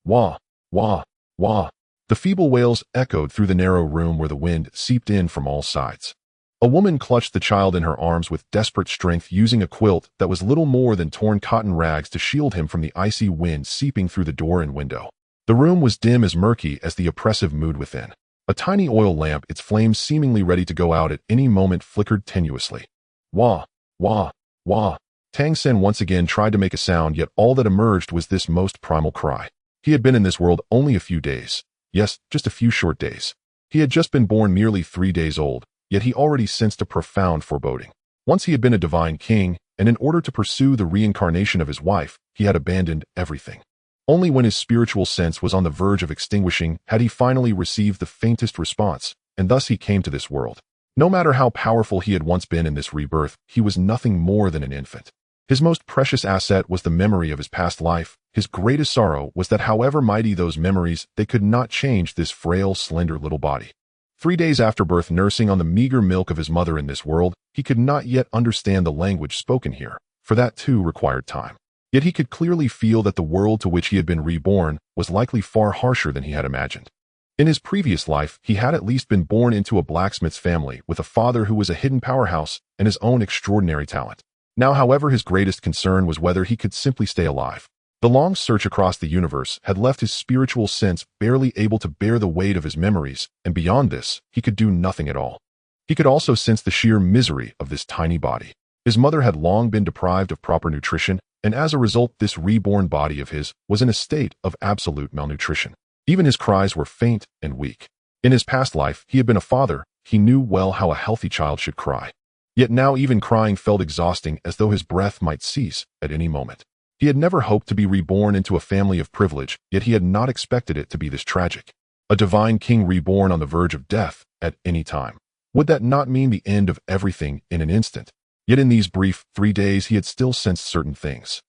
Wah, wah, wah. The feeble wails echoed through the narrow room where the wind seeped in from all sides. A woman clutched the child in her arms with desperate strength, using a quilt that was little more than torn cotton rags to shield him from the icy wind seeping through the door and window. The room was dim, as murky as the oppressive mood within. A tiny oil lamp, its flames seemingly ready to go out at any moment, flickered tenuously. Wah, wah, wah. Tang San once again tried to make a sound, yet all that emerged was this most primal cry. He had been in this world only a few days. Yes, just a few short days. He had just been born merely 3 days old, yet he already sensed a profound foreboding. Once he had been a divine king, and in order to pursue the reincarnation of his wife, he had abandoned everything. Only when his spiritual sense was on the verge of extinguishing had he finally received the faintest response, and thus he came to this world. No matter how powerful he had once been in this rebirth, he was nothing more than an infant. His most precious asset was the memory of his past life. His greatest sorrow was that however mighty those memories, they could not change this frail, slender little body. 3 days after birth, nursing on the meager milk of his mother in this world, he could not yet understand the language spoken here, for that too required time. Yet he could clearly feel that the world to which he had been reborn was likely far harsher than he had imagined. In his previous life, he had at least been born into a blacksmith's family with a father who was a hidden powerhouse and his own extraordinary talent. Now, however, his greatest concern was whether he could simply stay alive. The long search across the universe had left his spiritual sense barely able to bear the weight of his memories, and beyond this, he could do nothing at all. He could also sense the sheer misery of this tiny body. His mother had long been deprived of proper nutrition, and as a result, this reborn body of his was in a state of absolute malnutrition. Even his cries were faint and weak. In his past life, he had been a father. He knew well how a healthy child should cry. Yet now even crying felt exhausting, as though his breath might cease at any moment. He had never hoped to be reborn into a family of privilege, yet he had not expected it to be this tragic. A divine king reborn on the verge of death at any time. Would that not mean the end of everything in an instant? Yet in these brief 3 days he had still sensed certain things.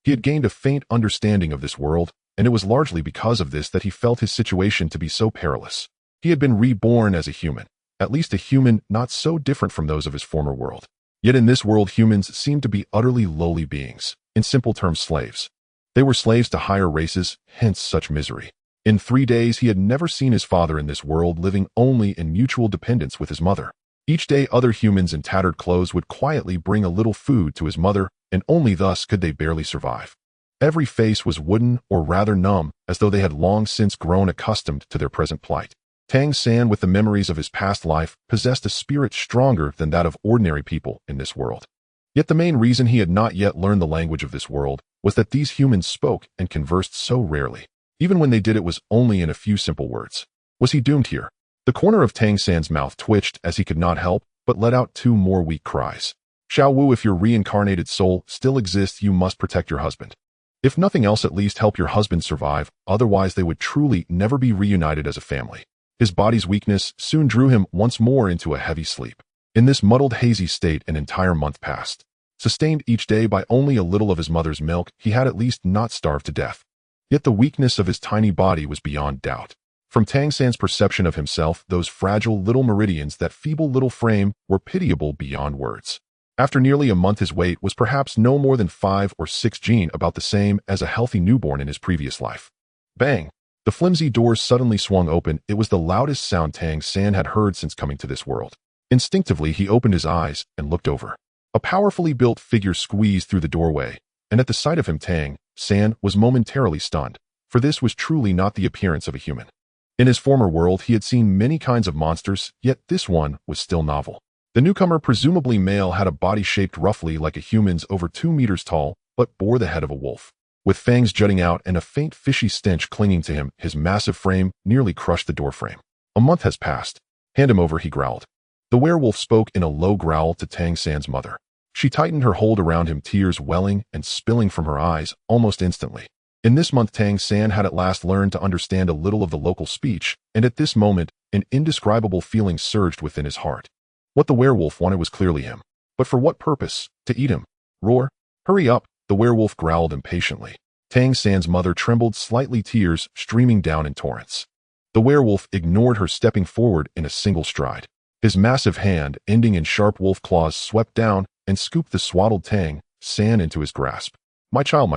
He had gained a faint understanding of this world, and it was largely because of this that he felt his situation to be so perilous. He had been reborn as a human. At least a human not so different from those of his former world. Yet in this world, humans seemed to be utterly lowly beings, in simple terms slaves. They were slaves to higher races, hence such misery. In 3 days, he had never seen his father in this world, living only in mutual dependence with his mother. Each day, other humans in tattered clothes would quietly bring a little food to his mother, and only thus could they barely survive. Every face was wooden, or rather numb, as though they had long since grown accustomed to their present plight. Tang San, with the memories of his past life, possessed a spirit stronger than that of ordinary people in this world. Yet the main reason he had not yet learned the language of this world was that these humans spoke and conversed so rarely. Even when they did, it was only in a few simple words. Was he doomed here? The corner of Tang San's mouth twitched as he could not help but let out 2 more weak cries. Xiao Wu, if your reincarnated soul still exists, you must protect your husband. If nothing else, at least help your husband survive, otherwise they would truly never be reunited as a family. His body's weakness soon drew him once more into a heavy sleep. In this muddled, hazy state, an entire month passed. Sustained each day by only a little of his mother's milk, he had at least not starved to death. Yet the weakness of his tiny body was beyond doubt. From Tang San's perception of himself, those fragile little meridians, that feeble little frame, were pitiable beyond words. After nearly a month, his weight was perhaps no more than 5 or 6 gene, about the same as a healthy newborn in his previous life. Bang! The flimsy doors suddenly swung open. It was the loudest sound Tang San had heard since coming to this world. Instinctively, he opened his eyes and looked over. A powerfully built figure squeezed through the doorway, and at the sight of him, Tang San was momentarily stunned, for this was truly not the appearance of a human. In his former world, he had seen many kinds of monsters, yet this one was still novel. The newcomer, presumably male, had a body shaped roughly like a human's, over 2 meters tall, but bore the head of a wolf. With fangs jutting out and a faint fishy stench clinging to him, his massive frame nearly crushed the doorframe. A month has passed. Hand him over, he growled. The werewolf spoke in a low growl to Tang San's mother. She tightened her hold around him, tears welling and spilling from her eyes almost instantly. In this month, Tang San had at last learned to understand a little of the local speech, and at this moment, an indescribable feeling surged within his heart. What the werewolf wanted was clearly him. But for what purpose? To eat him? Roar? Hurry up! The werewolf growled impatiently. Tang San's mother trembled slightly, tears streaming down in torrents. The werewolf ignored her, stepping forward in a single stride. His massive hand, ending in sharp wolf claws, swept down and scooped the swaddled Tang San into his grasp. My child,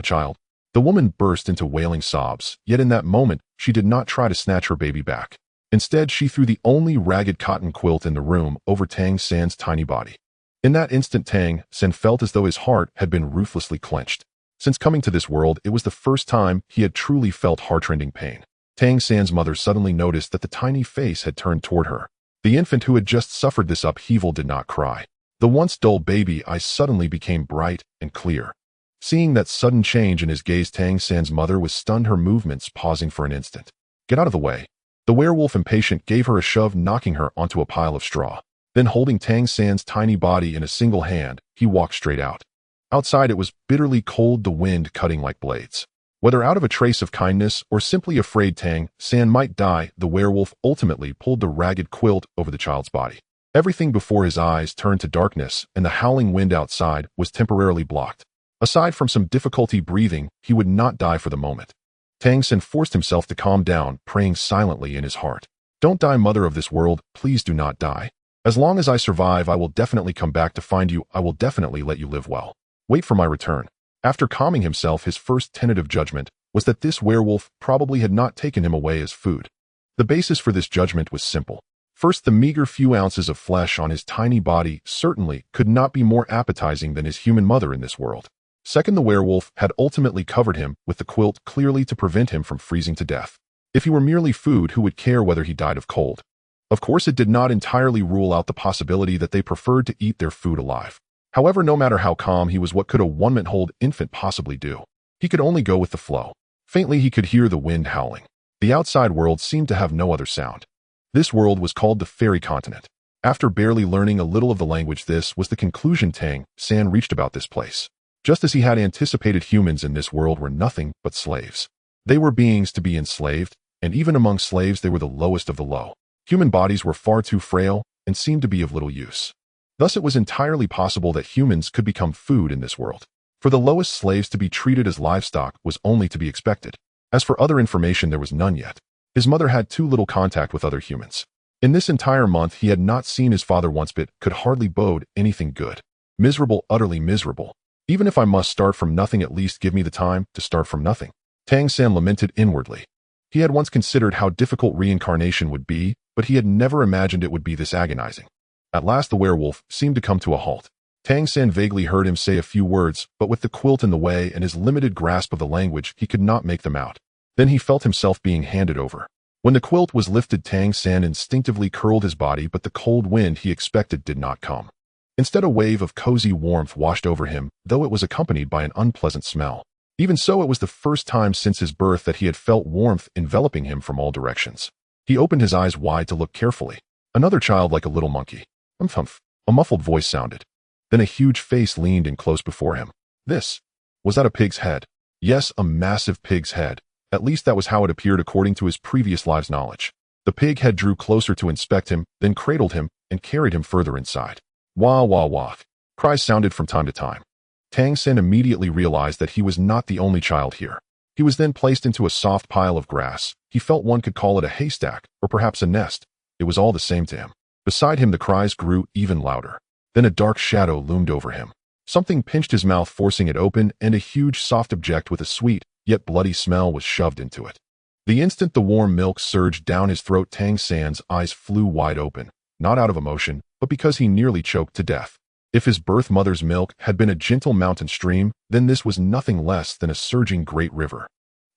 The woman burst into wailing sobs, yet in that moment, she did not try to snatch her baby back. Instead, she threw the only ragged cotton quilt in the room over Tang San's tiny body. In that instant, Tang San felt as though his heart had been ruthlessly clenched. Since coming to this world, it was the first time he had truly felt heart-rending pain. Tang San's mother suddenly noticed that the tiny face had turned toward her. The infant who had just suffered this upheaval did not cry. The once dull baby eyes suddenly became bright and clear. Seeing that sudden change in his gaze, Tang San's mother was stunned, her movements pausing for an instant. "Get out of the way." The werewolf, impatient, gave her a shove, knocking her onto a pile of straw. Then, holding Tang San's tiny body in a single hand, he walked straight out. Outside, it was bitterly cold, the wind cutting like blades. Whether out of a trace of kindness or simply afraid Tang San might die, the werewolf ultimately pulled the ragged quilt over the child's body. Everything before his eyes turned to darkness, and the howling wind outside was temporarily blocked. Aside from some difficulty breathing, he would not die for the moment. Tang San forced himself to calm down, praying silently in his heart. "Don't die, mother of this world, please do not die. As long as I survive, I will definitely come back to find you. I will definitely let you live well. Wait for my return." After calming himself, his first tentative judgment was that this werewolf probably had not taken him away as food. The basis for this judgment was simple. First, the meager few ounces of flesh on his tiny body certainly could not be more appetizing than his human mother in this world. Second, the werewolf had ultimately covered him with the quilt, clearly to prevent him from freezing to death. If he were merely food, who would care whether he died of cold? Of course, it did not entirely rule out the possibility that they preferred to eat their food alive. However, no matter how calm he was, what could a one-month-old infant possibly do? He could only go with the flow. Faintly, he could hear the wind howling. The outside world seemed to have no other sound. This world was called the Fairy Continent. After barely learning a little of the language, this was the conclusion Tang San reached about this place. Just as he had anticipated, humans in this world were nothing but slaves. They were beings to be enslaved, and even among slaves they were the lowest of the low. Human bodies were far too frail and seemed to be of little use. Thus, it was entirely possible that humans could become food in this world. For the lowest slaves to be treated as livestock was only to be expected. As for other information, there was none yet. His mother had too little contact with other humans. In this entire month, he had not seen his father once, but could hardly bode anything good. Miserable, utterly miserable. Even if I must start from nothing, at least give me the time to start from nothing. Tang San lamented inwardly. He had once considered how difficult reincarnation would be, but he had never imagined it would be this agonizing. At last, the werewolf seemed to come to a halt. Tang San vaguely heard him say a few words, but with the quilt in the way and his limited grasp of the language, he could not make them out. Then he felt himself being handed over. When the quilt was lifted, Tang San instinctively curled his body, but the cold wind he expected did not come. Instead, a wave of cozy warmth washed over him, though it was accompanied by an unpleasant smell. Even so, it was the first time since his birth that he had felt warmth enveloping him from all directions. He opened his eyes wide to look carefully. Another child, like a little monkey. Humph, humph. A muffled voice sounded. Then a huge face leaned in close before him. Was that a pig's head? Yes, a massive pig's head. At least that was how it appeared according to his previous lives' knowledge. The pig head drew closer to inspect him, then cradled him and carried him further inside. Wah, wah, wah. Cries sounded from time to time. Tang San immediately realized that he was not the only child here. He was then placed into a soft pile of grass. He felt one could call it a haystack, or perhaps a nest. It was all the same to him. Beside him, the cries grew even louder. Then a dark shadow loomed over him. Something pinched his mouth, forcing it open, and a huge soft object with a sweet, yet bloody smell was shoved into it. The instant the warm milk surged down his throat, Tang San's eyes flew wide open, not out of emotion, but because he nearly choked to death. If his birth mother's milk had been a gentle mountain stream, then this was nothing less than a surging great river.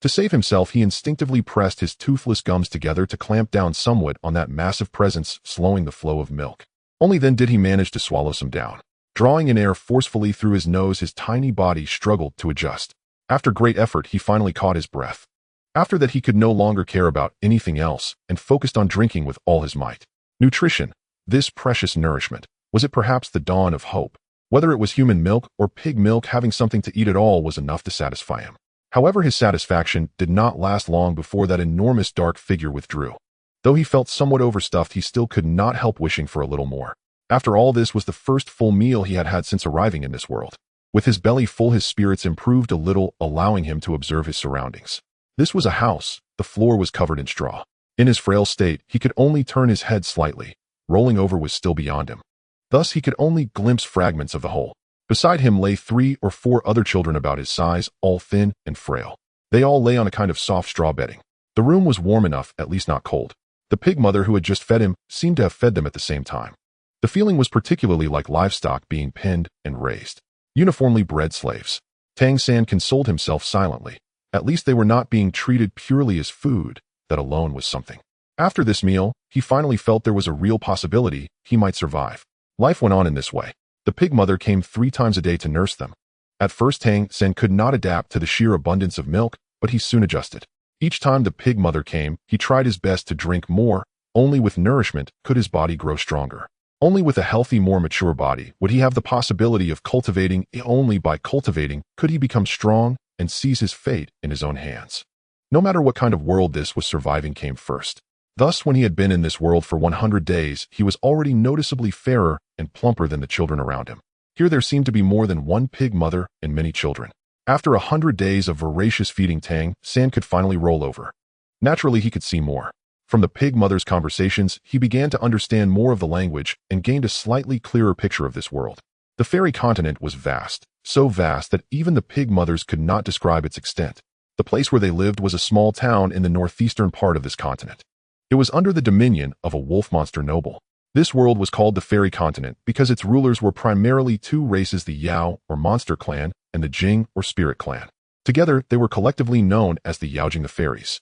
To save himself, he instinctively pressed his toothless gums together to clamp down somewhat on that massive presence, slowing the flow of milk. Only then did he manage to swallow some down. Drawing in air forcefully through his nose, his tiny body struggled to adjust. After great effort, he finally caught his breath. After that, he could no longer care about anything else and focused on drinking with all his might. Nutrition, this precious nourishment. Was it perhaps the dawn of hope? Whether it was human milk or pig milk, having something to eat at all was enough to satisfy him. However, his satisfaction did not last long before that enormous dark figure withdrew. Though he felt somewhat overstuffed, he still could not help wishing for a little more. After all, this was the first full meal he had had since arriving in this world. With his belly full, his spirits improved a little, allowing him to observe his surroundings. This was a house. The floor was covered in straw. In his frail state, he could only turn his head slightly. Rolling over was still beyond him. Thus, he could only glimpse fragments of the whole. Beside him lay 3 or 4 other children about his size, all thin and frail. They all lay on a kind of soft straw bedding. The room was warm enough, at least not cold. The pig mother who had just fed him seemed to have fed them at the same time. The feeling was particularly like livestock being pinned and raised. Uniformly bred slaves. Tang San consoled himself silently. At least they were not being treated purely as food. That alone was something. After this meal, he finally felt there was a real possibility he might survive. Life went on in this way. The pig mother came 3 times a day to nurse them. At first Tang San could not adapt to the sheer abundance of milk, but he soon adjusted. Each time the pig mother came, he tried his best to drink more. Only with nourishment could his body grow stronger. Only with a healthy, more mature body would he have the possibility of cultivating. Only by cultivating could he become strong and seize his fate in his own hands. No matter what kind of world this was, surviving came first. Thus, when he had been in this world for 100 days, he was already noticeably fairer and plumper than the children around him. Here there seemed to be more than one pig mother and many children. After 100 days of voracious feeding, Tang San could finally roll over. Naturally, he could see more. From the pig mother's conversations, he began to understand more of the language and gained a slightly clearer picture of this world. The fairy continent was vast, so vast that even the pig mothers could not describe its extent. The place where they lived was a small town in the northeastern part of this continent. It was under the dominion of a wolf monster noble. This world was called the fairy continent because its rulers were primarily 2 races, the Yao, or monster clan, and the Jing, or spirit clan. Together, they were collectively known as the Yaojing, the fairies.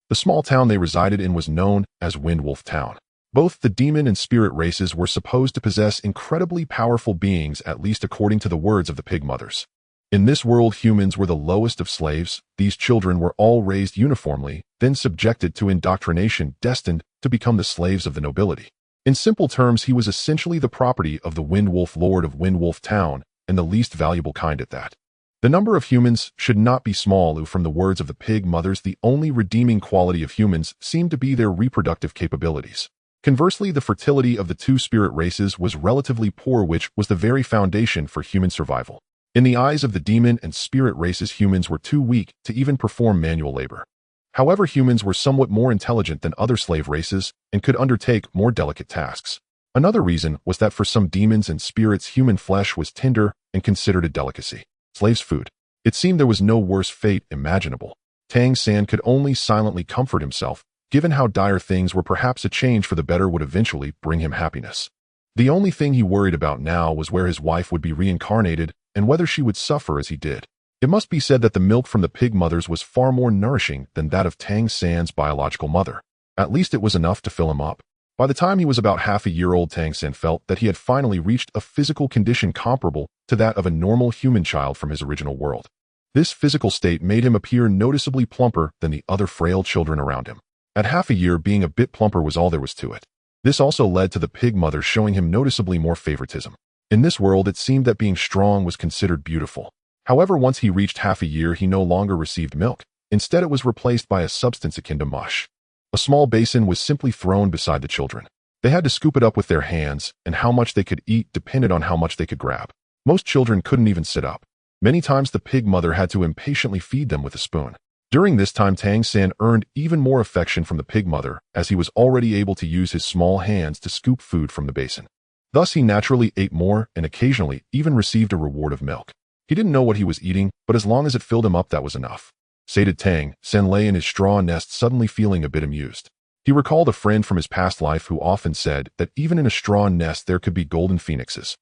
The small town they resided in was known as Wind Wolf Town. Both the demon and spirit races were supposed to possess incredibly powerful beings, at least according to the words of the pig mothers. In this world, humans were the lowest of slaves. These children were all raised uniformly, then subjected to indoctrination, destined to become the slaves of the nobility. In simple terms, he was essentially the property of the Wind Wolf Lord of Wind Wolf Town, and the least valuable kind at that. The number of humans should not be small. From the words of the pig mothers, the only redeeming quality of humans seemed to be their reproductive capabilities. Conversely, the fertility of the 2 spirit races was relatively poor, which was the very foundation for human survival. In the eyes of the demon and spirit races, humans were too weak to even perform manual labor. However, humans were somewhat more intelligent than other slave races and could undertake more delicate tasks. Another reason was that for some demons and spirits, human flesh was tender and considered a delicacy. Slaves' food. It seemed there was no worse fate imaginable. Tang San could only silently comfort himself. Given how dire things were, perhaps a change for the better would eventually bring him happiness. The only thing he worried about now was where his wife would be reincarnated and whether she would suffer as he did. It must be said that the milk from the pig mothers was far more nourishing than that of Tang San's biological mother. At least it was enough to fill him up. By the time he was about half a year old, Tang San felt that he had finally reached a physical condition comparable to that of a normal human child from his original world. This physical state made him appear noticeably plumper than the other frail children around him. At half a year, being a bit plumper was all there was to it. This also led to the pig mother showing him noticeably more favoritism. In this world, it seemed that being strong was considered beautiful. However, once he reached half a year, he no longer received milk. Instead, it was replaced by a substance akin to mush. A small basin was simply thrown beside the children. They had to scoop it up with their hands, and how much they could eat depended on how much they could grab. Most children couldn't even sit up. Many times the pig mother had to impatiently feed them with a spoon. During this time, Tang San earned even more affection from the pig mother, as he was already able to use his small hands to scoop food from the basin. Thus, he naturally ate more and occasionally even received a reward of milk. He didn't know what he was eating, but as long as it filled him up, that was enough. Sated Tang San lay in his straw nest, suddenly feeling a bit amused. He recalled a friend from his past life who often said that even in a straw nest there could be golden phoenixes.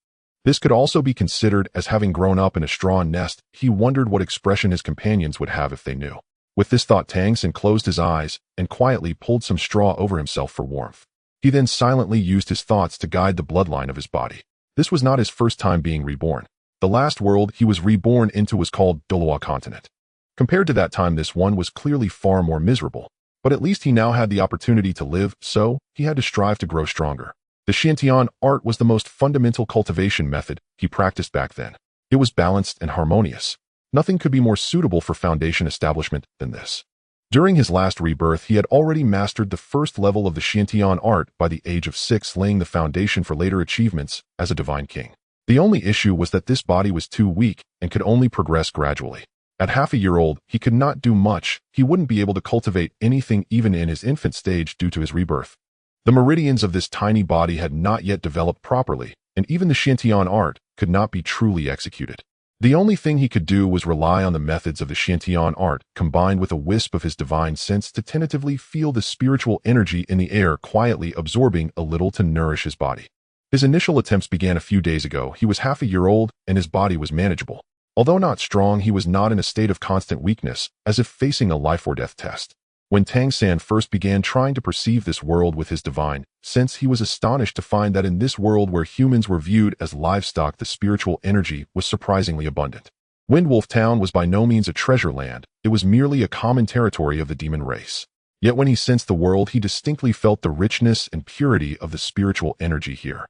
This could also be considered as having grown up in a straw nest. He wondered what expression his companions would have if they knew. With this thought, Tang San closed his eyes and quietly pulled some straw over himself for warmth. He then silently used his thoughts to guide the bloodline of his body. This was not his first time being reborn. The last world he was reborn into was called Doloa Continent. Compared to that time, this one was clearly far more miserable. But at least he now had the opportunity to live, so he had to strive to grow stronger. The Xiantian art was the most fundamental cultivation method he practiced back then. It was balanced and harmonious. Nothing could be more suitable for foundation establishment than this. During his last rebirth, he had already mastered the first level of the Xiantian art by the age of 6, laying the foundation for later achievements as a divine king. The only issue was that this body was too weak and could only progress gradually. At half a year old, he could not do much. He wouldn't be able to cultivate anything even in his infant stage due to his rebirth. The meridians of this tiny body had not yet developed properly, and even the Xiantian art could not be truly executed. The only thing he could do was rely on the methods of the Shantian art, combined with a wisp of his divine sense to tentatively feel the spiritual energy in the air quietly absorbing a little to nourish his body. His initial attempts began a few days ago. He was half a year old, and his body was manageable. Although not strong, he was not in a state of constant weakness, as if facing a life-or-death test. When Tang San first began trying to perceive this world with his divine sense, he was astonished to find that in this world where humans were viewed as livestock, the spiritual energy was surprisingly abundant. Windwolf Town was by no means a treasure land, it was merely a common territory of the demon race. Yet when he sensed the world, he distinctly felt the richness and purity of the spiritual energy here.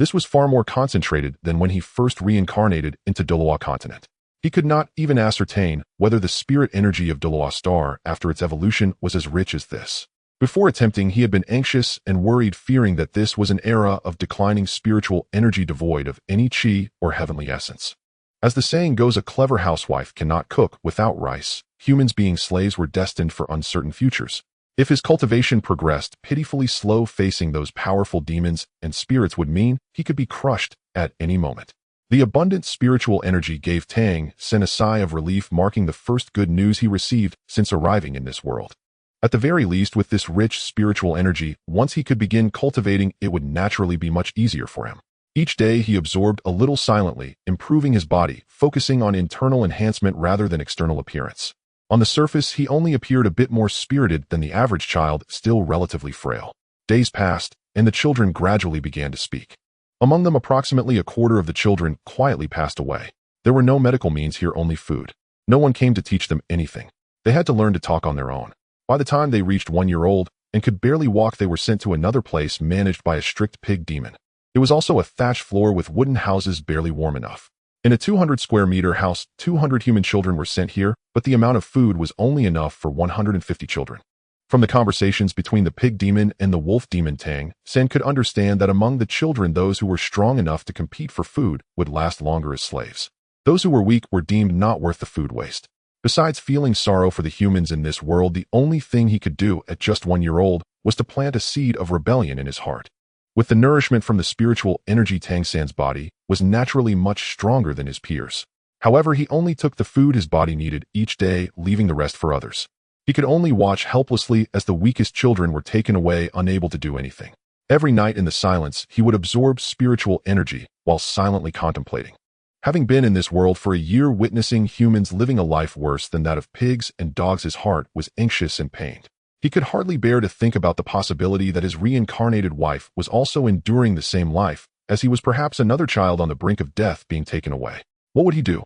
This was far more concentrated than when he first reincarnated into Doloa continent. He could not even ascertain whether the spirit energy of Doloa Star after its evolution was as rich as this. Before attempting, he had been anxious and worried, fearing that this was an era of declining spiritual energy devoid of any chi or heavenly essence. As the saying goes, a clever housewife cannot cook without rice. Humans being slaves were destined for uncertain futures. If his cultivation progressed pitifully slow, facing those powerful demons and spirits would mean he could be crushed at any moment. The abundant spiritual energy gave Tang San a sigh of relief, marking the first good news he received since arriving in this world. At the very least, with this rich spiritual energy, once he could begin cultivating, it would naturally be much easier for him. Each day he absorbed a little silently, improving his body, focusing on internal enhancement rather than external appearance. On the surface, he only appeared a bit more spirited than the average child, still relatively frail. Days passed, and the children gradually began to speak. Among them, approximately a quarter of the children quietly passed away. There were no medical means here, only food. No one came to teach them anything. They had to learn to talk on their own. By the time they reached 1 year old and could barely walk, they were sent to another place managed by a strict pig demon. It was also a thatched floor with wooden houses barely warm enough. In a 200 square meter house, 200 human children were sent here, but the amount of food was only enough for 150 children. From the conversations between the pig demon and the wolf demon, Tang San could understand that among the children, those who were strong enough to compete for food would last longer as slaves. Those who were weak were deemed not worth the food waste. Besides feeling sorrow for the humans in this world, the only thing he could do at just 1 year old was to plant a seed of rebellion in his heart. With the nourishment from the spiritual energy, Tang San's body was naturally much stronger than his peers. However, he only took the food his body needed each day, leaving the rest for others. He could only watch helplessly as the weakest children were taken away, unable to do anything. Every night in the silence, he would absorb spiritual energy while silently contemplating. Having been in this world for a year, witnessing humans living a life worse than that of pigs and dogs, his heart was anxious and pained. He could hardly bear to think about the possibility that his reincarnated wife was also enduring the same life, as he was perhaps another child on the brink of death being taken away. What would he do?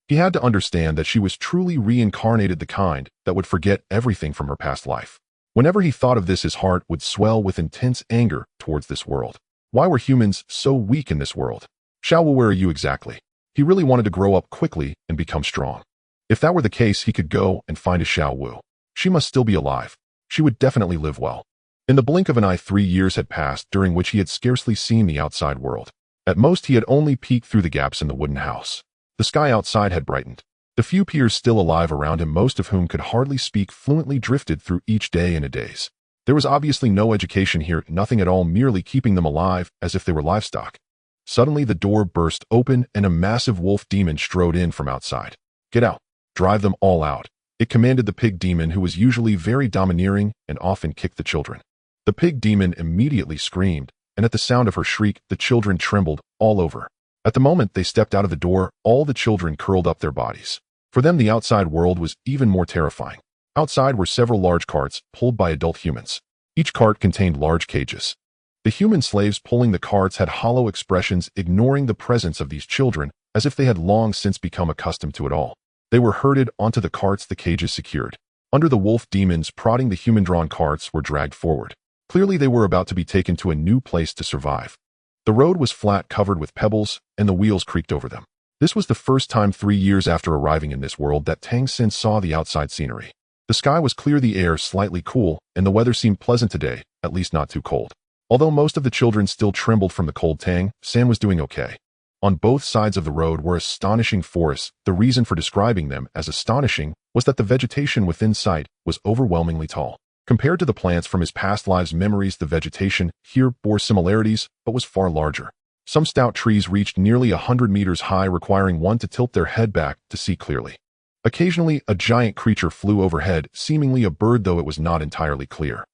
He had to understand that she was truly reincarnated, the kind that would forget everything from her past life. Whenever he thought of this, his heart would swell with intense anger towards this world. Why were humans so weak in this world? Xiao Wu, where are you exactly? He really wanted to grow up quickly and become strong. If that were the case, he could go and find a Xiao Wu. She must still be alive. She would definitely live well. In the blink of an eye, 3 years had passed, during which he had scarcely seen the outside world. At most, he had only peeked through the gaps in the wooden house. The sky outside had brightened. The few peers still alive around him, most of whom could hardly speak fluently, drifted through each day and a days. There was obviously no education here, nothing at all, merely keeping them alive as if they were livestock. Suddenly the door burst open and a massive wolf demon strode in from outside. Get out. Drive them all out. It commanded the pig demon, who was usually very domineering and often kicked the children. The pig demon immediately screamed, and at the sound of her shriek, the children trembled all over. At the moment they stepped out of the door, all the children curled up their bodies. For them, the outside world was even more terrifying. Outside were several large carts pulled by adult humans. Each cart contained large cages. The human slaves pulling the carts had hollow expressions, ignoring the presence of these children, as if they had long since become accustomed to it all. They were herded onto the carts, the cages secured. Under the wolf demons prodding, the human-drawn carts were dragged forward. Clearly they were about to be taken to a new place to survive. The road was flat, covered with pebbles, and the wheels creaked over them. This was the first time 3 years after arriving in this world that Tang San saw the outside scenery. The sky was clear, the air slightly cool, and the weather seemed pleasant today, at least not too cold. Although most of the children still trembled from the cold, Tang San was doing okay. On both sides of the road were astonishing forests. The reason for describing them as astonishing was that the vegetation within sight was overwhelmingly tall. Compared to the plants from his past lives' memories, the vegetation here bore similarities, but was far larger. Some stout trees reached nearly 100 meters high, requiring one to tilt their head back to see clearly. Occasionally, a giant creature flew overhead, seemingly a bird, though it was not entirely clear.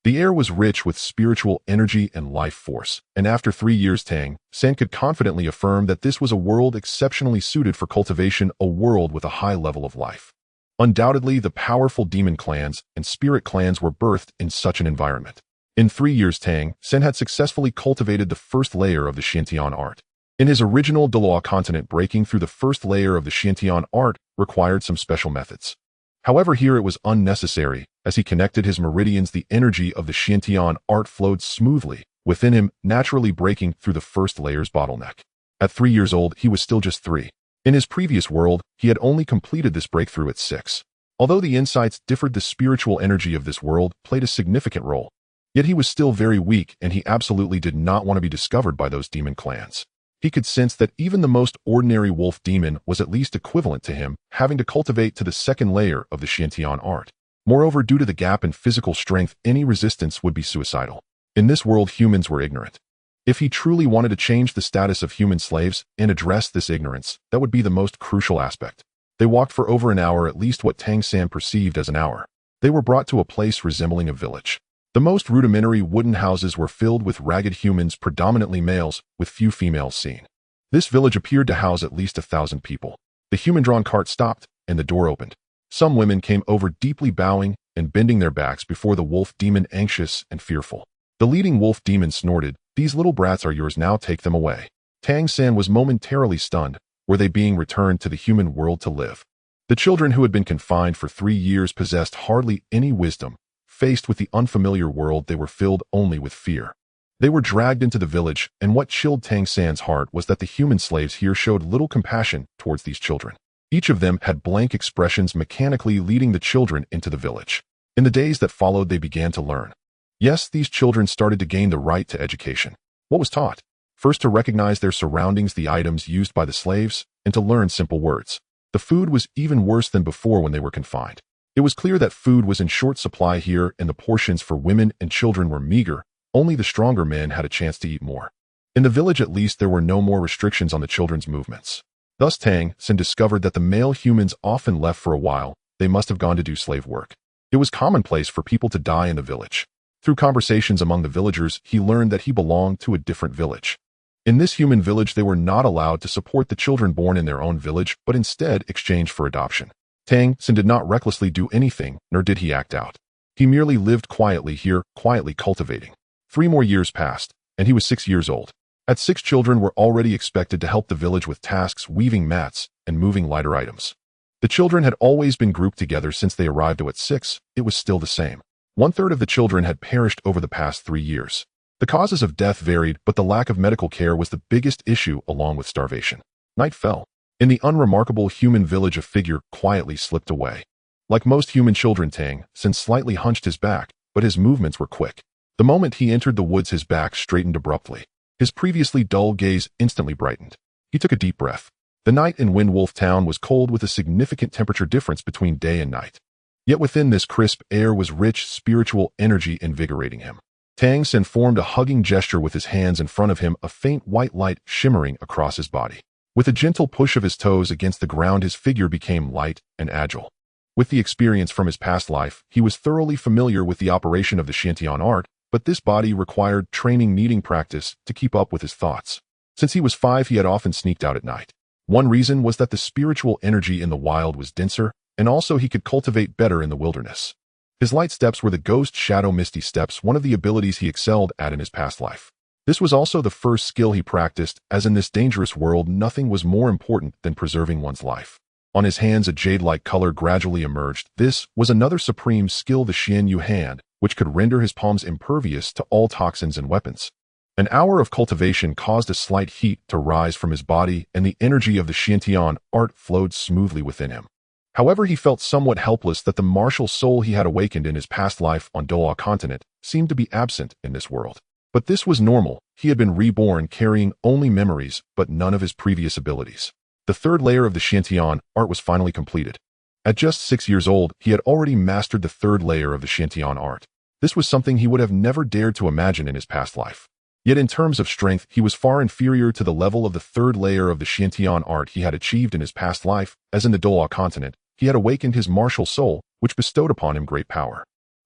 The air was rich with spiritual energy and life force, and after 3 years Tang San could confidently affirm that this was a world exceptionally suited for cultivation, a world with a high level of life. Undoubtedly, the powerful demon clans and spirit clans were birthed in such an environment. In 3 years, Tang San had successfully cultivated the first layer of the Xiantian art. In his original Daloa continent, breaking through the first layer of the Xiantian art required some special methods. However, here it was unnecessary. As he connected his meridians, the energy of the Xiantian art flowed smoothly within him, naturally breaking through the first layer's bottleneck. At 3 years old, he was still just 3. In his previous world, he had only completed this breakthrough at 6. Although the insights differed, the spiritual energy of this world played a significant role. Yet he was still very weak, and he absolutely did not want to be discovered by those demon clans. He could sense that even the most ordinary wolf demon was at least equivalent to him, having to cultivate to the second layer of the Xiantian art. Moreover, due to the gap in physical strength, any resistance would be suicidal. In this world, humans were ignorant. If he truly wanted to change the status of human slaves and address this ignorance, that would be the most crucial aspect. They walked for over an hour, at least what Tang San perceived as an hour. They were brought to a place resembling a village. The most rudimentary wooden houses were filled with ragged humans, predominantly males, with few females seen. This village appeared to house at least 1,000 people. The human-drawn cart stopped, and the door opened. Some women came over, deeply bowing and bending their backs before the wolf demon, anxious and fearful. The leading wolf demon snorted, "These little brats are yours now, take them away." Tang San was momentarily stunned. Were they being returned to the human world to live? The children who had been confined for 3 years possessed hardly any wisdom. Faced with the unfamiliar world, they were filled only with fear. They were dragged into the village, and what chilled Tang San's heart was that the human slaves here showed little compassion towards these children. Each of them had blank expressions, mechanically leading the children into the village. In the days that followed, they began to learn. Yes, these children started to gain the right to education. What was taught? First, to recognize their surroundings, the items used by the slaves, and to learn simple words. The food was even worse than before when they were confined. It was clear that food was in short supply here, and the portions for women and children were meager. Only the stronger men had a chance to eat more. In the village, at least, there were no more restrictions on the children's movements. Thus, Tang San discovered that the male humans often left for a while. They must have gone to do slave work. It was commonplace for people to die in the village. Through conversations among the villagers, he learned that he belonged to a different village. In this human village, they were not allowed to support the children born in their own village, but instead exchanged for adoption. Tang San did not recklessly do anything, nor did he act out. He merely lived quietly here, quietly cultivating. 3 more years passed, and he was 6 years old. At 6, children were already expected to help the village with tasks, weaving mats and moving lighter items. The children had always been grouped together since they arrived, though at 6, it was still the same. 1/3 of the children had perished over the past 3 years. The causes of death varied, but the lack of medical care was the biggest issue, along with starvation. Night fell. In the unremarkable human village, a figure quietly slipped away. Like most human children, Tang San slightly hunched his back, but his movements were quick. The moment he entered the woods, his back straightened abruptly. His previously dull gaze instantly brightened. He took a deep breath. The night in Wind Wolf Town was cold, with a significant temperature difference between day and night. Yet within this crisp air was rich spiritual energy invigorating him. Tang San formed a hugging gesture with his hands in front of him, a faint white light shimmering across his body. With a gentle push of his toes against the ground, his figure became light and agile. With the experience from his past life, he was thoroughly familiar with the operation of the Xiantian art, but this body required training, needing practice to keep up with his thoughts. Since he was 5, he had often sneaked out at night. One reason was that the spiritual energy in the wild was denser, and also he could cultivate better in the wilderness. His light steps were the ghost shadow misty steps, one of the abilities he excelled at in his past life. This was also the first skill he practiced, as in this dangerous world, nothing was more important than preserving one's life. On his hands, a jade-like color gradually emerged. This was another supreme skill, the Xian Yu hand, which could render his palms impervious to all toxins and weapons. An hour of cultivation caused a slight heat to rise from his body, and the energy of the Xiantian art flowed smoothly within him. However, he felt somewhat helpless that the martial soul he had awakened in his past life on Daloa continent seemed to be absent in this world. But this was normal. He had been reborn carrying only memories, but none of his previous abilities. The 3rd layer of the Xiantian art was finally completed. At just 6 years old, he had already mastered the 3rd layer of the Xiantian art. This was something he would have never dared to imagine in his past life. Yet in terms of strength, he was far inferior to the level of the third layer of the Xiantian art he had achieved in his past life, as in the Dola continent. He had awakened his martial soul, which bestowed upon him great power.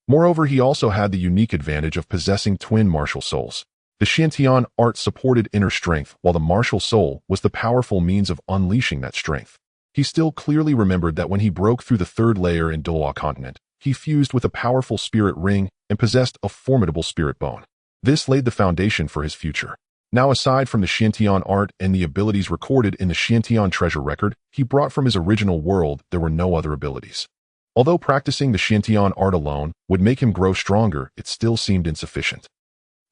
Moreover, he also had the unique advantage of possessing twin martial souls. The Xiantian art supported inner strength, while the martial soul was the powerful means of unleashing that strength. He still clearly remembered that when he broke through the third layer in Dola continent, he fused with a powerful spirit ring and possessed a formidable spirit bone. This laid the foundation for his future. Now, aside from the Xiantian art and the abilities recorded in the Xiantian treasure record he brought from his original world, there were no other abilities. Although practicing the Xiantian art alone would make him grow stronger, it still seemed insufficient.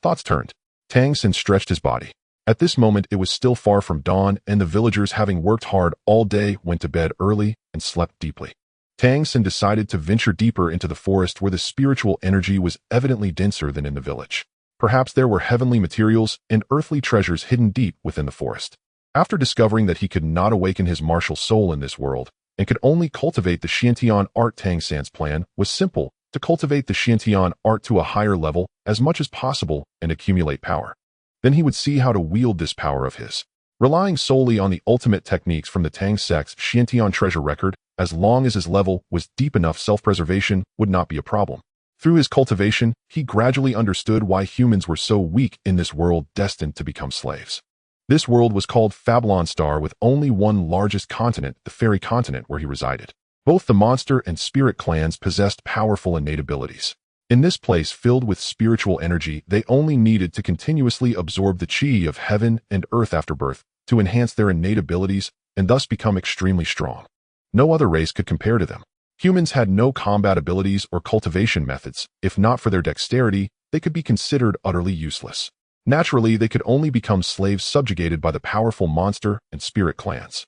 Thoughts turned. Tang San stretched his body. At this moment, it was still far from dawn, and the villagers, having worked hard all day, went to bed early and slept deeply. Tang San decided to venture deeper into the forest where the spiritual energy was evidently denser than in the village. Perhaps there were heavenly materials and earthly treasures hidden deep within the forest. After discovering that he could not awaken his martial soul in this world and could only cultivate the Xiantian art, Tang San's plan was simple: to cultivate the Xiantian art to a higher level as much as possible and accumulate power. Then he would see how to wield this power of his. Relying solely on the ultimate techniques from the Tang sect's Xiantian treasure record, as long as his level was deep enough, self-preservation would not be a problem. Through his cultivation, he gradually understood why humans were so weak in this world destined to become slaves. This world was called Fablon Star, with only one largest continent, the fairy continent, where he resided. Both the monster and spirit clans possessed powerful innate abilities. In this place filled with spiritual energy, they only needed to continuously absorb the chi of heaven and earth after birth to enhance their innate abilities and thus become extremely strong. No other race could compare to them. Humans had no combat abilities or cultivation methods. If not for their dexterity, they could be considered utterly useless. Naturally, they could only become slaves subjugated by the powerful monster and spirit clans.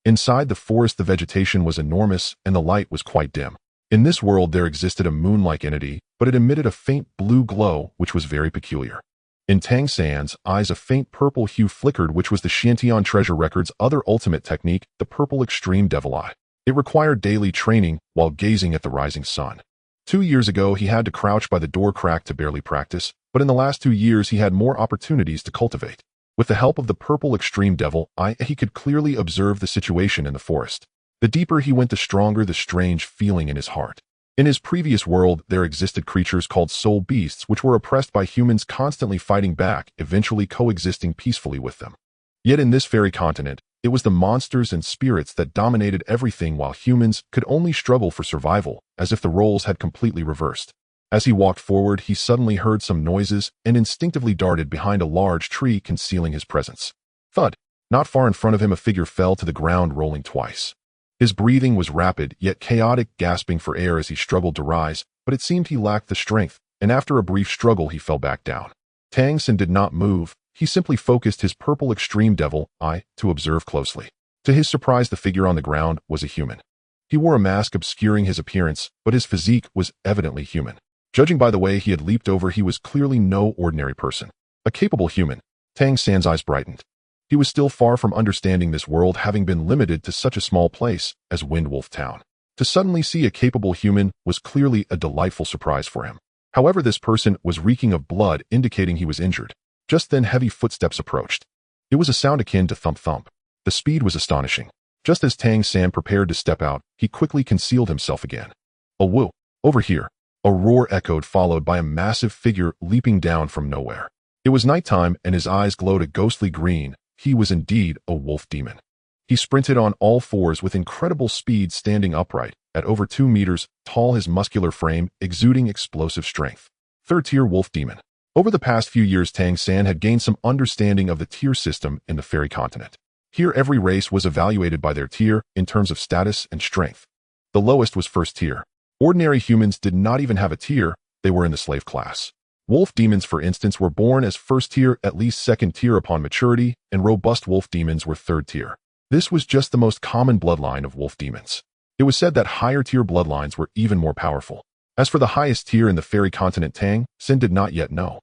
Inside the forest, the vegetation was enormous and the light was quite dim. In this world, there existed a moon-like entity, but it emitted a faint blue glow, which was very peculiar. In Tang San's eyes, a faint purple hue flickered, which was the Xiantian treasure record's other ultimate technique, the purple extreme devil eye. It required daily training while gazing at the rising sun. 2 years ago, he had to crouch by the door crack to barely practice, but in the last 2 years, he had more opportunities to cultivate. With the help of the purple extreme devil eye, he could clearly observe the situation in the forest. The deeper he went, the stronger the strange feeling in his heart. In his previous world, there existed creatures called soul beasts, which were oppressed by humans, constantly fighting back, eventually coexisting peacefully with them. Yet in this fairy continent, it was the monsters and spirits that dominated everything, while humans could only struggle for survival, as if the roles had completely reversed. As he walked forward, he suddenly heard some noises and instinctively darted behind a large tree concealing his presence. Thud! Not far in front of him, a figure fell to the ground, rolling twice. His breathing was rapid, yet chaotic, gasping for air as he struggled to rise, but it seemed he lacked the strength, and after a brief struggle, he fell back down. Tang San did not move. He simply focused his purple extreme devil eye to observe closely. To his surprise, the figure on the ground was a human. He wore a mask obscuring his appearance, but his physique was evidently human. Judging by the way he had leaped over, he was clearly no ordinary person. A capable human. Tang San's eyes brightened. He was still far from understanding this world, having been limited to such a small place as Windwolf Town. To suddenly see a capable human was clearly a delightful surprise for him. However, this person was reeking of blood, indicating he was injured. Just then, heavy footsteps approached. It was a sound akin to thump-thump. The speed was astonishing. Just as Tang San prepared to step out, he quickly concealed himself again. "Oh, woo! Over here!" A roar echoed, followed by a massive figure leaping down from nowhere. It was nighttime, and his eyes glowed a ghostly green. He was indeed a wolf demon. He sprinted on all fours with incredible speed, standing upright, at over 2 meters tall, his muscular frame exuding explosive strength. Third-tier wolf demon. Over the past few years, Tang San had gained some understanding of the tier system in the fairy continent. Here, every race was evaluated by their tier in terms of status and strength. The lowest was first tier. Ordinary humans did not even have a tier, they were in the slave class. Wolf demons, for instance, were born as first tier, at least second tier upon maturity, and robust wolf demons were third tier. This was just the most common bloodline of wolf demons. It was said that higher tier bloodlines were even more powerful. As for the highest tier in the fairy continent, Tang San did not yet know.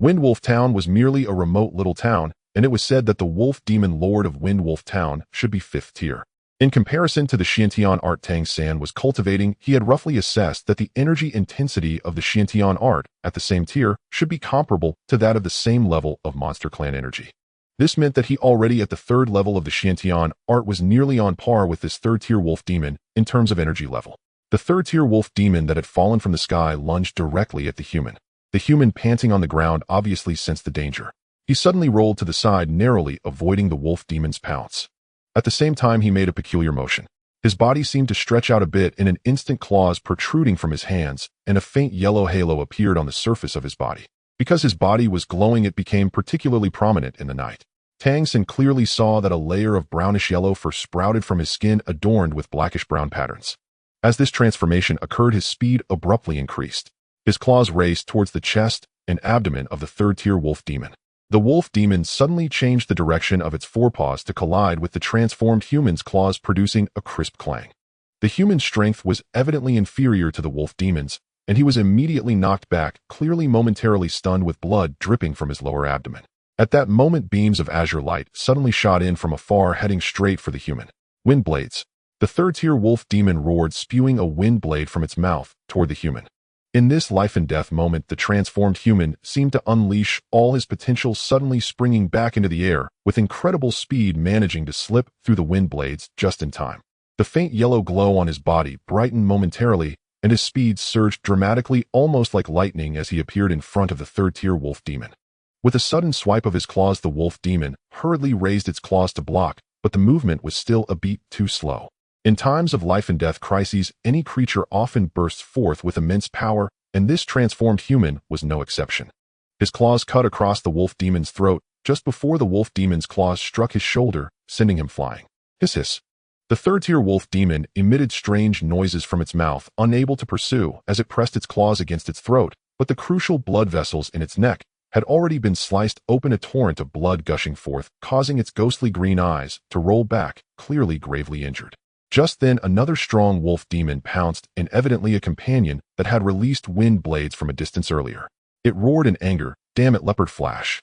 Windwolf Town was merely a remote little town, and it was said that the wolf demon lord of Windwolf Town should be 5th tier. In comparison to the Xiantian art Tang San was cultivating, he had roughly assessed that the energy intensity of the Xiantian art at the same tier should be comparable to that of the same level of Monster Clan energy. This meant that he already at the third level of the Xiantian art was nearly on par with this third-tier wolf demon in terms of energy level. The third-tier wolf demon that had fallen from the sky lunged directly at the human. The human, panting on the ground, obviously sensed the danger. He suddenly rolled to the side, narrowly avoiding the wolf demon's pounce. At the same time, he made a peculiar motion. His body seemed to stretch out a bit in an instant, claws protruding from his hands, and a faint yellow halo appeared on the surface of his body. Because his body was glowing, it became particularly prominent in the night. Tang San clearly saw that a layer of brownish yellow fur sprouted from his skin, adorned with blackish-brown patterns. As this transformation occurred, his speed abruptly increased. His claws raced towards the chest and abdomen of the third-tier wolf demon. The wolf demon suddenly changed the direction of its forepaws to collide with the transformed human's claws, producing a crisp clang. The human's strength was evidently inferior to the wolf demon's, and he was immediately knocked back, clearly momentarily stunned, with blood dripping from his lower abdomen. At that moment, beams of azure light suddenly shot in from afar, heading straight for the human. Wind blades. The third-tier wolf demon roared, spewing a wind blade from its mouth toward the human. In this life-and-death moment, the transformed human seemed to unleash all his potential, suddenly springing back into the air with incredible speed, managing to slip through the wind blades just in time. The faint yellow glow on his body brightened momentarily, and his speed surged dramatically, almost like lightning, as he appeared in front of the third-tier wolf demon. With a sudden swipe of his claws, the wolf demon hurriedly raised its claws to block, but the movement was still a beat too slow. In times of life-and-death crises, any creature often bursts forth with immense power, and this transformed human was no exception. His claws cut across the wolf demon's throat just before the wolf demon's claws struck his shoulder, sending him flying. Hiss hiss. The third-tier wolf demon emitted strange noises from its mouth, unable to pursue as it pressed its claws against its throat, but the crucial blood vessels in its neck had already been sliced open, a torrent of blood gushing forth, causing its ghostly green eyes to roll back, clearly gravely injured. Just then, another strong wolf demon pounced, and evidently a companion that had released wind blades from a distance earlier. It roared in anger, "Damn it, leopard flash!"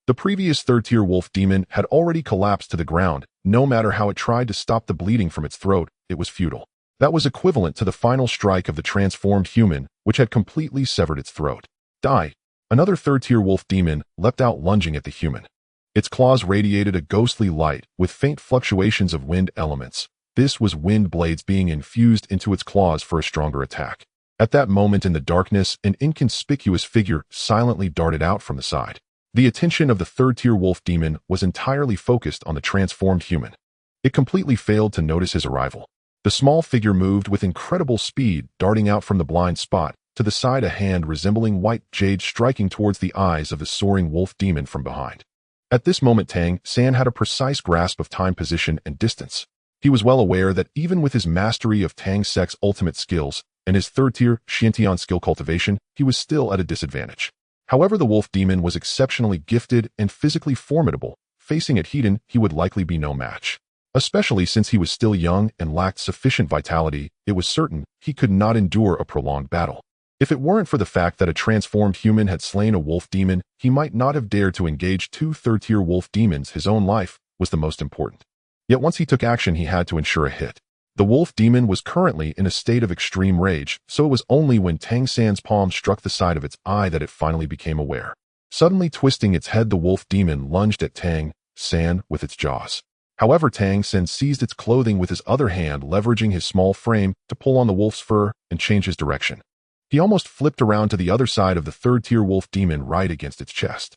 The previous third-tier wolf demon had already collapsed to the ground. No matter how it tried to stop the bleeding from its throat, it was futile. That was equivalent to the final strike of the transformed human, which had completely severed its throat. Die! Another third-tier wolf demon leapt out, lunging at the human. Its claws radiated a ghostly light with faint fluctuations of wind elements. This was wind blades being infused into its claws for a stronger attack. At that moment in the darkness, an inconspicuous figure silently darted out from the side. The attention of the third-tier wolf demon was entirely focused on the transformed human. It completely failed to notice his arrival. The small figure moved with incredible speed, darting out from the blind spot to the side, a hand resembling white jade striking towards the eyes of the soaring wolf demon from behind. At this moment, Tang San had a precise grasp of time, position, and distance. He was well aware that even with his mastery of Tang Sek's ultimate skills and his third-tier Xiantian skill cultivation, he was still at a disadvantage. However, the wolf demon was exceptionally gifted and physically formidable. Facing it head-on, he would likely be no match. Especially since he was still young and lacked sufficient vitality, it was certain he could not endure a prolonged battle. If it weren't for the fact that a transformed human had slain a wolf demon, he might not have dared to engage two third-tier wolf demons. His own life was the most important. Yet once he took action, he had to ensure a hit. The wolf demon was currently in a state of extreme rage, so it was only when Tang San's palm struck the side of its eye that it finally became aware. Suddenly twisting its head, the wolf demon lunged at Tang San with its jaws. However, Tang San seized its clothing with his other hand, leveraging his small frame to pull on the wolf's fur and change his direction. He almost flipped around to the other side of the third-tier wolf demon, right against its chest.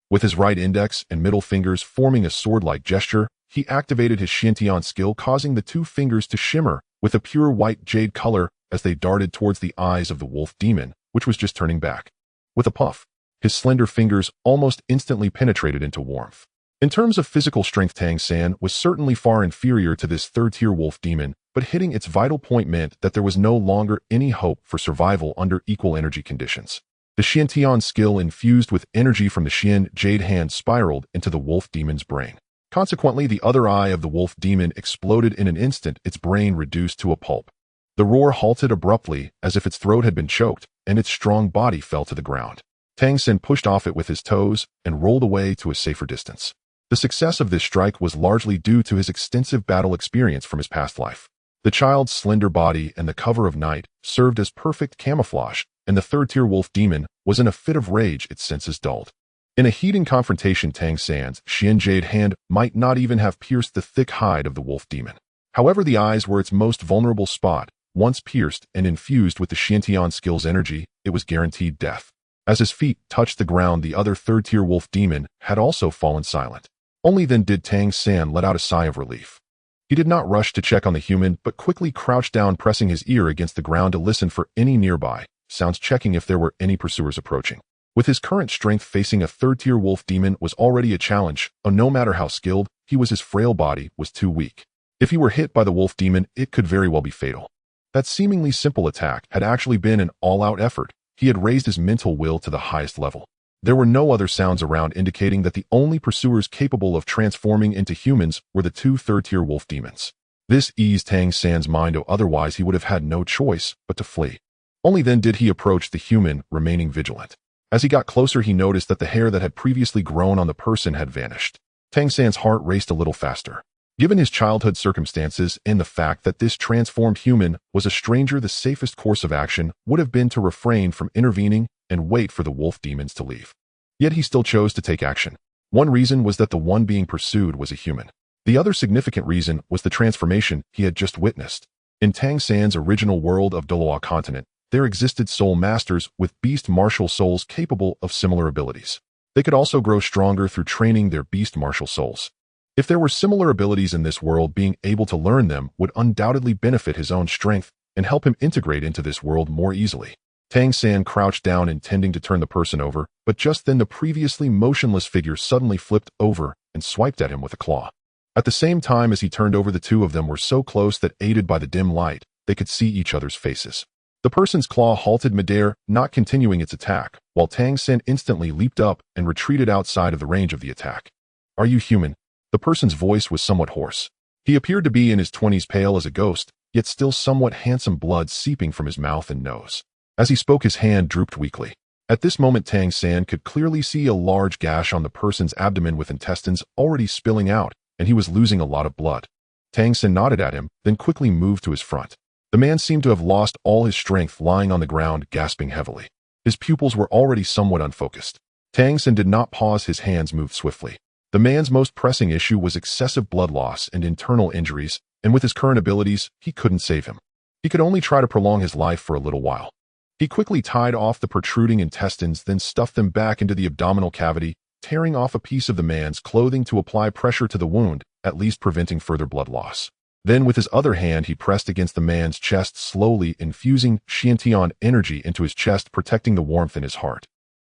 With his right index and middle fingers forming a sword-like gesture, he activated his Xiantian skill, causing the two fingers to shimmer with a pure white jade color as they darted towards the eyes of the wolf demon, which was just turning back. With a puff, his slender fingers almost instantly penetrated into warmth. In terms of physical strength, Tang San was certainly far inferior to this third-tier wolf demon, but hitting its vital point meant that there was no longer any hope for survival under equal energy conditions. The Xiantian skill infused with energy from the Xian jade hand spiraled into the wolf demon's brain. Consequently, the other eye of the wolf demon exploded in an instant, its brain reduced to a pulp. The roar halted abruptly, as if its throat had been choked, and its strong body fell to the ground. Tang San pushed off it with his toes and rolled away to a safer distance. The success of this strike was largely due to his extensive battle experience from his past life. The child's slender body and the cover of night served as perfect camouflage, and the third-tier wolf demon was in a fit of rage, its senses dulled. In a heated confrontation, Tang San's Xian-Jade hand might not even have pierced the thick hide of the wolf demon. However, the eyes were its most vulnerable spot. Once pierced and infused with the Xiantian skill's energy, it was guaranteed death. As his feet touched the ground, the other third-tier wolf demon had also fallen silent. Only then did Tang San let out a sigh of relief. He did not rush to check on the human, but quickly crouched down, pressing his ear against the ground to listen for any nearby sounds, checking if there were any pursuers approaching. With his current strength, facing a third-tier wolf demon was already a challenge, and no matter how skilled his frail body was too weak. If he were hit by the wolf demon, it could very well be fatal. That seemingly simple attack had actually been an all-out effort. He had raised his mental will to the highest level. There were no other sounds around, indicating that the only pursuers capable of transforming into humans were the two third-tier wolf demons. This eased Tang San's mind, otherwise he would have had no choice but to flee. Only then did he approach the human, remaining vigilant. As he got closer, he noticed that the hair that had previously grown on the person had vanished. Tang San's heart raced a little faster. Given his childhood circumstances and the fact that this transformed human was a stranger, the safest course of action would have been to refrain from intervening and wait for the wolf demons to leave. Yet he still chose to take action. One reason was that the one being pursued was a human. The other significant reason was the transformation he had just witnessed. In Tang San's original world of Doloa continent, there existed soul masters with beast martial souls capable of similar abilities. They could also grow stronger through training their beast martial souls. If there were similar abilities in this world, being able to learn them would undoubtedly benefit his own strength and help him integrate into this world more easily. Tang San crouched down, intending to turn the person over, but just then the previously motionless figure suddenly flipped over and swiped at him with a claw. At the same time as he turned over, the two of them were so close that, aided by the dim light, they could see each other's faces. The person's claw halted midair, not continuing its attack, while Tang San instantly leaped up and retreated outside of the range of the attack. "Are you human?" The person's voice was somewhat hoarse. He appeared to be in his 20s, pale as a ghost, yet still somewhat handsome, blood seeping from his mouth and nose. As he spoke, his hand drooped weakly. At this moment, Tang San could clearly see a large gash on the person's abdomen with intestines already spilling out, and he was losing a lot of blood. Tang San nodded at him, then quickly moved to his front. The man seemed to have lost all his strength, lying on the ground, gasping heavily. His pupils were already somewhat unfocused. Tang San did not pause, his hands moved swiftly. The man's most pressing issue was excessive blood loss and internal injuries, and with his current abilities, he couldn't save him. He could only try to prolong his life for a little while. He quickly tied off the protruding intestines, then stuffed them back into the abdominal cavity, tearing off a piece of the man's clothing to apply pressure to the wound, at least preventing further blood loss. Then with his other hand, he pressed against the man's chest, slowly infusing Xiantian energy into his chest, protecting the warmth in his heart.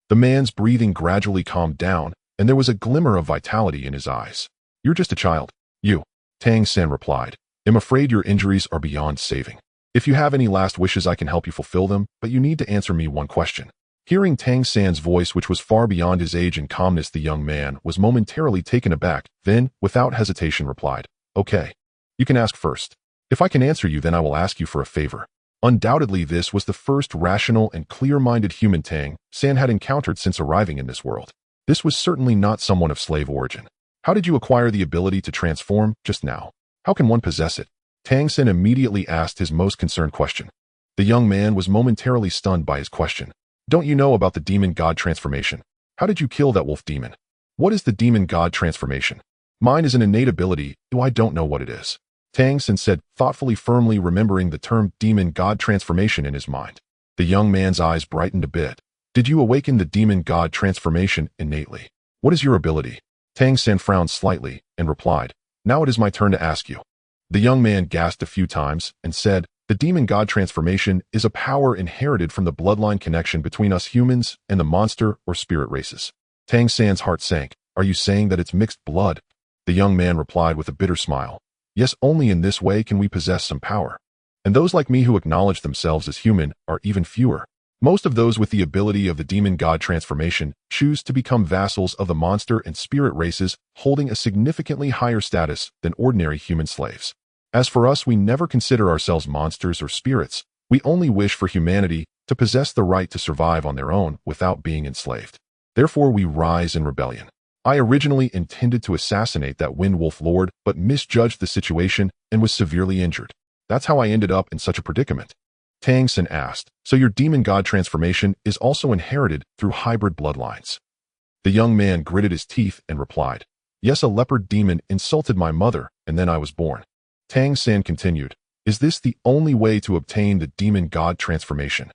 The man's breathing gradually calmed down, and there was a glimmer of vitality in his eyes. "You're just a child." "You," Tang San replied. "I'm afraid your injuries are beyond saving. If you have any last wishes, I can help you fulfill them, but you need to answer me one question." Hearing Tang San's voice, which was far beyond his age and calmness, the young man was momentarily taken aback, then, without hesitation, replied, "Okay. You can ask first. If I can answer you, then I will ask you for a favor." Undoubtedly, this was the first rational and clear-minded human Tang San had encountered since arriving in this world. This was certainly not someone of slave origin. "How did you acquire the ability to transform just now? How can one possess it?" Tang San immediately asked his most concerned question. The young man was momentarily stunned by his question. "Don't you know about the demon god transformation? How did you kill that wolf demon?" "What is the demon god transformation?" "Mine is an innate ability, though I don't know what it is," Tang San said, thoughtfully, firmly remembering the term demon god transformation in his mind. The young man's eyes brightened a bit. "Did you awaken the demon god transformation innately? What is your ability?" Tang San frowned slightly and replied, "Now it is my turn to ask you." The young man gasped a few times and said, "The demon god transformation is a power inherited from the bloodline connection between us humans and the monster or spirit races." Tang San's heart sank. "Are you saying that it's mixed blood?" The young man replied with a bitter smile, "Yes, only in this way can we possess some power. And those like me who acknowledge themselves as human are even fewer. Most of those with the ability of the demon god transformation choose to become vassals of the monster and spirit races, holding a significantly higher status than ordinary human slaves. As for us, we never consider ourselves monsters or spirits. We only wish for humanity to possess the right to survive on their own without being enslaved. Therefore, we rise in rebellion. I originally intended to assassinate that Wind Wolf Lord, but misjudged the situation and was severely injured. That's how I ended up in such a predicament. Tang San asked, so your demon god transformation is also inherited through hybrid bloodlines? The young man gritted his teeth and replied, yes, a leopard demon insulted my mother, and then I was born. Tang San continued, is this the only way to obtain the demon god transformation?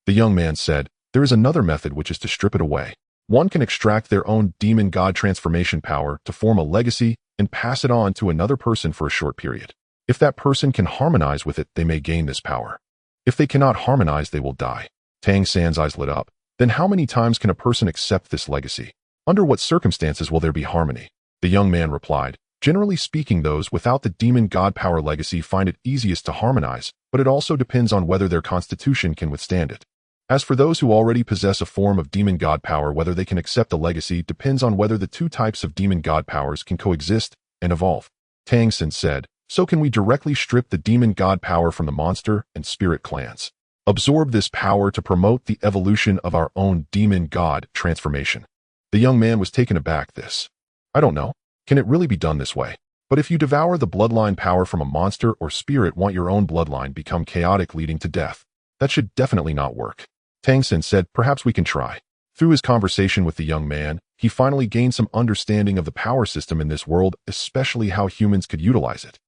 The young man said, there is another method, which is to strip it away. One can extract their own demon god transformation power to form a legacy and pass it on to another person for a short period. If that person can harmonize with it, they may gain this power. If they cannot harmonize, they will die. Tang San's eyes lit up. Then how many times can a person accept this legacy? Under what circumstances will there be harmony? The young man replied, generally speaking, those without the demon god power legacy find it easiest to harmonize, but it also depends on whether their constitution can withstand it. As for those who already possess a form of demon god power, whether they can accept the legacy depends on whether the two types of demon god powers can coexist and evolve. Tang San said, so can we directly strip the demon god power from the monster and spirit clans? Absorb this power to promote the evolution of our own demon god transformation. The young man was taken aback. I don't know. Can it really be done this way? But if you devour the bloodline power from a monster or spirit, want your own bloodline become chaotic, leading to death. That should definitely not work. Tang San said, perhaps we can try. Through his conversation with the young man, he finally gained some understanding of the power system in this world, especially how humans could utilize it.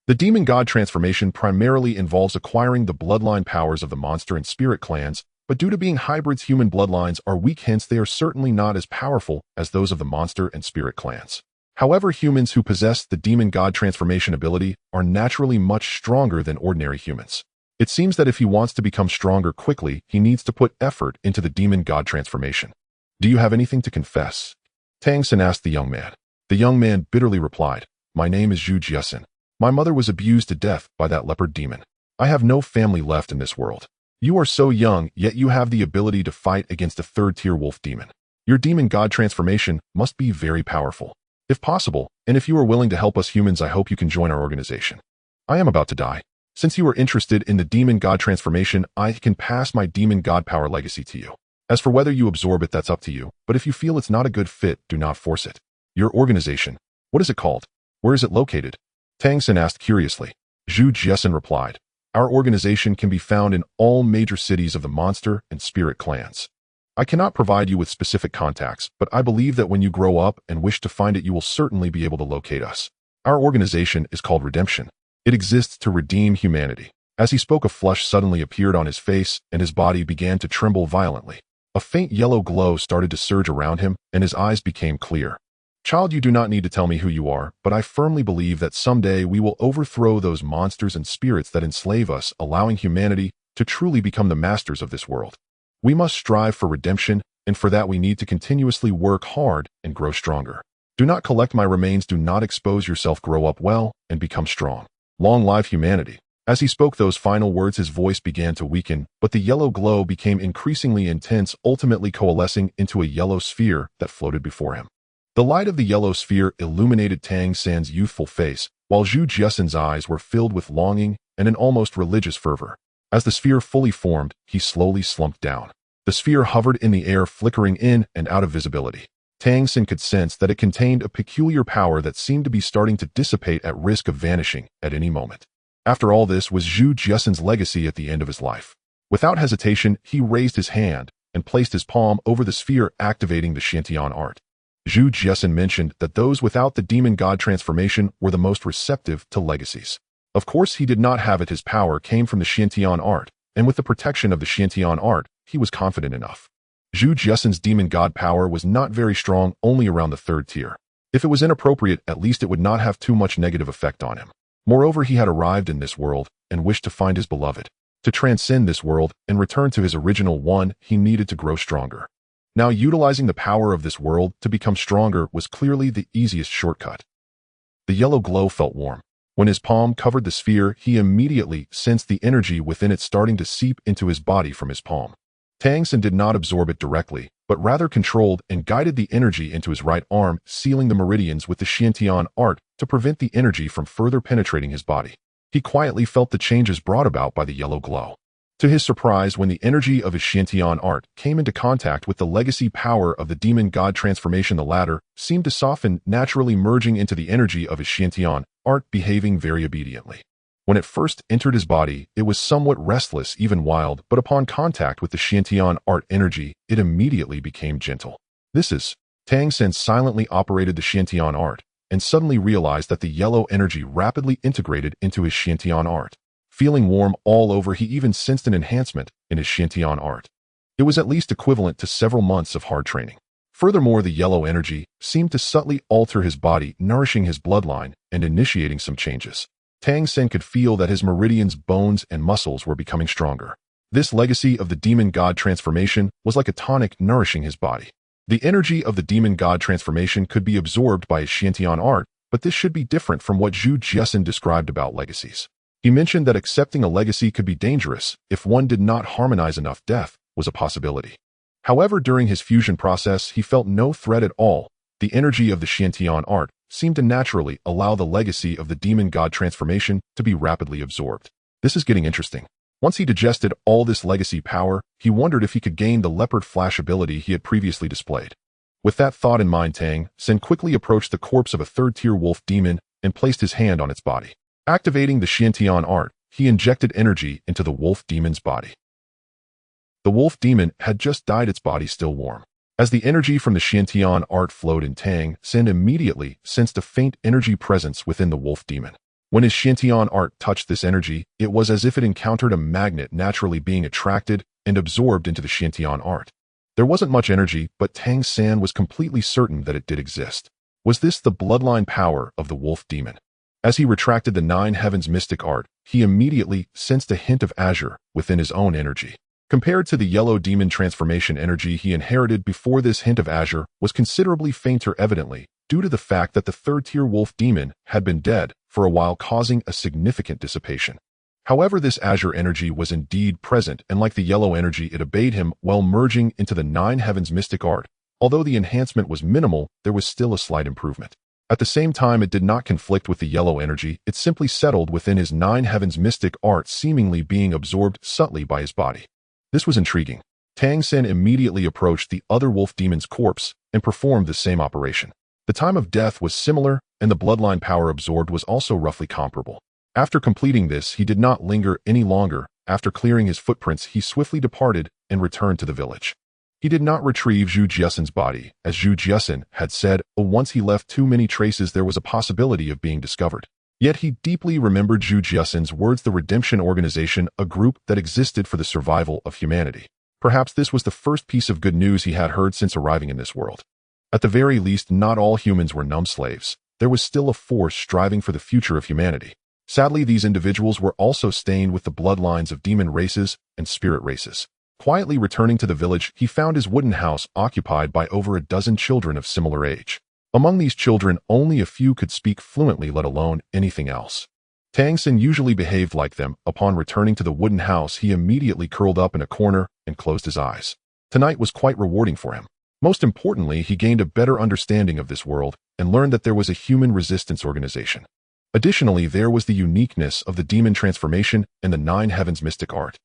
The demon god transformation primarily involves acquiring the bloodline powers of the monster and spirit clans, but due to being hybrids, human bloodlines are weak, hence they are certainly not as powerful as those of the monster and spirit clans. However, humans who possess the demon god transformation ability are naturally much stronger than ordinary humans. It seems that if he wants to become stronger quickly, he needs to put effort into the demon god transformation. Do you have anything to confess? Tang San asked the young man. The young man bitterly replied, my name is Zhu Jiasen. My mother was abused to death by that leopard demon. I have no family left in this world. You are so young, yet you have the ability to fight against a third-tier wolf demon. Your demon god transformation must be very powerful. If possible, and if you are willing to help us humans, I hope you can join our organization. I am about to die. Since you are interested in the demon god transformation, I can pass my demon god power legacy to you. As for whether you absorb it, that's up to you, but if you feel it's not a good fit, do not force it. Your organization, what is it called? Where is it located? Tang San asked curiously. Zhu Jiasen replied, our organization can be found in all major cities of the monster and spirit clans. I cannot provide you with specific contacts, but I believe that when you grow up and wish to find it, you will certainly be able to locate us. Our organization is called Redemption. It exists to redeem humanity. As he spoke, a flush suddenly appeared on his face and his body began to tremble violently. A faint yellow glow started to surge around him and his eyes became clear. Child, you do not need to tell me who you are, but I firmly believe that someday we will overthrow those monsters and spirits that enslave us, allowing humanity to truly become the masters of this world. We must strive for redemption, and for that we need to continuously work hard and grow stronger. Do not collect my remains, do not expose yourself, grow up well and become strong. Long live humanity. As he spoke those final words, his voice began to weaken, but the yellow glow became increasingly intense, ultimately coalescing into a yellow sphere that floated before him. The light of the yellow sphere illuminated Tang San's youthful face, while Zhu Jiasen's eyes were filled with longing and an almost religious fervor. As the sphere fully formed, he slowly slumped down. The sphere hovered in the air, flickering in and out of visibility. Tang San could sense that it contained a peculiar power that seemed to be starting to dissipate at risk of vanishing at any moment. After all, this was Zhu Jiasen's legacy at the end of his life. Without hesitation, he raised his hand and placed his palm over the sphere, activating the Xiantian art. Zhu Jiasen mentioned that those without the demon god transformation were the most receptive to legacies. Of course, he did not have it. His power came from the Xiantian art, and with the protection of the Xiantian art, he was confident enough. Zhu Jiasen's demon god power was not very strong, only around the third tier. If it was inappropriate, at least it would not have too much negative effect on him. Moreover, he had arrived in this world and wished to find his beloved. To transcend this world and return to his original one, he needed to grow stronger. Now, utilizing the power of this world to become stronger was clearly the easiest shortcut. The yellow glow felt warm. When his palm covered the sphere, he immediately sensed the energy within it starting to seep into his body from his palm. Tang San did not absorb it directly, but rather controlled and guided the energy into his right arm, sealing the meridians with the Xiantian art to prevent the energy from further penetrating his body. He quietly felt the changes brought about by the yellow glow. To his surprise, when the energy of his Xiantian art came into contact with the legacy power of the demon god transformation, the latter seemed to soften, naturally merging into the energy of his Xiantian art, behaving very obediently. When it first entered his body, it was somewhat restless, even wild, but upon contact with the Xiantian art energy, it immediately became gentle. This is Tang San silently operated the Xiantian art, and suddenly realized that the yellow energy rapidly integrated into his Xiantian art. Feeling warm all over, he even sensed an enhancement in his Xiantian art. It was at least equivalent to several months of hard training. Furthermore, the yellow energy seemed to subtly alter his body, nourishing his bloodline and initiating some changes. Tang San could feel that his meridians, bones, and muscles were becoming stronger. This legacy of the demon god transformation was like a tonic nourishing his body. The energy of the demon god transformation could be absorbed by his Xiantian art, but this should be different from what Zhu Jiasun described about legacies. He mentioned that accepting a legacy could be dangerous if one did not harmonize enough. Death was a possibility. However, during his fusion process, he felt no threat at all. The energy of the Xiantian art seemed to naturally allow the legacy of the demon god transformation to be rapidly absorbed. This is getting interesting. Once he digested all this legacy power, he wondered if he could gain the leopard flash ability he had previously displayed. With that thought in mind, Tang San quickly approached the corpse of a third-tier wolf demon and placed his hand on its body. Activating the Xiantian art, he injected energy into the wolf demon's body. The wolf demon had just died, its body still warm. As the energy from the Xiantian art flowed in, Tang San immediately sensed a faint energy presence within the wolf demon. When his Xiantian art touched this energy, it was as if it encountered a magnet, naturally being attracted and absorbed into the Xiantian art. There wasn't much energy, but Tang San was completely certain that it did exist. Was this the bloodline power of the wolf demon? As he retracted the Nine Heavens mystic art, he immediately sensed a hint of azure within his own energy. Compared to the yellow demon transformation energy he inherited before, this hint of azure was considerably fainter, evidently due to the fact that the third-tier wolf demon had been dead for a while, causing a significant dissipation. However, this azure energy was indeed present, and like the yellow energy, it obeyed him while merging into the Nine Heavens mystic art. Although the enhancement was minimal, there was still a slight improvement. At the same time, it did not conflict with the yellow energy, it simply settled within his Nine Heavens mystic art, seemingly being absorbed subtly by his body. This was intriguing. Tang San immediately approached the other wolf demon's corpse and performed the same operation. The time of death was similar, and the bloodline power absorbed was also roughly comparable. After completing this, he did not linger any longer. After clearing his footprints, he swiftly departed and returned to the village. He did not retrieve Zhu Jiasun's body, as Zhu Jiasun had said, once he left too many traces there was a possibility of being discovered. Yet he deeply remembered Zhu Jiasun's words, the Redemption Organization, a group that existed for the survival of humanity. Perhaps this was the first piece of good news he had heard since arriving in this world. At the very least, not all humans were numb slaves. There was still a force striving for the future of humanity. Sadly, these individuals were also stained with the bloodlines of demon races and spirit races. Quietly returning to the village, he found his wooden house occupied by over a dozen children of similar age. Among these children, only a few could speak fluently, let alone anything else. Tang San usually behaved like them. Upon returning to the wooden house, he immediately curled up in a corner and closed his eyes. Tonight was quite rewarding for him. Most importantly, he gained a better understanding of this world and learned that there was a human resistance organization. Additionally, there was the uniqueness of the demon transformation and the Nine Heavens mystic art.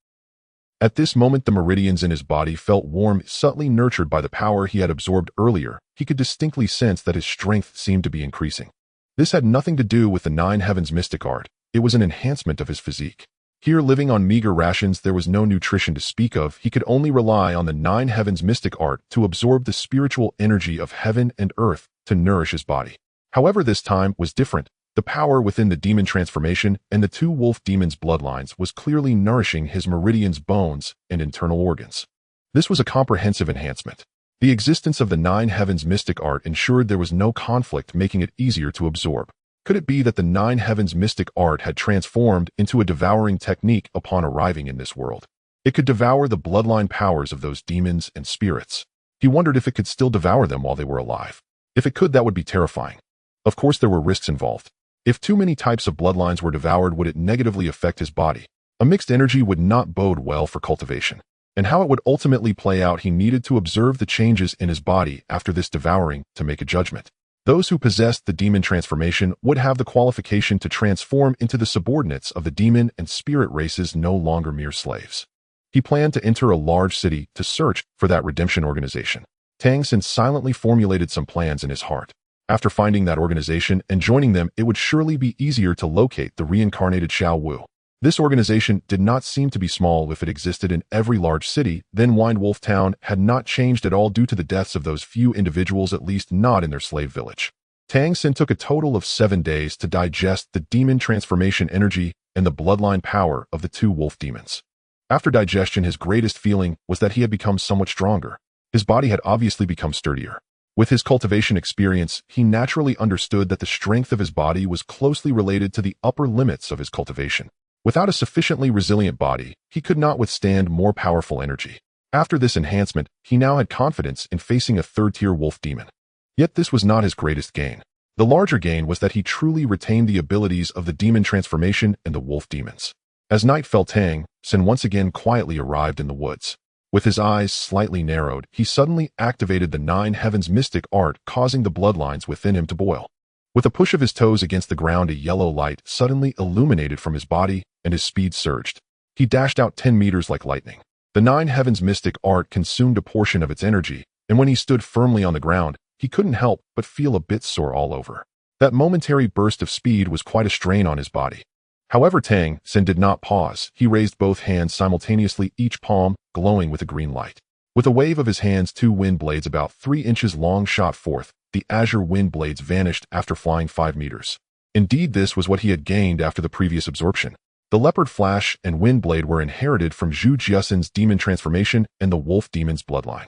At this moment, the meridians in his body felt warm, subtly nurtured by the power he had absorbed earlier. He could distinctly sense that his strength seemed to be increasing. This had nothing to do with the Nine Heavens mystic art. It was an enhancement of his physique. Here, living on meager rations, there was no nutrition to speak of. He could only rely on the Nine Heavens mystic art to absorb the spiritual energy of heaven and earth to nourish his body. However, this time was different. The power within the demon transformation and the two wolf demons' bloodlines was clearly nourishing his meridians, bones, and internal organs. This was a comprehensive enhancement. The existence of the Nine Heavens mystic art ensured there was no conflict, making it easier to absorb. Could it be that the Nine Heavens mystic art had transformed into a devouring technique upon arriving in this world? It could devour the bloodline powers of those demons and spirits. He wondered if it could still devour them while they were alive. If it could, that would be terrifying. Of course, there were risks involved. If too many types of bloodlines were devoured, would it negatively affect his body? A mixed energy would not bode well for cultivation. And how it would ultimately play out, he needed to observe the changes in his body after this devouring to make a judgment. Those who possessed the demon transformation would have the qualification to transform into the subordinates of the demon and spirit races, no longer mere slaves. He planned to enter a large city to search for that redemption organization. Tang San silently formulated some plans in his heart. After finding that organization and joining them, it would surely be easier to locate the reincarnated Xiao Wu. This organization did not seem to be small if it existed in every large city. Then Windwolf Town had not changed at all due to the deaths of those few individuals, at least not in their slave village. Tang San took a total of 7 days to digest the demon transformation energy and the bloodline power of the 2 wolf demons. After digestion, his greatest feeling was that he had become somewhat stronger. His body had obviously become sturdier. With his cultivation experience, he naturally understood that the strength of his body was closely related to the upper limits of his cultivation. Without a sufficiently resilient body, he could not withstand more powerful energy. After this enhancement, he now had confidence in facing a 3rd-tier wolf demon. Yet this was not his greatest gain. The larger gain was that he truly retained the abilities of the demon transformation and the wolf demons. As night fell, Tang San once again quietly arrived in the woods. With his eyes slightly narrowed, he suddenly activated the 9 Heavens mystic art, causing the bloodlines within him to boil. With a push of his toes against the ground, a yellow light suddenly illuminated from his body, and his speed surged. He dashed out 10 meters like lightning. The 9 Heavens mystic art consumed a portion of its energy, and when he stood firmly on the ground, he couldn't help but feel a bit sore all over. That momentary burst of speed was quite a strain on his body. However, Tang San did not pause. He raised both hands simultaneously, each palm glowing with a green light. With a wave of his hands, 2 wind blades about 3 inches long shot forth. The azure wind blades vanished after flying 5 meters. Indeed, this was what he had gained after the previous absorption. The leopard flash and wind blade were inherited from Zhu Jiasan's demon transformation and the wolf demon's bloodline.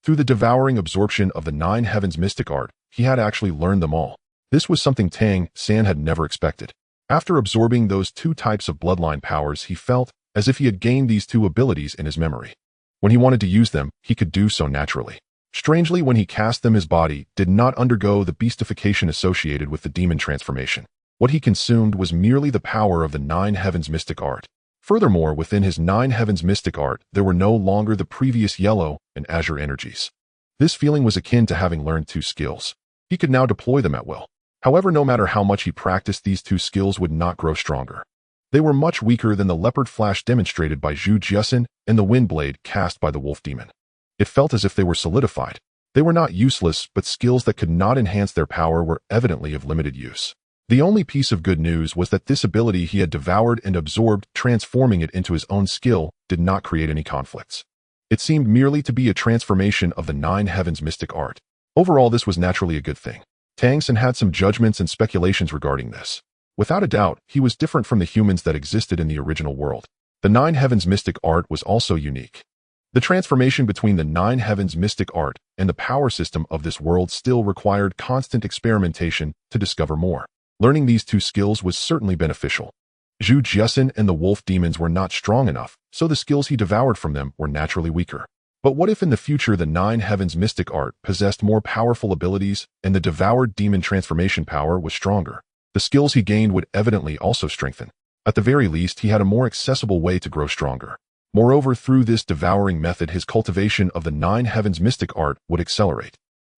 Through the devouring absorption of the 9 Heavens mystic art, he had actually learned them all. This was something Tang San had never expected. After absorbing those 2 types of bloodline powers, he felt as if he had gained these 2 abilities in his memory. When he wanted to use them, he could do so naturally. Strangely, when he cast them, his body did not undergo the beastification associated with the demon transformation. What he consumed was merely the power of the 9 Heavens mystic art. Furthermore, within his 9 Heavens mystic art, there were no longer the previous yellow and azure energies. This feeling was akin to having learned 2 skills. He could now deploy them at will. However, no matter how much he practiced, these 2 skills would not grow stronger. They were much weaker than the leopard flash demonstrated by Zhu Jiasan and the wind blade cast by the wolf demon. It felt as if they were solidified. They were not useless, but skills that could not enhance their power were evidently of limited use. The only piece of good news was that this ability he had devoured and absorbed, transforming it into his own skill, did not create any conflicts. It seemed merely to be a transformation of the 9 Heavens mystic art. Overall, this was naturally a good thing. Tang San had some judgments and speculations regarding this. Without a doubt, he was different from the humans that existed in the original world. The 9 Heavens mystic art was also unique. The transformation between the 9 Heavens mystic art and the power system of this world still required constant experimentation to discover more. Learning these 2 skills was certainly beneficial. Zhu Jiasan and the wolf demons were not strong enough, so the skills he devoured from them were naturally weaker. But what if in the future the 9 Heavens mystic art possessed more powerful abilities and the devoured demon transformation power was stronger? The skills he gained would evidently also strengthen. At the very least, he had a more accessible way to grow stronger. Moreover, through this devouring method, his cultivation of the 9 Heavens mystic art would accelerate.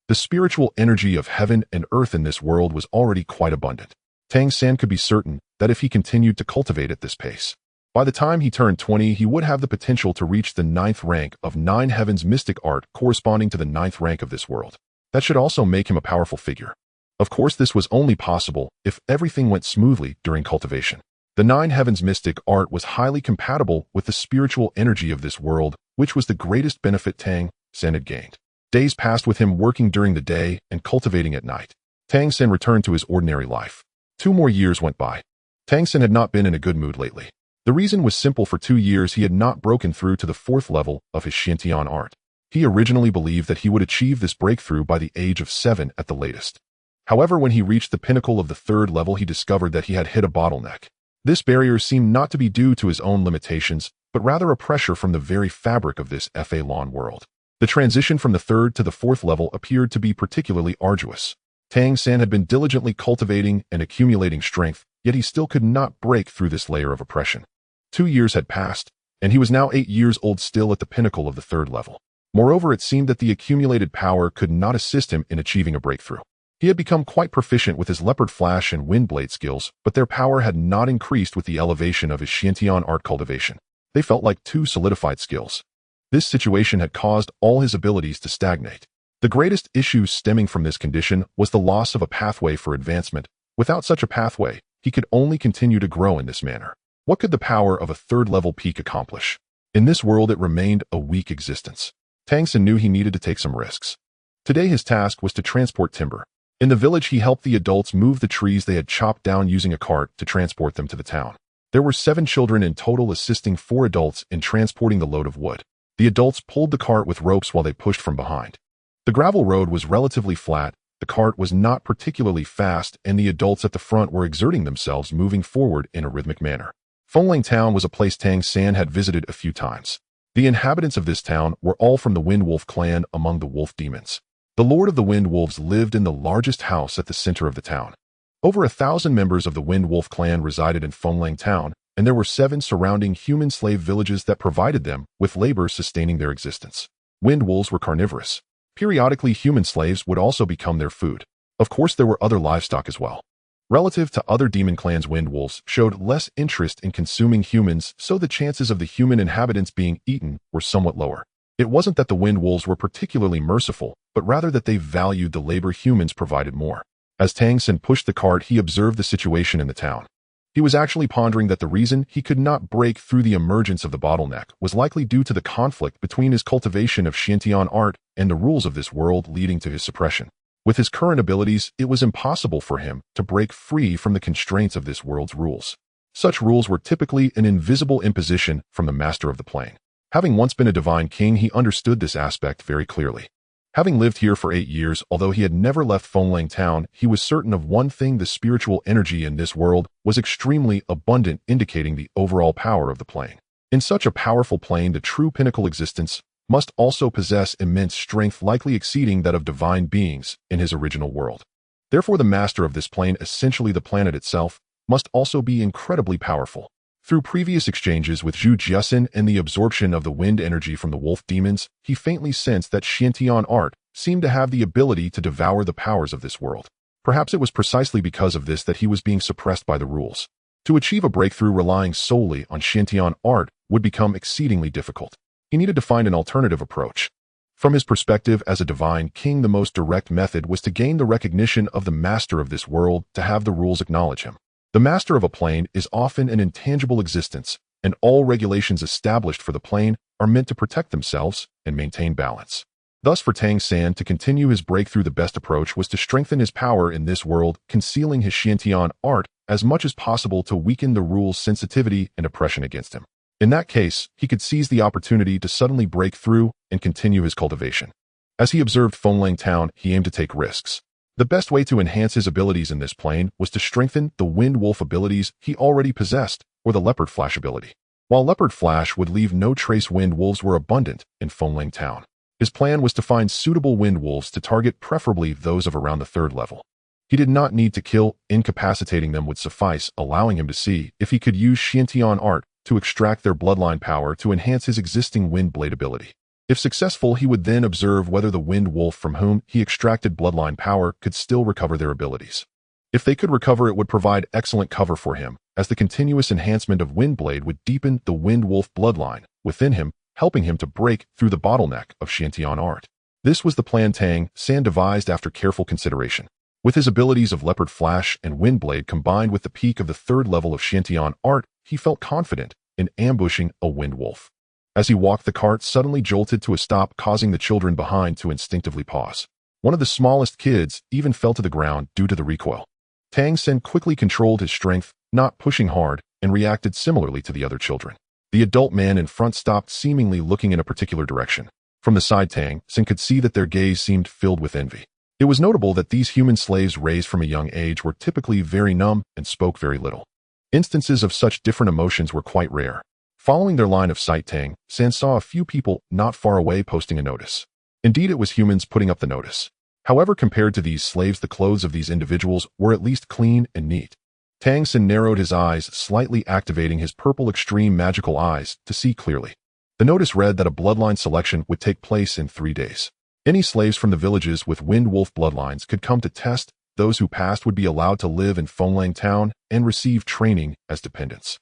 The spiritual energy of heaven and earth in this world was already quite abundant. Tang San could be certain that if he continued to cultivate at this pace, by the time he turned 20, he would have the potential to reach the 9th rank of 9 Heavens mystic art, corresponding to the 9th rank of this world. That should also make him a powerful figure. Of course, this was only possible if everything went smoothly during cultivation. The 9 Heavens mystic art was highly compatible with the spiritual energy of this world, which was the greatest benefit Tang San had gained. Days passed with him working during the day and cultivating at night. Tang San returned to his ordinary life. 2 more years went by. Tang San had not been in a good mood lately. The reason was simple. For 2 years, he had not broken through to the 4th level of his Xiantian art. He originally believed that he would achieve this breakthrough by the age of 7 at the latest. However, when he reached the pinnacle of the 3rd level, he discovered that he had hit a bottleneck. This barrier seemed not to be due to his own limitations, but rather a pressure from the very fabric of this Fa-Lon world. The transition from the 3rd to the 4th level appeared to be particularly arduous. Tang San had been diligently cultivating and accumulating strength, yet he still could not break through this layer of oppression. 2 years had passed, and he was now 8 years old, still at the pinnacle of the 3rd level. Moreover, it seemed that the accumulated power could not assist him in achieving a breakthrough. He had become quite proficient with his leopard flash and wind blade skills, but their power had not increased with the elevation of his Xiantian art cultivation. They felt like two solidified skills. This situation had caused all his abilities to stagnate. The greatest issue stemming from this condition was the loss of a pathway for advancement. Without such a pathway, he could only continue to grow in this manner. What could the power of a third-level peak accomplish? In this world, it remained a weak existence. Tang San knew he needed to take some risks. Today, his task was to transport timber. In the village, he helped the adults move the trees they had chopped down using a cart to transport them to the town. There were 7 children in total, assisting 4 adults in transporting the load of wood. The adults pulled the cart with ropes while they pushed from behind. The gravel road was relatively flat, the cart was not particularly fast, and the adults at the front were exerting themselves, moving forward in a rhythmic manner. Fengling Town was a place Tang San had visited a few times. The inhabitants of this town were all from the Wind Wolf clan among the wolf demons. The Lord of the Wind Wolves lived in the largest house at the center of the town. Over 1,000 members of the Wind Wolf clan resided in Fengling Town, and there were 7 surrounding human slave villages that provided them with labor sustaining their existence. Wind wolves were carnivorous. Periodically, human slaves would also become their food. Of course, there were other livestock as well. Relative to other demon clans, wind wolves showed less interest in consuming humans, so the chances of the human inhabitants being eaten were somewhat lower. It wasn't that the wind wolves were particularly merciful, but rather that they valued the labor humans provided more. As Tang San pushed the cart, he observed the situation in the town. He was actually pondering that the reason he could not break through the emergence of the bottleneck was likely due to the conflict between his cultivation of Xiantian art and the rules of this world, leading to his suppression. With his current abilities, it was impossible for him to break free from the constraints of this world's rules. Such rules were typically an invisible imposition from the master of the plane. Having once been a divine king, he understood this aspect very clearly. Having lived here for 8 years, although he had never left Fengling Town, he was certain of one thing: the spiritual energy in this world was extremely abundant, indicating the overall power of the plane. In such a powerful plane, the true pinnacle existence must also possess immense strength, likely exceeding that of divine beings in his original world. Therefore, the master of this plane, essentially the planet itself, must also be incredibly powerful. Through previous exchanges with Zhu Jiasin and the absorption of the wind energy from the wolf demons, he faintly sensed that Xiantian art seemed to have the ability to devour the powers of this world. Perhaps it was precisely because of this that he was being suppressed by the rules. To achieve a breakthrough relying solely on Xiantian art would become exceedingly difficult. He needed to find an alternative approach. From his perspective as a divine king, the most direct method was to gain the recognition of the master of this world, to have the rules acknowledge him. The master of a plane is often an intangible existence, and all regulations established for the plane are meant to protect themselves and maintain balance. Thus, for Tang San to continue his breakthrough, the best approach was to strengthen his power in this world, concealing his Xiantian art as much as possible to weaken the rules' sensitivity and oppression against him. In that case, he could seize the opportunity to suddenly break through and continue his cultivation. As he observed Fengling Town, he aimed to take risks. The best way to enhance his abilities in this plane was to strengthen the Wind Wolf abilities he already possessed, or the Leopard Flash ability. While Leopard Flash would leave no trace, wind wolves were abundant in Fengling Town. His plan was to find suitable wind wolves to target, preferably those of around the 3rd level. He did not need to kill; incapacitating them would suffice, allowing him to see if he could use Xiantian art to extract their bloodline power to enhance his existing wind blade ability. If successful, he would then observe whether the wind wolf from whom he extracted bloodline power could still recover their abilities. If they could recover, it would provide excellent cover for him, as the continuous enhancement of wind blade would deepen the wind wolf bloodline within him, helping him to break through the bottleneck of Xiantian art. This was the plan Tang San devised after careful consideration. With his abilities of Leopard Flash and Wind Blade combined with the peak of the 3rd level of Xiantian art, he felt confident in ambushing a wind wolf. As he walked, the cart suddenly jolted to a stop, causing the children behind to instinctively pause. One of the smallest kids even fell to the ground due to the recoil. Tang San quickly controlled his strength, not pushing hard, and reacted similarly to the other children. The adult man in front stopped, seemingly looking in a particular direction. From the side, Tang San could see that their gaze seemed filled with envy. It was notable that these human slaves raised from a young age were typically very numb and spoke very little. Instances of such different emotions were quite rare. Following their line of sight, Tang San saw a few people not far away posting a notice. Indeed, it was humans putting up the notice. However, compared to these slaves, the clothes of these individuals were at least clean and neat. Tang San narrowed his eyes, slightly activating his purple extreme magical eyes to see clearly. The notice read that a bloodline selection would take place in 3 days. Any slaves from the villages with wind wolf bloodlines could come to test. Those who passed would be allowed to live in Fengling Town and receive training as dependents.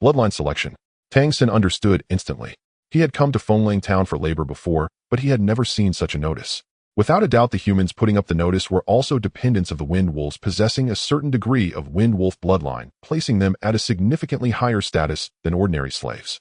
Bloodline selection. Tang San understood instantly. He had come to Fenglang town for labor before, but he had never seen such a notice. Without a doubt, the humans putting up the notice were also dependents of the wind wolves possessing a certain degree of wind wolf bloodline, placing them at a significantly higher status than ordinary slaves.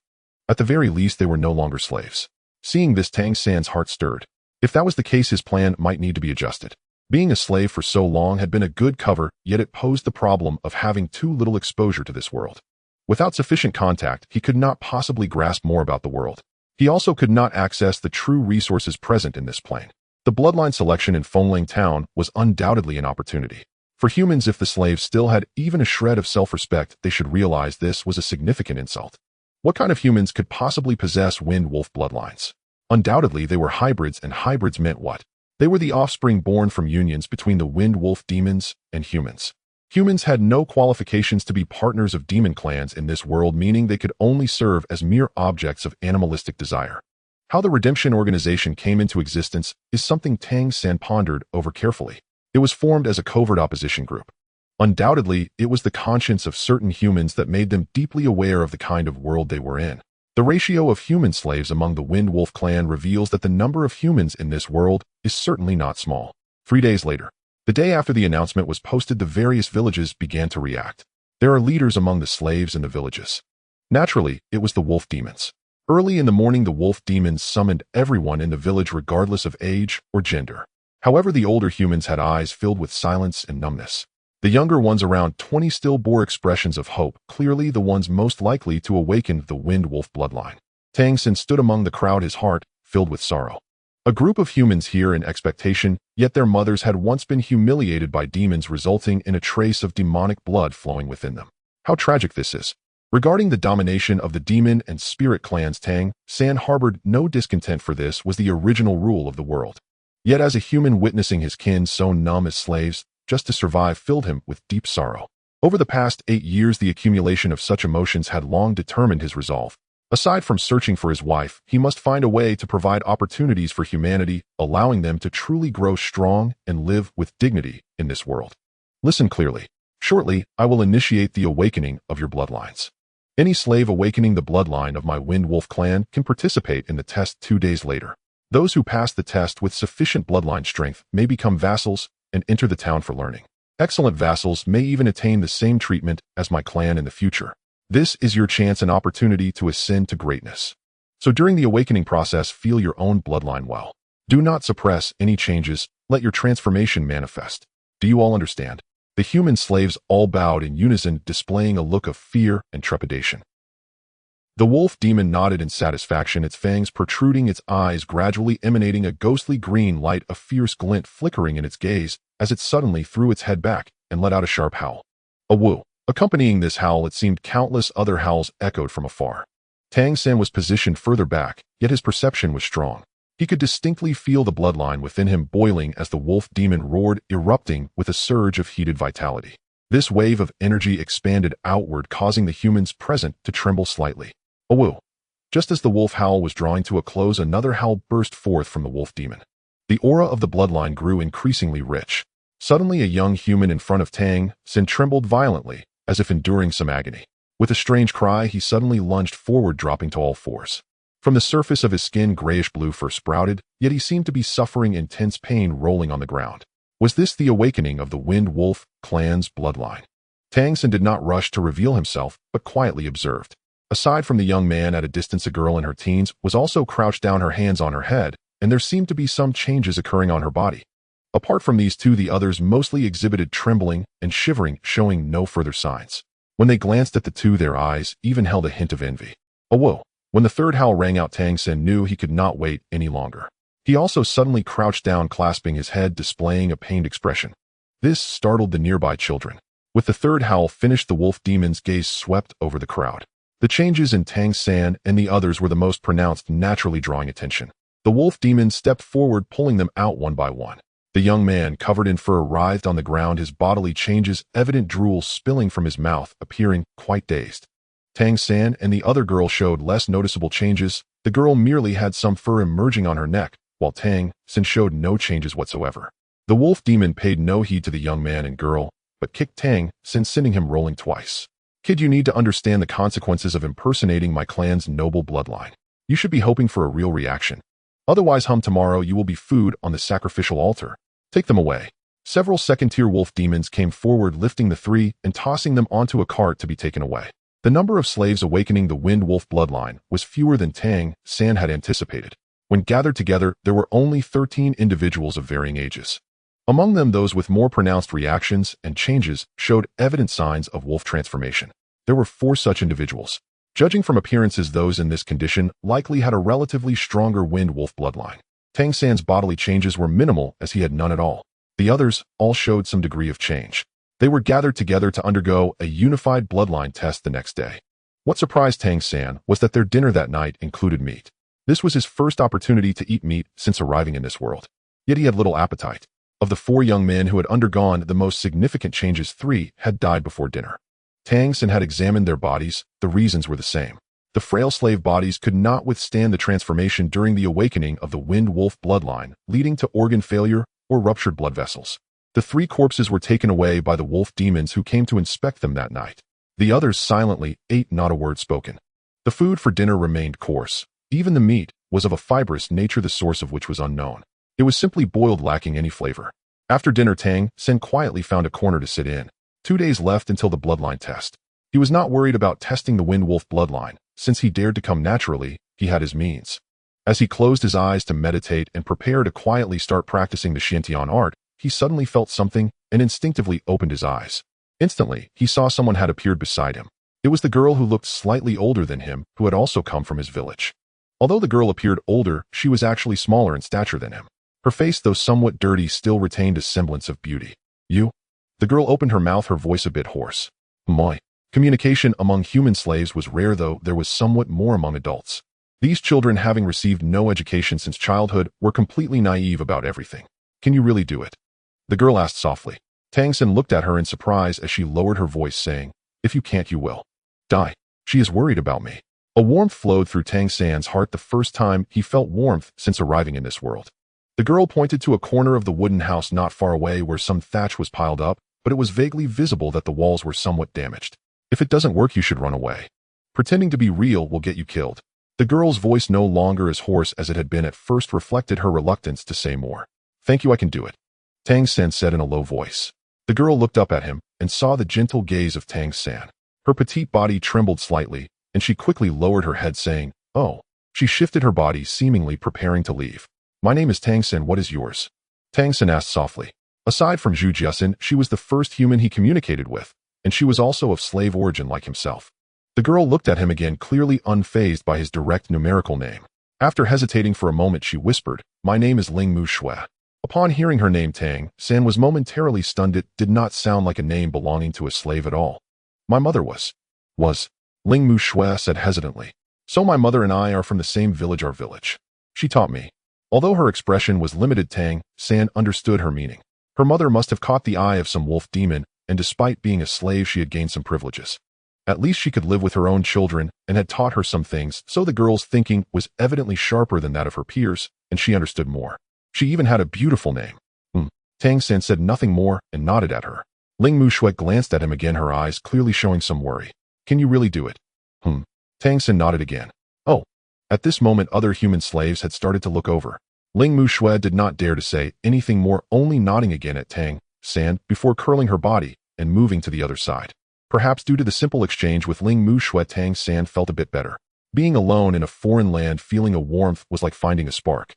At the very least, they were no longer slaves. Seeing this, Tang San's heart stirred. If that was the case, his plan might need to be adjusted. Being a slave for so long had been a good cover, yet it posed the problem of having too little exposure to this world. Without sufficient contact, he could not possibly grasp more about the world. He also could not access the true resources present in this plane. The bloodline selection in Fenglang town was undoubtedly an opportunity. For humans, if the slaves still had even a shred of self-respect, they should realize this was a significant insult. What kind of humans could possibly possess wind wolf bloodlines? Undoubtedly, they were hybrids, and hybrids meant what? They were the offspring born from unions between the wind wolf demons and humans. Humans had no qualifications to be partners of demon clans in this world, meaning they could only serve as mere objects of animalistic desire. How the Redemption Organization came into existence is something Tang San pondered over carefully. It was formed as a covert opposition group. Undoubtedly, it was the conscience of certain humans that made them deeply aware of the kind of world they were in. The ratio of human slaves among the Wind Wolf clan reveals that the number of humans in this world is certainly not small. 3 days later, the day after the announcement was posted, the various villages began to react. There are leaders among the slaves in the villages. Naturally, it was the wolf demons. Early in the morning, the wolf demons summoned everyone in the village regardless of age or gender. However, the older humans had eyes filled with silence and numbness. The younger ones, around 20, still bore expressions of hope, clearly the ones most likely to awaken the wind wolf bloodline. Tang San stood among the crowd, his heart filled with sorrow. A group of humans here in expectation, yet their mothers had once been humiliated by demons, resulting in a trace of demonic blood flowing within them. How tragic this is. Regarding the domination of the demon and spirit clans, Tang San harbored no discontent, for this was the original rule of the world. Yet as a human, witnessing his kin so numb as slaves, just to survive, filled him with deep sorrow. Over the past 8 years, the accumulation of such emotions had long determined his resolve. Aside from searching for his wife, he must find a way to provide opportunities for humanity, allowing them to truly grow strong and live with dignity in this world. Listen clearly. Shortly, I will initiate the awakening of your bloodlines. Any slave awakening the bloodline of my Wind Wolf clan can participate in the test 2 days later. Those who pass the test with sufficient bloodline strength may become vassals and enter the town for learning. Excellent vassals may even attain the same treatment as my clan in the future. This is your chance and opportunity to ascend to greatness. So during the awakening process, feel your own bloodline well. Do not suppress any changes, let your transformation manifest. Do you all understand? The human slaves all bowed in unison, displaying a look of fear and trepidation. The wolf demon nodded in satisfaction, its fangs protruding, its eyes gradually emanating a ghostly green light, a fierce glint flickering in its gaze as it suddenly threw its head back and let out a sharp howl. A woo. Accompanying this howl, it seemed countless other howls echoed from afar. Tang San was positioned further back, yet his perception was strong. He could distinctly feel the bloodline within him boiling as the wolf demon roared, erupting with a surge of heated vitality. This wave of energy expanded outward, causing the humans present to tremble slightly. A woo. Just as the wolf howl was drawing to a close, another howl burst forth from the wolf demon. The aura of the bloodline grew increasingly rich. Suddenly, a young human in front of Tang San trembled violently, as if enduring some agony. With a strange cry, he suddenly lunged forward, dropping to all fours. From the surface of his skin, grayish-blue fur sprouted, yet he seemed to be suffering intense pain, rolling on the ground. Was this the awakening of the Wind Wolf clan's bloodline? Tang San did not rush to reveal himself, but quietly observed. Aside from the young man at a distance, a girl in her teens was also crouched down, her hands on her head, and there seemed to be some changes occurring on her body. Apart from these two, the others mostly exhibited trembling and shivering, showing no further signs. When they glanced at the two, their eyes even held a hint of envy. A whoa. When the third howl rang out, Tang San knew he could not wait any longer. He also suddenly crouched down, clasping his head, displaying a pained expression. This startled the nearby children. With the third howl finished, the wolf demon's gaze swept over the crowd. The changes in Tang San and the others were the most pronounced, naturally drawing attention. The wolf demon stepped forward, pulling them out one by one. The young man, covered in fur, writhed on the ground, his bodily changes evident, drool spilling from his mouth, appearing quite dazed. Tang San and the other girl showed less noticeable changes. The girl merely had some fur emerging on her neck, while Tang San showed no changes whatsoever. The wolf demon paid no heed to the young man and girl, but kicked Tang San, sending him rolling twice. Kid, you need to understand the consequences of impersonating my clan's noble bloodline. You should be hoping for a real reaction. Otherwise, tomorrow you will be food on the sacrificial altar. Take them away. Several second-tier wolf demons came forward, lifting the three and tossing them onto a cart to be taken away. The number of slaves awakening the wind wolf bloodline was fewer than Tang San had anticipated. When gathered together, there were only 13 individuals of varying ages. Among them, those with more pronounced reactions and changes showed evident signs of wolf transformation. There were 4 such individuals. Judging from appearances, those in this condition likely had a relatively stronger wind wolf bloodline. Tang San's bodily changes were minimal, as he had none at all. The others all showed some degree of change. They were gathered together to undergo a unified bloodline test the next day. What surprised Tang San was that their dinner that night included meat. This was his first opportunity to eat meat since arriving in this world. Yet he had little appetite. Of the 4 young men who had undergone the most significant changes, 3 had died before dinner. Tang San had examined their bodies. The reasons were the same. The frail slave bodies could not withstand the transformation during the awakening of the wind wolf bloodline, leading to organ failure or ruptured blood vessels. The 3 corpses were taken away by the wolf demons who came to inspect them that night. The others silently ate, not a word spoken. The food for dinner remained coarse. Even the meat was of a fibrous nature, the source of which was unknown. It was simply boiled, lacking any flavor. After dinner, Tang San quietly found a corner to sit in. 2 days left until the bloodline test. He was not worried about testing the wind wolf bloodline. Since he dared to come naturally, he had his means. As he closed his eyes to meditate and prepare to quietly start practicing the Xiantian art, he suddenly felt something and instinctively opened his eyes. Instantly, he saw someone had appeared beside him. It was the girl who looked slightly older than him, who had also come from his village. Although the girl appeared older, she was actually smaller in stature than him. Her face, though somewhat dirty, still retained a semblance of beauty. You? The girl opened her mouth, her voice a bit hoarse. Moi. Communication among human slaves was rare, though there was somewhat more among adults. These children, having received no education since childhood, were completely naive about everything. Can you really do it? The girl asked softly. Tang San looked at her in surprise as she lowered her voice, saying, If you can't, you will. Die. She is worried about me. A warmth flowed through Tang San's heart, the first time he felt warmth since arriving in this world. The girl pointed to a corner of the wooden house not far away where some thatch was piled up, but it was vaguely visible that the walls were somewhat damaged. If it doesn't work, you should run away. Pretending to be real will get you killed. The girl's voice, no longer as hoarse as it had been at first, reflected her reluctance to say more. Thank you, I can do it. Tang San said in a low voice. The girl looked up at him and saw the gentle gaze of Tang San. Her petite body trembled slightly, and she quickly lowered her head, saying, Oh. She shifted her body, seemingly preparing to leave. My name is Tang San, what is yours? Tang San asked softly. Aside from Zhu Jiasin, she was the first human he communicated with, and she was also of slave origin like himself. The girl looked at him again, clearly unfazed by his direct numerical name. After hesitating for a moment, she whispered, My name is Ling Mu Shui. Upon hearing her name, Tang San was momentarily stunned. It did not sound like a name belonging to a slave at all. My mother was. Ling Mu Shui said hesitantly. So my mother and I are from the same village, our village. She taught me. Although her expression was limited, Tang San understood her meaning. Her mother must have caught the eye of some wolf demon, and despite being a slave, she had gained some privileges. At least she could live with her own children and had taught her some things, so the girl's thinking was evidently sharper than that of her peers, and she understood more. She even had a beautiful name. Tang San said nothing more and nodded at her. Ling Mu Shui glanced at him again, her eyes clearly showing some worry. Can you really do it? Tang San nodded again. Oh. At this moment, other human slaves had started to look over. Ling Mu Shui did not dare to say anything more, only nodding again at Tang San before curling her body and moving to the other side. Perhaps due to the simple exchange with Ling Mu Shui, Tang San felt a bit better. Being alone in a foreign land, feeling a warmth was like finding a spark.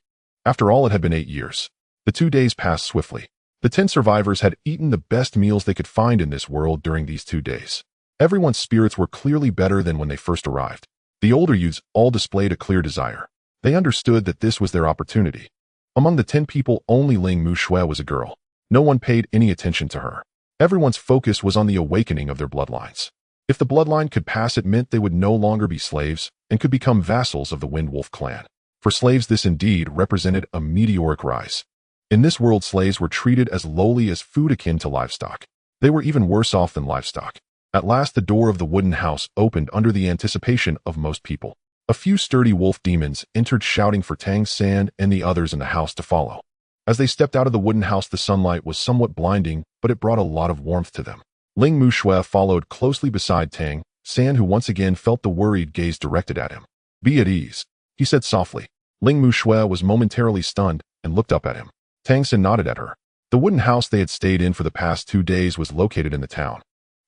After all, it had been 8 years. The 2 days passed swiftly. The 10 survivors had eaten the best meals they could find in this world during these 2 days. Everyone's spirits were clearly better than when they first arrived. The older youths all displayed a clear desire. They understood that this was their opportunity. Among the 10 people, only Ling Mu Shui was a girl. No one paid any attention to her. Everyone's focus was on the awakening of their bloodlines. If the bloodline could pass, it meant they would no longer be slaves and could become vassals of the Wind Wolf clan. For slaves, this indeed represented a meteoric rise. In this world, slaves were treated as lowly as food, akin to livestock. They were even worse off than livestock. At last, the door of the wooden house opened under the anticipation of most people. A few sturdy wolf demons entered, shouting for Tang San and the others in the house to follow. As they stepped out of the wooden house, the sunlight was somewhat blinding, but it brought a lot of warmth to them. Ling Mushui followed closely beside Tang San, who once again felt the worried gaze directed at him. Be at ease, he said softly. Ling Mushui was momentarily stunned and looked up at him. Tang San nodded at her. The wooden house they had stayed in for the past 2 days was located in the town.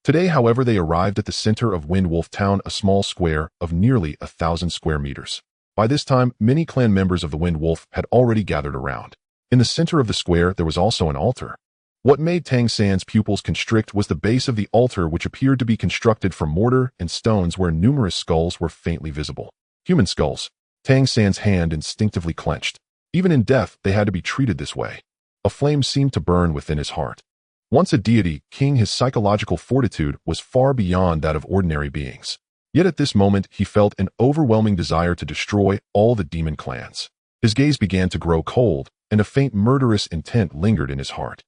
Today, however, they arrived at the center of Wind Wolf Town, a small square of nearly 1,000 square meters. By this time, many clan members of the Wind Wolf had already gathered around. In the center of the square, there was also an altar. What made Tang San's pupils constrict was the base of the altar, which appeared to be constructed from mortar and stones where numerous skulls were faintly visible. Human skulls. Tang San's hand instinctively clenched. Even in death, they had to be treated this way. A flame seemed to burn within his heart. Once a deity, king, his psychological fortitude was far beyond that of ordinary beings. Yet at this moment, he felt an overwhelming desire to destroy all the demon clans. His gaze began to grow cold, and a faint murderous intent lingered in his heart.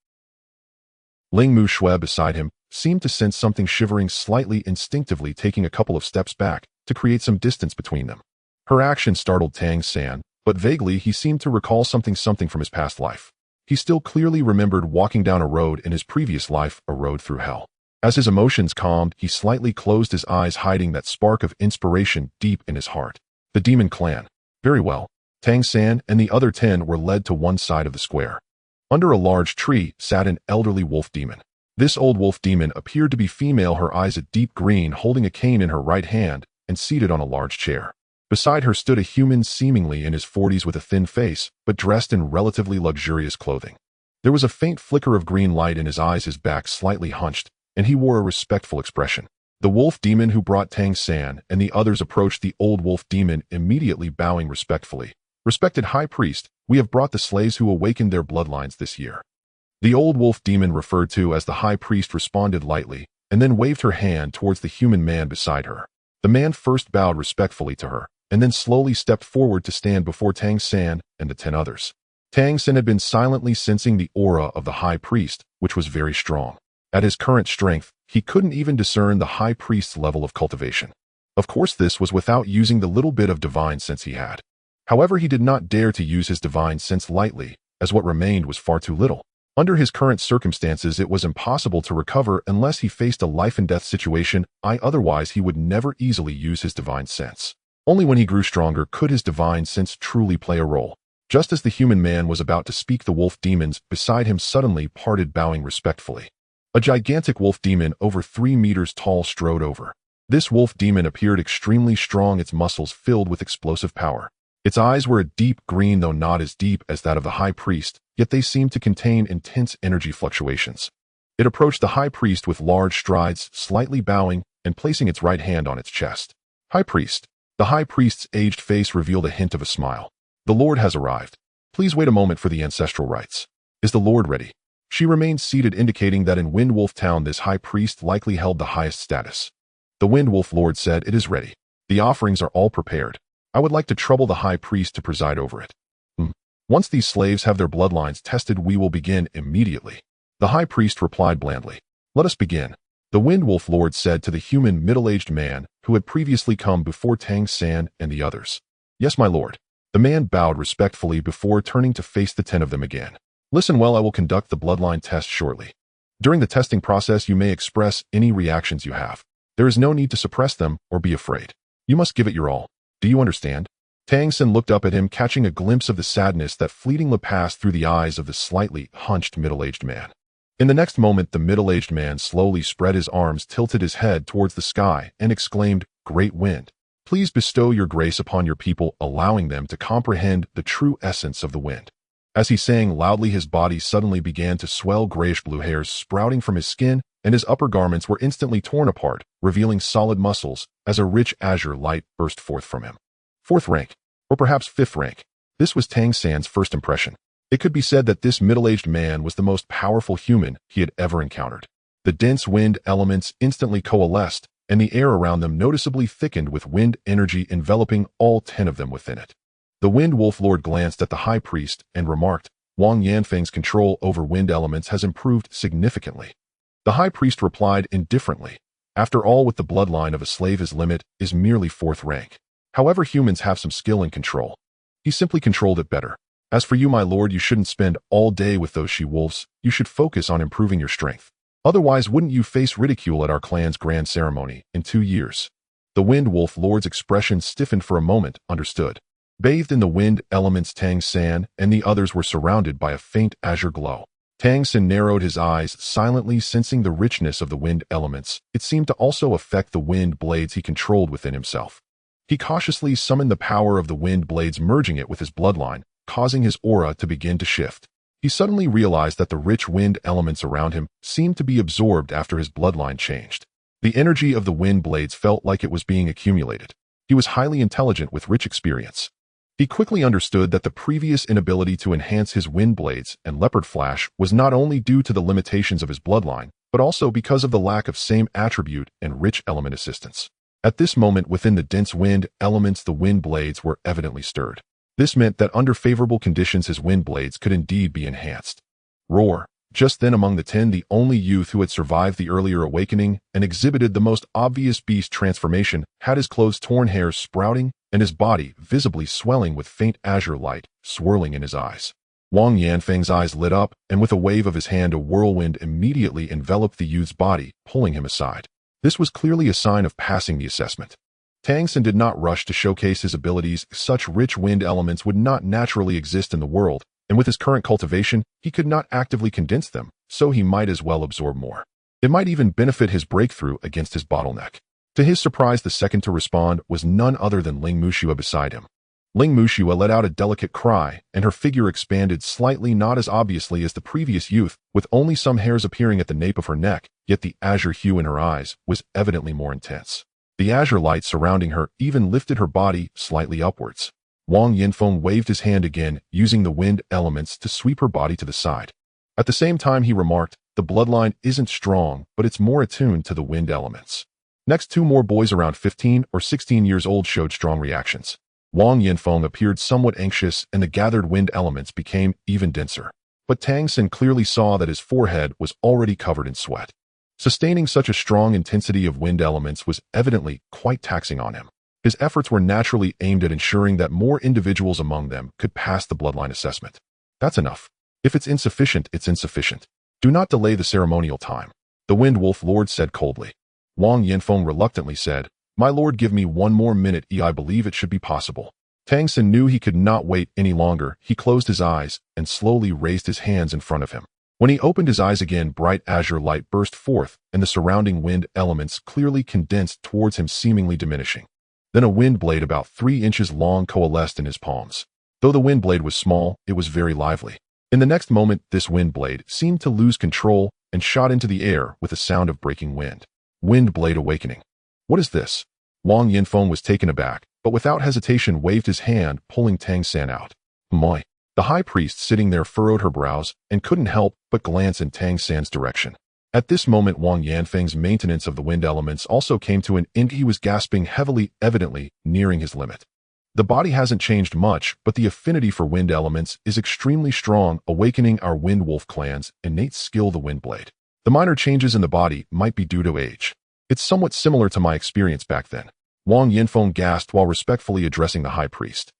Ling Mushui beside him seemed to sense something, shivering slightly, instinctively taking a couple of steps back to create some distance between them. Her action startled Tang San, but vaguely he seemed to recall something from his past life. He still clearly remembered walking down a road in his previous life, a road through hell. As his emotions calmed, he slightly closed his eyes, hiding that spark of inspiration deep in his heart. The demon clan. Very well. Tang San and the other 10 were led to one side of the square. Under a large tree sat an elderly wolf demon. This old wolf demon appeared to be female, her eyes a deep green, holding a cane in her right hand and seated on a large chair. Beside her stood a human seemingly in his 40s with a thin face, but dressed in relatively luxurious clothing. There was a faint flicker of green light in his eyes, his back slightly hunched, and he wore a respectful expression. The wolf demon who brought Tang San and the others approached the old wolf demon, immediately bowing respectfully. Respected High Priest, we have brought the slaves who awakened their bloodlines this year. The old wolf demon, referred to as the High Priest, responded lightly, and then waved her hand towards the human man beside her. The man first bowed respectfully to her, and then slowly stepped forward to stand before Tang San and the 10 others. Tang San had been silently sensing the aura of the High Priest, which was very strong. At his current strength, he couldn't even discern the High Priest's level of cultivation. Of course, this was without using the little bit of divine sense he had. However, he did not dare to use his divine sense lightly, as what remained was far too little. Under his current circumstances, it was impossible to recover unless he faced a life-and-death situation. Otherwise, he would never easily use his divine sense. Only when he grew stronger could his divine sense truly play a role. Just as the human man was about to speak, the wolf demons beside him suddenly parted, bowing respectfully. A gigantic wolf demon over 3 meters tall strode over. This wolf demon appeared extremely strong, its muscles filled with explosive power. Its eyes were a deep green, though not as deep as that of the High Priest, yet they seemed to contain intense energy fluctuations. It approached the High Priest with large strides, slightly bowing and placing its right hand on its chest. High Priest. The High Priest's aged face revealed a hint of a smile. The Lord has arrived. Please wait a moment for the ancestral rites. Is the Lord ready? She remained seated, indicating that in Wind Wolf Town this High Priest likely held the highest status. The Wind Wolf Lord said, "It is ready. The offerings are all prepared. I would like to trouble the High Priest to preside over it. Once these slaves have their bloodlines tested, we will begin immediately." The High Priest replied blandly. "Let us begin." The Wind Wolf Lord said to the human middle-aged man who had previously come before Tang San and the others. "Yes, my lord." The man bowed respectfully before turning to face the 10 of them again. "Listen well, I will conduct the bloodline test shortly. During the testing process, you may express any reactions you have. There is no need to suppress them or be afraid. You must give it your all. Do you understand?" Tang San looked up at him, catching a glimpse of the sadness that fleetingly passed through the eyes of the slightly hunched middle-aged man. In the next moment, the middle-aged man slowly spread his arms, tilted his head towards the sky, and exclaimed, "Great wind, please bestow your grace upon your people, allowing them to comprehend the true essence of the wind." As he sang loudly, his body suddenly began to swell, grayish-blue hairs sprouting from his skin, and his upper garments were instantly torn apart, revealing solid muscles as a rich azure light burst forth from him. 4th rank, or perhaps 5th rank. This was Tang San's first impression. It could be said that this middle-aged man was the most powerful human he had ever encountered. The dense wind elements instantly coalesced, and the air around them noticeably thickened with wind energy enveloping all 10 of them within it. The Wind Wolf Lord glanced at the High Priest and remarked, "Wang Yanfeng's control over wind elements has improved significantly." The High Priest replied indifferently, "After all, with the bloodline of a slave, his limit is merely 4th rank. However, humans have some skill in control. He simply controlled it better. As for you, my lord, you shouldn't spend all day with those she-wolves. You should focus on improving your strength. Otherwise, wouldn't you face ridicule at our clan's grand ceremony in 2 years? The Wind Wolf Lord's expression stiffened for a moment, understood. Bathed in the wind elements, Tang San and the others were surrounded by a faint azure glow. Tang San narrowed his eyes, silently sensing the richness of the wind elements. It seemed to also affect the wind blades he controlled within himself. He cautiously summoned the power of the wind blades, merging it with his bloodline, causing his aura to begin to shift. He suddenly realized that the rich wind elements around him seemed to be absorbed after his bloodline changed. The energy of the wind blades felt like it was being accumulated. He was highly intelligent with rich experience. He quickly understood that the previous inability to enhance his wind blades and leopard flash was not only due to the limitations of his bloodline, but also because of the lack of same attribute and rich element assistance. At this moment, within the dense wind elements, the wind blades were evidently stirred. This meant that under favorable conditions his wind blades could indeed be enhanced. Roar! Just then, among the 10, the only youth who had survived the earlier awakening and exhibited the most obvious beast transformation had his clothes torn, hairs sprouting, and his body visibly swelling with faint azure light swirling in his eyes. Wang Yanfeng's eyes lit up, and with a wave of his hand, a whirlwind immediately enveloped the youth's body, pulling him aside. This was clearly a sign of passing the assessment. Tang San did not rush to showcase his abilities. Such rich wind elements would not naturally exist in the world, and with his current cultivation, he could not actively condense them, so he might as well absorb more. It might even benefit his breakthrough against his bottleneck. To his surprise, the second to respond was none other than Ling Muxua beside him. Ling Muxua let out a delicate cry, and her figure expanded slightly, not as obviously as the previous youth, with only some hairs appearing at the nape of her neck, yet the azure hue in her eyes was evidently more intense. The azure light surrounding her even lifted her body slightly upwards. Wang Yanfeng waved his hand again, using the wind elements to sweep her body to the side. At the same time, he remarked, "The bloodline isn't strong, but it's more attuned to the wind elements." Next, 2 more boys around 15 or 16 years old showed strong reactions. Wang Yanfeng appeared somewhat anxious, and the gathered wind elements became even denser. But Tang San clearly saw that his forehead was already covered in sweat. Sustaining such a strong intensity of wind elements was evidently quite taxing on him. His efforts were naturally aimed at ensuring that more individuals among them could pass the bloodline assessment. That's enough. If it's insufficient, it's insufficient. Do not delay the ceremonial time, the Wind Wolf Lord said coldly. Wang Yanfeng reluctantly said, "My lord, give me 1 more minute. I believe it should be possible." Tang San knew he could not wait any longer. He closed his eyes and slowly raised his hands in front of him. When he opened his eyes again, bright azure light burst forth, and the surrounding wind elements clearly condensed towards him, seemingly diminishing. Then a wind blade about 3 inches long coalesced in his palms. Though the wind blade was small, it was very lively. In the next moment, this wind blade seemed to lose control and shot into the air with a sound of breaking wind. Wind blade awakening. What is this? Wang Yanfeng was taken aback, but without hesitation waved his hand, pulling Tang San out. Moi. The high priest sitting there furrowed her brows and couldn't help but glance in Tang San's direction. At this moment, Wang Yanfeng's maintenance of the wind elements also came to an end. He was gasping heavily, evidently nearing his limit. The body hasn't changed much, but the affinity for wind elements is extremely strong, awakening our Wind Wolf clan's innate skill, the wind blade. The minor changes in the body might be due to age. It's somewhat similar to my experience back then. Wang Yanfeng gasped while respectfully addressing the high priest.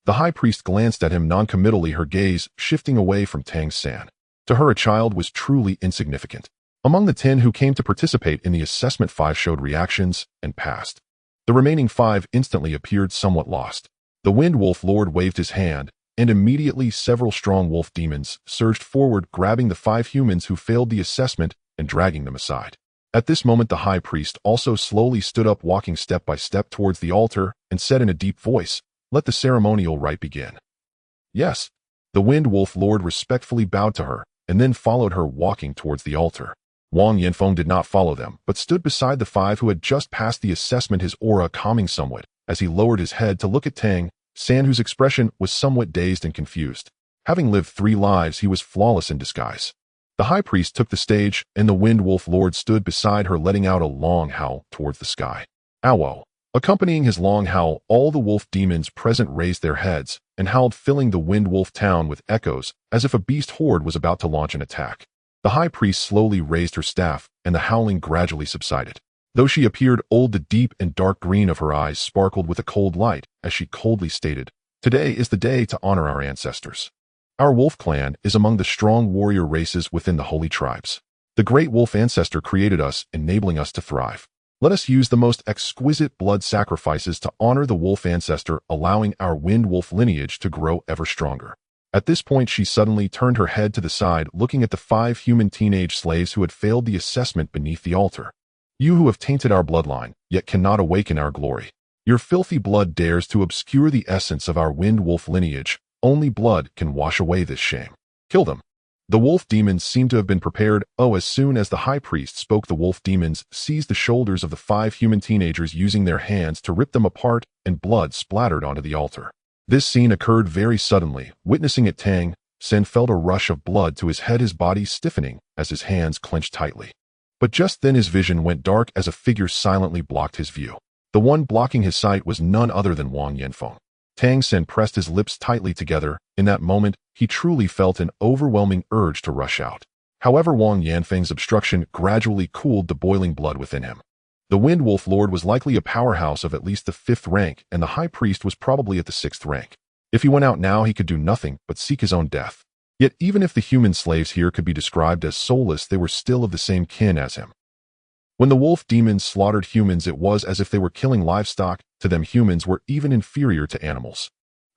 The high priest glanced at him noncommittally, her gaze shifting away from Tang San. To her, a child was truly insignificant. Among the 10 who came to participate in the assessment, 5 showed reactions and passed. The remaining 5 instantly appeared somewhat lost. The Wind Wolf Lord waved his hand, and immediately several strong wolf demons surged forward, grabbing the 5 humans who failed the assessment and dragging them aside. At this moment, the high priest also slowly stood up, walking step by step towards the altar, and said in a deep voice, "Let the ceremonial rite begin." Yes. The Wind Wolf Lord respectfully bowed to her, and then followed her, walking towards the altar. Wang Yanfeng did not follow them, but stood beside the 5 who had just passed the assessment, his aura calming somewhat, as he lowered his head to look at Tang San, whose expression was somewhat dazed and confused. Having lived 3 lives, he was flawless in disguise. The high priest took the stage, and the Wind Wolf Lord stood beside her, letting out a long howl towards the sky. Ow! Accompanying his long howl, all the wolf demons present raised their heads and howled, filling the Wind Wolf town with echoes, as if a beast horde was about to launch an attack. The high priest slowly raised her staff, and the howling gradually subsided. Though she appeared old, the deep and dark green of her eyes sparkled with a cold light, as she coldly stated, "Today is the day to honor our ancestors. Our wolf clan is among the strong warrior races within the holy tribes. The great wolf ancestor created us, enabling us to thrive. Let us use the most exquisite blood sacrifices to honor the wolf ancestor, allowing our wind wolf lineage to grow ever stronger. At this point, she suddenly turned her head to the side, looking at the 5 human teenage slaves who had failed the assessment beneath the altar. You who have tainted our bloodline, yet cannot awaken our glory. Your filthy blood dares to obscure the essence of our wind wolf lineage. Only blood can wash away this shame. Kill them. The wolf demons seemed to have been prepared. As soon as the high priest spoke, the wolf demons seized the shoulders of the 5 human teenagers, using their hands to rip them apart, and blood splattered onto the altar. This scene occurred very suddenly. Witnessing it, Tang San felt a rush of blood to his head, his body stiffening as his hands clenched tightly. But just then his vision went dark as a figure silently blocked his view. The one blocking his sight was none other than Wang Yanfeng. Tang San pressed his lips tightly together. In that moment, he truly felt an overwhelming urge to rush out. However, Wang Yanfeng's obstruction gradually cooled the boiling blood within him. The Wind Wolf Lord was likely a powerhouse of at least the 5th rank, and the High Priest was probably at the 6th rank. If he went out now, he could do nothing but seek his own death. Yet even if the human slaves here could be described as soulless, they were still of the same kin as him. When the wolf demons slaughtered humans, it was as if they were killing livestock. To them, humans were even inferior to animals.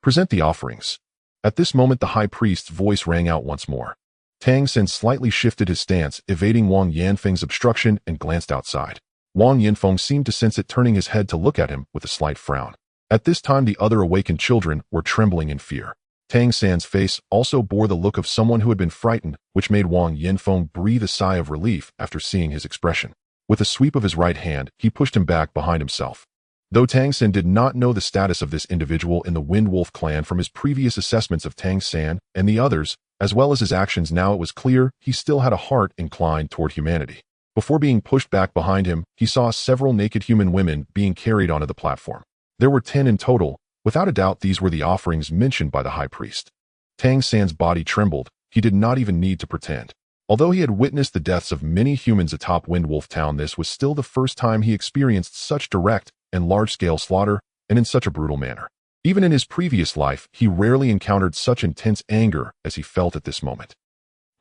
Present the offerings. At this moment, the high priest's voice rang out once more. Tang San slightly shifted his stance, evading Wang Yanfeng's obstruction, and glanced outside. Wang Yanfeng seemed to sense it, turning his head to look at him with a slight frown. At this time, the other awakened children were trembling in fear. Tang San's face also bore the look of someone who had been frightened, which made Wang Yanfeng breathe a sigh of relief after seeing his expression. With a sweep of his right hand, he pushed him back behind himself. Though Tang San did not know the status of this individual in the Wind Wolf clan from his previous assessments of Tang San and the others, as well as his actions now, it was clear he still had a heart inclined toward humanity. Before being pushed back behind him, he saw several naked human women being carried onto the platform. There were 10 in total. Without a doubt, these were the offerings mentioned by the high priest. Tang San's body trembled. He did not even need to pretend. Although he had witnessed the deaths of many humans atop Wind Wolf Town, this was still the first time he experienced such direct and large-scale slaughter, and in such a brutal manner. Even in his previous life, he rarely encountered such intense anger as he felt at this moment.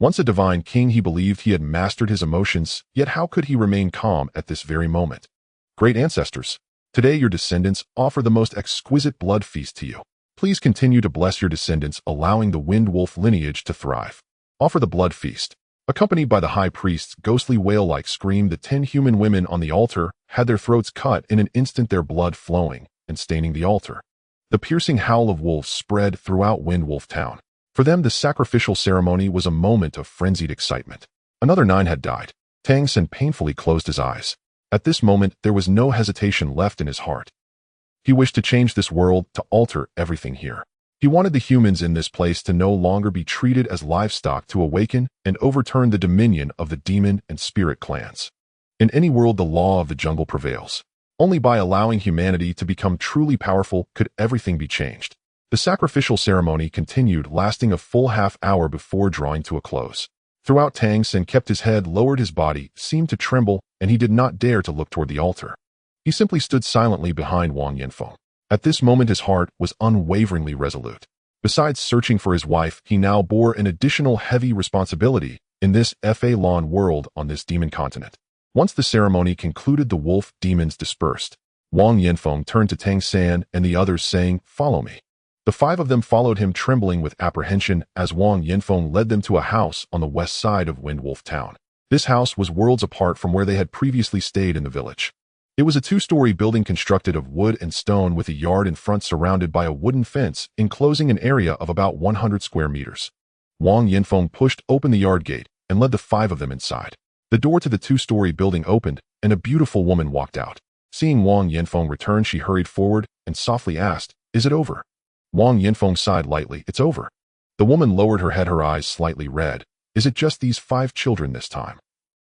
Once a divine king, he believed he had mastered his emotions, yet how could he remain calm at this very moment? Great ancestors, today your descendants offer the most exquisite blood feast to you. Please continue to bless your descendants, allowing the Wind Wolf lineage to thrive. Offer the blood feast. Accompanied by the high priest's ghostly wail-like scream, the 10 human women on the altar had their throats cut in an instant, their blood flowing and staining the altar. The piercing howl of wolves spread throughout Wind Wolf Town. For them, the sacrificial ceremony was a moment of frenzied excitement. Another 9 had died. Tang San painfully closed his eyes. At this moment, there was no hesitation left in his heart. He wished to change this world, to alter everything here. He wanted the humans in this place to no longer be treated as livestock, to awaken and overturn the dominion of the demon and spirit clans. In any world, the law of the jungle prevails. Only by allowing humanity to become truly powerful could everything be changed. The sacrificial ceremony continued, lasting a full half-hour before drawing to a close. Throughout, Tang San kept his head lowered, his body seemed to tremble, and he did not dare to look toward the altar. He simply stood silently behind Wang Yanfeng. At this moment, his heart was unwaveringly resolute. Besides searching for his wife, he now bore an additional heavy responsibility in this Fa-Lan world on this demon continent. Once the ceremony concluded, the wolf demons dispersed. Wang Yanfeng turned to Tang San and the others, saying, "Follow me." The 5 of them followed him, trembling with apprehension, as Wang Yanfeng led them to a house on the west side of Wind Wolf Town. This house was worlds apart from where they had previously stayed in the village. It was a 2-story building constructed of wood and stone, with a yard in front surrounded by a wooden fence, enclosing an area of about 100 square meters. Wang Yanfeng pushed open the yard gate and led the 5 of them inside. The door to the 2-story building opened, and a beautiful woman walked out. Seeing Wang Yanfeng return, she hurried forward and softly asked, "Is it over?" Wang Yanfeng sighed lightly. "It's over." The woman lowered her head, her eyes slightly red. "Is it just these 5 children this time?"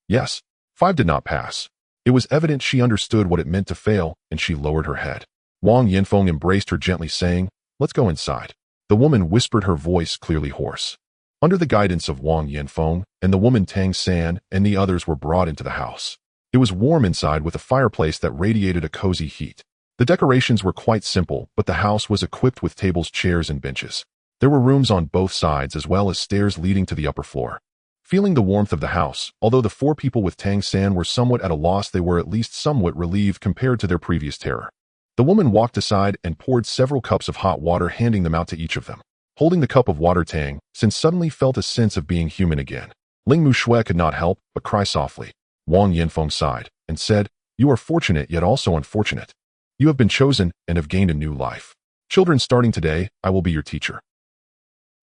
"Yes." 5 did not pass. It was evident she understood what it meant to fail, and she lowered her head. Wang Yanfeng embraced her gently, saying, "Let's go inside." The woman whispered, her voice clearly hoarse. Under the guidance of Wang Yanfeng and the woman, Tang San and the others were brought into the house. It was warm inside, with a fireplace that radiated a cozy heat. The decorations were quite simple, but the house was equipped with tables, chairs, and benches. There were rooms on both sides, as well as stairs leading to the upper floor. Feeling the warmth of the house, although the four people with Tang San were somewhat at a loss, they were at least somewhat relieved compared to their previous terror. The woman walked aside and poured several cups of hot water, handing them out to each of them. Holding the cup of water, Tang San suddenly felt a sense of being human again. Ling Mushui could not help but cry softly. Wang Yanfeng sighed and said, "You are fortunate yet also unfortunate. You have been chosen and have gained a new life. Children, starting today, I will be your teacher.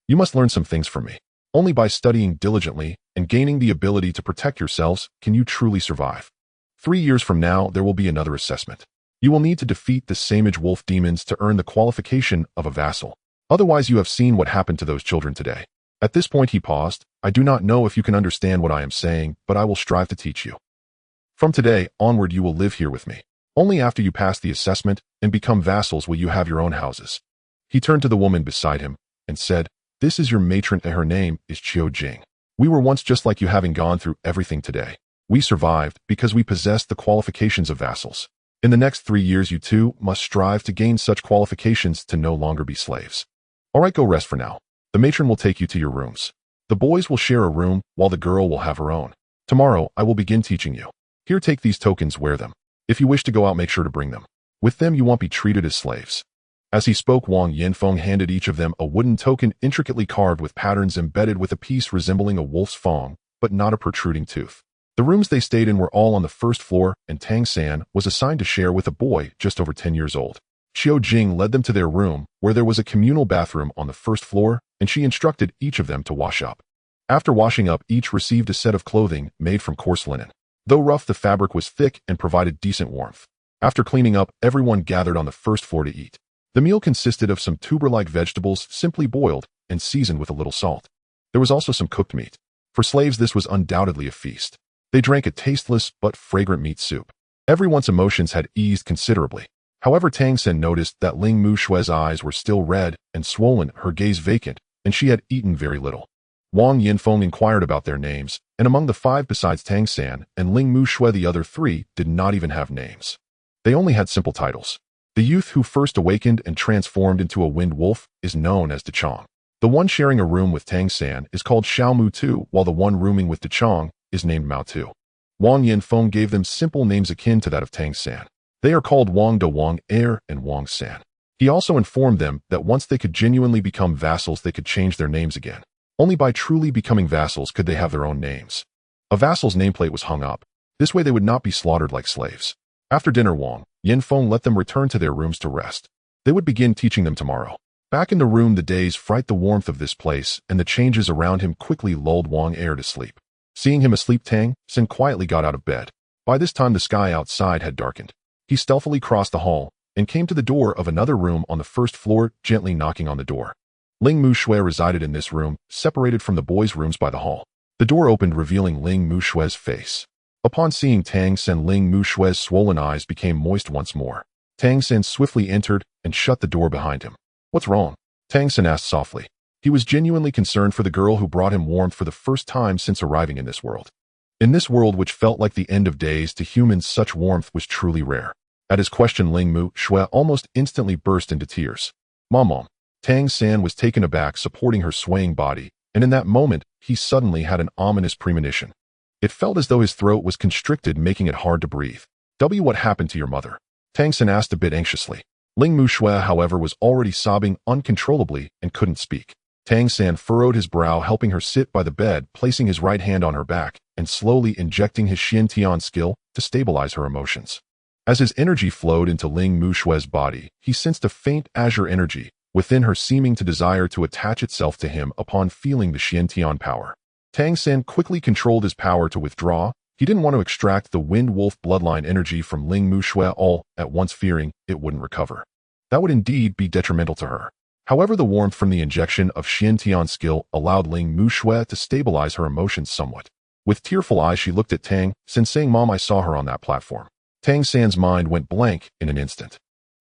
You must learn some things from me. Only by studying diligently and gaining the ability to protect yourselves can you truly survive. 3 years from now, there will be another assessment. You will need to defeat the Samage wolf demons to earn the qualification of a vassal. Otherwise, you have seen what happened to those children today." At this point he paused. "I do not know if you can understand what I am saying, but I will strive to teach you. From today onward, you will live here with me. Only after you pass the assessment and become vassals will you have your own houses." He turned to the woman beside him and said, "This is your matron and her name is Qiu Jing. We were once just like you, having gone through everything today. We survived because we possessed the qualifications of vassals. In the next 3 years, you too must strive to gain such qualifications to no longer be slaves. All right, go rest for now. The matron will take you to your rooms. The boys will share a room while the girl will have her own. Tomorrow, I will begin teaching you. Here, take these tokens, wear them. If you wish to go out, make sure to bring them. With them, you won't be treated as slaves." As he spoke, Wang Yanfeng handed each of them a wooden token intricately carved with patterns embedded with a piece resembling a wolf's fang, but not a protruding tooth. The rooms they stayed in were all on the first floor, and Tang San was assigned to share with a boy just over 10 years old. Qiu Jing led them to their room, where there was a communal bathroom on the first floor, and she instructed each of them to wash up. After washing up, each received a set of clothing made from coarse linen. Though rough, the fabric was thick and provided decent warmth. After cleaning up, everyone gathered on the first floor to eat. The meal consisted of some tuber-like vegetables simply boiled and seasoned with a little salt. There was also some cooked meat. For slaves, this was undoubtedly a feast. They drank a tasteless but fragrant meat soup. Everyone's emotions had eased considerably. However, Tang San noticed that Ling Mushui's eyes were still red and swollen, her gaze vacant, and she had eaten very little. Wang Yanfeng inquired about their names, and among the 5 besides Tang San and Ling Mushui, the other 3 did not even have names. They only had simple titles. The youth who first awakened and transformed into a wind wolf is known as Dechang. The one sharing a room with Tang San is called Xiao Mu Tu, while the one rooming with Dechang is named Mao Tu. Wang Yanfeng gave them simple names akin to that of Tang San. They are called Wang De, Wang Er, and Wang San. He also informed them that once they could genuinely become vassals, they could change their names again. Only by truly becoming vassals could they have their own names. A vassal's nameplate was hung up. This way they would not be slaughtered like slaves. After dinner, Wang Yanfeng let them return to their rooms to rest. They would begin teaching them tomorrow. Back in the room, the day's fright, the warmth of this place, and the changes around him quickly lulled Wang Er to sleep. Seeing him asleep, Tang San quietly got out of bed. By this time, the sky outside had darkened. He stealthily crossed the hall and came to the door of another room on the first floor, gently knocking on the door. Ling Mushui resided in this room, separated from the boys' rooms by the hall. The door opened, revealing Ling Mushui's face. Upon seeing Tang San, Ling Mushui's swollen eyes became moist once more. Tang San swiftly entered and shut the door behind him. "What's wrong?" Tang San asked softly. He was genuinely concerned for the girl who brought him warmth for the first time since arriving in this world. In this world, which felt like the end of days to humans, such warmth was truly rare. At his question, Ling Mushui almost instantly burst into tears. "Mom." Tang San was taken aback, supporting her swaying body, and in that moment, he suddenly had an ominous premonition. It felt as though his throat was constricted, making it hard to breathe. "What happened to your mother?" Tang San asked a bit anxiously. Ling Mushui, however, was already sobbing uncontrollably and couldn't speak. Tang San furrowed his brow, helping her sit by the bed, placing his right hand on her back, and slowly injecting his Xiantian skill to stabilize her emotions. As his energy flowed into Ling Mushui's body, he sensed a faint azure energy within her, seeming to desire to attach itself to him upon feeling the Xiantian power. Tang San quickly controlled his power to withdraw. He didn't want to extract the wind wolf bloodline energy from Ling Mushui all at once, fearing it wouldn't recover. That would indeed be detrimental to her. However, the warmth from the injection of Xiantian skill allowed Ling Mushui to stabilize her emotions somewhat. With tearful eyes, she looked at Tang San, saying, "Mom, I saw her on that platform." Tang San's mind went blank in an instant.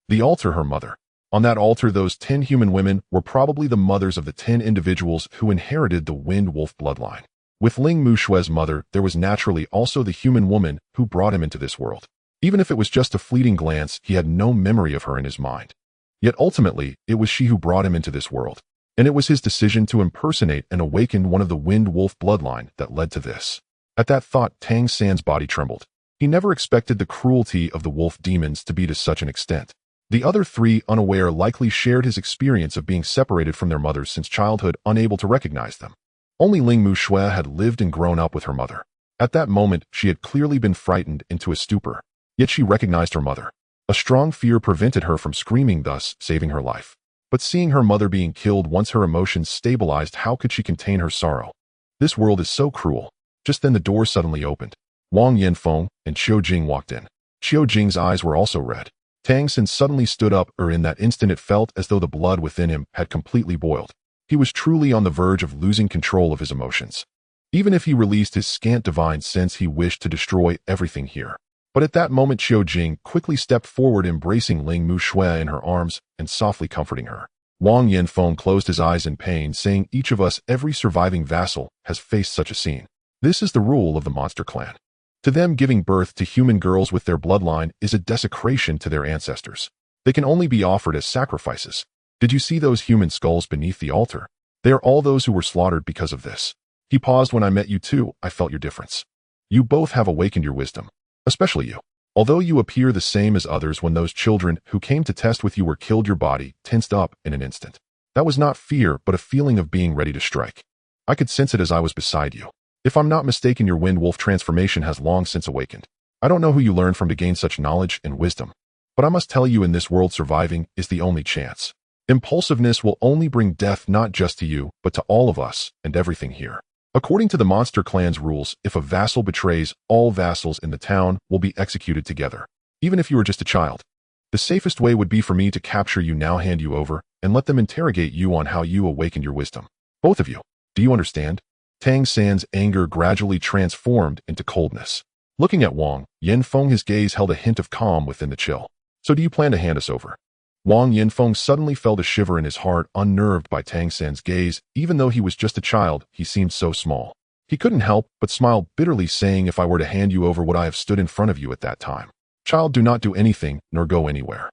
The altar, her mother. On that altar, those 10 human women were probably the mothers of the 10 individuals who inherited the wind wolf bloodline. With Ling Mushui's mother, there was naturally also the human woman who brought him into this world. Even if it was just a fleeting glance, he had no memory of her in his mind. Yet ultimately, it was she who brought him into this world. and it was his decision to impersonate and awaken one of the wind wolf bloodline that led to this. At that thought, Tang San's body trembled. He never expected the cruelty of the wolf demons to be to such an extent. The other three, unaware, likely shared his experience of being separated from their mothers since childhood, unable to recognize them. Only Ling Mu Shui had lived and grown up with her mother. At that moment, she had clearly been frightened into a stupor. Yet she recognized her mother. A strong fear prevented her from screaming, thus saving her life. But seeing her mother being killed once her emotions stabilized, how could she contain her sorrow? This world is so cruel. Just then the door suddenly opened. Wang Yanfeng and Xiao Jing walked in. Xiao Jing's eyes were also red. Tang San suddenly stood up, in that instant it felt as though the blood within him had completely boiled. He was truly on the verge of losing control of his emotions. Even if he released his scant divine sense, he wished to destroy everything here. But at that moment, Xiao Jing quickly stepped forward, embracing Ling Mu Shui in her arms and softly comforting her. Wang Yanfeng closed his eyes in pain, saying, "Each of us, every surviving vassal, has faced such a scene. This is the rule of the monster clan. To them, giving birth to human girls with their bloodline is a desecration to their ancestors. They can only be offered as sacrifices. Did you see those human skulls beneath the altar? They are all those who were slaughtered because of this." He paused. "When I met you too, I felt your difference. You both have awakened your wisdom. Especially you. Although you appear the same as others, when those children who came to test with you were killed, your body tensed up in an instant. That was not fear, but a feeling of being ready to strike. I could sense it as I was beside you. If I'm not mistaken, your wind wolf transformation has long since awakened. I don't know who you learned from to gain such knowledge and wisdom. But I must tell you, in this world, surviving is the only chance. Impulsiveness will only bring death, not just to you, but to all of us and everything here. According to the monster clan's rules, if a vassal betrays, all vassals in the town will be executed together, even if you are just a child. The safest way would be for me to capture you now, hand you over, and let them interrogate you on how you awakened your wisdom. Both of you. Do you understand?" Tang San's anger gradually transformed into coldness. Looking at Wang Yanfeng, his gaze held a hint of calm within the chill. "So do you plan to hand us over?" Wang Yanfeng suddenly felt a shiver in his heart, unnerved by Tang San's gaze. Even though he was just a child, he seemed so small. He couldn't help but smile bitterly, saying, "If I were to hand you over, would I have stood in front of you at that time? Child, do not do anything, nor go anywhere.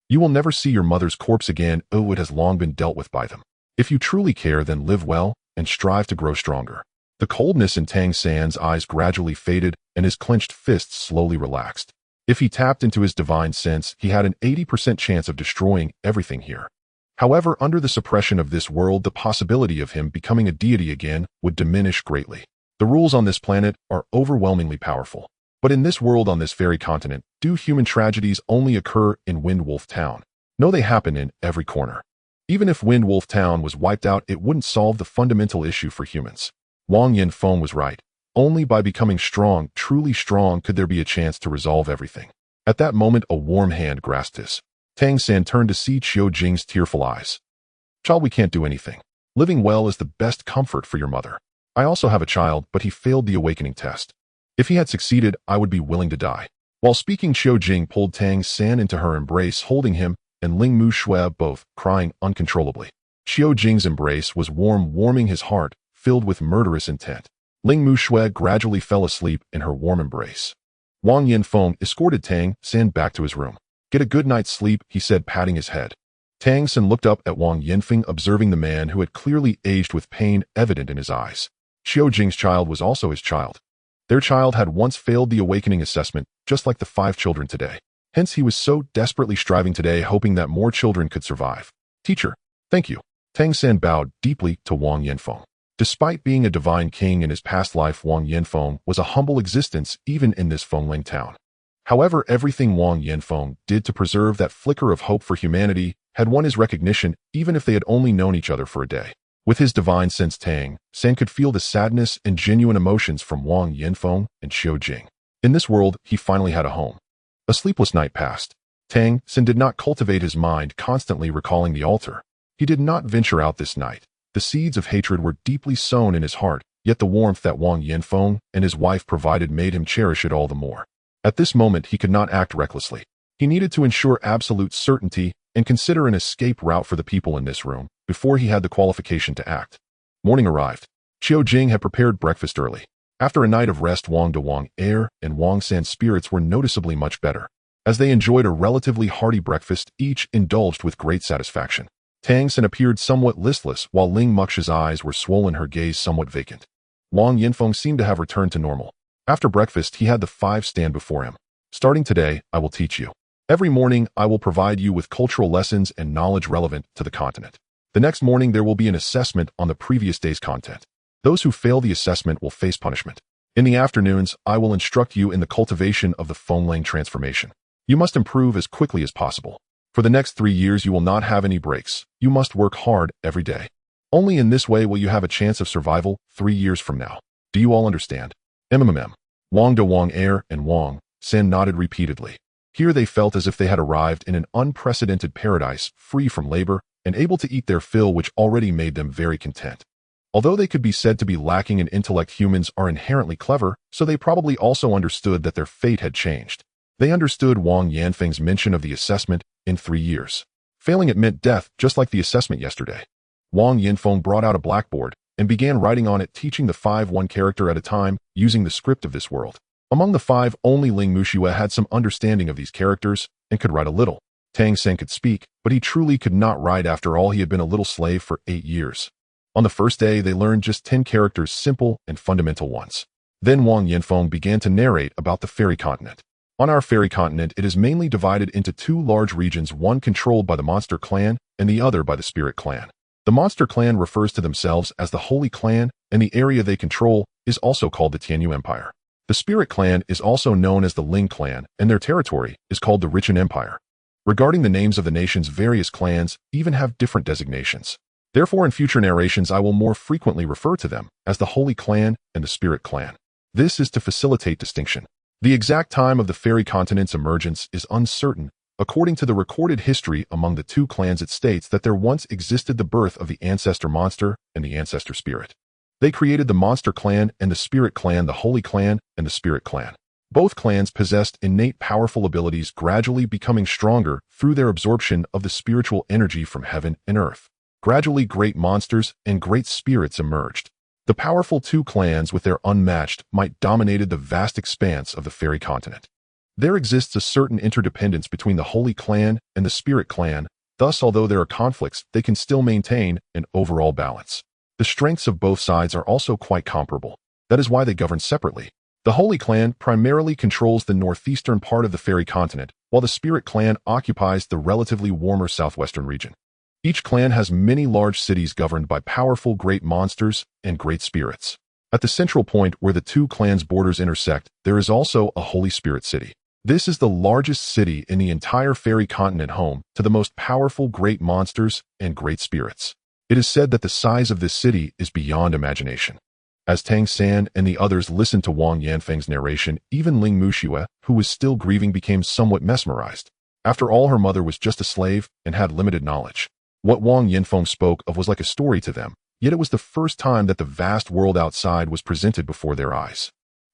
You will never see your mother's corpse again. Oh, it has long been dealt with by them. If you truly care, then live well and strive to grow stronger." The coldness in Tang San's eyes gradually faded, and his clenched fists slowly relaxed. If he tapped into his divine sense, he had an 80% chance of destroying everything here. However, under the suppression of this world, the possibility of him becoming a deity again would diminish greatly. The rules on this planet are overwhelmingly powerful. But in this world, on this fairy continent, do human tragedies only occur in Wind Wolf Town? No, they happen in every corner. Even if Wind Wolf Town was wiped out, it wouldn't solve the fundamental issue for humans. Wang Yanfeng was right. Only by becoming strong, truly strong, could there be a chance to resolve everything. At that moment, a warm hand grasped his. Tang San turned to see Xiao Jing's tearful eyes. "Child, we can't do anything. Living well is the best comfort for your mother. I also have a child, but he failed the awakening test. If he had succeeded, I would be willing to die." While speaking, Xiao Jing pulled Tang San into her embrace, holding him, and Ling Mu Shui both, crying uncontrollably. Xiao Jing's embrace was warm, warming his heart, filled with murderous intent. Ling Mu Shui gradually fell asleep in her warm embrace. Wang Yanfeng escorted Tang San back to his room. "Get a good night's sleep," he said, patting his head. Tang San looked up at Wang Yanfeng, observing the man who had clearly aged with pain evident in his eyes. Xiao Jing's child was also his child. Their child had once failed the awakening assessment, just like the 5 children today. Hence he was so desperately striving today, hoping that more children could survive. "Teacher, thank you." Tang San bowed deeply to Wang Yanfeng. Despite being a divine king in his past life, Wang Yanfeng was a humble existence even in this Fengling town. However, everything Wang Yanfeng did to preserve that flicker of hope for humanity had won his recognition, even if they had only known each other for a day. With his divine sense, Tang San could feel the sadness and genuine emotions from Wang Yanfeng and Xiao Jing. In this world, he finally had a home. A sleepless night passed. Tang San did not cultivate his mind, constantly recalling the altar. He did not venture out this night. The seeds of hatred were deeply sown in his heart, yet the warmth that Wang Yanfeng and his wife provided made him cherish it all the more. At this moment, he could not act recklessly. He needed to ensure absolute certainty and consider an escape route for the people in this room before he had the qualification to act. Morning arrived. Xiao Jing had prepared breakfast early. After a night of rest, Wang Dawang air and Wang San's spirits were noticeably much better. As they enjoyed a relatively hearty breakfast, each indulged with great satisfaction. Tang San appeared somewhat listless, while Ling Mux's eyes were swollen, her gaze somewhat vacant. Wang Yinfeng seemed to have returned to normal. After breakfast, he had the five stand before him. Starting today, I will teach you. Every morning, I will provide you with cultural lessons and knowledge relevant to the continent. The next morning, there will be an assessment on the previous day's content. Those who fail the assessment will face punishment. In the afternoons, I will instruct you in the cultivation of the Fenglang transformation. You must improve as quickly as possible. For the next 3 years, you will not have any breaks. You must work hard every day. Only in this way will you have a chance of survival 3 years from now. Do you all understand? Wang De Wang Air and Wang San nodded repeatedly. Here they felt as if they had arrived in an unprecedented paradise, free from labor, and able to eat their fill, which already made them very content. Although they could be said to be lacking in intellect, humans are inherently clever, so they probably also understood that their fate had changed. They understood Wang Yanfeng's mention of the assessment in 3 years. Failing it meant death, just like the assessment yesterday. Wang Yinfeng brought out a blackboard and began writing on it, teaching the five one character at a time, using the script of this world. Among the five, only Ling Muxue had some understanding of these characters and could write a little. Tang San could speak, but he truly could not write. After all, he had been a little slave for 8 years. On the first day, they learned just 10 characters, simple and fundamental ones. Then Wang Yinfeng began to narrate about the fairy continent. On our fairy continent, it is mainly divided into 2 large regions, one controlled by the monster clan and the other by the spirit clan. The monster clan refers to themselves as the Holy Clan, and the area they control is also called the Tianyu Empire. The spirit clan is also known as the Ling clan, and their territory is called the Richan Empire. Regarding the names of the nation's various clans, even have different designations. Therefore, in future narrations, I will more frequently refer to them as the Holy Clan and the Spirit Clan. This is to facilitate distinction. The exact time of the fairy continent's emergence is uncertain. According to the recorded history among the 2 clans, it states that there once existed the birth of the ancestor monster and the ancestor spirit. They created the monster clan and the spirit clan, the Holy Clan and the Spirit Clan. Both clans possessed innate powerful abilities, gradually becoming stronger through their absorption of the spiritual energy from heaven and earth. Gradually, great monsters and great spirits emerged. The powerful 2 clans, with their unmatched might, dominated the vast expanse of the fairy continent. There exists a certain interdependence between the Holy Clan and the Spirit Clan. Thus, although there are conflicts, they can still maintain an overall balance. The strengths of both sides are also quite comparable. That is why they govern separately. The Holy Clan primarily controls the northeastern part of the fairy continent, while the Spirit Clan occupies the relatively warmer southwestern region. Each clan has many large cities governed by powerful great monsters and great spirits. At the central point where the 2 clans' borders intersect, there is also a Holy Spirit City. This is the largest city in the entire fairy continent, home to the most powerful great monsters and great spirits. It is said that the size of this city is beyond imagination. As Tang San and the others listened to Wang Yanfeng's narration, even Ling Muxue, who was still grieving, became somewhat mesmerized. After all, her mother was just a slave and had limited knowledge. What Wang Yinfeng spoke of was like a story to them, yet it was the first time that the vast world outside was presented before their eyes.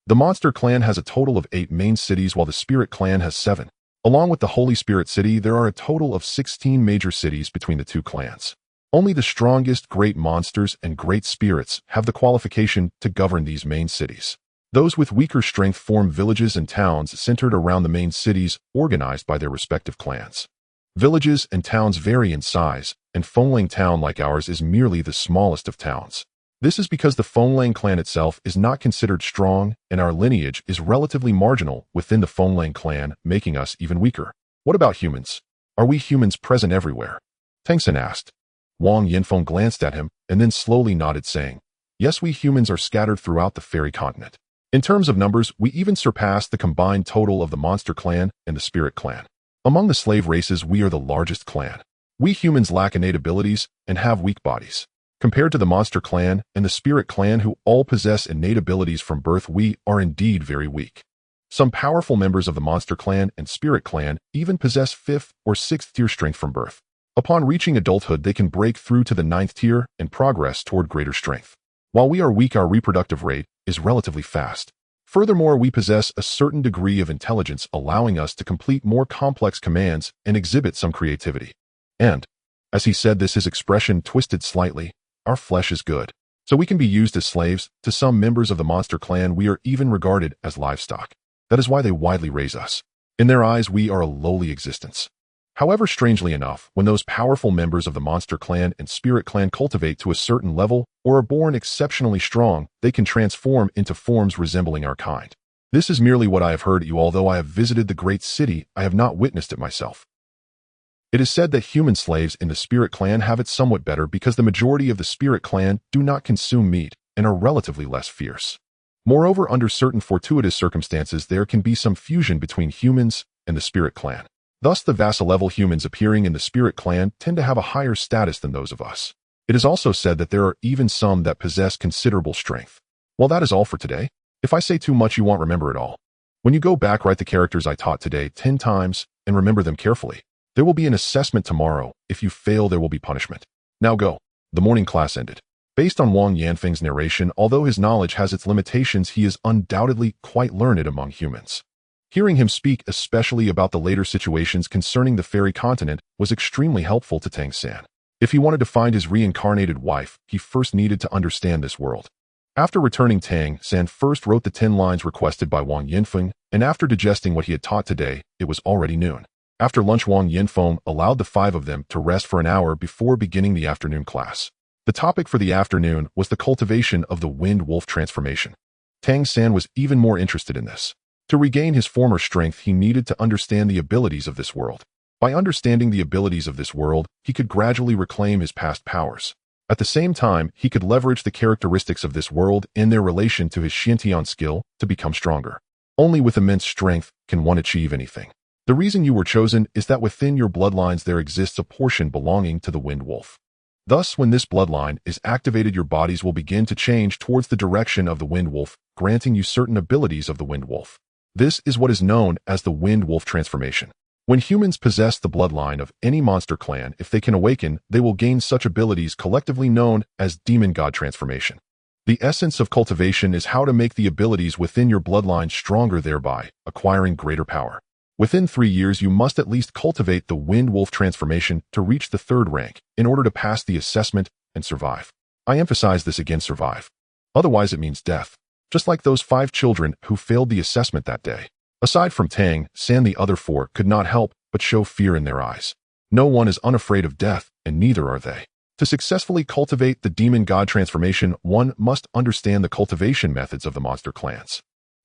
The Monster Clan has a total of 8 main cities, while the Spirit Clan has 7. Along with the Holy Spirit City, there are a total of 16 major cities between the 2 clans. Only the strongest great monsters and great spirits have the qualification to govern these main cities. Those with weaker strength form villages and towns centered around the main cities, organized by their respective clans. Villages and towns vary in size, and Fenglang Town, like ours, is merely the smallest of towns. This is because the Fenglang clan itself is not considered strong, and our lineage is relatively marginal within the Fenglang clan, making us even weaker. What about humans? Are we humans present everywhere? Tang San asked. Wang Yinfeng glanced at him and then slowly nodded, saying, "Yes, we humans are scattered throughout the fairy continent. In terms of numbers, we even surpass the combined total of the Monster Clan and the Spirit Clan. Among the slave races, we are the largest clan. We humans lack innate abilities and have weak bodies. Compared to the Monster Clan and the Spirit Clan, who all possess innate abilities from birth, we are indeed very weak. Some powerful members of the Monster Clan and Spirit Clan even possess 5th or 6th tier strength from birth. Upon reaching adulthood, they can break through to the 9th tier and progress toward greater strength. While we are weak, our reproductive rate is relatively fast. Furthermore, we possess a certain degree of intelligence, allowing us to complete more complex commands and exhibit some creativity. And, as he said this, his expression twisted slightly, our flesh is good, so we can be used as slaves. To some members of the Monster Clan, we are even regarded as livestock. That is why they widely raise us. In their eyes, we are a lowly existence. However, strangely enough, when those powerful members of the monster clan and spirit clan cultivate to a certain level or are born exceptionally strong, they can transform into forms resembling our kind. This is merely what I have heard, although I have visited the great city, I have not witnessed it myself. It is said that human slaves in the spirit clan have it somewhat better because the majority of the spirit clan do not consume meat and are relatively less fierce. Moreover, under certain fortuitous circumstances, there can be some fusion between humans and the spirit clan. Thus, the vassal-level humans appearing in the spirit clan tend to have a higher status than those of us. It is also said that there are even some that possess considerable strength. Well, that is all for today. If I say too much, you won't remember it all. When you go back, write the characters I taught today 10 times and remember them carefully. There will be an assessment tomorrow. If you fail, there will be punishment. Now go. The morning class ended. Based on Wang Yanfeng's narration, although his knowledge has its limitations, he is undoubtedly quite learned among humans. Hearing him speak, especially about the later situations concerning the fairy continent, was extremely helpful to Tang San. If he wanted to find his reincarnated wife, he first needed to understand this world. After returning, Tang San first wrote the 10 lines requested by Wang Yanfeng, and after digesting what he had taught today, it was already noon. After lunch, Wang Yanfeng allowed the 5 of them to rest for an hour before beginning the afternoon class. The topic for the afternoon was the cultivation of the wind wolf transformation. Tang San was even more interested in this. To regain his former strength, he needed to understand the abilities of this world. By understanding the abilities of this world, he could gradually reclaim his past powers. At the same time, he could leverage the characteristics of this world and their relation to his Xiantian skill to become stronger. Only with immense strength can one achieve anything. The reason you were chosen is that within your bloodlines there exists a portion belonging to the wind wolf. Thus, when this bloodline is activated, your bodies will begin to change towards the direction of the wind wolf, granting you certain abilities of the wind wolf. This is what is known as the wind wolf transformation. When humans possess the bloodline of any monster clan, if they can awaken, they will gain such abilities collectively known as demon god transformation. The essence of cultivation is how to make the abilities within your bloodline stronger, thereby acquiring greater power. Within 3 years, you must at least cultivate the wind wolf transformation to reach the 3rd rank in order to pass the assessment and survive. I emphasize this again, survive. Otherwise, it means death. Just like those 5 children who failed the assessment that day. Aside from Tang San, the other 4 could not help but show fear in their eyes. No one is unafraid of death, and neither are they. To successfully cultivate the demon god transformation, one must understand the cultivation methods of the monster clans.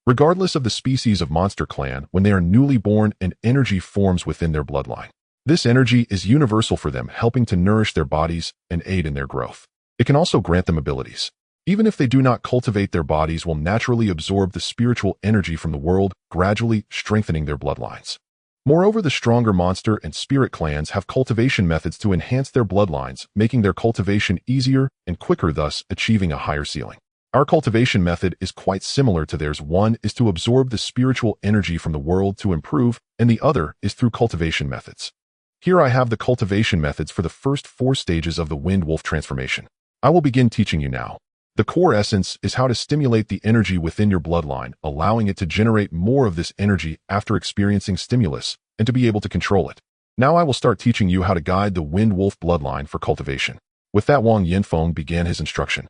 Regardless of the species of monster clan, when they are newly born, an energy forms within their bloodline. This energy is universal for them, helping to nourish their bodies and aid in their growth. It can also grant them abilities. Even if they do not cultivate, their bodies will naturally absorb the spiritual energy from the world, gradually strengthening their bloodlines. Moreover, the stronger monster and spirit clans have cultivation methods to enhance their bloodlines, making their cultivation easier and quicker, thus achieving a higher ceiling. Our cultivation method is quite similar to theirs. One is to absorb the spiritual energy from the world to improve, and the other is through cultivation methods. Here I have the cultivation methods for the first 4 stages of the wind wolf transformation. I will begin teaching you now. The core essence is how to stimulate the energy within your bloodline, allowing it to generate more of this energy after experiencing stimulus, and to be able to control it. Now I will start teaching you how to guide the wind wolf bloodline for cultivation. With that, Wang Yanfeng began his instruction.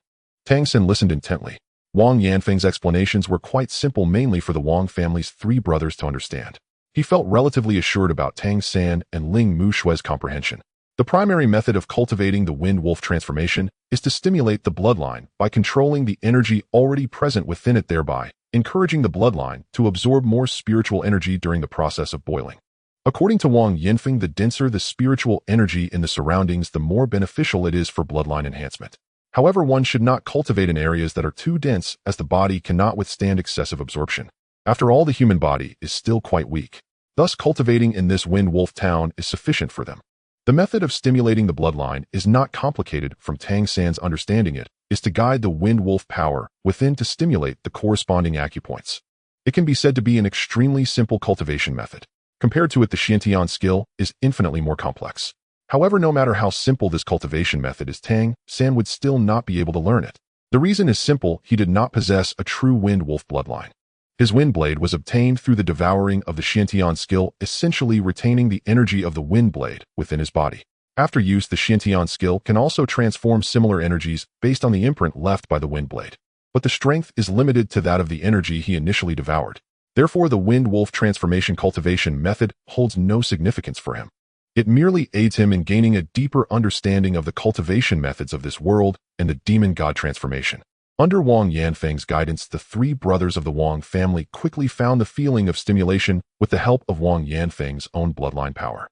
Tang San listened intently. Wang Yanfeng's explanations were quite simple, mainly for the Wang family's 3 brothers to understand. He felt relatively assured about Tang San and Ling Mushue's comprehension. The primary method of cultivating the wind wolf transformation is to stimulate the bloodline by controlling the energy already present within it, thereby encouraging the bloodline to absorb more spiritual energy during the process of boiling. According to Wang Yanfeng, the denser the spiritual energy in the surroundings, the more beneficial it is for bloodline enhancement. However, one should not cultivate in areas that are too dense, as the body cannot withstand excessive absorption. After all, the human body is still quite weak. Thus, cultivating in this wind wolf town is sufficient for them. The method of stimulating the bloodline is not complicated. From Tang San's understanding, it is to guide the wind wolf power within to stimulate the corresponding acupoints. It can be said to be an extremely simple cultivation method. Compared to it, the Xiantian skill is infinitely more complex. However, no matter how simple this cultivation method is, Tang San would still not be able to learn it. The reason is simple: he did not possess a true wind wolf bloodline. His wind blade was obtained through the devouring of the Xiantian skill, essentially retaining the energy of the wind blade within his body. After use, the Xiantian skill can also transform similar energies based on the imprint left by the wind blade. But the strength is limited to that of the energy he initially devoured. Therefore, the wind wolf transformation cultivation method holds no significance for him. It merely aids him in gaining a deeper understanding of the cultivation methods of this world and the demon god transformation. Under Wang Yanfeng's guidance, the three brothers of the Wang family quickly found the feeling of stimulation with the help of Wang Yanfeng's own bloodline power.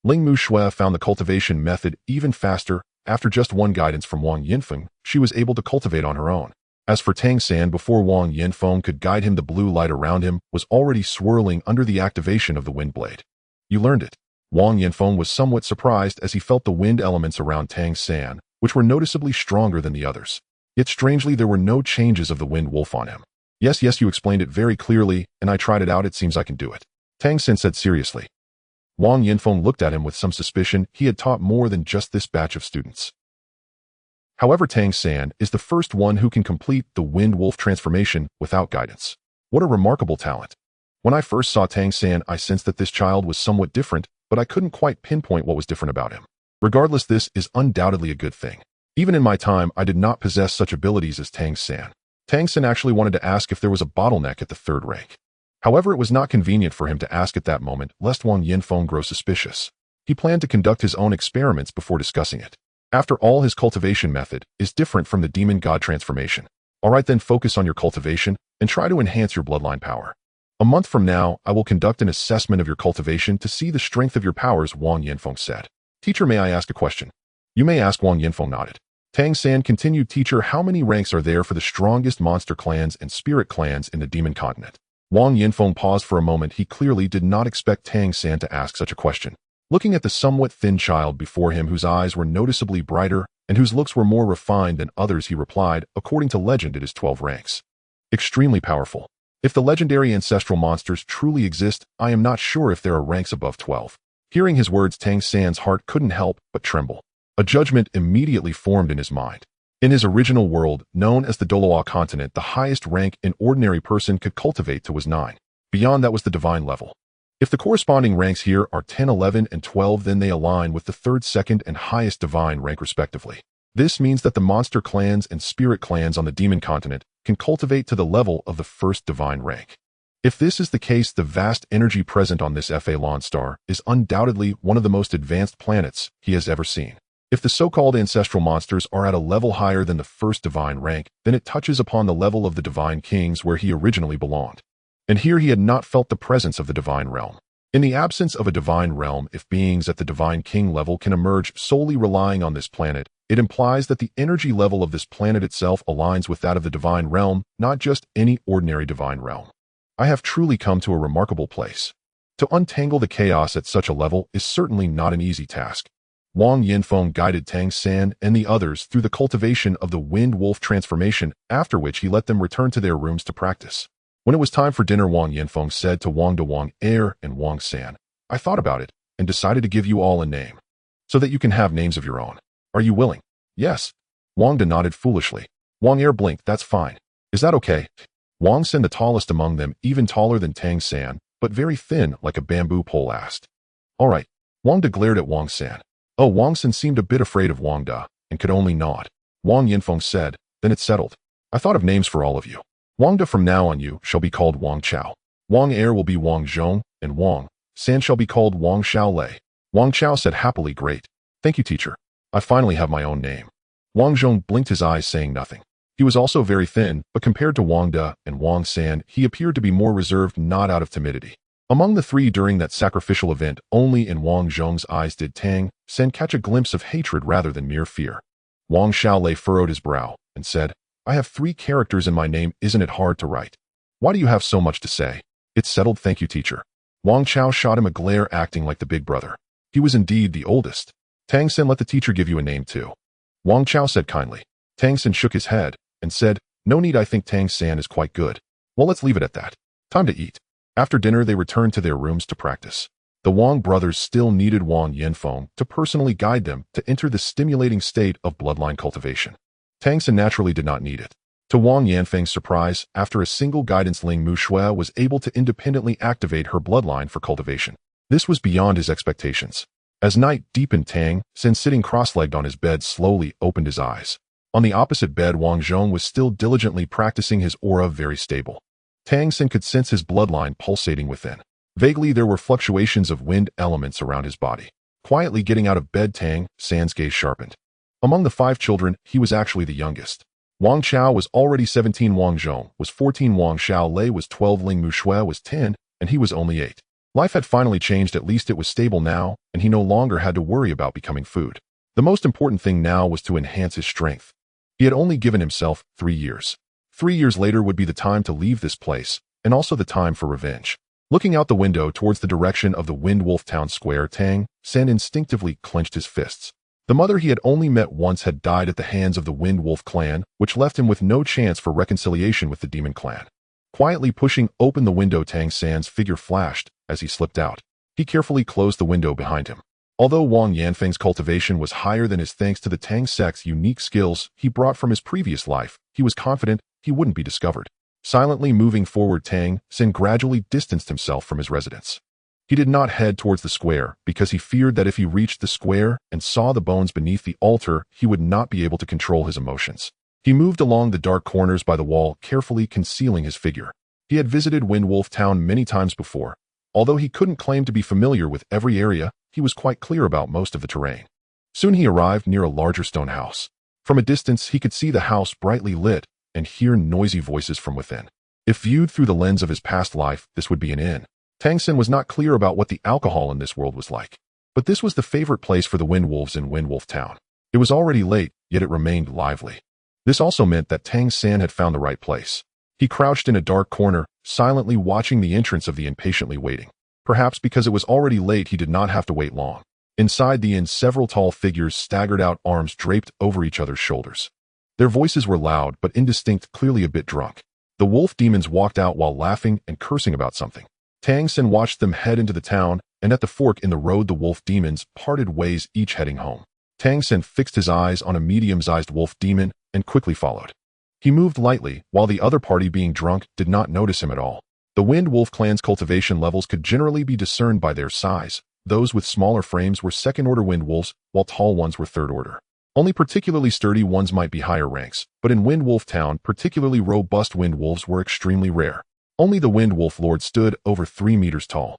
Ling Mushui found the cultivation method even faster. After just one guidance from Wang Yanfeng, she was able to cultivate on her own. As for Tang San, before Wang Yanfeng could guide him, the blue light around him was already swirling under the activation of the wind blade. You learned it. Wang Yanfeng was somewhat surprised as he felt the wind elements around Tang San, which were noticeably stronger than the others. Yet strangely, there were no changes of the wind wolf on him. Yes, you explained it very clearly, and I tried it out. It seems I can do it. Tang San said seriously. Wang Yanfeng looked at him with some suspicion. He had taught more than just this batch of students. However, Tang San is the first one who can complete the wind wolf transformation without guidance. What a remarkable talent. When I first saw Tang San, I sensed that this child was somewhat different, but I couldn't quite pinpoint what was different about him. Regardless, this is undoubtedly a good thing. Even in my time, I did not possess such abilities as Tang San. Tang San actually wanted to ask if there was a bottleneck at the third rank. However, it was not convenient for him to ask at that moment, lest Wang Yanfeng grow suspicious. He planned to conduct his own experiments before discussing it. After all, his cultivation method is different from the demon god transformation. Alright then, focus on your cultivation and try to enhance your bloodline power. A month from now, I will conduct an assessment of your cultivation to see the strength of your powers, Wang Yanfeng said. Teacher, may I ask a question? You may ask, Wang Yanfeng nodded. Tang San continued, Teacher, how many ranks are there for the strongest monster clans and spirit clans in the demon continent? Wang Yanfeng paused for a moment. He clearly did not expect Tang San to ask such a question. Looking at the somewhat thin child before him, whose eyes were noticeably brighter and whose looks were more refined than others, he replied, according to legend, it is 12 ranks. Extremely powerful. If the legendary ancestral monsters truly exist, I am not sure if there are ranks above 12. Hearing his words, Tang San's heart couldn't help but tremble. A judgment immediately formed in his mind. In his original world, known as the Doloa continent, the highest rank an ordinary person could cultivate to was 9. Beyond that was the divine level. If the corresponding ranks here are 10, 11, and 12, then they align with the third, second, and highest divine rank respectively. This means that the monster clans and spirit clans on the demon continent can cultivate to the level of the first divine rank. If this is the case, the vast energy present on this Fa star is undoubtedly one of the most advanced planets he has ever seen. If the so-called ancestral monsters are at a level higher than the first divine rank, then it touches upon the level of the divine kings where he originally belonged. And here he had not felt the presence of the divine realm. In the absence of a divine realm, if beings at the divine king level can emerge solely relying on this planet, it implies that the energy level of this planet itself aligns with that of the divine realm, not just any ordinary divine realm. I have truly come to a remarkable place. To untangle the chaos at such a level is certainly not an easy task. Wang Yanfeng guided Tang San and the others through the cultivation of the wind wolf transformation, after which he let them return to their rooms to practice. When it was time for dinner, Wang Yanfeng said to Wang De, Wang Er, and Wang San, I thought about it and decided to give you all a name, so that you can have names of your own. Are you willing? Yes. Wang De nodded foolishly. Wang Er blinked. That's fine. Is that okay? Wang San, the tallest among them, even taller than Tang San, but very thin like a bamboo pole, asked. All right. Wang De glared at Wang San. Oh, Wang San seemed a bit afraid of Wang De and could only nod. Wang Yanfeng said, then it's settled. I thought of names for all of you. Wang De, from now on you shall be called Wang Chao. Wang Er will be Wang Zhong, and Wang San shall be called Wang Xiaolei. Wang Chao said happily, great. Thank you, teacher. I finally have my own name. Wang Zhong blinked his eyes, saying nothing. He was also very thin, but compared to Wang De and Wang San, he appeared to be more reserved, not out of timidity. Among the three during that sacrificial event, only in Wang Zhong's eyes did Tang San catch a glimpse of hatred rather than mere fear. Wang Xiaolei furrowed his brow and said, I have 3 characters in my name, isn't it hard to write? Why do you have so much to say? It's settled, thank you, teacher. Wang Chao shot him a glare, acting like the big brother. He was indeed the oldest. Tang San, let the teacher give you a name too. Wang Chao said kindly. Tang San shook his head and said, no need, I think Tang San is quite good. Well, let's leave it at that. Time to eat. After dinner, they returned to their rooms to practice. The Wang brothers still needed Wang Yanfeng to personally guide them to enter the stimulating state of bloodline cultivation. Tang San naturally did not need it. To Wang Yanfeng's surprise, after a single guidance, Ling Mushui was able to independently activate her bloodline for cultivation. This was beyond his expectations. As night deepened, Tang San, sitting cross-legged on his bed, slowly opened his eyes. On the opposite bed, Wang Zhong was still diligently practicing his aura, very stable. Tang San could sense his bloodline pulsating within. Vaguely, there were fluctuations of wind elements around his body. Quietly getting out of bed, Tang San's gaze sharpened. Among the 5 children, he was actually the youngest. Wang Chao was already 17, Wang Zhong was 14, Wang Xiaolei was 12, Ling Mushui was 10, and he was only 8. Life had finally changed, at least it was stable now, and he no longer had to worry about becoming food. The most important thing now was to enhance his strength. He had only given himself 3 years. 3 years later would be the time to leave this place, and also the time for revenge. Looking out the window towards the direction of the Wind Wolf Town Square, Tang San instinctively clenched his fists. The mother he had only met once had died at the hands of the Wind Wolf clan, which left him with no chance for reconciliation with the Demon clan. Quietly pushing open the window, Tang San's figure flashed as he slipped out. He carefully closed the window behind him. Although Wang Yanfeng's cultivation was higher than his thanks to the Tang sect's unique skills he brought from his previous life, he was confident he wouldn't be discovered. Silently moving forward, Tang San gradually distanced himself from his residence. He did not head towards the square because he feared that if he reached the square and saw the bones beneath the altar, he would not be able to control his emotions. He moved along the dark corners by the wall, carefully concealing his figure. He had visited Wind Wolf Town many times before. Although he couldn't claim to be familiar with every area, he was quite clear about most of the terrain. Soon he arrived near a larger stone house. From a distance, he could see the house brightly lit and hear noisy voices from within. If viewed through the lens of his past life, this would be an inn. Tang San was not clear about what the alcohol in this world was like. But this was the favorite place for the Wind Wolves in Wind Wolf Town. It was already late, yet it remained lively. This also meant that Tang San had found the right place. He crouched in a dark corner, silently watching the entrance of the inn, patiently waiting. Perhaps because it was already late, he did not have to wait long. Inside the inn, several tall figures staggered out, arms draped over each other's shoulders. Their voices were loud but indistinct, clearly a bit drunk. The wolf demons walked out while laughing and cursing about something. Tang San watched them head into the town, and at the fork in the road the wolf demons parted ways, each heading home. Tang San fixed his eyes on a medium-sized wolf demon and quickly followed. He moved lightly, while the other party, being drunk, did not notice him at all. The Wind Wolf clan's cultivation levels could generally be discerned by their size. Those with smaller frames were second-order wind wolves, while tall ones were third-order. Only particularly sturdy ones might be higher ranks, but in Wind Wolf Town, particularly robust wind wolves were extremely rare. Only the Wind Wolf Lord stood over 3 meters tall.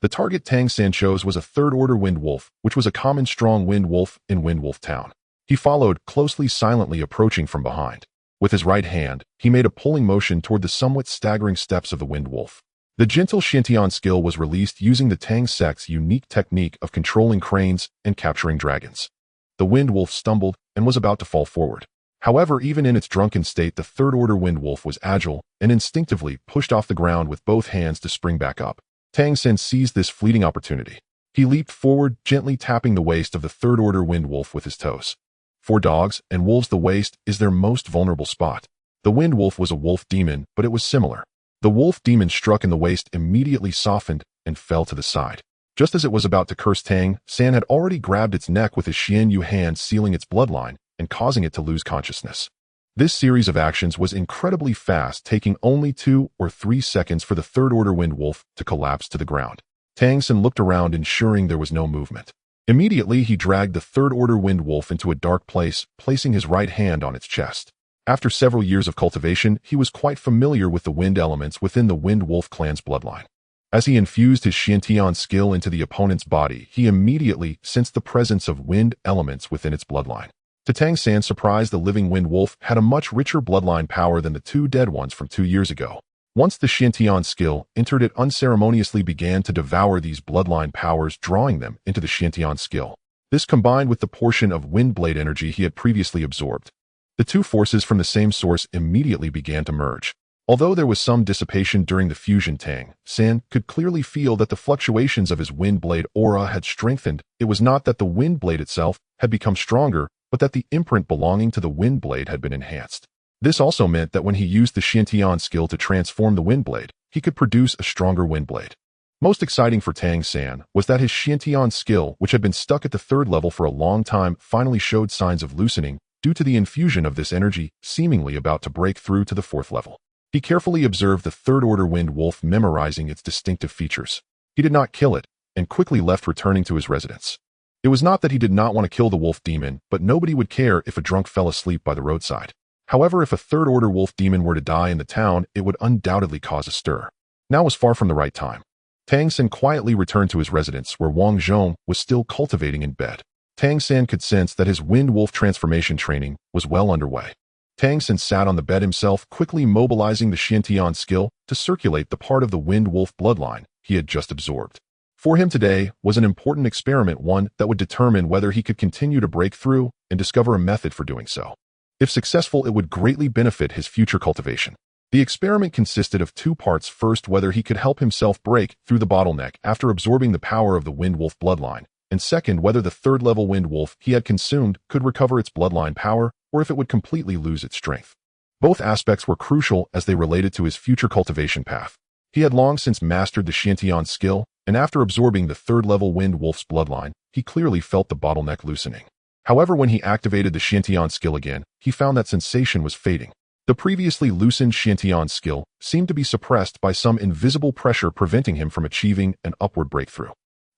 The target Tang San chose was a third-order wind wolf, which was a common strong wind wolf in Wind Wolf Town. He followed closely, silently approaching from behind. With his right hand, he made a pulling motion toward the somewhat staggering steps of the wind wolf. The gentle Xiantian skill was released using the Tang sect's unique technique of controlling cranes and capturing dragons. The wind wolf stumbled and was about to fall forward. However, even in its drunken state, the third-order wind wolf was agile and instinctively pushed off the ground with both hands to spring back up. Tang San seized this fleeting opportunity. He leaped forward, gently tapping the waist of the third-order wind wolf with his toes. For dogs and wolves, the waist is their most vulnerable spot. The wind wolf was a wolf demon, but it was similar. The wolf demon struck in the waist, immediately softened, and fell to the side. Just as it was about to curse, Tang San had already grabbed its neck with his Xian Yu hand, sealing its bloodline and causing it to lose consciousness. This series of actions was incredibly fast, taking only 2 or 3 seconds for the third-order wind wolf to collapse to the ground. Tang San looked around, ensuring there was no movement. Immediately, he dragged the third-order wind wolf into a dark place, placing his right hand on its chest. After several years of cultivation, he was quite familiar with the wind elements within the Wind Wolf clan's bloodline. As he infused his Xiantian skill into the opponent's body, he immediately sensed the presence of wind elements within its bloodline. To Tang San's surprise, the living wind wolf had a much richer bloodline power than the 2 dead ones from 2 years ago. Once the Xiantian skill entered, it unceremoniously began to devour these bloodline powers, drawing them into the Xiantian skill. This combined with the portion of wind blade energy he had previously absorbed. The 2 forces from the same source immediately began to merge. Although there was some dissipation during the fusion, Tang San could clearly feel that the fluctuations of his wind blade aura had strengthened. It was not that the wind blade itself had become stronger, but that the imprint belonging to the wind blade had been enhanced. This also meant that when he used the Xiantian skill to transform the wind blade, he could produce a stronger wind blade. Most exciting for Tang San was that his Xiantian skill, which had been stuck at the 3rd level for a long time, finally showed signs of loosening due to the infusion of this energy, seemingly about to break through to the 4th level. He carefully observed the third-order wind wolf, memorizing its distinctive features. He did not kill it, and quickly left, returning to his residence. It was not that he did not want to kill the wolf demon, but nobody would care if a drunk fell asleep by the roadside. However, if a third-order wolf demon were to die in the town, it would undoubtedly cause a stir. Now was far from the right time. Tang San quietly returned to his residence where Wang Zhong was still cultivating in bed. Tang San could sense that his wind wolf transformation training was well underway. Tang San sat on the bed himself, quickly mobilizing the Xiantian skill to circulate the part of the wind wolf bloodline he had just absorbed. For him today was an important experiment, one that would determine whether he could continue to break through and discover a method for doing so. If successful, it would greatly benefit his future cultivation. The experiment consisted of two parts. First, whether he could help himself break through the bottleneck after absorbing the power of the wind wolf bloodline, and second, whether the third-level wind wolf he had consumed could recover its bloodline power or if it would completely lose its strength. Both aspects were crucial as they related to his future cultivation path. He had long since mastered the Xiantian skill, and after absorbing the third-level wind wolf's bloodline, he clearly felt the bottleneck loosening. However, when he activated the Xiantian skill again, he found that sensation was fading. The previously loosened Xiantian skill seemed to be suppressed by some invisible pressure preventing him from achieving an upward breakthrough.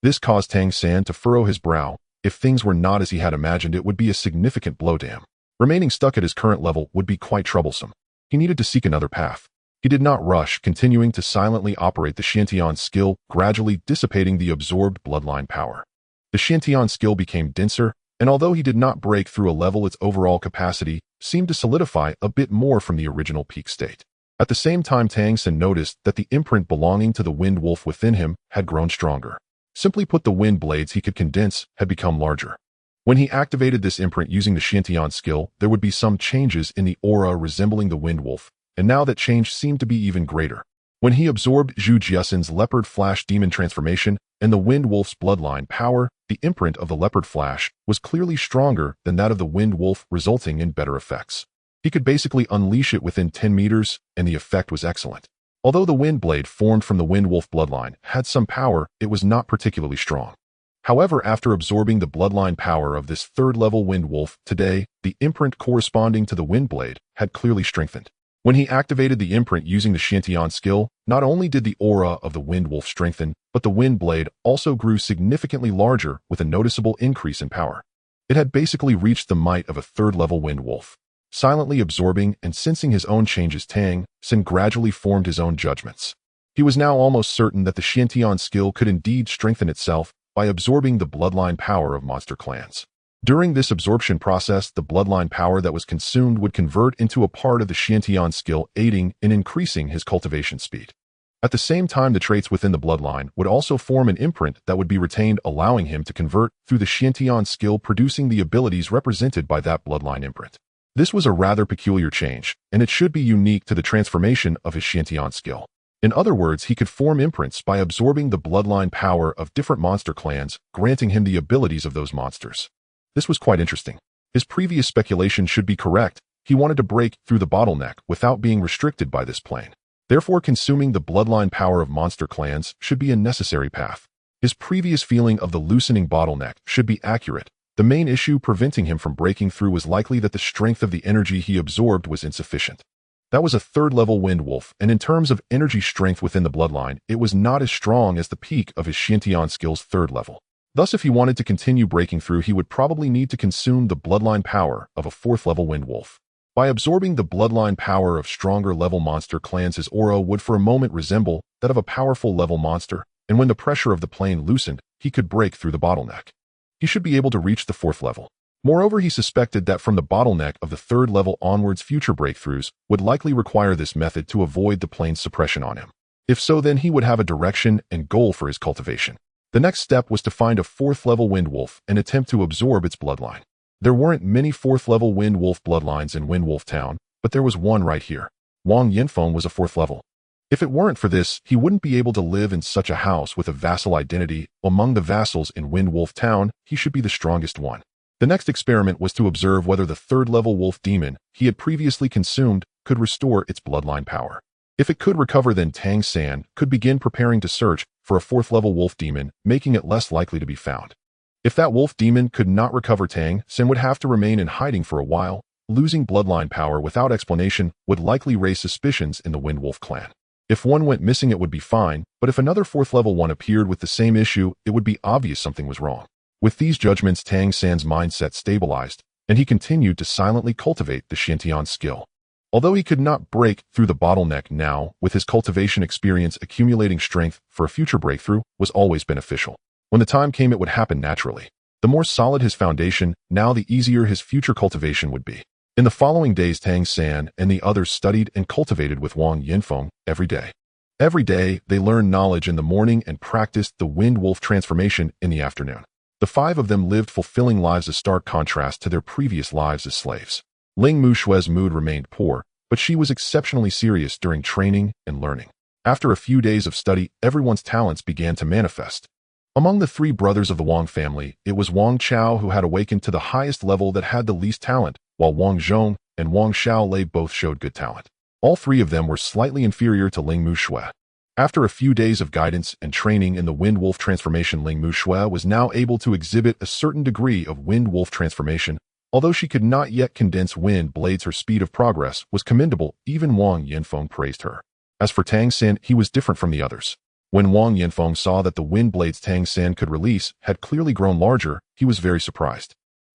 This caused Tang San to furrow his brow. If things were not as he had imagined, it would be a significant blow to him. Remaining stuck at his current level would be quite troublesome. He needed to seek another path. He did not rush, continuing to silently operate the Xiantian skill, gradually dissipating the absorbed bloodline power. The Xiantian skill became denser, and although he did not break through a level, its overall capacity seemed to solidify a bit more from the original peak state. At the same time, Tang San noticed that the imprint belonging to the wind wolf within him had grown stronger. Simply put, the wind blades he could condense had become larger. When he activated this imprint using the Xiantian skill, there would be some changes in the aura resembling the wind wolf, and now that change seemed to be even greater. When he absorbed Zhu Jiesen's leopard flash demon transformation and the wind wolf's bloodline power, the imprint of the leopard flash was clearly stronger than that of the wind wolf, resulting in better effects. He could basically unleash it within 10 meters, and the effect was excellent. Although the wind blade formed from the wind wolf bloodline had some power, it was not particularly strong. However, after absorbing the bloodline power of this third-level wind wolf, today, the imprint corresponding to the wind blade had clearly strengthened. When he activated the imprint using the Xiantian skill, not only did the aura of the wind wolf strengthen, but the wind blade also grew significantly larger with a noticeable increase in power. It had basically reached the might of a third-level wind wolf. Silently absorbing and sensing his own changes, Tang San gradually formed his own judgments. He was now almost certain that the Xiantian skill could indeed strengthen itself by absorbing the bloodline power of monster clans. During this absorption process, the bloodline power that was consumed would convert into a part of the Xiantian skill, aiding in increasing his cultivation speed. At the same time, the traits within the bloodline would also form an imprint that would be retained, allowing him to convert through the Xiantian skill, producing the abilities represented by that bloodline imprint. This was a rather peculiar change, and it should be unique to the transformation of his Xiantian skill. In other words, he could form imprints by absorbing the bloodline power of different monster clans, granting him the abilities of those monsters. This was quite interesting. His previous speculation should be correct. He wanted to break through the bottleneck without being restricted by this plane. Therefore, consuming the bloodline power of monster clans should be a necessary path. His previous feeling of the loosening bottleneck should be accurate. The main issue preventing him from breaking through was likely that the strength of the energy he absorbed was insufficient. That was a third-level wind wolf, and in terms of energy strength within the bloodline, it was not as strong as the peak of his Xiantian skill's third level. Thus, if he wanted to continue breaking through, he would probably need to consume the bloodline power of a fourth-level wind wolf. By absorbing the bloodline power of stronger-level monster clans, his aura would for a moment resemble that of a powerful level monster, and when the pressure of the plane loosened, he could break through the bottleneck. He should be able to reach the fourth level. Moreover, he suspected that from the bottleneck of the third level onwards, future breakthroughs would likely require this method to avoid the plane's suppression on him. If so, then he would have a direction and goal for his cultivation. The next step was to find a fourth-level wind wolf and attempt to absorb its bloodline. There weren't many fourth-level wind wolf bloodlines in Wind Wolf Town, but there was one right here. Wang Yinfeng was a fourth level. If it weren't for this, he wouldn't be able to live in such a house with a vassal identity. Among the vassals in Wind Wolf Town, he should be the strongest one. The next experiment was to observe whether the third-level wolf demon he had previously consumed could restore its bloodline power. If it could recover, then Tang San could begin preparing to search for a fourth-level wolf demon, making it less likely to be found. If that wolf demon could not recover, Tang San would have to remain in hiding for a while. Losing bloodline power without explanation would likely raise suspicions in the Wind Wolf clan. If one went missing, it would be fine, but if another fourth-level one appeared with the same issue, it would be obvious something was wrong. With these judgments, Tang San's mindset stabilized, and he continued to silently cultivate the Xiantian skill. Although he could not break through the bottleneck now, with his cultivation experience accumulating strength for a future breakthrough was always beneficial. When the time came, it would happen naturally. The more solid his foundation, now the easier his future cultivation would be. In the following days, Tang San and the others studied and cultivated with Wang Yinfeng every day. Every day, they learned knowledge in the morning and practiced the wind wolf transformation in the afternoon. The five of them lived fulfilling lives, a stark contrast to their previous lives as slaves. Ling Mushue's mood remained poor, but she was exceptionally serious during training and learning. After a few days of study, everyone's talents began to manifest. Among the three brothers of the Wang family, it was Wang Chao who had awakened to the highest level that had the least talent, while Wang Zhong and Wang Xiaolei both showed good talent. All three of them were slightly inferior to Ling Mushue. After a few days of guidance and training in the wind wolf transformation, Ling Mushue was now able to exhibit a certain degree of wind wolf transformation. Although she could not yet condense wind blades, her speed of progress was commendable. Even Wang Yinfeng praised her. As for Tang San, he was different from the others. When Wang Yinfeng saw that the wind blades Tang San could release had clearly grown larger, he was very surprised.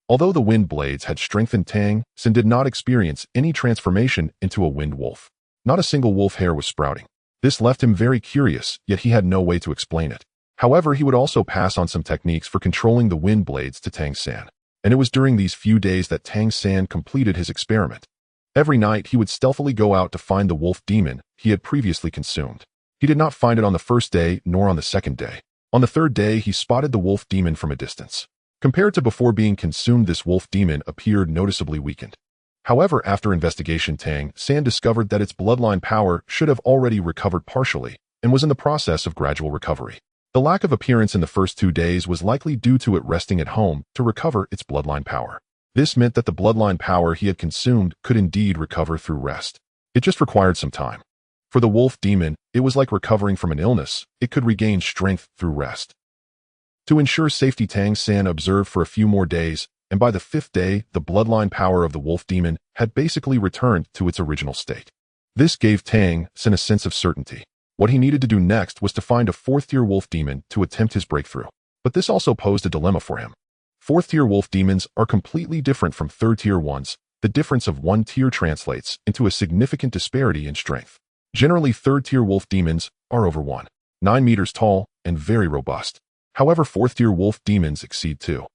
Although the wind blades had strengthened, Tang San did not experience any transformation into a wind wolf. Not a single wolf hair was sprouting. This left him very curious, yet he had no way to explain it. However, he would also pass on some techniques for controlling the wind blades to Tang San. And it was during these few days that Tang San completed his experiment. Every night, he would stealthily go out to find the wolf demon he had previously consumed. He did not find it on the first day, nor on the second day. On the third day, he spotted the wolf demon from a distance. Compared to before being consumed, this wolf demon appeared noticeably weakened. However, after investigation, Tang San discovered that its bloodline power should have already recovered partially, and was in the process of gradual recovery. The lack of appearance in the first 2 days was likely due to it resting at home to recover its bloodline power. This meant that the bloodline power he had consumed could indeed recover through rest. It just required some time. For the wolf demon, it was like recovering from an illness. It could regain strength through rest. To ensure safety, Tang San observed for a few more days, and by the 5th day, the bloodline power of the wolf demon had basically returned to its original state. This gave Tang San a sense of certainty. What he needed to do next was to find a 4th-tier wolf demon to attempt his breakthrough. But this also posed a dilemma for him. 4th-tier wolf demons are completely different from 3rd-tier ones. The difference of 1 tier translates into a significant disparity in strength. Generally, 3rd-tier wolf demons are over 1.9 meters tall and very robust. However, 4th-tier wolf demons exceed 2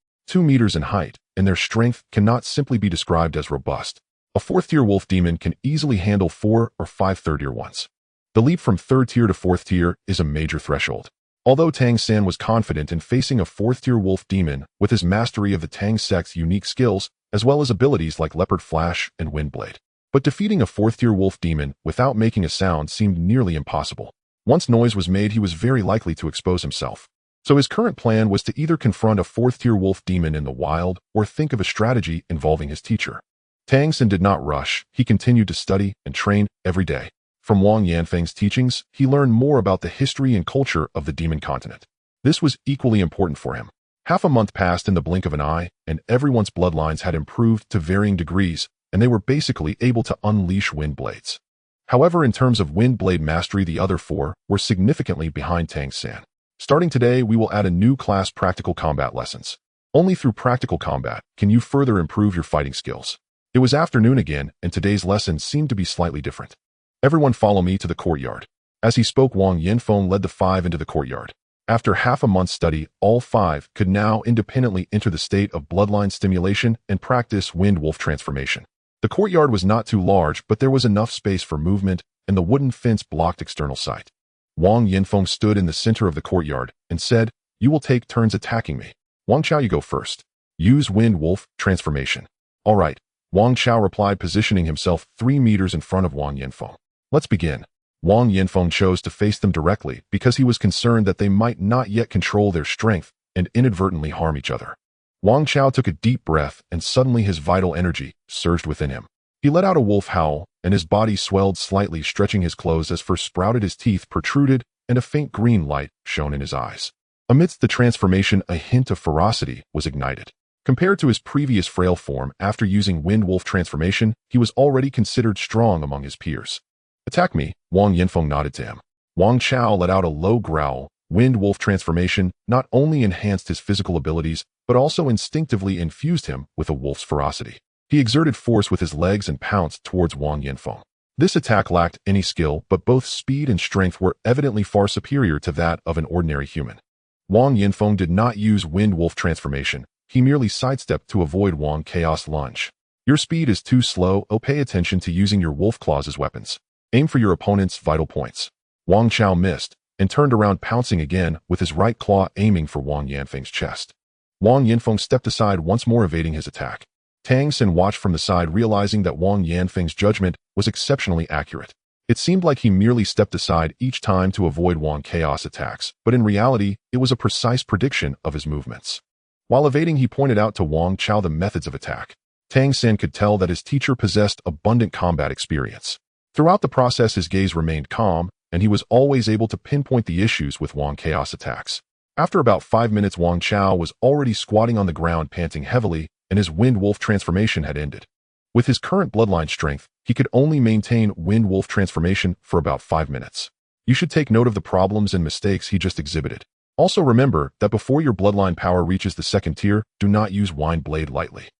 meters in height, and their strength cannot simply be described as robust. A 4th-tier wolf demon can easily handle 4 or 5 3rd-tier ones. The leap from 3rd tier to 4th tier is a major threshold. Although Tang San was confident in facing a 4th-tier wolf demon with his mastery of the Tang sect's unique skills, as well as abilities like Leopard Flash and Windblade, but defeating a 4th-tier wolf demon without making a sound seemed nearly impossible. Once noise was made, he was very likely to expose himself. So his current plan was to either confront a 4th-tier wolf demon in the wild or think of a strategy involving his teacher. Tang San did not rush. He continued to study and train every day. From Wang Yanfeng's teachings, he learned more about the history and culture of the demon continent. This was equally important for him. Half a month passed in the blink of an eye, and everyone's bloodlines had improved to varying degrees, and they were basically able to unleash wind blades. However, in terms of wind blade mastery, the other 4 were significantly behind Tang San. Starting today, we will add a new class: practical combat lessons. Only through practical combat can you further improve your fighting skills. It was afternoon again, and today's lesson seemed to be slightly different. Everyone follow me to the courtyard. As he spoke, Wang Yinfeng led the 5 into the courtyard. After half a month's study, all 5 could now independently enter the state of bloodline stimulation and practice wind wolf transformation. The courtyard was not too large, but there was enough space for movement, and the wooden fence blocked external sight. Wang Yinfeng stood in the center of the courtyard and said, "You will take turns attacking me. Wang Chao, you go first. Use wind wolf transformation." "All right," Wang Chao replied, positioning himself 3 meters in front of Wang Yinfeng. "Let's begin." Wang Yinfeng chose to face them directly because he was concerned that they might not yet control their strength and inadvertently harm each other. Wang Chao took a deep breath, and suddenly his vital energy surged within him. He let out a wolf howl, and his body swelled slightly, stretching his clothes as fur sprouted, his teeth protruded, and a faint green light shone in his eyes. Amidst the transformation, a hint of ferocity was ignited. Compared to his previous frail form, after using wind wolf transformation, he was already considered strong among his peers. "Attack me," Wang Yinfeng nodded to him. Wang Chao let out a low growl. Wind wolf transformation not only enhanced his physical abilities, but also instinctively infused him with a wolf's ferocity. He exerted force with his legs and pounced towards Wang Yanfeng. This attack lacked any skill, but both speed and strength were evidently far superior to that of an ordinary human. Wang Yanfeng did not use Wind Wolf transformation. He merely sidestepped to avoid Wang Chaos lunge. Your speed is too slow, pay attention to using your wolf claws as weapons. Aim for your opponent's vital points. Wang Chao missed, and turned around pouncing again with his right claw aiming for Wang Yanfeng's chest. Wang Yanfeng stepped aside once more evading his attack. Tang San watched from the side realizing that Wang Yanfeng's judgment was exceptionally accurate. It seemed like he merely stepped aside each time to avoid Wang Chaos attacks, but in reality, it was a precise prediction of his movements. While evading, he pointed out to Wang Chao the methods of attack. Tang San could tell that his teacher possessed abundant combat experience. Throughout the process, his gaze remained calm, and he was always able to pinpoint the issues with Wang Chaos attacks. After about 5 minutes, Wang Chao was already squatting on the ground panting heavily, and his Wind Wolf transformation had ended. With his current bloodline strength, he could only maintain Wind Wolf transformation for about 5 minutes. You should take note of the problems and mistakes he just exhibited. Also remember that before your bloodline power reaches the second tier, do not use Wind Blade lightly.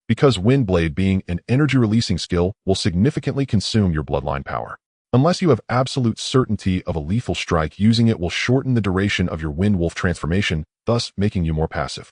Because Wind Blade, being an energy-releasing skill, will significantly consume your bloodline power. Unless you have absolute certainty of a lethal strike, using it will shorten the duration of your Wind Wolf transformation, thus making you more passive.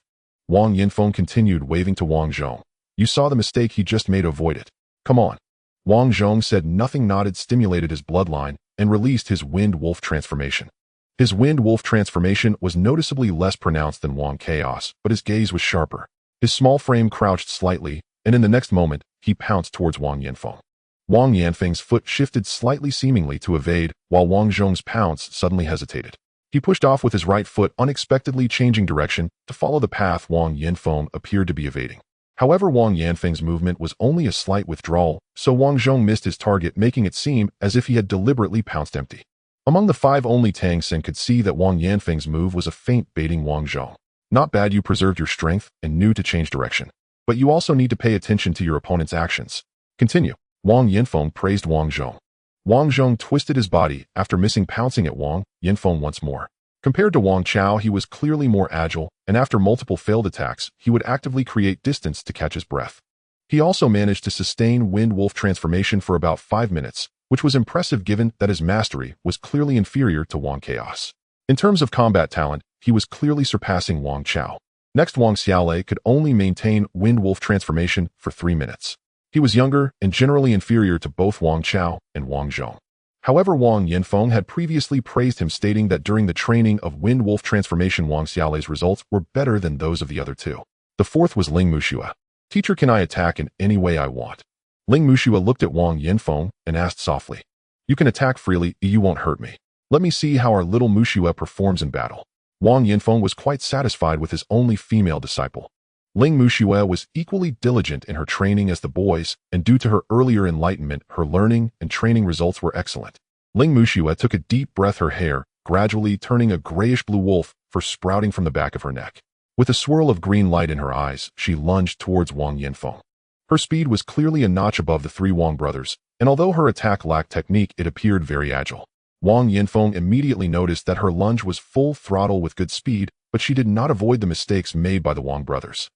Wang Yanfeng continued, waving to Wang Zhong. You saw the mistake he just made, avoid it. Come on. Wang Zhong said nothing, nodded, stimulated his bloodline, and released his Wind Wolf transformation. His Wind Wolf transformation was noticeably less pronounced than Wang Chaos, but his gaze was sharper. His small frame crouched slightly, and in the next moment, he pounced towards Wang Yanfeng. Wang Yanfeng's foot shifted slightly, seemingly to evade, while Wang Zhong's pounce suddenly hesitated. He pushed off with his right foot, unexpectedly changing direction to follow the path Wang Yanfeng appeared to be evading. However, Wang Yanfeng's movement was only a slight withdrawal, so Wang Zhong missed his target, making it seem as if he had deliberately pounced empty. Among the five, only Tang San could see that Wang Yanfeng's move was a feint baiting Wang Zhong. Not bad, you preserved your strength and knew to change direction. But you also need to pay attention to your opponent's actions. Continue. Wang Yanfeng praised Wang Zhong. Wang Zhong twisted his body after missing, pouncing at Wang Yanfeng once more. Compared to Wang Chao, he was clearly more agile, and after multiple failed attacks, he would actively create distance to catch his breath. He also managed to sustain Wind Wolf transformation for about 5 minutes, which was impressive given that his mastery was clearly inferior to Wang Chaos. In terms of combat talent, he was clearly surpassing Wang Chao. Next, Wang Xiaolei could only maintain Wind Wolf transformation for 3 minutes. He was younger and generally inferior to both Wang Chao and Wang Zhong. However, Wang Yanfeng had previously praised him, stating that during the training of Wind Wolf transformation, Wang Xiaolei's results were better than those of the other two. The fourth was Ling Muxue. Teacher, can I attack in any way I want? Ling Muxue looked at Wang Yanfeng and asked softly. You can attack freely, you won't hurt me. Let me see how our little Muxue performs in battle. Wang Yanfeng was quite satisfied with his only female disciple. Ling Muxue was equally diligent in her training as the boys, and due to her earlier enlightenment, her learning and training results were excellent. Ling Muxue took a deep breath, her hair gradually turning a grayish-blue wolf for sprouting from the back of her neck. With a swirl of green light in her eyes, she lunged towards Wang Yanfeng. Her speed was clearly a notch above the three Wang brothers, and although her attack lacked technique, it appeared very agile. Wang Yanfeng immediately noticed that her lunge was full throttle with good speed, but she did not avoid the mistakes made by the Wang brothers.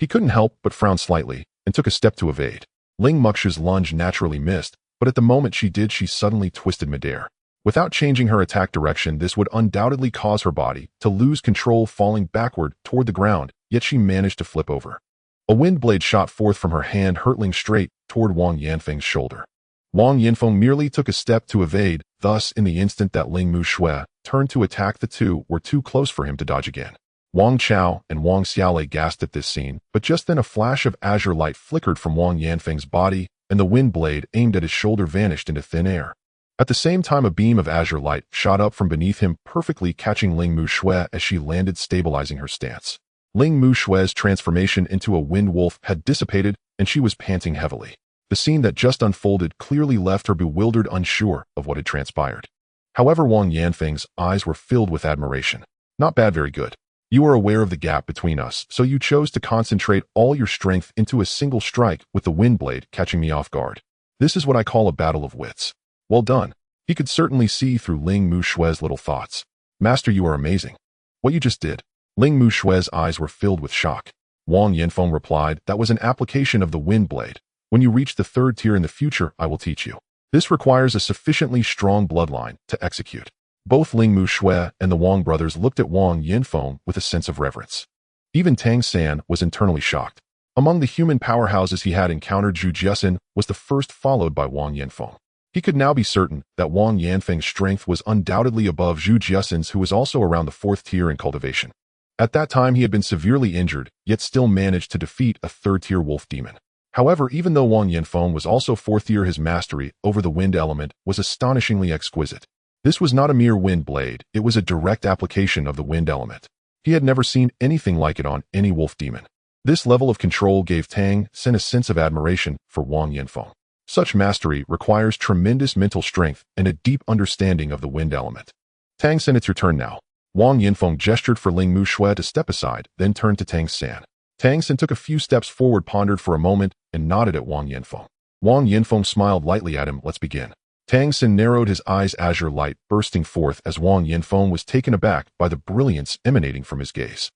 He couldn't help but frown slightly and took a step to evade. Ling Muxue's lunge naturally missed, but at the moment she did, she suddenly twisted midair. Without changing her attack direction, this would undoubtedly cause her body to lose control, falling backward toward the ground, yet she managed to flip over. A wind blade shot forth from her hand, hurtling straight toward Wang Yanfeng's shoulder. Wang Yanfeng merely took a step to evade, thus in the instant that Ling Muxue turned to attack, the two were too close for him to dodge again. Wang Chao and Wang Xiaolei gasped at this scene, but just then a flash of azure light flickered from Wang Yanfeng's body, and the wind blade aimed at his shoulder vanished into thin air. At the same time, a beam of azure light shot up from beneath him, perfectly catching Ling Muxue as she landed, stabilizing her stance. Ling Muxue's transformation into a wind wolf had dissipated, and she was panting heavily. The scene that just unfolded clearly left her bewildered, unsure of what had transpired. However, Wang Yanfeng's eyes were filled with admiration. Not bad, very good. You are aware of the gap between us, so you chose to concentrate all your strength into a single strike with the wind blade catching me off guard. This is what I call a battle of wits. Well done. He could certainly see through Ling Muxue's little thoughts. Master, you are amazing. What you just did. Ling Muxue's eyes were filled with shock. Wang Yanfeng replied, that was an application of the wind blade. When you reach the third tier in the future, I will teach you. This requires a sufficiently strong bloodline to execute. Both Ling Mu Shui and the Wang brothers looked at Wang Yanfeng with a sense of reverence. Even Tang San was internally shocked. Among the human powerhouses he had encountered, Zhu Jiaxin was the first, followed by Wang Yanfeng. He could now be certain that Wang Yanfeng's strength was undoubtedly above Zhu Jiaxin's, who was also around the fourth tier in cultivation. At that time he had been severely injured, yet still managed to defeat a third-tier wolf demon. However, even though Wang Yanfeng was also fourth tier, his mastery over the wind element was astonishingly exquisite. This was not a mere wind blade, it was a direct application of the wind element. He had never seen anything like it on any wolf demon. This level of control gave Tang San a sense of admiration for Wang Yanfeng. Such mastery requires tremendous mental strength and a deep understanding of the wind element. Tang San, it's your turn now. Wang Yanfeng gestured for Ling Mu Shui to step aside, then turned to Tang San. Tang San took a few steps forward, pondered for a moment, and nodded at Wang Yanfeng. Wang Yanfeng smiled lightly at him. Let's begin. Tang San narrowed his eyes, azure light bursting forth as Wang Yanfeng was taken aback by the brilliance emanating from his gaze.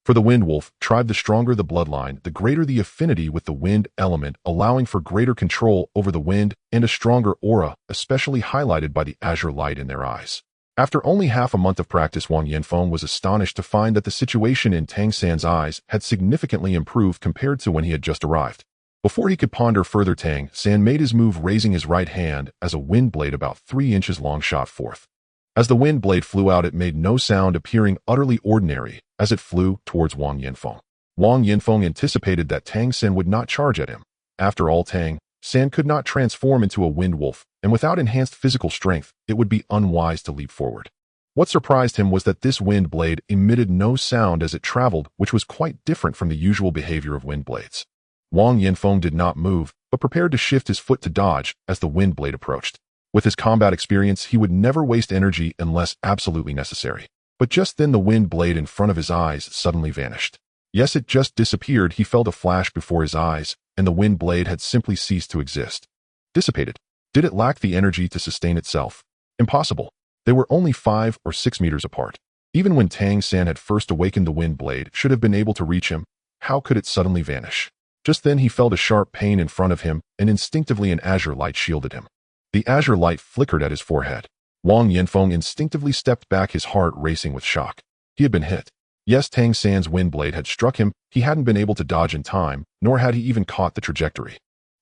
For the wind wolf tribe, the stronger the bloodline, the greater the affinity with the wind element, allowing for greater control over the wind and a stronger aura, especially highlighted by the azure light in their eyes. After only half a month of practice, Wang Yanfeng was astonished to find that the situation in Tang San's eyes had significantly improved compared to when he had just arrived. Before he could ponder further, Tang San made his move, raising his right hand as a wind blade about 3 inches long shot forth. As the wind blade flew out, it made no sound, appearing utterly ordinary as it flew towards Wang Yanfeng. Wang Yanfeng anticipated that Tang San would not charge at him. After all, Tang San could not transform into a wind wolf, and without enhanced physical strength, it would be unwise to leap forward. What surprised him was that this wind blade emitted no sound as it traveled, which was quite different from the usual behavior of wind blades. Wang Yanfeng did not move, but prepared to shift his foot to dodge as the wind blade approached. With his combat experience, he would never waste energy unless absolutely necessary. But just then the wind blade in front of his eyes suddenly vanished. Yes, it just disappeared. He felt a flash before his eyes, and the wind blade had simply ceased to exist. Dissipated. Did it lack the energy to sustain itself? Impossible. They were only 5 or 6 meters apart. Even when Tang San had first awakened, the wind blade should have been able to reach him. How could it suddenly vanish? Just then he felt a sharp pain in front of him, and instinctively an azure light shielded him. The azure light flickered at his forehead. Wang Yanfeng instinctively stepped back, his heart racing with shock. He had been hit. Yes, Tang San's wind blade had struck him. He hadn't been able to dodge in time, nor had he even caught the trajectory.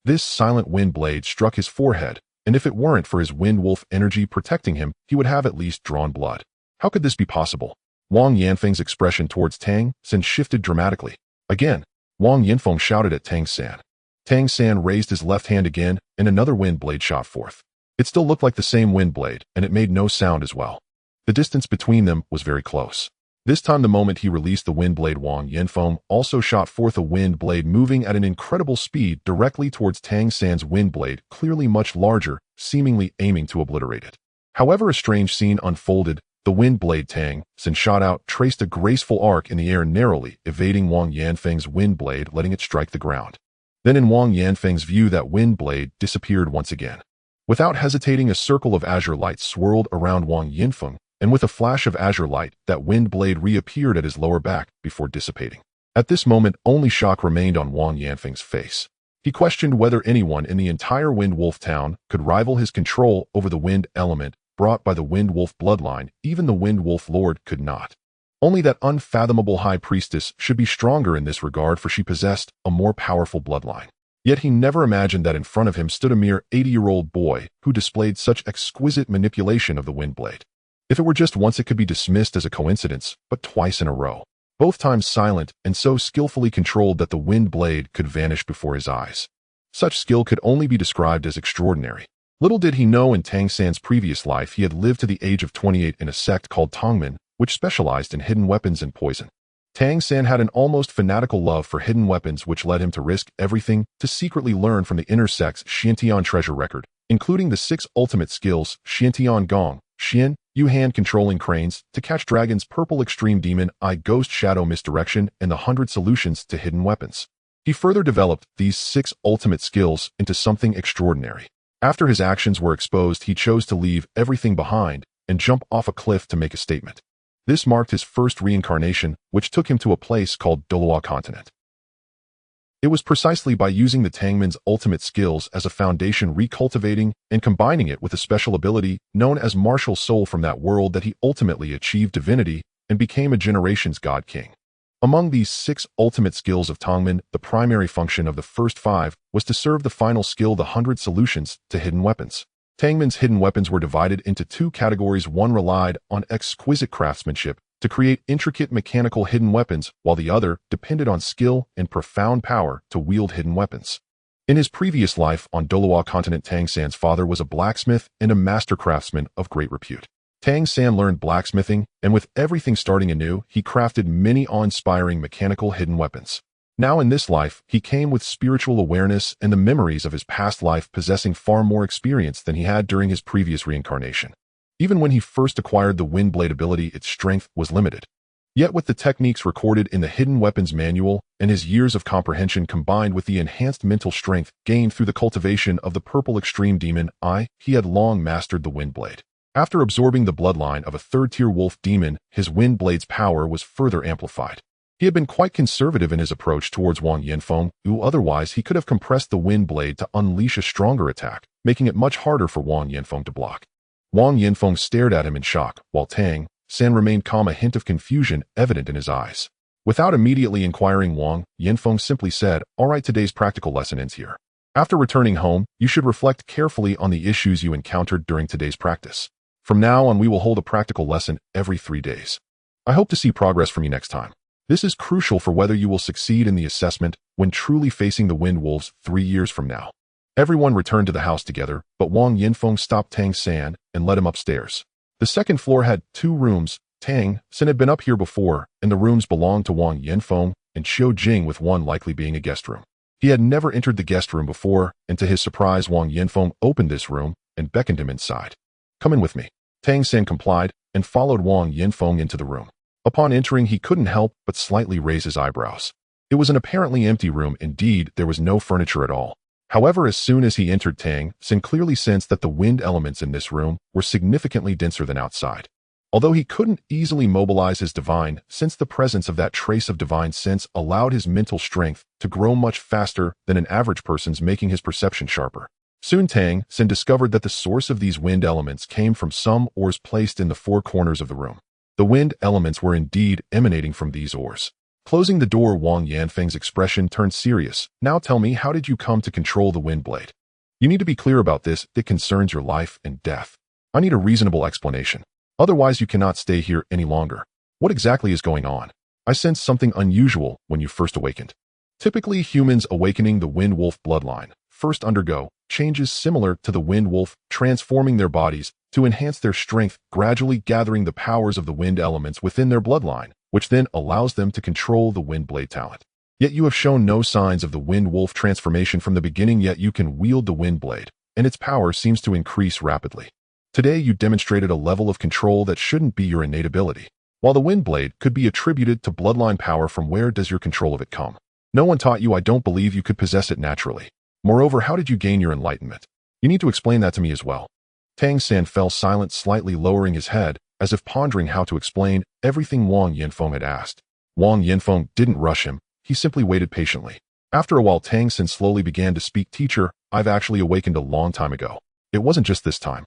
This silent wind blade struck his forehead, and if it weren't for his wind wolf energy protecting him, he would have at least drawn blood. How could this be possible? Wang Yanfeng's expression towards Tang San shifted dramatically. Again, Wang Yanfeng shouted at Tang San. Tang San raised his left hand again, and another wind blade shot forth. It still looked like the same wind blade, and it made no sound as well. The distance between them was very close. This time, the moment he released the wind blade, Wang Yanfeng also shot forth a wind blade, moving at an incredible speed directly towards Tang San's wind blade, clearly much larger, seemingly aiming to obliterate it. However, a strange scene unfolded. The wind blade Tang San shot out traced a graceful arc in the air, narrowly evading Wang Yanfeng's wind blade, letting it strike the ground. Then in Wang Yanfeng's view, that wind blade disappeared once again. Without hesitating, a circle of azure light swirled around Wang Yanfeng, and with a flash of azure light, that wind blade reappeared at his lower back before dissipating. At this moment, only shock remained on Wang Yanfeng's face. He questioned whether anyone in the entire Wind Wolf town could rival his control over the wind element brought by the Wind Wolf bloodline. Even the Wind Wolf Lord could not. Only that unfathomable high priestess should be stronger in this regard, for she possessed a more powerful bloodline. Yet he never imagined that in front of him stood a mere 80-year-old boy who displayed such exquisite manipulation of the wind blade. If it were just once, it could be dismissed as a coincidence, but twice in a row. Both times silent and so skillfully controlled that the wind blade could vanish before his eyes. Such skill could only be described as extraordinary. Little did he know, in Tang San's previous life he had lived to the age of 28 in a sect called Tongmen, which specialized in hidden weapons and poison. Tang San had an almost fanatical love for hidden weapons, which led him to risk everything to secretly learn from the inner sect's Xiantian treasure record, including the 6 ultimate skills: Xiantian Gong, Xian, Yu hand controlling cranes, to catch dragons, purple extreme demon eye, ghost shadow misdirection, and the 100 solutions to hidden weapons. He further developed these 6 ultimate skills into something extraordinary. After his actions were exposed, he chose to leave everything behind and jump off a cliff to make a statement. This marked his first reincarnation, which took him to a place called Doloa Continent. It was precisely by using the Tangman's ultimate skills as a foundation, recultivating and combining it with a special ability known as martial soul from that world, that he ultimately achieved divinity and became a generation's god king. Among these 6 ultimate skills of Tangman, the primary function of the first 5 was to serve the final skill, the 100 solutions to hidden weapons. Tangman's hidden weapons were divided into 2 categories. One relied on exquisite craftsmanship to create intricate mechanical hidden weapons, while the other depended on skill and profound power to wield hidden weapons. In his previous life on Dolawa continent, Tang San's father was a blacksmith and a master craftsman of great repute. Tang San learned blacksmithing, and with everything starting anew, he crafted many awe-inspiring mechanical hidden weapons. Now in this life, he came with spiritual awareness and the memories of his past life, possessing far more experience than he had during his previous reincarnation. Even when he first acquired the wind blade ability, its strength was limited. Yet with the techniques recorded in the Hidden Weapons Manual and his years of comprehension combined with the enhanced mental strength gained through the cultivation of the Purple Extreme Demon Eye, he had long mastered the wind blade. After absorbing the bloodline of a 3rd-tier wolf demon, his wind blade's power was further amplified. He had been quite conservative in his approach towards Wang Yanfeng, who otherwise he could have compressed the wind blade to unleash a stronger attack, making it much harder for Wang Yanfeng to block. Wang Yanfeng stared at him in shock, while Tang San remained calm, a hint of confusion evident in his eyes. Without immediately inquiring, Wang Yanfeng simply said, "All right, today's practical lesson ends here. After returning home, you should reflect carefully on the issues you encountered during today's practice. From now on, we will hold a practical lesson every 3 days. I hope to see progress from you next time. This is crucial for whether you will succeed in the assessment when truly facing the wind wolves 3 years from now." Everyone returned to the house together, but Wang Yanfeng stopped Tang San and led him upstairs. The second floor had 2 rooms. Tang San had been up here before, and the rooms belonged to Wang Yanfeng and Xiao Jing, with one likely being a guest room. He had never entered the guest room before, and to his surprise, Wang Yanfeng opened this room and beckoned him inside. "Come in with me." Tang San complied and followed Wang Yanfeng into the room. Upon entering, he couldn't help but slightly raise his eyebrows. It was an apparently empty room. Indeed, there was no furniture at all. However, as soon as he entered, Tang San clearly sensed that the wind elements in this room were significantly denser than outside. Although he couldn't easily mobilize his divine sense, the presence of that trace of divine sense allowed his mental strength to grow much faster than an average person's, making his perception sharper. Soon Tang San discovered that the source of these wind elements came from some ores placed in the 4 corners of the room. The wind elements were indeed emanating from these ores. Closing the door, Wang Yanfeng's expression turned serious. "Now tell me, how did you come to control the wind blade? You need to be clear about this. It concerns your life and death. I need a reasonable explanation. Otherwise, you cannot stay here any longer. What exactly is going on? I sensed something unusual when you first awakened." Typically, humans awakening the wind wolf bloodline first undergo changes similar to the wind wolf, transforming their bodies to enhance their strength, gradually gathering the powers of the wind elements within their bloodline, which then allows them to control the wind blade talent. Yet you have shown no signs of the wind wolf transformation from the beginning, yet you can wield the wind blade, and its power seems to increase rapidly. Today you demonstrated a level of control that shouldn't be your innate ability. While the wind blade could be attributed to bloodline power, from where does your control of it come? No one taught you. I don't believe you could possess it naturally. Moreover, how did you gain your enlightenment? You need to explain that to me as well. Tang San fell silent, slightly lowering his head, as if pondering how to explain everything Wang Yanfeng had asked. Wang Yanfeng didn't rush him. He simply waited patiently. After a while, Tang San slowly began to speak. "Teacher, I've actually awakened a long time ago. It wasn't just this time."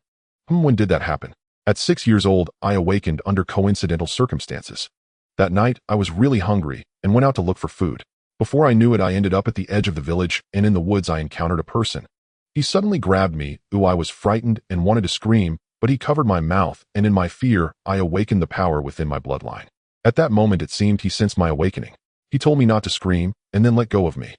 When did that happen?" "At 6 years old, I awakened under coincidental circumstances. That night, I was really hungry and went out to look for food. Before I knew it, I ended up at the edge of the village, and in the woods I encountered a person. He suddenly grabbed me. I was frightened and wanted to scream, but he covered my mouth, and in my fear, I awakened the power within my bloodline. At that moment, it seemed he sensed my awakening. He told me not to scream, and then let go of me.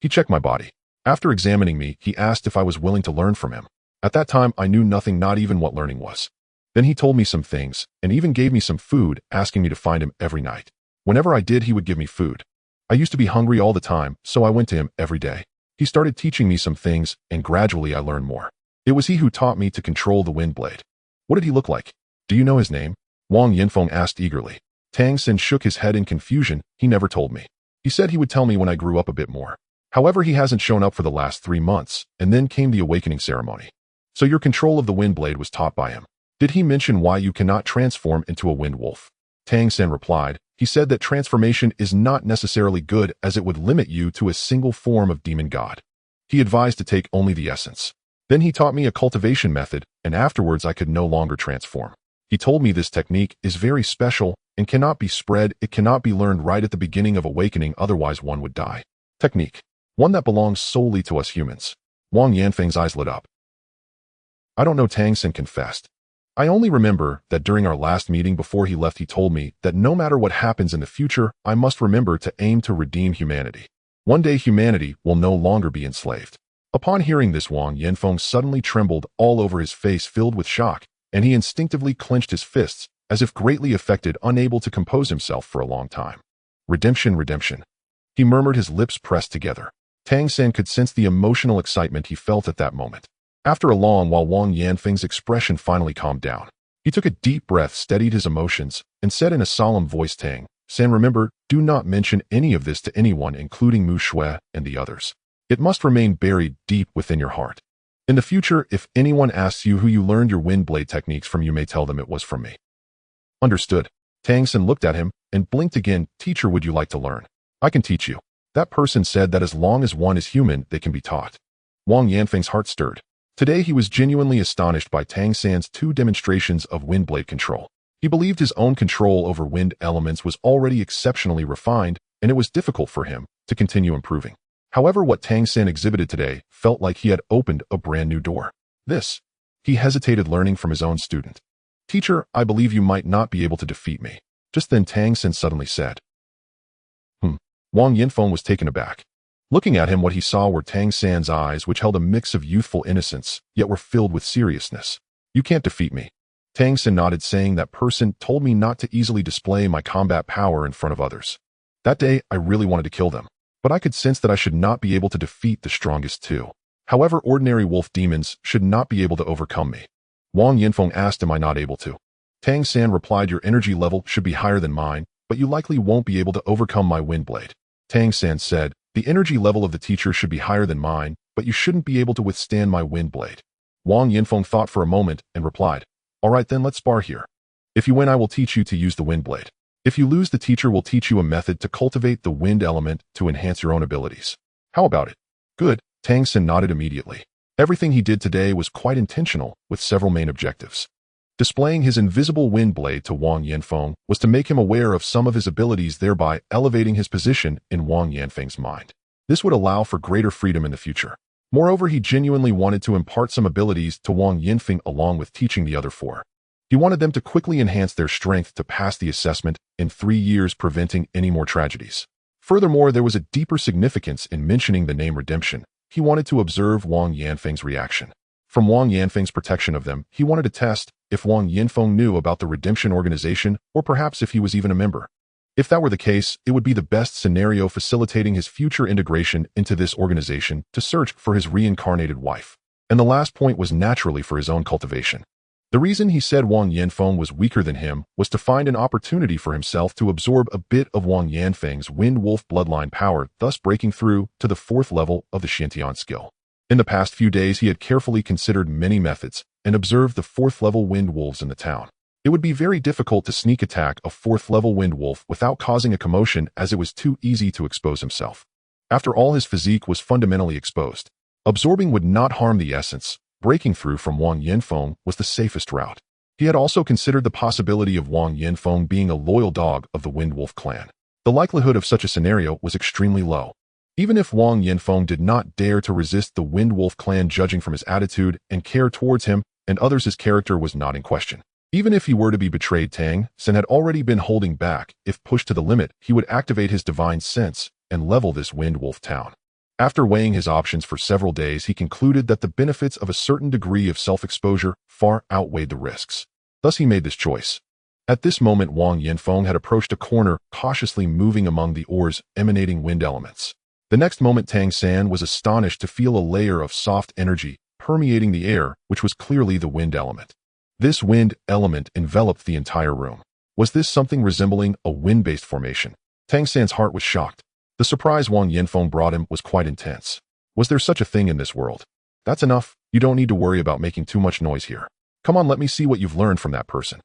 He checked my body. After examining me, he asked if I was willing to learn from him. At that time, I knew nothing, not even what learning was. Then he told me some things, and even gave me some food, asking me to find him every night. Whenever I did, he would give me food. I used to be hungry all the time, so I went to him every day. He started teaching me some things, and gradually I learned more. It was he who taught me to control the wind blade." "What did he look like? Do you know his name?" Wang Yanfeng asked eagerly. Tang San shook his head in confusion. "He never told me. He said he would tell me when I grew up a bit more. However, he hasn't shown up for the last 3 months, and then came the awakening ceremony. So your control of the wind blade was taught by him. Did he mention why you cannot transform into a wind wolf?" Tang San replied. He said that transformation is not necessarily good as it would limit you to a single form of demon god. He advised to take only the essence. Then he taught me a cultivation method, and afterwards I could no longer transform. He told me this technique is very special and cannot be spread. It cannot be learned right at the beginning of awakening, otherwise one would die. Technique. One that belongs solely to us humans. Wang Yanfeng's eyes lit up. I don't know, Tang San confessed. I only remember that during our last meeting before he left he told me that no matter what happens in the future, I must remember to aim to redeem humanity. One day humanity will no longer be enslaved. Upon hearing this, Wang Yanfeng suddenly trembled all over, his face filled with shock, and he instinctively clenched his fists, as if greatly affected, unable to compose himself for a long time. Redemption, redemption. He murmured, his lips pressed together. Tang San could sense the emotional excitement he felt at that moment. After a long while, Wang Yanfeng's expression finally calmed down. He took a deep breath, steadied his emotions, and said in a solemn voice, Tang San, remember, do not mention any of this to anyone, including Mu Shui and the others. It must remain buried deep within your heart. In the future, if anyone asks you who you learned your wind blade techniques from, you may tell them it was from me. Understood. Tang San looked at him and blinked again. Teacher, would you like to learn? I can teach you. That person said that as long as one is human, they can be taught. Wang Yanfeng's heart stirred. Today he was genuinely astonished by Tang San's 2 demonstrations of wind blade control. He believed his own control over wind elements was already exceptionally refined, and it was difficult for him to continue improving. However, what Tang San exhibited today felt like he had opened a brand new door. He hesitated, learning from his own student. Teacher, I believe you might not be able to defeat me. Just then Tang San suddenly said. Wang Yanfeng was taken aback. Looking at him, what he saw were Tang San's eyes, which held a mix of youthful innocence, yet were filled with seriousness. You can't defeat me. Tang San nodded, saying, that person told me not to easily display my combat power in front of others. That day, I really wanted to kill them, but I could sense that I should not be able to defeat the strongest too. However, ordinary wolf demons should not be able to overcome me. Wang Yanfeng asked, am I not able to? Tang San replied, your energy level should be higher than mine, but you likely won't be able to overcome my wind blade. Tang San said, the energy level of the teacher should be higher than mine, but you shouldn't be able to withstand my wind blade. Wang Yanfeng thought for a moment and replied, all right then, let's spar here. If you win, I will teach you to use the wind blade. If you lose, the teacher will teach you a method to cultivate the wind element to enhance your own abilities. How about it? Good. Tang San nodded immediately. Everything he did today was quite intentional, with several main objectives. Displaying his invisible wind blade to Wang Yanfeng was to make him aware of some of his abilities, thereby elevating his position in Wang Yanfeng's mind. This would allow for greater freedom in the future. Moreover, he genuinely wanted to impart some abilities to Wang Yanfeng along with teaching the other 4. He wanted them to quickly enhance their strength to pass the assessment in 3 years, preventing any more tragedies. Furthermore, there was a deeper significance in mentioning the name redemption. He wanted to observe Wang Yanfeng's reaction. From Wang Yanfeng's protection of them, he wanted to test if Wang Yanfeng knew about the redemption organization, or perhaps if he was even a member. If that were the case, it would be the best scenario, facilitating his future integration into this organization to search for his reincarnated wife. And the last point was naturally for his own cultivation. The reason he said Wang Yanfeng was weaker than him was to find an opportunity for himself to absorb a bit of Wang Yanfeng's wind wolf bloodline power, thus breaking through to the 4th level of the Xiantian skill. In the past few days, he had carefully considered many methods and observed the 4th level wind wolves in the town. It would be very difficult to sneak attack a 4th level wind wolf without causing a commotion, as it was too easy to expose himself. After all, his physique was fundamentally exposed. Absorbing would not harm the essence. Breaking through from Wang Yanfeng was the safest route. He had also considered the possibility of Wang Yanfeng being a loyal dog of the wind wolf clan. The likelihood of such a scenario was extremely low. Even if Wang Yanfeng did not dare to resist the wind wolf clan, judging from his attitude and care towards him and others, his character was not in question. Even if he were to be betrayed, Tang San had already been holding back. If pushed to the limit, he would activate his divine sense and level this wind wolf town. After weighing his options for several days, he concluded that the benefits of a certain degree of self-exposure far outweighed the risks. Thus he made this choice. At this moment, Wang Yanfeng had approached a corner, cautiously moving among the ores emanating wind elements. The next moment, Tang San was astonished to feel a layer of soft energy permeating the air, which was clearly the wind element. This wind element enveloped the entire room. Was this something resembling a wind-based formation? Tang San's heart was shocked. The surprise Wang Yanfeng brought him was quite intense. Was there such a thing in this world? That's enough. You don't need to worry about making too much noise here. Come on, let me see what you've learned from that person.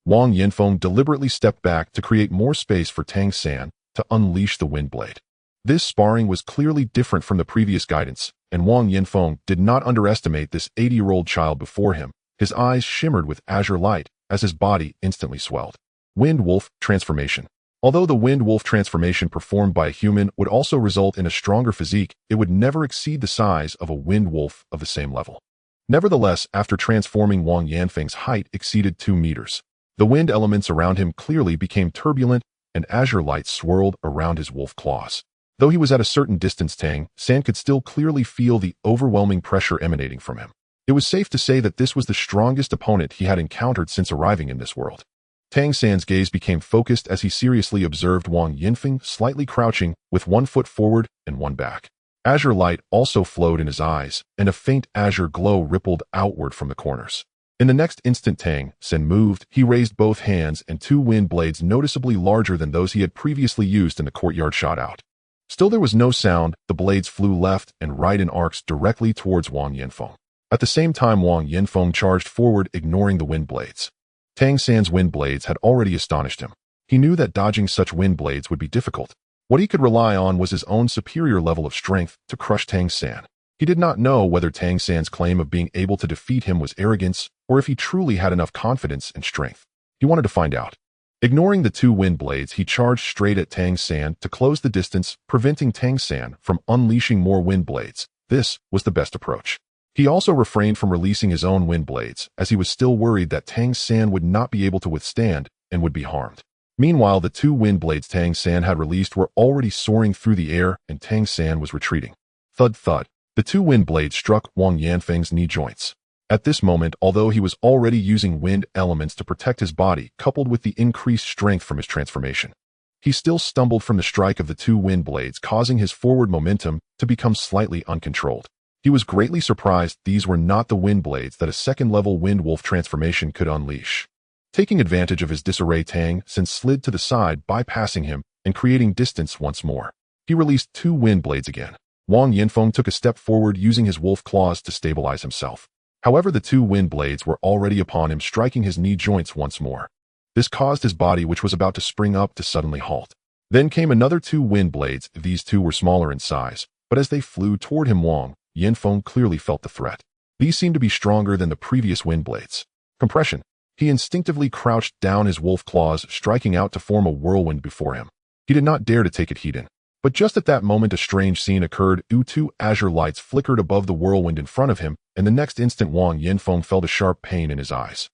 Wang Yanfeng deliberately stepped back to create more space for Tang San to unleash the wind blade. This sparring was clearly different from the previous guidance, and Wang Yanfeng did not underestimate this 80-year-old child before him. His eyes shimmered with azure light as his body instantly swelled. Wind Wolf Transformation. Although the Wind Wolf transformation performed by a human would also result in a stronger physique, it would never exceed the size of a Wind Wolf of the same level. Nevertheless, after transforming, Wang Yanfeng's height exceeded 2 meters. The wind elements around him clearly became turbulent, and azure light swirled around his wolf claws. Though he was at a certain distance, Tang San could still clearly feel the overwhelming pressure emanating from him. It was safe to say that this was the strongest opponent he had encountered since arriving in this world. Tang San's gaze became focused as he seriously observed Wang Yanfeng slightly crouching with one foot forward and one back. Azure light also flowed in his eyes, and a faint azure glow rippled outward from the corners. In the next instant Tang San moved. He raised both hands, and 2 wind blades noticeably larger than those he had previously used in the courtyard shot out. Still there was no sound. The blades flew left and right in arcs directly towards Wang Yanfeng. At the same time, Wang Yanfeng charged forward, ignoring the wind blades. Tang San's wind blades had already astonished him. He knew that dodging such wind blades would be difficult. What he could rely on was his own superior level of strength to crush Tang San. He did not know whether Tang San's claim of being able to defeat him was arrogance or if he truly had enough confidence and strength. He wanted to find out. Ignoring the 2 wind blades, he charged straight at Tang San to close the distance, preventing Tang San from unleashing more wind blades. This was the best approach. He also refrained from releasing his own wind blades, as he was still worried that Tang San would not be able to withstand and would be harmed. Meanwhile, the 2 wind blades Tang San had released were already soaring through the air, and Tang San was retreating. Thud thud. The 2 wind blades struck Wang Yanfeng's knee joints. At this moment, although he was already using wind elements to protect his body, coupled with the increased strength from his transformation, he still stumbled from the strike of the 2 wind blades, causing his forward momentum to become slightly uncontrolled. He was greatly surprised these were not the wind blades that a second-level wind wolf transformation could unleash. Taking advantage of his disarray, Tang San slid to the side, bypassing him and creating distance once more. He released 2 wind blades again. Wang Yanfeng took a step forward, using his wolf claws to stabilize himself. However, the 2 wind blades were already upon him, striking his knee joints once more. This caused his body, which was about to spring up, to suddenly halt. Then came another 2 wind blades. These 2 were smaller in size, but as they flew toward him, Wang Yanfeng clearly felt the threat. These seemed to be stronger than the previous wind blades. Compression. He instinctively crouched down, his wolf claws striking out to form a whirlwind before him. He did not dare to take it heed in. But just at that moment, a strange scene occurred. 2 azure lights flickered above the whirlwind in front of him, and the next instant Wang Yanfeng felt a sharp pain in his eyes.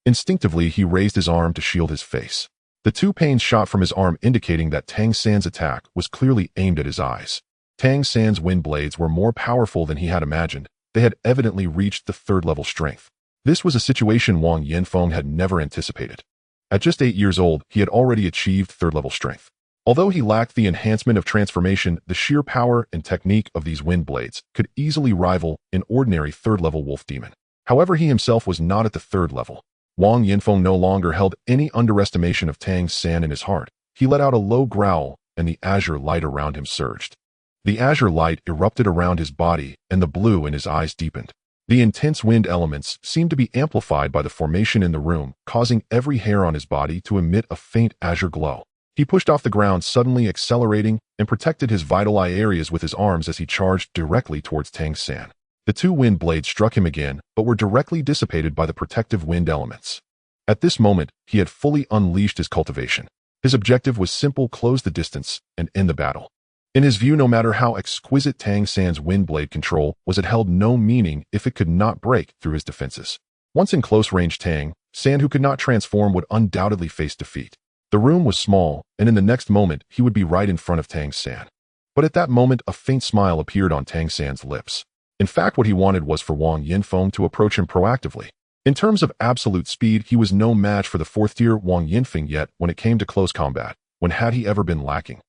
Instinctively, he raised his arm to shield his face. The 2 pains shot from his arm, indicating that Tang San's attack was clearly aimed at his eyes. Tang San's wind blades were more powerful than he had imagined. They had evidently reached the 3rd-level strength. This was a situation Wang Yanfeng had never anticipated. At just 8 years old, he had already achieved 3rd-level strength. Although he lacked the enhancement of transformation, the sheer power and technique of these wind blades could easily rival an ordinary 3rd-level wolf demon. However, he himself was not at the 3rd level. Wang Yanfeng no longer held any underestimation of Tang San in his heart. He let out a low growl, and the azure light around him surged. The azure light erupted around his body, and the blue in his eyes deepened. The intense wind elements seemed to be amplified by the formation in the room, causing every hair on his body to emit a faint azure glow. He pushed off the ground, suddenly accelerating, and protected his vital eye areas with his arms as he charged directly towards Tang San. The 2 wind blades struck him again, but were directly dissipated by the protective wind elements. At this moment, he had fully unleashed his cultivation. His objective was simple: close the distance and end the battle. In his view, no matter how exquisite Tang San's wind blade control was, it held no meaning if it could not break through his defenses. Once in close range, Tang San, who could not transform, would undoubtedly face defeat. The room was small, and in the next moment, he would be right in front of Tang San. But at that moment, a faint smile appeared on Tang San's lips. In fact, what he wanted was for Wang Yanfeng to approach him proactively. In terms of absolute speed, he was no match for the 4th-tier Wang Yanfeng, yet when it came to close combat, when had he ever been lacking?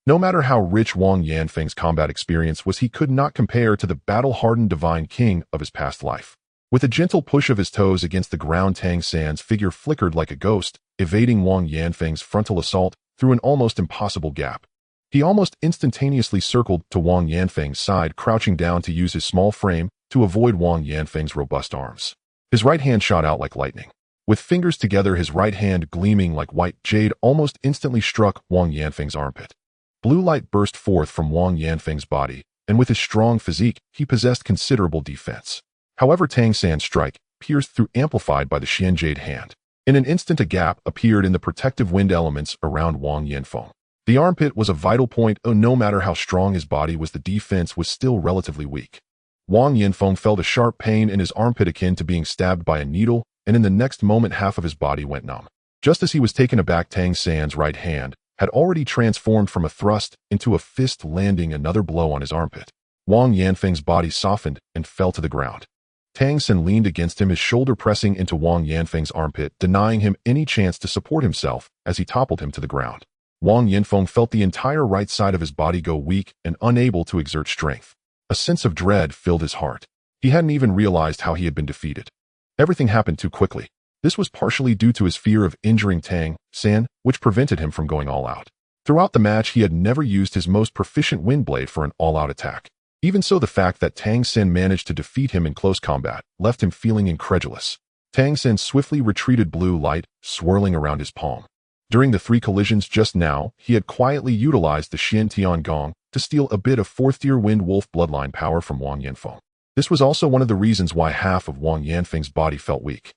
No matter how rich Wang Yanfeng's combat experience was, he could not compare to the battle-hardened divine king of his past life. With a gentle push of his toes against the ground, Tang San's figure flickered like a ghost, evading Wang Yanfeng's frontal assault through an almost impossible gap. He almost instantaneously circled to Wang Yanfeng's side, crouching down to use his small frame to avoid Wang Yanfeng's robust arms. His right hand shot out like lightning. With fingers together, his right hand gleaming like white jade almost instantly struck Wang Yanfeng's armpit. Blue light burst forth from Wang Yanfeng's body, and with his strong physique, he possessed considerable defense. However, Tang San's strike pierced through, amplified by the Xian Jade hand. In an instant, a gap appeared in the protective wind elements around Wang Yanfeng. The armpit was a vital point, no matter how strong his body was, the defense was still relatively weak. Wang Yanfeng felt a sharp pain in his armpit akin to being stabbed by a needle, and in the next moment half of his body went numb. Just as he was taken aback, Tang San's right hand had already transformed from a thrust into a fist, landing another blow on his armpit. Wang Yanfeng's body softened and fell to the ground. Tang San leaned against him, his shoulder pressing into Wang Yanfeng's armpit, denying him any chance to support himself as he toppled him to the ground. Wang Yanfeng felt the entire right side of his body go weak and unable to exert strength. A sense of dread filled his heart. He hadn't even realized how he had been defeated. Everything happened too quickly. This was partially due to his fear of injuring Tang San, which prevented him from going all out. Throughout the match, he had never used his most proficient wind blade for an all-out attack. Even so, the fact that Tang San managed to defeat him in close combat left him feeling incredulous. Tang San swiftly retreated, blue light swirling around his palm. During the 3 collisions just now, he had quietly utilized the Xian Tiangong to steal a bit of 4th-tier Wind Wolf bloodline power from Wang Yanfeng. This was also one of the reasons why half of Wang Yanfeng's body felt weak.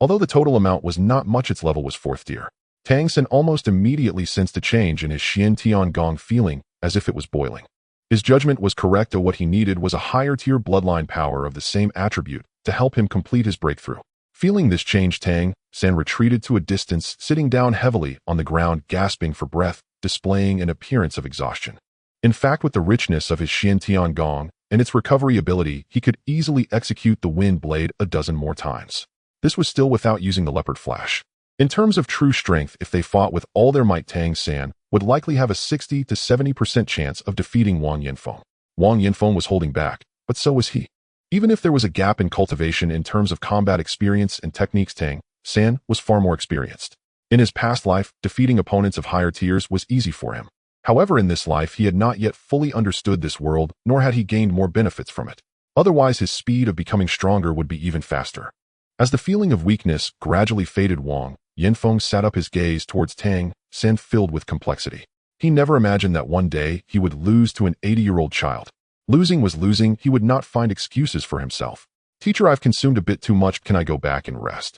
Although the total amount was not much, its level was 4th tier. Tang San almost immediately sensed a change in his Xian Tiangong, feeling as if it was boiling. His judgment was correct, though what he needed was a higher-tier bloodline power of the same attribute to help him complete his breakthrough. Feeling this change, Tang San retreated to a distance, sitting down heavily on the ground, gasping for breath, displaying an appearance of exhaustion. In fact, with the richness of his Xian Tiangong and its recovery ability, he could easily execute the wind blade a dozen more times. This was still without using the leopard flash. In terms of true strength, if they fought with all their might, Tang San would likely have a 60 to 70% chance of defeating Wang Yanfeng. Wang Yanfeng was holding back, but so was he. Even if there was a gap in cultivation in terms of combat experience and techniques, Tang San was far more experienced. In his past life, defeating opponents of higher tiers was easy for him. However, in this life, he had not yet fully understood this world, nor had he gained more benefits from it. Otherwise, his speed of becoming stronger would be even faster. As the feeling of weakness gradually faded, Wang Yanfeng sat up, his gaze towards Tang San filled with complexity. He never imagined that one day he would lose to an 80-year-old child. Losing was losing. He would not find excuses for himself. Teacher, I've consumed a bit too much. Can I go back and rest?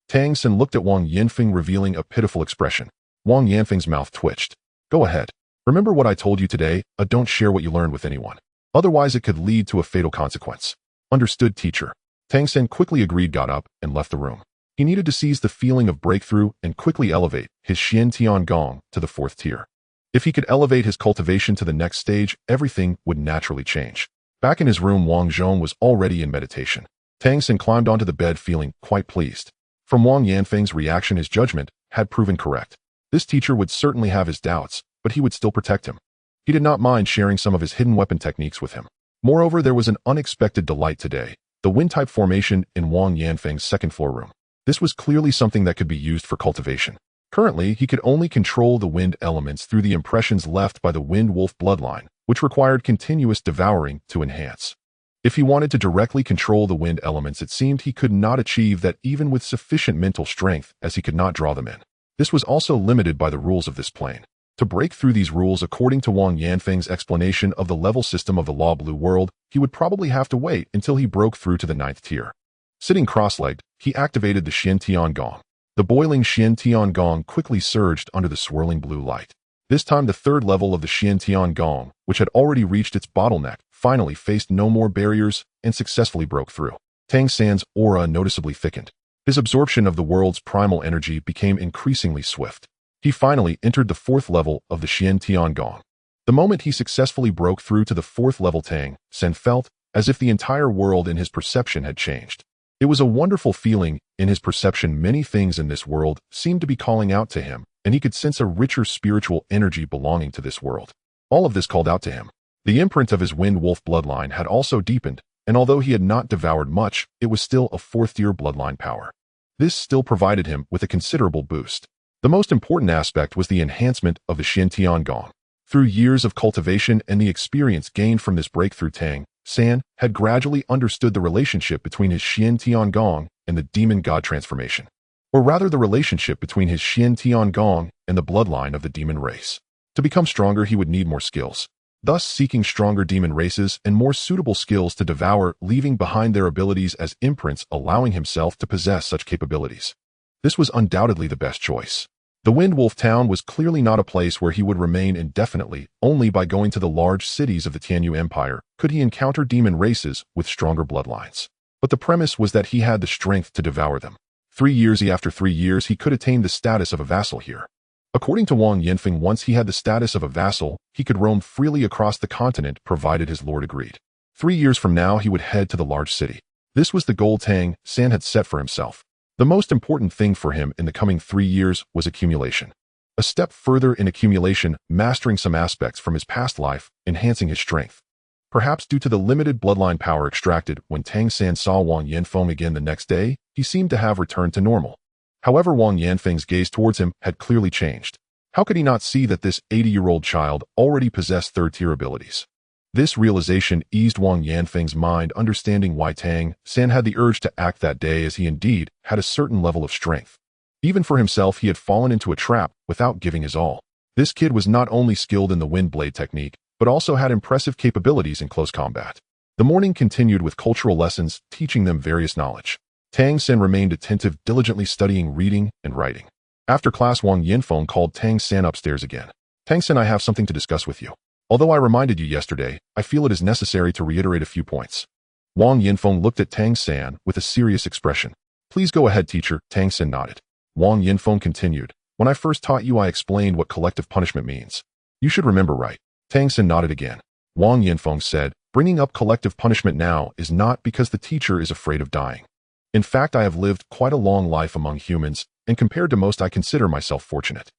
Tang San looked at Wang Yanfeng, revealing a pitiful expression. Wang Yanfeng's mouth twitched. Go ahead. Remember what I told you today, don't share what you learned with anyone. Otherwise, it could lead to a fatal consequence. Understood, teacher. Tang San quickly agreed, got up, and left the room. He needed to seize the feeling of breakthrough and quickly elevate his Xian Tiangong to the 4th tier. If he could elevate his cultivation to the next stage, everything would naturally change. Back in his room, Wang Zhong was already in meditation. Tang San climbed onto the bed, feeling quite pleased. From Wang Yanfeng's reaction, his judgment had proven correct. This teacher would certainly have his doubts, but he would still protect him. He did not mind sharing some of his hidden weapon techniques with him. Moreover, there was an unexpected delight today: the wind-type formation in Wang Yanfeng's 2nd-floor room. This was clearly something that could be used for cultivation. Currently, he could only control the wind elements through the impressions left by the Wind Wolf bloodline, which required continuous devouring to enhance. If he wanted to directly control the wind elements, it seemed he could not achieve that even with sufficient mental strength, as he could not draw them in. This was also limited by the rules of this plane. To break through these rules, according to Wang Yanfeng's explanation of the level system of the Law Blue world, he would probably have to wait until he broke through to the 9th tier. Sitting cross-legged, he activated the Xian Tiangong. The boiling Xian Tiangong quickly surged under the swirling blue light. This time, the 3rd level of the Xian Tiangong, which had already reached its bottleneck, finally faced no more barriers and successfully broke through. Tang San's aura noticeably thickened. His absorption of the world's primal energy became increasingly swift. He finally entered the 4th level of the Xian Tiangong. The moment he successfully broke through to the 4th level, Tang San felt as if the entire world in his perception had changed. It was a wonderful feeling. In his perception, many things in this world seemed to be calling out to him, and he could sense a richer spiritual energy belonging to this world. All of this called out to him. The imprint of his Wind Wolf bloodline had also deepened, and although he had not devoured much, it was still a 4th-tier bloodline power. This still provided him with a considerable boost. The most important aspect was the enhancement of the Xian Tiangong. Through years of cultivation and the experience gained from this breakthrough, Tang San had gradually understood the relationship between his Xian Tiangong and the demon god transformation. or rather the relationship between his Xian Tiangong and the bloodline of the demon race. To become stronger, he would need more skills, thus seeking stronger demon races and more suitable skills to devour, leaving behind their abilities as imprints, allowing himself to possess such capabilities. This was undoubtedly the best choice. The Wind Wolf Town was clearly not a place where he would remain indefinitely. Only by going to the large cities of the Tianyu Empire could he encounter demon races with stronger bloodlines. But the premise was that he had the strength to devour them. 3 years after 3 years, he could attain the status of a vassal here. According to Wang Yanfeng, once he had the status of a vassal, he could roam freely across the continent provided his lord agreed. 3 years from now, he would head to the large city. This was the goal Tang San had set for himself. The most important thing for him in the coming 3 years was accumulation. A step further in accumulation, mastering some aspects from his past life, enhancing his strength. Perhaps due to the limited bloodline power extracted, when Tang San saw Wang Yanfeng again the next day, he seemed to have returned to normal. However, Wang Yanfeng's gaze towards him had clearly changed. How could he not see that this 80-year-old child already possessed third-tier abilities? This realization eased Wang Yanfeng's mind, understanding why Tang San had the urge to act that day, as he indeed had a certain level of strength. Even for himself, he had fallen into a trap without giving his all. This kid was not only skilled in the wind blade technique, but also had impressive capabilities in close combat. The morning continued with cultural lessons, teaching them various knowledge. Tang San remained attentive, diligently studying reading and writing. After class, Wang Yanfeng called Tang San upstairs again. Tang San, I have something to discuss with you. Although I reminded you yesterday, I feel it is necessary to reiterate a few points. Wang Yanfeng looked at Tang San with a serious expression. Please go ahead, teacher. Tang San nodded. Wang Yanfeng continued. When I first taught you, I explained what collective punishment means. You should remember, right? Tang San nodded again. Wang Yanfeng said, bringing up collective punishment now is not because the teacher is afraid of dying. In fact, I have lived quite a long life among humans, and compared to most, I consider myself fortunate.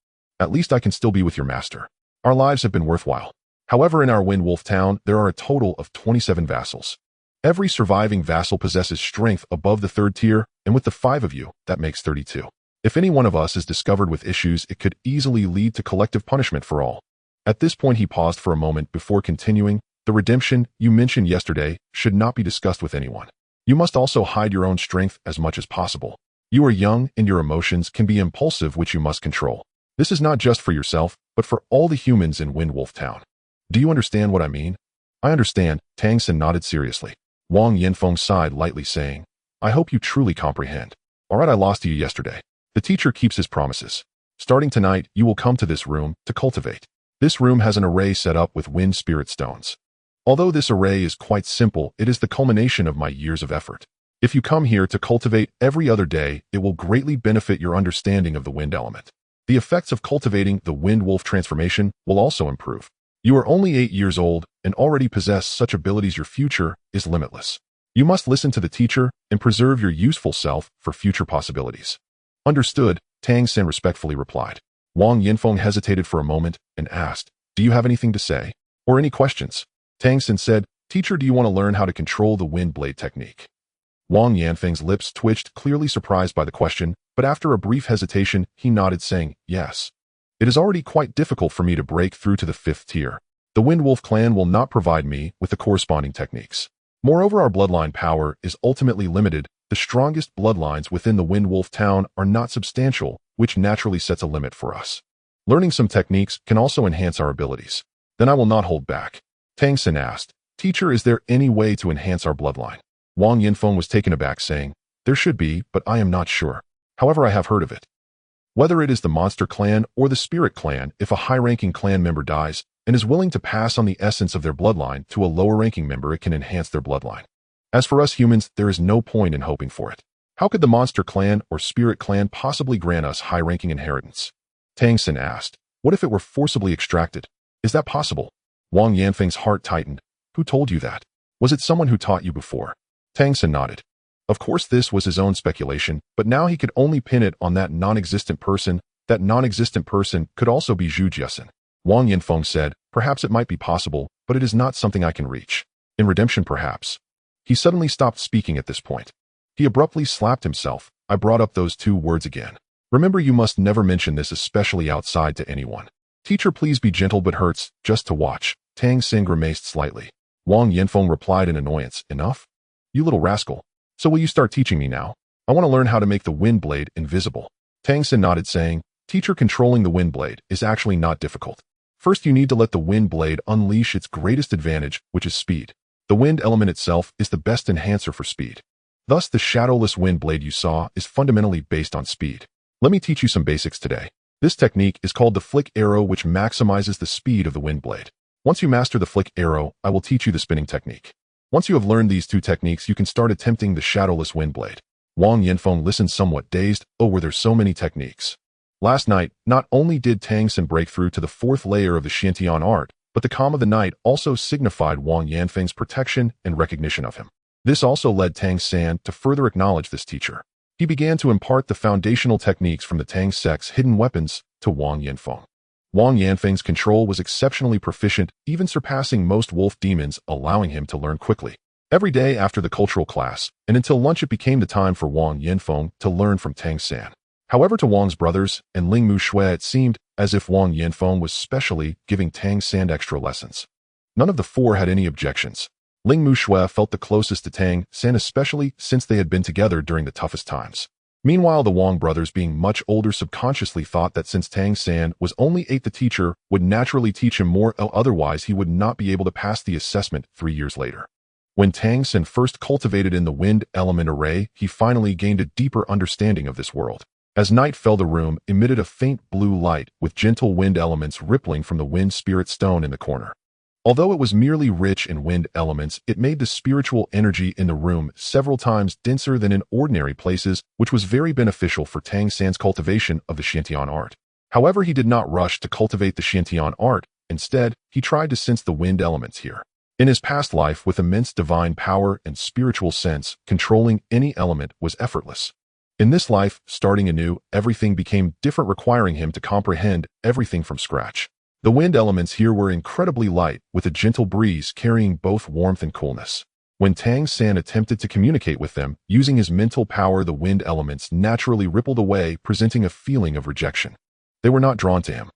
At least I can still be with your master. Our lives have been worthwhile. However, in our Wind Wolf Town, there are a total of 27 vassals. Every surviving vassal possesses strength above the 3rd tier, and with the 5 of you, that makes 32. If any one of us is discovered with issues, it could easily lead to collective punishment for all. At this point, he paused for a moment before continuing. The redemption you mentioned yesterday should not be discussed with anyone. You must also hide your own strength as much as possible. You are young, and your emotions can be impulsive, which you must control. This is not just for yourself, but for all the humans in Wind Wolf Town. Do you understand what I mean? I understand. Tang San nodded seriously. Wang Yanfeng sighed lightly, saying, I hope you truly comprehend. Alright, I lost to you yesterday. The teacher keeps his promises. Starting tonight, you will come to this room to cultivate. This room has an array set up with wind spirit stones. Although this array is quite simple, it is the culmination of my years of effort. If you come here to cultivate every other day, it will greatly benefit your understanding of the wind element. The effects of cultivating the wind wolf transformation will also improve. You are only 8 years old and already possess such abilities. Your future is limitless. You must listen to the teacher and preserve your useful self for future possibilities. Understood, Tang San respectfully replied. Wang Yanfeng hesitated for a moment and asked, Do you have anything to say? Or any questions? Tang San said, Teacher, do you want to learn how to control the wind blade technique? Wang Yanfeng's lips twitched, clearly surprised by the question, but after a brief hesitation, he nodded, saying, Yes. It is already quite difficult for me to break through to the 5th tier. The Wind Wolf clan will not provide me with the corresponding techniques. Moreover, our bloodline power is ultimately limited. The strongest bloodlines within the Wind Wolf Town are not substantial, which naturally sets a limit for us. Learning some techniques can also enhance our abilities. Then I will not hold back. Tang San asked, Teacher, is there any way to enhance our bloodline? Wang Yanfeng was taken aback, saying, There should be, but I am not sure. However, I have heard of it. Whether it is the Monster Clan or the Spirit Clan, if a high-ranking clan member dies and is willing to pass on the essence of their bloodline to a lower-ranking member, it can enhance their bloodline. As for us humans, there is no point in hoping for it. How could the Monster Clan or Spirit Clan possibly grant us high-ranking inheritance? Tang San asked, What if it were forcibly extracted? Is that possible? Wang Yanfeng's heart tightened. Who told you that? Was it someone who taught you before? Tang San nodded. Of course, this was his own speculation, but now he could only pin it on that non-existent person. That non-existent person could also be Zhu Jiasen. Wang Yanfeng said, Perhaps it might be possible, but it is not something I can reach. In redemption, perhaps. He suddenly stopped speaking at this point. He abruptly slapped himself. I brought up those 2 words again. Remember, you must never mention this, especially outside, to anyone. Teacher, please be gentle, but hurts just to watch. Tang San grimaced slightly. Wang Yanfeng replied in annoyance, Enough? You little rascal. So will you start teaching me now? I want to learn how to make the wind blade invisible. Tang San nodded, saying, Teacher, controlling the wind blade is actually not difficult. First, you need to let the wind blade unleash its greatest advantage, which is speed. The wind element itself is the best enhancer for speed. Thus, the shadowless wind blade you saw is fundamentally based on speed. Let me teach you some basics today. This technique is called the flick arrow, which maximizes the speed of the wind blade. Once you master the flick arrow, I will teach you the spinning technique. Once you have learned these two techniques, you can start attempting the shadowless wind blade. Wang Yanfeng listened somewhat dazed. Oh, were there so many techniques? Last night, not only did Tang San break through to the fourth layer of the Xiantian art, but the calm of the night also signified Wang Yanfeng's protection and recognition of him. This also led Tang San to further acknowledge this teacher. He began to impart the foundational techniques from the Tang sect's hidden weapons to Wang Yanfeng. Wang Yanfeng's control was exceptionally proficient, even surpassing most wolf demons, allowing him to learn quickly. Every day after the cultural class, and until lunch, it became the time for Wang Yanfeng to learn from Tang San. However, to Wang's brothers and Ling Mu Shui, it seemed as if Wang Yanfeng was specially giving Tang San extra lessons. None of the four had any objections. Ling Mu Shui felt the closest to Tang San, especially since they had been together during the toughest times. Meanwhile, the Wang brothers, being much older, subconsciously thought that since Tang San was only 8, the teacher would naturally teach him more, otherwise he would not be able to pass the assessment 3 years later. When Tang San first cultivated in the wind element array, he finally gained a deeper understanding of this world. As night fell, the room emitted a faint blue light with gentle wind elements rippling from the wind spirit stone in the corner. Although it was merely rich in wind elements, it made the spiritual energy in the room several times denser than in ordinary places, which was very beneficial for Tang San's cultivation of the Xiantian art. However, he did not rush to cultivate the Xiantian art. Instead, he tried to sense the wind elements here. In his past life, with immense divine power and spiritual sense, controlling any element was effortless. In this life, starting anew, everything became different, requiring him to comprehend everything from scratch. The wind elements here were incredibly light, with a gentle breeze carrying both warmth and coolness. When Tang San attempted to communicate with them, using his mental power, the wind elements naturally rippled away, presenting a feeling of rejection. They were not drawn to him.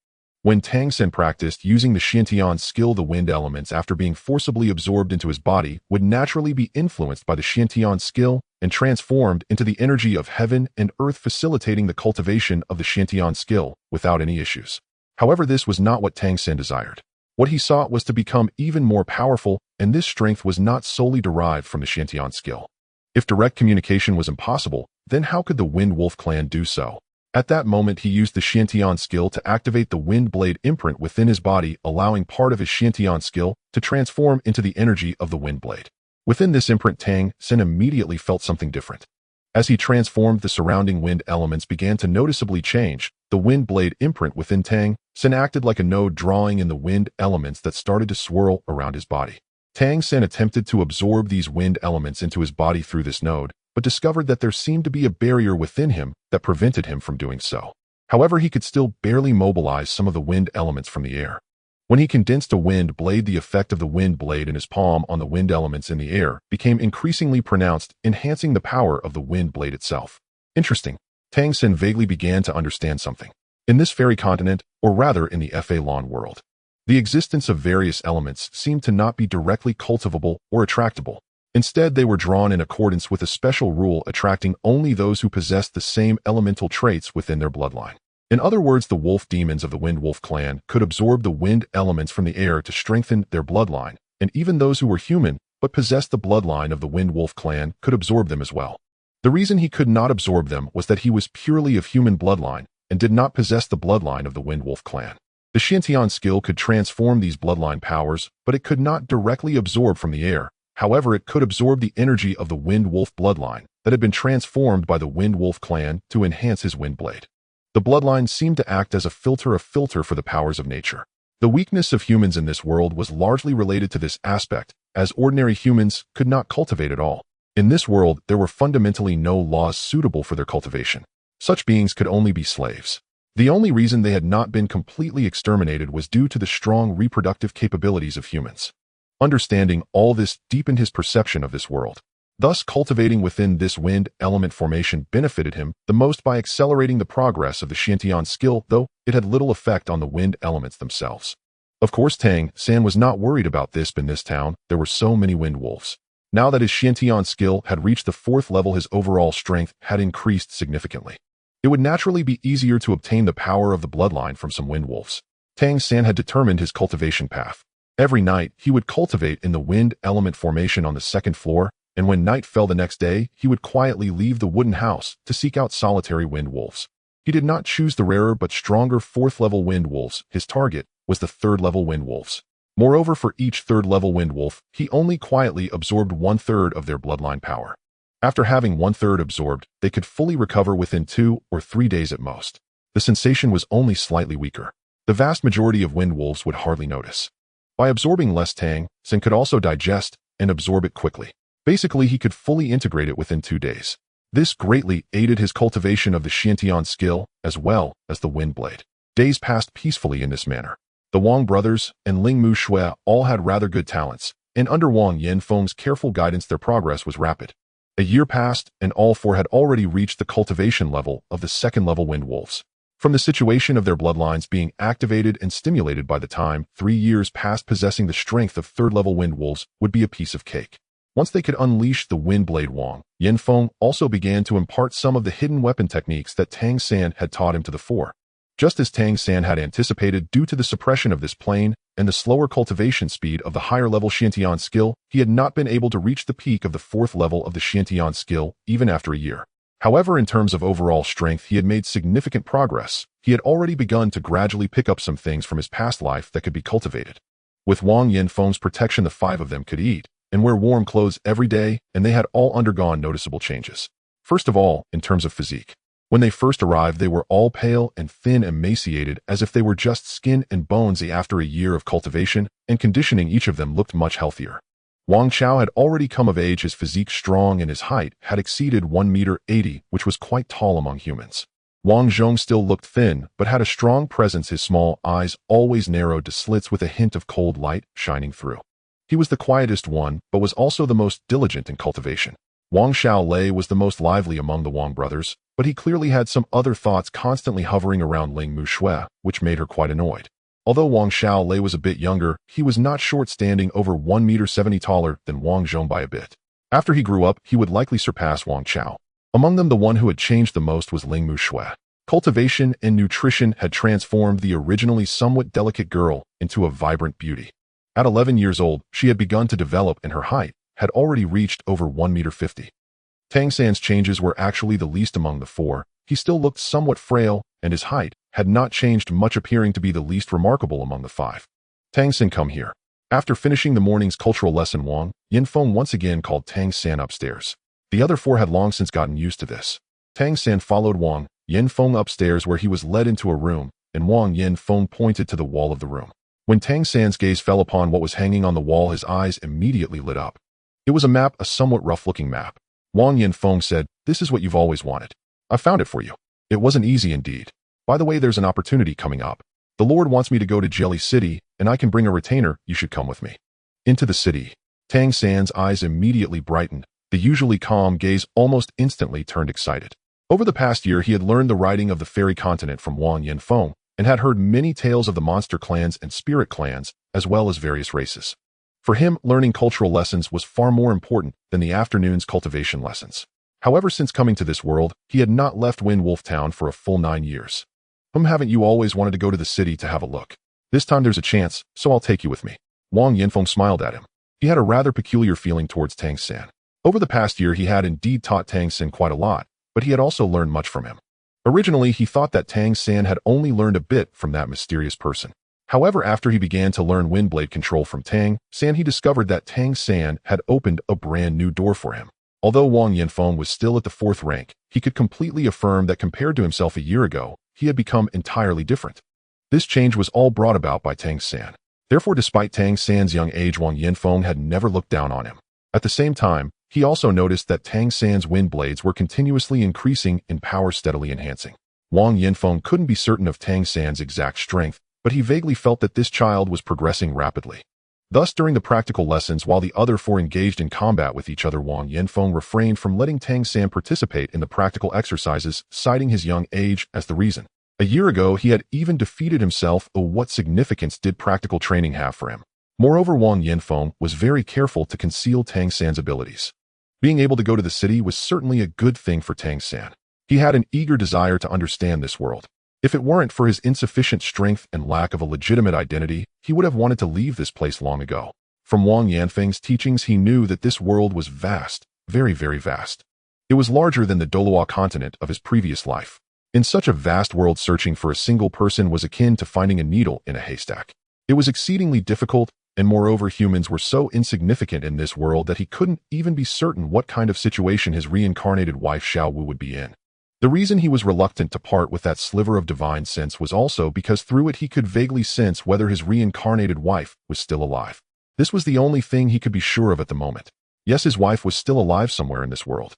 When Tang San practiced using the Xiantian skill, the wind elements, after being forcibly absorbed into his body, would naturally be influenced by the Xiantian skill and transformed into the energy of heaven and earth, facilitating the cultivation of the Xiantian skill without any issues. However, this was not what Tang San desired. What he sought was to become even more powerful, and this strength was not solely derived from the Xiantian skill. If direct communication was impossible, then how could the Wind Wolf clan do so? At that moment, he used the Xiantian skill to activate the wind blade imprint within his body, allowing part of his Xiantian skill to transform into the energy of the wind blade. Within this imprint, Tang San immediately felt something different. As he transformed, the surrounding wind elements began to noticeably change. The wind blade imprint within Tang San acted like a node, drawing in the wind elements that started to swirl around his body. Tang San attempted to absorb these wind elements into his body through this node, but discovered that there seemed to be a barrier within him that prevented him from doing so. However, he could still barely mobilize some of the wind elements from the air. When he condensed a wind blade, the effect of the wind blade in his palm on the wind elements in the air became increasingly pronounced, enhancing the power of the wind blade itself. Interesting. Tang San vaguely began to understand something. In this fairy continent, or rather in the Fa-Lon world, the existence of various elements seemed to not be directly cultivable or attractable. Instead, they were drawn in accordance with a special rule, attracting only those who possessed the same elemental traits within their bloodline. In other words, the wolf demons of the Wind Wolf clan could absorb the wind elements from the air to strengthen their bloodline, and even those who were human but possessed the bloodline of the Wind Wolf clan could absorb them as well. The reason he could not absorb them was that he was purely of human bloodline and did not possess the bloodline of the Wind Wolf clan. The Xiantian skill could transform these bloodline powers, but it could not directly absorb from the air. However, it could absorb the energy of the Wind Wolf bloodline that had been transformed by the Wind Wolf clan to enhance his wind blade. The bloodline seemed to act as a filter for the powers of nature. The weakness of humans in this world was largely related to this aspect, as ordinary humans could not cultivate at all. In this world, there were fundamentally no laws suitable for their cultivation. Such beings could only be slaves. The only reason they had not been completely exterminated was due to the strong reproductive capabilities of humans. Understanding all this deepened his perception of this world. Thus, cultivating within this wind element formation benefited him the most by accelerating the progress of the Xiantian skill, though it had little effect on the wind elements themselves. Of course, Tang San was not worried about this. In this town, there were so many wind wolves. Now that his Xiantian skill had reached the 4th level, his overall strength had increased significantly. It would naturally be easier to obtain the power of the bloodline from some wind wolves. Tang San had determined his cultivation path. Every night, he would cultivate in the wind element formation on the 2nd floor, and when night fell the next day, he would quietly leave the wooden house to seek out solitary wind wolves. He did not choose the rarer but stronger 4th level wind wolves. His target was the 3rd level wind wolves. Moreover, for each 3rd level wind wolf, he only quietly absorbed 1/3 of their bloodline power. After having 1/3 absorbed, they could fully recover within 2 or 3 days at most. The sensation was only slightly weaker. The vast majority of wind wolves would hardly notice. By absorbing less, Tang San could also digest and absorb it quickly. Basically, he could fully integrate it within 2 days. This greatly aided his cultivation of the Xiantian skill as well as the wind blade. Days passed peacefully in this manner. The Wang brothers and Ling Mu Shui all had rather good talents, and under Wang Yanfeng's careful guidance their progress was rapid. A year passed, and all 4 had already reached the cultivation level of the 2nd level wind wolves. From the situation of their bloodlines being activated and stimulated by the time 3 years passed, possessing the strength of 3rd level wind wolves would be a piece of cake. Once they could unleash the wind blade, Wang Yanfeng also began to impart some of the hidden weapon techniques that Tang San had taught him to the 4. Just as Tang San had anticipated, due to the suppression of this plane and the slower cultivation speed of the higher level Xiantian skill, he had not been able to reach the peak of the 4th level of the Xiantian skill even after a year. However, in terms of overall strength, he had made significant progress. He had already begun to gradually pick up some things from his past life that could be cultivated. With Wang Yanfeng's protection, the 5 of them could eat and wear warm clothes every day, and they had all undergone noticeable changes. First of all, in terms of physique. When they first arrived, they were all pale and thin, emaciated, as if they were just skin and bones. After a year of cultivation and conditioning, each of them looked much healthier. Wang Chao had already come of age, his physique strong, and his height had exceeded 1.80 meters, which was quite tall among humans. Wang Zhong still looked thin, but had a strong presence, his small eyes always narrowed to slits with a hint of cold light shining through. He was the quietest one, but was also the most diligent in cultivation. Wang Xiaolei was the most lively among the Wang brothers, but he clearly had some other thoughts constantly hovering around Ling Mu Shui, which made her quite annoyed. Although Wang Xiaolei was a bit younger, he was not short, standing over 1.70 meters taller than Wang Zhong by a bit. After he grew up, he would likely surpass Wang Chao. Among them, the one who had changed the most was Ling Mu Shui. Cultivation and nutrition had transformed the originally somewhat delicate girl into a vibrant beauty. At 11 years old, she had begun to develop, and her height had already reached over 1.50 meters. Tang San's changes were actually the least among the 4. He still looked somewhat frail, and his height had not changed much, appearing to be the least remarkable among the 5. Tang San, come here. After finishing the morning's cultural lesson, Wang Yanfeng once again called Tang San upstairs. The other 4 had long since gotten used to this. Tang San followed Wang Yanfeng upstairs, where he was led into a room, and Wang Yanfeng pointed to the wall of the room. When Tang San's gaze fell upon what was hanging on the wall, his eyes immediately lit up. It was a map, a somewhat rough-looking map. Wang Yanfeng said, "This is what you've always wanted. I found it for you." It wasn't easy indeed. By the way, there's an opportunity coming up. The Lord wants me to go to Jelly City, and I can bring a retainer. You should come with me. Into the city. Tang San's eyes immediately brightened. The usually calm gaze almost instantly turned excited. Over the past year, he had learned the writing of the fairy continent from Wang Yanfeng, and had heard many tales of the monster clans and spirit clans, as well as various races. For him, learning cultural lessons was far more important than the afternoon's cultivation lessons. However, since coming to this world, he had not left Wind Wolf Town for a full 9 years. Haven't you always wanted to go to the city to have a look? This time there's a chance, so I'll take you with me. Wang Yanfeng smiled at him. He had a rather peculiar feeling towards Tang San. Over the past year, he had indeed taught Tang San quite a lot, but he had also learned much from him. Originally, he thought that Tang San had only learned a bit from that mysterious person. However, after he began to learn Windblade control from Tang San, he discovered that Tang San had opened a brand new door for him. Although Wang Yanfeng was still at the 4th rank, he could completely affirm that compared to himself a year ago, he had become entirely different. This change was all brought about by Tang San. Therefore, despite Tang San's young age, Wang Yanfeng had never looked down on him. At the same time, he also noticed that Tang San's wind blades were continuously increasing in power, steadily enhancing. Wang Yanfeng couldn't be certain of Tang San's exact strength, but he vaguely felt that this child was progressing rapidly. Thus, during the practical lessons, while the other 4 engaged in combat with each other, Wang Yanfeng refrained from letting Tang San participate in the practical exercises, citing his young age as the reason. A year ago, he had even defeated himself. What significance did practical training have for him? Moreover, Wang Yanfeng was very careful to conceal Tang San's abilities. Being able to go to the city was certainly a good thing for Tang San. He had an eager desire to understand this world. If it weren't for his insufficient strength and lack of a legitimate identity, he would have wanted to leave this place long ago. From Wang Yanfeng's teachings, he knew that this world was vast, very, very vast. It was larger than the Dolua continent of his previous life. In such a vast world, searching for a single person was akin to finding a needle in a haystack. It was exceedingly difficult, and moreover, humans were so insignificant in this world that he couldn't even be certain what kind of situation his reincarnated wife Xiao Wu would be in. The reason he was reluctant to part with that sliver of divine sense was also because through it he could vaguely sense whether his reincarnated wife was still alive. This was the only thing he could be sure of at the moment. Yes, his wife was still alive somewhere in this world.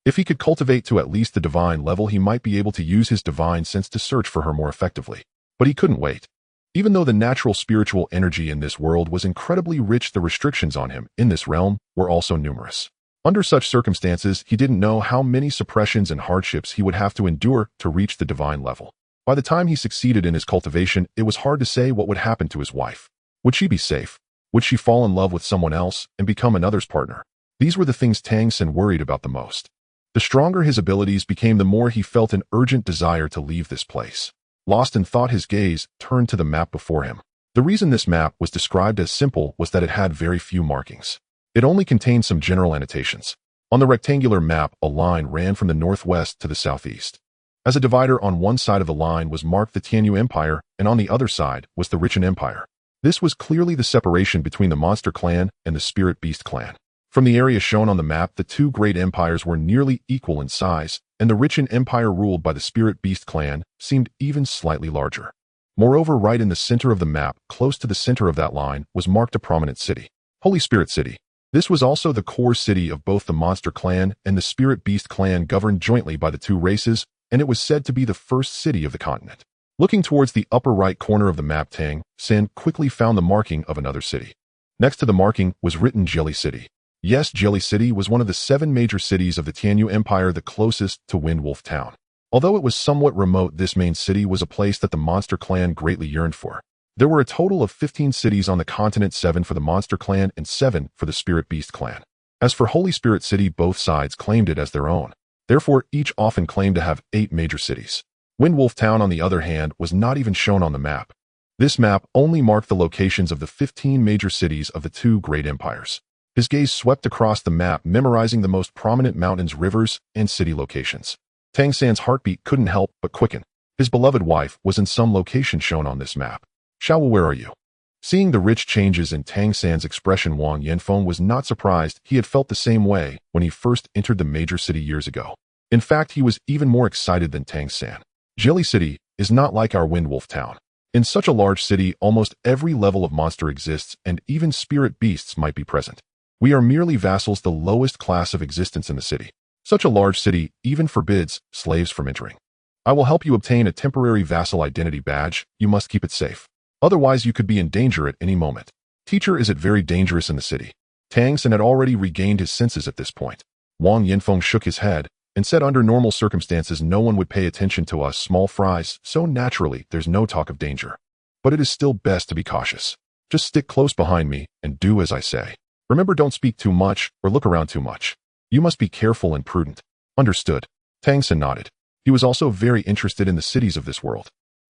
If he could cultivate to at least the divine level, he might be able to use his divine sense to search for her more effectively. But he couldn't wait. Even though the natural spiritual energy in this world was incredibly rich, the restrictions on him in this realm were also numerous. Under such circumstances, he didn't know how many suppressions and hardships he would have to endure to reach the divine level. By the time he succeeded in his cultivation, it was hard to say what would happen to his wife. Would she be safe? Would she fall in love with someone else and become another's partner? These were the things Tang San worried about the most. The stronger his abilities became, the more he felt an urgent desire to leave this place. Lost in thought, his gaze turned to the map before him. The reason this map was described as simple was that it had very few markings. It only contained some general annotations. On the rectangular map, a line ran from the northwest to the southeast. As a divider, on one side of the line was marked the Tianyu Empire, and on the other side was the Richin Empire. This was clearly the separation between the Monster Clan and the Spirit Beast Clan. From the area shown on the map, the two great empires were nearly equal in size, and the Richin Empire ruled by the Spirit Beast Clan seemed even slightly larger. Moreover, right in the center of the map, close to the center of that line, was marked a prominent city, Holy Spirit City. This was also the core city of both the Monster Clan and the Spirit Beast Clan, governed jointly by the two races, and it was said to be the first city of the continent. Looking towards the upper right corner of the map, Tang San quickly found the marking of another city. Next to the marking was written Jelly City. Yes, Jelly City was one of the 7 major cities of the Tianyu Empire, the closest to Windwolf Town. Although it was somewhat remote, this main city was a place that the Monster Clan greatly yearned for. There were a total of 15 cities on the continent, 7 for the Monster Clan and 7 for the Spirit Beast Clan. As for Holy Spirit City, both sides claimed it as their own. Therefore, each often claimed to have 8 major cities. Windwolf Town, on the other hand, was not even shown on the map. This map only marked the locations of the 15 major cities of the two great empires. His gaze swept across the map, memorizing the most prominent mountains, rivers, and city locations. Tang San's heartbeat couldn't help but quicken. His beloved wife was in some location shown on this map. Xiao Wu, where are you? Seeing the rich changes in Tang San's expression, Wang Yanfeng was not surprised. He had felt the same way when he first entered the major city years ago. In fact, he was even more excited than Tang San. Jelly City is not like our Windwolf Town. In such a large city, almost every level of monster exists, and even spirit beasts might be present. We are merely vassals, the lowest class of existence in the city. Such a large city even forbids slaves from entering. I will help you obtain a temporary vassal identity badge. You must keep it safe. Otherwise, you could be in danger at any moment. Teacher, is it very dangerous in the city? Tang San had already regained his senses at this point. Wang Yanfeng shook his head and said, under normal circumstances, no one would pay attention to us small fries, so naturally, there's no talk of danger. But it is still best to be cautious. Just stick close behind me and do as I say. Remember, don't speak too much or look around too much. You must be careful and prudent. Understood. Tang San nodded. He was also very interested in the cities of this world.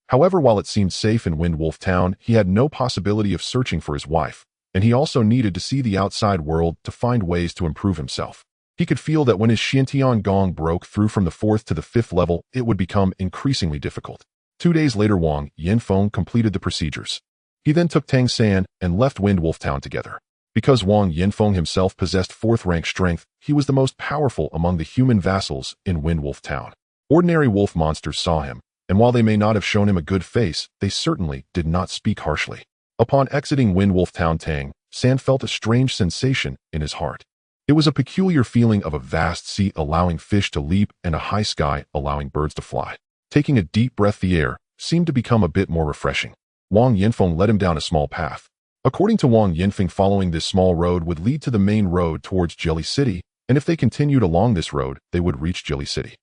However, while it seemed safe in Windwolf Town, he had no possibility of searching for his wife, and he also needed to see the outside world to find ways to improve himself. He could feel that when his Xiantian Gong broke through from the 4th to the 5th level, it would become increasingly difficult. 2 days later, Wang Yanfeng completed the procedures. He then took Tang San and left Windwolf Town together. Because Wang Yanfeng himself possessed 4th rank strength, he was the most powerful among the human vassals in Windwolf Town. Ordinary wolf monsters saw him, and while they may not have shown him a good face, they certainly did not speak harshly. Upon exiting Windwolf Town, Tang San felt a strange sensation in his heart. It was a peculiar feeling of a vast sea allowing fish to leap and a high sky allowing birds to fly. Taking a deep breath, the air seemed to become a bit more refreshing. Wang Yanfeng led him down a small path. According to Wang Yanfeng, following this small road would lead to the main road towards Jelly City, and if they continued along this road, they would reach Jelly City.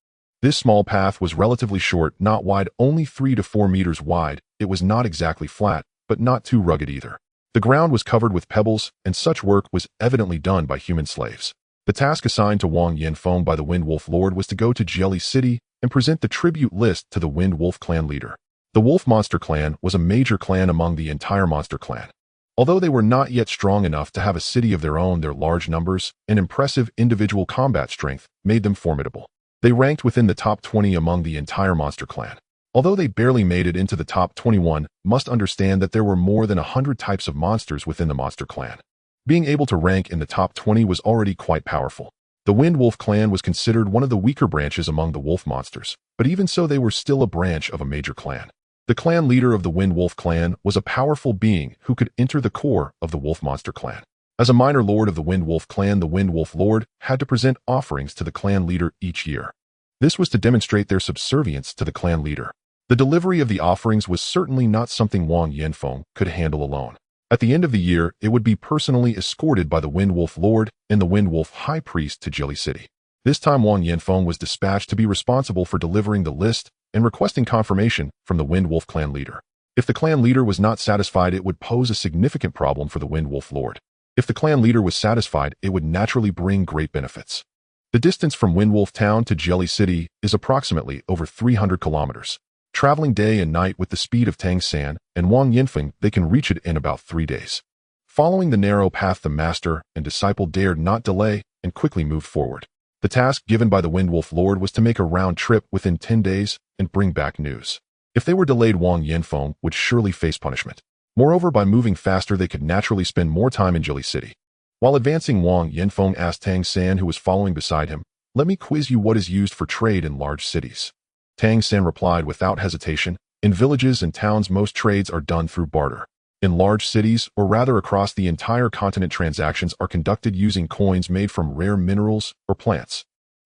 This small path was relatively short, not wide, only 3 to 4 meters wide. It was not exactly flat, but not too rugged either. The ground was covered with pebbles, and such work was evidently done by human slaves. The task assigned to Wang Yanfeng by the Wind Wolf Lord was to go to Jelly City and present the tribute list to the Wind Wolf clan leader. The Wolf Monster clan was a major clan among the entire Monster clan. Although they were not yet strong enough to have a city of their own, their large numbers and impressive individual combat strength made them formidable. They ranked within the top 20 among the entire Monster clan. Although they barely made it into the top 21, must understand that there were more than 100 types of monsters within the Monster clan. Being able to rank in the top 20 was already quite powerful. The Wind Wolf clan was considered one of the weaker branches among the wolf monsters, but even so they were still a branch of a major clan. The clan leader of the Wind Wolf clan was a powerful being who could enter the core of the Wolf Monster clan. As a minor lord of the Wind Wolf clan, the Wind Wolf Lord had to present offerings to the clan leader each year. This was to demonstrate their subservience to the clan leader. The delivery of the offerings was certainly not something Wang Yanfeng could handle alone. At the end of the year, it would be personally escorted by the Wind Wolf Lord and the Wind Wolf High Priest to Jelly City. This time Wang Yanfeng was dispatched to be responsible for delivering the list and requesting confirmation from the Wind Wolf clan leader. If the clan leader was not satisfied, it would pose a significant problem for the Wind Wolf Lord. If the clan leader was satisfied, it would naturally bring great benefits. The distance from Wind Wolf Town to Jelly City is approximately over 300 kilometers. Traveling day and night with the speed of Tang San and Wang Yanfeng, they can reach it in about 3 days. Following the narrow path, the master and disciple dared not delay and quickly moved forward. The task given by the Wind Wolf Lord was to make a round trip within 10 days and bring back news. If they were delayed, Wang Yanfeng would surely face punishment. Moreover, by moving faster, they could naturally spend more time in Jelly City. While advancing, Wang Yanfeng asked Tang San, who was following beside him, "Let me quiz you what is used for trade in large cities." Tang San replied without hesitation, "In villages and towns, most trades are done through barter. In large cities, or rather across the entire continent, transactions are conducted using coins made from rare minerals or plants.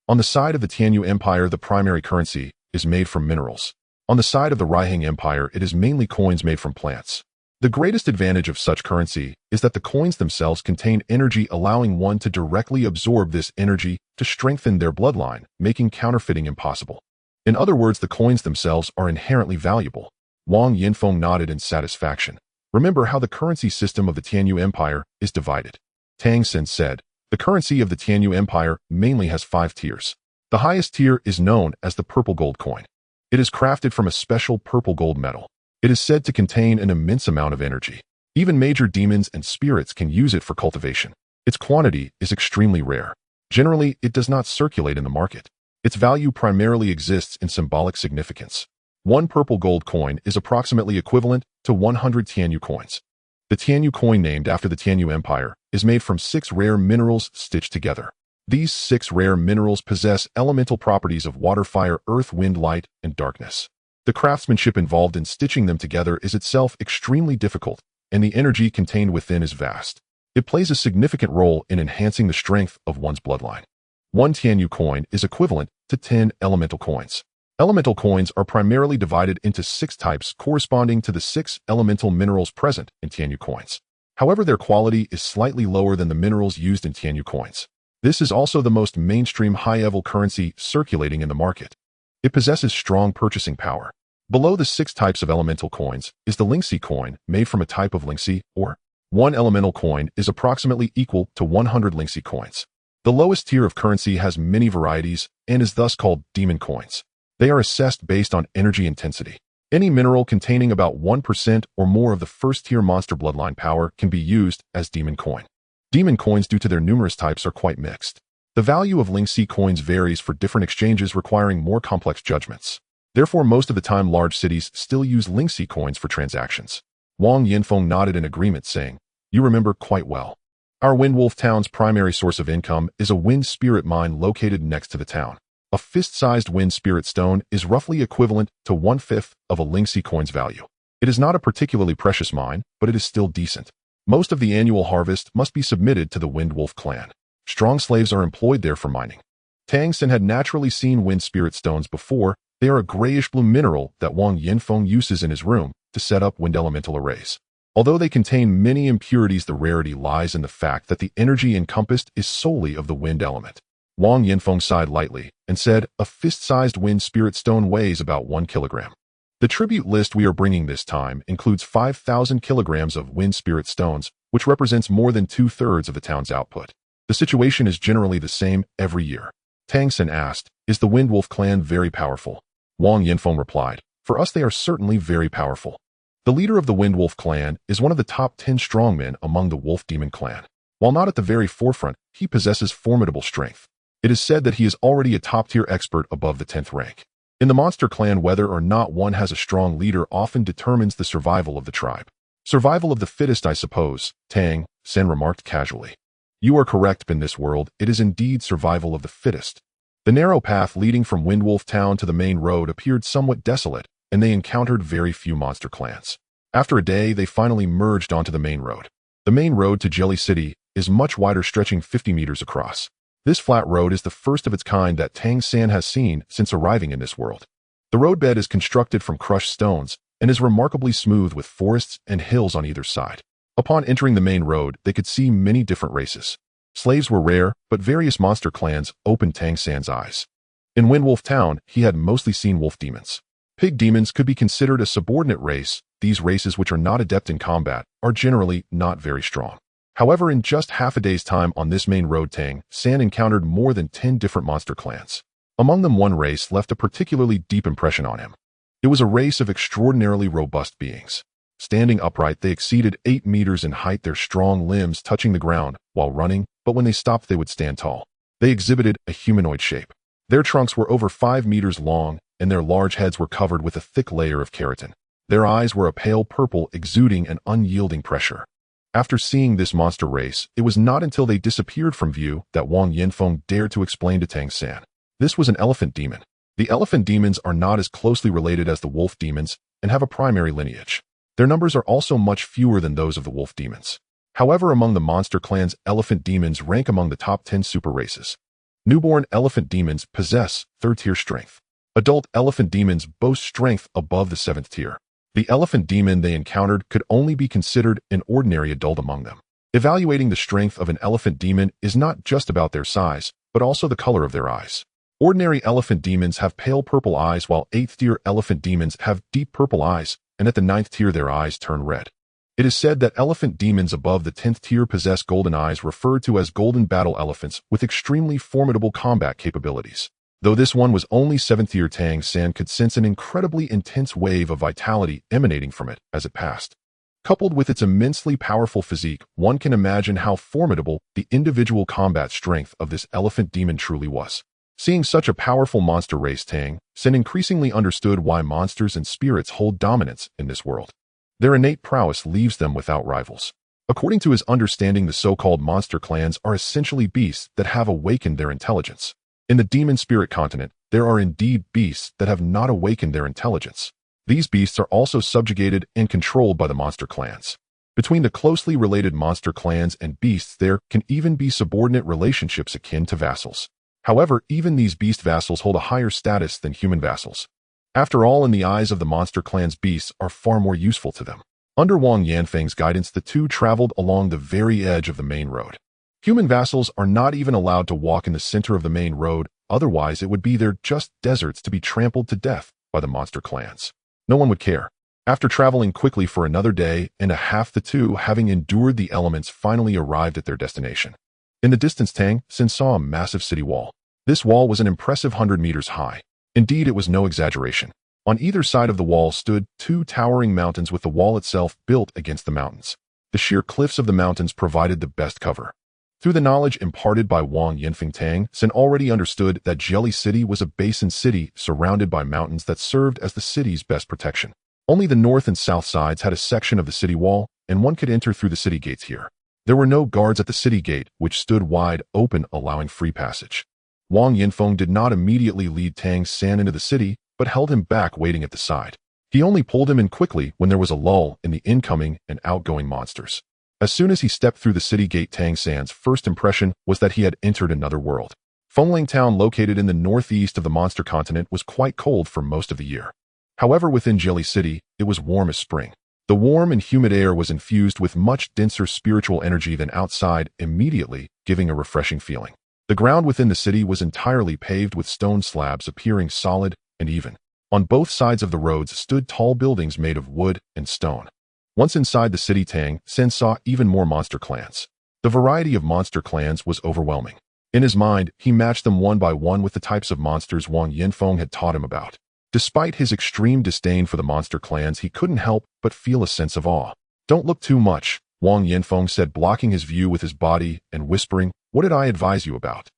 On the side of the Tianyu Empire, the primary currency is made from minerals. On the side of the Rihang Empire, it is mainly coins made from plants. The greatest advantage of such currency is that the coins themselves contain energy, allowing one to directly absorb this energy to strengthen their bloodline, making counterfeiting impossible. In other words, the coins themselves are inherently valuable." Wang Yanfeng nodded in satisfaction. "Remember how the currency system of the Tianyu Empire is divided?" Tang San said, "The currency of the Tianyu Empire mainly has 5 tiers. The highest tier is known as the purple gold coin. It is crafted from a special purple gold metal. It is said to contain an immense amount of energy. Even major demons and spirits can use it for cultivation. Its quantity is extremely rare. Generally, it does not circulate in the market. Its value primarily exists in symbolic significance. 1 purple gold coin is approximately equivalent to 100 Tianyu coins. The Tianyu coin, named after the Tianyu Empire, is made from 6 rare minerals stitched together. These 6 rare minerals possess elemental properties of water, fire, earth, wind, light, and darkness. The craftsmanship involved in stitching them together is itself extremely difficult, and the energy contained within is vast. It plays a significant role in enhancing the strength of one's bloodline. 1 Tianyu coin is equivalent to 10 elemental coins. Elemental coins are primarily divided into 6 types corresponding to the 6 elemental minerals present in Tianyu coins. However, their quality is slightly lower than the minerals used in Tianyu coins. This is also the most mainstream high-level currency circulating in the market. It possesses strong purchasing power. Below the 6 types of elemental coins is the Lingxi coin, made from a type of Lingxi, or 1 elemental coin is approximately equal to 100 Lingxi coins. The lowest tier of currency has many varieties and is thus called demon coins. They are assessed based on energy intensity. Any mineral containing about 1% or more of the first-tier monster bloodline power can be used as demon coin. Demon coins, due to their numerous types, are quite mixed. The value of Lingxi coins varies for different exchanges, requiring more complex judgments. Therefore, most of the time, large cities still use Lingxi coins for transactions. Wang Yanfeng nodded in agreement, saying, "You remember quite well. Our Wind Wolf Town's primary source of income is a wind spirit mine located next to the town. A fist-sized wind spirit stone is roughly equivalent to 1/5 of a Lingxi coin's value. It is not a particularly precious mine, but it is still decent. Most of the annual harvest must be submitted to the Wind Wolf clan. Strong slaves are employed there for mining." Tang San had naturally seen wind spirit stones before. They are a grayish-blue mineral that Wang Yanfeng uses in his room to set up wind elemental arrays. Although they contain many impurities, the rarity lies in the fact that the energy encompassed is solely of the wind element. Wang Yanfeng sighed lightly and said, "A fist-sized wind spirit stone weighs about 1 kilogram. The tribute list we are bringing this time includes 5,000 kilograms of wind spirit stones, which represents more than 2/3 of the town's output. The situation is generally the same every year. Tang San asked, "Is the Wind Wolf clan very powerful?" Wang Yanfeng replied, "For us they are certainly very powerful." The leader of the Wind Wolf clan is one of the top 10 strongmen among the Wolf Demon clan. While not at the very forefront, he possesses formidable strength. It is said that he is already a top-tier expert above the 10th rank. In the monster clan, whether or not one has a strong leader often determines the survival of the tribe. Survival of the fittest, I suppose, Tang San remarked casually. You are correct, in this world, it is indeed survival of the fittest. The narrow path leading from Windwolf Town to the main road appeared somewhat desolate, and they encountered very few monster clans. After a day, they finally merged onto the main road. The main road to Jelly City is much wider, stretching 50 meters across. This flat road is the first of its kind that Tang San has seen since arriving in this world. The roadbed is constructed from crushed stones and is remarkably smooth with forests and hills on either side. Upon entering the main road, they could see many different races. Slaves were rare, but various monster clans opened Tang San's eyes. In Windwolf Town, he had mostly seen wolf demons. Pig demons could be considered a subordinate race. These races, which are not adept in combat, are generally not very strong. However, in just half a day's time on this main road, Tang San encountered more than 10 different monster clans. Among them, one race left a particularly deep impression on him. It was a race of extraordinarily robust beings. Standing upright, they exceeded 8 meters in height, their strong limbs touching the ground while running, but when they stopped, they would stand tall. They exhibited a humanoid shape. Their trunks were over 5 meters long, and their large heads were covered with a thick layer of keratin. Their eyes were a pale purple, exuding an unyielding pressure. After seeing this monster race, it was not until they disappeared from view that Wang Yanfeng dared to explain to Tang San. This was an elephant demon. The elephant demons are not as closely related as the wolf demons and have a primary lineage. Their numbers are also much fewer than those of the wolf demons. However, among the monster clans, elephant demons rank among the top 10 super races. Newborn elephant demons possess 3rd-tier strength. Adult elephant demons boast strength above the 7th tier. The elephant demon they encountered could only be considered an ordinary adult among them. Evaluating the strength of an elephant demon is not just about their size, but also the color of their eyes. Ordinary elephant demons have pale purple eyes, while 8th-tier elephant demons have deep purple eyes, and at the 9th tier their eyes turn red. It is said that elephant demons above the 10th tier possess golden eyes, referred to as golden battle elephants, with extremely formidable combat capabilities. Though this one was only 7th tier, Tang San could sense an incredibly intense wave of vitality emanating from it as it passed. Coupled with its immensely powerful physique, one can imagine how formidable the individual combat strength of this elephant demon truly was. Seeing such a powerful monster race, Tang San increasingly understood why monsters and spirits hold dominance in this world. Their innate prowess leaves them without rivals. According to his understanding, the so-called monster clans are essentially beasts that have awakened their intelligence. In the demon spirit continent, there are indeed beasts that have not awakened their intelligence. These beasts are also subjugated and controlled by the monster clans. Between the closely related monster clans and beasts, there can even be subordinate relationships akin to vassals. However, even these beast vassals hold a higher status than human vassals. After all, in the eyes of the monster clans, beasts are far more useful to them. Under Wang Yanfeng's guidance, the two traveled along the very edge of the main road. Human vassals are not even allowed to walk in the center of the main road, otherwise it would be their just deserts to be trampled to death by the monster clans. No one would care. After traveling quickly for another day and a half, the two, having endured the elements, finally arrived at their destination. In the distance, Tang San saw a massive city wall. This wall was an impressive 100 meters high. Indeed, it was no exaggeration. On either side of the wall stood 2 towering mountains, with the wall itself built against the mountains. The sheer cliffs of the mountains provided the best cover. Through the knowledge imparted by Wang Yanfeng, Tang San already understood that Jelly City was a basin city surrounded by mountains that served as the city's best protection. Only the north and south sides had a section of the city wall, and one could enter through the city gates here. There were no guards at the city gate, which stood wide open, allowing free passage. Wang Yanfeng did not immediately lead Tang San into the city, but held him back, waiting at the side. He only pulled him in quickly when there was a lull in the incoming and outgoing monsters. As soon as he stepped through the city gate, Tang San's first impression was that he had entered another world. Fengling Town, located in the northeast of the monster continent, was quite cold for most of the year. However, within Jelly City, it was warm as spring. The warm and humid air was infused with much denser spiritual energy than outside, immediately giving a refreshing feeling. The ground within the city was entirely paved with stone slabs, appearing solid and even. On both sides of the roads stood tall buildings made of wood and stone. Once inside the city, Tang San saw even more monster clans. The variety of monster clans was overwhelming. In his mind, he matched them one by one with the types of monsters Wang Yanfeng had taught him about. Despite his extreme disdain for the monster clans, he couldn't help but feel a sense of awe. "Don't look too much," Wang Yanfeng said, blocking his view with his body and whispering, "What did I advise you about?"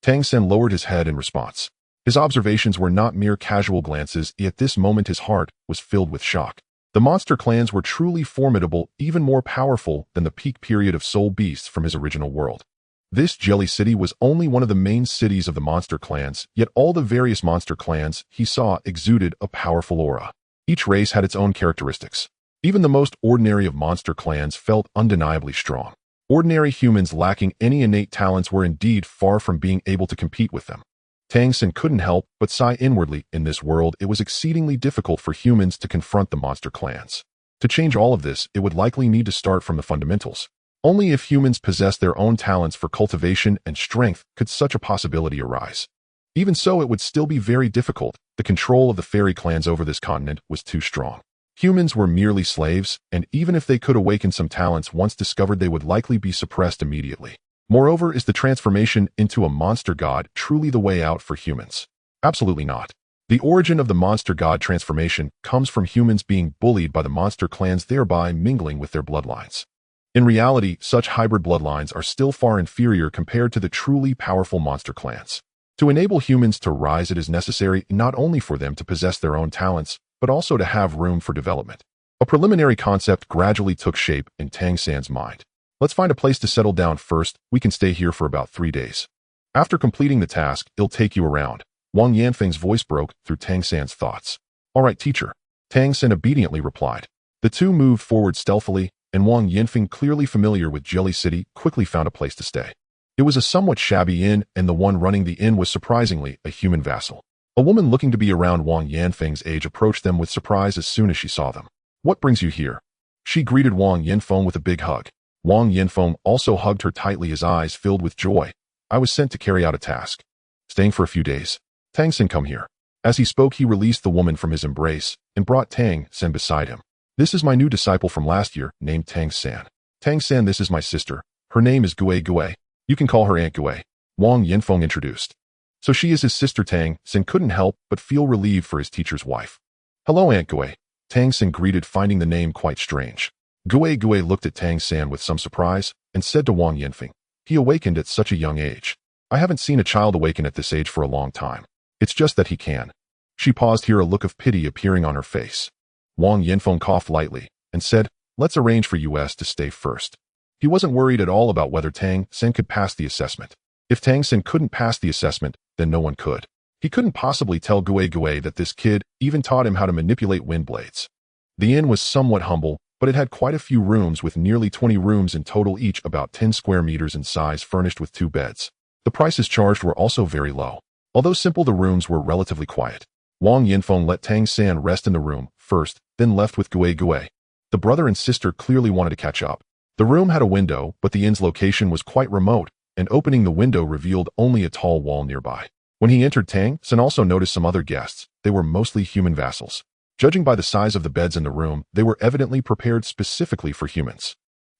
Tang San lowered his head in response. His observations were not mere casual glances, yet this moment his heart was filled with shock. The monster clans were truly formidable, even more powerful than the peak period of soul beasts from his original world. This Jelly City was only one of the main cities of the monster clans, yet all the various monster clans he saw exuded a powerful aura. Each race had its own characteristics. Even the most ordinary of monster clans felt undeniably strong. Ordinary humans lacking any innate talents were indeed far from being able to compete with them. Tang San couldn't help but sigh inwardly. In this world, it was exceedingly difficult for humans to confront the monster clans. To change all of this, it would likely need to start from the fundamentals. Only if humans possessed their own talents for cultivation and strength could such a possibility arise. Even so, it would still be very difficult. The control of the fairy clans over this continent was too strong. Humans were merely slaves, and even if they could awaken some talents once discovered, they would likely be suppressed immediately. Moreover, is the transformation into a monster god truly the way out for humans? Absolutely not. The origin of the monster god transformation comes from humans being bullied by the monster clans, thereby mingling with their bloodlines. In reality, such hybrid bloodlines are still far inferior compared to the truly powerful monster clans. To enable humans to rise, it is necessary not only for them to possess their own talents, but also to have room for development. A preliminary concept gradually took shape in Tang San's mind. "Let's find a place to settle down first. We can stay here for about 3 days. After completing the task, it'll take you around." Wang Yanfeng's voice broke through Tang San's thoughts. "All right, teacher," Tang San obediently replied. The two moved forward stealthily, and Wang Yanfeng, clearly familiar with Jelly City, quickly found a place to stay. It was a somewhat shabby inn, and the one running the inn was surprisingly a human vassal. A woman looking to be around Wang Yanfeng's age approached them with surprise as soon as she saw them. "What brings you here?" She greeted Wang Yanfeng with a big hug. Wang Yanfeng also hugged her tightly, his eyes filled with joy. "I was sent to carry out a task. Staying for a few days. Tang San, come here." As he spoke, he released the woman from his embrace and brought Tang San beside him. "This is my new disciple from last year, named Tang San. Tang San, this is my sister. Her name is Gui Gui. You can call her Aunt Gui," Wang Yanfeng introduced. So she is his sister. Tang San couldn't help but feel relieved for his teacher's wife. "Hello, Aunt Gui," Tang San greeted, finding the name quite strange. Gui Gui looked at Tang San with some surprise and said to Wang Yanfeng, "He awakened at such a young age. I haven't seen a child awaken at this age for a long time. It's just that he can." She paused here, a look of pity appearing on her face. Wang Yanfeng coughed lightly and said, "Let's arrange for us to stay first." He wasn't worried at all about whether Tang San could pass the assessment. If Tang San couldn't pass the assessment, then no one could. He couldn't possibly tell Gui Gui that this kid even taught him how to manipulate wind blades. The inn was somewhat humble, but it had quite a few rooms, with nearly 20 rooms in total, each about 10 square meters in size, furnished with 2 beds. The prices charged were also very low. Although simple, the rooms were relatively quiet. Wang Yanfeng let Tang San rest in the room first, then left with Gui Gui. The brother and sister clearly wanted to catch up. The room had a window, but the inn's location was quite remote, and opening the window revealed only a tall wall nearby. When he entered, Tang San also noticed some other guests. They were mostly human vassals. Judging by the size of the beds in the room, they were evidently prepared specifically for humans.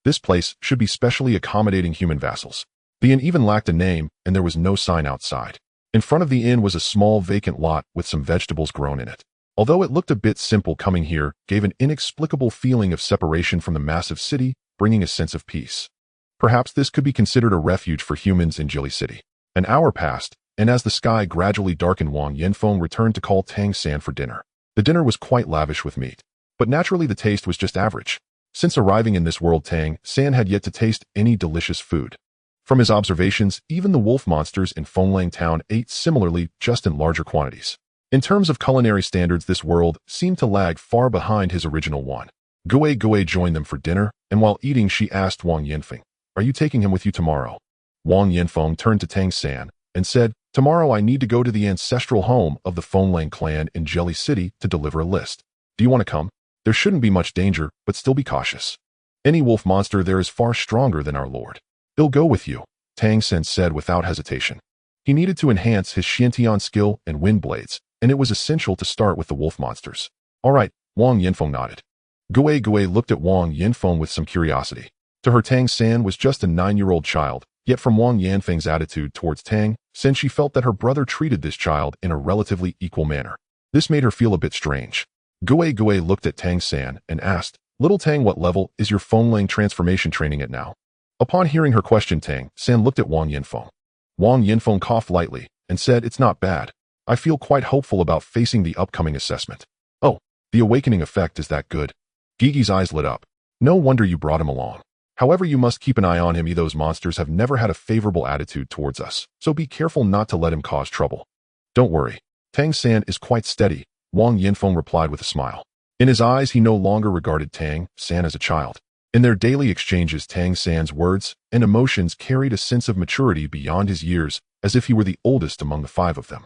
This place should be specially accommodating human vassals. The inn even lacked a name, and there was no sign outside. In front of the inn was a small vacant lot with some vegetables grown in it. Although it looked a bit simple, coming here gave an inexplicable feeling of separation from the massive city, bringing a sense of peace. Perhaps this could be considered a refuge for humans in Jelly City. An hour passed, and as the sky gradually darkened, Wang Yanfeng returned to call Tang San for dinner. The dinner was quite lavish with meat, but naturally the taste was just average. Since arriving in this world, Tang San had yet to taste any delicious food. From his observations, even the wolf monsters in Fenglang Town ate similarly, just in larger quantities. In terms of culinary standards, this world seemed to lag far behind his original one. Gui Gui joined them for dinner, and while eating she asked Wang Yanfeng, "Are you taking him with you tomorrow?" Wang Yanfeng turned to Tang San and said, "Tomorrow I need to go to the ancestral home of the Fenglang clan in Jelly City to deliver a list. Do you want to come? There shouldn't be much danger, but still be cautious. Any wolf monster there is far stronger than our lord." "He'll go with you," Tang San said without hesitation. He needed to enhance his Xiantian skill and wind blades, and it was essential to start with the wolf monsters. All right, Wang Yinfeng nodded. Gui looked at Wang Yinfeng with some curiosity. To her, Tang San was just a 9-year-old child, yet from Wang Yanfeng's attitude towards Tang San, she felt that her brother treated this child in a relatively equal manner. This made her feel a bit strange. Gui looked at Tang San and asked, "Little Tang, what level is your Fengling transformation training at now?" Upon hearing her question, Tang San looked at Wang Yinfeng. Wang Yinfeng coughed lightly and said, "It's not bad. I feel quite hopeful about facing the upcoming assessment." "Oh, the awakening effect is that good?" Gigi's eyes lit up. "No wonder you brought him along. However, you must keep an eye on him. Those monsters have never had a favorable attitude towards us, so be careful not to let him cause trouble." "Don't worry. Tang San is quite steady," Wang Yinfeng replied with a smile. In his eyes, he no longer regarded Tang San as a child. In their daily exchanges, Tang San's words and emotions carried a sense of maturity beyond his years, as if he were the oldest among the 5 of them.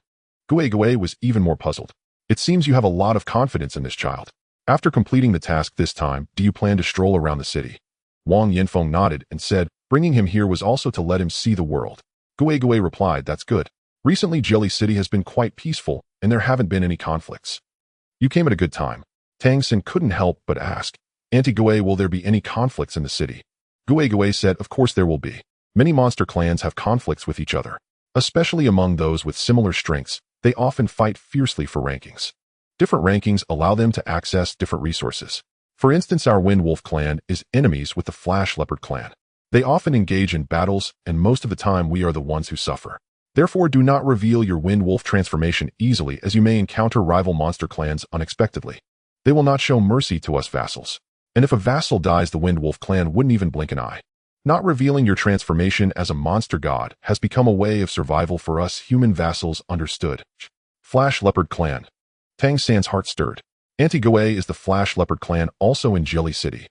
Gui was even more puzzled. "It seems you have a lot of confidence in this child. After completing the task this time, do you plan to stroll around the city?" Wang Yinfeng nodded and said, "Bringing him here was also to let him see the world." Gui replied, "That's good. Recently, Jelly City has been quite peaceful, and there haven't been any conflicts." "You came at a good time." Tang San couldn't help but ask, "Auntie Gui, will there be any conflicts in the city?" Gui said, "Of course there will be. Many monster clans have conflicts with each other. Especially among those with similar strengths, they often fight fiercely for rankings. Different rankings allow them to access different resources. For instance, our Wind Wolf clan is enemies with the Flash Leopard clan. They often engage in battles, and most of the time we are the ones who suffer. Therefore, do not reveal your Wind Wolf transformation easily, as you may encounter rival monster clans unexpectedly. They will not show mercy to us vassals. And if a vassal dies, the Wind Wolf clan wouldn't even blink an eye. Not revealing your transformation as a monster god has become a way of survival for us human vassals, understood?" Flash Leopard clan. Tang San's heart stirred. Auntie Gui, is the Flash Leopard clan also in Jelly City?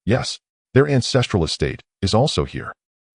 Yes. Their ancestral estate is also here.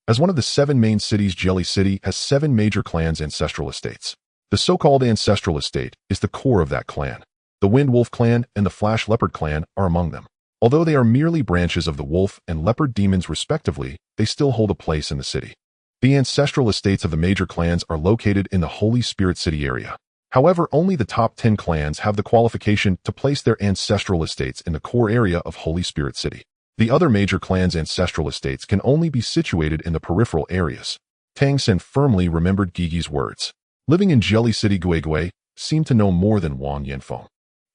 As one of the 7 main cities, Jelly City has 7 major clans' ancestral estates. The so-called ancestral estate is the core of that clan. The Wind Wolf clan and the Flash Leopard clan are among them. Although they are merely branches of the wolf and leopard demons respectively, they still hold a place in the city. The ancestral estates of the major clans are located in the Holy Spirit City area. However, only the top 10 clans have the qualification to place their ancestral estates in the core area of Holy Spirit City. The other major clans' ancestral estates can only be situated in the peripheral areas. Tang San firmly remembered Gigi's words. Living in Jelly City, Gui seemed to know more than Wang Yinfeng.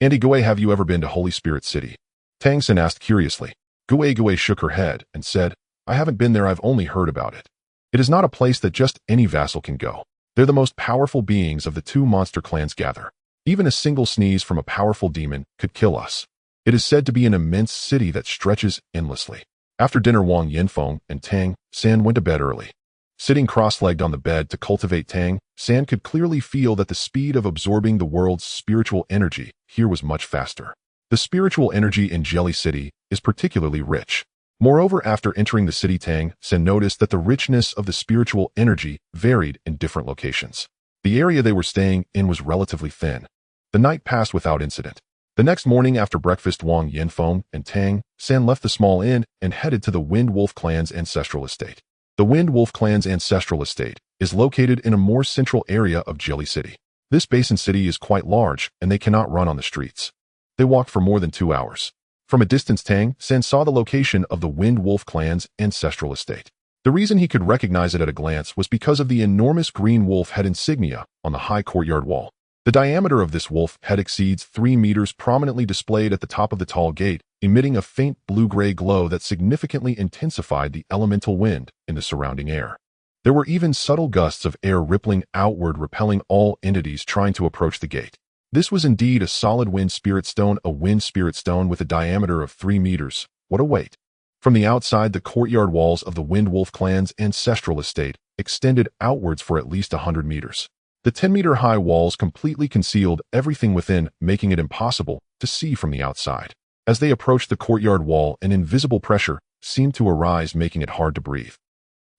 "Auntie Gui, have you ever been to Holy Spirit City?" Tang San asked curiously. Gui shook her head and said, "I haven't been there, I've only heard about it. It is not a place that just any vassal can go. They're the most powerful beings of the 2 monster clans gather. Even a single sneeze from a powerful demon could kill us. It is said to be an immense city that stretches endlessly." After dinner, Wang Yinfeng and Tang San went to bed early. Sitting cross-legged on the bed to cultivate, Tang San could clearly feel that the speed of absorbing the world's spiritual energy here was much faster. The spiritual energy in Jelly City is particularly rich. Moreover, after entering the city, Tang San noticed that the richness of the spiritual energy varied in different locations. The area they were staying in was relatively thin. The night passed without incident. The next morning after breakfast, Wang Yinfeng and Tang San left the small inn and headed to the Wind Wolf clan's ancestral estate. The Wind Wolf clan's ancestral estate is located in a more central area of Jelly City. This basin city is quite large, and they cannot run on the streets. They walked for more than 2 hours. From a distance, Tang San saw the location of the Wind Wolf clan's ancestral estate. The reason he could recognize it at a glance was because of the enormous green wolf head insignia on the high courtyard wall. The diameter of this wolf head exceeds 3 meters, prominently displayed at the top of the tall gate, emitting a faint blue-gray glow that significantly intensified the elemental wind in the surrounding air. There were even subtle gusts of air rippling outward, repelling all entities trying to approach the gate. This was indeed a solid wind spirit stone, a wind spirit stone with a diameter of 3 meters. What a weight! From the outside, the courtyard walls of the Wind Wolf clan's ancestral estate extended outwards for at least 100 meters. The 10-meter-high walls completely concealed everything within, making it impossible to see from the outside. As they approached the courtyard wall, an invisible pressure seemed to arise, making it hard to breathe.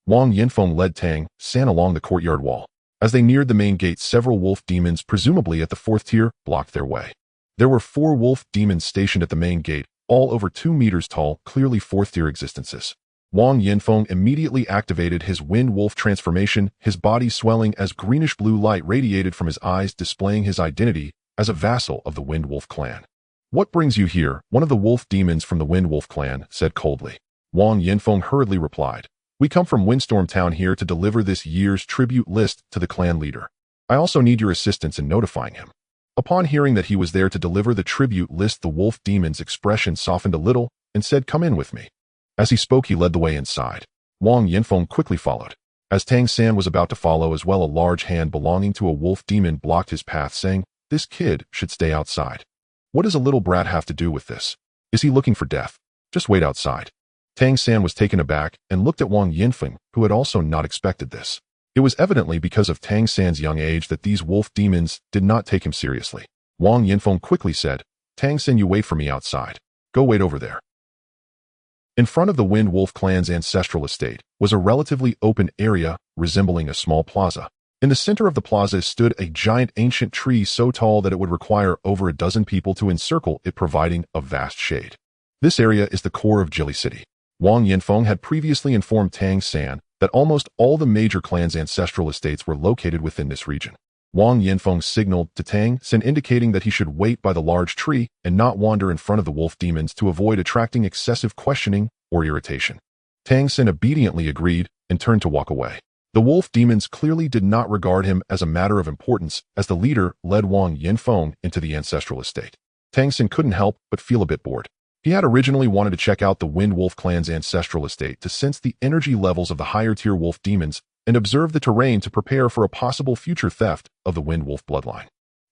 Wang Yinfeng led Tang San along the courtyard wall. As they neared the main gate, several wolf demons, presumably at the 4th tier, blocked their way. There were 4 wolf demons stationed at the main gate, all over 2 meters tall, clearly 4th tier existences. Wang Yinfeng immediately activated his Wind Wolf transformation, his body swelling as greenish blue light radiated from his eyes, displaying his identity as a vassal of the Wind Wolf clan. What brings you here? One of the wolf demons from the Wind Wolf clan said coldly. Wang Yanfeng hurriedly replied, we come from Windstorm Town here to deliver this year's tribute list to the clan leader. I also need your assistance in notifying him. Upon hearing that he was there to deliver the tribute list, the wolf demon's expression softened a little and said, come in with me. As he spoke, he led the way inside. Wang Yanfeng quickly followed. As Tang San was about to follow as well, a large hand belonging to a wolf demon blocked his path, saying, this kid should stay outside. What does a little brat have to do with this? Is he looking for death? Just wait outside. Tang San was taken aback and looked at Wang Yanfeng, who had also not expected this. It was evidently because of Tang San's young age that these wolf demons did not take him seriously. Wang Yanfeng quickly said, Tang San, you wait for me outside. Go wait over there. In front of the Wind Wolf clan's ancestral estate was a relatively open area resembling a small plaza. In the center of the plaza stood a giant ancient tree so tall that it would require over a dozen people to encircle it, providing a vast shade. This area is the core of Jilly City. Wang Yanfeng had previously informed Tang San that almost all the major clans' ancestral estates were located within this region. Wang Yanfeng signaled to Tang San, indicating that he should wait by the large tree and not wander in front of the wolf demons to avoid attracting excessive questioning or irritation. Tang San obediently agreed and turned to walk away. The wolf demons clearly did not regard him as a matter of importance as the leader led Wang Yanfeng into the ancestral estate. Tang San couldn't help but feel a bit bored. He had originally wanted to check out the Wind Wolf clan's ancestral estate to sense the energy levels of the higher-tier wolf demons and observe the terrain to prepare for a possible future theft of the Wind Wolf bloodline.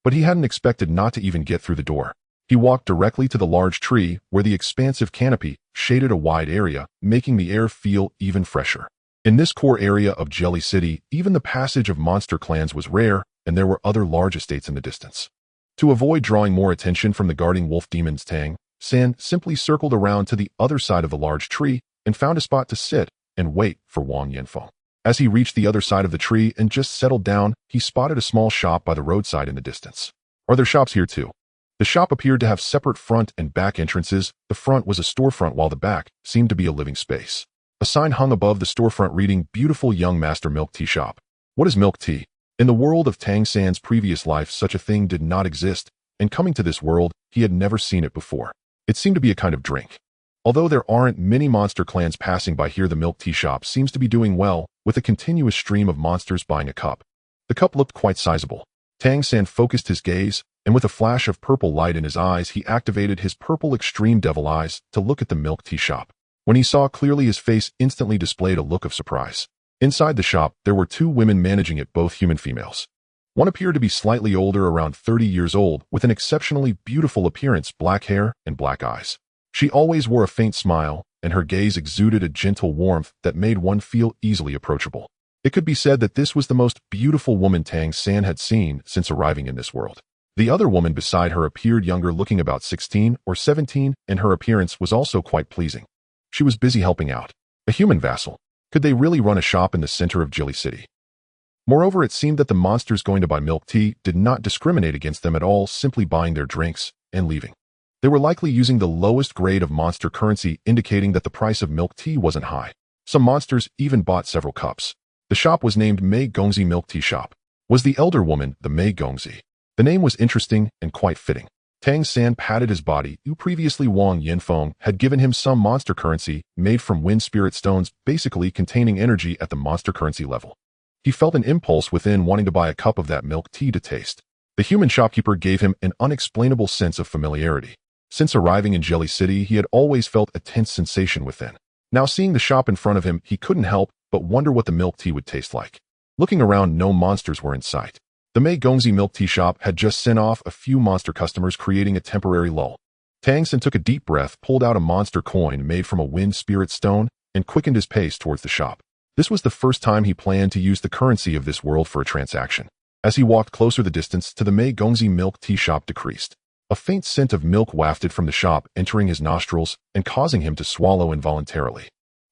But he hadn't expected not to even get through the door. He walked directly to the large tree where the expansive canopy shaded a wide area, making the air feel even fresher. In this core area of Jelly City, even the passage of monster clans was rare, and there were other large estates in the distance. To avoid drawing more attention from the guarding wolf demons, Tang San simply circled around to the other side of the large tree and found a spot to sit and wait for Wang Yanfeng. As he reached the other side of the tree and just settled down, he spotted a small shop by the roadside in the distance. Are there shops here too? The shop appeared to have separate front and back entrances. The front was a storefront while the back seemed to be a living space. A sign hung above the storefront reading, Beautiful Young Master Milk Tea Shop. What is milk tea? In the world of Tang San's previous life, such a thing did not exist, and coming to this world, he had never seen it before. It seemed to be a kind of drink. Although there aren't many monster clans passing by here, the milk tea shop seems to be doing well, with a continuous stream of monsters buying a cup. The cup looked quite sizable. Tang San focused his gaze, and with a flash of purple light in his eyes, he activated his purple extreme devil eyes to look at the milk tea shop. When he saw clearly, his face instantly displayed a look of surprise. Inside the shop, there were two women managing it, both human females. One appeared to be slightly older, around 30 years old, with an exceptionally beautiful appearance, black hair and black eyes. She always wore a faint smile, and her gaze exuded a gentle warmth that made one feel easily approachable. It could be said that this was the most beautiful woman Tang San had seen since arriving in this world. The other woman beside her appeared younger, looking about 16 or 17, and her appearance was also quite pleasing. She was busy helping out. A human vassal. Could they really run a shop in the center of Jilly City? Moreover, it seemed that the monsters going to buy milk tea did not discriminate against them at all, simply buying their drinks and leaving. They were likely using the lowest grade of monster currency, indicating that the price of milk tea wasn't high. Some monsters even bought several cups. The shop was named Mei Gongzi Milk Tea Shop. Was the elder woman the Mei Gongzi? The name was interesting and quite fitting. Tang San patted his body, who previously Wang Yanfeng had given him some monster currency made from wind spirit stones, basically containing energy at the monster currency level. He felt an impulse within, wanting to buy a cup of that milk tea to taste. The human shopkeeper gave him an unexplainable sense of familiarity. Since arriving in Jelly City, he had always felt a tense sensation within. Now seeing the shop in front of him, he couldn't help but wonder what the milk tea would taste like. Looking around, no monsters were in sight. The Mei Gongzi Milk Tea Shop had just sent off a few monster customers, creating a temporary lull. Tang San took a deep breath, pulled out a monster coin made from a wind spirit stone, and quickened his pace towards the shop. This was the first time he planned to use the currency of this world for a transaction. As he walked closer, the distance to the Mei Gongzi Milk Tea Shop decreased. A faint scent of milk wafted from the shop, entering his nostrils and causing him to swallow involuntarily.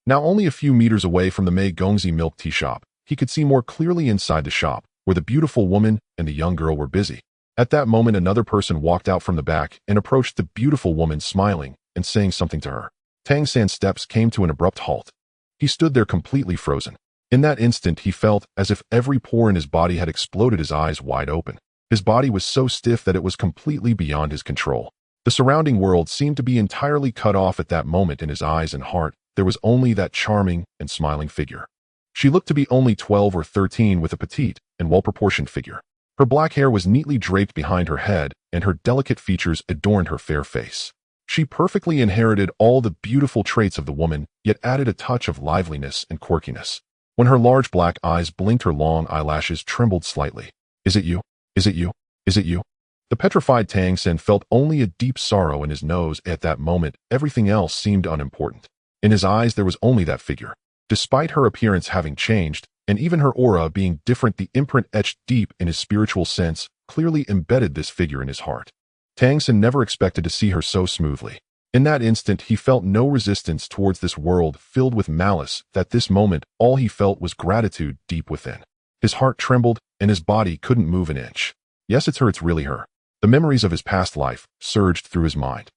Now only a few meters away from the Mei Gongzi Milk Tea Shop, he could see more clearly inside the shop, where the beautiful woman and the young girl were busy. At that moment, another person walked out from the back and approached the beautiful woman, smiling and saying something to her. Tang San's steps came to an abrupt halt. He stood there completely frozen. In that instant, he felt as if every pore in his body had exploded, his eyes wide open. His body was so stiff that it was completely beyond his control. The surrounding world seemed to be entirely cut off at that moment. In his eyes and heart, there was only that charming and smiling figure. She looked to be only 12 or 13 with a petite and well-proportioned figure. Her black hair was neatly draped behind her head, and her delicate features adorned her fair face. She perfectly inherited all the beautiful traits of the woman, yet added a touch of liveliness and quirkiness. When her large black eyes blinked, her long eyelashes trembled slightly. "Is it you? Is it you? Is it you?" The petrified Tang San felt only a deep sorrow in his nose. At that moment, everything else seemed unimportant. In his eyes, there was only that figure. Despite her appearance having changed, and even her aura being different, the imprint etched deep in his spiritual sense clearly embedded this figure in his heart. Tang San never expected to see her so smoothly. In that instant, he felt no resistance towards this world filled with malice. At this moment, all he felt was gratitude deep within. His heart trembled, and his body couldn't move an inch. Yes, it's her, it's really her. The memories of his past life surged through his mind.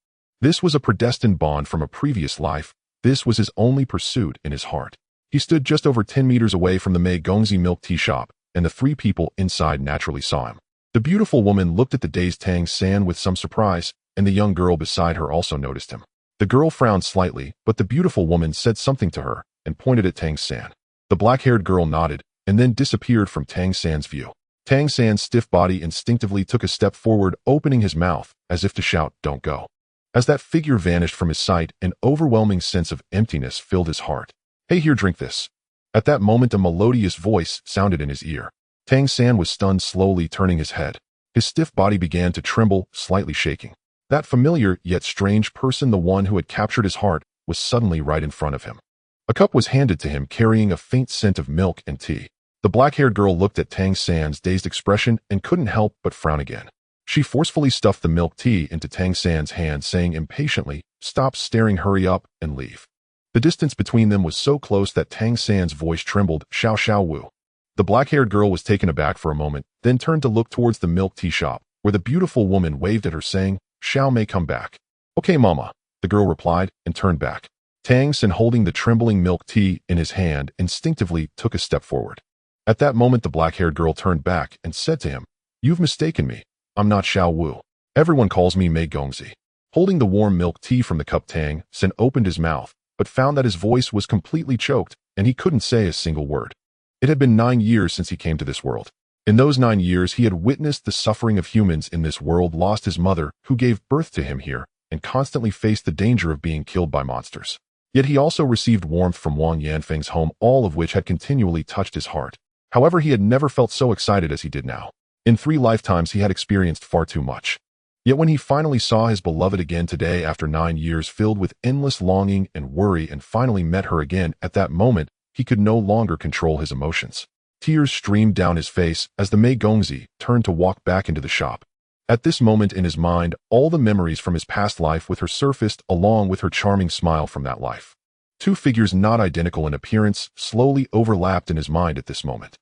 This was a predestined bond from a previous life. This was his only pursuit in his heart. He stood just over 10 meters away from the Mei Gongzi milk tea shop, and the three people inside naturally saw him. The beautiful woman looked at the dazed Tang San with some surprise, and the young girl beside her also noticed him. The girl frowned slightly, but the beautiful woman said something to her and pointed at Tang San. The black-haired girl nodded and then disappeared from Tang San's view. Tang San's stiff body instinctively took a step forward, opening his mouth as if to shout, "Don't go." As that figure vanished from his sight, an overwhelming sense of emptiness filled his heart. "Hey, here, drink this." At that moment, a melodious voice sounded in his ear. Tang San was stunned, slowly turning his head. His stiff body began to tremble, slightly shaking. That familiar yet strange person, the one who had captured his heart, was suddenly right in front of him. A cup was handed to him, carrying a faint scent of milk and tea. The black-haired girl looked at Tang San's dazed expression and couldn't help but frown again. She forcefully stuffed the milk tea into Tang San's hand, saying impatiently, "Stop staring, hurry up, and leave." The distance between them was so close that Tang San's voice trembled, Xiao Wu." The black-haired girl was taken aback for a moment, then turned to look towards the milk tea shop, where the beautiful woman waved at her, saying, "Xiao may come back." "Okay, mama," the girl replied, and turned back. Tang San, holding the trembling milk tea in his hand, instinctively took a step forward. At that moment, the black-haired girl turned back and said to him, "You've mistaken me. I'm not Xiao Wu. Everyone calls me Mei Gongzi." Holding the warm milk tea from the cup, Tang San opened his mouth, but found that his voice was completely choked, and he couldn't say a single word. It had been 9 years since he came to this world. In those 9 years, he had witnessed the suffering of humans in this world, lost his mother, who gave birth to him here, and constantly faced the danger of being killed by monsters. Yet he also received warmth from Wang Yanfeng's home, all of which had continually touched his heart. However, he had never felt so excited as he did now. In 3 lifetimes, he had experienced far too much. Yet when he finally saw his beloved again today, after 9 years filled with endless longing and worry, and finally met her again, at that moment, he could no longer control his emotions. Tears streamed down his face as the Mei Gongzi turned to walk back into the shop. At this moment in his mind, all the memories from his past life with her surfaced, along with her charming smile from that life. 2 figures not identical in appearance slowly overlapped in his mind at this moment.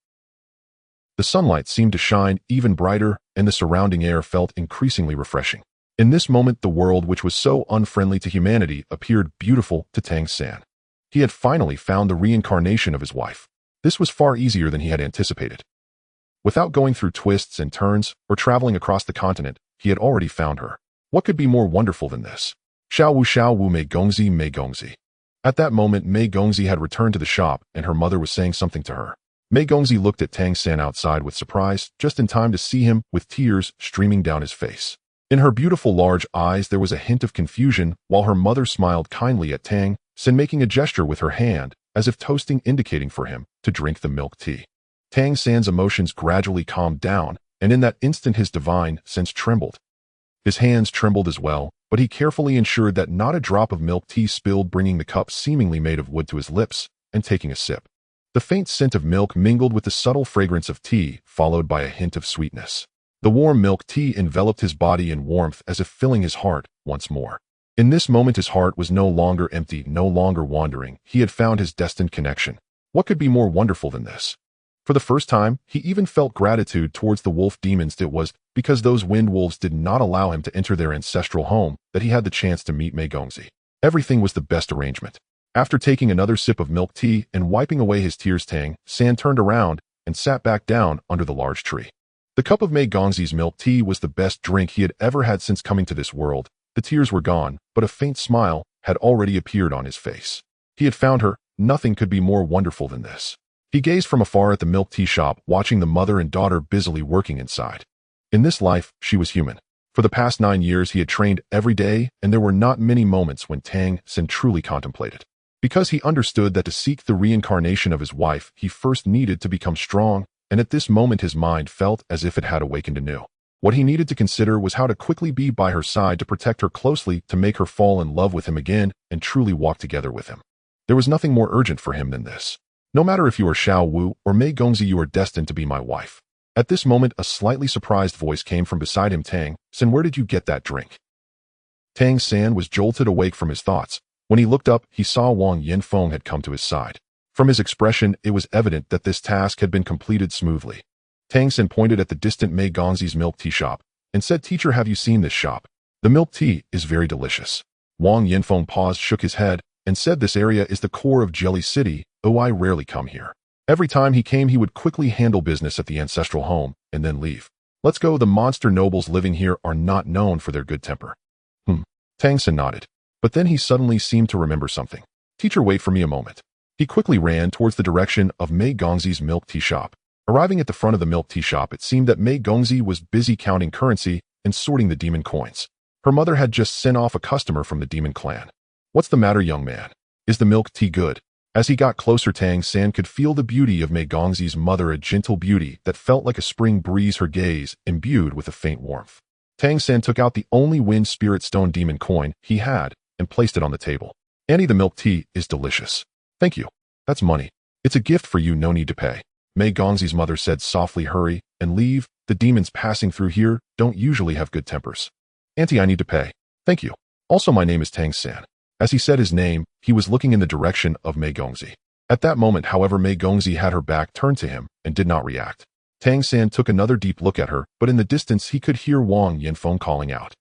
The sunlight seemed to shine even brighter, and the surrounding air felt increasingly refreshing. In this moment, the world, which was so unfriendly to humanity, appeared beautiful to Tang San. He had finally found the reincarnation of his wife. This was far easier than he had anticipated. Without going through twists and turns or traveling across the continent, he had already found her. What could be more wonderful than this? Xiao Wu, Mei Gongzi, Mei Gongzi. At that moment, Mei Gongzi had returned to the shop, and her mother was saying something to her. Mei Gongzi looked at Tang San outside with surprise, just in time to see him with tears streaming down his face. In her beautiful large eyes, there was a hint of confusion, while her mother smiled kindly at Tang San, making a gesture with her hand, as if toasting, indicating for him to drink the milk tea. Tang San's emotions gradually calmed down, and in that instant his divine sense trembled. His hands trembled as well, but he carefully ensured that not a drop of milk tea spilled, bringing the cup seemingly made of wood to his lips and taking a sip. The faint scent of milk mingled with the subtle fragrance of tea, followed by a hint of sweetness. The warm milk tea enveloped his body in warmth, as if filling his heart once more. In this moment, his heart was no longer empty, no longer wandering. He had found his destined connection. What could be more wonderful than this? For the first time, he even felt gratitude towards the wolf demons. It was because those wind wolves did not allow him to enter their ancestral home that he had the chance to meet Mei Gongzi. Everything was the best arrangement. After taking another sip of milk tea and wiping away his tears, Tang San turned around and sat back down under the large tree. The The cup of Mei Gongxi's milk tea was the best drink he had ever had since coming to this world. The tears were gone, but a faint smile had already appeared on his face. He had found her. Nothing could be more wonderful than this. He gazed from afar at the milk tea shop, watching the mother and daughter busily working inside. In this life, she was human. For the past 9 years, he had trained every day, and there were not many moments when Tang San truly contemplated. Because he understood that to seek the reincarnation of his wife, he first needed to become strong, and at this moment his mind felt as if it had awakened anew. What he needed to consider was how to quickly be by her side to protect her closely, to make her fall in love with him again, and truly walk together with him. There was nothing more urgent for him than this. No matter if you are Xiao Wu or Mei Gongxi, you are destined to be my wife. At this moment, a slightly surprised voice came from beside him. Tang San, where did you get that drink? Tang San was jolted awake from his thoughts. When he looked up, he saw Wang Yanfeng had come to his side. From his expression, it was evident that this task had been completed smoothly. Tang San pointed at the distant Mei Gongxi's milk tea shop and said, "Teacher, have you seen this shop? The milk tea is very delicious." Wang Yanfeng paused, shook his head, and said, "This area is the core of Jelly City. Oh, I rarely come here. Every time he came, he would quickly handle business at the ancestral home and then leave. Let's go. The monster nobles living here are not known for their good temper." Tang San nodded. But then he suddenly seemed to remember something. "Teacher, wait for me a moment." He quickly ran towards the direction of Mei Gongxi's milk tea shop. Arriving at the front of the milk tea shop, it seemed that Mei Gongxi was busy counting currency and sorting the demon coins. Her mother had just sent off a customer from the demon clan. "What's the matter, young man? Is the milk tea good?" As he got closer, Tang San could feel the beauty of Mei Gongxi's mother, a gentle beauty that felt like a spring breeze, her gaze imbued with a faint warmth. Tang San took out the only wind spirit stone demon coin he had and placed it on the table. "Annie, the milk tea is delicious." "Thank you. That's money. It's a gift for you, no need to pay." Mei Gongxi's mother said softly. "Hurry and leave. The demons passing through here don't usually have good tempers." "Auntie, I need to pay." "Thank you. Also, my name is Tang San." As he said his name, he was looking in the direction of Mei Gongxi. At that moment, however, Mei Gongxi had her back turned to him and did not react. Tang San took another deep look at her, but in the distance he could hear Wang Yanfeng calling out.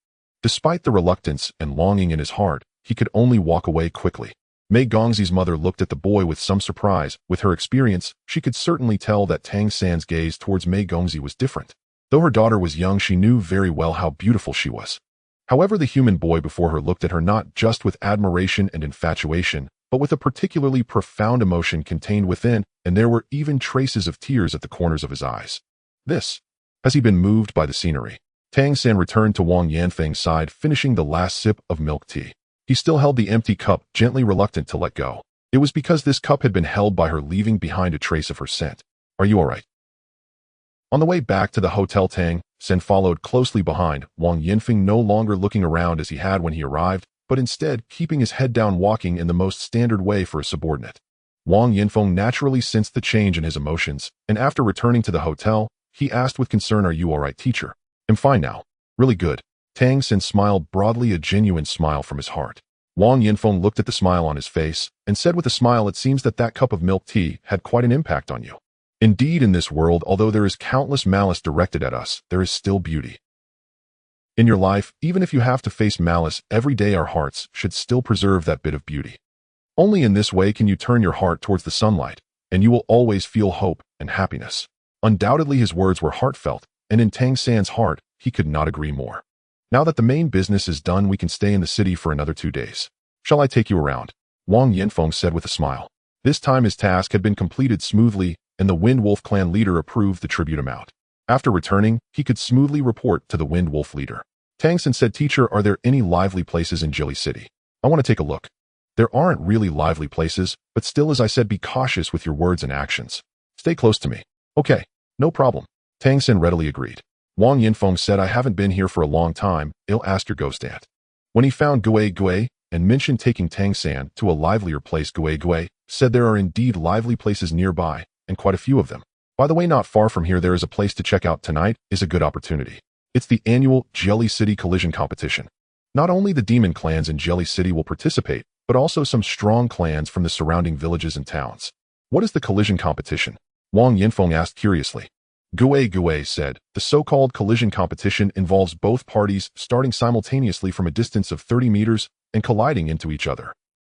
Despite the reluctance and longing in his heart, he could only walk away quickly. Mei Gongxi's mother looked at the boy with some surprise. With her experience, she could certainly tell that Tang San's gaze towards Mei Gongxi was different. Though her daughter was young, she knew very well how beautiful she was. However, the human boy before her looked at her not just with admiration and infatuation, but with a particularly profound emotion contained within, and there were even traces of tears at the corners of his eyes. Has he been moved by the scenery? Tang San returned to Wang Yanfeng's side, finishing the last sip of milk tea. He still held the empty cup, gently reluctant to let go. It was because this cup had been held by her, leaving behind a trace of her scent. "Are you all right?" On the way back to the hotel, Tang San followed closely behind, Wang Yanfeng no longer looking around as he had when he arrived, but instead keeping his head down, walking in the most standard way for a subordinate. Wang Yanfeng naturally sensed the change in his emotions, and after returning to the hotel, he asked with concern, "Are you all right, teacher?" "I'm fine now. Really good." Tang San smiled broadly, a genuine smile from his heart. Wang Yanfeng looked at the smile on his face and said with a smile, "It seems that cup of milk tea had quite an impact on you." Indeed, in this world, although there is countless malice directed at us, there is still beauty. In your life, even if you have to face malice every day, our hearts should still preserve that bit of beauty. Only in this way can you turn your heart towards the sunlight, and you will always feel hope and happiness. Undoubtedly, his words were heartfelt, and in Tang San's heart, he could not agree more. "Now that the main business is done, we can stay in the city for another 2 days. Shall I take you around?" Wang Yanfeng said with a smile. This time his task had been completed smoothly, and the Wind Wolf clan leader approved the tribute amount. After returning, he could smoothly report to the Wind Wolf leader. Tang San said, "Teacher, are there any lively places in Jelly City? I want to take a look." "There aren't really lively places, but still, as I said, be cautious with your words and actions. Stay close to me." "Okay, no problem." Tang San readily agreed. Wang Yanfeng said, "I haven't been here for a long time. I'll ask your ghost aunt." When he found Gui and mentioned taking Tang San to a livelier place, Gui said there are indeed lively places nearby, and quite a few of them. "By the way, not far from here there is a place to check out. Tonight is a good opportunity. It's the annual Jelly City Collision Competition. Not only the demon clans in Jelly City will participate, but also some strong clans from the surrounding villages and towns." "What is the collision competition?" Wang Yanfeng asked curiously. Gui said, "The so-called collision competition involves both parties starting simultaneously from a distance of 30 meters and colliding into each other.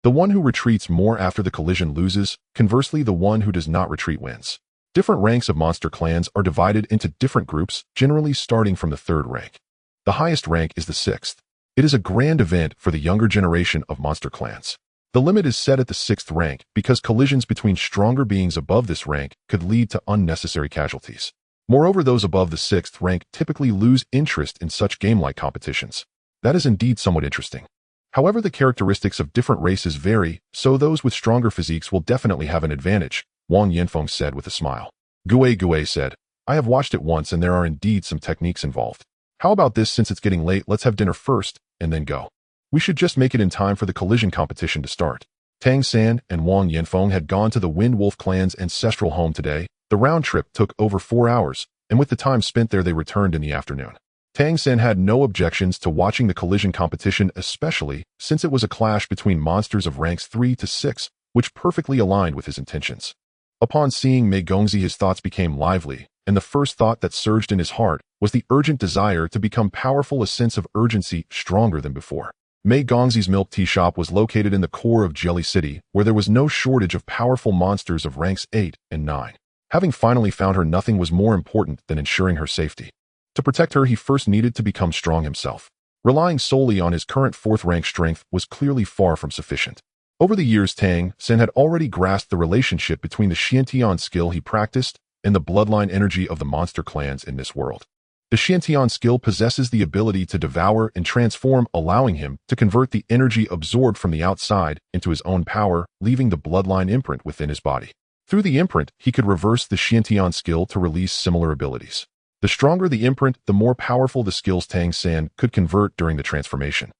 The one who retreats more after the collision loses. Conversely, the one who does not retreat wins. Different ranks of monster clans are divided into different groups, generally starting from the 3rd rank. The highest rank is the 6th. It is a grand event for the younger generation of monster clans. The limit is set at the 6th rank because collisions between stronger beings above this rank could lead to unnecessary casualties. Moreover, those above the 6th rank typically lose interest in such game-like competitions. That is indeed somewhat interesting. However, the characteristics of different races vary, so those with stronger physiques will definitely have an advantage, Wang Yanfeng said with a smile. Gue said, I have watched it once and there are indeed some techniques involved. How about this, since it's getting late, let's have dinner first, and then go. We should just make it in time for the collision competition to start. Tang San and Wang Yanfeng had gone to the Wind Wolf clan's ancestral home today. The round trip took over 4 hours, and with the time spent there they returned in the afternoon. Tang San had no objections to watching the collision competition, especially since it was a clash between monsters of ranks 3 to 6, which perfectly aligned with his intentions. Upon seeing Mei Gongzi, his thoughts became lively, and the first thought that surged in his heart was the urgent desire to become powerful, a sense of urgency stronger than before. Mei Gongzi's milk tea shop was located in the core of Jelly City, where there was no shortage of powerful monsters of ranks 8 and 9. Having finally found her, nothing was more important than ensuring her safety. To protect her, he first needed to become strong himself. Relying solely on his current 4th rank strength was clearly far from sufficient. Over the years, Tang San had already grasped the relationship between the Xiantian skill he practiced and the bloodline energy of the monster clans in this world. The Xiantian skill possesses the ability to devour and transform, allowing him to convert the energy absorbed from the outside into his own power, leaving the bloodline imprint within his body. Through the imprint, he could reverse the Xiantian skill to release similar abilities. The stronger the imprint, the more powerful the skills Tang San could convert during the transformation.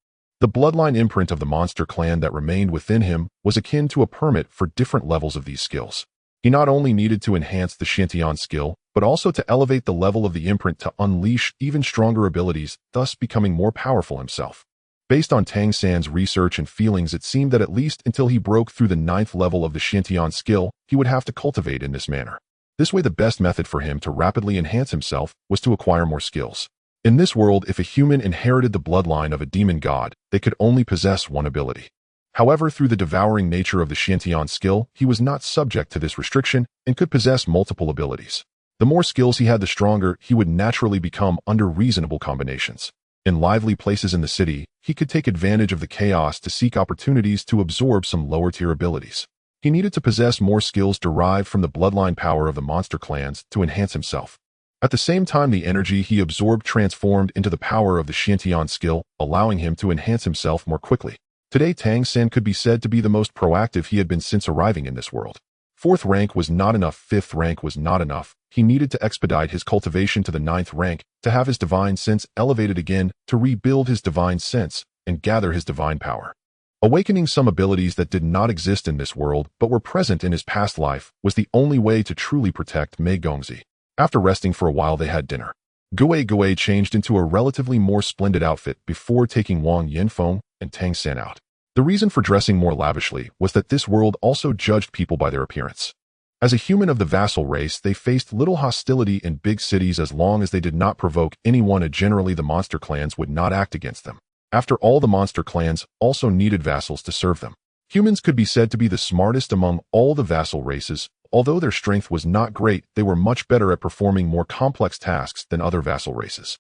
The bloodline imprint of the monster clan that remained within him was akin to a permit for different levels of these skills. He not only needed to enhance the Xiantian skill, but also to elevate the level of the imprint to unleash even stronger abilities, thus becoming more powerful himself. Based on Tang San's research and feelings, it seemed that at least until he broke through the 9th level of the Xiantian skill, he would have to cultivate in this manner. This way, the best method for him to rapidly enhance himself was to acquire more skills. In this world, if a human inherited the bloodline of a demon god, they could only possess one ability. However, through the devouring nature of the Xiantian skill, he was not subject to this restriction and could possess multiple abilities. The more skills he had, the stronger he would naturally become under reasonable combinations. In lively places in the city, he could take advantage of the chaos to seek opportunities to absorb some lower-tier abilities. He needed to possess more skills derived from the bloodline power of the monster clans to enhance himself. At the same time, the energy he absorbed transformed into the power of the Xiantian skill, allowing him to enhance himself more quickly. Today, Tang San could be said to be the most proactive he had been since arriving in this world. 4th rank was not enough, 5th rank was not enough. He needed to expedite his cultivation to the 9th rank, to have his divine sense elevated again, to rebuild his divine sense, and gather his divine power. Awakening some abilities that did not exist in this world but were present in his past life was the only way to truly protect Mei Gongzi. After resting for a while, they had dinner. Gue changed into a relatively more splendid outfit before taking Wang Yanfeng and Tang San out. The reason for dressing more lavishly was that this world also judged people by their appearance. As a human of the vassal race, they faced little hostility in big cities as long as they did not provoke anyone, and generally the monster clans would not act against them. After all, the monster clans also needed vassals to serve them. Humans could be said to be the smartest among all the vassal races. Although their strength was not great, they were much better at performing more complex tasks than other vassal races.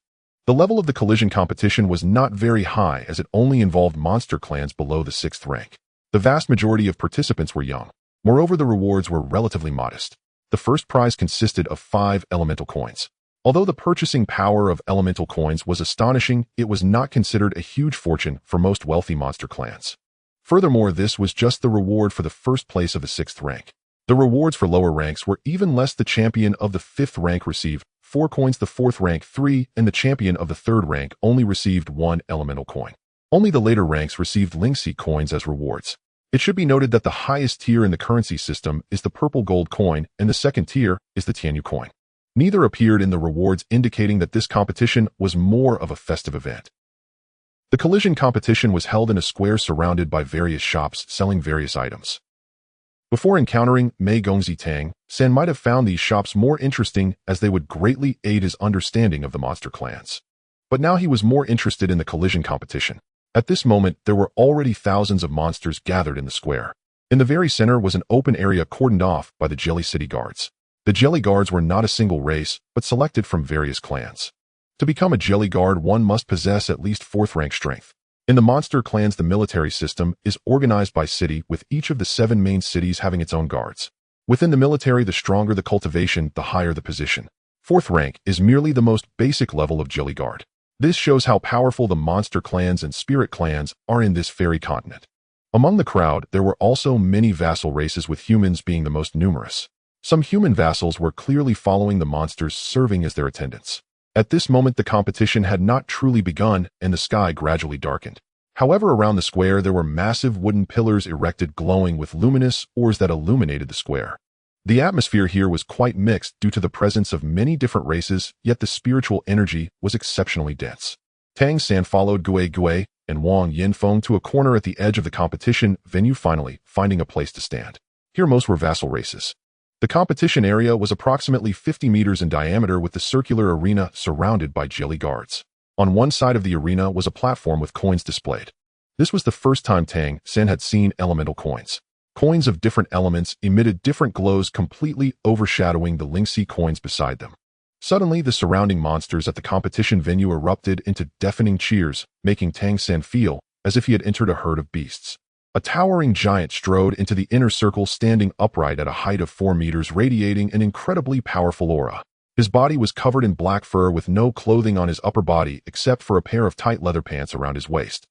The level of the collision competition was not very high, as it only involved monster clans below the 6th rank. The vast majority of participants were young. Moreover, the rewards were relatively modest. The first prize consisted of 5 elemental coins. Although the purchasing power of elemental coins was astonishing, it was not considered a huge fortune for most wealthy monster clans. Furthermore, this was just the reward for the first place of the 6th rank. The rewards for lower ranks were even less. The champion of the 5th rank received 4 coins, the 4th rank 3, and the champion of the 3rd rank only received 1 elemental coin. Only the later ranks received Lingxi coins as rewards. It should be noted that the highest tier in the currency system is the purple gold coin, and the second tier is the Tianyu coin. Neither appeared in the rewards, indicating that this competition was more of a festive event. The collision competition was held in a square surrounded by various shops selling various items. Before encountering Mei Gongzi, Tang San might have found these shops more interesting, as they would greatly aid his understanding of the monster clans. But now he was more interested in the collision competition. At this moment, there were already thousands of monsters gathered in the square. In the very center was an open area cordoned off by the Jelly City guards. The jelly guards were not a single race, but selected from various clans. To become a jelly guard, one must possess at least 4th rank strength. In the monster clans, the military system is organized by city, with each of the 7 main cities having its own guards. Within the military, the stronger the cultivation, the higher the position. 4th rank is merely the most basic level of jelly guard. This shows how powerful the monster clans and spirit clans are in this fairy continent. Among the crowd, there were also many vassal races, with humans being the most numerous. Some human vassals were clearly following the monsters, serving as their attendants. At this moment, the competition had not truly begun, and the sky gradually darkened. However, around the square there were massive wooden pillars erected, glowing with luminous orbs that illuminated the square. The atmosphere here was quite mixed due to the presence of many different races, yet the spiritual energy was exceptionally dense. Tang San followed Gui and Wang Yinfeng to a corner at the edge of the competition venue, finally finding a place to stand. Here most were vassal races. The competition area was approximately 50 meters in diameter, with the circular arena surrounded by jelly guards. On one side of the arena was a platform with coins displayed. This was the first time Tang San had seen elemental coins. Coins of different elements emitted different glows, completely overshadowing the Lingxi coins beside them. Suddenly, the surrounding monsters at the competition venue erupted into deafening cheers, making Tang San feel as if he had entered a herd of beasts. A towering giant strode into the inner circle, standing upright at a height of 4 meters, radiating an incredibly powerful aura. His body was covered in black fur, with no clothing on his upper body except for a pair of tight leather pants around his waist.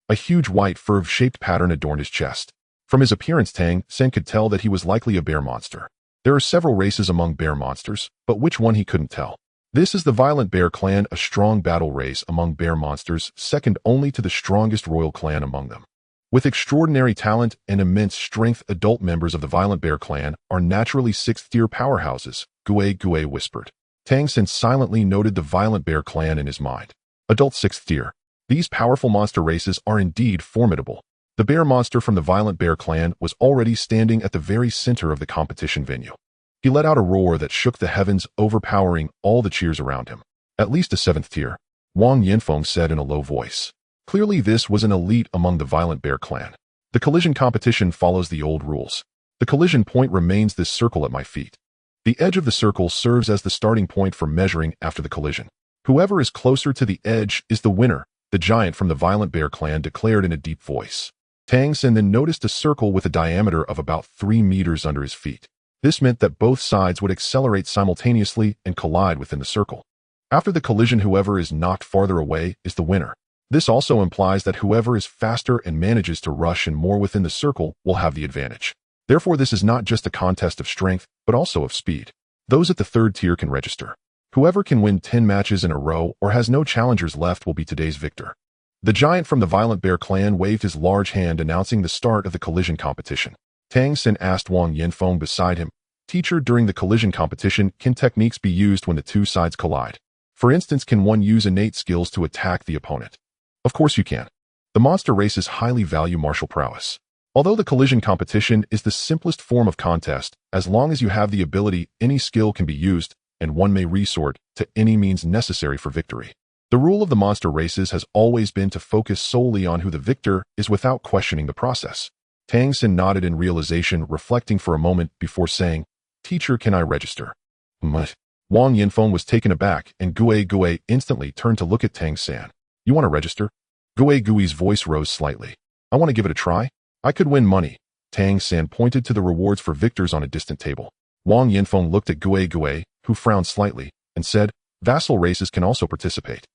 A huge white fur-shaped pattern adorned his chest. From his appearance, Tang San could tell that he was likely a bear monster. There are several races among bear monsters, but which one he couldn't tell. This is the Violent Bear Clan, a strong battle race among bear monsters, second only to the strongest royal clan among them. With extraordinary talent and immense strength, adult members of the Violent Bear Clan are naturally 6th-tier powerhouses, Gui whispered. Tang San silently noted the Violent Bear Clan in his mind. Adult 6th tier. These powerful monster races are indeed formidable. The bear monster from the Violent Bear Clan was already standing at the very center of the competition venue. He let out a roar that shook the heavens, overpowering all the cheers around him. At least a 7th tier, Wang Yinfeng said in a low voice. Clearly this was an elite among the Violent Bear Clan. The collision competition follows the old rules. The collision point remains this circle at my feet. The edge of the circle serves as the starting point for measuring after the collision. Whoever is closer to the edge is the winner, the giant from the Violent Bear Clan declared in a deep voice. Tang San then noticed a circle with a diameter of about 3 meters under his feet. This meant that both sides would accelerate simultaneously and collide within the circle. After the collision, whoever is knocked farther away is the winner. This also implies that whoever is faster and manages to rush in more within the circle will have the advantage. Therefore, this is not just a contest of strength, but also of speed. Those at the 3rd tier can register. Whoever can win 10 matches in a row or has no challengers left will be today's victor. The giant from the Violent Bear Clan waved his large hand, announcing the start of the collision competition. Tang San asked Wang Yinfeng beside him, "Teacher, during the collision competition, can techniques be used when the two sides collide? For instance, can one use innate skills to attack the opponent?" Of course you can. The monster races highly value martial prowess. Although the collision competition is the simplest form of contest, as long as you have the ability, any skill can be used, and one may resort to any means necessary for victory. The rule of the monster races has always been to focus solely on who the victor is without questioning the process. Tang San nodded in realization, reflecting for a moment before saying, "Teacher, can I register?" "What?" Wang Yinfeng was taken aback, and Gui instantly turned to look at Tang San. "You want to register?" Gui's voice rose slightly. "I want to give it a try. I could win money." Tang San pointed to the rewards for victors on a distant table. Wang Yinfeng looked at Gui, who frowned slightly, and said, "Vassal races can also participate.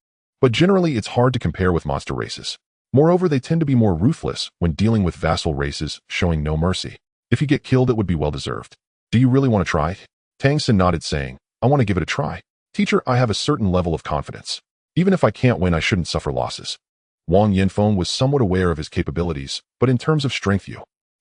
But generally it's hard to compare with monster races. Moreover, they tend to be more ruthless when dealing with vassal races, showing no mercy. If you get killed, it would be well-deserved. Do you really want to try?" Tang San nodded, saying, "I want to give it a try. Teacher, I have a certain level of confidence. Even if I can't win, I shouldn't suffer losses." Wang Yinfeng was somewhat aware of his capabilities, but in terms of strength,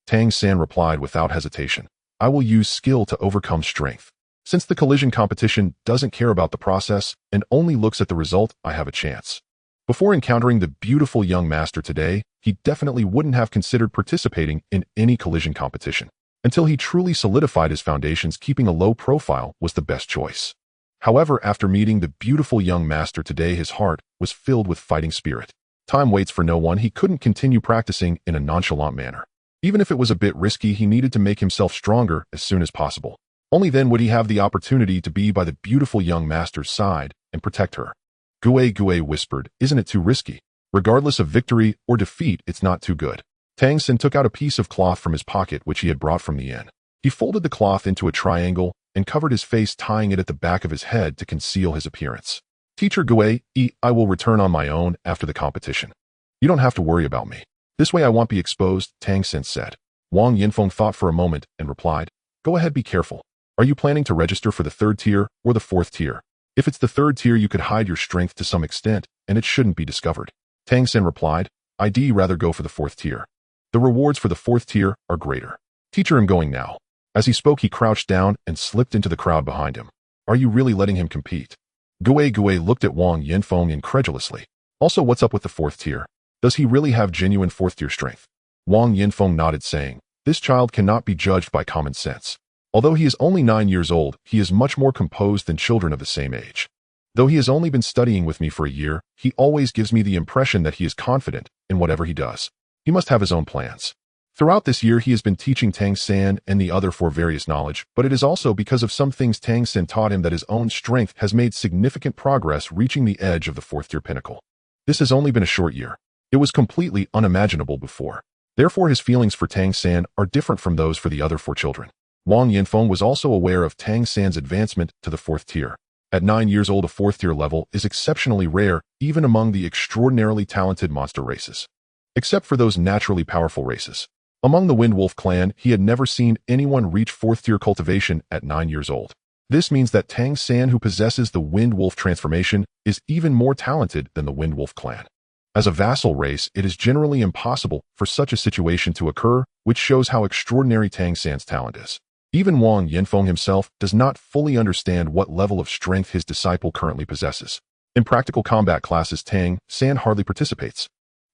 Tang San replied without hesitation, "I will use skill to overcome strength. Since the collision competition doesn't care about the process and only looks at the result, I have a chance." Before encountering the beautiful young master today, he definitely wouldn't have considered participating in any collision competition. Until he truly solidified his foundations, keeping a low profile was the best choice. However, after meeting the beautiful young master today, his heart was filled with fighting spirit. Time waits for no one. He couldn't continue practicing in a nonchalant manner. Even if it was a bit risky, he needed to make himself stronger as soon as possible. Only then would he have the opportunity to be by the beautiful young master's side and protect her. Gue whispered, "Isn't it too risky? Regardless of victory or defeat, it's not too good." Tang San took out a piece of cloth from his pocket which he had brought from the inn. He folded the cloth into a triangle and covered his face, tying it at the back of his head to conceal his appearance. "Teacher Gue, I will return on my own after the competition. You don't have to worry about me. This way I won't be exposed," Tang San said. Wang Yinfeng thought for a moment and replied, "Go ahead, be careful. Are you planning to register for the 3rd tier or the 4th tier? If it's the 3rd tier, you could hide your strength to some extent, and it shouldn't be discovered." Tang San replied, "I'd rather go for the 4th tier. The rewards for the 4th tier are greater. Teacher, I'm going now." As he spoke, he crouched down and slipped into the crowd behind him. "Are you really letting him compete?" Gue looked at Wang Yinfeng incredulously. "Also, what's up with the 4th tier? Does he really have genuine 4th tier strength?" Wang Yinfeng nodded, saying, "This child cannot be judged by common sense. Although he is only 9 years old, he is much more composed than children of the same age. Though he has only been studying with me for a year, he always gives me the impression that he is confident in whatever he does. He must have his own plans. Throughout this year, he has been teaching Tang San and the other 4 various knowledge, but it is also because of some things Tang San taught him that his own strength has made significant progress, reaching the edge of the 4th tier pinnacle. This has only been a short year. It was completely unimaginable before. Therefore, his feelings for Tang San are different from those for the other 4 children." Wang Yinfeng was also aware of Tang San's advancement to the 4th tier. At 9 years old, a 4th tier level is exceptionally rare, even among the extraordinarily talented monster races. Except for those naturally powerful races. Among the Wind Wolf clan, he had never seen anyone reach 4th tier cultivation at 9 years old. This means that Tang San, who possesses the Wind Wolf transformation, is even more talented than the Wind Wolf clan. As a vassal race, it is generally impossible for such a situation to occur, which shows how extraordinary Tang San's talent is. Even Wang Yinfeng himself does not fully understand what level of strength his disciple currently possesses. In practical combat classes, Tang San hardly participates.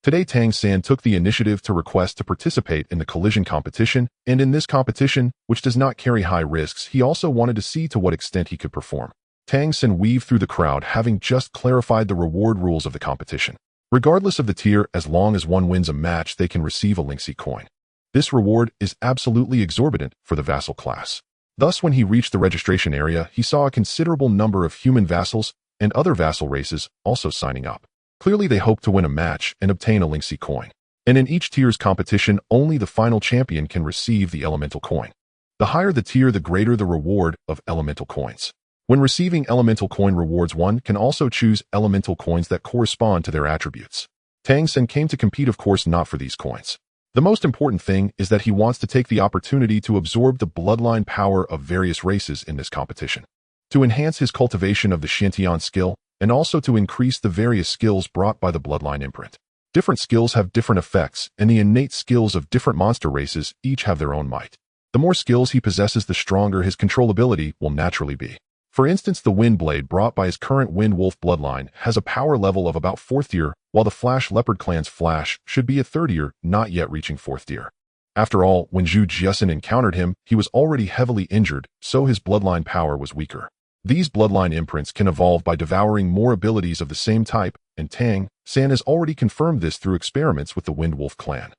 Today, Tang San took the initiative to request to participate in the collision competition, and in this competition, which does not carry high risks, he also wanted to see to what extent he could perform. Tang San weaved through the crowd, having just clarified the reward rules of the competition. Regardless of the tier, as long as one wins a match, they can receive a Lingxi coin. This reward is absolutely exorbitant for the vassal class. Thus, when he reached the registration area, he saw a considerable number of human vassals and other vassal races also signing up. Clearly, they hoped to win a match and obtain a Lingxi coin. And in each tier's competition, only the final champion can receive the elemental coin. The higher the tier, the greater the reward of elemental coins. When receiving elemental coin rewards, one can also choose elemental coins that correspond to their attributes. Tang San came to compete, of course, not for these coins. The most important thing is that he wants to take the opportunity to absorb the bloodline power of various races in this competition, to enhance his cultivation of the Xiantian skill, and also to increase the various skills brought by the bloodline imprint. Different skills have different effects, and the innate skills of different monster races each have their own might. The more skills he possesses, the stronger his controllability will naturally be. For instance, the Wind Blade brought by his current Wind Wolf bloodline has a power level of about 4th tier, while the Flash Leopard clan's Flash should be a 3rd tier, not yet reaching 4th tier. After all, when Zhu Jiasen encountered him, he was already heavily injured, so his bloodline power was weaker. These bloodline imprints can evolve by devouring more abilities of the same type, and Tang San has already confirmed this through experiments with the Wind Wolf clan.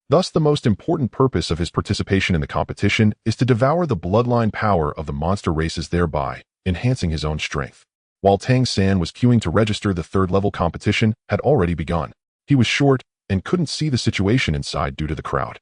Thus, the most important purpose of his participation in the competition is to devour the bloodline power of the monster races, thereby enhancing his own strength. While Tang San was queuing to register, the 3rd level competition had already begun. He was short and couldn't see the situation inside due to the crowd.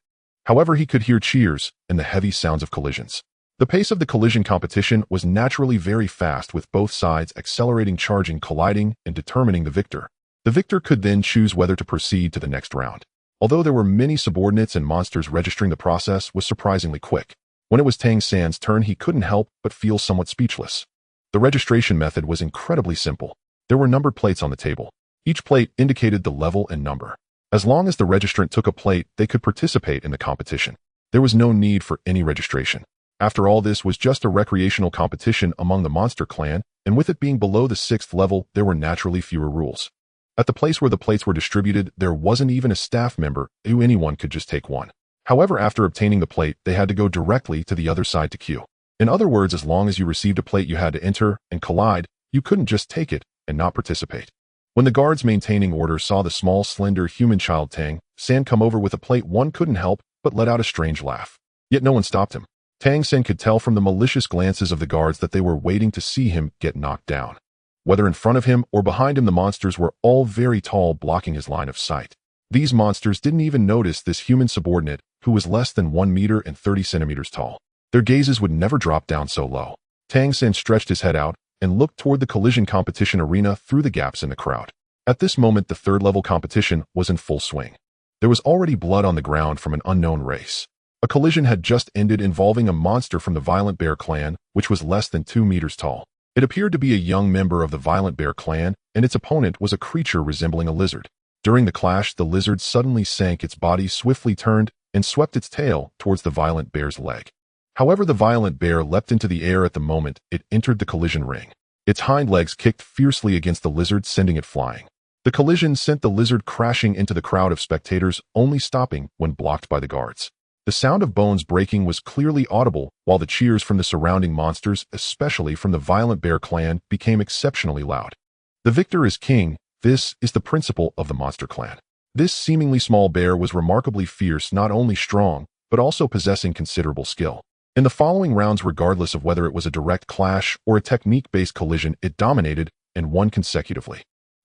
However, he could hear cheers and the heavy sounds of collisions. The pace of the collision competition was naturally very fast, with both sides accelerating, charging, colliding, and determining the victor. The victor could then choose whether to proceed to the next round. Although there were many subordinates and monsters registering, the process was surprisingly quick. When it was Tang San's turn, he couldn't help but feel somewhat speechless. The registration method was incredibly simple. There were numbered plates on the table. Each plate indicated the level and number. As long as the registrant took a plate, they could participate in the competition. There was no need for any registration. After all, this was just a recreational competition among the monster clan, and with it being below the 6th level, there were naturally fewer rules. At the place where the plates were distributed, there wasn't even a staff member, who anyone could just take one. However, after obtaining the plate, they had to go directly to the other side to queue. In other words, as long as you received a plate, you had to enter and collide. You couldn't just take it and not participate. When the guards maintaining order saw the small, slender human child Tang San come over with a plate, one couldn't help but let out a strange laugh. Yet no one stopped him. Tang San could tell from the malicious glances of the guards that they were waiting to see him get knocked down. Whether in front of him or behind him, the monsters were all very tall, blocking his line of sight. These monsters didn't even notice this human subordinate, who was less than 1 meter and 30 centimeters tall. Their gazes would never drop down so low. Tang San stretched his head out and looked toward the collision competition arena through the gaps in the crowd. At this moment, the third-level competition was in full swing. There was already blood on the ground from an unknown race. A collision had just ended involving a monster from the Violent Bear clan, which was less than 2 meters tall. It appeared to be a young member of the Violent Bear clan, and its opponent was a creature resembling a lizard. During the clash, the lizard suddenly sank, its body swiftly turned, and swept its tail towards the Violent Bear's leg. However, the Violent Bear leapt into the air at the moment it entered the collision ring. Its hind legs kicked fiercely against the lizard, sending it flying. The collision sent the lizard crashing into the crowd of spectators, only stopping when blocked by the guards. The sound of bones breaking was clearly audible, while the cheers from the surrounding monsters, especially from the Violent Bear clan, became exceptionally loud. The victor is king. This is the principle of the monster clan. This seemingly small bear was remarkably fierce, not only strong, but also possessing considerable skill. In the following rounds, regardless of whether it was a direct clash or a technique-based collision, it dominated and won consecutively.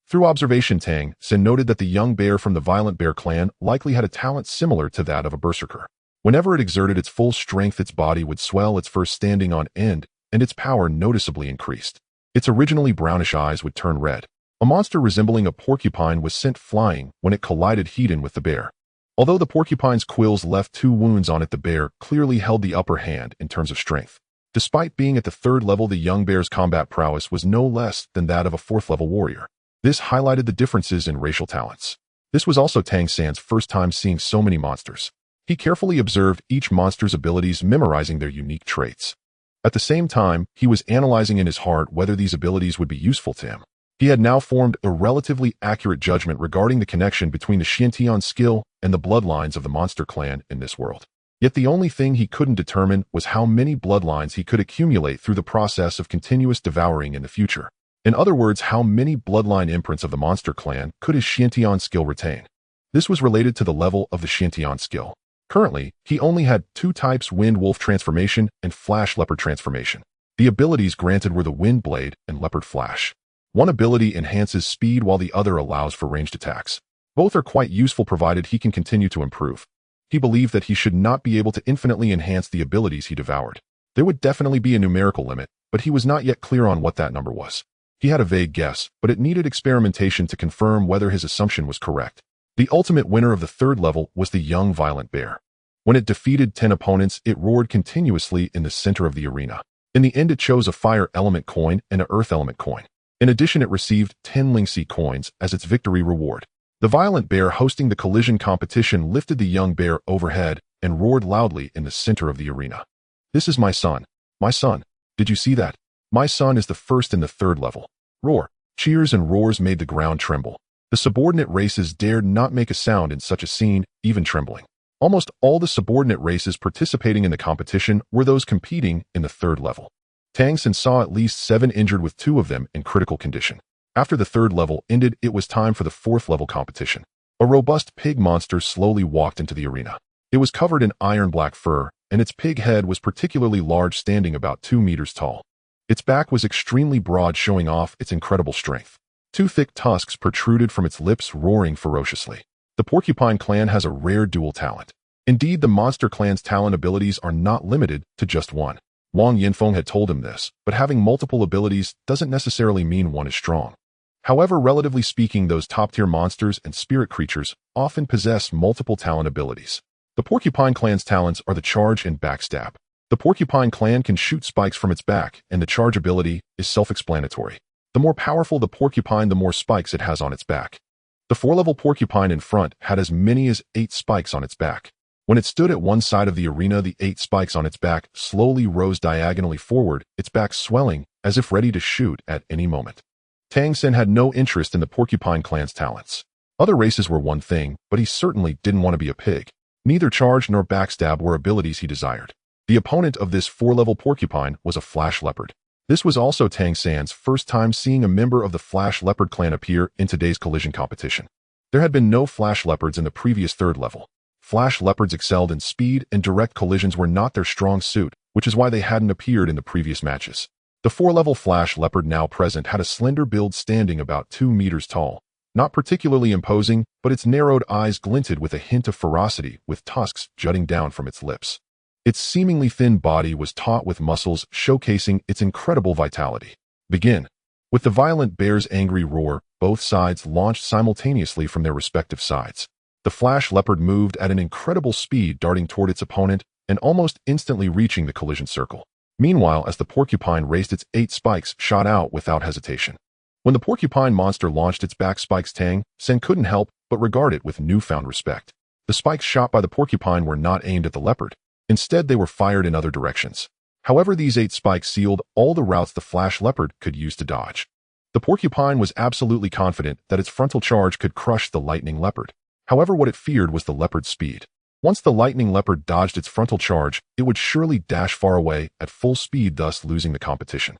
Through observation, Tang San noted that the young bear from the Violent Bear clan likely had a talent similar to that of a berserker. Whenever it exerted its full strength, its body would swell, its fur standing on end, and its power noticeably increased. Its originally brownish eyes would turn red. A monster resembling a porcupine was sent flying when it collided head-on with the bear. Although the porcupine's quills left 2 wounds on it, the bear clearly held the upper hand in terms of strength. Despite being at the 3rd level, the young bear's combat prowess was no less than that of a 4th-level warrior. This highlighted the differences in racial talents. This was also Tang San's first time seeing so many monsters. He carefully observed each monster's abilities, memorizing their unique traits. At the same time, he was analyzing in his heart whether these abilities would be useful to him. He had now formed a relatively accurate judgment regarding the connection between the Xiantian skill and the bloodlines of the monster clan in this world. Yet the only thing he couldn't determine was how many bloodlines he could accumulate through the process of continuous devouring in the future. In other words, how many bloodline imprints of the monster clan could his Xiantian skill retain? This was related to the level of the Xiantian skill. Currently, he only had 2 types: Wind Wolf Transformation and Flash Leopard Transformation. The abilities granted were the Wind Blade and Leopard Flash. One ability enhances speed while the other allows for ranged attacks. Both are quite useful provided he can continue to improve. He believed that he should not be able to infinitely enhance the abilities he devoured. There would definitely be a numerical limit, but he was not yet clear on what that number was. He had a vague guess, but it needed experimentation to confirm whether his assumption was correct. The ultimate winner of the 3rd level was the young Violent Bear. When it defeated 10 opponents, it roared continuously in the center of the arena. In the end, it chose a Fire Element coin and an Earth Element coin. In addition, it received 10 Lingxi coins as its victory reward. The Violent Bear hosting the collision competition lifted the young bear overhead and roared loudly in the center of the arena. "This is my son. My son. Did you see that? My son is the first in the 3rd level." Roar. Cheers and roars made the ground tremble. The subordinate races dared not make a sound in such a scene, even trembling. Almost all the subordinate races participating in the competition were those competing in the 3rd level. Tang San saw at least 7 injured, with 2 of them in critical condition. After the 3rd level ended, it was time for the 4th level competition. A robust pig monster slowly walked into the arena. It was covered in iron-black fur, and its pig head was particularly large, standing about 2 meters tall. Its back was extremely broad, showing off its incredible strength. 2 thick tusks protruded from its lips, roaring ferociously. The Porcupine clan has a rare dual talent. Indeed, the monster clan's talent abilities are not limited to just one. Wang Yinfeng had told him this, but having multiple abilities doesn't necessarily mean one is strong. However, relatively speaking, those top-tier monsters and spirit creatures often possess multiple talent abilities. The Porcupine clan's talents are the charge and backstab. The Porcupine clan can shoot spikes from its back, and the charge ability is self-explanatory. The more powerful the porcupine, the more spikes it has on its back. The 4-level porcupine in front had as many as 8 spikes on its back. When it stood at one side of the arena, the 8 spikes on its back slowly rose diagonally forward, its back swelling as if ready to shoot at any moment. Tang San had no interest in the Porcupine clan's talents. Other races were one thing, but he certainly didn't want to be a pig. Neither charge nor backstab were abilities he desired. The opponent of this 4-level porcupine was a Flash Leopard. This was also Tang San's first time seeing a member of the Flash Leopard clan appear in today's collision competition. There had been no Flash Leopards in the previous 3rd level. Flash Leopards excelled in speed, and direct collisions were not their strong suit, which is why they hadn't appeared in the previous matches. The 4-level flash leopard now present had a slender build standing about 2 meters tall. Not particularly imposing, but its narrowed eyes glinted with a hint of ferocity, with tusks jutting down from its lips. Its seemingly thin body was taut with muscles, showcasing its incredible vitality. Begin. With the violent bear's angry roar, both sides launched simultaneously from their respective sides. The flash leopard moved at an incredible speed, darting toward its opponent and almost instantly reaching the collision circle. Meanwhile, as the porcupine raced, its 8 spikes shot out without hesitation. When the porcupine monster launched its back spikes, Tang San couldn't help but regard it with newfound respect. The spikes shot by the porcupine were not aimed at the leopard. Instead, they were fired in other directions. However, these 8 spikes sealed all the routes the flash leopard could use to dodge. The porcupine was absolutely confident that its frontal charge could crush the lightning leopard. However, what it feared was the leopard's speed. Once the lightning leopard dodged its frontal charge, it would surely dash far away at full speed, thus losing the competition.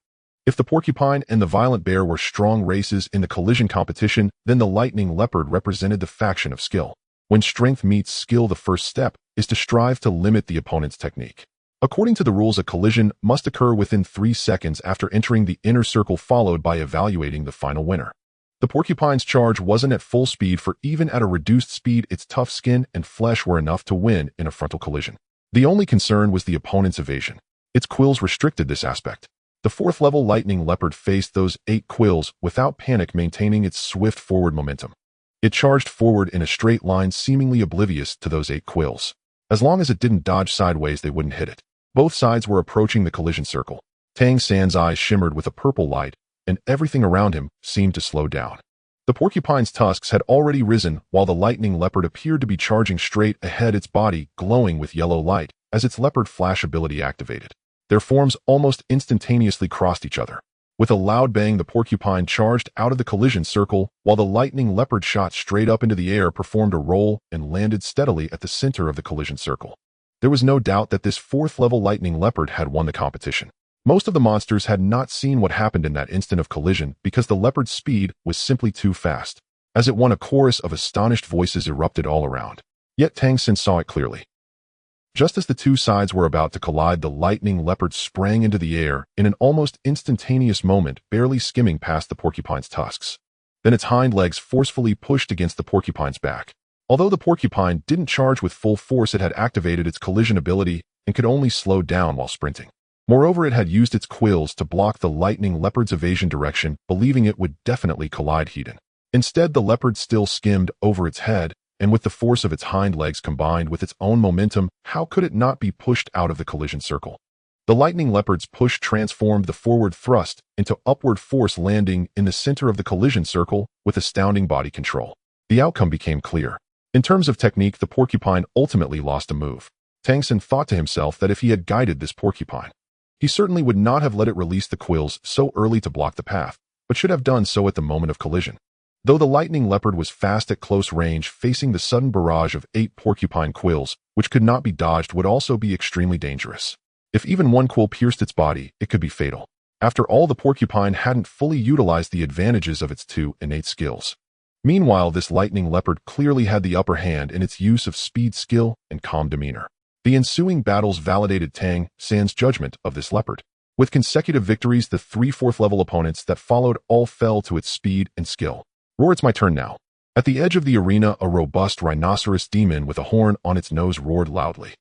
If the porcupine and the violent bear were strong races in the collision competition, then the lightning leopard represented the faction of skill. When strength meets skill, the first step is to strive to limit the opponent's technique. According to the rules, a collision must occur within 3 seconds after entering the inner circle, followed by evaluating the final winner. The porcupine's charge wasn't at full speed, for even at a reduced speed, its tough skin and flesh were enough to win in a frontal collision. The only concern was the opponent's evasion. Its quills restricted this aspect. The 4th-level lightning leopard faced those 8 quills without panic, maintaining its swift forward momentum. It charged forward in a straight line, seemingly oblivious to those 8 quills. As long as it didn't dodge sideways, they wouldn't hit it. Both sides were approaching the collision circle. Tang San's eyes shimmered with a purple light, and everything around him seemed to slow down. The porcupine's tusks had already risen, while the lightning leopard appeared to be charging straight ahead, its body glowing with yellow light as its leopard flash ability activated. Their forms almost instantaneously crossed each other. With a loud bang, the porcupine charged out of the collision circle, while the lightning leopard shot straight up into the air, performed a roll, and landed steadily at the center of the collision circle. There was no doubt that this 4th-level lightning leopard had won the competition. Most of the monsters had not seen what happened in that instant of collision because the leopard's speed was simply too fast. As it won, a chorus of astonished voices erupted all around. Yet Tang San saw it clearly. Just as the 2 sides were about to collide, the lightning leopard sprang into the air in an almost instantaneous moment, barely skimming past the porcupine's tusks. Then its hind legs forcefully pushed against the porcupine's back. Although the porcupine didn't charge with full force, it had activated its collision ability and could only slow down while sprinting. Moreover, it had used its quills to block the lightning leopard's evasion direction, believing it would definitely collide head-on. Instead, the leopard still skimmed over its head, and with the force of its hind legs combined with its own momentum, how could it not be pushed out of the collision circle? The lightning leopard's push transformed the forward thrust into upward force, landing in the center of the collision circle with astounding body control. The outcome became clear. In terms of technique, the porcupine ultimately lost a move. Tang San thought to himself that if he had guided this porcupine, he certainly would not have let it release the quills so early to block the path, but should have done so at the moment of collision. Though the lightning leopard was fast at close range, facing the sudden barrage of 8 porcupine quills, which could not be dodged, would also be extremely dangerous. If even one quill pierced its body, it could be fatal. After all, the porcupine hadn't fully utilized the advantages of its 2 innate skills. Meanwhile, this lightning leopard clearly had the upper hand in its use of speed, skill, and calm demeanor. The ensuing battles validated Tang San's judgment of this leopard. With consecutive victories, the 3 4th-level opponents that followed all fell to its speed and skill. Roar, it's my turn now. At the edge of the arena, a robust rhinoceros demon with a horn on its nose roared loudly.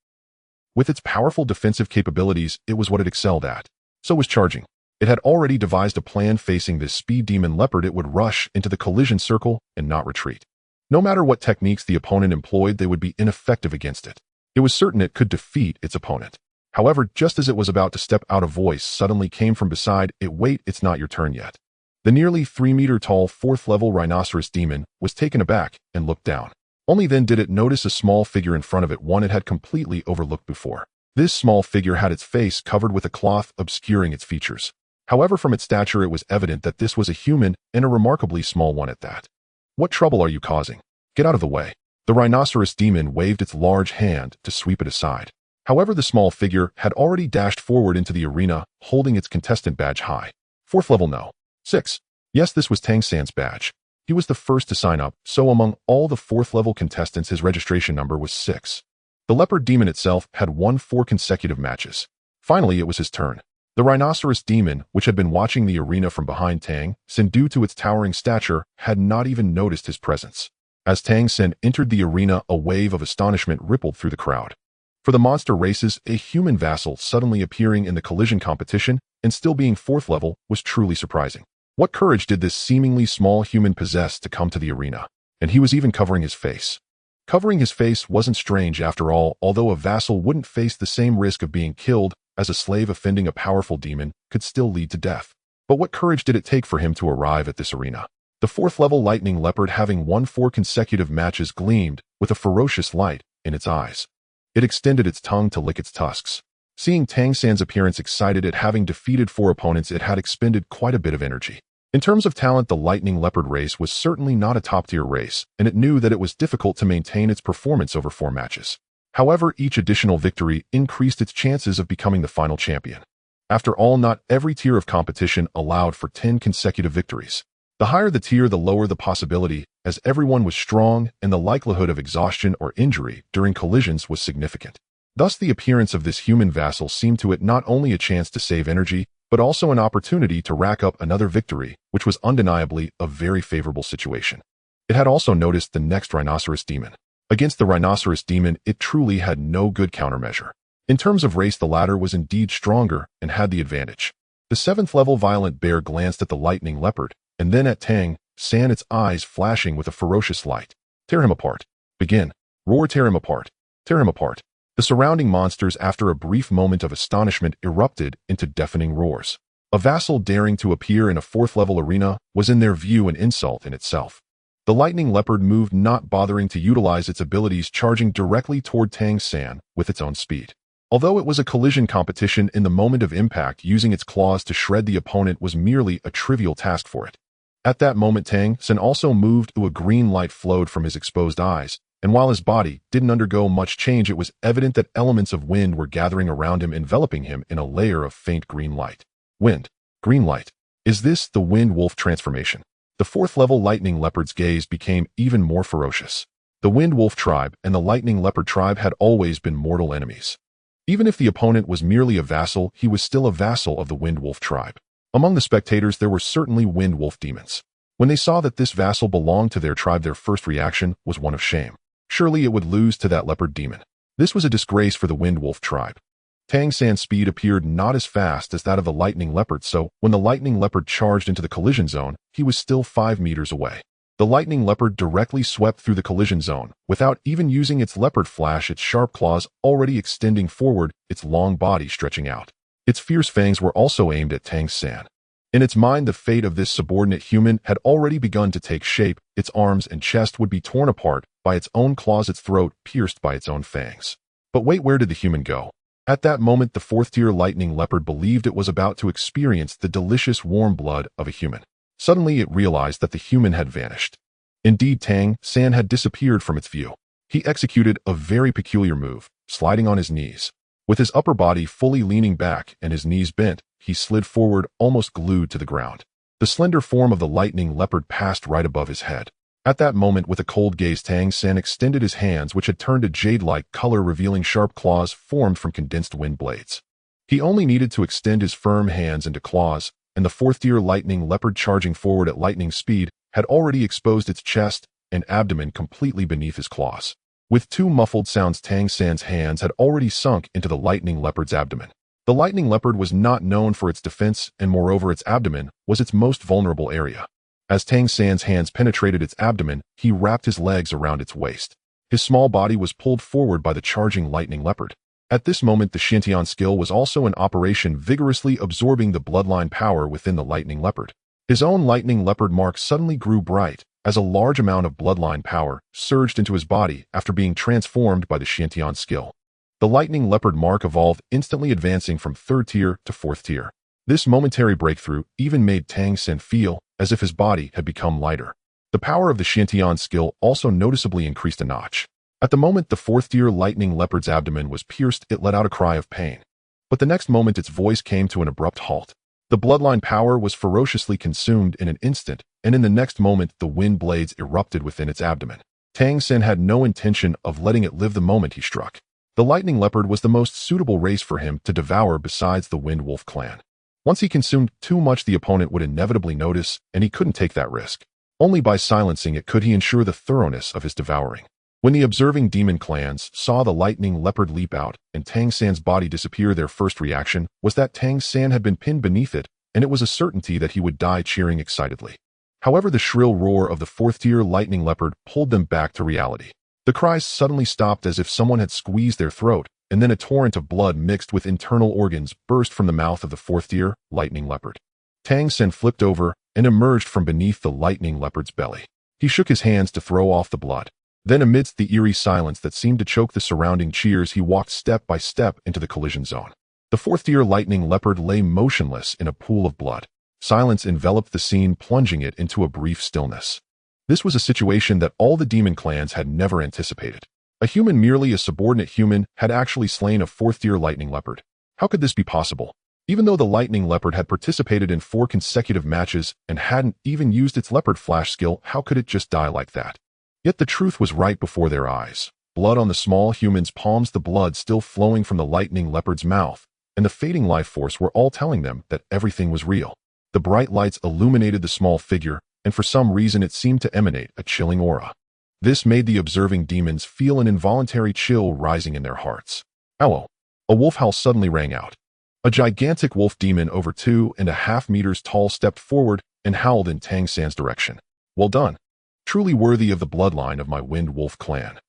With its powerful defensive capabilities, it was what it excelled at. So was charging. It had already devised a plan. Facing this speed demon leopard, it would rush into the collision circle and not retreat. No matter what techniques the opponent employed, they would be ineffective against it. It was certain it could defeat its opponent. However, just as it was about to step out, a voice suddenly came from beside it. Wait, it's not your turn yet. The nearly 3-meter-tall 4th-level rhinoceros demon was taken aback and looked down. Only then did it notice a small figure in front of it, one it had completely overlooked before. This small figure had its face covered with a cloth, obscuring its features. However, from its stature, it was evident that this was a human, and a remarkably small one at that. What trouble are you causing? Get out of the way. The rhinoceros demon waved its large hand to sweep it aside. However, the small figure had already dashed forward into the arena, holding its contestant badge high. 4th level, no. 6. Yes, this was Tang San's badge. He was the first to sign up, so among all the 4th-level contestants, his registration number was 6. The leopard demon itself had won 4 consecutive matches. Finally, it was his turn. The rhinoceros demon, which had been watching the arena from behind Tang San due to its towering stature, had not even noticed his presence. As Tang San entered the arena, a wave of astonishment rippled through the crowd. For the monster races, a human vassal suddenly appearing in the collision competition and still being 4th level was truly surprising. What courage did this seemingly small human possess to come to the arena? And he was even covering his face. Covering his face wasn't strange after all, although a vassal wouldn't face the same risk of being killed as a slave offending a powerful demon could still lead to death. But what courage did it take for him to arrive at this arena? The 4th level lightning leopard, having won 4 consecutive matches, gleamed with a ferocious light in its eyes. It extended its tongue to lick its tusks. Seeing Tang San's appearance, excited at having defeated 4 opponents, it had expended quite a bit of energy. In terms of talent, the lightning leopard race was certainly not a top-tier race, and it knew that it was difficult to maintain its performance over 4 matches. However, each additional victory increased its chances of becoming the final champion. After all, not every tier of competition allowed for 10 consecutive victories. The higher the tier, the lower the possibility, as everyone was strong and the likelihood of exhaustion or injury during collisions was significant. Thus, the appearance of this human vassal seemed to it not only a chance to save energy, but also an opportunity to rack up another victory, which was undeniably a very favorable situation. It had also noticed the next rhinoceros demon. Against the rhinoceros demon, it truly had no good countermeasure. In terms of race, the latter was indeed stronger and had the advantage. The 7th level violent bear glanced at the lightning leopard, and then at Tang San, its eyes flashing with a ferocious light. Tear him apart. Begin. Roar, tear him apart. Tear him apart. The surrounding monsters, after a brief moment of astonishment, erupted into deafening roars. A vassal daring to appear in a 4th level arena was in their view an insult in itself. The lightning leopard moved, not bothering to utilize its abilities, charging directly toward Tang San with its own speed. Although it was a collision competition, in the moment of impact, using its claws to shred the opponent was merely a trivial task for it. At that moment, Tang San also moved. A green light flowed from his exposed eyes, and while his body didn't undergo much change, it was evident that elements of wind were gathering around him, enveloping him in a layer of faint green light. Wind. Green light. Is this the wind wolf transformation? The 4th level lightning leopard's gaze became even more ferocious. The wind wolf tribe and the lightning leopard tribe had always been mortal enemies. Even if the opponent was merely a vassal, he was still a vassal of the wind wolf tribe. Among the spectators, there were certainly wind wolf demons. When they saw that this vassal belonged to their tribe, their first reaction was one of shame. Surely it would lose to that leopard demon. This was a disgrace for the wind wolf tribe. Tang San's speed appeared not as fast as that of the lightning leopard, so when the lightning leopard charged into the collision zone, he was still 5 meters away. The lightning leopard directly swept through the collision zone, without even using its leopard flash, its sharp claws already extending forward, its long body stretching out. Its fierce fangs were also aimed at Tang San. In its mind, the fate of this subordinate human had already begun to take shape. Its arms and chest would be torn apart by its own claws, its throat pierced by its own fangs. But wait, where did the human go? At that moment, the 4th-tier lightning leopard believed it was about to experience the delicious warm blood of a human. Suddenly, it realized that the human had vanished. Indeed, Tang San had disappeared from its view. He executed a very peculiar move, sliding on his knees. With his upper body fully leaning back and his knees bent, he slid forward, almost glued to the ground. The slender form of the lightning leopard passed right above his head. At that moment, with a cold gaze, Tang San extended his hands, which had turned a jade-like color, revealing sharp claws formed from condensed wind blades. He only needed to extend his firm hands into claws, and the 4th-tier lightning leopard, charging forward at lightning speed, had already exposed its chest and abdomen completely beneath his claws. With 2 muffled sounds, Tang San's hands had already sunk into the lightning leopard's abdomen. The lightning leopard was not known for its defense, and moreover, its abdomen was its most vulnerable area. As Tang San's hands penetrated its abdomen, he wrapped his legs around its waist. His small body was pulled forward by the charging lightning leopard. At this moment, the Xiantian skill was also in operation, vigorously absorbing the bloodline power within the lightning leopard. His own lightning leopard mark suddenly grew bright, as a large amount of bloodline power surged into his body after being transformed by the Xiantian skill. The lightning leopard mark evolved, instantly advancing from 3rd tier to 4th tier. This momentary breakthrough even made Tang San feel as if his body had become lighter. The power of the Xiantian skill also noticeably increased a notch. At the moment the 4th-tier lightning leopard's abdomen was pierced, it let out a cry of pain. But the next moment its voice came to an abrupt halt. The bloodline power was ferociously consumed in an instant, and in the next moment the wind blades erupted within its abdomen. Tang San had no intention of letting it live the moment he struck. The lightning leopard was the most suitable race for him to devour besides the wind wolf clan. Once he consumed too much, the opponent would inevitably notice, and he couldn't take that risk. Only by silencing it could he ensure the thoroughness of his devouring. When the observing demon clans saw the lightning leopard leap out and Tang San's body disappear, their first reaction was that Tang San had been pinned beneath it, and it was a certainty that he would die, cheering excitedly. However, the shrill roar of the fourth-tier lightning leopard pulled them back to reality. The cries suddenly stopped as if someone had squeezed their throat, and then a torrent of blood mixed with internal organs burst from the mouth of the fourth-tier lightning leopard. Tang San flipped over and emerged from beneath the lightning leopard's belly. He shook his hands to throw off the blood. Then, amidst the eerie silence that seemed to choke the surrounding cheers, he walked step by step into the collision zone. The fourth-tier lightning leopard lay motionless in a pool of blood. Silence enveloped the scene, plunging it into a brief stillness. This was a situation that all the demon clans had never anticipated. A human, merely a subordinate human, had actually slain a fourth-tier lightning leopard. How could this be possible? Even though the lightning leopard had participated in 4 consecutive matches and hadn't even used its leopard flash skill, how could it just die like that? Yet the truth was right before their eyes. Blood on the small human's palms, the blood still flowing from the lightning leopard's mouth, and the fading life force were all telling them that everything was real. The bright lights illuminated the small figure, and for some reason it seemed to emanate a chilling aura. This made the observing demons feel an involuntary chill rising in their hearts. Ow! A wolf howl suddenly rang out. A gigantic wolf demon over 2.5 meters tall stepped forward and howled in Tang San's direction. Well done. Truly worthy of the bloodline of my Wind Wolf clan.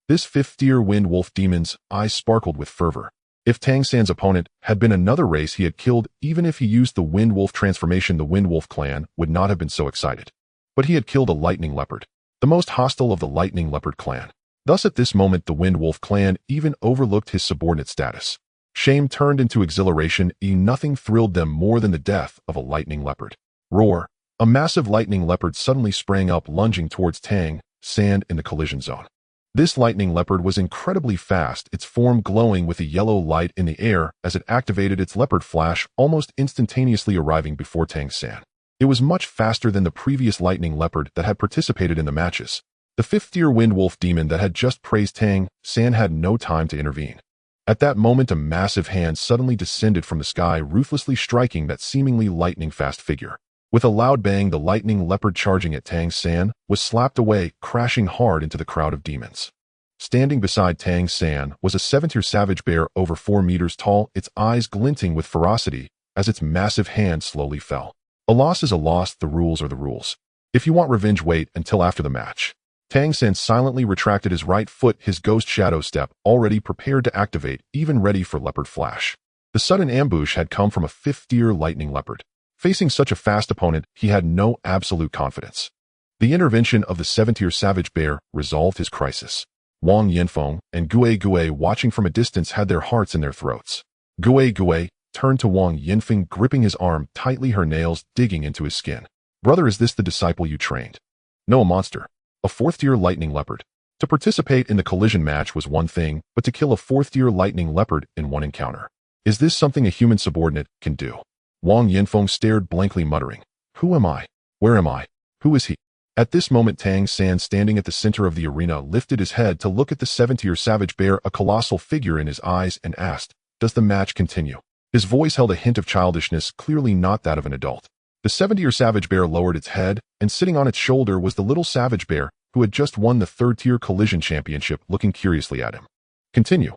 This 5th-tier Wind Wolf demon's eyes sparkled with fervor. If Tang San's opponent had been another race he had killed, even if he used the Wind Wolf transformation, the Wind Wolf clan would not have been so excited. But he had killed a lightning leopard, the most hostile of the lightning leopard clan. Thus at this moment the Wind Wolf clan even overlooked his subordinate status. Shame turned into exhilaration, and nothing thrilled them more than the death of a lightning leopard. Roar! A massive lightning leopard suddenly sprang up, lunging towards Tang San in the collision zone. This lightning leopard was incredibly fast, its form glowing with a yellow light in the air as it activated its leopard flash, almost instantaneously arriving before Tang San. It was much faster than the previous lightning leopard that had participated in the matches. The 5th-tier Wind Wolf demon that had just praised Tang San had no time to intervene. At that moment, a massive hand suddenly descended from the sky, ruthlessly striking that seemingly lightning-fast figure. With a loud bang, the lightning leopard charging at Tang San was slapped away, crashing hard into the crowd of demons. Standing beside Tang San was a 7th-tier savage bear over 4 meters tall, its eyes glinting with ferocity as its massive hand slowly fell. A loss is a loss, the rules are the rules. If you want revenge, wait until after the match. Tang San silently retracted his right foot, his ghost shadow step already prepared to activate, even ready for leopard flash. The sudden ambush had come from a 5th-tier lightning leopard. Facing such a fast opponent, he had no absolute confidence. The intervention of the 7th-tier savage bear resolved his crisis. Wang Yanfeng and Gue, watching from a distance, had their hearts in their throats. Gue turned to Wang Yanfeng, gripping his arm tightly, her nails digging into his skin. Brother, is this the disciple you trained? No, a monster. A 4th-tier lightning leopard. To participate in the collision match was one thing, but to kill a 4th-tier lightning leopard in one encounter. Is this something a human subordinate can do? Wang Yanfeng stared blankly, muttering, "Who am I? Where am I? Who is he?" At this moment, Tang San, standing at the center of the arena, lifted his head to look at the 7th-tier savage bear, a colossal figure in his eyes, and asked, "Does the match continue?" His voice held a hint of childishness, clearly not that of an adult. The 7th-tier savage bear lowered its head, and sitting on its shoulder was the little savage bear who had just won the 3rd-tier collision championship, looking curiously at him. "Continue."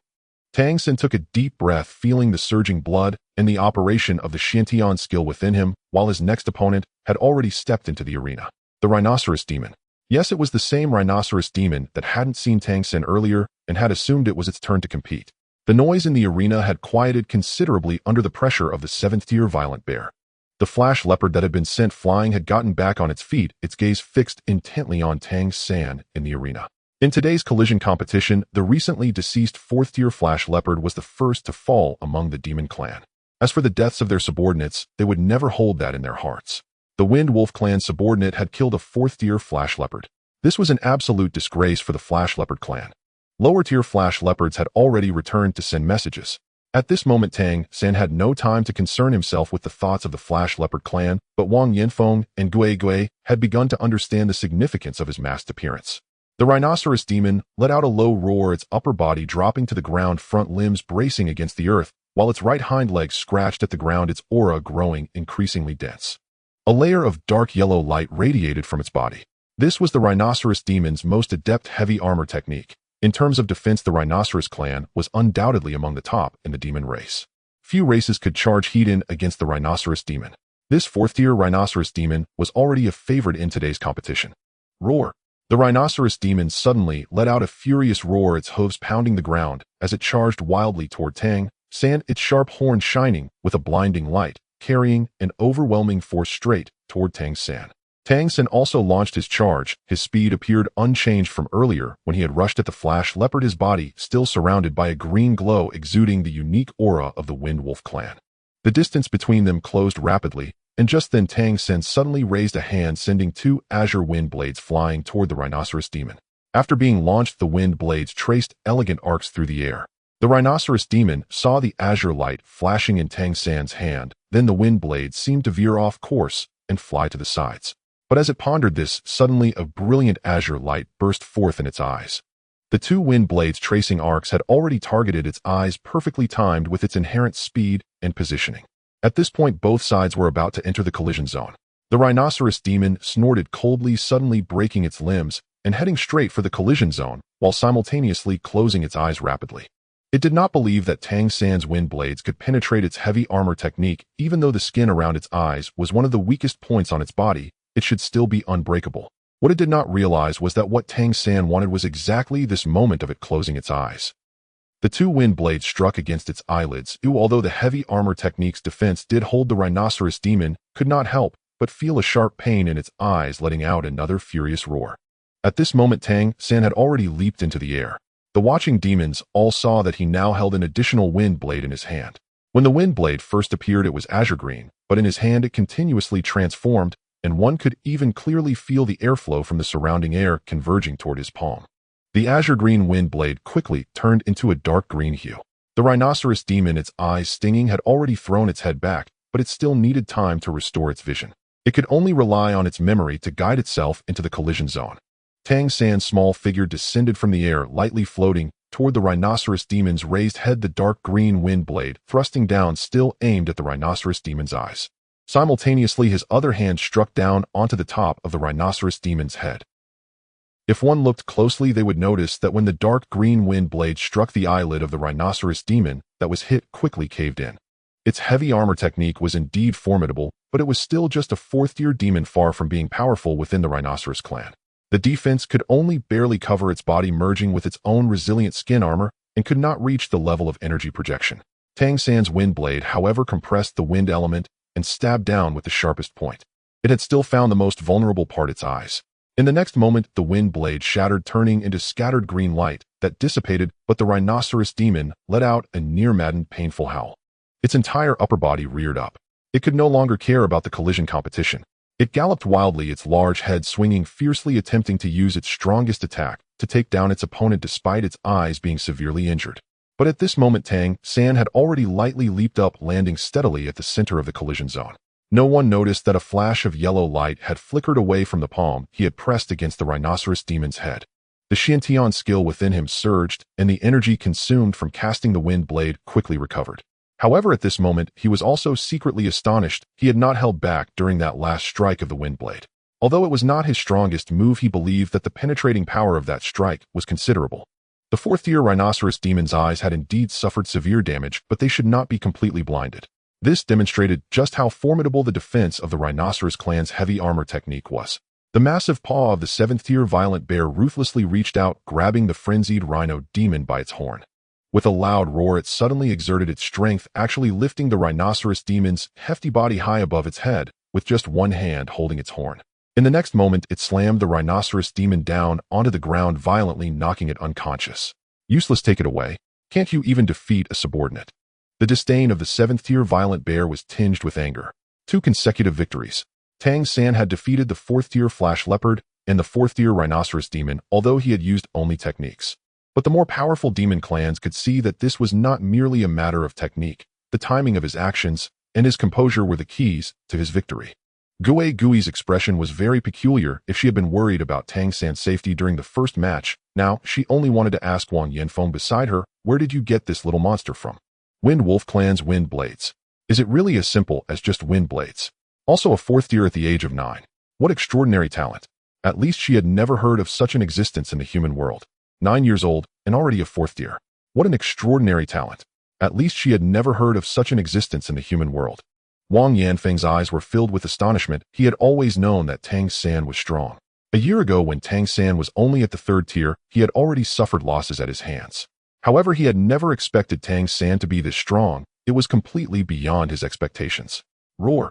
Tang San took a deep breath, feeling the surging blood and the operation of the Shantian skill within him, while his next opponent had already stepped into the arena. The rhinoceros demon. Yes, it was the same rhinoceros demon that hadn't seen Tang San earlier and had assumed it was its turn to compete. The noise in the arena had quieted considerably under the pressure of the 7th-tier violent bear. The flash leopard that had been sent flying had gotten back on its feet, its gaze fixed intently on Tang San in the arena. In today's collision competition, the recently deceased 4th-tier flash leopard was the first to fall among the demon clan. As for the deaths of their subordinates, they would never hold that in their hearts. The Wind Wolf clan subordinate had killed a 4th-tier flash leopard. This was an absolute disgrace for the flash leopard clan. Lower-tier flash leopards had already returned to send messages. At this moment, Tang San had no time to concern himself with the thoughts of the flash leopard clan, but Wang Yanfeng and Gue had begun to understand the significance of his masked appearance. The rhinoceros demon let out a low roar, its upper body dropping to the ground, front limbs bracing against the earth, while its right hind legs scratched at the ground, its aura growing increasingly dense. A layer of dark yellow light radiated from its body. This was the rhinoceros demon's most adept heavy armor technique. In terms of defense, the rhinoceros clan was undoubtedly among the top in the demon race. Few races could charge head-in against the rhinoceros demon. This fourth-tier rhinoceros demon was already a favorite in today's competition. Roar. The rhinoceros demon suddenly let out a furious roar, its hooves pounding the ground as it charged wildly toward Tang San, its sharp horn shining with a blinding light, carrying an overwhelming force straight toward Tang San. Tang San also launched his charge. His speed appeared unchanged from earlier when he had rushed at the flash leopard, his body still surrounded by a green glow exuding the unique aura of the Wind Wolf clan. The distance between them closed rapidly, and just then Tang San suddenly raised a hand, sending two azure wind blades flying toward the rhinoceros demon. After being launched, the wind blades traced elegant arcs through the air. The rhinoceros demon saw the azure light flashing in Tang San's hand, then the wind blades seemed to veer off course and fly to the sides. But as it pondered this, suddenly a brilliant azure light burst forth in its eyes. The two wind blades tracing arcs had already targeted its eyes, perfectly timed with its inherent speed and positioning. At this point, both sides were about to enter the collision zone. The rhinoceros demon snorted coldly, suddenly breaking its limbs and heading straight for the collision zone, while simultaneously closing its eyes rapidly. It did not believe that Tang San's wind blades could penetrate its heavy armor technique. Even though the skin around its eyes was one of the weakest points on its body, it should still be unbreakable. What it did not realize was that what Tang San wanted was exactly this moment of it closing its eyes. The two wind blades struck against its eyelids. Although the heavy armor technique's defense did hold, the rhinoceros demon could not help but feel a sharp pain in its eyes, letting out another furious roar. At this moment, Tang San had already leaped into the air. The watching demons all saw that he now held an additional wind blade in his hand. When the wind blade first appeared, it was azure green, but in his hand it continuously transformed, and one could even clearly feel the airflow from the surrounding air converging toward his palm. The azure green wind blade quickly turned into a dark green hue. The rhinoceros demon, its eyes stinging, had already thrown its head back, but it still needed time to restore its vision. It could only rely on its memory to guide itself into the collision zone. Tang San's small figure descended from the air, lightly floating toward the rhinoceros demon's raised head, the dark green wind blade thrusting down, still aimed at the rhinoceros demon's eyes. Simultaneously, his other hand struck down onto the top of the rhinoceros demon's head. If one looked closely, they would notice that when the dark green wind blade struck the eyelid of the rhinoceros demon that was hit, quickly caved in. Its heavy armor technique was indeed formidable, but it was still just a fourth-tier demon, far from being powerful within the rhinoceros clan. The defense could only barely cover its body, merging with its own resilient skin armor, and could not reach the level of energy projection. Tang San's wind blade, however, compressed the wind element and stabbed down with the sharpest point. It had still found the most vulnerable part, its eyes. In the next moment, the wind blade shattered, turning into scattered green light that dissipated, but the rhinoceros demon let out a near-maddened, painful howl. Its entire upper body reared up. It could no longer care about the collision competition. It galloped wildly, its large head swinging fiercely, attempting to use its strongest attack to take down its opponent despite its eyes being severely injured. But at this moment, Tang San had already lightly leaped up, landing steadily at the center of the collision zone. No one noticed that a flash of yellow light had flickered away from the palm he had pressed against the rhinoceros demon's head. The Xiantian skill within him surged, and the energy consumed from casting the wind blade quickly recovered. However, at this moment, he was also secretly astonished he had not held back during that last strike of the wind blade. Although it was not his strongest move, he believed that the penetrating power of that strike was considerable. The fourth-tier rhinoceros demon's eyes had indeed suffered severe damage, but they should not be completely blinded. This demonstrated just how formidable the defense of the rhinoceros clan's heavy armor technique was. The massive paw of the seventh-tier violent bear ruthlessly reached out, grabbing the frenzied rhino demon by its horn. With a loud roar, it suddenly exerted its strength, actually lifting the rhinoceros demon's hefty body high above its head, with just one hand holding its horn. In the next moment, it slammed the rhinoceros demon down onto the ground, violently knocking it unconscious. Useless, take it away. Can't you even defeat a subordinate? The disdain of the seventh-tier violent bear was tinged with anger. 2 consecutive victories. Tang San had defeated the fourth-tier flash leopard and the fourth-tier rhinoceros demon, although he had used only techniques. But the more powerful demon clans could see that this was not merely a matter of technique. The timing of his actions and his composure were the keys to his victory. Gui's expression was very peculiar. If she had been worried about Tang San's safety during the first match, now she only wanted to ask Wang Yanfeng beside her, where did you get this little monster from? Wind Wolf Clan's wind blades. Is it really as simple as just wind blades? Also a fourth tier at the age of 9. What extraordinary talent. At least she had never heard of such an existence in the human world. 9 years old, and already a fourth tier. What an extraordinary talent. At least she had never heard of such an existence in the human world. Wang Yanfeng's eyes were filled with astonishment. He had always known that Tang San was strong. A year ago, when Tang San was only at the 3rd tier, he had already suffered losses at his hands. However, he had never expected Tang San to be this strong. It was completely beyond his expectations. Roar.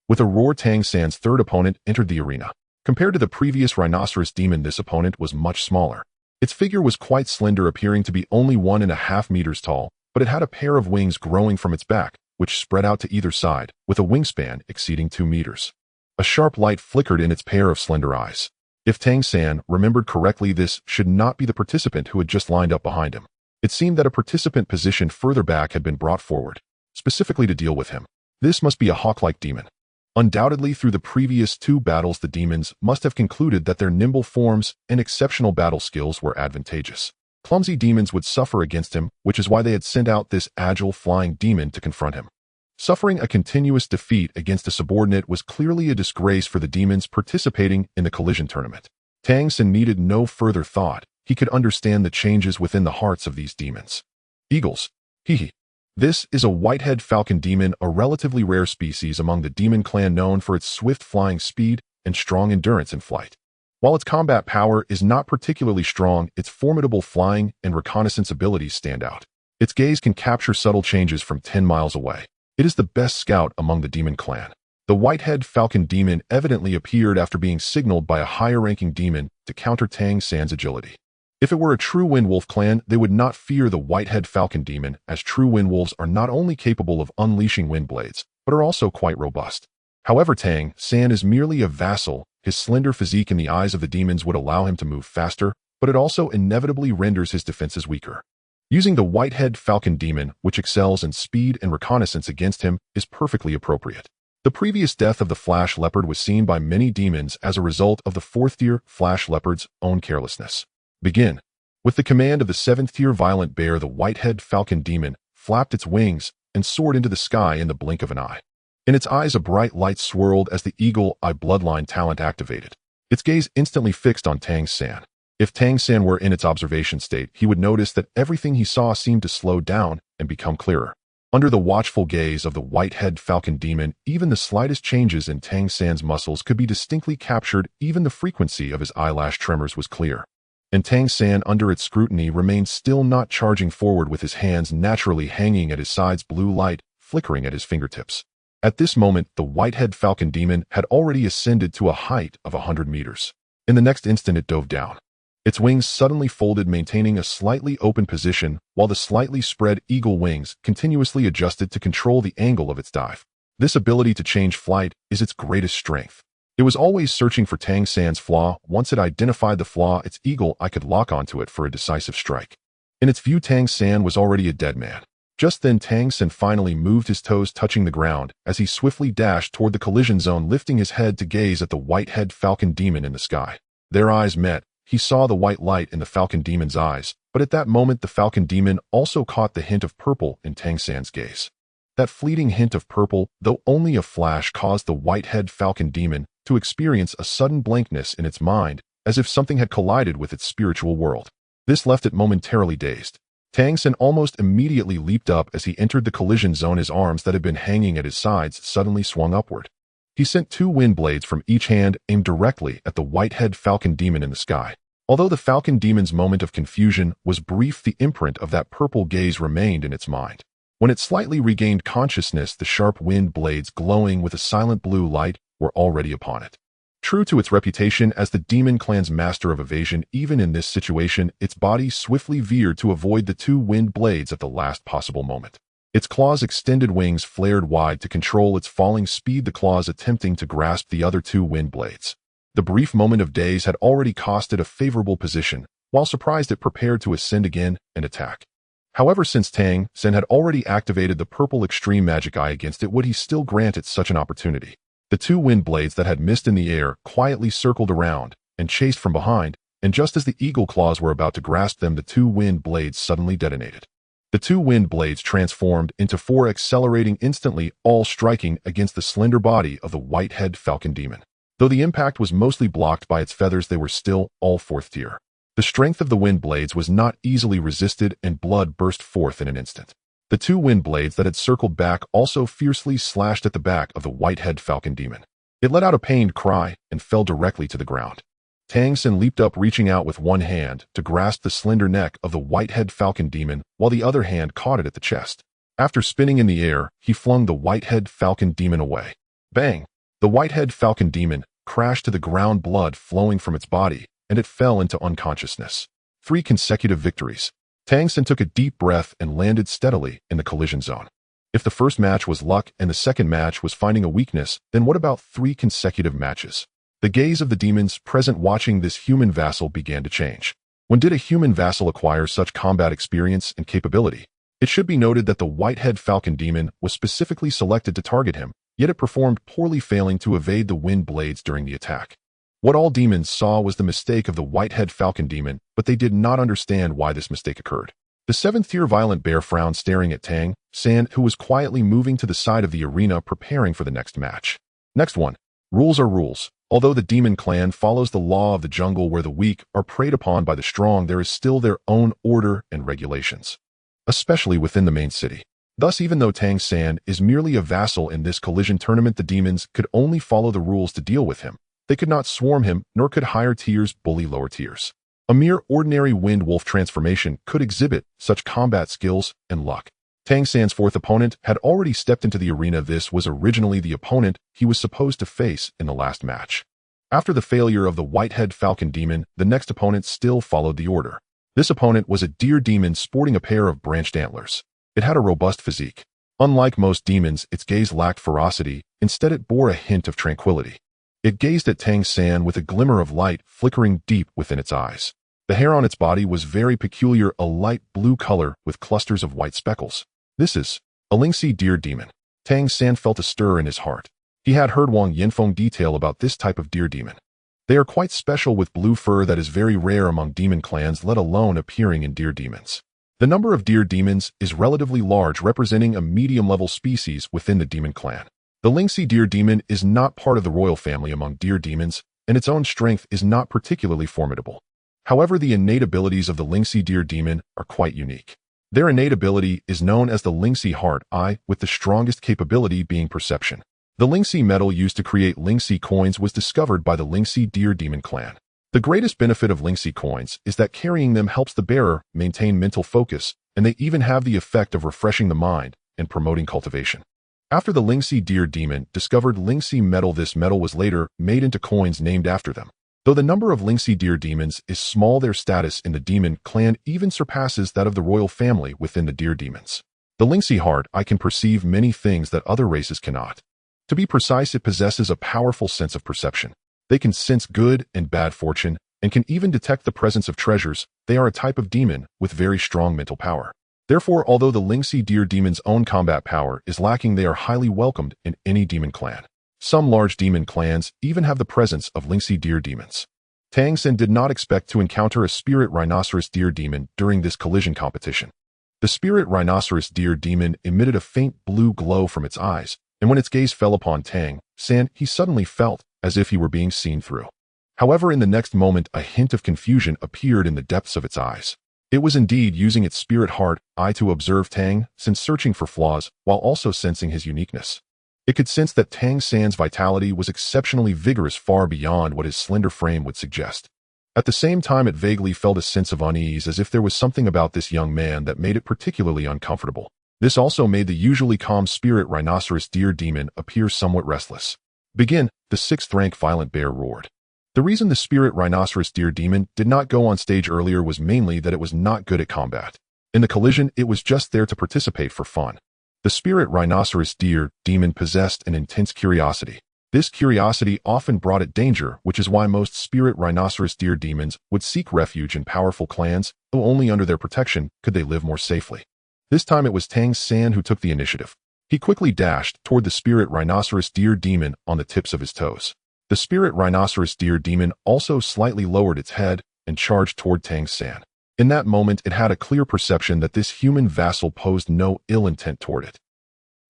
With a roar, Tang San's third opponent entered the arena. Compared to the previous rhinoceros demon, this opponent was much smaller. Its figure was quite slender, appearing to be only 1.5 meters tall, but it had a pair of wings growing from its back, which spread out to either side, with a wingspan exceeding 2 meters. A sharp light flickered in its pair of slender eyes. If Tang San remembered correctly, this should not be the participant who had just lined up behind him. It seemed that a participant positioned further back had been brought forward, specifically to deal with him. This must be a hawk-like demon. Undoubtedly, through the previous 2 battles, the demons must have concluded that their nimble forms and exceptional battle skills were advantageous. Clumsy demons would suffer against him, which is why they had sent out this agile flying demon to confront him. Suffering a continuous defeat against a subordinate was clearly a disgrace for the demons participating in the collision tournament. Tang San needed no further thought. He could understand the changes within the hearts of these demons. Eagles. Hehe. This is a whitehead falcon demon, a relatively rare species among the demon clan, known for its swift flying speed and strong endurance in flight. While its combat power is not particularly strong, its formidable flying and reconnaissance abilities stand out. Its gaze can capture subtle changes from 10 miles away. It is the best scout among the demon clan. The whitehead falcon demon evidently appeared after being signaled by a higher-ranking demon to counter Tang San's agility. If it were a true Wind Wolf clan, they would not fear the whitehead falcon demon, as true wind wolves are not only capable of unleashing wind blades, but are also quite robust. However, Tang San is merely a vassal. His slender physique in the eyes of the demons would allow him to move faster, but it also inevitably renders his defenses weaker. Using the whitehead falcon demon, which excels in speed and reconnaissance against him, is perfectly appropriate. The previous death of the flash leopard was seen by many demons as a result of the 4th tier flash leopard's own carelessness. Begin. With the command of the 7th tier violent bear, the whitehead falcon demon flapped its wings and soared into the sky in the blink of an eye. In its eyes, a bright light swirled as the eagle eye bloodline talent activated. Its gaze instantly fixed on Tang San. If Tang San were in its observation state, he would notice that everything he saw seemed to slow down and become clearer. Under the watchful gaze of the whitehead falcon demon, even the slightest changes in Tang San's muscles could be distinctly captured. Even the frequency of his eyelash tremors was clear. And Tang San, under its scrutiny, remained still, not charging forward, with his hands naturally hanging at his sides, blue light flickering at his fingertips. At this moment, the whitehead falcon demon had already ascended to a height of 100 meters. In the next instant, it dove down. Its wings suddenly folded, maintaining a slightly open position, while the slightly spread eagle wings continuously adjusted to control the angle of its dive. This ability to change flight is its greatest strength. It was always searching for Tang San's flaw. Once it identified the flaw, its eagle eye could lock onto it for a decisive strike. In its view, Tang San was already a dead man. Just then, Tang San finally moved, his toes touching the ground, as he swiftly dashed toward the collision zone, lifting his head to gaze at the whitehead falcon demon in the sky. Their eyes met. He saw the white light in the falcon demon's eyes, but at that moment the falcon demon also caught the hint of purple in Tang San's gaze. That fleeting hint of purple, though only a flash, caused the whitehead falcon demon to experience a sudden blankness in its mind, as if something had collided with its spiritual world. This left it momentarily dazed. Tang San almost immediately leaped up as he entered the collision zone. His arms that had been hanging at his sides suddenly swung upward. He sent 2 wind blades from each hand, aimed directly at the whitehead falcon demon in the sky. Although the falcon demon's moment of confusion was brief, the imprint of that purple gaze remained in its mind. When it slightly regained consciousness, the sharp wind blades, glowing with a silent blue light, were already upon it. True to its reputation as the demon clan's master of evasion, even in this situation, its body swiftly veered to avoid the 2 wind blades at the last possible moment. Its claws' extended wings flared wide to control its falling speed, the claws attempting to grasp the other 2 wind blades. The brief moment of daze had already cost it a favorable position. While surprised, it prepared to ascend again and attack. However, since Tang San had already activated the purple extreme magic eye against it, would he still grant it such an opportunity? The two wind blades that had missed in the air quietly circled around and chased from behind, and just as the eagle claws were about to grasp them, the two wind blades suddenly detonated. The two wind blades transformed into four, accelerating instantly, all striking against the slender body of the white-head falcon demon. Though the impact was mostly blocked by its feathers, they were still all fourth tier. The strength of the wind blades was not easily resisted, and blood burst forth in an instant. The two wind blades that had circled back also fiercely slashed at the back of the white-head falcon demon. It let out a pained cry and fell directly to the ground. Tang San leaped up, reaching out with one hand to grasp the slender neck of the white-head falcon demon, while the other hand caught it at the chest. After spinning in the air, he flung the white-head falcon demon away. Bang! The white-head falcon demon crashed to the ground, blood flowing from its body, and it fell into unconsciousness. 3 consecutive victories. Tang San took a deep breath and landed steadily in the collision zone. If the first match was luck and the second match was finding a weakness, then what about 3 consecutive matches? The gaze of the demons present watching this human vassal began to change. When did a human vassal acquire such combat experience and capability? It should be noted that the white-head falcon demon was specifically selected to target him, yet it performed poorly, failing to evade the wind blades during the attack. What all demons saw was the mistake of the white-head falcon demon, but they did not understand why this mistake occurred. The 7th-tier violent bear frowned, staring at Tang San, who was quietly moving to the side of the arena, preparing for the next match. Next one. Rules are rules. Although the demon clan follows the law of the jungle where the weak are preyed upon by the strong, there is still their own order and regulations, especially within the main city. Thus, even though Tang San is merely a vassal in this collision tournament, the demons could only follow the rules to deal with him. They could not swarm him, nor could higher tiers bully lower tiers. A mere ordinary wind wolf transformation could exhibit such combat skills and luck. Tang San's 4th opponent had already stepped into the arena. This was originally the opponent he was supposed to face in the last match. After the failure of the white-head falcon demon, the next opponent still followed the order. This opponent was a deer demon sporting a pair of branched antlers. It had a robust physique. Unlike most demons, its gaze lacked ferocity. Instead, it bore a hint of tranquility. It gazed at Tang San with a glimmer of light flickering deep within its eyes. The hair on its body was very peculiar, a light blue color with clusters of white speckles. This is a Lingxi deer demon. Tang San felt a stir in his heart. He had heard Wang Yinfeng detail about this type of deer demon. They are quite special, with blue fur that is very rare among demon clans, let alone appearing in deer demons. The number of deer demons is relatively large, representing a medium-level species within the demon clan. The Lingxi deer demon is not part of the royal family among deer demons, and its own strength is not particularly formidable. However, the innate abilities of the Lingxi deer demon are quite unique. Their innate ability is known as the Lingxi heart eye, with the strongest capability being perception. The Lingxi metal used to create Lingxi coins was discovered by the Lingxi deer demon clan. The greatest benefit of Lingxi coins is that carrying them helps the bearer maintain mental focus, and they even have the effect of refreshing the mind and promoting cultivation. After the Lingxi deer demon discovered Lingxi metal, this metal was later made into coins named after them. Though the number of Lingxi deer demons is small, their status in the demon clan even surpasses that of the royal family within the deer demons. The Lingxi heart eye can perceive many things that other races cannot. To be precise, it possesses a powerful sense of perception. They can sense good and bad fortune, and can even detect the presence of treasures. They are a type of demon with very strong mental power. Therefore, although the Lingxi deer demon's own combat power is lacking, they are highly welcomed in any demon clan. Some large demon clans even have the presence of Lingxi deer demons. Tang San did not expect to encounter a spirit rhinoceros deer demon during this collision competition. The spirit rhinoceros deer demon emitted a faint blue glow from its eyes, and when its gaze fell upon Tang San, he suddenly felt as if he were being seen through. However, in the next moment, a hint of confusion appeared in the depths of its eyes. It was indeed using its spirit heart eye to observe Tang San, searching for flaws while also sensing his uniqueness. It could sense that Tang San's vitality was exceptionally vigorous, far beyond what his slender frame would suggest. At the same time, it vaguely felt a sense of unease, as if there was something about this young man that made it particularly uncomfortable. This also made the usually calm spirit rhinoceros deer demon appear somewhat restless. Begin, the 6th rank violent bear roared. The reason the spirit rhinoceros deer demon did not go on stage earlier was mainly that it was not good at combat. In the collision, it was just there to participate for fun. The spirit rhinoceros deer demon possessed an intense curiosity. This curiosity often brought it danger, which is why most spirit rhinoceros deer demons would seek refuge in powerful clans, though only under their protection could they live more safely. This time it was Tang San who took the initiative. He quickly dashed toward the spirit rhinoceros deer demon on the tips of his toes. The spirit rhinoceros deer demon also slightly lowered its head and charged toward Tang San. In that moment, it had a clear perception that this human vassal posed no ill intent toward it.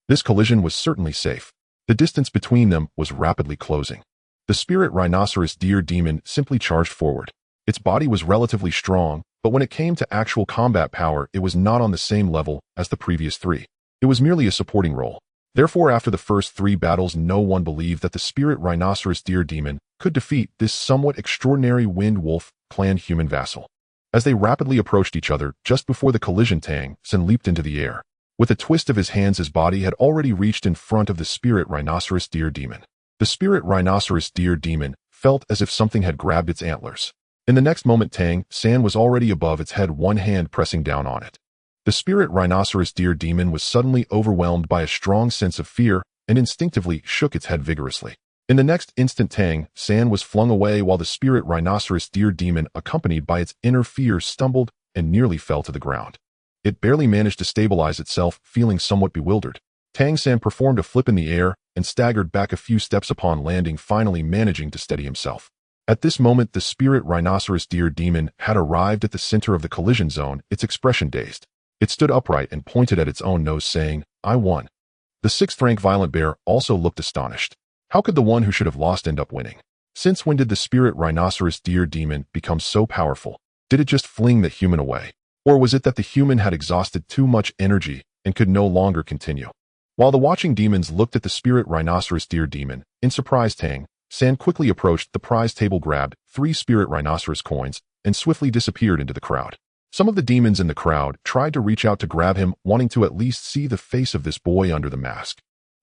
This collision was certainly safe. The distance between them was rapidly closing. The spirit rhinoceros deer demon simply charged forward. Its body was relatively strong, but when it came to actual combat power, it was not on the same level as the previous three. It was merely a supporting role. Therefore, after the first 3 battles, no one believed that the spirit rhinoceros deer demon could defeat this somewhat extraordinary wind wolf clan human vassal. As they rapidly approached each other, just before the collision, Tang San leaped into the air. With a twist of his hands, his body had already reached in front of the spirit rhinoceros deer demon. The spirit rhinoceros deer demon felt as if something had grabbed its antlers. In the next moment, Tang San was already above its head, one hand pressing down on it. The spirit rhinoceros deer demon was suddenly overwhelmed by a strong sense of fear and instinctively shook its head vigorously. In the next instant, Tang San was flung away while the spirit rhinoceros deer demon, accompanied by its inner fear, stumbled and nearly fell to the ground. It barely managed to stabilize itself, feeling somewhat bewildered. Tang San performed a flip in the air and staggered back a few steps upon landing, finally managing to steady himself. At this moment, the spirit rhinoceros deer demon had arrived at the center of the collision zone, its expression dazed. It stood upright and pointed at its own nose, saying, "I won." The 6th-rank violent bear also looked astonished. How could the one who should have lost end up winning? Since when did the spirit rhinoceros deer demon become so powerful? Did it just fling the human away? Or was it that the human had exhausted too much energy and could no longer continue? While the watching demons looked at the spirit rhinoceros deer demon, in surprise, Tang San quickly approached the prize table, grabbed 3 spirit rhinoceros coins, and swiftly disappeared into the crowd. Some of the demons in the crowd tried to reach out to grab him, wanting to at least see the face of this boy under the mask.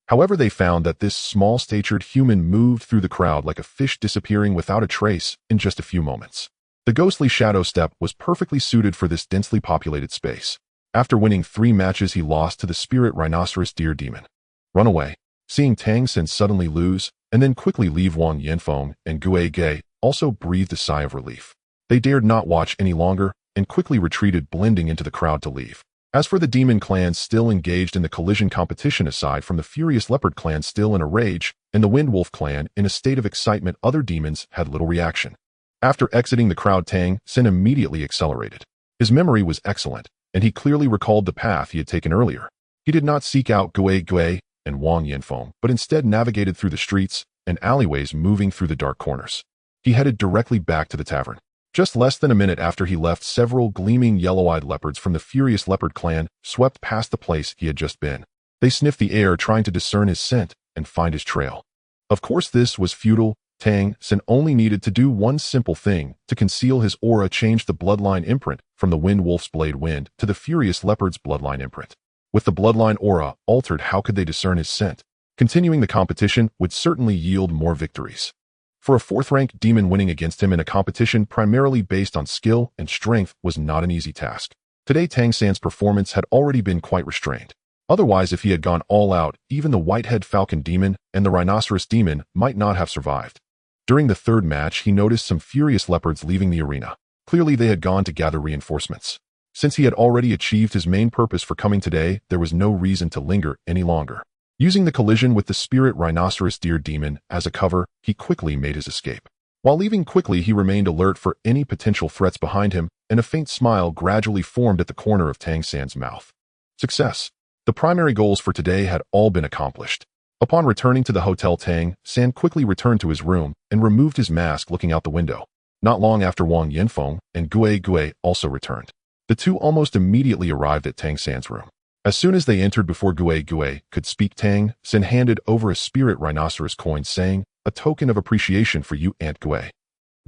However, they found that this small-statured human moved through the crowd like a fish, disappearing without a trace in just a few moments. The ghostly shadow step was perfectly suited for this densely populated space. After winning 3 matches, he lost to the spirit rhinoceros deer demon. Run away. Seeing Tang San suddenly lose and then quickly leave, Wang Yanfeng and Gue Ge also breathed a sigh of relief. They dared not watch any longer and quickly retreated, blending into the crowd to leave. As for the demon clan still engaged in the collision competition, aside from the furious leopard clan still in a rage and the wind wolf clan in a state of excitement, other demons had little reaction. After exiting the crowd, Tang San immediately accelerated. His memory was excellent, and he clearly recalled the path he had taken earlier. He did not seek out Gue and Wang Yanfeng, but instead navigated through the streets and alleyways, moving through the dark corners. He headed directly back to the tavern. Just less than a minute after he left, several gleaming yellow-eyed leopards from the furious leopard clan swept past the place he had just been. They sniffed the air, trying to discern his scent and find his trail. Of course, this was futile. Tang San only needed to do one simple thing to conceal his aura: change the bloodline imprint from the wind wolf's blade wind to the furious leopard's bloodline imprint. With the bloodline aura altered, how could they discern his scent? Continuing the competition would certainly yield more victories. For a 4th-ranked demon, winning against him in a competition primarily based on skill and strength was not an easy task. Today, Tang San's performance had already been quite restrained. Otherwise, if he had gone all out, even the white-head falcon demon and the rhinoceros demon might not have survived. During the 3rd match, he noticed some furious leopards leaving the arena. Clearly, they had gone to gather reinforcements. Since he had already achieved his main purpose for coming today, there was no reason to linger any longer. Using the collision with the spirit rhinoceros deer demon as a cover, he quickly made his escape. While leaving quickly, he remained alert for any potential threats behind him, and a faint smile gradually formed at the corner of Tang San's mouth. Success. The primary goals for today had all been accomplished. Upon returning to the hotel, Tang San quickly returned to his room and removed his mask, looking out the window. Not long after, Wang Yanfeng and Gue also returned. The two almost immediately arrived at Tang San's room. As soon as they entered, before Gue could speak, Tang San handed over a spirit rhinoceros coin, saying, "A token of appreciation for you, Aunt Gue."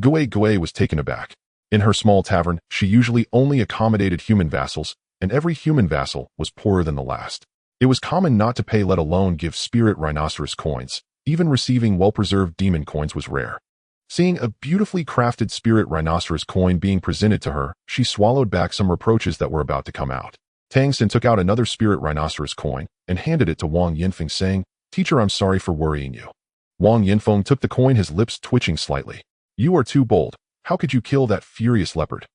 Gue was taken aback. In her small tavern, she usually only accommodated human vassals, and every human vassal was poorer than the last. It was common not to pay, let alone give spirit rhinoceros coins. Even receiving well-preserved demon coins was rare. Seeing a beautifully crafted spirit rhinoceros coin being presented to her, she swallowed back some reproaches that were about to come out. Tang San took out another spirit rhinoceros coin and handed it to Wang Yanfeng, saying, "Teacher, I'm sorry for worrying you." Wang Yanfeng took the coin, his lips twitching slightly. "You are too bold. How could you kill that furious leopard?"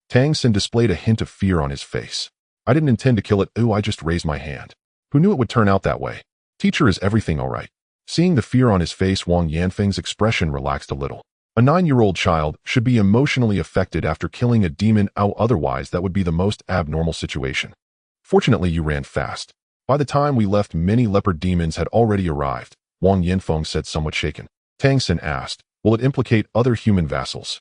Tang San displayed a hint of fear on his face. "I didn't intend to kill it. I just raised my hand." Who knew it would turn out that way? Teacher, is everything all right? Seeing the fear on his face, Wang Yanfeng's expression relaxed a little. A 9-year-old child should be emotionally affected after killing a demon, otherwise that would be the most abnormal situation. Fortunately, you ran fast. By the time we left, many leopard demons had already arrived, Wang Yanfeng said, somewhat shaken. Tang San asked, will it implicate other human vassals?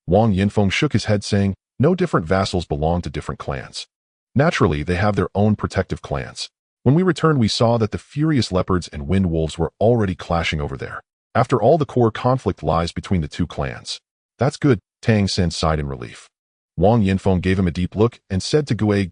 Wang Yanfeng shook his head, saying, no, different vassals belong to different clans. Naturally, they have their own protective clans. When we returned, we saw that the furious leopards and wind wolves were already clashing over there. After all, the core conflict lies between the two clans. That's good, Tang San sighed in relief. Wang Yanfeng gave him a deep look and said to Gui,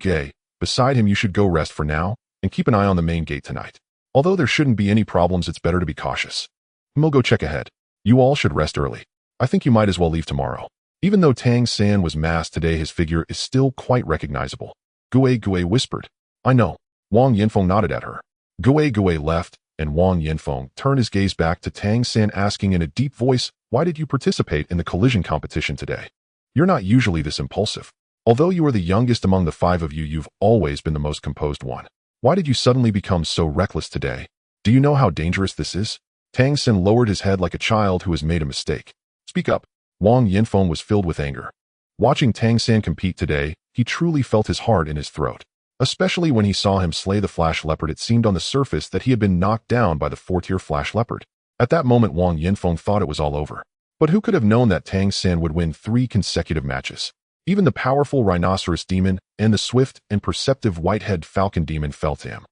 beside him, you should go rest for now and keep an eye on the main gate tonight. Although there shouldn't be any problems, it's better to be cautious. We'll go check ahead. You all should rest early. I think you might as well leave tomorrow. Even though Tang San was masked today, his figure is still quite recognizable. Gui whispered. I know. Wang Yanfeng nodded at her. Gui left, and Wang Yanfeng turned his gaze back to Tang San, asking in a deep voice, why did you participate in the collision competition today? You're not usually this impulsive. Although you are the youngest among the 5 of you, you've always been the most composed one. Why did you suddenly become so reckless today? Do you know how dangerous this is? Tang San lowered his head like a child who has made a mistake. Speak up. Wang Yanfeng was filled with anger. Watching Tang San compete today, he truly felt his heart in his throat. Especially when he saw him slay the flash leopard, it seemed on the surface that he had been knocked down by the 4-tier flash leopard. At that moment, Wang Yanfeng thought it was all over. But who could have known that Tang San would win 3 consecutive matches? Even the powerful rhinoceros demon and the swift and perceptive white-head falcon demon fell to him.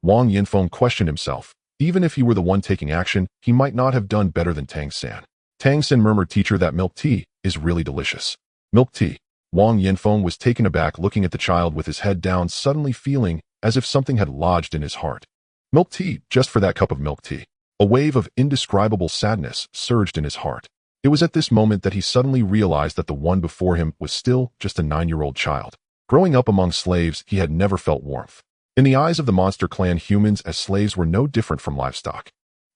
Wang Yanfeng questioned himself. Even if he were the one taking action, he might not have done better than Tang San. Tang San murmured, teacher, that milk tea is really delicious. Milk tea. Wang Yanfeng was taken aback, looking at the child with his head down, suddenly feeling as if something had lodged in his heart. Milk tea, just for that cup of milk tea. A wave of indescribable sadness surged in his heart. It was at this moment that he suddenly realized that the one before him was still just a 9-year-old child. Growing up among slaves, he had never felt warmth. In the eyes of the monster clan, humans as slaves were no different from livestock.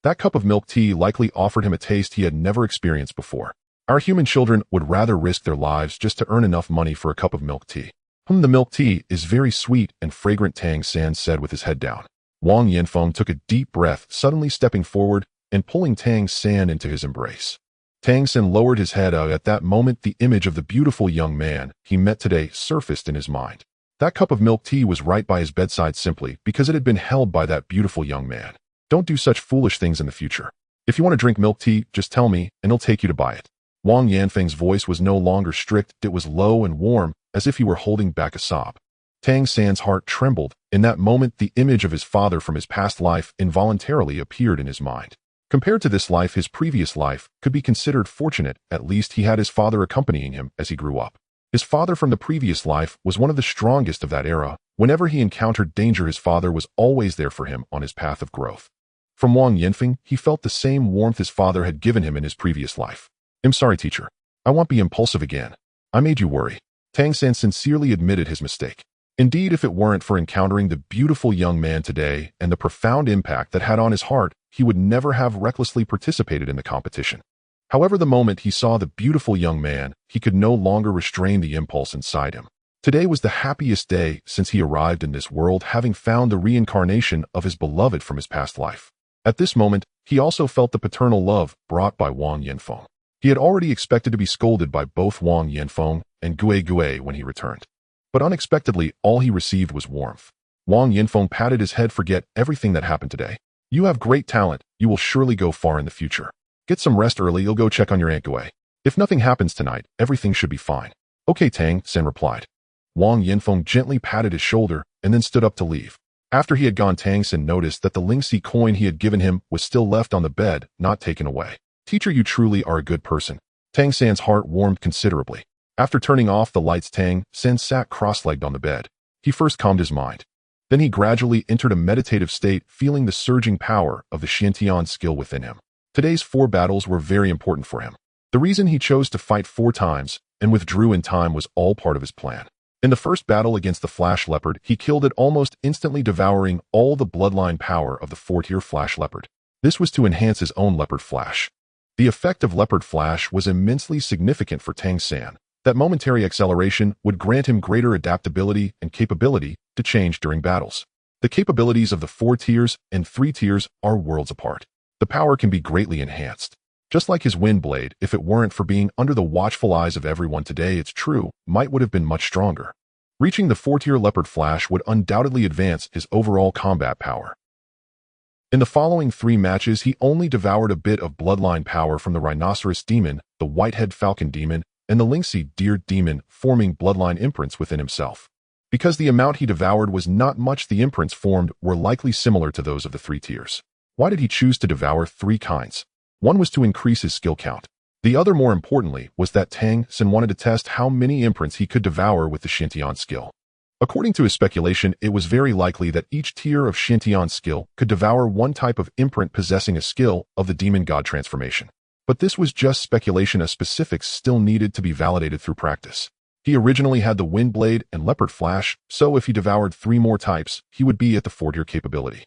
That cup of milk tea likely offered him a taste he had never experienced before. Our human children would rather risk their lives just to earn enough money for a cup of milk tea. The milk tea is very sweet and fragrant, Tang San said with his head down. Wang Yanfeng took a deep breath, suddenly stepping forward and pulling Tang San into his embrace. Tang San lowered his head out. At that moment, the image of the beautiful young man he met today surfaced in his mind. That cup of milk tea was right by his bedside simply because it had been held by that beautiful young man. Don't do such foolish things in the future. If you want to drink milk tea, just tell me and I'll take you to buy it. Wang Yanfeng's voice was no longer strict, it was low and warm, as if he were holding back a sob. Tang San's heart trembled. In that moment, the image of his father from his past life involuntarily appeared in his mind. Compared to this life, his previous life could be considered fortunate. At least he had his father accompanying him as he grew up. His father from the previous life was one of the strongest of that era. Whenever he encountered danger, his father was always there for him on his path of growth. From Wang Yanfeng, he felt the same warmth his father had given him in his previous life. I'm sorry, teacher. I won't be impulsive again. I made you worry. Tang San sincerely admitted his mistake. Indeed, if it weren't for encountering the beautiful young man today and the profound impact that had on his heart, he would never have recklessly participated in the competition. However, the moment he saw the beautiful young man, he could no longer restrain the impulse inside him. Today was the happiest day since he arrived in this world, having found the reincarnation of his beloved from his past life. At this moment, he also felt the paternal love brought by Wang Yanfeng. He had already expected to be scolded by both Wang Yanfeng and Gui when he returned. But unexpectedly, all he received was warmth. Wang Yanfeng patted his head. Forget everything that happened today. You have great talent. You will surely go far in the future. Get some rest early. You'll go check on your Aunt Gui. If nothing happens tonight, everything should be fine. Okay, Tang San replied. Wang Yanfeng gently patted his shoulder and then stood up to leave. After he had gone, Tang San noticed that the Lingxi coin he had given him was still left on the bed, not taken away. Teacher, you truly are a good person. Tang San's heart warmed considerably. After turning off the lights, Tang San sat cross-legged on the bed. He first calmed his mind. Then he gradually entered a meditative state, feeling the surging power of the Xiantian skill within him. Today's 4 battles were very important for him. The reason he chose to fight 4 times and withdrew in time was all part of his plan. In the first battle against the flash leopard, he killed it almost instantly, devouring all the bloodline power of the 4-tier flash leopard. This was to enhance his own leopard flash. The effect of leopard flash was immensely significant for Tang San. That momentary acceleration would grant him greater adaptability and capability to change during battles. The capabilities of the 4 tiers and 3 tiers are worlds apart. The power can be greatly enhanced. Just like his wind blade, if it weren't for being under the watchful eyes of everyone today, it's true, might would have been much stronger. Reaching the 4-tier leopard flash would undoubtedly advance his overall combat power. In the following 3 matches, he only devoured a bit of bloodline power from the rhinoceros demon, the whitehead falcon demon, and the lynxy deer demon, forming bloodline imprints within himself. Because the amount he devoured was not much, the imprints formed were likely similar to those of the 3 tiers. Why did he choose to devour 3 kinds? One was to increase his skill count. The other, more importantly, was that Tang San wanted to test how many imprints he could devour with the Xiantian skill. According to his speculation, it was very likely that each tier of Xiantian skill could devour one type of imprint possessing a skill of the demon god transformation. But this was just speculation, as specifics still needed to be validated through practice. He originally had the wind blade and leopard flash, so if he devoured 3 more types, he would be at the 4-tier capability.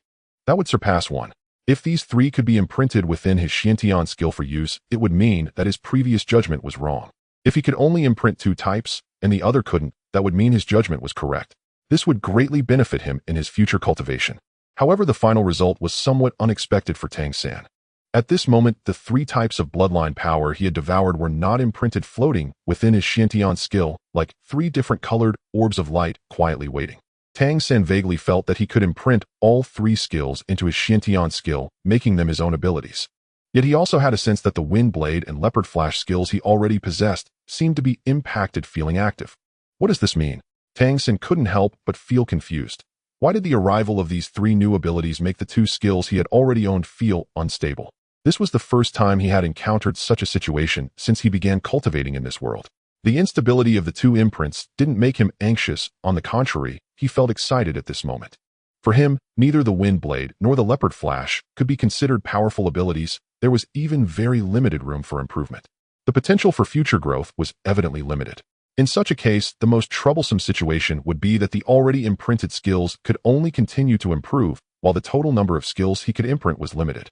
That would surpass 1. If these 3 could be imprinted within his Xiantian skill for use, it would mean that his previous judgment was wrong. If he could only imprint 2 types, and the other couldn't, that would mean his judgment was correct. This would greatly benefit him in his future cultivation. However, the final result was somewhat unexpected for Tang San. At this moment, the 3 types of bloodline power he had devoured were not imprinted, floating within his Xiantian skill, like 3 different colored orbs of light quietly waiting. Tang San vaguely felt that he could imprint all 3 skills into his Xiantian skill, making them his own abilities. Yet he also had a sense that the wind blade and leopard flash skills he already possessed seemed to be impacted, feeling active. What does this mean? Tang San couldn't help but feel confused. Why did the arrival of these 3 new abilities make the 2 skills he had already owned feel unstable? This was the first time he had encountered such a situation since he began cultivating in this world. The instability of the 2 imprints didn't make him anxious. On the contrary, he felt excited at this moment. For him, neither the wind blade nor the leopard flash could be considered powerful abilities. There was even very limited room for improvement. The potential for future growth was evidently limited. In such a case, the most troublesome situation would be that the already imprinted skills could only continue to improve, while the total number of skills he could imprint was limited.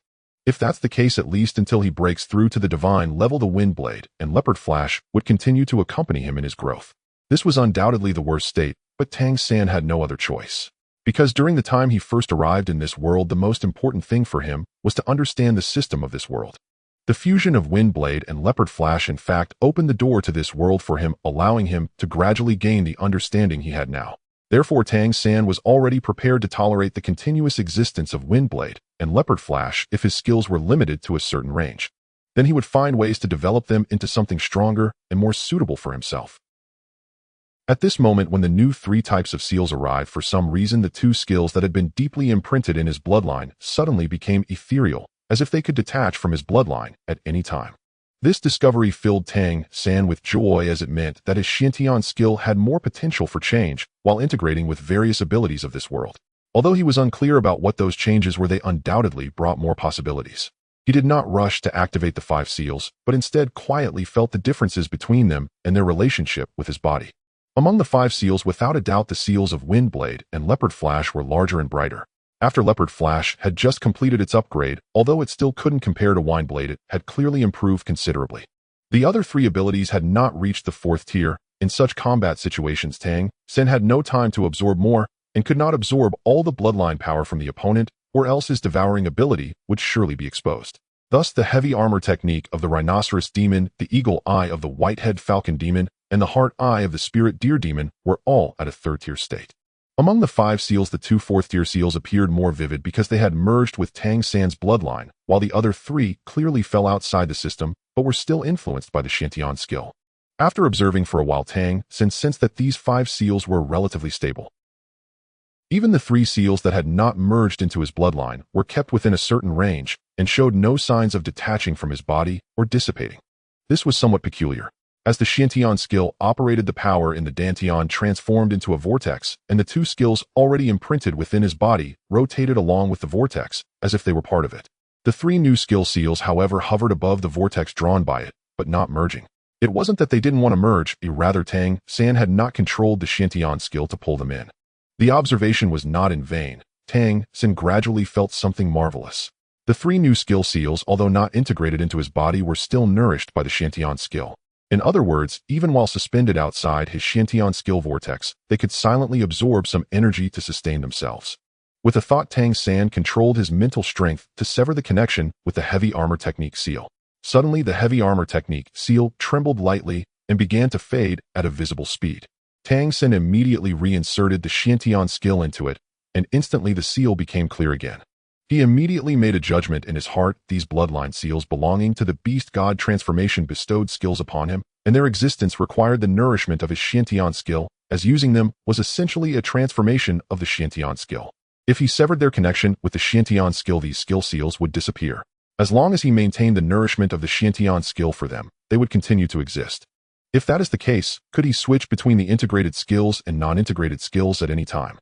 If that's the case, at least until he breaks through to the divine level, the wind blade and leopard flash would continue to accompany him in his growth. This was undoubtedly the worst state, but Tang San had no other choice. Because during the time he first arrived in this world, the most important thing for him was to understand the system of this world. The fusion of wind blade and leopard flash in fact opened the door to this world for him, allowing him to gradually gain the understanding he had now. Therefore, Tang San was already prepared to tolerate the continuous existence of wind blade and leopard flash if his skills were limited to a certain range. Then he would find ways to develop them into something stronger and more suitable for himself. At this moment, when the new 3 types of seals arrived, for some reason the 2 skills that had been deeply imprinted in his bloodline suddenly became ethereal, as if they could detach from his bloodline at any time. This discovery filled Tang San with joy, as it meant that his Xiantian skill had more potential for change while integrating with various abilities of this world. Although he was unclear about what those changes were, they undoubtedly brought more possibilities. He did not rush to activate the 5 seals, but instead quietly felt the differences between them and their relationship with his body. Among the 5 seals, without a doubt, the seals of wind blade and leopard flash were larger and brighter. After leopard flash had just completed its upgrade, although it still couldn't compare to wind blade, it had clearly improved considerably. The other 3 abilities had not reached the 4th tier. In such combat situations, Tang San had no time to absorb more and could not absorb all the bloodline power from the opponent, or else his devouring ability would surely be exposed. Thus, the heavy armor technique of the rhinoceros demon, the eagle eye of the whitehead falcon demon, and the heart eye of the spirit deer demon were all at a 3rd-tier state. Among the 5 seals, the 2 4th-tier seals appeared more vivid because they had merged with Tang San's bloodline, while the other 3 clearly fell outside the system but were still influenced by the Xiantian skill. After observing for a while, Tang San sensed that these 5 seals were relatively stable. Even the 3 seals that had not merged into his bloodline were kept within a certain range and showed no signs of detaching from his body or dissipating. This was somewhat peculiar. As the Xiantian skill operated, the power in the Dantian transformed into a vortex, and the 2 skills already imprinted within his body rotated along with the vortex, as if they were part of it. The 3 new skill seals, however, hovered above the vortex drawn by it, but not merging. It wasn't that they didn't want to merge, rather Tang San had not controlled the Xiantian skill to pull them in. The observation was not in vain. Tang San gradually felt something marvelous. The 3 new skill seals, although not integrated into his body, were still nourished by the Xiantian skill. In other words, even while suspended outside his Xiantian skill vortex, they could silently absorb some energy to sustain themselves. With a thought, Tang San controlled his mental strength to sever the connection with the heavy armor technique seal. Suddenly, the heavy armor technique seal trembled lightly and began to fade at a visible speed. Tang San immediately reinserted the Xiantian skill into it, and instantly the seal became clear again. He immediately made a judgment in his heart: these bloodline seals belonging to the beast god transformation bestowed skills upon him, and their existence required the nourishment of his Xiantian skill, as using them was essentially a transformation of the Xiantian skill. If he severed their connection with the Xiantian skill, these skill seals would disappear. As long as he maintained the nourishment of the Xiantian skill for them, they would continue to exist. If that is the case, could he switch between the integrated skills and non-integrated skills at any time?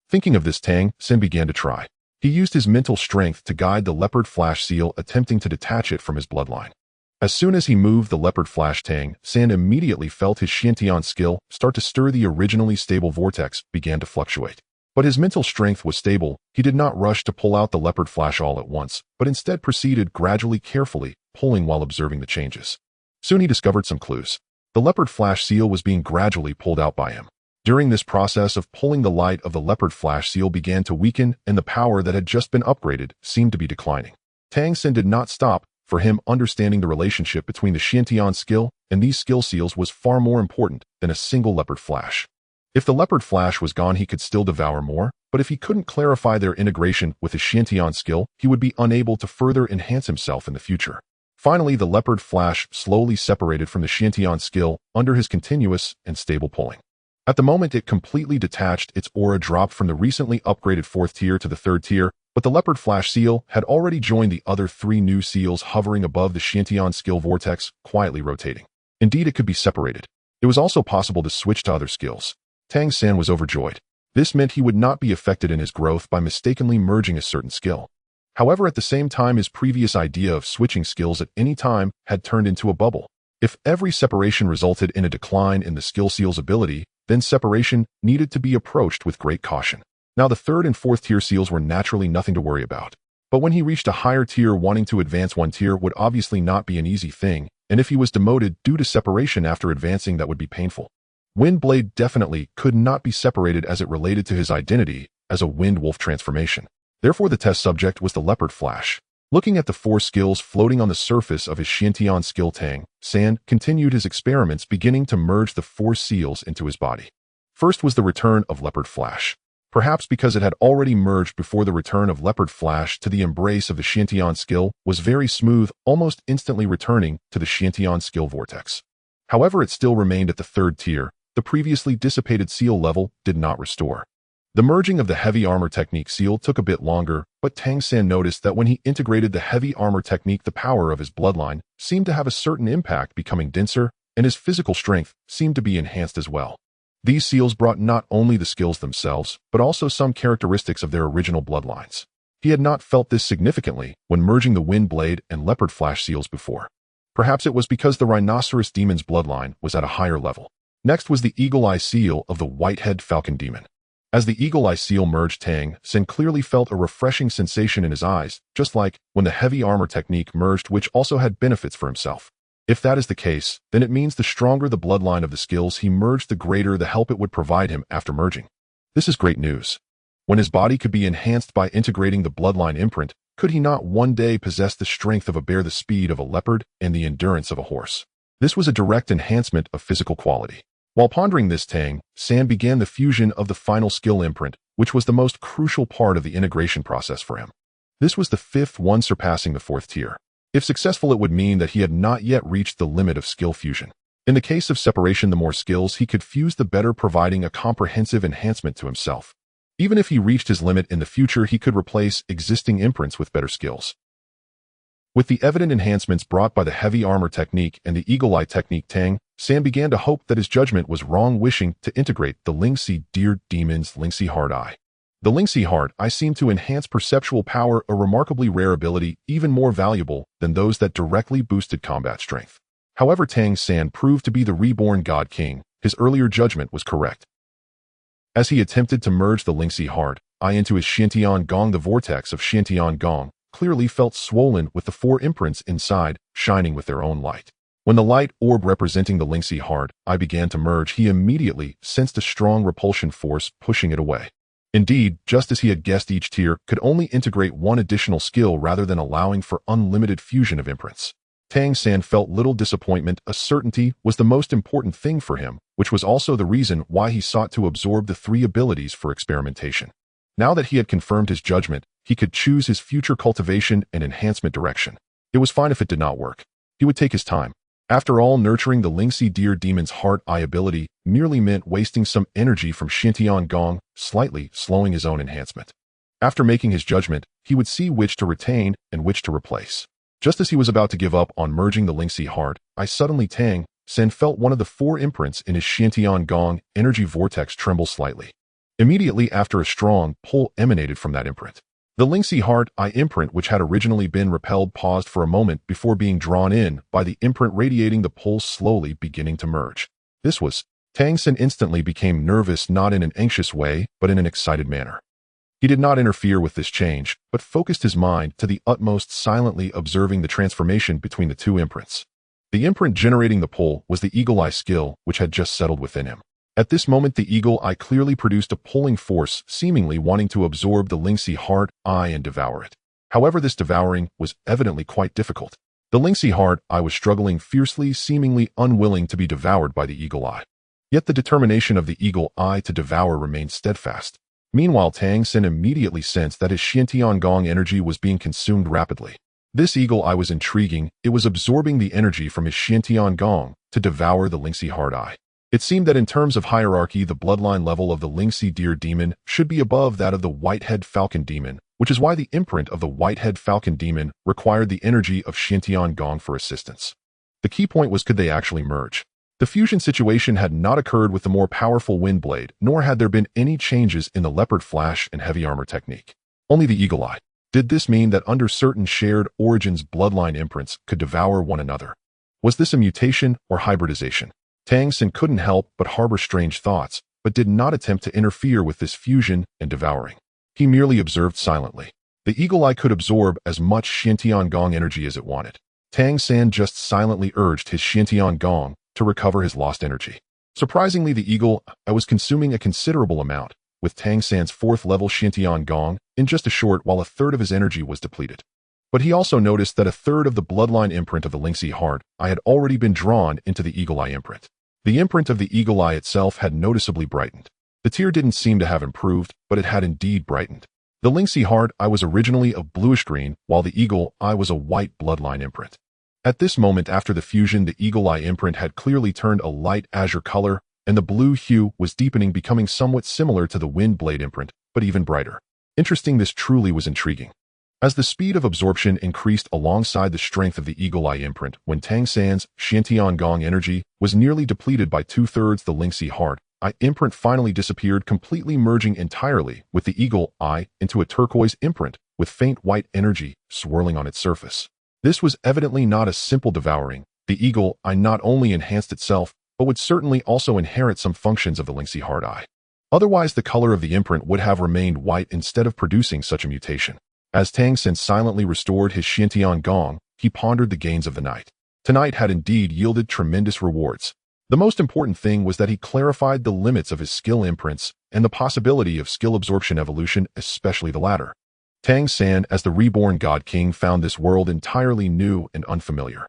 Thinking of this, Tang San began to try. He used his mental strength to guide the leopard flash seal, attempting to detach it from his bloodline. As soon as he moved the leopard flash, Tang San immediately felt his Xiantian skill start to stir. The originally stable vortex began to fluctuate. But his mental strength was stable. He did not rush to pull out the leopard flash all at once, but instead proceeded gradually, carefully, pulling while observing the changes. Soon he discovered some clues. The leopard flash seal was being gradually pulled out by him. During this process of pulling, the light of the leopard flash seal began to weaken, and the power that had just been upgraded seemed to be declining. Tang San did not stop. For him, understanding the relationship between the Xiantian skill and these skill seals was far more important than a single leopard flash. If the leopard flash was gone, he could still devour more, but if he couldn't clarify their integration with his Xiantian skill, he would be unable to further enhance himself in the future. Finally, the leopard flash slowly separated from the Xiantian skill under his continuous and stable pulling. At the moment it completely detached, its aura dropped from the recently upgraded 4th tier to the 3rd tier, but the leopard flash seal had already joined the other 3 new seals hovering above the Xiantian skill vortex, quietly rotating. Indeed, it could be separated. It was also possible to switch to other skills. Tang San was overjoyed. This meant he would not be affected in his growth by mistakenly merging a certain skill. However, at the same time, his previous idea of switching skills at any time had turned into a bubble. If every separation resulted in a decline in the skill seal's ability, then separation needed to be approached with great caution. Now the 3rd and 4th tier seals were naturally nothing to worry about. But when he reached a higher tier, wanting to advance 1 tier would obviously not be an easy thing, and if he was demoted due to separation after advancing, that would be painful. Wind Blade definitely could not be separated as it related to his identity as a wind wolf transformation. Therefore, the test subject was the leopard flash. Looking at the 4 skills floating on the surface of his Xiantian skill, Tang San continued his experiments, beginning to merge the 4 seals into his body. First was the return of leopard flash. Perhaps because it had already merged before, the return of leopard flash to the embrace of the Xiantian skill was very smooth, almost instantly returning to the Xiantian skill vortex. However, it still remained at the 3rd tier. The previously dissipated seal level did not restore. The merging of the heavy armor technique seal took a bit longer, but Tang San noticed that when he integrated the heavy armor technique, the power of his bloodline seemed to have a certain impact, becoming denser, and his physical strength seemed to be enhanced as well. These seals brought not only the skills themselves, but also some characteristics of their original bloodlines. He had not felt this significantly when merging the Wind Blade and Leopard Flash seals before. Perhaps it was because the Rhinoceros Demon's bloodline was at a higher level. Next was the Eagle Eye seal of the White-Head Falcon Demon. As the Eagle Eye seal merged, Tang San clearly felt a refreshing sensation in his eyes, just like when the heavy armor technique merged, which also had benefits for himself. If that is the case, then it means the stronger the bloodline of the skills he merged, the greater the help it would provide him after merging. This is great news. When his body could be enhanced by integrating the bloodline imprint, could he not one day possess the strength of a bear, the speed of a leopard, and the endurance of a horse? This was a direct enhancement of physical quality. While pondering this, Tang San began the fusion of the final skill imprint, which was the most crucial part of the integration process for him. This was the 5th one, surpassing the 4th tier. If successful, it would mean that he had not yet reached the limit of skill fusion. In the case of separation, the more skills he could fuse, the better, providing a comprehensive enhancement to himself. Even if he reached his limit in the future, he could replace existing imprints with better skills. With the evident enhancements brought by the heavy armor technique and the eagle eye technique, Tang San began to hope that his judgment was wrong, wishing to integrate the Lingxi Deer Demon's Lingxi Hard Eye. The Lingxi Hard Eye seemed to enhance perceptual power, a remarkably rare ability, even more valuable than those that directly boosted combat strength. However, Tang San proved to be the reborn God King. His earlier judgment was correct. As he attempted to merge the Lingxi Hard Eye into his Xiantian Gong, the vortex of Xiantian Gong clearly felt swollen, with the 4 imprints inside shining with their own light. When the light orb representing the Lingxi Hard Eye began to merge, he immediately sensed a strong repulsion force pushing it away. Indeed, just as he had guessed, each tier could only integrate one additional skill rather than allowing for unlimited fusion of imprints. Tang San felt little disappointment. A certainty was the most important thing for him, which was also the reason why he sought to absorb the three abilities for experimentation. Now that he had confirmed his judgment, he could choose his future cultivation and enhancement direction. It was fine if it did not work. He would take his time. After all, nurturing the Lingxi Deer Demon's Heart-Eye ability merely meant wasting some energy from Xiantian Gong, slightly slowing his own enhancement. After making his judgment, he would see which to retain and which to replace. Just as he was about to give up on merging the Lingxi Heart-Eye, suddenly Tang San felt one of the 4 imprints in his Xiantian Gong energy vortex tremble slightly. Immediately after, a strong pull emanated from that imprint. The Lingxi Heart-Eye imprint, which had originally been repelled, paused for a moment before being drawn in by the imprint radiating the pull, slowly beginning to merge. This was Tang San instantly became nervous, not in an anxious way, but in an excited manner. He did not interfere with this change, but focused his mind to the utmost, silently observing the transformation between the 2 imprints. The imprint generating the pull was the Eagle Eye skill, which had just settled within him. At this moment, the Eagle Eye clearly produced a pulling force, seemingly wanting to absorb the Lingxi Heart-Eye and devour it. However, this devouring was evidently quite difficult. The Lingxi Heart-Eye was struggling fiercely, seemingly unwilling to be devoured by the Eagle Eye. Yet the determination of the Eagle Eye to devour remained steadfast. Meanwhile, Tang San immediately sensed that his Xiantian Gong energy was being consumed rapidly. This Eagle Eye was intriguing. It was absorbing the energy from his Xiantian Gong to devour the Lingxi Heart-Eye. It seemed that in terms of hierarchy, the bloodline level of the Lingxi Deer Demon should be above that of the Whitehead Falcon Demon, which is why the imprint of the Whitehead Falcon Demon required the energy of Xiantian Gong for assistance. The key point was, could they actually merge? The fusion situation had not occurred with the more powerful Wind Blade, nor had there been any changes in the Leopard Flash and Heavy Armor technique. Only the Eagle Eye. Did this mean that under certain shared origins, bloodline imprints could devour one another? Was this a mutation or hybridization? Tang San couldn't help but harbor strange thoughts, but did not attempt to interfere with this fusion and devouring. He merely observed silently. The Eagle Eye could absorb as much Xiantian Gong energy as it wanted. Tang San just silently urged his Xiantian Gong to recover his lost energy. Surprisingly, the Eagle Eye was consuming a considerable amount, with Tang San's 4th level Xiantian Gong in just a short while a third of his energy was depleted. But he also noticed that a third of the bloodline imprint of the Lingxi Heart-Eye had already been drawn into the Eagle Eye imprint. The imprint of the Eagle Eye itself had noticeably brightened. The tier didn't seem to have improved, but it had indeed brightened. The Lingxi Heart-Eye was originally of bluish-green, while the Eagle Eye was a white bloodline imprint. At this moment after the fusion, the Eagle Eye imprint had clearly turned a light azure color, and the blue hue was deepening, becoming somewhat similar to the Wind Blade imprint, but even brighter. Interesting, this truly was intriguing. As the speed of absorption increased alongside the strength of the Eagle Eye imprint, when Tang San's Xiantian Gong energy was nearly depleted by 2/3, the Lingxi Heart-Eye imprint finally disappeared, completely merging entirely with the Eagle Eye into a turquoise imprint with faint white energy swirling on its surface. This was evidently not a simple devouring. The Eagle Eye not only enhanced itself, but would certainly also inherit some functions of the Lingxi Heart-Eye. Otherwise, the color of the imprint would have remained white instead of producing such a mutation. As Tang San silently restored his Xiantian Gong, he pondered the gains of the night. Tonight had indeed yielded tremendous rewards. The most important thing was that he clarified the limits of his skill imprints and the possibility of skill absorption evolution, especially the latter. Tang San, as the reborn God King, found this world entirely new and unfamiliar.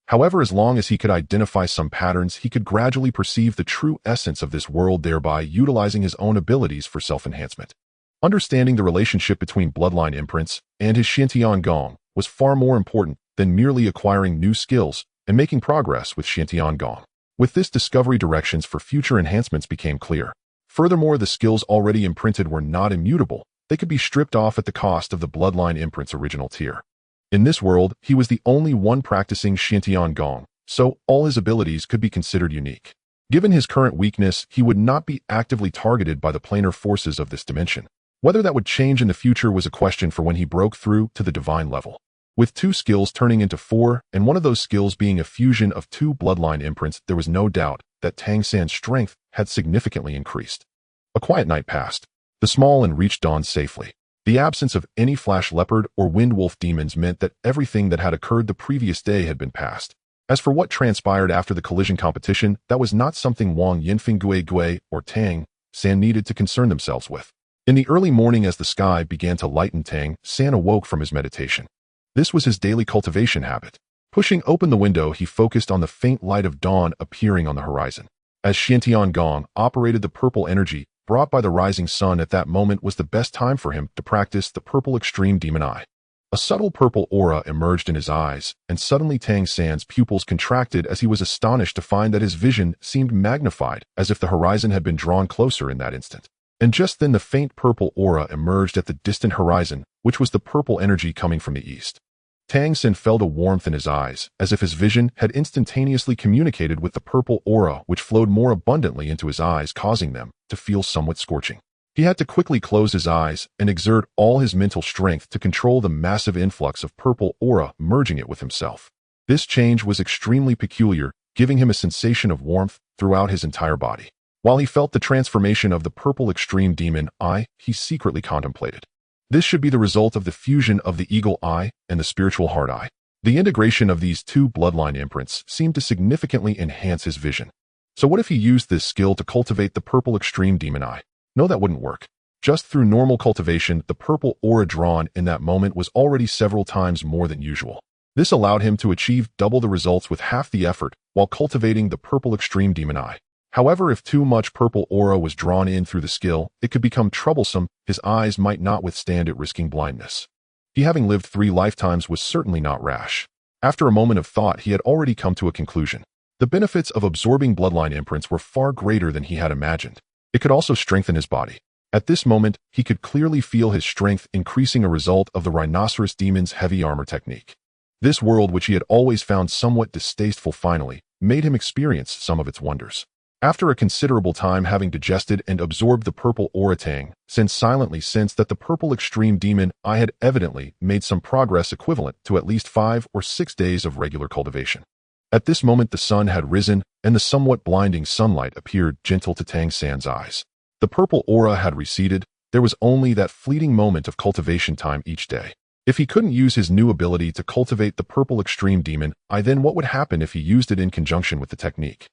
However, as long as he could identify some patterns, he could gradually perceive the true essence of this world, thereby utilizing his own abilities for self-enhancement. Understanding the relationship between bloodline imprints and his Xiantian Gong was far more important than merely acquiring new skills and making progress with Xiantian Gong. With this discovery, directions for future enhancements became clear. Furthermore, the skills already imprinted were not immutable. They could be stripped off at the cost of the bloodline imprint's original tier. In this world, he was the only one practicing Xiantian Gong, so all his abilities could be considered unique. Given his current weakness, he would not be actively targeted by the planar forces of this dimension. Whether that would change in the future was a question for when he broke through to the divine level. With 2 skills turning into 4, and one of those skills being a fusion of 2 bloodline imprints, there was no doubt that Tang San's strength had significantly increased. A quiet night passed. The small and reached dawn safely. The absence of any flash leopard or wind wolf demons meant that everything that had occurred the previous day had been passed. As for what transpired after the collision competition, that was not something Wang Yinfeng Gui or Tang San needed to concern themselves with. In the early morning as the sky began to lighten, Tang San awoke from his meditation. This was his daily cultivation habit. Pushing open the window, he focused on the faint light of dawn appearing on the horizon. As Xiantian Gong operated the purple energy brought by the rising sun, at that moment was the best time for him to practice the purple extreme demon eye. A subtle purple aura emerged in his eyes, and suddenly Tang San's pupils contracted as he was astonished to find that his vision seemed magnified, as if the horizon had been drawn closer in that instant. And just then the faint purple aura emerged at the distant horizon, which was the purple energy coming from the east. Tang San felt a warmth in his eyes, as if his vision had instantaneously communicated with the purple aura, which flowed more abundantly into his eyes, causing them to feel somewhat scorching. He had to quickly close his eyes and exert all his mental strength to control the massive influx of purple aura, merging it with himself. This change was extremely peculiar, giving him a sensation of warmth throughout his entire body. While he felt the transformation of the purple extreme demon eye, he secretly contemplated. This should be the result of the fusion of the eagle eye and the spiritual heart eye. The integration of these two bloodline imprints seemed to significantly enhance his vision. So what if he used this skill to cultivate the purple extreme demon eye? No, that wouldn't work. Just through normal cultivation, the purple aura drawn in that moment was already several times more than usual. This allowed him to achieve double the results with half the effort while cultivating the purple extreme demon eye. However, if too much purple aura was drawn in through the skill, it could become troublesome. His eyes might not withstand it, risking blindness. He, having lived 3 lifetimes, was certainly not rash. After a moment of thought, he had already come to a conclusion. The benefits of absorbing bloodline imprints were far greater than he had imagined. It could also strengthen his body. At this moment, he could clearly feel his strength increasing, a result of the rhinoceros demon's heavy armor technique. This world, which he had always found somewhat distasteful, finally made him experience some of its wonders. After a considerable time having digested and absorbed the purple aura, Tang San silently sensed that the purple extreme demon eye had evidently made some progress equivalent to at least 5 or 6 days of regular cultivation. At this moment the sun had risen, and the somewhat blinding sunlight appeared gentle to Tang San's eyes. The purple aura had receded. There was only that fleeting moment of cultivation time each day. If he couldn't use his new ability to cultivate the purple extreme demon eye, then what would happen if he used it in conjunction with the technique?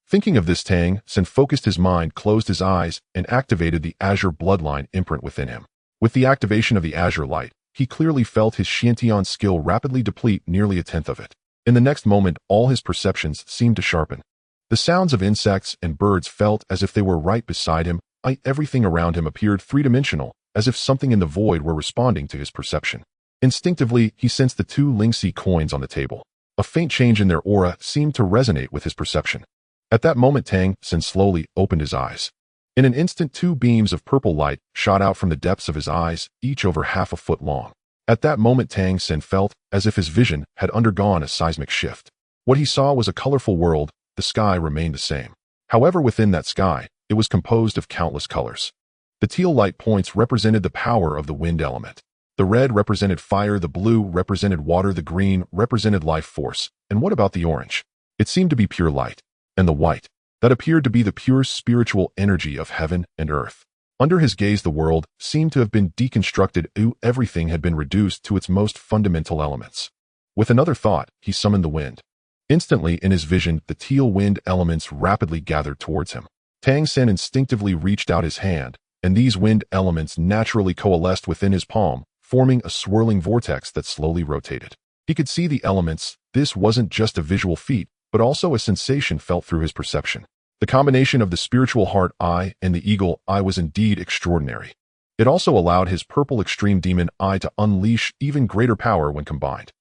Thinking of this, Tang San focused his mind, closed his eyes, and activated the azure bloodline imprint within him. With the activation of the azure light, he clearly felt his Xiantian skill rapidly deplete, nearly 1/10 of it. In the next moment, all his perceptions seemed to sharpen. The sounds of insects and birds felt as if they were right beside him. Everything around him appeared three-dimensional, as if something in the void were responding to his perception. Instinctively, he sensed the 2 Lingxi coins on the table. A faint change in their aura seemed to resonate with his perception. At that moment, Tang San slowly opened his eyes. In an instant, 2 beams of purple light shot out from the depths of his eyes, each over half a foot long. At that moment, Tang San felt as if his vision had undergone a seismic shift. What he saw was a colorful world. The sky remained the same. However, within that sky, it was composed of countless colors. The teal light points represented the power of the wind element. The red represented fire, the blue represented water, the green represented life force. And what about the orange? It seemed to be pure light. And the white, that appeared to be the pure spiritual energy of heaven and earth. Under his gaze, the world seemed to have been deconstructed. Everything had been reduced to its most fundamental elements. With another thought, he summoned the wind. Instantly, in his vision, the teal wind elements rapidly gathered towards him. Tang San instinctively reached out his hand, and these wind elements naturally coalesced within his palm, forming a swirling vortex that slowly rotated. He could see the elements. This wasn't just a visual feat, but also a sensation felt through his perception. The combination of the spiritual heart eye and the eagle eye was indeed extraordinary. It also allowed his purple extreme demon eye to unleash even greater power when combined.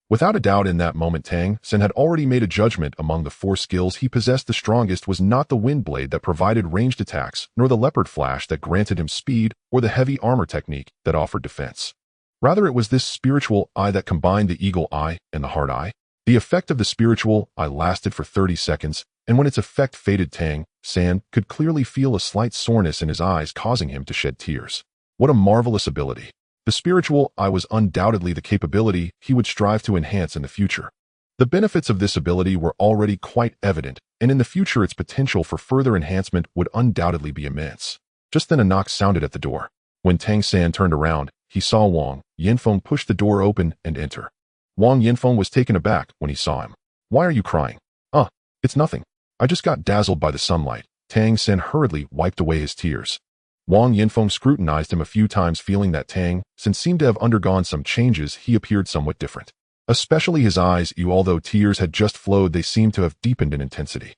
Without a doubt, in that moment, Tang San had already made a judgment. Among the 4 skills he possessed, the strongest was not the wind blade that provided ranged attacks, nor the leopard flash that granted him speed, or the heavy armor technique that offered defense. Rather, it was this spiritual eye that combined the eagle eye and the heart eye. The effect of the spiritual eye lasted for 30 seconds, and when its effect faded, Tang San could clearly feel a slight soreness in his eyes, causing him to shed tears. What a marvelous ability! The spiritual eye was undoubtedly the capability he would strive to enhance in the future. The benefits of this ability were already quite evident, and in the future its potential for further enhancement would undoubtedly be immense. Just then a knock sounded at the door. When Tang San turned around, he saw Wang Yanfeng push the door open and enter. Wang Yanfeng was taken aback when he saw him. "Why are you crying?" It's nothing. I just got dazzled by the sunlight." Tang San hurriedly wiped away his tears. Wang Yinfeng scrutinized him a few times, feeling that Tang San seemed to have undergone some changes. He appeared somewhat different. Especially his eyes, although tears had just flowed, they seemed to have deepened in intensity.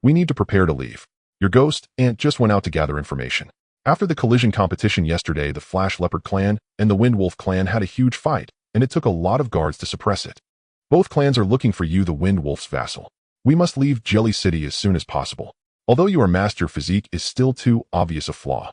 We need to prepare to leave. Your ghost aunt just went out to gather information. After the collision competition yesterday, the Flash Leopard clan and the Wind Wolf clan had a huge fight, and it took a lot of guards to suppress it. Both clans are looking for you, the Wind Wolf's vassal. We must leave Jelly City as soon as possible. Although your master physique is still too obvious a flaw.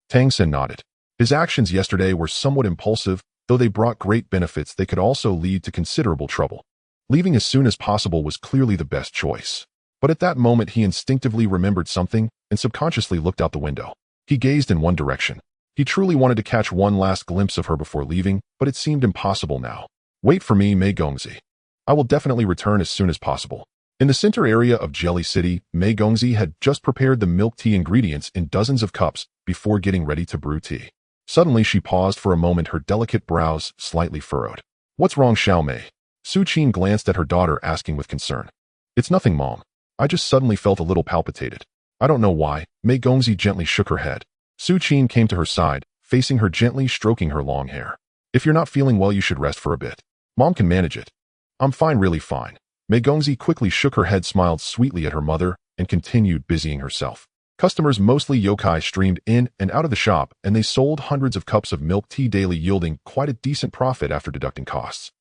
Tang San nodded. His actions yesterday were somewhat impulsive, though they brought great benefits. They could also lead to considerable trouble. Leaving as soon as possible was clearly the best choice. But at that moment he instinctively remembered something and subconsciously looked out the window. He gazed in one direction. He truly wanted to catch one last glimpse of her before leaving, but it seemed impossible now. Wait for me, Mei Gongzi. I will definitely return as soon as possible. In the center area of Jelly City, Mei Gongzi had just prepared the milk tea ingredients in dozens of cups before getting ready to brew tea. Suddenly she paused for a moment, her delicate brows slightly furrowed. What's wrong, Xiao Mei? Su Qin glanced at her daughter, asking with concern. It's nothing, Mom. I just suddenly felt a little palpitated. I don't know why. Mei Gongzi gently shook her head. Su Qin came to her side, facing her gently, stroking her long hair. If you're not feeling well, you should rest for a bit. Mom can manage it. I'm fine, really fine. Mei Gongzi quickly shook her head, smiled sweetly at her mother, and continued busying herself. Customers, mostly yokai, streamed in and out of the shop, and they sold hundreds of cups of milk tea daily, yielding quite a decent profit after deducting costs.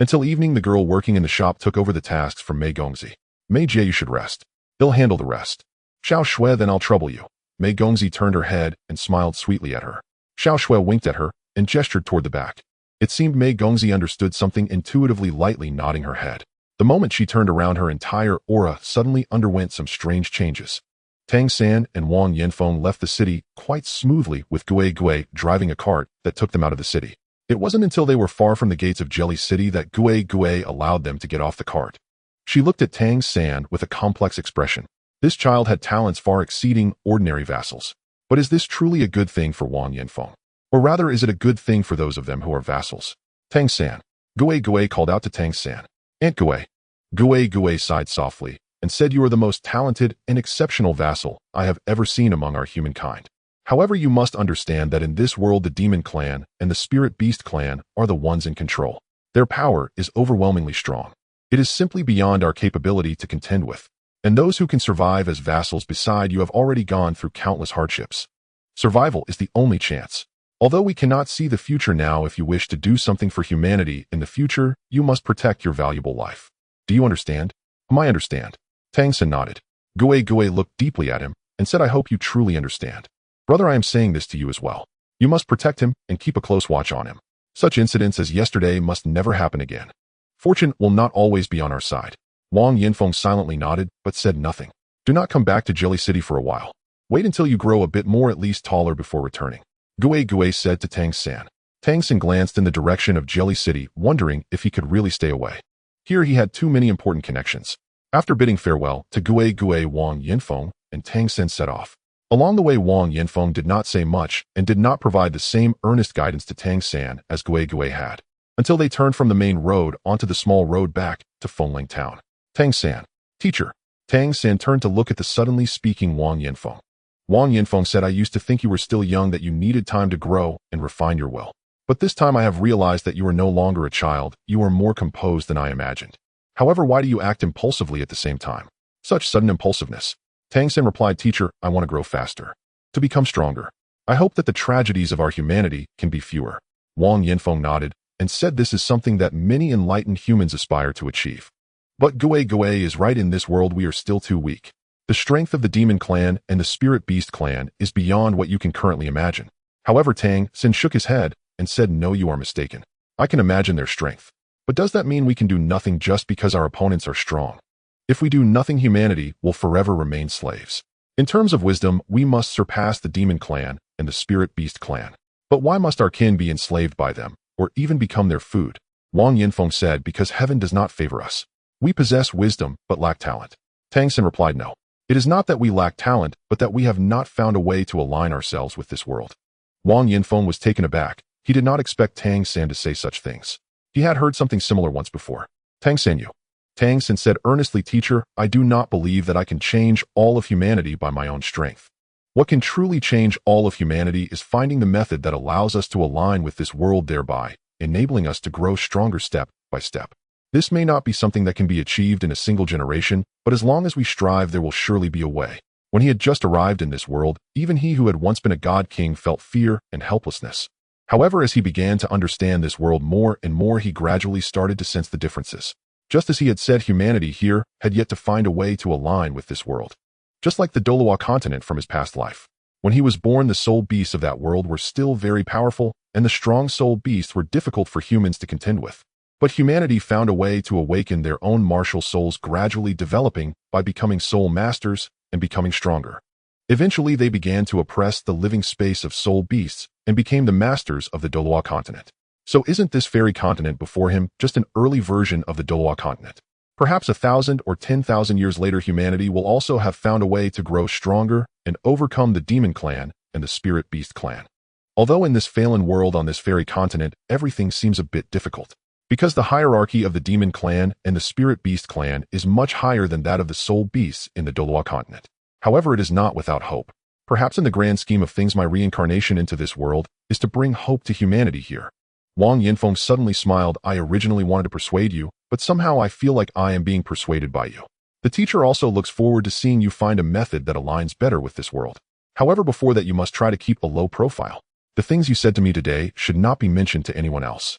Until evening, the girl working in the shop took over the tasks from Mei Gongzi. Mei Jie, you should rest. They'll handle the rest. Xiao Shui, then I'll trouble you. Mei Gongzi turned her head and smiled sweetly at her. Xiao Shui winked at her and gestured toward the back. It seemed Mei Gongzi understood something intuitively, lightly nodding her head. The moment she turned around, her entire aura suddenly underwent some strange changes. Tang San and Wang Yinfeng left the city quite smoothly, with Gui driving a cart that took them out of the city. It wasn't until they were far from the gates of Jelly City that Gui allowed them to get off the cart. She looked at Tang San with a complex expression. This child had talents far exceeding ordinary vassals. But is this truly a good thing for Wang Yinfeng? Or rather, is it a good thing for those of them who are vassals? Tang San. Gui called out to Tang San. Aunt Gui. Gui sighed softly and said, you are the most talented and exceptional vassal I have ever seen among our humankind. However, you must understand that in this world the Demon Clan and the Spirit Beast Clan are the ones in control. Their power is overwhelmingly strong. It is simply beyond our capability to contend with. And those who can survive as vassals beside you have already gone through countless hardships. Survival is the only chance. Although we cannot see the future now, if you wish to do something for humanity in the future, you must protect your valuable life. Do you understand? I understand. Tang San nodded. Gui looked deeply at him and said, I hope you truly understand. Brother, I am saying this to you as well. You must protect him and keep a close watch on him. Such incidents as yesterday must never happen again. Fortune will not always be on our side. Wang Yinfeng silently nodded, but said nothing. Do not come back to Jelly City for a while. Wait until you grow a bit more, at least taller, before returning. Gui said to Tang San. Tang San glanced in the direction of Jelly City, wondering if he could really stay away. Here he had too many important connections. After bidding farewell to Gui, Wang Yinfeng and Tang San set off. Along the way, Wang Yinfeng did not say much and did not provide the same earnest guidance to Tang San as Gui had, until they turned from the main road onto the small road back to Fengling Town. Tang San. Teacher. Tang San turned to look at the suddenly speaking Wang Yinfeng. Wang Yinfeng said, I used to think you were still young, that you needed time to grow and refine your will. But this time I have realized that you are no longer a child, you are more composed than I imagined. However, why do you act impulsively at the same time? Such sudden impulsiveness. Tang San replied, Teacher, I want to grow faster. To become stronger. I hope that the tragedies of our humanity can be fewer. Wang Yinfeng nodded and said, this is something that many enlightened humans aspire to achieve. But Gui is right, in this world we are still too weak. The strength of the Demon Clan and the Spirit Beast Clan is beyond what you can currently imagine. However, Tang San shook his head and said, no, you are mistaken. I can imagine their strength. But does that mean we can do nothing just because our opponents are strong? If we do nothing, humanity will forever remain slaves. In terms of wisdom, we must surpass the Demon Clan and the Spirit Beast Clan. But why must our kin be enslaved by them, or even become their food? Wang Yinfeng said, because heaven does not favor us. We possess wisdom, but lack talent. Tang San replied, no. It is not that we lack talent, but that we have not found a way to align ourselves with this world. Wang Yinfeng was taken aback. He did not expect Tang San to say such things. He had heard something similar once before. Tang San, you. Tang San said earnestly, Teacher, I do not believe that I can change all of humanity by my own strength. What can truly change all of humanity is finding the method that allows us to align with this world, thereby enabling us to grow stronger step by step. This may not be something that can be achieved in a single generation, but as long as we strive, there will surely be a way. When he had just arrived in this world, even he who had once been a god king felt fear and helplessness. However, as he began to understand this world more and more, he gradually started to sense the differences. Just as he had said, humanity here had yet to find a way to align with this world. Just like the Doloa continent from his past life. When he was born, the soul beasts of that world were still very powerful, and the strong soul beasts were difficult for humans to contend with. But humanity found a way to awaken their own martial souls, gradually developing by becoming soul masters and becoming stronger. Eventually, they began to oppress the living space of soul beasts and became the masters of the Doloa continent. So isn't this fairy continent before him just an early version of the Doloa continent? Perhaps 1,000 or 10,000 years later, humanity will also have found a way to grow stronger and overcome the demon clan and the spirit beast clan. Although in this fallen world on this fairy continent, everything seems a bit difficult. Because the hierarchy of the demon clan and the spirit beast clan is much higher than that of the soul beasts in the Doloa continent. However, it is not without hope. Perhaps in the grand scheme of things, my reincarnation into this world is to bring hope to humanity here. Wang Yanfeng suddenly smiled. I originally wanted to persuade you, but somehow I feel like I am being persuaded by you. The teacher also looks forward to seeing you find a method that aligns better with this world. However, before that, you must try to keep a low profile. The things you said to me today should not be mentioned to anyone else.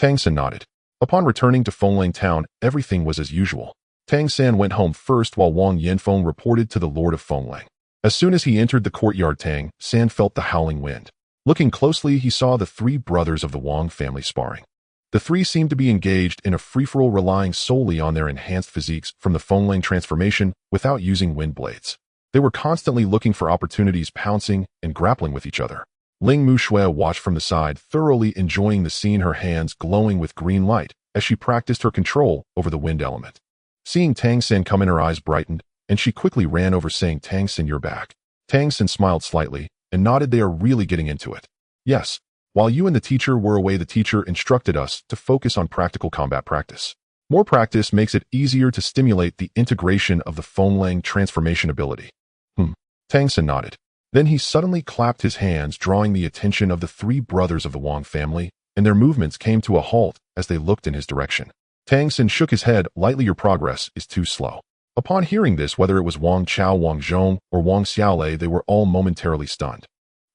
Tang San nodded. Upon returning to Fenglang town, everything was as usual. Tang San went home first while Wang Yanfeng reported to the Lord of Fenglang. As soon as he entered the courtyard, Tang San felt the howling wind. Looking closely, he saw the three brothers of the Wang family sparring. The three seemed to be engaged in a free-for-all, relying solely on their enhanced physiques from the Fenglang transformation without using wind blades. They were constantly looking for opportunities, pouncing and grappling with each other. Ling Mushui watched from the side, thoroughly enjoying the scene, her hands glowing with green light as she practiced her control over the wind element. Seeing Tang San come in, her eyes brightened, and she quickly ran over, saying, Tang San, you're back. Tang San smiled slightly and nodded. They are really getting into it. Yes. While you and the teacher were away, the teacher instructed us to focus on practical combat practice. More practice makes it easier to stimulate the integration of the Fenglang transformation ability. Tang San nodded. Then he suddenly clapped his hands, drawing the attention of the three brothers of the Wang family, and their movements came to a halt as they looked in his direction. Tang San shook his head lightly. Your progress is too slow. Upon hearing this, whether it was Wang Chao, Wang Zhong, or Wang Xiaolei, they were all momentarily stunned.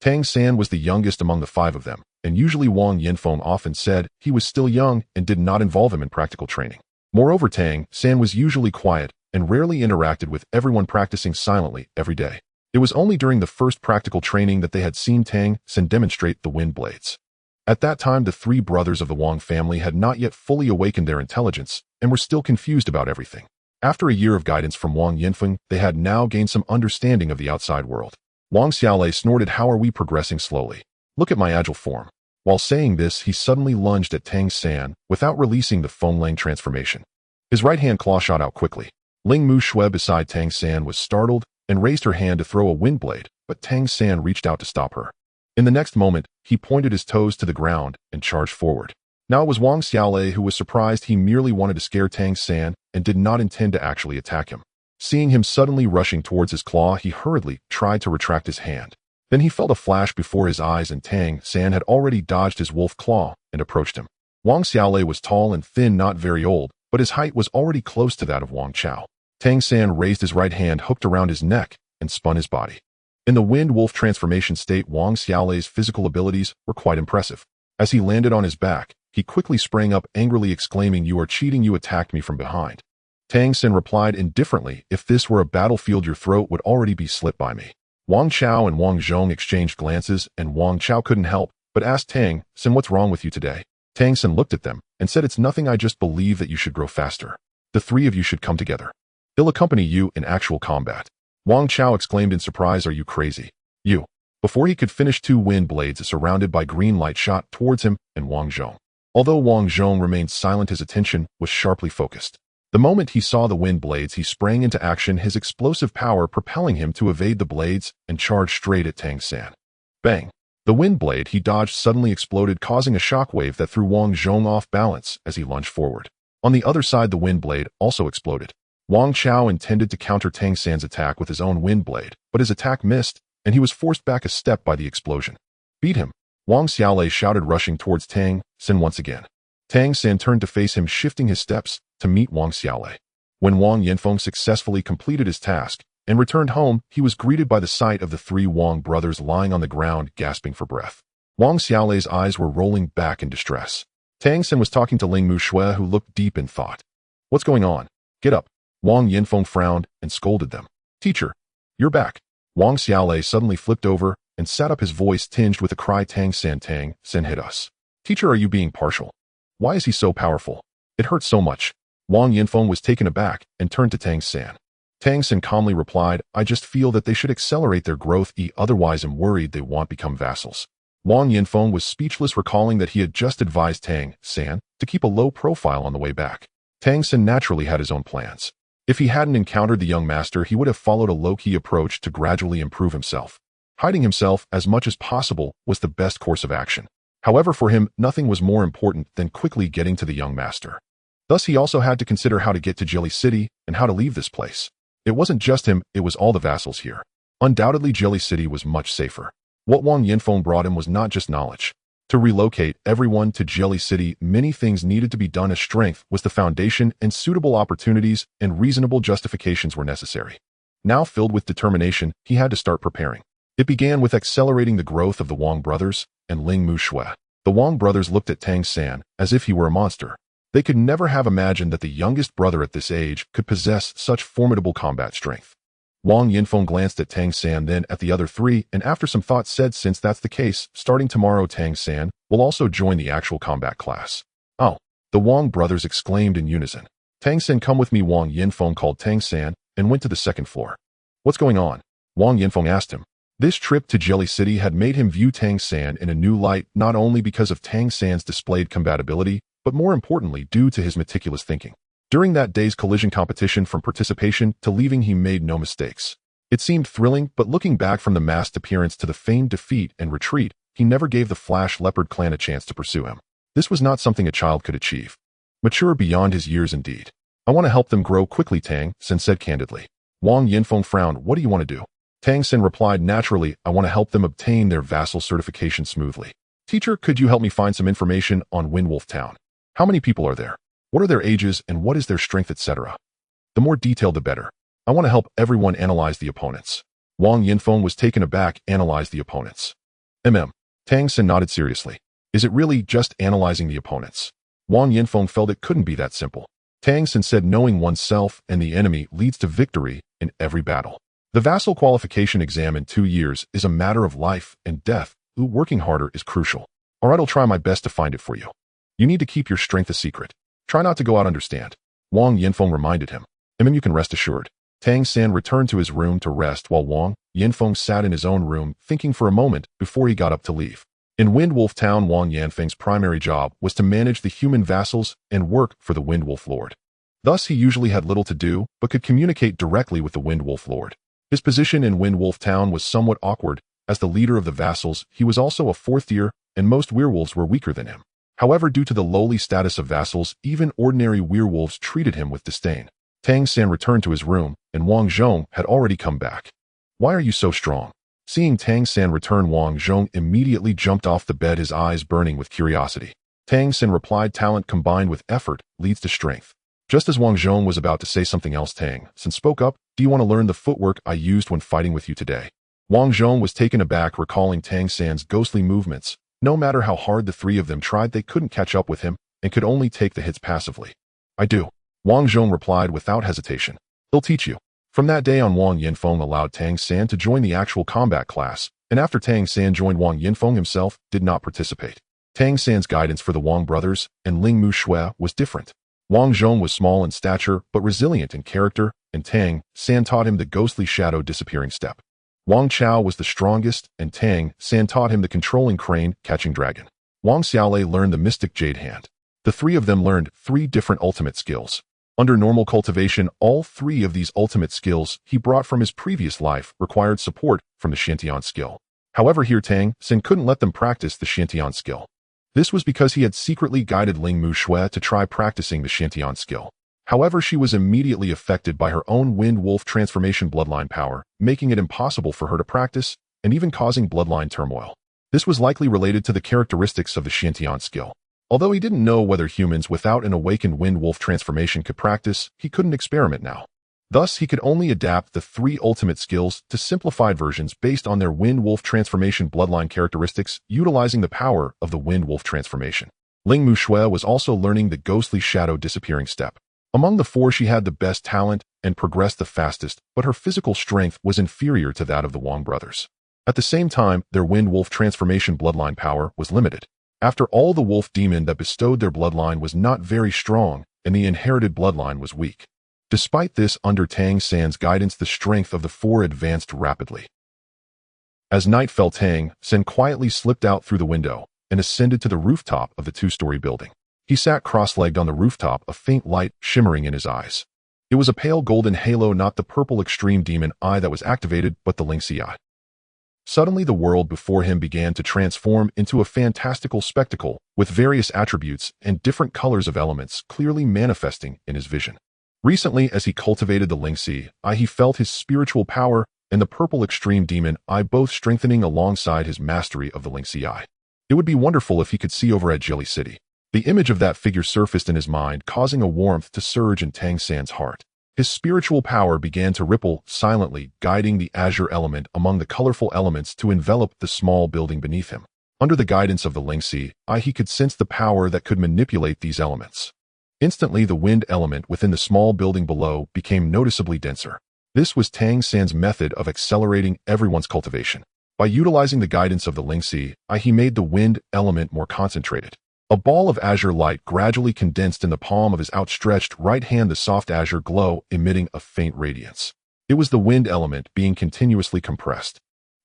Tang San was the youngest among the five of them, and usually Wang Yanfeng often said he was still young and did not involve him in practical training. Moreover, Tang San was usually quiet and rarely interacted with everyone, practicing silently every day. It was only during the first practical training that they had seen Tang San demonstrate the wind blades. At that time, the three brothers of the Wang family had not yet fully awakened their intelligence and were still confused about everything. After a year of guidance from Wang Yanfeng, they had now gained some understanding of the outside world. Wang Xiaolei snorted. How are we progressing slowly? Look at my agile form. While saying this, he suddenly lunged at Tang San without releasing the Fenglang transformation. His right hand claw shot out quickly. Ling Mushui beside Tang San was startled and raised her hand to throw a wind blade, but Tang San reached out to stop her. In the next moment, he pointed his toes to the ground and charged forward. Now it was Wang Xiaolei who was surprised. He merely wanted to scare Tang San and did not intend to actually attack him. Seeing him suddenly rushing towards his claw, he hurriedly tried to retract his hand. Then he felt a flash before his eyes, and Tang San had already dodged his wolf claw and approached him. Wang Xiaolei was tall and thin, not very old, but his height was already close to that of Wang Chao. Tang San raised his right hand, hooked around his neck, and spun his body. In the wind wolf transformation state, Wang Xiaolei's physical abilities were quite impressive. As he landed on his back, he quickly sprang up, angrily exclaiming, You are cheating, you attacked me from behind. Tang San replied indifferently, If this were a battlefield, your throat would already be slit by me. Wang Chao and Wang Zhong exchanged glances, and Wang Chao couldn't help but ask Tang San, what's wrong with you today? Tang San looked at them and said, It's nothing, I just believe that you should grow faster. The three of you should come together. He'll accompany you in actual combat. Wang Chao exclaimed in surprise, Are you crazy? You. Before he could finish, two wind blades surrounded by green light shot towards him and Wang Zhong. Although Wang Zhong remained silent, his attention was sharply focused. The moment he saw the wind blades, he sprang into action, his explosive power propelling him to evade the blades and charge straight at Tang San. Bang! The wind blade he dodged suddenly exploded, causing a shockwave that threw Wang Zhong off balance as he lunged forward. On the other side, the wind blade also exploded. Wang Chao intended to counter Tang San's attack with his own wind blade, but his attack missed, and he was forced back a step by the explosion. Beat him! Wang Xiaolei shouted, rushing towards Tang San once again. Tang San turned to face him, shifting his steps to meet Wang Xiaolei. When Wang Yanfeng successfully completed his task and returned home, he was greeted by the sight of the three Wang brothers lying on the ground, gasping for breath. Wang Xiaolei's eyes were rolling back in distress. Tang San was talking to Ling Mushui, who looked deep in thought. What's going on? Get up! Wang Yanfeng frowned and scolded them. Teacher, you're back. Wang Xiaolei suddenly flipped over and sat up, his voice tinged with a cry. Tang San hit us. Teacher, are you being partial? Why is he so powerful? It hurts so much. Wang Yanfeng was taken aback and turned to Tang San. Tang San calmly replied, I just feel that they should accelerate their growth, otherwise I'm worried they won't become vassals. Wang Yanfeng was speechless, recalling that he had just advised Tang San to keep a low profile on the way back. Tang San naturally had his own plans. If he hadn't encountered the young master, he would have followed a low-key approach to gradually improve himself. Hiding himself as much as possible was the best course of action. However, for him, nothing was more important than quickly getting to the young master. Thus, he also had to consider how to get to Jelly City and how to leave this place. It wasn't just him, it was all the vassals here. Undoubtedly, Jelly City was much safer. What Wang Yanfeng brought him was not just knowledge. To relocate everyone to Jelly City, many things needed to be done, as strength was the foundation and suitable opportunities and reasonable justifications were necessary. Now filled with determination, he had to start preparing. It began with accelerating the growth of the Wang brothers and Ling Mushui. The Wang brothers looked at Tang San as if he were a monster. They could never have imagined that the youngest brother at this age could possess such formidable combat strength. Wang Yanfeng glanced at Tang San, then at the other three, and after some thought said, since that's the case, starting tomorrow Tang San will also join the actual combat class. Oh! The Wang brothers exclaimed in unison. Tang San, come with me. Wang Yanfeng called Tang San and went to the second floor. What's going on? Wang Yanfeng asked him. This trip to Jelly City had made him view Tang San in a new light, not only because of Tang San's displayed compatibility, but more importantly due to his meticulous thinking. During that day's collision competition, from participation to leaving, he made no mistakes. It seemed thrilling, but looking back from the masked appearance to the feigned defeat and retreat, he never gave the Flash Leopard clan a chance to pursue him. This was not something a child could achieve. Mature beyond his years indeed. I want to help them grow quickly, Tang San said candidly. Wang Yanfeng frowned. What do you want to do? Tang San replied, naturally, I want to help them obtain their vassal certification smoothly. Teacher, could you help me find some information on Windwolf Town? How many people are there? What are their ages and what is their strength, etc.? The more detailed the better. I want to help everyone analyze the opponents. Wang Yanfeng was taken aback. Analyze the opponents. Tang San nodded seriously. Is it really just analyzing the opponents? Wang Yanfeng felt it couldn't be that simple. Tang San said, knowing oneself and the enemy leads to victory in every battle. The vassal qualification exam in 2 years is a matter of life and death. Working harder is crucial. Alright, I'll try my best to find it for you. You need to keep your strength a secret. Try not to go out, understand? Wang Yanfeng reminded him. You can rest assured. Tang San returned to his room to rest while Wang Yanfeng sat in his own room thinking for a moment before he got up to leave. In Windwolf Town, Wang Yanfeng's primary job was to manage the human vassals and work for the Windwolf Lord. Thus, he usually had little to do, but could communicate directly with the Windwolf Lord. His position in Windwolf Town was somewhat awkward. As the leader of the vassals, he was also a 4th year, and most werewolves were weaker than him. However, due to the lowly status of vassals, even ordinary werewolves treated him with disdain. Tang San returned to his room, and Wang Zhong had already come back. Why are you so strong? Seeing Tang San return, Wang Zhong immediately jumped off the bed, his eyes burning with curiosity. Tang San replied, talent combined with effort leads to strength. Just as Wang Zhong was about to say something else, Tang San spoke up. Do you want to learn the footwork I used when fighting with you today? Wang Zhong was taken aback, recalling Tang San's ghostly movements. No matter how hard the three of them tried, they couldn't catch up with him and could only take the hits passively. I do. Wang Zhong replied without hesitation. He'll teach you. From that day on, Wang Yanfeng allowed Tang San to join the actual combat class, and after Tang San joined, Wang Yanfeng himself did not participate. Tang San's guidance for the Wang brothers and Ling Mushui was different. Wang Zhong was small in stature but resilient in character, and Tang San taught him the ghostly shadow disappearing step. Wang Chao was the strongest, and Tang San taught him the controlling crane catching dragon. Wang Xiaolei learned the mystic jade hand. The three of them learned 3 different ultimate skills. Under normal cultivation, all 3 of these ultimate skills he brought from his previous life required support from the Shantian skill. However, here Tang San couldn't let them practice the Shantian skill. This was because he had secretly guided Ling Mushui to try practicing the Shantian skill. However, she was immediately affected by her own wind wolf transformation bloodline power, making it impossible for her to practice and even causing bloodline turmoil. This was likely related to the characteristics of the Xiantian skill. Although he didn't know whether humans without an awakened wind wolf transformation could practice, he couldn't experiment now. Thus, he could only adapt the 3 ultimate skills to simplified versions based on their wind wolf transformation bloodline characteristics, utilizing the power of the wind wolf transformation. Ling Mushui was also learning the ghostly shadow disappearing step. Among the 4, she had the best talent and progressed the fastest, but her physical strength was inferior to that of the Wang brothers. At the same time, their wind wolf transformation bloodline power was limited. After all, the wolf demon that bestowed their bloodline was not very strong, and the inherited bloodline was weak. Despite this, under Tang San's guidance, the strength of the 4 advanced rapidly. As night fell, Tang San quietly slipped out through the window and ascended to the rooftop of the 2-story building. He sat cross-legged on the rooftop, a faint light shimmering in his eyes. It was a pale golden halo, not the purple extreme demon eye that was activated, but the Lingxi eye. Suddenly, the world before him began to transform into a fantastical spectacle, with various attributes and different colors of elements clearly manifesting in his vision. Recently, as he cultivated the Lingxi eye, he felt his spiritual power and the purple extreme demon eye both strengthening alongside his mastery of the Lingxi eye. It would be wonderful if he could see over at Jelly City. The image of that figure surfaced in his mind, causing a warmth to surge in Tang San's heart. His spiritual power began to ripple silently, guiding the azure element among the colorful elements to envelop the small building beneath him. Under the guidance of the Lingxi eye, he could sense the power that could manipulate these elements. Instantly, the wind element within the small building below became noticeably denser. This was Tang San's method of accelerating everyone's cultivation. By utilizing the guidance of the Lingxi eye, he made the wind element more concentrated. A ball of azure light gradually condensed in the palm of his outstretched right hand, the soft azure glow emitting a faint radiance. It was the wind element being continuously compressed.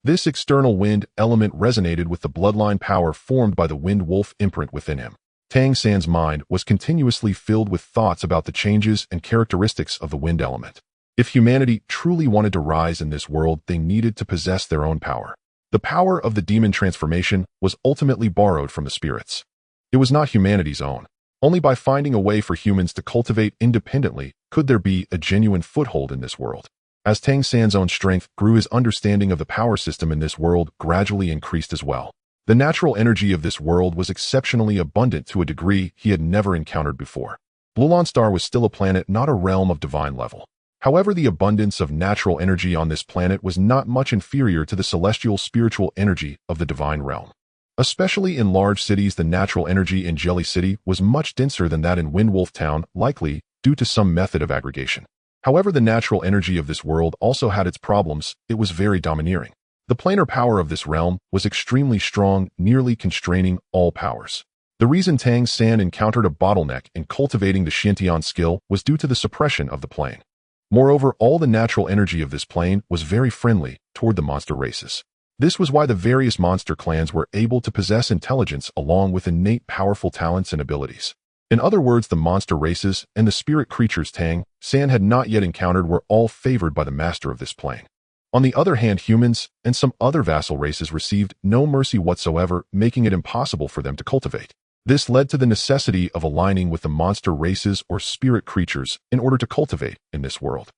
This external wind element resonated with the bloodline power formed by the wind wolf imprint within him. Tang San's mind was continuously filled with thoughts about the changes and characteristics of the wind element. If humanity truly wanted to rise in this world, they needed to possess their own power. The power of the demon transformation was ultimately borrowed from the spirits. It was not humanity's own. Only by finding a way for humans to cultivate independently could there be a genuine foothold in this world. As Tang San's own strength grew, his understanding of the power system in this world gradually increased as well. The natural energy of this world was exceptionally abundant to a degree he had never encountered before. Bluelon Star was still a planet, not a realm of divine level. However, the abundance of natural energy on this planet was not much inferior to the celestial spiritual energy of the divine realm. Especially in large cities, the natural energy in Jelly City was much denser than that in Windwolf Town, likely due to some method of aggregation. However, the natural energy of this world also had its problems. It was very domineering. The planar power of this realm was extremely strong, nearly constraining all powers. The reason Tang San encountered a bottleneck in cultivating the Xiantian skill was due to the suppression of the plane. Moreover, all the natural energy of this plane was very friendly toward the monster races. This was why the various monster clans were able to possess intelligence along with innate powerful talents and abilities. In other words, the monster races and the spirit creatures Tang San had not yet encountered were all favored by the master of this plane. On the other hand, humans and some other vassal races received no mercy whatsoever, making it impossible for them to cultivate. This led to the necessity of aligning with the monster races or spirit creatures in order to cultivate in this world.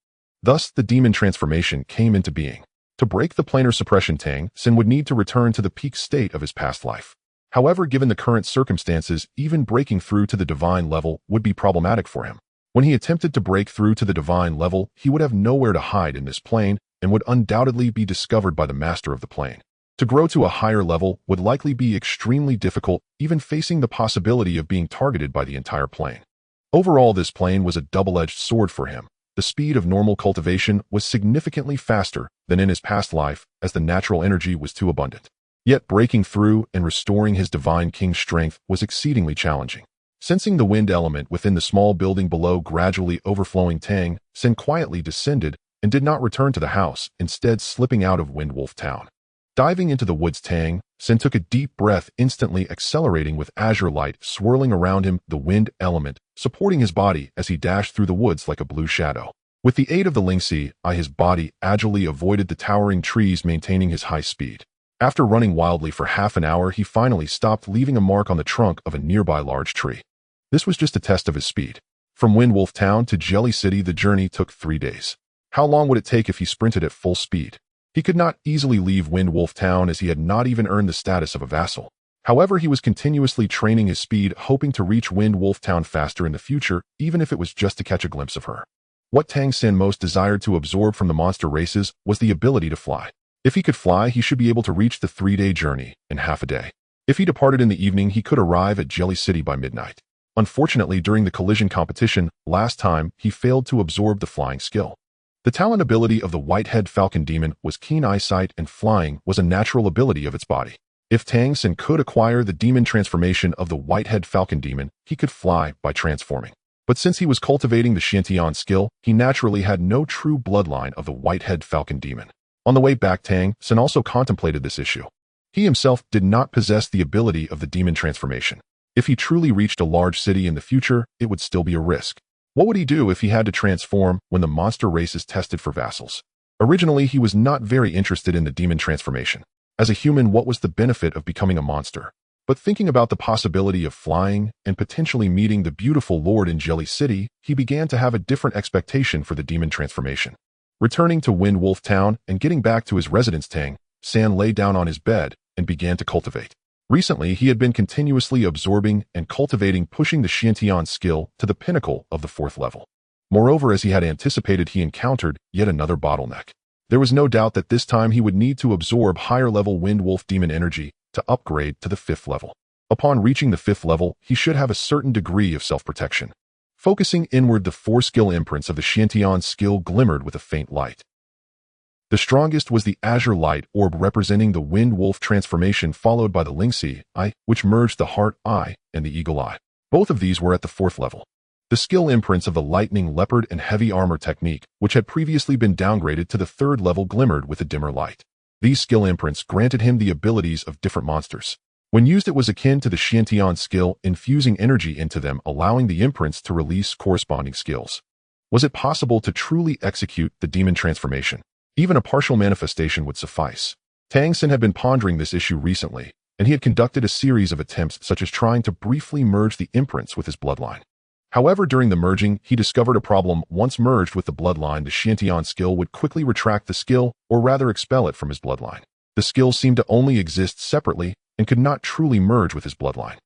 Thus, the demon transformation came into being. To break the planar suppression, Tang San would need to return to the peak state of his past life. However, given the current circumstances, even breaking through to the divine level would be problematic for him. When he attempted to break through to the divine level, he would have nowhere to hide in this plane and would undoubtedly be discovered by the master of the plane. To grow to a higher level would likely be extremely difficult, even facing the possibility of being targeted by the entire plane. Overall, this plane was a double-edged sword for him. The speed of normal cultivation was significantly faster than in his past life, as the natural energy was too abundant. Yet breaking through and restoring his divine king's strength was exceedingly challenging. Sensing the wind element within the small building below gradually overflowing, Tang San quietly descended and did not return to the house, instead slipping out of Windwolf Town. Diving into the woods, Tang San took a deep breath, instantly accelerating with azure light swirling around him, the wind element supporting his body as he dashed through the woods like a blue shadow. With the aid of the Lingxi eye, his body agilely avoided the towering trees, maintaining his high speed. After running wildly for half an hour, he finally stopped, leaving a mark on the trunk of a nearby large tree. This was just a test of his speed. From Windwolf Town to Jelly City, the journey took 3 days. How long would it take if he sprinted at full speed? He could not easily leave Windwolf Town as he had not even earned the status of a vassal. However, he was continuously training his speed, hoping to reach Windwolf Town faster in the future, even if it was just to catch a glimpse of her. What Tang San most desired to absorb from the monster races was the ability to fly. If he could fly, he should be able to reach the 3-day journey in half a day. If he departed in the evening, he could arrive at Jelly City by midnight. Unfortunately, during the collision competition last time, he failed to absorb the flying skill. The talent ability of the Whitehead Falcon Demon was keen eyesight, and flying was a natural ability of its body. If Tang San could acquire the demon transformation of the Whitehead Falcon Demon, he could fly by transforming. But since he was cultivating the Xiantian skill, he naturally had no true bloodline of the Whitehead Falcon Demon. On the way back, Tang San also contemplated this issue. He himself did not possess the ability of the demon transformation. If he truly reached a large city in the future, it would still be a risk. What would he do if he had to transform when the monster race is tested for vassals? Originally, he was not very interested in the demon transformation. As a human, what was the benefit of becoming a monster? But thinking about the possibility of flying and potentially meeting the beautiful Lord in Jelly City, he began to have a different expectation for the demon transformation. Returning to Windwolf Town and getting back to his residence, Tang San lay down on his bed and began to cultivate. Recently, he had been continuously absorbing and cultivating, pushing the Xiantian skill to the pinnacle of the 4th level. Moreover, as he had anticipated, he encountered yet another bottleneck. There was no doubt that this time he would need to absorb higher-level Windwolf demon energy to upgrade to the 5th level. Upon reaching the 5th level, he should have a certain degree of self-protection. Focusing inward, the 4 skill imprints of the Xiantian skill glimmered with a faint light. The strongest was the azure light orb representing the Windwolf transformation, followed by the Lingxi eye, which merged the heart eye and the eagle eye. Both of these were at the 4th level. The skill imprints of the lightning leopard and heavy armor technique, which had previously been downgraded to the 3rd level, glimmered with a dimmer light. These skill imprints granted him the abilities of different monsters. When used, it was akin to the Xiantian skill, infusing energy into them, allowing the imprints to release corresponding skills. Was it possible to truly execute the demon transformation? Even a partial manifestation would suffice. Tang San had been pondering this issue recently, and he had conducted a series of attempts, such as trying to briefly merge the imprints with his bloodline. However, during the merging, he discovered a problem. Once merged with the bloodline, the Xiantian skill would quickly retract the skill, or rather expel it from his bloodline. The skill seemed to only exist separately and could not truly merge with his bloodline.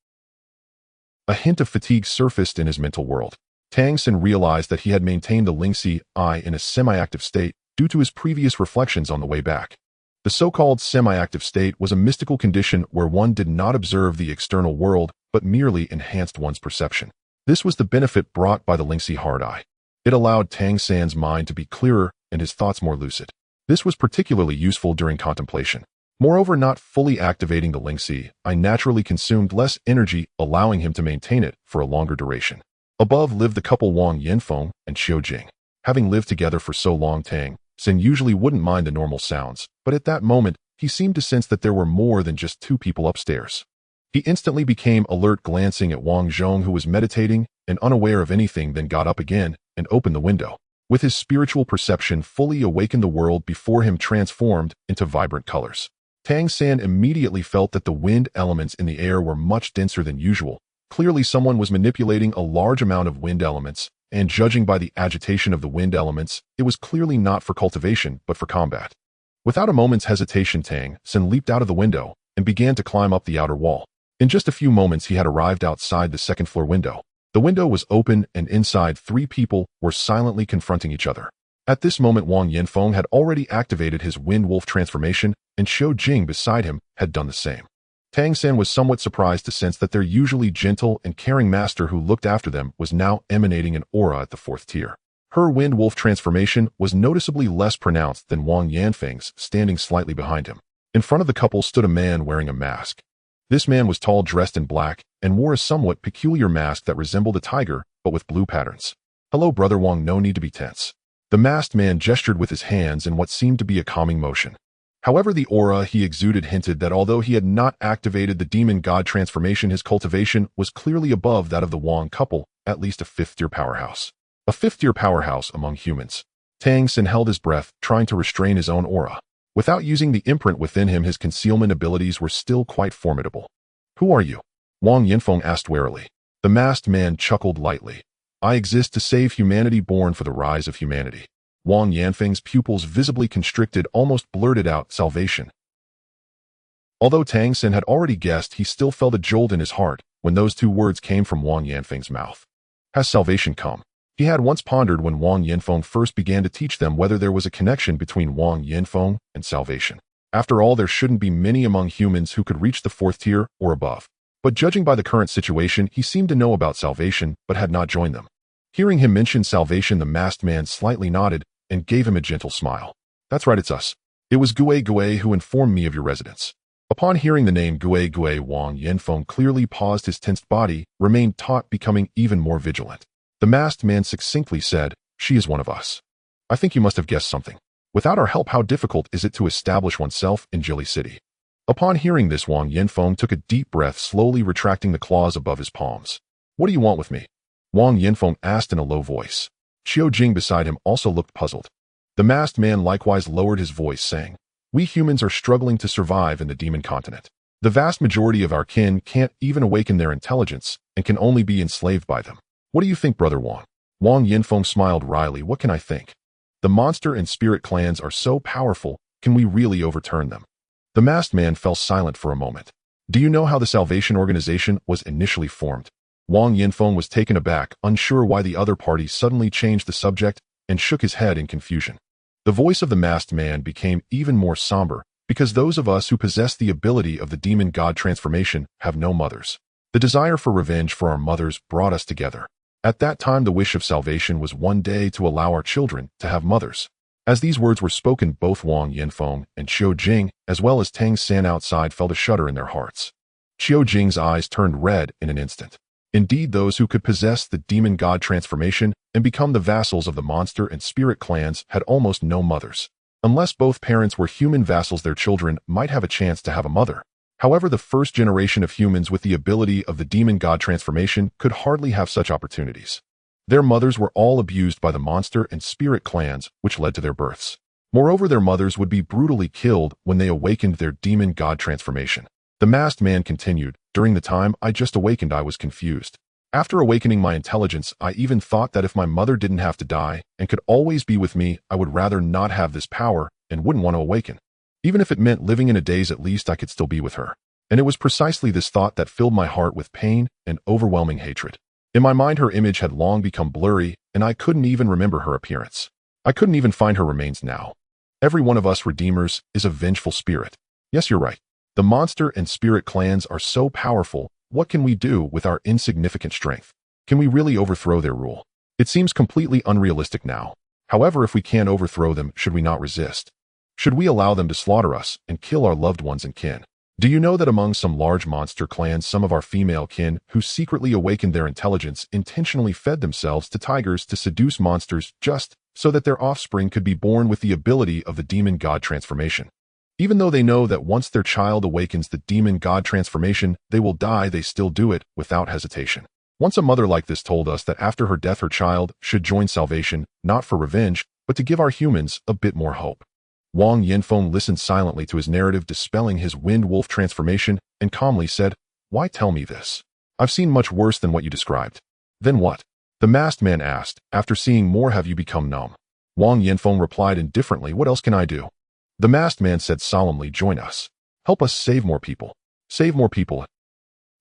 A hint of fatigue surfaced in his mental world. Tang San realized that he had maintained the Lingxi eye in a semi-active state due to his previous reflections on the way back. The so-called semi-active state was a mystical condition where one did not observe the external world, but merely enhanced one's perception. This was the benefit brought by the Lingxi hard eye. It allowed Tang San's mind to be clearer and his thoughts more lucid. This was particularly useful during contemplation. Moreover, not fully activating the Lingxi eye naturally consumed less energy, allowing him to maintain it for a longer duration. Above lived the couple Wang Yanfeng and Xiao Jing. Having lived together for so long, Tang San usually wouldn't mind the normal sounds, but at that moment, he seemed to sense that there were more than just 2 people upstairs. He instantly became alert, glancing at Wang Zhong, who was meditating and unaware of anything, then got up again and opened the window. With his spiritual perception fully awakened, the world before him transformed into vibrant colors. Tang San immediately felt that the wind elements in the air were much denser than usual. Clearly, someone was manipulating a large amount of wind elements, and judging by the agitation of the wind elements, it was clearly not for cultivation, but for combat. Without a moment's hesitation, Tang San leaped out of the window and began to climb up the outer wall. In just a few moments, he had arrived outside the 2nd-floor window. The window was open, and inside 3 people were silently confronting each other. At this moment, Wang Yanfeng had already activated his Windwolf transformation, and Xiao Jing beside him had done the same. Tang San was somewhat surprised to sense that their usually gentle and caring master who looked after them was now emanating an aura at the 4th tier. Her Windwolf transformation was noticeably less pronounced than Wang Yanfeng's, standing slightly behind him. In front of the couple stood a man wearing a mask. This man was tall, dressed in black, and wore a somewhat peculiar mask that resembled a tiger, but with blue patterns. "Hello, Brother Wang, no need to be tense." The masked man gestured with his hands in what seemed to be a calming motion. However, the aura he exuded hinted that although he had not activated the demon god transformation, his cultivation was clearly above that of the Wang couple, at least a 5th-tier powerhouse. A 5th-tier powerhouse among humans. Tang San held his breath, trying to restrain his own aura. Without using the imprint within him, his concealment abilities were still quite formidable. "Who are you?" Wang Yanfeng asked warily. The masked man chuckled lightly. I exist to save humanity, born for the rise of humanity. Wang Yanfeng's pupils visibly constricted, almost blurted out, salvation. Although Tang San had already guessed, he still felt a jolt in his heart when those two words came from Wang Yanfeng's mouth. Has salvation come? He had once pondered when Wang Yanfeng first began to teach them whether there was a connection between Wang Yanfeng and salvation. After all, there shouldn't be many among humans who could reach the 4th tier or above. But judging by the current situation, he seemed to know about salvation but had not joined them. Hearing him mention salvation, the masked man slightly nodded and gave him a gentle smile. That's right, it's us. It was Gue who informed me of your residence. Upon hearing the name Gue, Wang Yanfeng clearly paused. His tensed body remained taut, becoming even more vigilant. The masked man succinctly said, "She is one of us. I think you must have guessed something. Without our help, how difficult is it to establish oneself in Jilly City?" Upon hearing this, Wang Yanfeng took a deep breath, slowly retracting the claws above his palms. "What do you want with me?" Wang Yanfeng asked in a low voice. Xiao Jing beside him also looked puzzled. The masked man likewise lowered his voice, saying, "We humans are struggling to survive in the demon continent. The vast majority of our kin can't even awaken their intelligence and can only be enslaved by them. What do you think, Brother Wang?" Wang Yanfeng smiled wryly. "What can I think? The monster and spirit clans are so powerful, can we really overturn them?" The masked man fell silent for a moment. "Do you know how the Salvation Organization was initially formed?" Wang Yanfeng was taken aback, unsure why the other party suddenly changed the subject, and shook his head in confusion. The voice of the masked man became even more somber, because those of us who possess the ability of the demon god transformation have no mothers. The desire for revenge for our mothers brought us together. At that time, the wish of salvation was one day to allow our children to have mothers. As these words were spoken, both Wang Yanfeng and Xiao Jing, as well as Tang San outside, felt a shudder in their hearts. Xiao Jing's eyes turned red in an instant. Indeed, those who could possess the demon god transformation and become the vassals of the monster and spirit clans had almost no mothers. Unless both parents were human vassals, their children might have a chance to have a mother. However, the first generation of humans with the ability of the demon god transformation could hardly have such opportunities. Their mothers were all abused by the monster and spirit clans, which led to their births. Moreover, their mothers would be brutally killed when they awakened their demon god transformation. The masked man continued, "During the time I just awakened, I was confused. After awakening my intelligence, I even thought that if my mother didn't have to die and could always be with me, I would rather not have this power and wouldn't want to awaken. Even if it meant living in a daze, at least I could still be with her." And it was precisely this thought that filled my heart with pain and overwhelming hatred. In my mind, her image had long become blurry, and I couldn't even remember her appearance. I couldn't even find her remains now. Every one of us redeemers is a vengeful spirit. Yes, you're right. The monster and spirit clans are so powerful. What can we do with our insignificant strength? Can we really overthrow their rule? It seems completely unrealistic now. However, if we can't overthrow them, should we not resist? Should we allow them to slaughter us and kill our loved ones and kin? Do you know that among some large monster clans, some of our female kin who secretly awakened their intelligence intentionally fed themselves to tigers to seduce monsters just so that their offspring could be born with the ability of the demon god transformation? Even though they know that once their child awakens the demon god transformation, they will die, they still do it without hesitation. Once a mother like this told us that after her death her child should join salvation, not for revenge, but to give our humans a bit more hope. Wang Yanfeng listened silently to his narrative, dispelling his wind wolf transformation, and calmly said, "Why tell me this? I've seen much worse than what you described." "Then what?" the masked man asked. "After seeing more, have you become numb?" Wang Yanfeng replied indifferently, "What else can I do?" The masked man said solemnly, "Join us. Help us save more people. Save more people."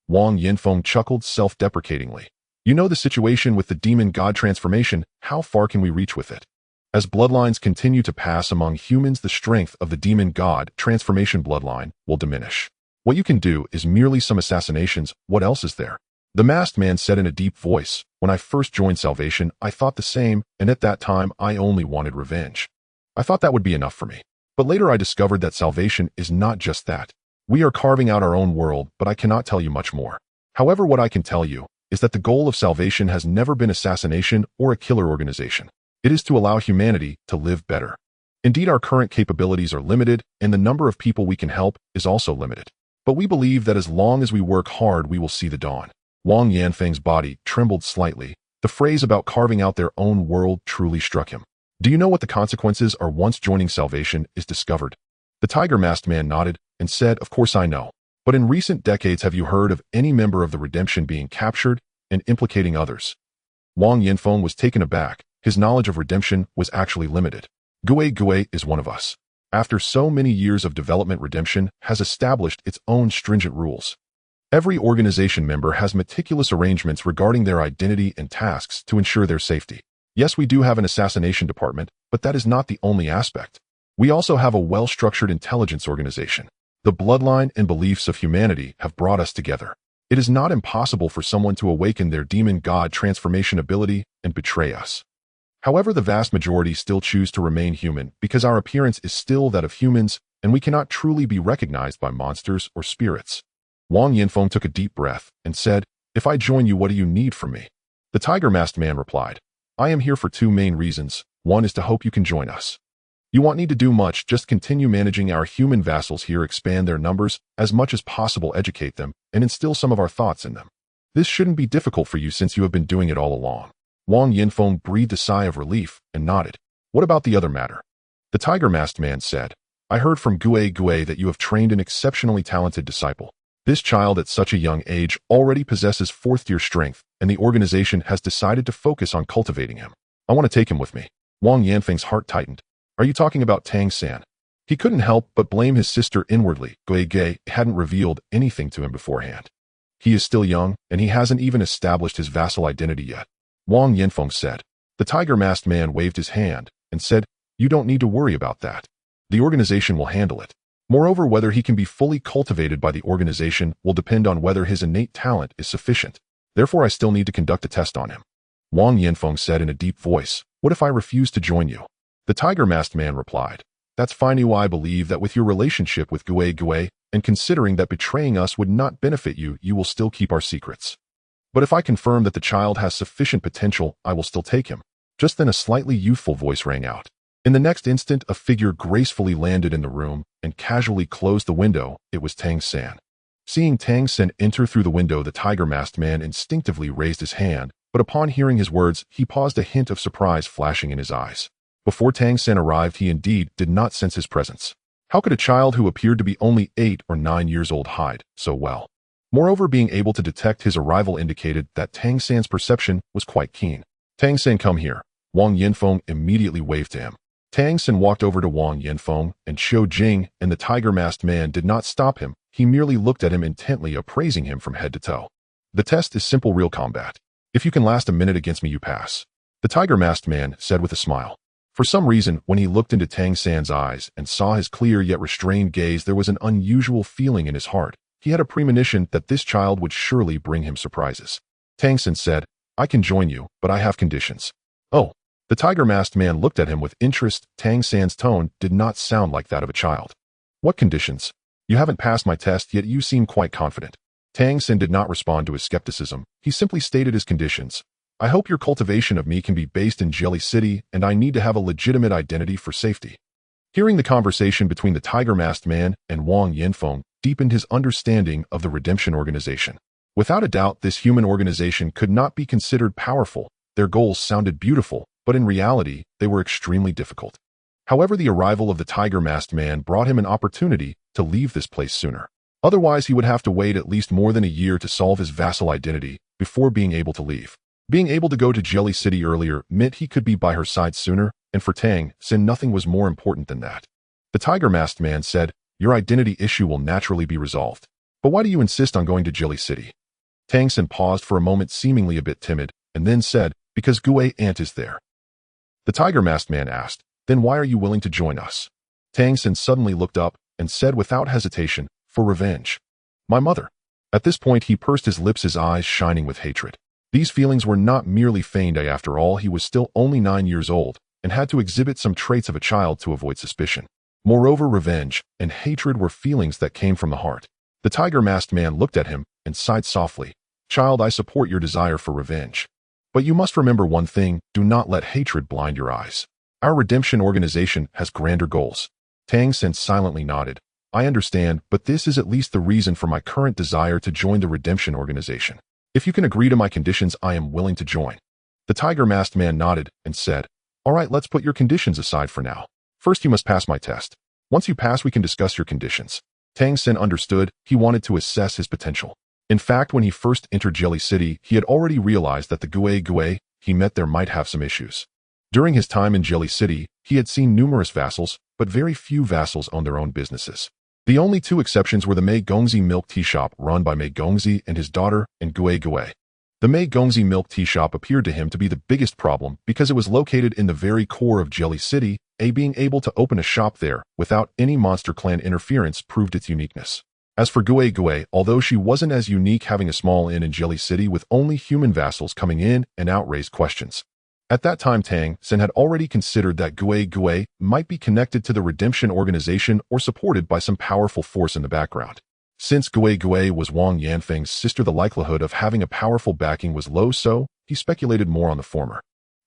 Wang Yanfeng chuckled self-deprecatingly. "You know the situation with the demon god transformation. How far can we reach with it? As bloodlines continue to pass among humans, the strength of the demon god transformation bloodline will diminish. What you can do is merely some assassinations. What else is there?" The masked man said in a deep voice, "When I first joined Salvation, I thought the same, and at that time I only wanted revenge. I thought that would be enough for me. But later I discovered that Salvation is not just that. We are carving out our own world, but I cannot tell you much more. However, what I can tell you is that the goal of Salvation has never been assassination or a killer organization. It is to allow humanity to live better. Indeed, our current capabilities are limited, and the number of people we can help is also limited. But we believe that as long as we work hard, we will see the dawn." Wang Yanfeng's body trembled slightly. The phrase about carving out their own world truly struck him. "Do you know what the consequences are once joining Salvation is discovered?" The tiger-masked man nodded and said, "Of course I know. But in recent decades, have you heard of any member of the Redemption being captured and implicating others?" Wang Yanfeng was taken aback. His knowledge of redemption was actually limited. Gue is one of us. After so many years of development, redemption has established its own stringent rules. Every organization member has meticulous arrangements regarding their identity and tasks to ensure their safety. Yes, we do have an assassination department, but that is not the only aspect. We also have a well-structured intelligence organization. The bloodline and beliefs of humanity have brought us together. It is not impossible for someone to awaken their demon god transformation ability and betray us. However, the vast majority still choose to remain human because our appearance is still that of humans and we cannot truly be recognized by monsters or spirits. Wang Yanfeng took a deep breath and said, "If I join you, what do you need from me?" The tiger-masked man replied, "I am here for two main reasons. One is to hope you can join us. You won't need to do much, just continue managing our human vassals here, expand their numbers as much as possible, educate them, and instill some of our thoughts in them. This shouldn't be difficult for you since you have been doing it all along." Wang Yanfeng breathed a sigh of relief and nodded. "What about the other matter?" The tiger-masked man said, "I heard from Gue that you have trained an exceptionally talented disciple. This child at such a young age already possesses fourth-tier strength, and the organization has decided to focus on cultivating him. I want to take him with me." Wang Yanfeng's heart tightened. "Are you talking about Tang San?" He couldn't help but blame his sister inwardly. Gue hadn't revealed anything to him beforehand. He is still young, and he hasn't even established his vassal identity yet. Wang Yanfeng said. The tiger-masked man waved his hand and said, "You don't need to worry about that. The organization will handle it. Moreover, whether he can be fully cultivated by the organization will depend on whether his innate talent is sufficient. Therefore, I still need to conduct a test on him." Wang Yanfeng said in a deep voice, "What if I refuse to join you?" The tiger-masked man replied, "That's fine. I believe that with your relationship with Gue and considering that betraying us would not benefit you, you will still keep our secrets. But if I confirm that the child has sufficient potential, I will still take him." Just then a slightly youthful voice rang out. In the next instant, a figure gracefully landed in the room and casually closed the window. It was Tang San. Seeing Tang San enter through the window, the tiger-masked man instinctively raised his hand, but upon hearing his words, he paused, a hint of surprise flashing in his eyes. Before Tang San arrived, he indeed did not sense his presence. How could a child who appeared to be only 8 or 9 years old hide so well? Moreover, being able to detect his arrival indicated that Tang San's perception was quite keen. "Tang San, come here." Wang Yanfeng immediately waved to him. Tang San walked over to Wang Yanfeng and Xiao Jing, and the tiger-masked man did not stop him. He merely looked at him intently, appraising him from head to toe. "The test is simple, real combat. If you can last a minute against me, you pass," the tiger-masked man said with a smile. For some reason, when he looked into Tang San's eyes and saw his clear yet restrained gaze, there was an unusual feeling in his heart. He had a premonition that this child would surely bring him surprises. Tang San said, "I can join you, but I have conditions." "Oh." The tiger-masked man looked at him with interest. Tang San's tone did not sound like that of a child. "What conditions? You haven't passed my test, yet you seem quite confident." Tang San did not respond to his skepticism. He simply stated his conditions. "I hope your cultivation of me can be based in Jelly City, and I need to have a legitimate identity for safety." Hearing the conversation between the tiger-masked man and Wang Yanfeng deepened his understanding of the Redemption Organization. Without a doubt, this human organization could not be considered powerful. Their goals sounded beautiful, but in reality, they were extremely difficult. However, the arrival of the tiger-masked man brought him an opportunity to leave this place sooner. Otherwise, he would have to wait at least more than a year to solve his vassal identity before being able to leave. Being able to go to Jelly City earlier meant he could be by her side sooner, and for Tang San, nothing was more important than that. The tiger-masked man said, "Your identity issue will naturally be resolved. But why do you insist on going to Jelly City?" Tang San paused for a moment, seemingly a bit timid, and then said, "Because Gue Ant is there." The tiger-masked man asked, "Then why are you willing to join us?" Tang San suddenly looked up and said without hesitation, "For revenge. My mother." At this point, he pursed his lips, his eyes shining with hatred. These feelings were not merely feigned. After all, he was still only 9 years old and had to exhibit some traits of a child to avoid suspicion. Moreover, revenge and hatred were feelings that came from the heart. The tiger-masked man looked at him and sighed softly. "Child, I support your desire for revenge. But you must remember one thing, do not let hatred blind your eyes. Our redemption organization has grander goals." Tang San silently nodded. "I understand, but this is at least the reason for my current desire to join the redemption organization. If you can agree to my conditions, I am willing to join." The tiger-masked man nodded and said, "All right, let's put your conditions aside for now. First, you must pass my test. Once you pass, we can discuss your conditions." Tang San understood. He wanted to assess his potential. In fact, when he first entered Jelly City, he had already realized that the Gue he met there might have some issues. During his time in Jelly City, he had seen numerous vassals, but very few vassals owned their own businesses. The only two exceptions were the Mei Gongzi milk tea shop run by Mei Gongzi and his daughter, and Gue Gue. The Mei Gongzi milk tea shop appeared to him to be the biggest problem because it was located in the very core of Jelly City, being able to open a shop there without any Monster Clan interference proved its uniqueness. As for Gue Gue, although she wasn't as unique, having a small inn in Jelly City with only human vassals coming in and out raised questions. At that time, Tang San had already considered that Gue Gue might be connected to the Redemption Organization or supported by some powerful force in the background. Since Gue Gue was Wang Yanfeng's sister, the likelihood of having a powerful backing was low, so he speculated more on the former.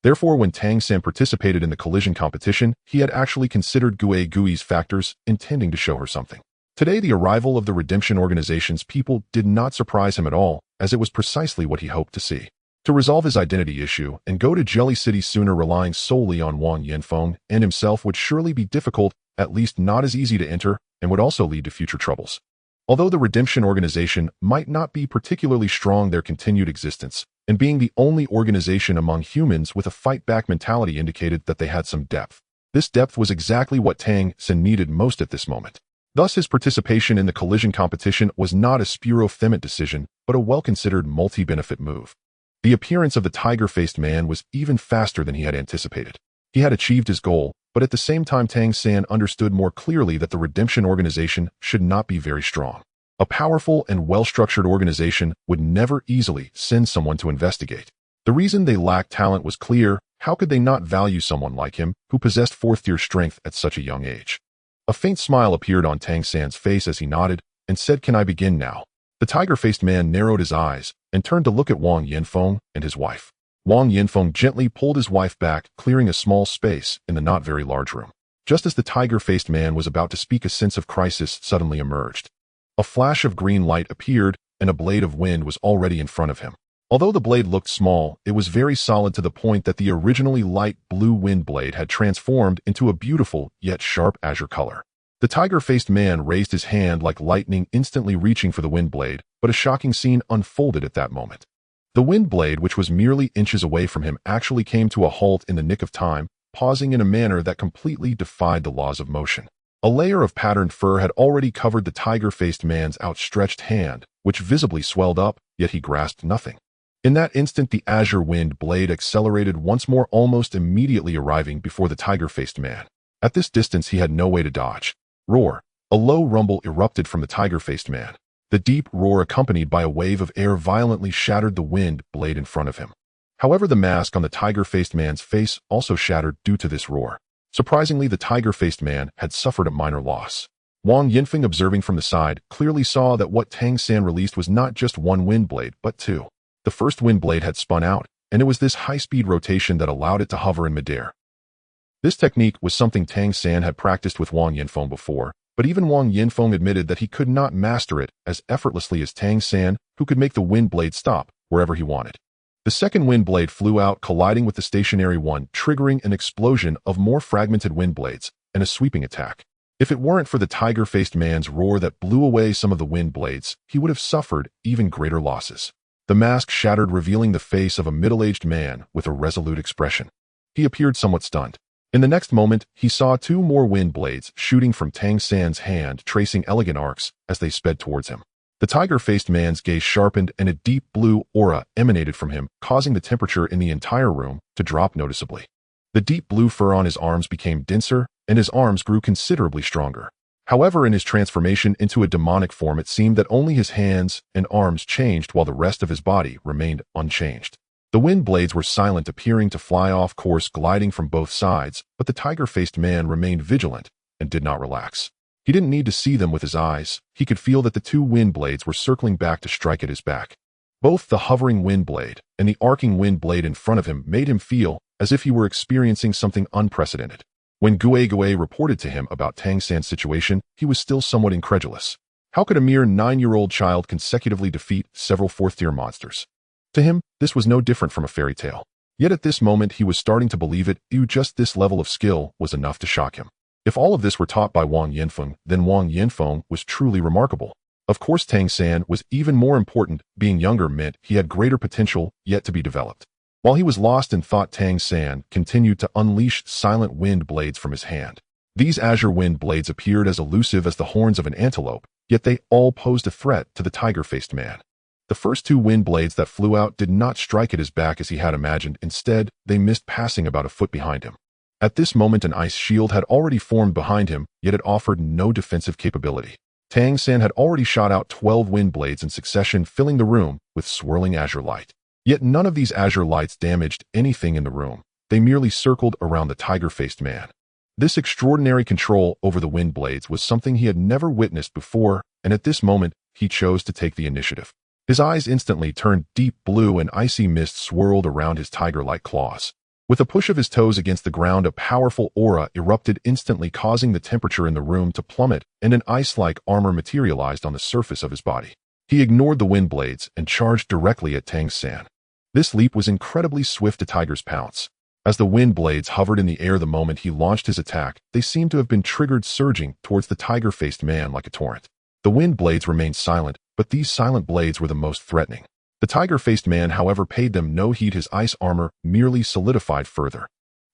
Therefore, when Tang San participated in the collision competition, he had actually considered Gue Gui's factors, intending to show her something. Today, the arrival of the Redemption Organization's people did not surprise him at all, as it was precisely what he hoped to see. To resolve his identity issue and go to Jelly City sooner, relying solely on Wang Yanfeng and himself would surely be difficult, at least not as easy to enter, and would also lead to future troubles. Although the Redemption Organization might not be particularly strong, their continued existence, and being the only organization among humans with a fight-back mentality, indicated that they had some depth. This depth was exactly what Tang San needed most at this moment. Thus, his participation in the collision competition was not a spuro-themit decision, but a well-considered multi-benefit move. The appearance of the tiger-faced man was even faster than he had anticipated. He had achieved his goal, but at the same time Tang San understood more clearly that the Redemption Organization should not be very strong. A powerful and well-structured organization would never easily send someone to investigate. The reason they lacked talent was clear. How could they not value someone like him, who possessed fourth-tier strength at such a young age? A faint smile appeared on Tang San's face as he nodded and said, "Can I begin now?" The tiger-faced man narrowed his eyes and turned to look at Wang Yanfeng and his wife. Wang Yanfeng gently pulled his wife back, clearing a small space in the not very large room. Just as the tiger-faced man was about to speak, a sense of crisis suddenly emerged. A flash of green light appeared, and a blade of wind was already in front of him. Although the blade looked small, it was very solid, to the point that the originally light blue wind blade had transformed into a beautiful yet sharp azure color. The tiger-faced man raised his hand like lightning, instantly reaching for the wind blade, but a shocking scene unfolded at that moment. The wind blade, which was merely inches away from him, actually came to a halt in the nick of time, pausing in a manner that completely defied the laws of motion. A layer of patterned fur had already covered the tiger-faced man's outstretched hand, which visibly swelled up, yet he grasped nothing. In that instant, the azure wind blade accelerated once more, almost immediately arriving before the tiger-faced man. At this distance, he had no way to dodge. Roar! A low rumble erupted from the tiger-faced man. The deep roar, accompanied by a wave of air, violently shattered the wind blade in front of him. However, the mask on the tiger-faced man's face also shattered due to this roar. Surprisingly, the tiger-faced man had suffered a minor loss. Wang Yanfeng, observing from the side, clearly saw that what Tang San released was not just one wind blade, but two. The first wind blade had spun out, and it was this high-speed rotation that allowed it to hover in midair. This technique was something Tang San had practiced with Wang Yanfeng before, but even Wang Yanfeng admitted that he could not master it as effortlessly as Tang San, who could make the wind blade stop wherever he wanted. The second wind blade flew out, colliding with the stationary one, triggering an explosion of more fragmented wind blades and a sweeping attack. If it weren't for the tiger-faced man's roar that blew away some of the wind blades, he would have suffered even greater losses. The mask shattered, revealing the face of a middle-aged man with a resolute expression. He appeared somewhat stunned. In the next moment, he saw two more wind blades shooting from Tang San's hand, tracing elegant arcs as they sped towards him. The tiger-faced man's gaze sharpened, and a deep blue aura emanated from him, causing the temperature in the entire room to drop noticeably. The deep blue fur on his arms became denser, and his arms grew considerably stronger. However, in his transformation into a demonic form, it seemed that only his hands and arms changed while the rest of his body remained unchanged. The wind blades were silent, appearing to fly off course, gliding from both sides, but the tiger-faced man remained vigilant and did not relax. He didn't need to see them with his eyes. He could feel that the two wind blades were circling back to strike at his back. Both the hovering wind blade and the arcing wind blade in front of him made him feel as if he were experiencing something unprecedented. When Gue Gue reported to him about Tang San's situation, he was still somewhat incredulous. How could a mere 9-year-old child consecutively defeat several fourth-tier monsters? To him, this was no different from a fairy tale. Yet at this moment, he was starting to believe it. Just this level of skill was enough to shock him. If all of this were taught by Wang Yanfeng, then Wang Yanfeng was truly remarkable. Of course, Tang San was even more important. Being younger meant he had greater potential yet to be developed. While he was lost in thought, Tang San continued to unleash silent wind blades from his hand. These azure wind blades appeared as elusive as the horns of an antelope, yet they all posed a threat to the tiger-faced man. The first two wind blades that flew out did not strike at his back as he had imagined. Instead, they missed, passing about a foot behind him. At this moment, an ice shield had already formed behind him, yet it offered no defensive capability. Tang San had already shot out 12 wind blades in succession, filling the room with swirling azure light. Yet none of these azure lights damaged anything in the room. They merely circled around the tiger-faced man. This extraordinary control over the wind blades was something he had never witnessed before, and at this moment, he chose to take the initiative. His eyes instantly turned deep blue and icy mist swirled around his tiger-like claws. With a push of his toes against the ground, a powerful aura erupted instantly, causing the temperature in the room to plummet, and an ice-like armor materialized on the surface of his body. He ignored the wind blades and charged directly at Tang San. This leap was incredibly swift, a tiger's pounce. As the wind blades hovered in the air the moment he launched his attack, they seemed to have been triggered, surging towards the tiger-faced man like a torrent. The wind blades remained silent, but these silent blades were the most threatening. The tiger-faced man, however, paid them no heed. His ice armor merely solidified further.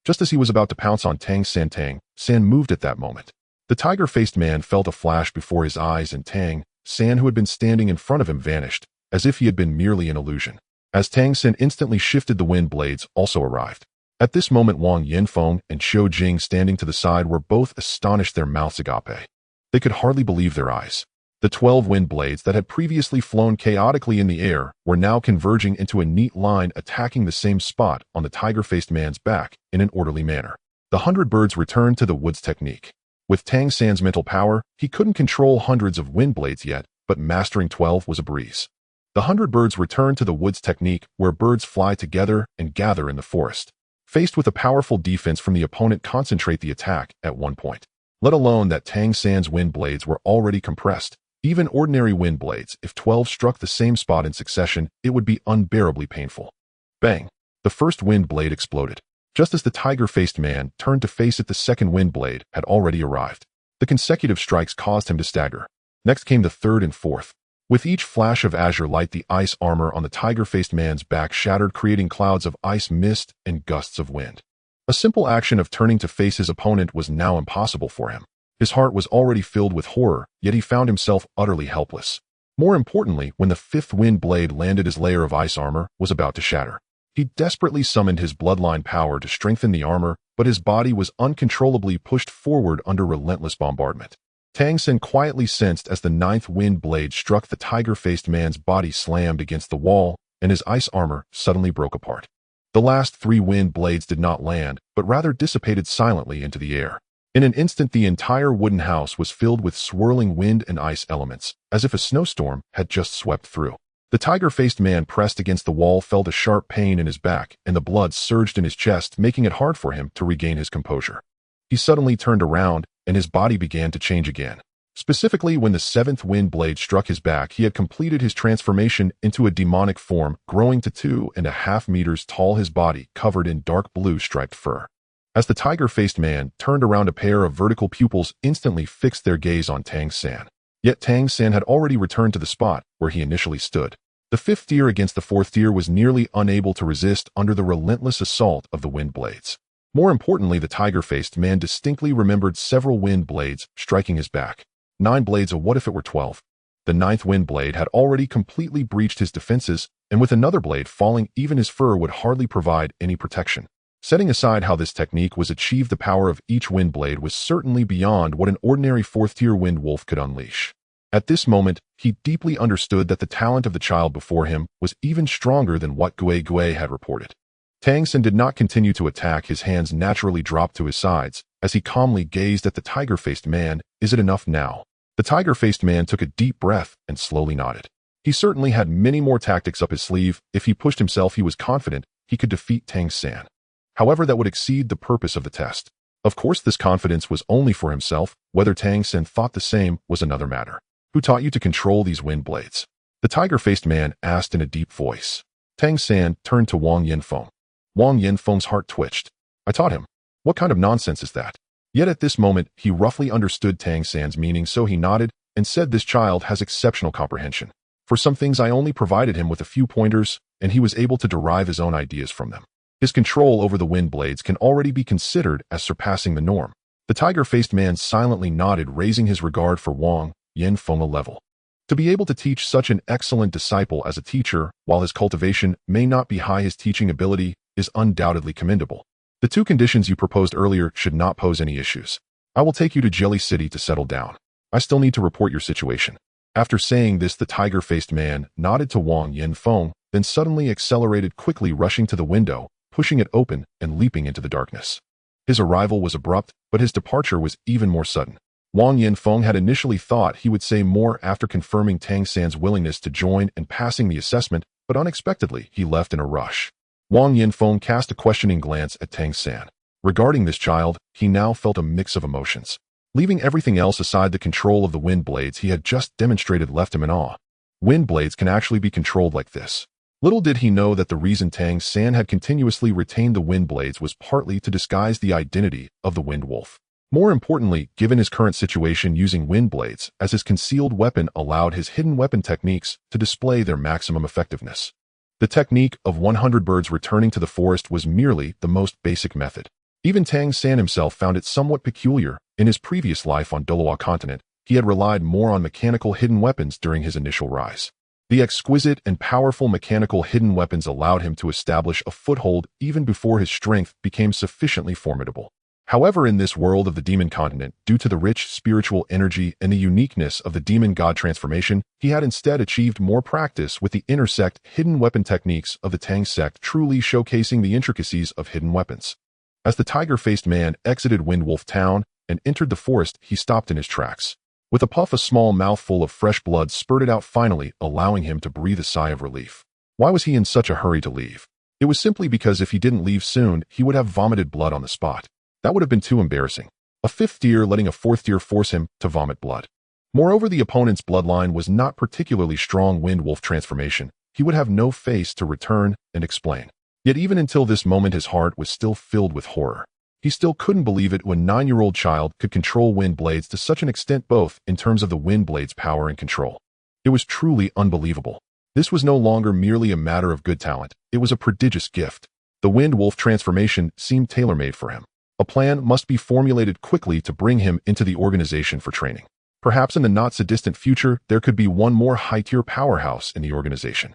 Just as he was about to pounce on Tang San moved at that moment. The tiger-faced man felt a flash before his eyes, and Tang San, who had been standing in front of him, vanished, as if he had been merely an illusion. As Tang San instantly shifted, the wind blades also arrived. At this moment, Wang Yanfeng and Xiao Jing, standing to the side, were both astonished, their mouths agape. They could hardly believe their eyes. The 12 wind blades that had previously flown chaotically in the air were now converging into a neat line, attacking the same spot on the tiger-faced man's back in an orderly manner. The 100 birds returned to the woods technique. With Tang San's mental power, he couldn't control hundreds of wind blades yet, but mastering 12 was a breeze. The 100 birds returned to the woods technique, where birds fly together and gather in the forest. Faced with a powerful defense from the opponent, concentrate the attack at one point. Let alone that Tang San's wind blades were already compressed. Even ordinary wind blades, if 12 struck the same spot in succession, it would be unbearably painful. Bang! The first wind blade exploded. Just as the tiger-faced man turned to face it, the second wind blade had already arrived. The consecutive strikes caused him to stagger. Next came the third and fourth. With each flash of azure light, the ice armor on the tiger-faced man's back shattered, creating clouds of ice mist and gusts of wind. A simple action of turning to face his opponent was now impossible for him. His heart was already filled with horror, yet he found himself utterly helpless. More importantly, when the fifth wind blade landed, his layer of ice armor was about to shatter. He desperately summoned his bloodline power to strengthen the armor, but his body was uncontrollably pushed forward under relentless bombardment. Tang San quietly sensed as the ninth wind blade struck, the tiger-faced man's body slammed against the wall, and his ice armor suddenly broke apart. The last 3 wind blades did not land, but rather dissipated silently into the air. In an instant, the entire wooden house was filled with swirling wind and ice elements, as if a snowstorm had just swept through. The tiger-faced man, pressed against the wall, felt a sharp pain in his back, and the blood surged in his chest, making it hard for him to regain his composure. He suddenly turned around, and his body began to change again. Specifically, when the 7th wind blade struck his back, he had completed his transformation into a demonic form, growing to 2.5 meters tall, his body covered in dark blue striped fur. As the tiger-faced man turned around, a pair of vertical pupils instantly fixed their gaze on Tang San. Yet Tang San had already returned to the spot where he initially stood. The 5th deer against the 4th deer was nearly unable to resist under the relentless assault of the wind blades. More importantly, the tiger-faced man distinctly remembered several wind blades striking his back. 9 blades, what if it were 12? The 9th wind blade had already completely breached his defenses, and with another blade falling, even his fur would hardly provide any protection. Setting aside how this technique was achieved, the power of each wind blade was certainly beyond what an ordinary 4th-tier wind wolf could unleash. At this moment, he deeply understood that the talent of the child before him was even stronger than what Gui had reported. Tang San did not continue to attack. His hands naturally dropped to his sides, as he calmly gazed at the tiger-faced man. Is it enough now? The tiger-faced man took a deep breath and slowly nodded. He certainly had many more tactics up his sleeve. If he pushed himself, he was confident he could defeat Tang San. However, that would exceed the purpose of the test. Of course, this confidence was only for himself. Whether Tang San thought the same was another matter. Who taught you to control these wind blades? The tiger-faced man asked in a deep voice. Tang San turned to Wang Yanfeng. Wang Yanfeng's heart twitched. I taught him. What kind of nonsense is that? Yet at this moment, he roughly understood Tang San's meaning, so he nodded and said, this child has exceptional comprehension. For some things I only provided him with a few pointers, and he was able to derive his own ideas from them. His control over the wind blades can already be considered as surpassing the norm. The tiger-faced man silently nodded, raising his regard for Wang Yanfeng a level. To be able to teach such an excellent disciple as a teacher, while his cultivation may not be high, his teaching ability is undoubtedly commendable. The two conditions you proposed earlier should not pose any issues. I will take you to Jelly City to settle down. I still need to report your situation. After saying this, the tiger-faced man nodded to Wang Yanfeng, then suddenly accelerated quickly, rushing to the window, pushing it open and leaping into the darkness. His arrival was abrupt, but his departure was even more sudden. Wang Yanfeng had initially thought he would say more after confirming Tang San's willingness to join and passing the assessment, but unexpectedly he left in a rush. Wang Yanfeng cast a questioning glance at Tang San. Regarding this child, he now felt a mix of emotions. Leaving everything else aside, the control of the wind blades he had just demonstrated left him in awe. Wind blades can actually be controlled like this. Little did he know that the reason Tang San had continuously retained the wind blades was partly to disguise the identity of the wind wolf. More importantly, given his current situation, using wind blades as his concealed weapon allowed his hidden weapon techniques to display their maximum effectiveness. The technique of 100 birds returning to the forest was merely the most basic method. Even Tang San himself found it somewhat peculiar. In his previous life on Doloa continent, he had relied more on mechanical hidden weapons during his initial rise. The exquisite and powerful mechanical hidden weapons allowed him to establish a foothold even before his strength became sufficiently formidable. However, in this world of the demon continent, due to the rich spiritual energy and the uniqueness of the demon god transformation, he had instead achieved more practice with the intersect hidden weapon techniques of the Tang sect, truly showcasing the intricacies of hidden weapons. As the tiger-faced man exited Windwolf Town and entered the forest, he stopped in his tracks. With a puff, a small mouthful of fresh blood spurted out, finally allowing him to breathe a sigh of relief. Why was he in such a hurry to leave? It was simply because if he didn't leave soon, he would have vomited blood on the spot. That would have been too embarrassing. A fifth deer letting a fourth deer force him to vomit blood. Moreover, the opponent's bloodline was not particularly strong. Windwolf transformation. He would have no face to return and explain. Yet even until this moment, his heart was still filled with horror. He still couldn't believe it when a 9-year-old child could control wind blades to such an extent, both in terms of the wind blades' power and control. It was truly unbelievable. This was no longer merely a matter of good talent. It was a prodigious gift. The wind wolf transformation seemed tailor-made for him. A plan must be formulated quickly to bring him into the organization for training. Perhaps in the not-so-distant future, there could be one more high-tier powerhouse in the organization.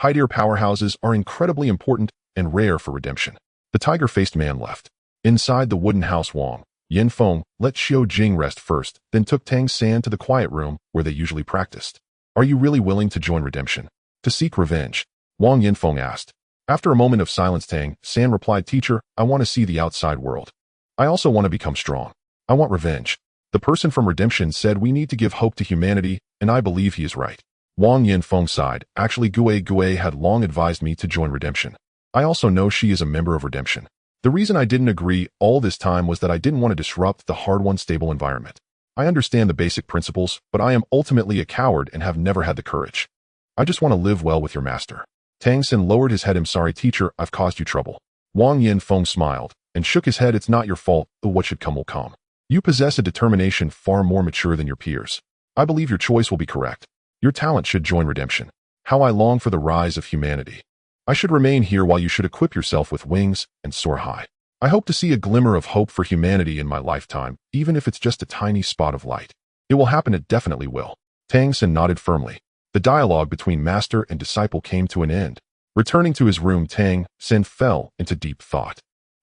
High-tier powerhouses are incredibly important and rare for redemption. The tiger-faced man left. Inside the wooden house, Wang Yanfeng let Xiao Jing rest first, then took Tang San to the quiet room where they usually practiced. "Are you really willing to join redemption? To seek revenge?" Wang Yanfeng asked. After a moment of silence, Tang San replied, "Teacher, I want to see the outside world. I also want to become strong. I want revenge." The person from redemption said, "We need to give hope to humanity, and I believe he is right." Wang Yanfeng sighed. "Actually, Gui had long advised me to join redemption. I also know she is a member of redemption. The reason I didn't agree all this time was that I didn't want to disrupt the hard-won stable environment. I understand the basic principles, but I am ultimately a coward and have never had the courage. I just want to live well with your master." Tang San lowered his head. "I'm sorry, teacher, I've caused you trouble." Wang Yanfeng smiled and shook his head. "It's not your fault, but what should come will come. You possess a determination far more mature than your peers. I believe your choice will be correct. Your talent should join redemption. How I long for the rise of humanity. I should remain here while you should equip yourself with wings and soar high. I hope to see a glimmer of hope for humanity in my lifetime, even if it's just a tiny spot of light. It will happen, it definitely will." Tang San nodded firmly. The dialogue between master and disciple came to an end. Returning to his room, Tang San fell into deep thought.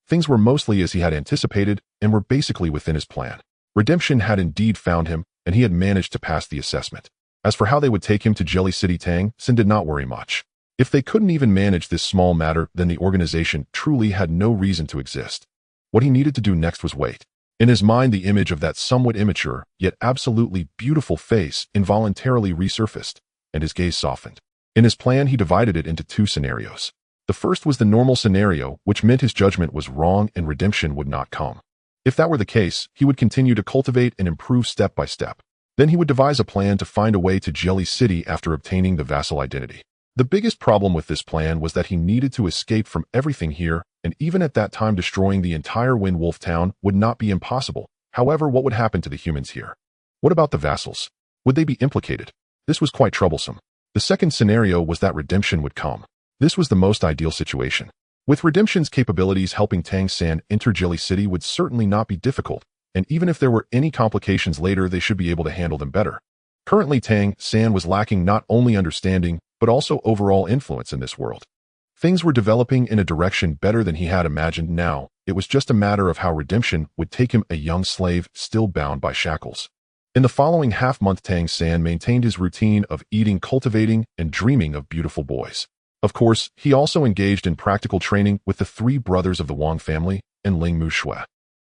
Things were mostly as he had anticipated and were basically within his plan. Redemption had indeed found him, and he had managed to pass the assessment. As for how they would take him to Jelly City, Tang San did not worry much. If they couldn't even manage this small matter, then the organization truly had no reason to exist. What he needed to do next was wait. In his mind, the image of that somewhat immature, yet absolutely beautiful face involuntarily resurfaced, and his gaze softened. In his plan, he divided it into two scenarios. The first was the normal scenario, which meant his judgment was wrong and redemption would not come. If that were the case, he would continue to cultivate and improve step by step. Then he would devise a plan to find a way to Jelly City after obtaining the vassal identity. The biggest problem with this plan was that he needed to escape from everything here, and even at that time, destroying the entire Windwolf town would not be impossible. However, what would happen to the humans here? What about the vassals? Would they be implicated? This was quite troublesome. The second scenario was that redemption would come. This was the most ideal situation. With redemption's capabilities, helping Tang San enter Jilly City would certainly not be difficult, and even if there were any complications later, they should be able to handle them better. Currently, Tang San was lacking not only understanding, but also overall influence in this world. Things were developing in a direction better than he had imagined. Now, it was just a matter of how redemption would take him, a young slave still bound by shackles. In the following half-month, Tang San maintained his routine of eating, cultivating, and dreaming of beautiful boys. Of course, he also engaged in practical training with the three brothers of the Wang family and Ling Mu Shui.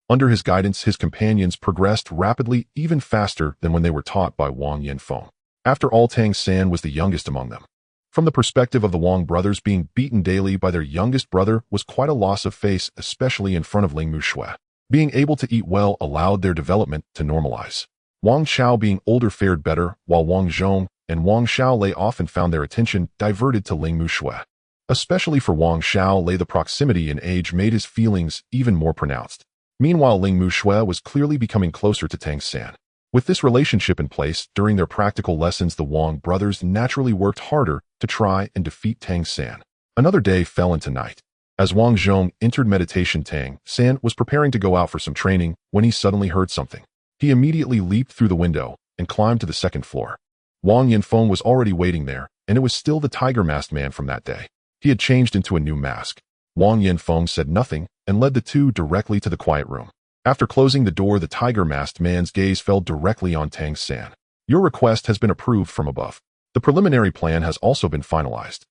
Under his guidance, his companions progressed rapidly, even faster than when they were taught by Wang Yanfeng. After all, Tang San was the youngest among them. From the perspective of the Wang brothers, being beaten daily by their youngest brother was quite a loss of face, especially in front of Ling Mu Shui. Being able to eat well allowed their development to normalize. Wang Xiao, being older, fared better, while Wang Zhong and Wang Xiaolei often found their attention diverted to Ling Mu Shui. Especially for Wang Xiaolei, the proximity in age made his feelings even more pronounced. Meanwhile, Ling Mu Shui was clearly becoming closer to Tang San. With this relationship in place, during their practical lessons, the Wang brothers naturally worked harder to try and defeat Tang San. Another day fell into night. As Wang Zhong entered meditation, Tang San was preparing to go out for some training when he suddenly heard something. He immediately leaped through the window and climbed to the second floor. Wang Yanfeng was already waiting there, and it was still the tiger-masked man from that day. He had changed into a new mask. Wang Yanfeng said nothing and led the two directly to the quiet room. After closing the door, the tiger-masked man's gaze fell directly on Tang San. Your request has been approved from above. The preliminary plan has also been finalized.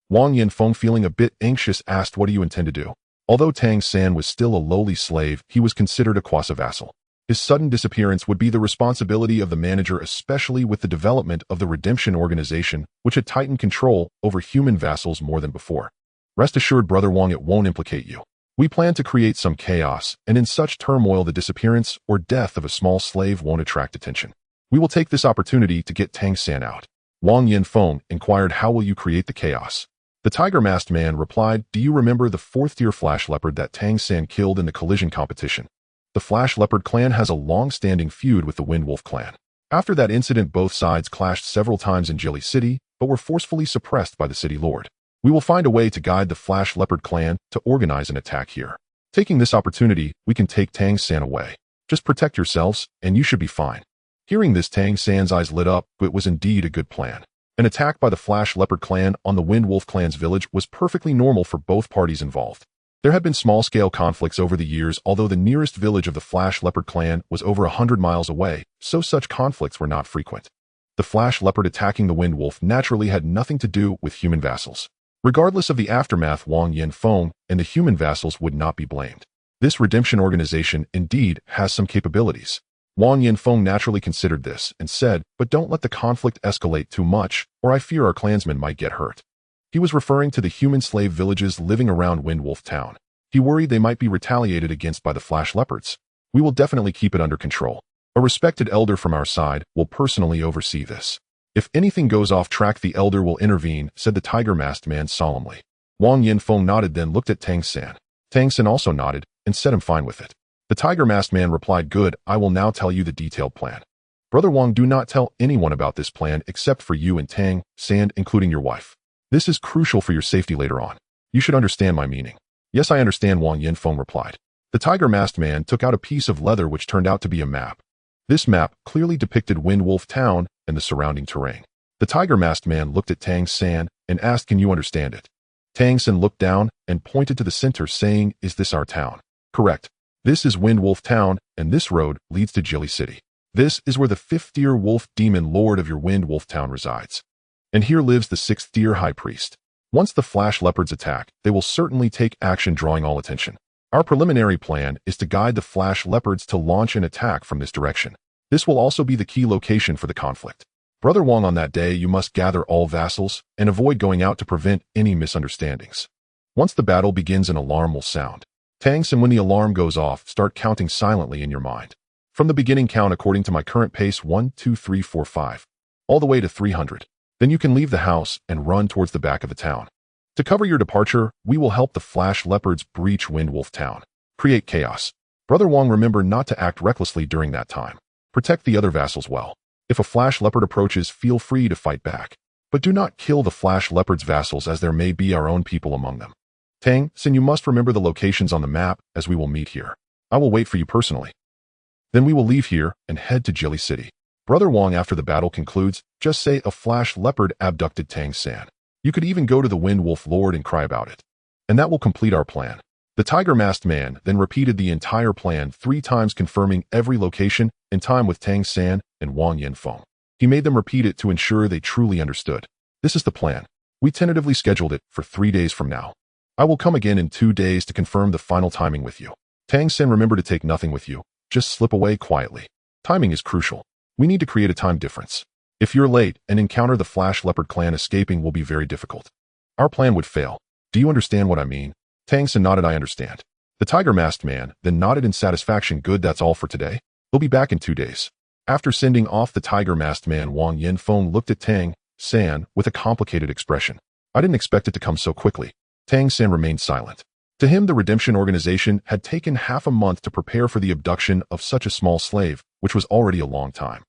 Wang Yanfeng, feeling a bit anxious, asked, what do you intend to do? Although Tang San was still a lowly slave, he was considered a quasi-vassal. His sudden disappearance would be the responsibility of the manager, especially with the development of the Redemption organization, which had tightened control over human vassals more than before. Rest assured, Brother Wang, it won't implicate you. We plan to create some chaos, and in such turmoil, the disappearance or death of a small slave won't attract attention. We will take this opportunity to get Tang San out. Wang Yanfeng inquired, how will you create the chaos? The tiger-masked man replied, do you remember the fourth-tier flash leopard that Tang San killed in the collision competition? The Flash Leopard clan has a long-standing feud with the Wind Wolf clan. After that incident, both sides clashed several times in Jilly City, but were forcefully suppressed by the city lord. We will find a way to guide the Flash Leopard clan to organize an attack here. Taking this opportunity, we can take Tang San away. Just protect yourselves, and you should be fine. Hearing this, Tang San's eyes lit up, but it was indeed a good plan. An attack by the Flash Leopard clan on the Wind Wolf clan's village was perfectly normal for both parties involved. There had been small-scale conflicts over the years, although the nearest village of the Flash Leopard clan was over 100 miles away, so such conflicts were not frequent. The Flash Leopard attacking the Wind Wolf naturally had nothing to do with human vassals. Regardless of the aftermath, Wang Yanfeng and the human vassals would not be blamed. This redemption organization indeed has some capabilities. Wang Yanfeng naturally considered this and said, but don't let the conflict escalate too much, or I fear our clansmen might get hurt. He was referring to the human slave villages living around Windwolf Town. He worried they might be retaliated against by the Flash Leopards. We will definitely keep it under control. A respected elder from our side will personally oversee this. If anything goes off track, the elder will intervene, said the tiger-masked man solemnly. Wang Yanfeng nodded, then looked at Tang San. Tang San also nodded and said I'm fine with it. The tiger-masked man replied, good, I will now tell you the detailed plan. Brother Wang, do not tell anyone about this plan except for you and Tang San, including your wife. This is crucial for your safety later on. You should understand my meaning. Yes, I understand, Wang Yanfeng replied. The tiger-masked man took out a piece of leather which turned out to be a map. This map clearly depicted Windwolf Town and the surrounding terrain. The tiger-masked man looked at Tang San and asked, can you understand it? Tang San looked down and pointed to the center, saying, is this our town? Correct. This is Windwolf Town, and this road leads to Jilly City. This is where the fifth-tier wolf demon lord of your Windwolf Town resides. And here lives the sixth-tier high priest. Once the Flash Leopards attack, they will certainly take action, drawing all attention. Our preliminary plan is to guide the Flash Leopards to launch an attack from this direction. This will also be the key location for the conflict. Brother Wang, on that day, you must gather all vassals and avoid going out to prevent any misunderstandings. Once the battle begins, an alarm will sound. Tang San, when the alarm goes off, start counting silently in your mind. From the beginning, count according to my current pace 1, 2, 3, 4, 5, all the way to 300. Then you can leave the house and run towards the back of the town. To cover your departure, we will help the Flash Leopards breach Windwolf Town. Create chaos. Brother Wang, remember not to act recklessly during that time. Protect the other vassals well. If a Flash Leopard approaches, feel free to fight back. But do not kill the flash leopard's vassals, as there may be our own people among them. Tang San, you must remember the locations on the map, as we will meet here. I will wait for you personally. Then we will leave here and head to Jilly City. Brother Wang, after the battle concludes, just say a flash leopard abducted Tang San. You could even go to the Wind Wolf Lord and cry about it. And that will complete our plan. The tiger-masked man then repeated the entire plan 3 times, confirming every location in time with Tang San and Wang Yanfeng. He made them repeat it to ensure they truly understood. This is the plan. We tentatively scheduled it for 3 days from now. I will come again in 2 days to confirm the final timing with you. Tang San, remember to take nothing with you. Just slip away quietly. Timing is crucial. We need to create a time difference. If you're late and encounter the Flash Leopard clan, escaping will be very difficult. Our plan would fail. Do you understand what I mean? Tang San nodded. I understand. The tiger-masked man then nodded in satisfaction. Good, that's all for today. We'll be back in 2 days. After sending off the tiger-masked man, Wang Yanfeng looked at Tang San with a complicated expression. I didn't expect it to come so quickly. Tang San remained silent. To him, the redemption organization had taken half a month to prepare for the abduction of such a small slave, which was already a long time.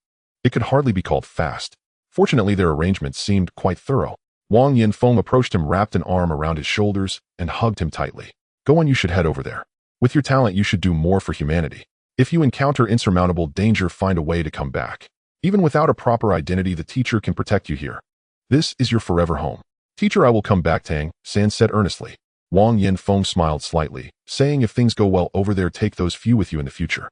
It could hardly be called fast. Fortunately, their arrangements seemed quite thorough. Wang Yanfeng approached him, wrapped an arm around his shoulders, and hugged him tightly. Go on, you should head over there. With your talent, you should do more for humanity. If you encounter insurmountable danger, find a way to come back. Even without a proper identity, the teacher can protect you here. This is your forever home. Teacher, I will come back, Tang San said earnestly. Wang Yanfeng smiled slightly, saying, if things go well over there, take those few with you in the future.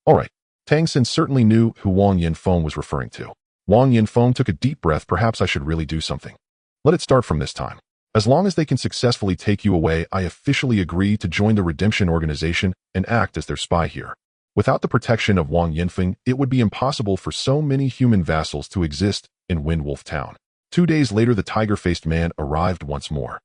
All right. Tang San certainly knew who Wang Yanfeng was referring to. Wang Yanfeng took a deep breath. Perhaps I should really do something. Let it start from this time. As long as they can successfully take you away, I officially agree to join the redemption organization and act as their spy here. Without the protection of Wang Yanfeng, it would be impossible for so many human vassals to exist in Windwolf Town. 2 days later, the tiger-faced man arrived once more.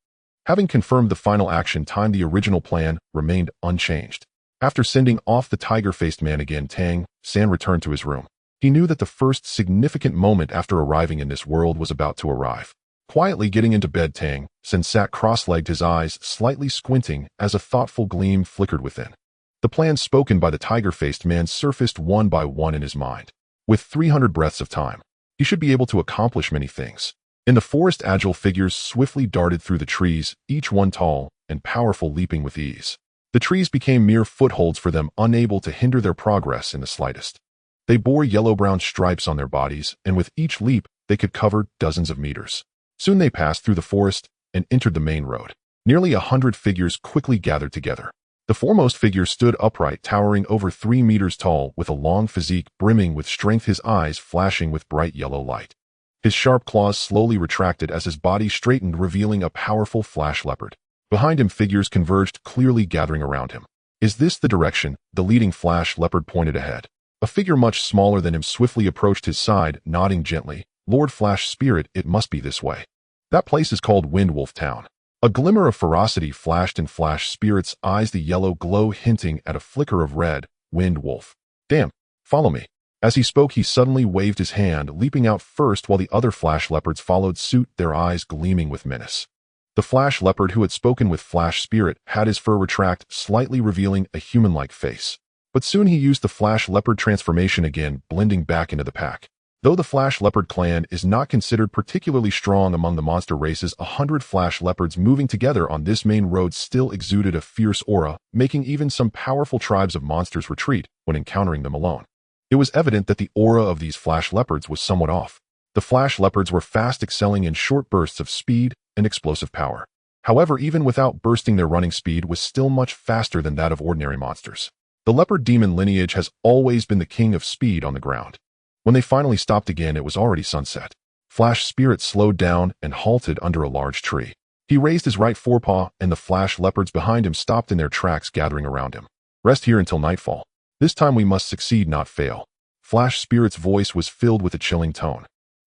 Having confirmed the final action time, the original plan remained unchanged. After sending off the tiger-faced man again, Tang San returned to his room. He knew that the first significant moment after arriving in this world was about to arrive. Quietly getting into bed, Tang San sat cross-legged, his eyes slightly squinting as a thoughtful gleam flickered within. The plans spoken by the tiger-faced man surfaced one by one in his mind. With 300 breaths of time, he should be able to accomplish many things. In the forest, agile figures swiftly darted through the trees, each one tall and powerful, leaping with ease. The trees became mere footholds for them, unable to hinder their progress in the slightest. They bore yellow-brown stripes on their bodies, and with each leap, they could cover dozens of meters. Soon they passed through the forest and entered the main road. Nearly 100 figures quickly gathered together. The foremost figure stood upright, towering over 3 meters tall, with a long physique brimming with strength, his eyes flashing with bright yellow light. His sharp claws slowly retracted as his body straightened, revealing a powerful flash leopard. Behind him, figures converged, clearly gathering around him. Is this the direction? The leading flash leopard pointed ahead. A figure much smaller than him swiftly approached his side, nodding gently. Lord Flash Spirit, it must be this way. That place is called Windwolf Town. A glimmer of ferocity flashed in Flash Spirit's eyes, the yellow glow hinting at a flicker of red. Windwolf. Damn, follow me. As he spoke, he suddenly waved his hand, leaping out first while the other flash leopards followed suit, their eyes gleaming with menace. The flash leopard who had spoken with Flash Spirit had his fur retract, slightly revealing a human-like face. But soon he used the flash leopard transformation again, blending back into the pack. Though the Flash Leopard clan is not considered particularly strong among the monster races, 100 flash leopards moving together on this main road still exuded a fierce aura, making even some powerful tribes of monsters retreat when encountering them alone. It was evident that the aura of these flash leopards was somewhat off. The flash leopards were fast, excelling in short bursts of speed and explosive power. However, even without bursting, their running speed was still much faster than that of ordinary monsters. The leopard demon lineage has always been the king of speed on the ground. When they finally stopped again, it was already sunset. Flash Spirit slowed down and halted under a large tree. He raised his right forepaw, and the flash leopards behind him stopped in their tracks, gathering around him. Rest here until nightfall. This time we must succeed, not fail. Flash Spirit's voice was filled with a chilling tone.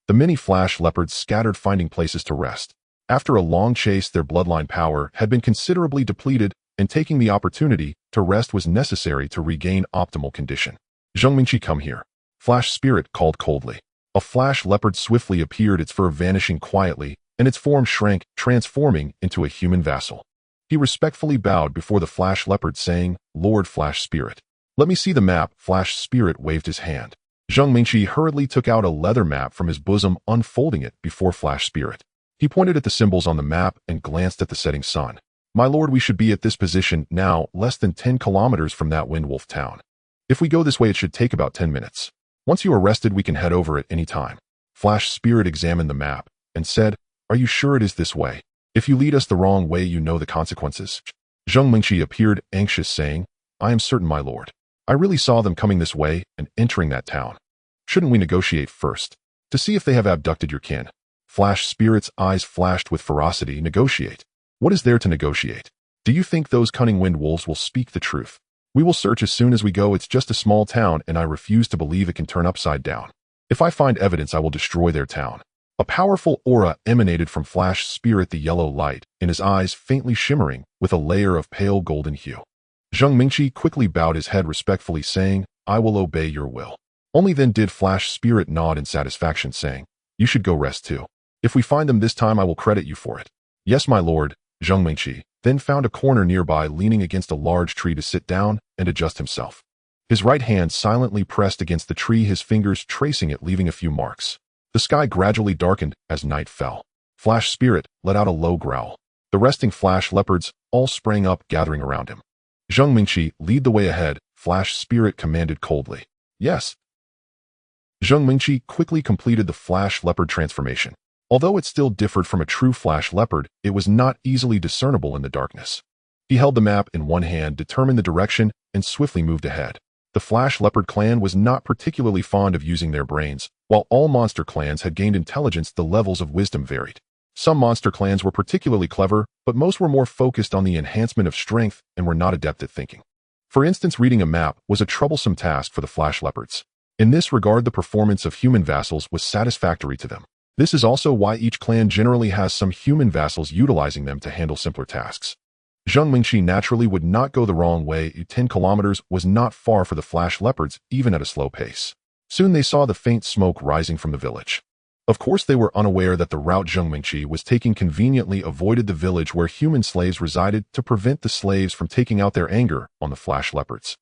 The many flash leopards scattered, finding places to rest. After a long chase, their bloodline power had been considerably depleted, and taking the opportunity to rest was necessary to regain optimal condition. Zhengmingqi, come here. Flash Spirit called coldly. A flash leopard swiftly appeared, its fur vanishing quietly, and its form shrank, transforming into a human vassal. He respectfully bowed before the flash leopard, saying, Lord Flash Spirit. Let me see the map. Flash Spirit waved his hand. Zheng Mingqi hurriedly took out a leather map from his bosom, unfolding it before Flash Spirit. He pointed at the symbols on the map and glanced at the setting sun. My lord, we should be at this position now, less than 10 kilometers from that Windwolf town. If we go this way, it should take about 10 minutes. Once you are rested, we can head over at any time. Flash Spirit examined the map and said, Are you sure it is this way? If you lead us the wrong way, you know the consequences. Zheng Mingqi appeared anxious, saying, I am certain, my lord. I really saw them coming this way and entering that town. Shouldn't we negotiate first, to see if they have abducted your kin? Flash Spirit's eyes flashed with ferocity. Negotiate? What is there to negotiate? Do you think those cunning wind wolves will speak the truth? We will search as soon as we go. It's just a small town, and I refuse to believe it can turn upside down. If I find evidence, I will destroy their town. A powerful aura emanated from Flash Spirit, the yellow light in his eyes faintly shimmering with a layer of pale golden hue. Zheng Mingqi quickly bowed his head respectfully, saying, I will obey your will. Only then did Flash Spirit nod in satisfaction, saying, You should go rest too. If we find them this time, I will credit you for it. Yes, my lord. Zheng Mingqi then found a corner nearby, leaning against a large tree to sit down and adjust himself. His right hand silently pressed against the tree, his fingers tracing it, leaving a few marks. The sky gradually darkened as night fell. Flash Spirit let out a low growl. The resting flash leopards all sprang up, gathering around him. Zheng Mingqi, lead the way ahead, Flash Spirit commanded coldly. Yes. Zheng Mingqi quickly completed the flash leopard transformation. Although it still differed from a true flash leopard, it was not easily discernible in the darkness. He held the map in one hand, determined the direction, and swiftly moved ahead. The Flash Leopard clan was not particularly fond of using their brains. While all monster clans had gained intelligence, the levels of wisdom varied. Some monster clans were particularly clever, but most were more focused on the enhancement of strength and were not adept at thinking. For instance, reading a map was a troublesome task for the Flash Leopards. In this regard, the performance of human vassals was satisfactory to them. This is also why each clan generally has some human vassals utilizing them to handle simpler tasks. Zheng Mingqi naturally would not go the wrong way. 10 kilometers was not far for the Flash Leopards, even at a slow pace. Soon they saw the faint smoke rising from the village. Of course, they were unaware that the route Zheng Mingqi was taking conveniently avoided the village where human slaves resided to prevent the slaves from taking out their anger on the Flash Leopards.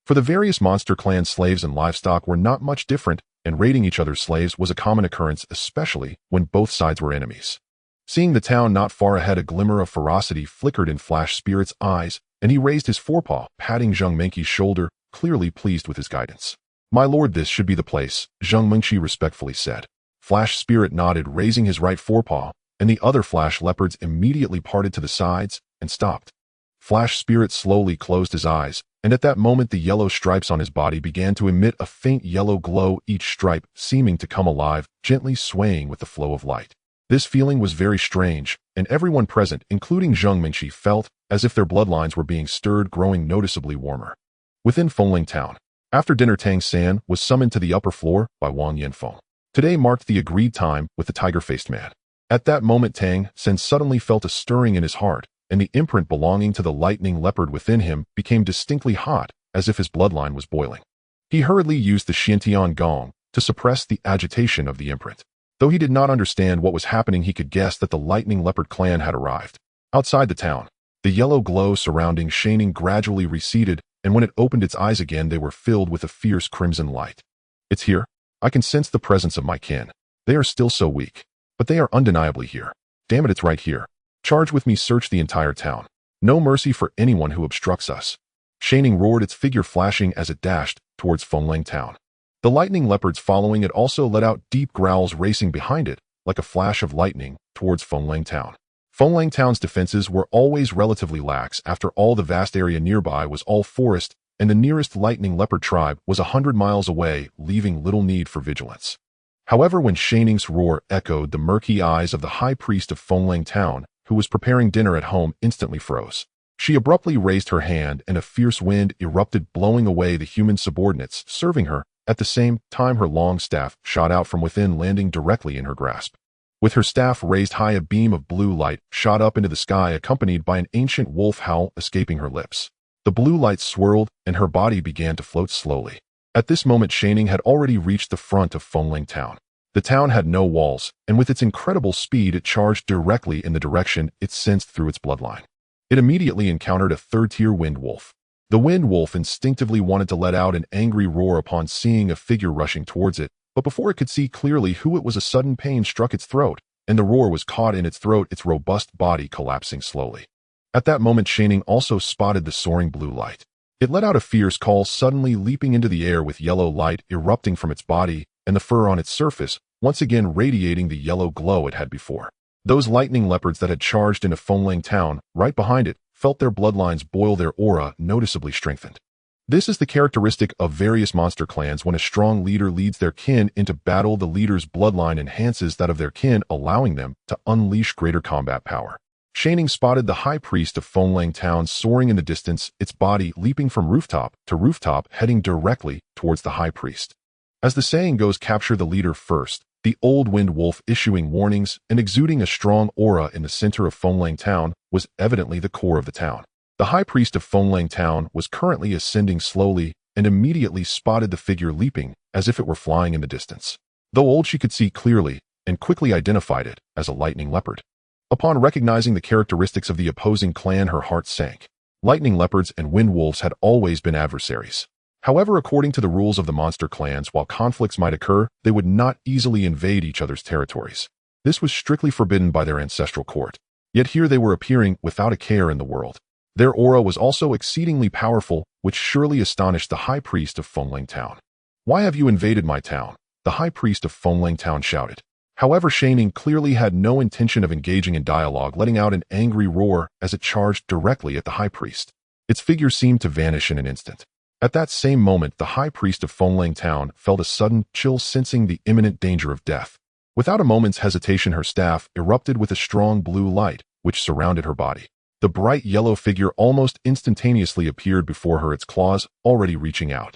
For the various monster clan, slaves and livestock were not much different, and raiding each other's slaves was a common occurrence, especially when both sides were enemies. Seeing the town not far ahead, a glimmer of ferocity flickered in Flash Spirit's eyes, and he raised his forepaw, patting Zheng Mingqi's shoulder, clearly pleased with his guidance. My lord, this should be the place, Zheng Mingqi respectfully said. Flash Spirit nodded, raising his right forepaw, and the other Flash Leopards immediately parted to the sides and stopped. Flash Spirit slowly closed his eyes, and at that moment the yellow stripes on his body began to emit a faint yellow glow, each stripe seeming to come alive, gently swaying with the flow of light. This feeling was very strange, and everyone present, including Zheng Mingqi, felt as if their bloodlines were being stirred, growing noticeably warmer. Within Fengling Town, after dinner, Tang San was summoned to the upper floor by Wang Yanfeng. Today marked the agreed time with the tiger-faced man. At that moment, Tang San suddenly felt a stirring in his heart, and the imprint belonging to the lightning leopard within him became distinctly hot, as if his bloodline was boiling. He hurriedly used the Xiantian gong to suppress the agitation of the imprint. Though he did not understand what was happening, he could guess that the lightning leopard clan had arrived. Outside the town, the yellow glow surrounding Shining gradually receded, and when it opened its eyes again, they were filled with a fierce crimson light. It's here. I can sense the presence of my kin. They are still so weak, but they are undeniably here. Damn it, it's right here. Charge with me, search the entire town. No mercy for anyone who obstructs us. Shining roared, its figure flashing as it dashed towards Fengling Town. The lightning leopards following it also let out deep growls, racing behind it like a flash of lightning towards Fengling Town. Fengling Town's defenses were always relatively lax. After all, the vast area nearby was all forest, and the nearest lightning leopard tribe was 100 miles away, leaving little need for vigilance. However, when Shining's roar echoed, the murky eyes of the high priest of Fengling Town, who was preparing dinner at home, instantly froze. She abruptly raised her hand, and a fierce wind erupted, blowing away the human subordinates serving her. At the same time, her long staff shot out from within, landing directly in her grasp. With her staff raised high, a beam of blue light shot up into the sky, accompanied by an ancient wolf howl escaping her lips. The blue light swirled, and her body began to float slowly. At this moment, Shining had already reached the front of Fengling Town. The town had no walls, and with its incredible speed, it charged directly in the direction it sensed through its bloodline. It immediately encountered a third-tier wind wolf. The wind wolf instinctively wanted to let out an angry roar upon seeing a figure rushing towards it, but before it could see clearly who it was, a sudden pain struck its throat, and the roar was caught in its throat, its robust body collapsing slowly. At that moment, Shining also spotted the soaring blue light. It let out a fierce call, suddenly leaping into the air with yellow light erupting from its body, and the fur on its surface, once again radiating the yellow glow it had before. Those lightning leopards that had charged into Fenglang town, right behind it, felt their bloodlines boil, their aura noticeably strengthened. This is the characteristic of various monster clans. When a strong leader leads their kin into battle, the leader's bloodline enhances that of their kin, allowing them to unleash greater combat power. Shining spotted the high priest of Fenglang town soaring in the distance, its body leaping from rooftop to rooftop, heading directly towards the high priest. As the saying goes, capture the leader first. The old wind wolf, issuing warnings and exuding a strong aura in the center of Fenglang town, was evidently the core of the town. The high priest of Fenglang town was currently ascending slowly and immediately spotted the figure leaping as if it were flying in the distance. Though old, she could see clearly and quickly identified it as a lightning leopard. Upon recognizing the characteristics of the opposing clan, her heart sank. Lightning leopards and wind wolves had always been adversaries. However, according to the rules of the monster clans, while conflicts might occur, they would not easily invade each other's territories. This was strictly forbidden by their ancestral court. Yet here they were appearing without a care in the world. Their aura was also exceedingly powerful, which surely astonished the high priest of Fenglang town. "Why have you invaded my town?" the high priest of Fenglang town shouted. However, Shining clearly had no intention of engaging in dialogue, letting out an angry roar as it charged directly at the high priest. Its figure seemed to vanish in an instant. At that same moment, the high priest of Fenglang town felt a sudden chill, sensing the imminent danger of death. Without a moment's hesitation, her staff erupted with a strong blue light, which surrounded her body. The bright yellow figure almost instantaneously appeared before her, its claws already reaching out.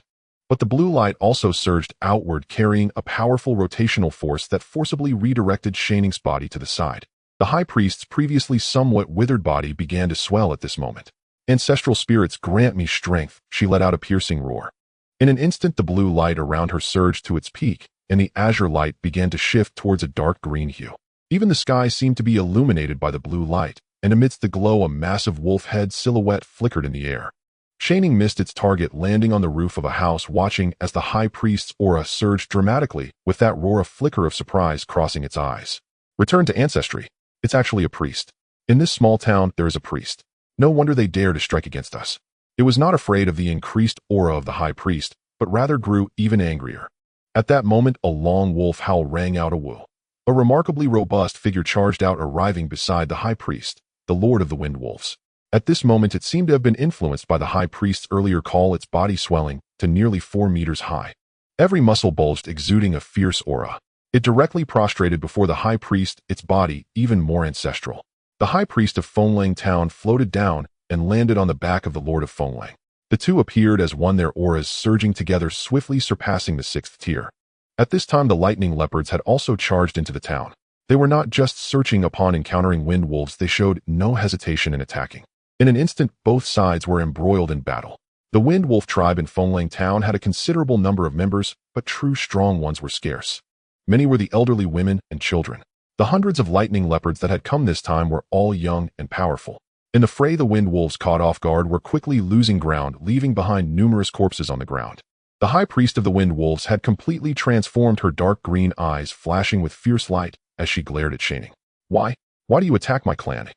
But the blue light also surged outward, carrying a powerful rotational force that forcibly redirected Shining's body to the side. The high priest's previously somewhat withered body began to swell at this moment. "Ancestral spirits, grant me strength," she let out a piercing roar. In an instant, the blue light around her surged to its peak, and the azure light began to shift towards a dark green hue. Even the sky seemed to be illuminated by the blue light, and amidst the glow, a massive wolf head silhouette flickered in the air. Shining missed its target, landing on the roof of a house, watching as the high priest's aura surged dramatically, with that roar, a flicker of surprise crossing its eyes. "Return to ancestry. It's actually a priest. In this small town, there is a priest. No wonder they dare to strike against us." It was not afraid of the increased aura of the high priest, but rather grew even angrier. At that moment, a long wolf howl rang out. A Wu, a remarkably robust figure, charged out, arriving beside the high priest, the lord of the wind wolves. At this moment, it seemed to have been influenced by the high priest's earlier call, its body swelling to nearly 4 meters high. Every muscle bulged, exuding a fierce aura. It directly prostrated before the high priest, its body even more ancestral. The high priest of Fenglang town floated down and landed on the back of the lord of Fenglang. The two appeared as one, their auras surging together, swiftly surpassing the 6th tier. At this time, the lightning leopards had also charged into the town. They were not just searching. Upon encountering wind wolves, they showed no hesitation in attacking. In an instant, both sides were embroiled in battle. The wind wolf tribe in Fenglang town had a considerable number of members, but true strong ones were scarce. Many were the elderly, women, and children. The hundreds of lightning leopards that had come this time were all young and powerful. In the fray, the wind wolves, caught off guard, were quickly losing ground, leaving behind numerous corpses on the ground. The high priest of the wind wolves had completely transformed, her dark green eyes flashing with fierce light as she glared at Shining. Why do you attack my clan?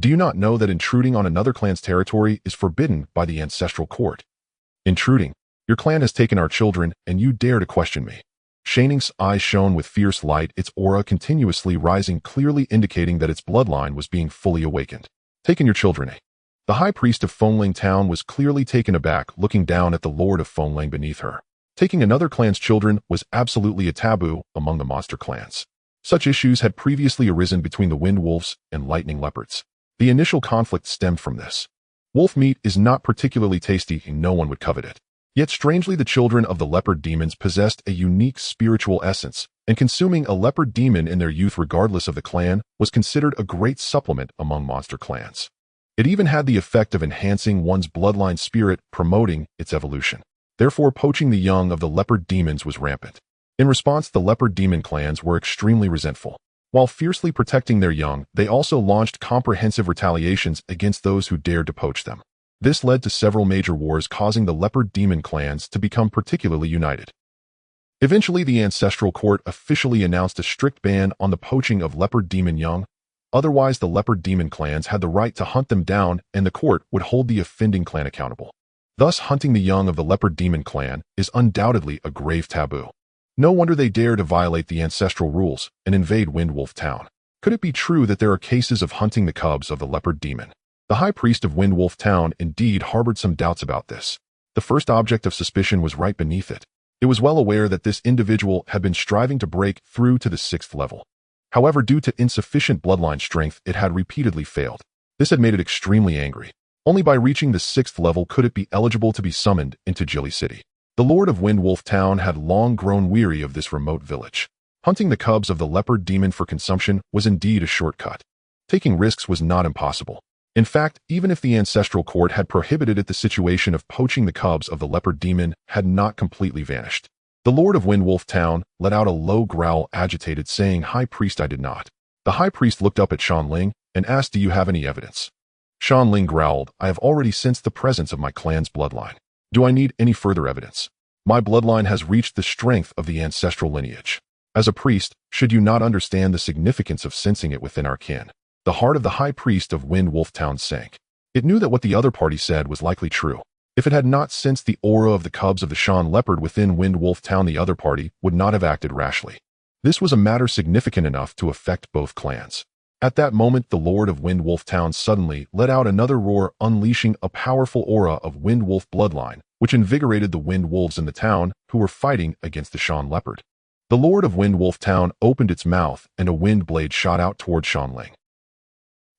Do you not know that intruding on another clan's territory is forbidden by the ancestral court? Intruding? Your clan has taken our children, and you dare to question me?" Shining's eyes shone with fierce light, its aura continuously rising, clearly indicating that its bloodline was being fully awakened. "Taken your children, eh?" The high priest of Fenglang town was clearly taken aback, looking down at the lord of Fenglang beneath her. Taking another clan's children was absolutely a taboo among the monster clans. Such issues had previously arisen between the wind wolves and lightning leopards. The initial conflict stemmed from this. Wolf meat is not particularly tasty, and no one would covet it. Yet strangely, the children of the leopard demons possessed a unique spiritual essence, and consuming a leopard demon in their youth, regardless of the clan, was considered a great supplement among monster clans. It even had the effect of enhancing one's bloodline spirit, promoting its evolution. Therefore, poaching the young of the leopard demons was rampant. In response, the leopard demon clans were extremely resentful. While fiercely protecting their young, they also launched comprehensive retaliations against those who dared to poach them. This led to several major wars, causing the leopard demon clans to become particularly united. Eventually, the ancestral court officially announced a strict ban on the poaching of leopard demon young. Otherwise, the leopard demon clans had the right to hunt them down, and the court would hold the offending clan accountable. Thus, hunting the young of the leopard demon clan is undoubtedly a grave taboo. No wonder they dare to violate the ancestral rules and invade Windwolf Town. Could it be true that there are cases of hunting the cubs of the leopard demon? The high priest of Windwolf Town indeed harbored some doubts about this. The first object of suspicion was right beneath it. It was well aware that this individual had been striving to break through to the 6th level. However, due to insufficient bloodline strength, it had repeatedly failed. This had made it extremely angry. Only by reaching the 6th level could it be eligible to be summoned into Jilly City. The Lord of Windwolf Town had long grown weary of this remote village. Hunting the cubs of the leopard demon for consumption was indeed a shortcut. Taking risks was not impossible. In fact, even if the ancestral court had prohibited it, the situation of poaching the cubs of the leopard demon had not completely vanished. The Lord of Windwolf Town let out a low growl, agitated, saying, "High Priest, I did not." The High Priest looked up at Shan Ling and asked, "Do you have any evidence?" Shan Ling growled, "I have already sensed the presence of my clan's bloodline. Do I need any further evidence? My bloodline has reached the strength of the ancestral lineage. As a priest, should you not understand the significance of sensing it within our kin?" The heart of the High Priest of Windwolf Town sank. It knew that what the other party said was likely true. If it had not sensed the aura of the cubs of the Shan leopard within Windwolf Town, the other party would not have acted rashly. This was a matter significant enough to affect both clans. At that moment, the Lord of Windwolf Town suddenly let out another roar, unleashing a powerful aura of Windwolf bloodline, which invigorated the wind wolves in the town who were fighting against the Shan leopard. The Lord of Windwolf Town opened its mouth, and a wind blade shot out toward Shan Ling.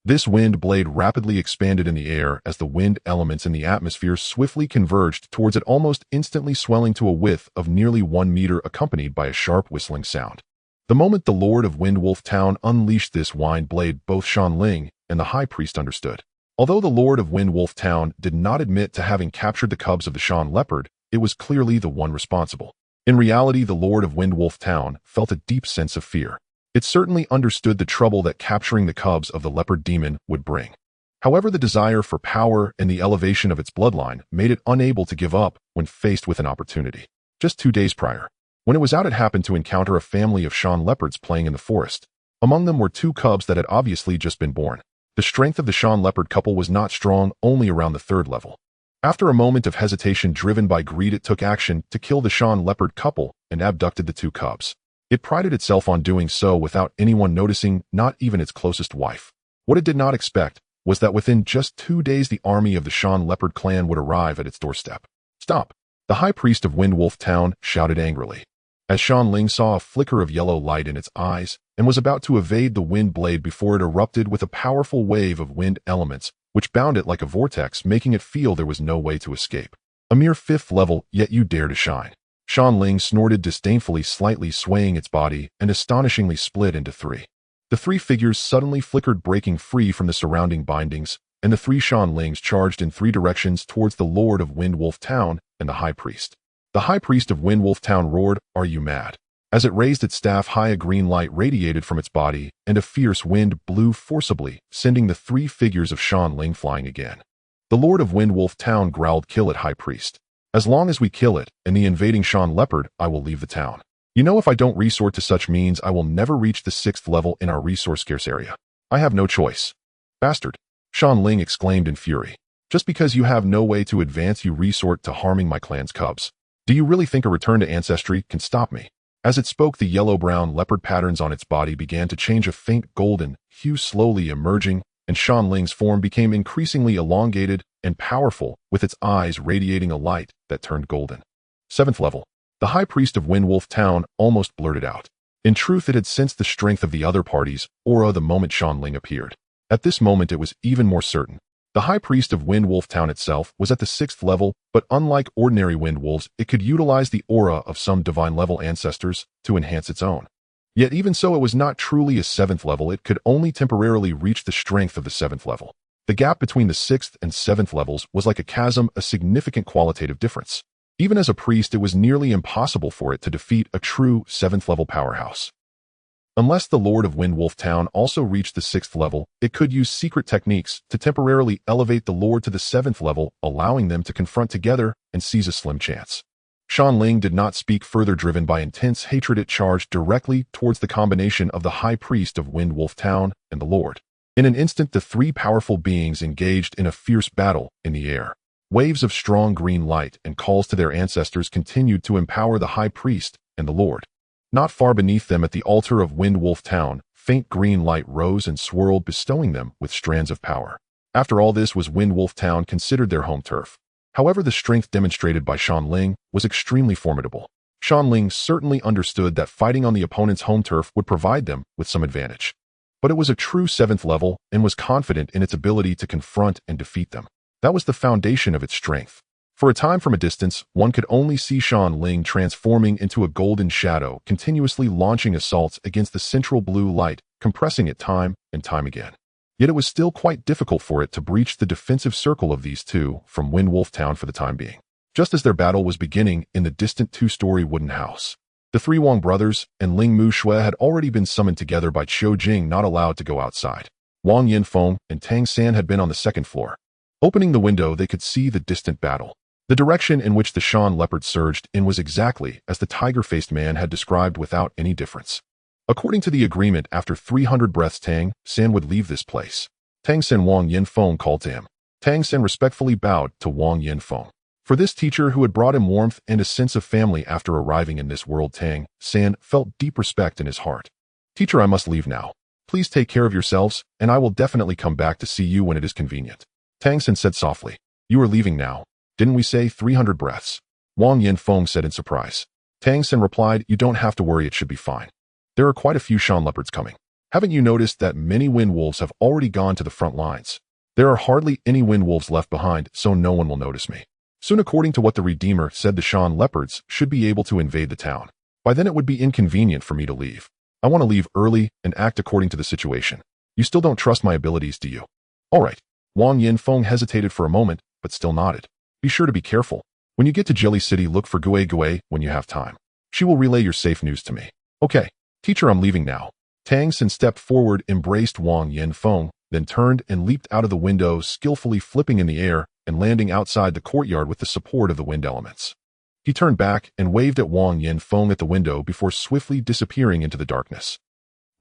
This wind blade rapidly expanded in the air as the wind elements in the atmosphere swiftly converged towards it, almost instantly swelling to a width of nearly 1 meter, accompanied by a sharp whistling sound. The moment the Lord of Windwolf Town unleashed this wind blade, both Shan Ling and the High Priest understood. Although the Lord of Windwolf Town did not admit to having captured the cubs of the Shan leopard, it was clearly the one responsible. In reality, the Lord of Windwolf Town felt a deep sense of fear. It certainly understood the trouble that capturing the cubs of the leopard demon would bring. However, the desire for power and the elevation of its bloodline made it unable to give up when faced with an opportunity. Just 2 days prior, when it was out, it happened to encounter a family of Shan leopards playing in the forest. Among them were 2 cubs that had obviously just been born. The strength of the Shan leopard couple was not strong, only around the 3rd level. After a moment of hesitation driven by greed, it took action to kill the Shan leopard couple and abducted the 2 cubs. It prided itself on doing so without anyone noticing, not even its closest wife. What it did not expect was that within just 2 days the army of the Shan leopard clan would arrive at its doorstep. "Stop!" The High Priest of Windwolf Town shouted angrily. As Shan Ling saw a flicker of yellow light in its eyes and was about to evade the wind blade before it erupted with a powerful wave of wind elements, which bound it like a vortex, making it feel there was no way to escape. "A mere 5th level, yet you dare to shine." Shan Ling snorted disdainfully, slightly swaying its body, and astonishingly split into 3. The 3 figures suddenly flickered, breaking free from the surrounding bindings, and the 3 Shan Lings charged in 3 directions towards the Lord of Windwolf Town and the High Priest. The High Priest of Windwolf Town roared, "Are you mad?" As it raised its staff high, a green light radiated from its body, and a fierce wind blew forcibly, sending the 3 figures of Shan Ling flying again. The Lord of Windwolf Town growled, "Kill it, High Priest. As long as we kill it and the invading Shan leopard, I will leave the town. You know, if I don't resort to such means, I will never reach the 6th level in our resource-scarce area. I have no choice." "Bastard!" Shan Ling exclaimed in fury. "Just because you have no way to advance, you resort to harming my clan's cubs. Do you really think a return to ancestry can stop me?" As it spoke, the yellow-brown leopard patterns on its body began to change a faint golden hue, slowly emerging, and Shan Ling's form became increasingly elongated and powerful, with its eyes radiating a light that turned golden. 7th level. The High Priest of Windwolf Town almost blurted out. In truth, it had sensed the strength of the other party's aura the moment Shan Ling appeared. At this moment, it was even more certain. The High Priest of Windwolf Town itself was at the 6th level, but unlike ordinary wind wolves, it could utilize the aura of some divine-level ancestors to enhance its own. Yet even so, it was not truly a 7th level. It could only temporarily reach the strength of the 7th level. The gap between the 6th and 7th levels was like a chasm, a significant qualitative difference. Even as a priest, it was nearly impossible for it to defeat a true 7th level powerhouse. Unless the Lord of Windwolf Town also reached the 6th level, it could use secret techniques to temporarily elevate the Lord to the 7th level, allowing them to confront together and seize a slim chance. Shan Ling did not speak further, driven by intense hatred. It charged directly towards the combination of the High Priest of Windwolf Town and the Lord. In an instant, the three powerful beings engaged in a fierce battle in the air. Waves of strong green light and calls to their ancestors continued to empower the High Priest and the Lord. Not far beneath them at the altar of Windwolf Town, faint green light rose and swirled, bestowing them with strands of power. After all, this was Windwolf Town considered their home turf. However, the strength demonstrated by Shan Ling was extremely formidable. Shan Ling certainly understood that fighting on the opponent's home turf would provide them with some advantage. But it was a true 7th level and was confident in its ability to confront and defeat them. That was the foundation of its strength. For a time, from a distance, one could only see Shan Ling transforming into a golden shadow, continuously launching assaults against the central blue light, compressing it time and time again. Yet it was still quite difficult for it to breach the defensive circle of these two from Windwolf Town for the time being. Just as their battle was beginning in the distant 2-story wooden house, the three Wang brothers and Ling Mu Shui had already been summoned together by Qiu Jing, not allowed to go outside. Wang Yinfeng and Tang San had been on the 2nd floor. Opening the window, they could see the distant battle. The direction in which the Shan leopard surged in was exactly as the tiger-faced man had described, without any difference. According to the agreement, after 300 breaths, Tang San would leave this place. Tang San Wang Yinfeng called to him. Tang San respectfully bowed to Wang Yinfeng. For this teacher who had brought him warmth and a sense of family after arriving in this world, Tang San felt deep respect in his heart. Teacher, I must leave now. Please take care of yourselves, and I will definitely come back to see you when it is convenient. Tang San said softly. You are leaving now. Didn't we say 300 breaths? Wang Yinfeng said in surprise. Tang San replied, you don't have to worry, it should be fine. There are quite a few Shan leopards coming. Haven't you noticed that many wind wolves have already gone to the front lines? There are hardly any wind wolves left behind, so no one will notice me. Soon, according to what the Redeemer said, the Shan leopards should be able to invade the town. By then it would be inconvenient for me to leave. I want to leave early and act according to the situation. You still don't trust my abilities, do you? All right. Wang Yinfeng hesitated for a moment, but still nodded. Be sure to be careful. When you get to Jelly City, look for Gue Gue when you have time. She will relay your safe news to me. Okay. Teacher, I'm leaving now. Tang San stepped forward, embraced Wang Yinfeng, then turned and leaped out of the window, skillfully flipping in the air and landing outside the courtyard with the support of the wind elements. He turned back and waved at Wang Yinfeng at the window before swiftly disappearing into the darkness.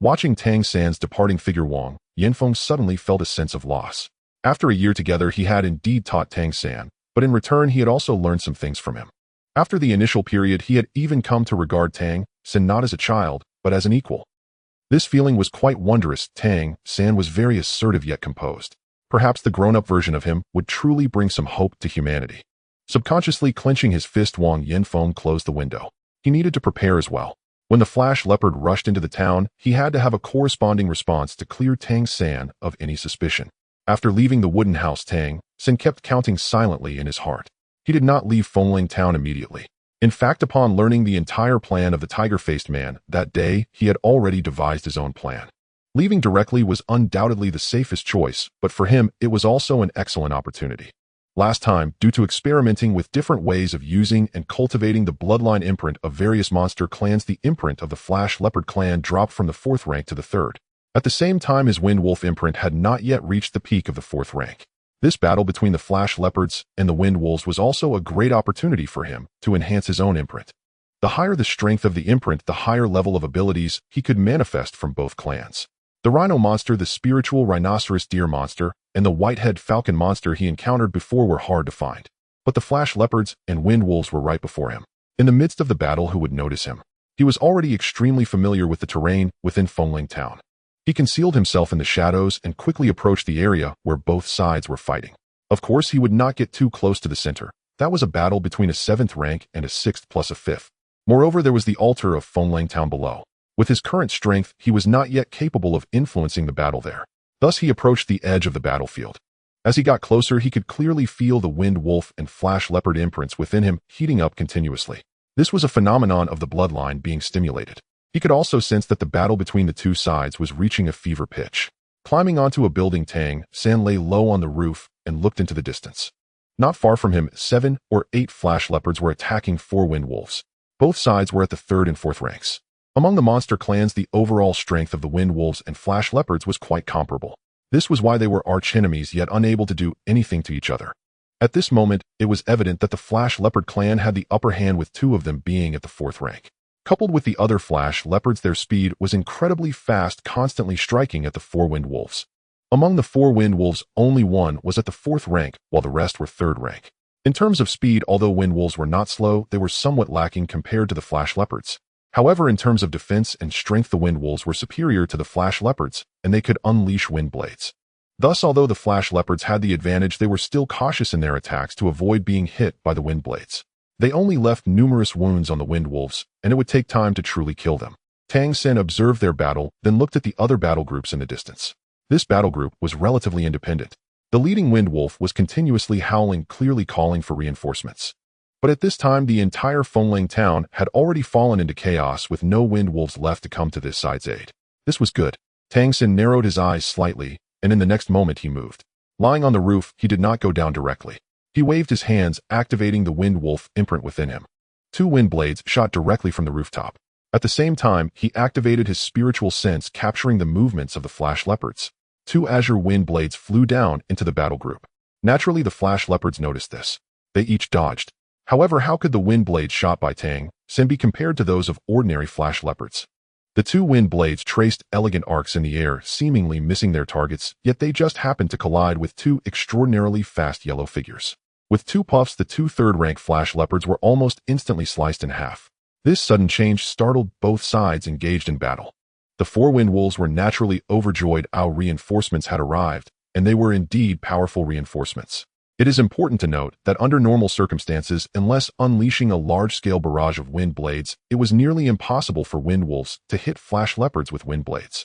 Watching Tang San's departing figure, Wang Yinfeng suddenly felt a sense of loss. After a year together, he had indeed taught Tang San, but in return he had also learned some things from him. After the initial period, he had even come to regard Tang San not as a child, but as an equal. This feeling was quite wondrous. Tang San was very assertive yet composed. Perhaps the grown-up version of him would truly bring some hope to humanity. Subconsciously clenching his fist, Wang Yinfeng closed the window. He needed to prepare as well. When the flash leopard rushed into the town, he had to have a corresponding response to clear Tang San of any suspicion. After leaving the wooden house, Tang San kept counting silently in his heart. He did not leave Fengling Town immediately. In fact, upon learning the entire plan of the tiger-faced man that day, he had already devised his own plan. Leaving directly was undoubtedly the safest choice, but for him, it was also an excellent opportunity. Last time, due to experimenting with different ways of using and cultivating the bloodline imprint of various monster clans, the imprint of the Flash Leopard clan dropped from the 4th rank to the 3rd. At the same time, his Wind Wolf imprint had not yet reached the peak of the 4th rank. This battle between the Flash Leopards and the Wind Wolves was also a great opportunity for him to enhance his own imprint. The higher the strength of the imprint, the higher level of abilities he could manifest from both clans. The Rhino monster, the spiritual rhinoceros deer monster, and the whitehead falcon monster he encountered before were hard to find. But the Flash Leopards and Wind Wolves were right before him. In the midst of the battle, who would notice him? He was already extremely familiar with the terrain within Fengling Town. He concealed himself in the shadows and quickly approached the area where both sides were fighting. Of course, he would not get too close to the center. That was a battle between a 7th rank and a 6th plus a 5th. Moreover, there was the altar of Fengling Town below. With his current strength, he was not yet capable of influencing the battle there. Thus, he approached the edge of the battlefield. As he got closer, he could clearly feel the Wind Wolf and Flash Leopard imprints within him heating up continuously. This was a phenomenon of the bloodline being stimulated. He could also sense that the battle between the two sides was reaching a fever pitch. Climbing onto a building, Tang San lay low on the roof and looked into the distance. Not far from him, 7 or 8 Flash Leopards were attacking 4 Wind Wolves. Both sides were at the 3rd and 4th ranks. Among the monster clans, the overall strength of the wind wolves and flash leopards was quite comparable. This was why they were arch-enemies yet unable to do anything to each other. At this moment, it was evident that the flash leopard clan had the upper hand, with two of them being at the 4th rank. Coupled with the other flash leopards, their speed was incredibly fast, constantly striking at the 4 wind wolves. Among the 4 wind wolves, only one was at the 4th rank, while the rest were 3rd rank. In terms of speed, although wind wolves were not slow, they were somewhat lacking compared to the flash leopards. However, in terms of defense and strength, the wind wolves were superior to the flash leopards, and they could unleash wind blades. Thus, although the flash leopards had the advantage, they were still cautious in their attacks to avoid being hit by the wind blades. They only left numerous wounds on the wind wolves, and it would take time to truly kill them. Tang San observed their battle, then looked at the other battle groups in the distance. This battle group was relatively independent. The leading wind wolf was continuously howling, clearly calling for reinforcements. But at this time, the entire Fenglang town had already fallen into chaos, with no wind wolves left to come to this side's aid. This was good. Tang San narrowed his eyes slightly, and in the next moment he moved. Lying on the roof, he did not go down directly. He waved his hands, activating the wind wolf imprint within him. 2 wind blades shot directly from the rooftop. At the same time, he activated his spiritual sense, capturing the movements of the flash leopards. 2 azure wind blades flew down into the battle group. Naturally, the flash leopards noticed this. They each dodged. However, how could the wind blades shot by Tang San be compared to those of ordinary flash leopards? The 2 wind blades traced elegant arcs in the air, seemingly missing their targets, yet they just happened to collide with 2 extraordinarily fast yellow figures. With 2 puffs, the 2 third-rank flash leopards were almost instantly sliced in half. This sudden change startled both sides engaged in battle. The 4 wind wolves were naturally overjoyed. Our reinforcements had arrived, and they were indeed powerful reinforcements. It is important to note that under normal circumstances, unless unleashing a large-scale barrage of wind blades, it was nearly impossible for wind wolves to hit flash leopards with wind blades.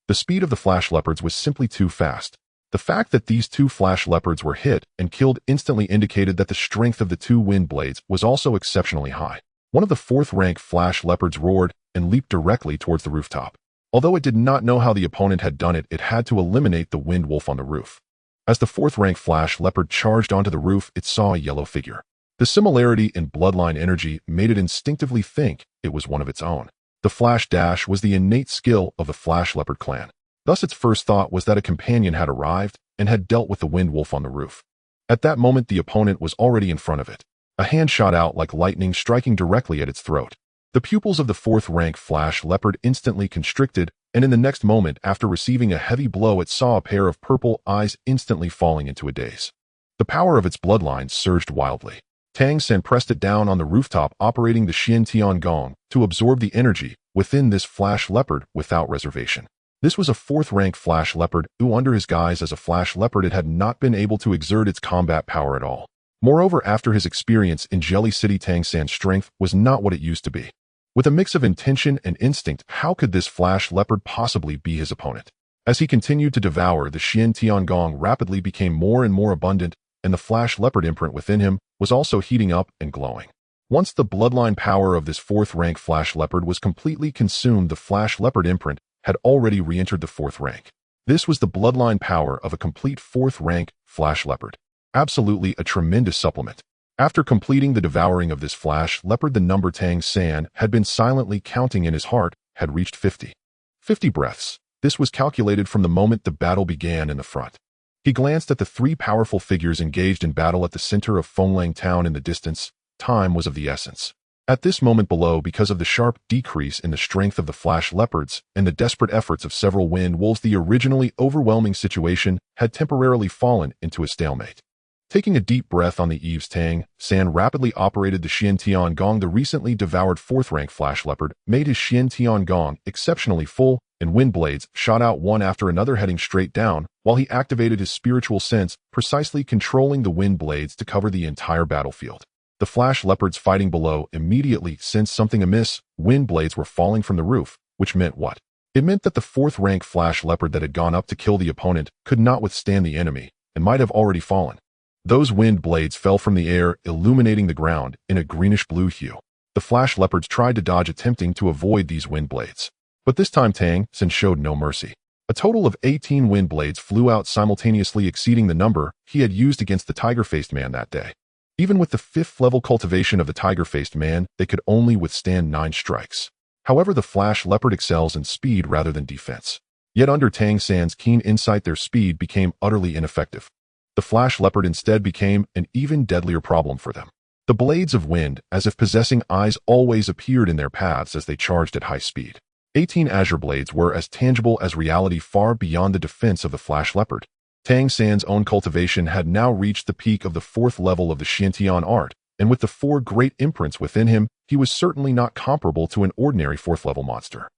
The speed of the flash leopards was simply too fast. The fact that these 2 flash leopards were hit and killed instantly indicated that the strength of the 2 wind blades was also exceptionally high. One of the 4th-rank flash leopards roared and leaped directly towards the rooftop. Although it did not know how the opponent had done it, it had to eliminate the wind wolf on the roof. As the 4th-rank flash leopard charged onto the roof, it saw a yellow figure. The similarity in bloodline energy made it instinctively think it was one of its own. The flash dash was the innate skill of the flash leopard clan. Thus, its first thought was that a companion had arrived and had dealt with the wind wolf on the roof. At that moment, the opponent was already in front of it. A hand shot out like lightning, striking directly at its throat. The pupils of the 4th-rank flash leopard instantly constricted, and in the next moment, after receiving a heavy blow, it saw a pair of purple eyes instantly falling into a daze. The power of its bloodline surged wildly. Tang San pressed it down on the rooftop, operating the Xian Tian Gong to absorb the energy within this flash leopard without reservation. This was a 4th-rank flash leopard who, under his guise as a flash leopard, it had not been able to exert its combat power at all. Moreover, after his experience in Jelly City, Tang San's strength was not what it used to be. With a mix of intention and instinct, how could this flash leopard possibly be his opponent? As he continued to devour, the Xian Tian Gong rapidly became more and more abundant, and the flash leopard imprint within him was also heating up and glowing. Once the bloodline power of this 4th-rank flash leopard was completely consumed, the flash leopard imprint had already re-entered the 4th rank. This was the bloodline power of a complete 4th-rank flash leopard. Absolutely a tremendous supplement. After completing the devouring of this flash leopard, the number Tang San had been silently counting in his heart had reached 50. 50 breaths. This was calculated from the moment the battle began in the front. He glanced at the 3 powerful figures engaged in battle at the center of Fenglang town in the distance. Time was of the essence. At this moment below, because of the sharp decrease in the strength of the flash leopards and the desperate efforts of several wind wolves, the originally overwhelming situation had temporarily fallen into a stalemate. Taking a deep breath on the eaves, Tang San rapidly operated the Xian Tian Gong. The recently devoured 4th-rank flash leopard made his Xian Tian Gong exceptionally full, and wind blades shot out one after another, heading straight down, while he activated his spiritual sense, precisely controlling the wind blades to cover the entire battlefield. The flash leopards fighting below immediately sensed something amiss. Wind blades were falling from the roof, which meant what? It meant that the 4th-rank flash leopard that had gone up to kill the opponent could not withstand the enemy and might have already fallen. Those wind blades fell from the air, illuminating the ground in a greenish-blue hue. The flash leopards tried to dodge, attempting to avoid these wind blades. But this time Tang San showed no mercy. A total of 18 wind blades flew out simultaneously, exceeding the number he had used against the tiger-faced man that day. Even with the 5th-level cultivation of the tiger-faced man, they could only withstand 9 strikes. However, the Flash Leopard excels in speed rather than defense. Yet under Tang San's keen insight, their speed became utterly ineffective. The Flash Leopard instead became an even deadlier problem for them. The blades of wind, as if possessing eyes, always appeared in their paths as they charged at high speed. 18 azure blades were as tangible as reality, far beyond the defense of the Flash Leopard. Tang San's own cultivation had now reached the peak of the 4th level of the Xiantian art, and with the 4 great imprints within him, he was certainly not comparable to an ordinary 4th-level monster.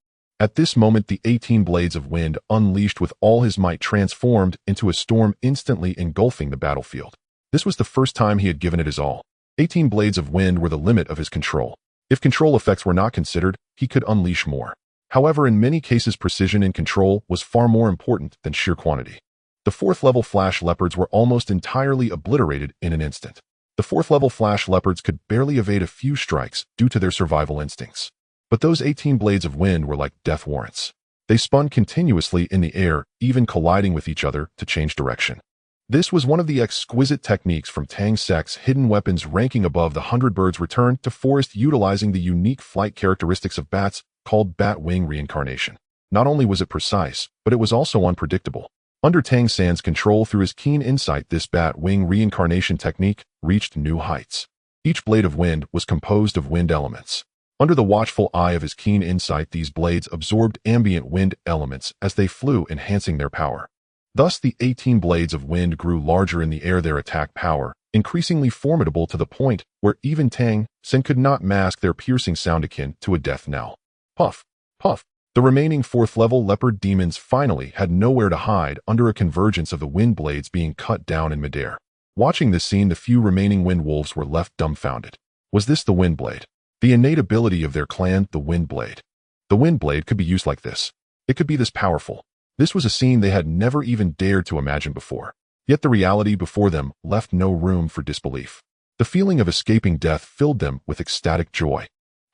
At this moment, the 18 blades of wind, unleashed with all his might, transformed into a storm, instantly engulfing the battlefield. This was the first time he had given it his all. 18 blades of wind were the limit of his control. If control effects were not considered, he could unleash more. However, in many cases, precision in control was far more important than sheer quantity. The 4th-level Flash Leopards were almost entirely obliterated in an instant. The 4th-level Flash Leopards could barely evade a few strikes due to their survival instincts. But those 18 blades of wind were like death warrants. They spun continuously in the air, even colliding with each other to change direction. This was one of the exquisite techniques from Tang San's hidden weapons, ranking above the 100 birds returned to forest, utilizing the unique flight characteristics of bats called bat wing reincarnation. Not only was it precise, but it was also unpredictable. Under Tang San's control, through his keen insight, this bat wing reincarnation technique reached new heights. Each blade of wind was composed of wind elements. Under the watchful eye of his keen insight, these blades absorbed ambient wind elements as they flew, enhancing their power. Thus, the 18 blades of wind grew larger in the air, their attack power increasingly formidable to the point where even Tang San could not mask their piercing sound akin to a death knell. Puff, puff. The remaining 4th-level leopard demons finally had nowhere to hide under a convergence of the wind blades being cut down in midair. Watching this scene, the few remaining wind wolves were left dumbfounded. Was this the wind blade? The innate ability of their clan, the wind blade. The wind blade could be used like this. It could be this powerful. This was a scene they had never even dared to imagine before. Yet the reality before them left no room for disbelief. The feeling of escaping death filled them with ecstatic joy.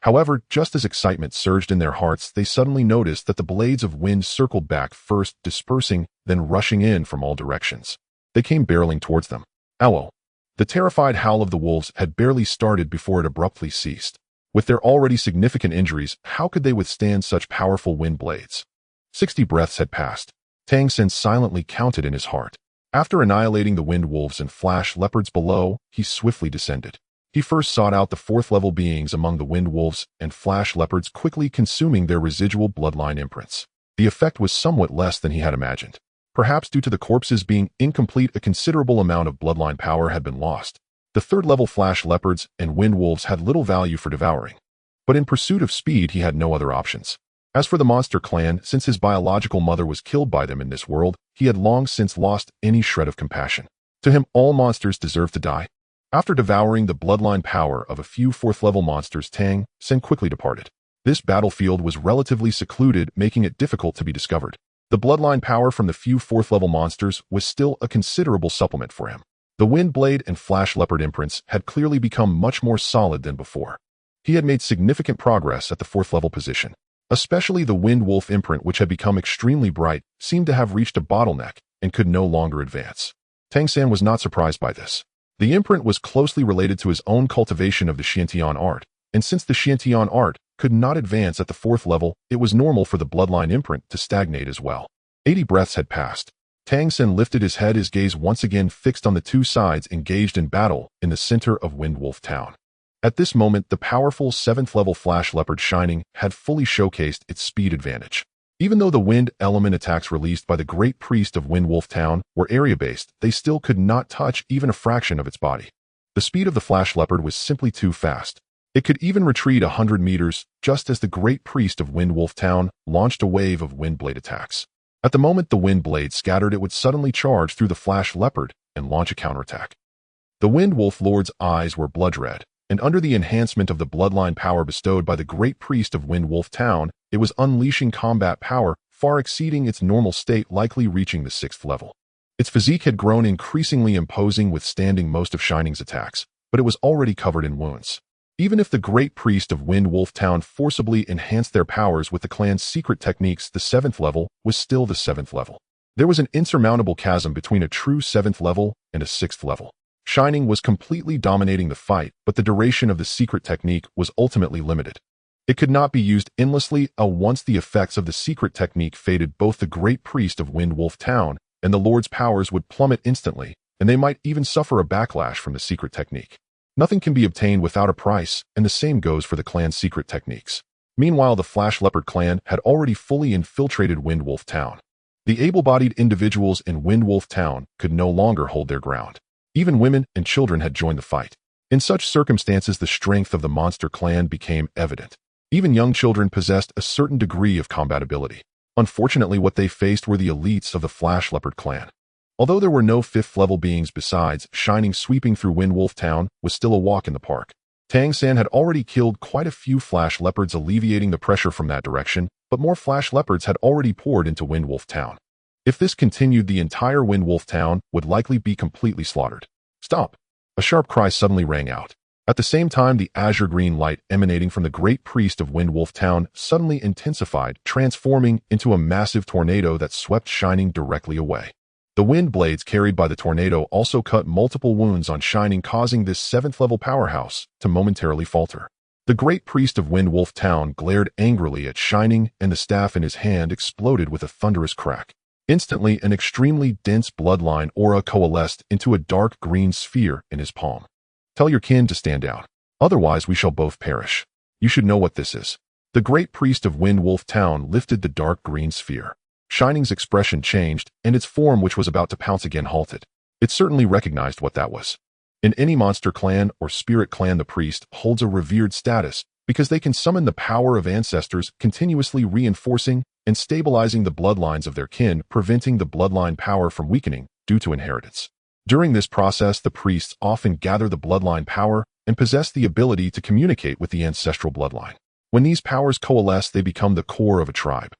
However, just as excitement surged in their hearts, they suddenly noticed that the blades of wind circled back, first dispersing, then rushing in from all directions. They came barreling towards them. Ow! The terrified howl of the wolves had barely started before it abruptly ceased. With their already significant injuries, how could they withstand such powerful wind blades? 60 breaths had passed. Tang San silently counted in his heart. After annihilating the wind wolves and flash leopards below, he swiftly descended. He first sought out the 4th-level beings among the wind wolves and flash leopards, quickly consuming their residual bloodline imprints. The effect was somewhat less than he had imagined. Perhaps due to the corpses being incomplete, a considerable amount of bloodline power had been lost. The 3rd-level flash leopards and wind wolves had little value for devouring. But in pursuit of speed, he had no other options. As for the monster clan, since his biological mother was killed by them in this world, he had long since lost any shred of compassion. To him, all monsters deserve to die. After devouring the bloodline power of a few 4th-level monsters, Tang San quickly departed. This battlefield was relatively secluded, making it difficult to be discovered. The bloodline power from the few 4th-level monsters was still a considerable supplement for him. The wind blade and flash leopard imprints had clearly become much more solid than before. He had made significant progress at the 4th-level position. Especially the wind wolf imprint, which had become extremely bright, seemed to have reached a bottleneck and could no longer advance. Tang San was not surprised by this. The imprint was closely related to his own cultivation of the Xiantian art, and since the Xiantian art could not advance at the 4th level, it was normal for the bloodline imprint to stagnate as well. 80 breaths had passed. Tang San lifted his head, his gaze once again fixed on the two sides engaged in battle in the center of Windwolf Town. At this moment, the powerful 7th-level Flash Leopard Shining had fully showcased its speed advantage. Even though the wind element attacks released by the Great Priest of Windwolf Town were area-based, they still could not touch even a fraction of its body. The speed of the Flash Leopard was simply too fast. It could even retreat 100 meters, just as the Great Priest of Windwolf Town launched a wave of wind blade attacks. At the moment the wind blade scattered, it would suddenly charge through the Flash Leopard and launch a counterattack. The Wind Wolf Lord's eyes were blood-red, and under the enhancement of the bloodline power bestowed by the Great Priest of Windwolf Town, it was unleashing combat power far exceeding its normal state, likely reaching the 6th level. Its physique had grown increasingly imposing, withstanding most of Shining's attacks, but it was already covered in wounds. Even if the Great Priest of Windwolf Town forcibly enhanced their powers with the clan's secret techniques, the 7th level was still the 7th level. There was an insurmountable chasm between a true 7th level and a 6th level. Shining was completely dominating the fight, but the duration of the secret technique was ultimately limited. It could not be used endlessly. Once the effects of the secret technique faded, both the great priest of Wind Wolf Town and the Lord's powers would plummet instantly, and they might even suffer a backlash from the secret technique. Nothing can be obtained without a price, and the same goes for the clan's secret techniques. Meanwhile, the Flash Leopard clan had already fully infiltrated Wind Wolf Town. The able-bodied individuals in Wind Wolf Town could no longer hold their ground. Even women and children had joined the fight. In such circumstances, the strength of the monster clan became evident. Even young children possessed a certain degree of combatability. Unfortunately, what they faced were the elites of the Flash Leopard clan. Although there were no fifth-level beings besides, Shining sweeping through Wind Wolf Town was still a walk in the park. Tang San had already killed quite a few Flash Leopards, alleviating the pressure from that direction, but more Flash Leopards had already poured into Wind Wolf Town. If this continued, the entire Wind Wolf Town would likely be completely slaughtered. Stop! A sharp cry suddenly rang out. At the same time, the azure-green light emanating from the great priest of Wind Wolf Town suddenly intensified, transforming into a massive tornado that swept Shining directly away. The wind blades carried by the tornado also cut multiple wounds on Shining, causing this 7th-level powerhouse to momentarily falter. The great priest of Wind Wolf Town glared angrily at Shining, and the staff in his hand exploded with a thunderous crack. Instantly, an extremely dense bloodline aura coalesced into a dark green sphere in his palm. Tell your kin to stand down. Otherwise, we shall both perish. You should know what this is. The great priest of Wind Wolf Town lifted the dark green sphere. Shining's expression changed, and its form, which was about to pounce again, halted. It certainly recognized what that was. In any monster clan or spirit clan, the priest holds a revered status because they can summon the power of ancestors, continuously reinforcing and stabilizing the bloodlines of their kin, preventing the bloodline power from weakening due to inheritance. During this process, the priests often gather the bloodline power and possess the ability to communicate with the ancestral bloodline. When these powers coalesce, they become the core of a tribe.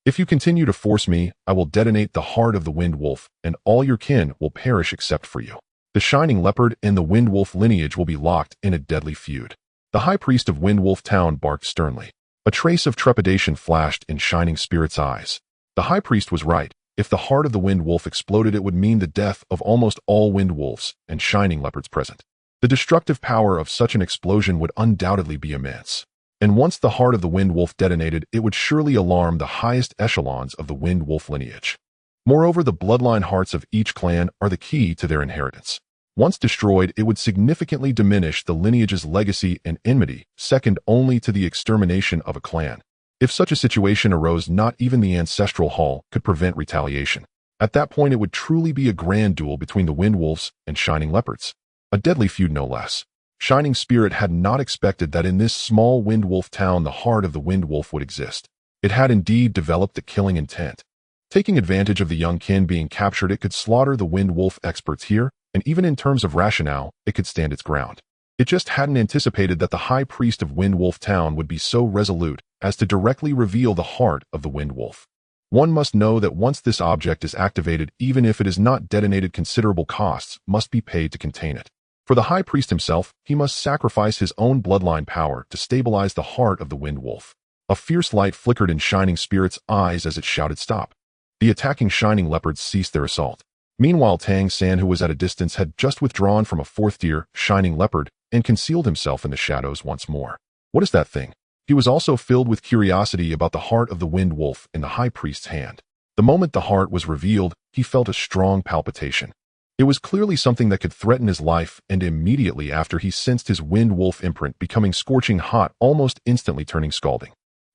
If you continue to force me, I will detonate the heart of the Wind Wolf, and all your kin will perish except for you. The Shining Leopard and the Wind Wolf lineage will be locked in a deadly feud. The High Priest of Wind Wolf Town barked sternly. A trace of trepidation flashed in Shining Spirit's eyes. The High Priest was right. If the heart of the Wind Wolf exploded, it would mean the death of almost all Wind Wolves and Shining Leopards present. The destructive power of such an explosion would undoubtedly be immense. And once the heart of the Wind Wolf detonated, it would surely alarm the highest echelons of the Wind Wolf lineage. Moreover, the bloodline hearts of each clan are the key to their inheritance. Once destroyed, it would significantly diminish the lineage's legacy and enmity, second only to the extermination of a clan. If such a situation arose, not even the Ancestral Hall could prevent retaliation. At that point, it would truly be a grand duel between the Wind Wolves and Shining Leopards. A deadly feud, no less. Shining Spirit had not expected that in this small Wind Wolf town the heart of the Wind Wolf would exist. It had indeed developed the killing intent. Taking advantage of the young kin being captured, it could slaughter the Wind Wolf experts here, and even in terms of rationale, it could stand its ground. It just hadn't anticipated that the High Priest of Wind Wolf Town would be so resolute as to directly reveal the heart of the Wind Wolf. One must know that once this object is activated, even if it is not detonated, considerable costs must be paid to contain it. For the High Priest himself, he must sacrifice his own bloodline power to stabilize the heart of the Wind Wolf. A fierce light flickered in Shining Spirit's eyes as it shouted stop. The attacking Shining Leopards ceased their assault. Meanwhile, Tang San, who was at a distance, had just withdrawn from a 4th-tier Shining Leopard and concealed himself in the shadows once more. What is that thing? He was also filled with curiosity about the heart of the Wind Wolf in the High Priest's hand. The moment the heart was revealed, he felt a strong palpitation. It was clearly something that could threaten his life, and immediately after he sensed his Wind Wolf imprint becoming scorching hot, almost instantly turning scalding.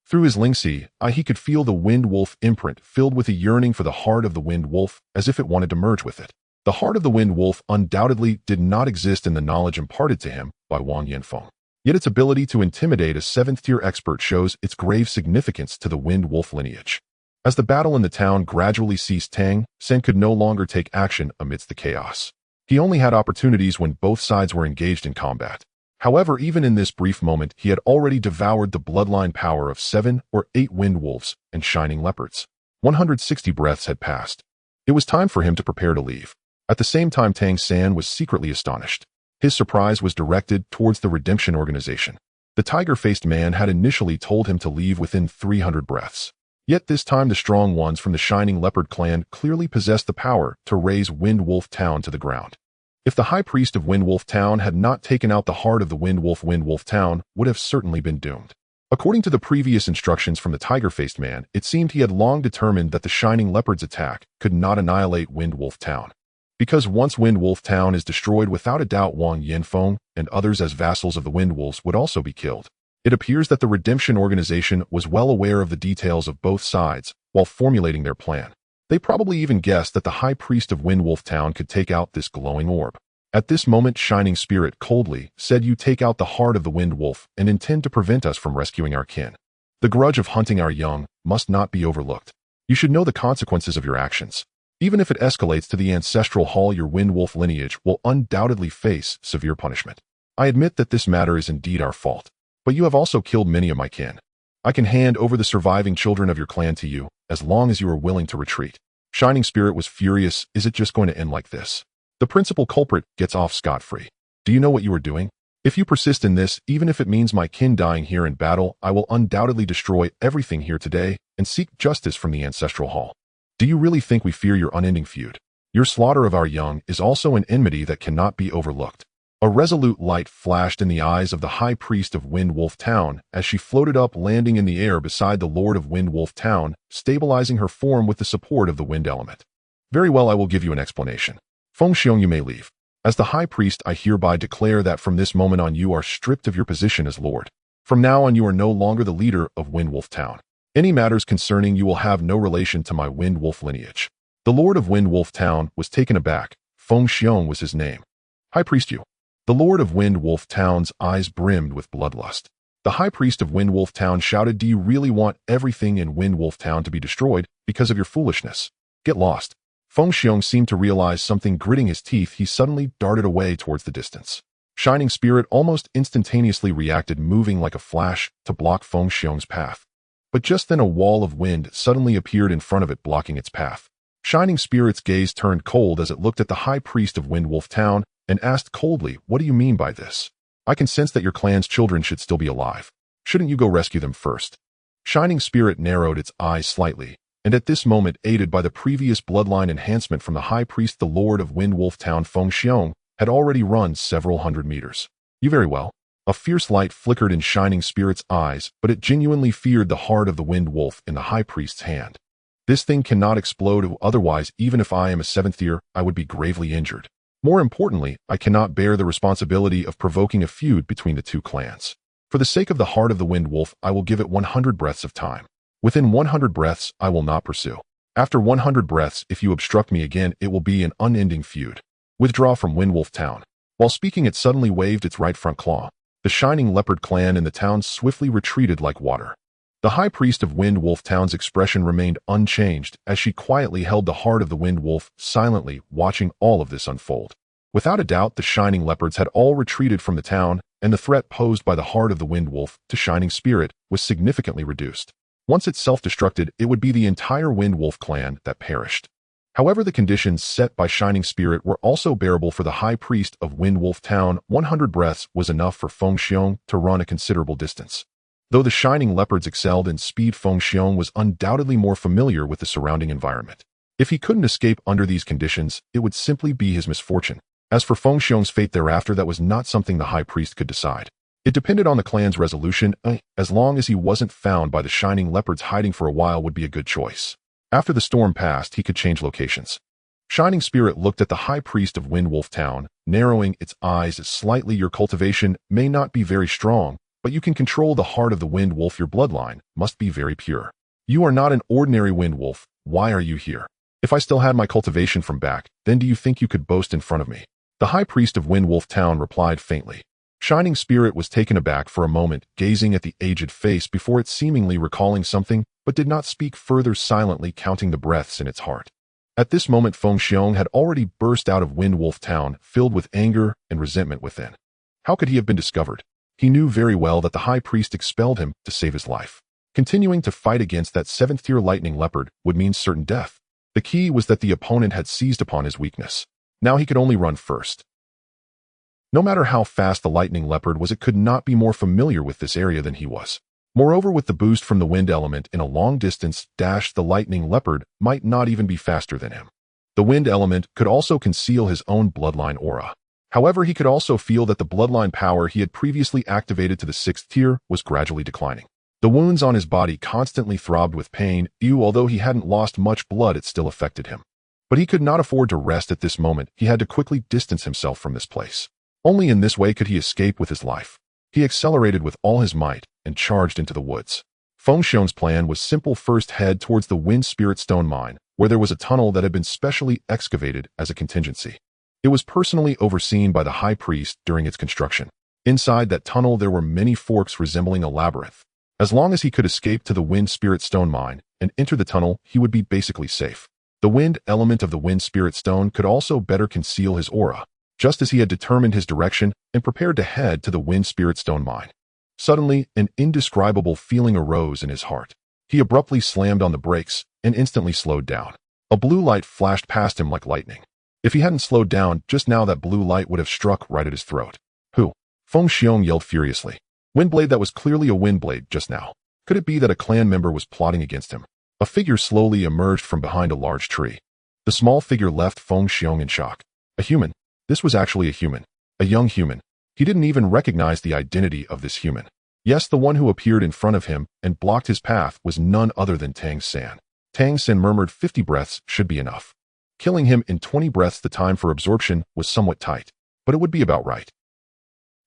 Through his Lingxi eye, he could feel the Wind Wolf imprint filled with a yearning for the heart of the Wind Wolf, as if it wanted to merge with it. The heart of the Wind Wolf undoubtedly did not exist in the knowledge imparted to him by Wang Yanfeng. Yet its ability to intimidate a 7th-tier expert shows its grave significance to the Wind Wolf lineage. As the battle in the town gradually ceased, Tang San could no longer take action amidst the chaos. He only had opportunities when both sides were engaged in combat. However, even in this brief moment, he had already devoured the bloodline power of 7 or 8 Wind Wolves and Shining Leopards. 160 breaths had passed. It was time for him to prepare to leave. At the same time, Tang San was secretly astonished. His surprise was directed towards the Redemption Organization. The tiger-faced man had initially told him to leave within 300 breaths. Yet this time the strong ones from the Shining Leopard clan clearly possessed the power to raze Wind Wolf Town to the ground. If the High Priest of Wind Wolf Town had not taken out the heart of the Wind Wolf Town would have certainly been doomed. According to the previous instructions from the tiger-faced man, it seemed he had long determined that the Shining Leopard's attack could not annihilate Wind Wolf Town. Because once Wind Wolf Town is destroyed, without a doubt Wang Yanfeng and others as vassals of the Wind Wolves would also be killed. It appears that the Redemption Organization was well aware of the details of both sides while formulating their plan. They probably even guessed that the High Priest of Wind Wolf Town could take out this glowing orb. At this moment, Shining Spirit coldly said, "You take out the heart of the Wind Wolf and intend to prevent us from rescuing our kin. The grudge of hunting our young must not be overlooked. You should know the consequences of your actions. Even if it escalates to the ancestral hall, your Wind Wolf lineage will undoubtedly face severe punishment. I admit that this matter is indeed our fault, but you have also killed many of my kin. I can hand over the surviving children of your clan to you, as long as you are willing to retreat." Shining Spirit was furious. Is it just going to end like this? The principal culprit gets off scot-free. Do you know what you are doing? If you persist in this, even if it means my kin dying here in battle, I will undoubtedly destroy everything here today and seek justice from the ancestral hall. Do you really think we fear your unending feud? Your slaughter of our young is also an enmity that cannot be overlooked. A resolute light flashed in the eyes of the High Priest of Wind Wolf Town as she floated up, landing in the air beside the Lord of Wind Wolf Town, stabilizing her form with the support of the wind element. Very well, I will give you an explanation. Feng Xiong, you may leave. As the High Priest, I hereby declare that from this moment on you are stripped of your position as Lord. From now on you are no longer the leader of Wind Wolf Town. Any matters concerning you will have no relation to my Wind Wolf lineage. The Lord of Wind Wolf Town was taken aback. Feng Xiong was his name. High Priest, you. The Lord of Wind Wolf Town's eyes brimmed with bloodlust. The High Priest of Wind Wolf Town shouted, "Do you really want everything in Wind Wolf Town to be destroyed because of your foolishness? Get lost." Feng Xiong seemed to realize something. Gritting his teeth, he suddenly darted away towards the distance. Shining Spirit almost instantaneously reacted, moving like a flash to block Feng Xiong's path. But just then a wall of wind suddenly appeared in front of it, blocking its path. Shining Spirit's gaze turned cold as it looked at the High Priest of Wind Wolf Town and asked coldly, "What do you mean by this? I can sense that your clan's children should still be alive. Shouldn't you go rescue them first?" Shining Spirit narrowed its eyes slightly, and at this moment, aided by the previous bloodline enhancement from the High Priest, the Lord of Wind Wolf Town, Feng Xiong, had already run several hundred meters. "You very well." A fierce light flickered in Shining Spirit's eyes, but it genuinely feared the heart of the Wind Wolf in the High Priest's hand. "This thing cannot explode, otherwise, even if I am a seventh tier, I would be gravely injured. More importantly, I cannot bear the responsibility of provoking a feud between the two clans. For the sake of the heart of the Wind Wolf, I will give it 100 breaths of time. Within 100 breaths, I will not pursue. After 100 breaths, if you obstruct me again, it will be an unending feud. Withdraw from Wind Wolf Town." While speaking, it suddenly waved its right front claw. The Shining Leopard clan in the town swiftly retreated like water. The High Priest of Wind Wolf Town's expression remained unchanged as she quietly held the heart of the Wind Wolf, silently watching all of this unfold. Without a doubt, the Shining Leopards had all retreated from the town, and the threat posed by the heart of the Wind Wolf to Shining Spirit was significantly reduced. Once it self-destructed, it would be the entire Wind Wolf clan that perished. However, the conditions set by Shining Spirit were also bearable for the High Priest of Wind Wolf Town. 100 breaths was enough for Feng Xiong to run a considerable distance. Though the Shining Leopards excelled in speed, Feng Xiong was undoubtedly more familiar with the surrounding environment. If he couldn't escape under these conditions, it would simply be his misfortune. As for Feng Xiong's fate thereafter, that was not something the High Priest could decide. It depended on the clan's resolution. As long as he wasn't found by the Shining Leopards, hiding for a while would be a good choice. After the storm passed, he could change locations. Shining Spirit looked at the High Priest of Wind Wolf Town, narrowing its eyes slightly. "Your cultivation may not be very strong, but you can control the heart of the Wind Wolf. Your bloodline must be very pure. You are not an ordinary Wind Wolf. Why are you here? If I still had my cultivation from back, then do you think you could boast in front of me?" The High Priest of Wind Wolf Town replied faintly. Shining Spirit was taken aback for a moment, gazing at the aged face before it, seemingly recalling something, but did not speak further, silently counting the breaths in its heart. At this moment, Feng Xiong had already burst out of Wind Wolf Town, filled with anger and resentment within. How could he have been discovered? He knew very well that the High Priest expelled him to save his life. Continuing to fight against that 7th-tier lightning leopard would mean certain death. The key was that the opponent had seized upon his weakness. Now he could only run first. No matter how fast the lightning leopard was, it could not be more familiar with this area than he was. Moreover, with the boost from the wind element in a long distance dash, the lightning leopard might not even be faster than him. The wind element could also conceal his own bloodline aura. However, he could also feel that the bloodline power he had previously activated to the 6th tier was gradually declining. The wounds on his body constantly throbbed with pain, although he hadn't lost much blood, it still affected him. But he could not afford to rest at this moment. He had to quickly distance himself from this place. Only in this way could he escape with his life. He accelerated with all his might and charged into the woods. Feng Xiong's plan was simple. First, head towards the Wind Spirit Stone Mine, where there was a tunnel that had been specially excavated as a contingency. It was personally overseen by the high priest during its construction. Inside that tunnel there were many forks resembling a labyrinth. As long as he could escape to the Wind Spirit Stone Mine and enter the tunnel, he would be basically safe. The wind element of the Wind Spirit Stone could also better conceal his aura, just as he had determined his direction and prepared to head to the Wind Spirit Stone Mine. Suddenly, an indescribable feeling arose in his heart. He abruptly slammed on the brakes and instantly slowed down. A blue light flashed past him like lightning. If he hadn't slowed down just now, that blue light would have struck right at his throat. Who? Feng Xiong yelled furiously. Windblade, that was clearly a windblade just now. Could it be that a clan member was plotting against him? A figure slowly emerged from behind a large tree. The small figure left Feng Xiong in shock. A human. This was actually a human. A young human. He didn't even recognize the identity of this human. Yes, the one who appeared in front of him and blocked his path was none other than Tang San. Tang San murmured 50 breaths should be enough. Killing him in 20 breaths, the time for absorption, was somewhat tight, but it would be about right.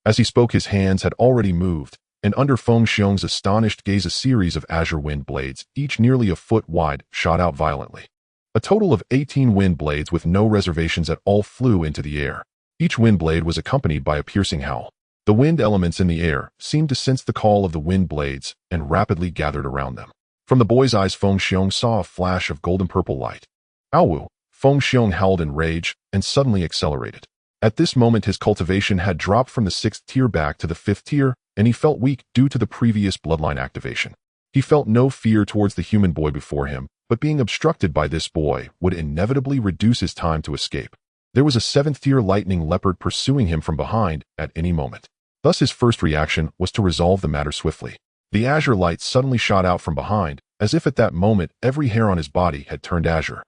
As he spoke, his hands had already moved, and under Feng Xiong's astonished gaze a series of azure wind blades, each nearly a foot wide, shot out violently. A total of 18 wind blades with no reservations at all flew into the air. Each wind blade was accompanied by a piercing howl. The wind elements in the air seemed to sense the call of the wind blades and rapidly gathered around them. From the boy's eyes, Feng Xiong saw a flash of golden-purple light. Xiao Wu! Feng Xiong howled in rage and suddenly accelerated. At this moment, his cultivation had dropped from the 6th tier back to the 5th tier, and he felt weak due to the previous bloodline activation. He felt no fear towards the human boy before him, but being obstructed by this boy would inevitably reduce his time to escape. There was a 7th tier lightning leopard pursuing him from behind at any moment. Thus his first reaction was to resolve the matter swiftly. The azure light suddenly shot out from behind, as if at that moment every hair on his body had turned azure.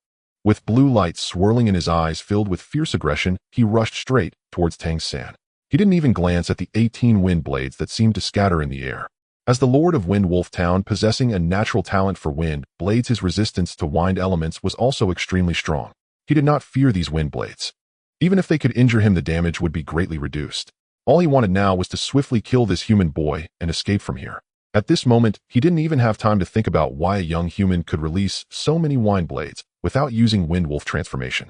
With blue light swirling in his eyes filled with fierce aggression, he rushed straight towards Tang San. He didn't even glance at the 18 wind blades that seemed to scatter in the air. As the Lord of Wind Wolf Town, possessing a natural talent for wind blades, his resistance to wind elements was also extremely strong. He did not fear these wind blades. Even if they could injure him, the damage would be greatly reduced. All he wanted now was to swiftly kill this human boy and escape from here. At this moment, he didn't even have time to think about why a young human could release so many wind blades without using wind wolf transformation.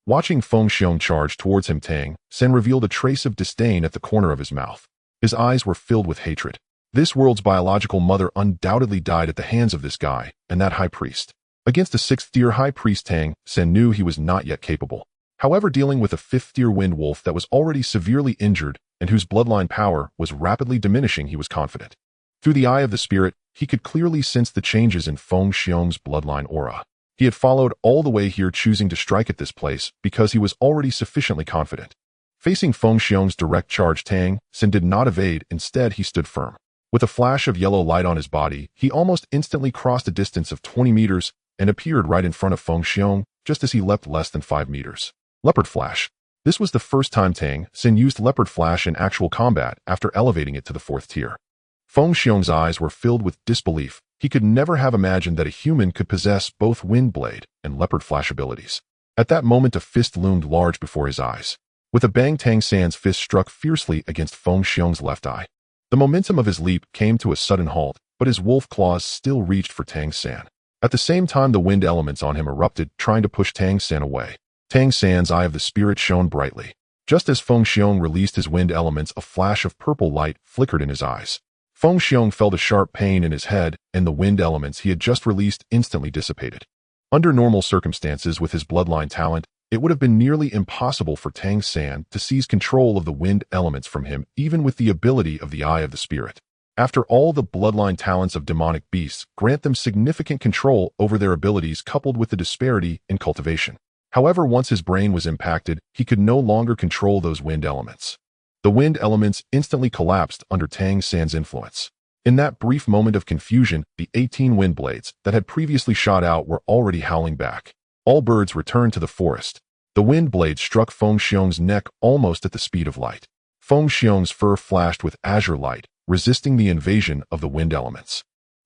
Watching Feng Xiong charge towards him, Tang San revealed a trace of disdain at the corner of his mouth. His eyes were filled with hatred. This world's biological mother undoubtedly died at the hands of this guy and that high priest. Against a 6th tier high priest, Tang San knew he was not yet capable. However, dealing with a 5th tier wind wolf that was already severely injured and whose bloodline power was rapidly diminishing, he was confident. Through the eye of the spirit, he could clearly sense the changes in Feng Xiong's bloodline aura. He had followed all the way here, choosing to strike at this place because he was already sufficiently confident. Facing Feng Xiong's direct charge, Tang San did not evade. Instead, he stood firm. With a flash of yellow light on his body, he almost instantly crossed a distance of 20 meters and appeared right in front of Feng Xiong, just as he leapt less than 5 meters. Leopard Flash. This was the first time Tang San used Leopard Flash in actual combat after elevating it to the 4th tier. Feng Xiong's eyes were filled with disbelief. He could never have imagined that a human could possess both Wind Blade and Leopard Flash abilities. At that moment, a fist loomed large before his eyes. With a bang, Tang San's fist struck fiercely against Feng Xiong's left eye. The momentum of his leap came to a sudden halt, but his wolf claws still reached for Tang San. At the same time, the wind elements on him erupted, trying to push Tang San away. Tang San's eye of the spirit shone brightly. Just as Feng Xiong released his wind elements, a flash of purple light flickered in his eyes. Feng Xiong felt a sharp pain in his head, and the wind elements he had just released instantly dissipated. Under normal circumstances, with his bloodline talent, it would have been nearly impossible for Tang San to seize control of the wind elements from him, even with the ability of the Eye of the Spirit. After all, the bloodline talents of demonic beasts grant them significant control over their abilities, coupled with the disparity in cultivation. However, once his brain was impacted, he could no longer control those wind elements. The wind elements instantly collapsed under Tang San's influence. In that brief moment of confusion, the 18 wind blades that had previously shot out were already howling back. All birds returned to the forest. The wind blade struck Feng Xiong's neck almost at the speed of light. Feng Xiong's fur flashed with azure light, resisting the invasion of the wind elements.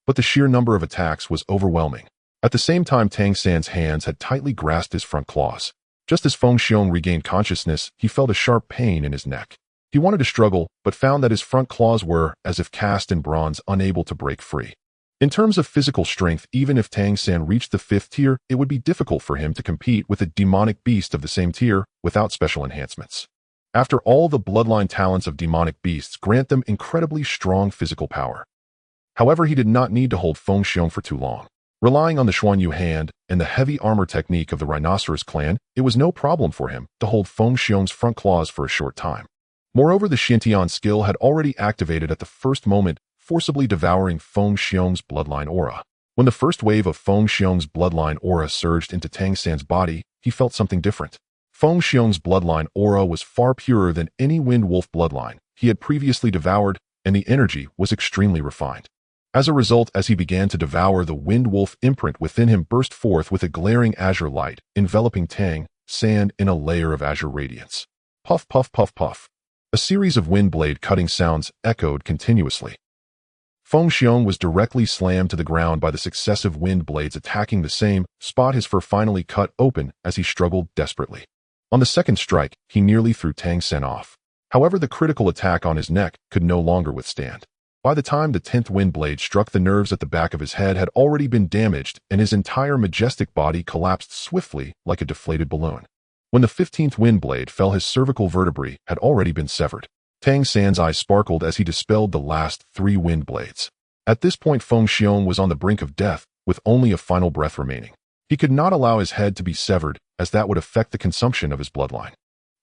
but the sheer number of attacks was overwhelming. At the same time, Tang San's hands had tightly grasped his front claws. Just as Feng Xiong regained consciousness, he felt a sharp pain in his neck. He wanted to struggle, but found that his front claws were, as if cast in bronze, unable to break free. In terms of physical strength, even if Tang San reached the 5th tier, it would be difficult for him to compete with a demonic beast of the same tier without special enhancements. After all, the bloodline talents of demonic beasts grant them incredibly strong physical power. However, he did not need to hold Feng Xiong for too long. Relying on the Xuanyu hand and the heavy armor technique of the Rhinoceros clan, it was no problem for him to hold Feng Xiong's front claws for a short time. Moreover, the Xiantian skill had already activated at the first moment, forcibly devouring Feng Xiong's bloodline aura. When the first wave of Feng Xiong's bloodline aura surged into Tang San's body, he felt something different. Feng Xiong's bloodline aura was far purer than any wind wolf bloodline he had previously devoured, and the energy was extremely refined. As a result, as he began to devour, the wind wolf imprint within him burst forth with a glaring azure light, enveloping Tang San in a layer of azure radiance. Puff, puff, puff, puff. A series of wind blade cutting sounds echoed continuously. Feng Xiong was directly slammed to the ground by the successive wind blades attacking the same spot. His fur finally cut open as he struggled desperately. On the second strike, he nearly threw Tang San off. However, the critical attack on his neck could no longer withstand. By the time the 10th wind blade struck, the nerves at the back of his head had already been damaged, and his entire majestic body collapsed swiftly like a deflated balloon. When the 15th wind blade fell, his cervical vertebrae had already been severed. Tang San's eyes sparkled as he dispelled the last 3 wind blades. At this point, Feng Xiong was on the brink of death, with only a final breath remaining. He could not allow his head to be severed, as that would affect the consumption of his bloodline.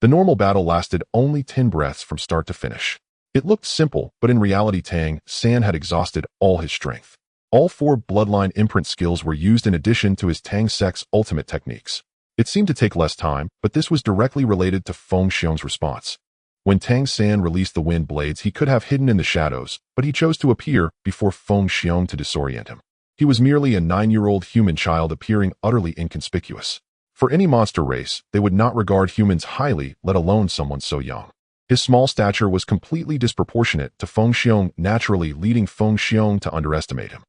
The normal battle lasted only 10 breaths from start to finish. It looked simple, but in reality Tang San had exhausted all his strength. All 4 bloodline imprint skills were used in addition to his Tang Sek's ultimate techniques. It seemed to take less time, but this was directly related to Feng Xiong's response. When Tang San released the wind blades, he could have hidden in the shadows, but he chose to appear before Feng Xiong to disorient him. He was merely a 9-year-old human child appearing utterly inconspicuous. For any monster race, they would not regard humans highly, let alone someone so young. His small stature was completely disproportionate to Feng Xiong, naturally leading Feng Xiong to underestimate him.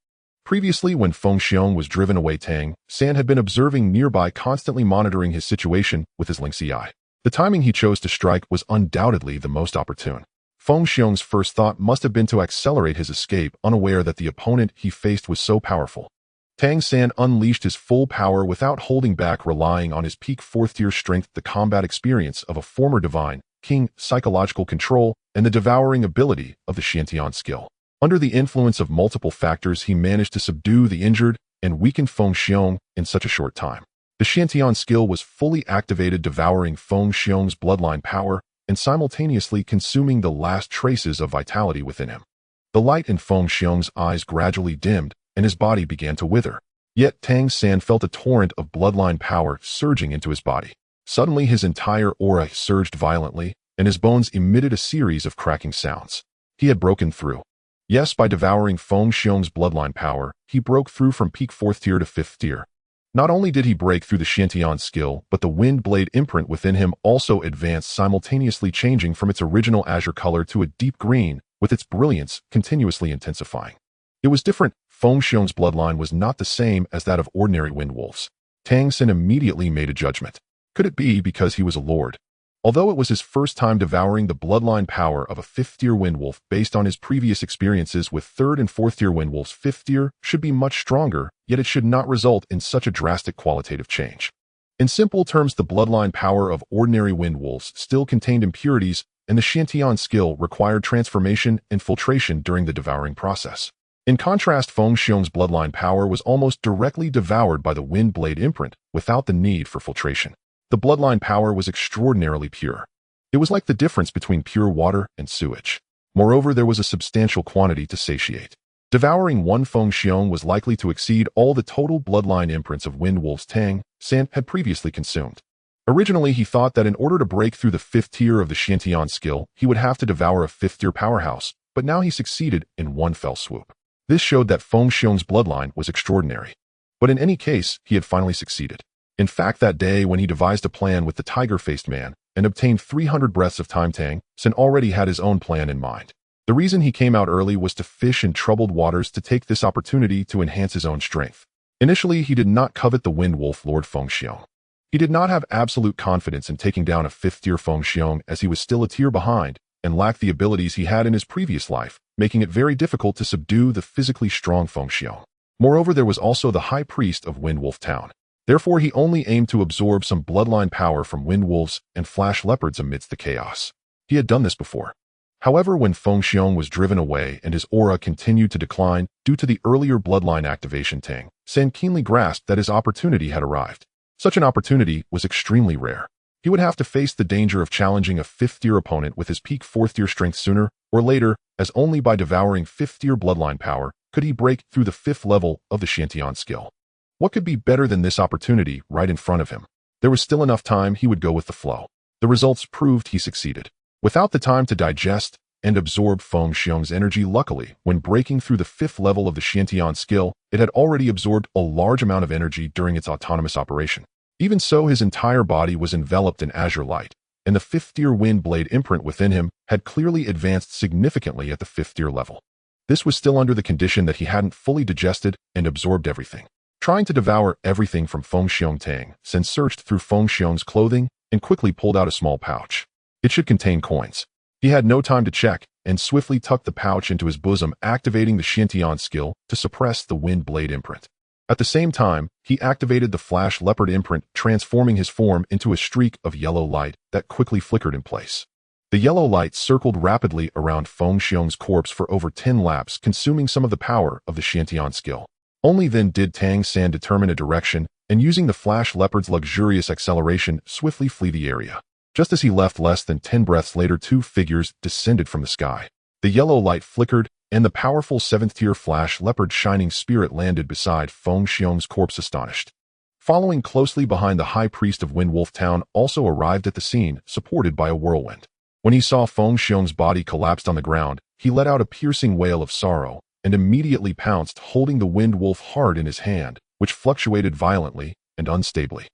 Previously, when Feng Xiong was driven away, Tang San had been observing nearby, constantly monitoring his situation with his lynxy eye. The timing he chose to strike was undoubtedly the most opportune. Feng Xiong's first thought must have been to accelerate his escape, unaware that the opponent he faced was so powerful. Tang San unleashed his full power without holding back, relying on his peak 4th-tier strength, the combat experience of a former divine king, psychological control, and the devouring ability of the Xiantian skill. Under the influence of multiple factors, he managed to subdue the injured and weakened Feng Xiong in such a short time. The Xiantian skill was fully activated, devouring Feng Xiong's bloodline power and simultaneously consuming the last traces of vitality within him. The light in Feng Xiong's eyes gradually dimmed, and his body began to wither. Yet Tang San felt a torrent of bloodline power surging into his body. Suddenly, his entire aura surged violently, and his bones emitted a series of cracking sounds. He had broken through. Yes, by devouring Feng Xiong's bloodline power, he broke through from peak 4th tier to 5th tier. Not only did he break through the Xiantian skill, but the wind blade imprint within him also advanced, simultaneously changing from its original azure color to a deep green, with its brilliance continuously intensifying. It was different. Feng Xiong's bloodline was not the same as that of ordinary wind wolves. Tang San immediately made a judgment. Could it be because he was a lord? Although it was his first time devouring the bloodline power of a 5th-tier wind wolf, based on his previous experiences with 3rd and 4th-tier wind wolves, 5th tier should be much stronger, yet it should not result in such a drastic qualitative change. In simple terms, the bloodline power of ordinary wind wolves still contained impurities, and the Xiantian skill required transformation and filtration during the devouring process. In contrast, Feng Xiong's bloodline power was almost directly devoured by the wind blade imprint, without the need for filtration. The bloodline power was extraordinarily pure. It was like the difference between pure water and sewage. Moreover, there was a substantial quantity to satiate. Devouring one Feng Xiong was likely to exceed all the total bloodline imprints of wind wolves Tang San had previously consumed. Originally, he thought that in order to break through the 5th tier of the Xiantian skill, he would have to devour a 5th-tier powerhouse, but now he succeeded in one fell swoop. This showed that Feng Xiong's bloodline was extraordinary. But in any case, he had finally succeeded. In fact, that day when he devised a plan with the tiger-faced man and obtained 300 breaths of time, Tang San already had his own plan in mind. The reason he came out early was to fish in troubled waters to take this opportunity to enhance his own strength. Initially, he did not covet the Wind Wolf Lord Feng Xiong. He did not have absolute confidence in taking down a 5th-tier Feng Xiong as he was still a tier behind and lacked the abilities he had in his previous life, making it very difficult to subdue the physically strong Feng Xiong. Moreover, there was also the High Priest of Wind Wolf Town. Therefore, he only aimed to absorb some bloodline power from wind wolves and flash leopards amidst the chaos. He had done this before. However, when Feng Xiong was driven away and his aura continued to decline due to the earlier bloodline activation, Tang San keenly grasped that his opportunity had arrived. Such an opportunity was extremely rare. He would have to face the danger of challenging a 5th-tier opponent with his peak 4th-tier strength sooner or later, as only by devouring 5th-tier bloodline power could he break through the 5th level of the Xiantian skill. What could be better than this opportunity right in front of him? There was still enough time he would go with the flow. The results proved he succeeded. Without the time to digest and absorb Feng Xiong's energy, luckily, when breaking through the 5th level of the Xiantian skill, it had already absorbed a large amount of energy during its autonomous operation. Even so, his entire body was enveloped in azure light, and the 5th-tier wind blade imprint within him had clearly advanced significantly at the 5th-tier level. This was still under the condition that he hadn't fully digested and absorbed everything. Trying to devour everything from Feng Xiong, Tang San searched through Feng Xiong's clothing and quickly pulled out a small pouch. It should contain coins. He had no time to check and swiftly tucked the pouch into his bosom, activating the Xiantian skill to suppress the wind blade imprint. At the same time, he activated the flash leopard imprint, transforming his form into a streak of yellow light that quickly flickered in place. The yellow light circled rapidly around Feng Xiong's corpse for over 10 laps, consuming some of the power of the Xiantian skill. Only then did Tang San determine a direction and, using the flash leopard's luxurious acceleration, swiftly flee the area. Just as he left, less than 10 breaths later, 2 figures descended from the sky. The yellow light flickered, and the powerful 7th-tier flash leopard shining spirit landed beside Feng Xiong's corpse, astonished. Following closely behind, the High Priest of Wind Wolf Town also arrived at the scene, supported by a whirlwind. When he saw Feng Xiong's body collapsed on the ground, he let out a piercing wail of sorrow and immediately pounced, holding the wind wolf hard in his hand, which fluctuated violently and unstably.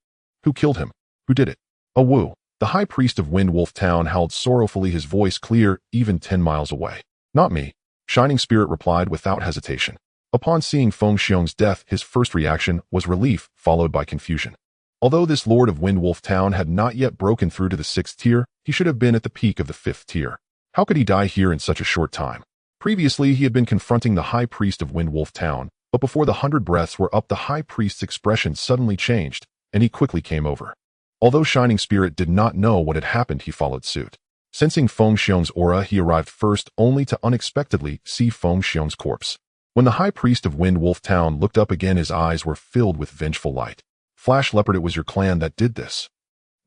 Who killed him? Who did it? Xiao Wu, the High Priest of Wind Wolf Town, howled sorrowfully, his voice clear even 10 miles away. Not me, Shining Spirit replied without hesitation. Upon seeing Feng Xiong's death, his first reaction was relief, followed by confusion. Although this Lord of Wind Wolf Town had not yet broken through to the 6th tier, he should have been at the peak of the 5th tier. How could he die here in such a short time? Previously, he had been confronting the High Priest of Wind Wolf Town, but before the 100 breaths were up, the High Priest's expression suddenly changed, and he quickly came over. Although Shining Spirit did not know what had happened, he followed suit. Sensing Feng Xiong's aura, he arrived first, only to unexpectedly see Feng Xiong's corpse. When the High Priest of Wind Wolf Town looked up again, his eyes were filled with vengeful light. Flash Leopard, it was your clan that did this.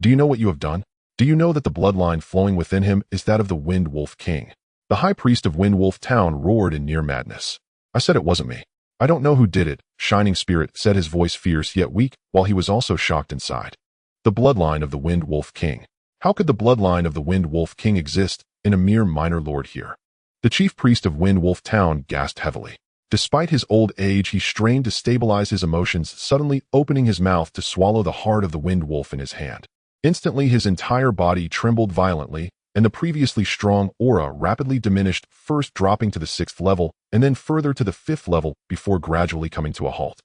Do you know what you have done? Do you know that the bloodline flowing within him is that of the Wind Wolf King? The High Priest of Wind Wolf Town roared in near madness. I said it wasn't me. I don't know who did it, Shining Spirit said, his voice fierce yet weak, while he was also shocked inside. The bloodline of the Wind Wolf King. How could the bloodline of the Wind Wolf King exist in a mere minor lord here? The Chief Priest of Wind Wolf Town gasped heavily. Despite his old age, he strained to stabilize his emotions, suddenly opening his mouth to swallow the heart of the Wind Wolf in his hand. Instantly, his entire body trembled violently, and the previously strong aura rapidly diminished, first dropping to the 6th level, and then further to the 5th level before gradually coming to a halt.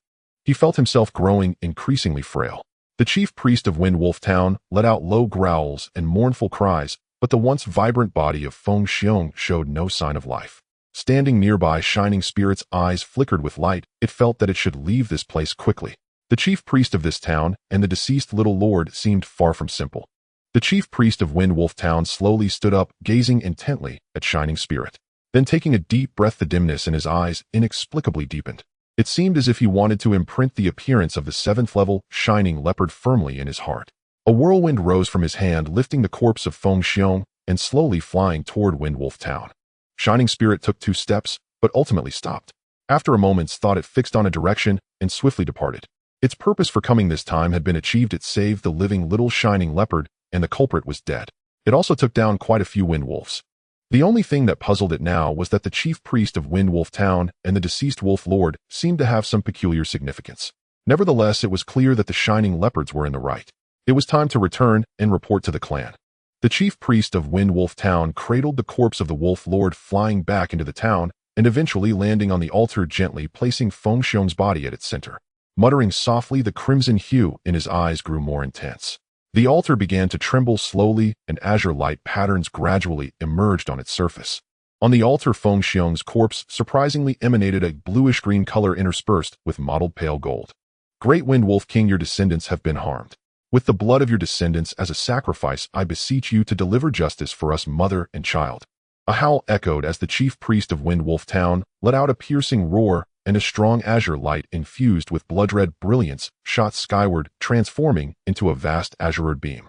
He felt himself growing increasingly frail. The Chief Priest of Wind Wolf Town let out low growls and mournful cries, but the once vibrant body of Feng Xiong showed no sign of life. Standing nearby, Shining Spirit's eyes flickered with light. It felt that it should leave this place quickly. The Chief Priest of this town and the deceased little lord seemed far from simple. The Chief Priest of Wind Wolf Town slowly stood up, gazing intently at Shining Spirit. Then, taking a deep breath, the dimness in his eyes inexplicably deepened. It seemed as if he wanted to imprint the appearance of the 7th level Shining Leopard firmly in his heart. A whirlwind rose from his hand, lifting the corpse of Feng Xiong and slowly flying toward Wind Wolf Town. Shining Spirit took 2 steps, but ultimately stopped. After a moment's thought, it fixed on a direction and swiftly departed. Its purpose for coming this time had been achieved. It saved the living little Shining Leopard, and the culprit was dead. It also took down quite a few wind wolves. The only thing that puzzled it now was that the Chief Priest of Wind Wolf Town and the deceased Wolf Lord seemed to have some peculiar significance. Nevertheless, it was clear that the Shining Leopards were in the right. It was time to return and report to the clan. The chief priest of Wind Wolf Town cradled the corpse of the Wolf Lord, flying back into the town and eventually landing on the altar, gently placing Feng Xiong's body at its center. Muttering softly, the crimson hue in his eyes grew more intense. The altar began to tremble slowly, and azure light patterns gradually emerged on its surface. On the altar, Feng Xiong's corpse surprisingly emanated a bluish-green color interspersed with mottled pale gold. Great Wind Wolf King, your descendants have been harmed. With the blood of your descendants as a sacrifice, I beseech you to deliver justice for us, mother and child. A howl echoed as the chief priest of Wind Wolf Town let out a piercing roar, and a strong azure light infused with blood-red brilliance shot skyward, transforming into a vast azure beam.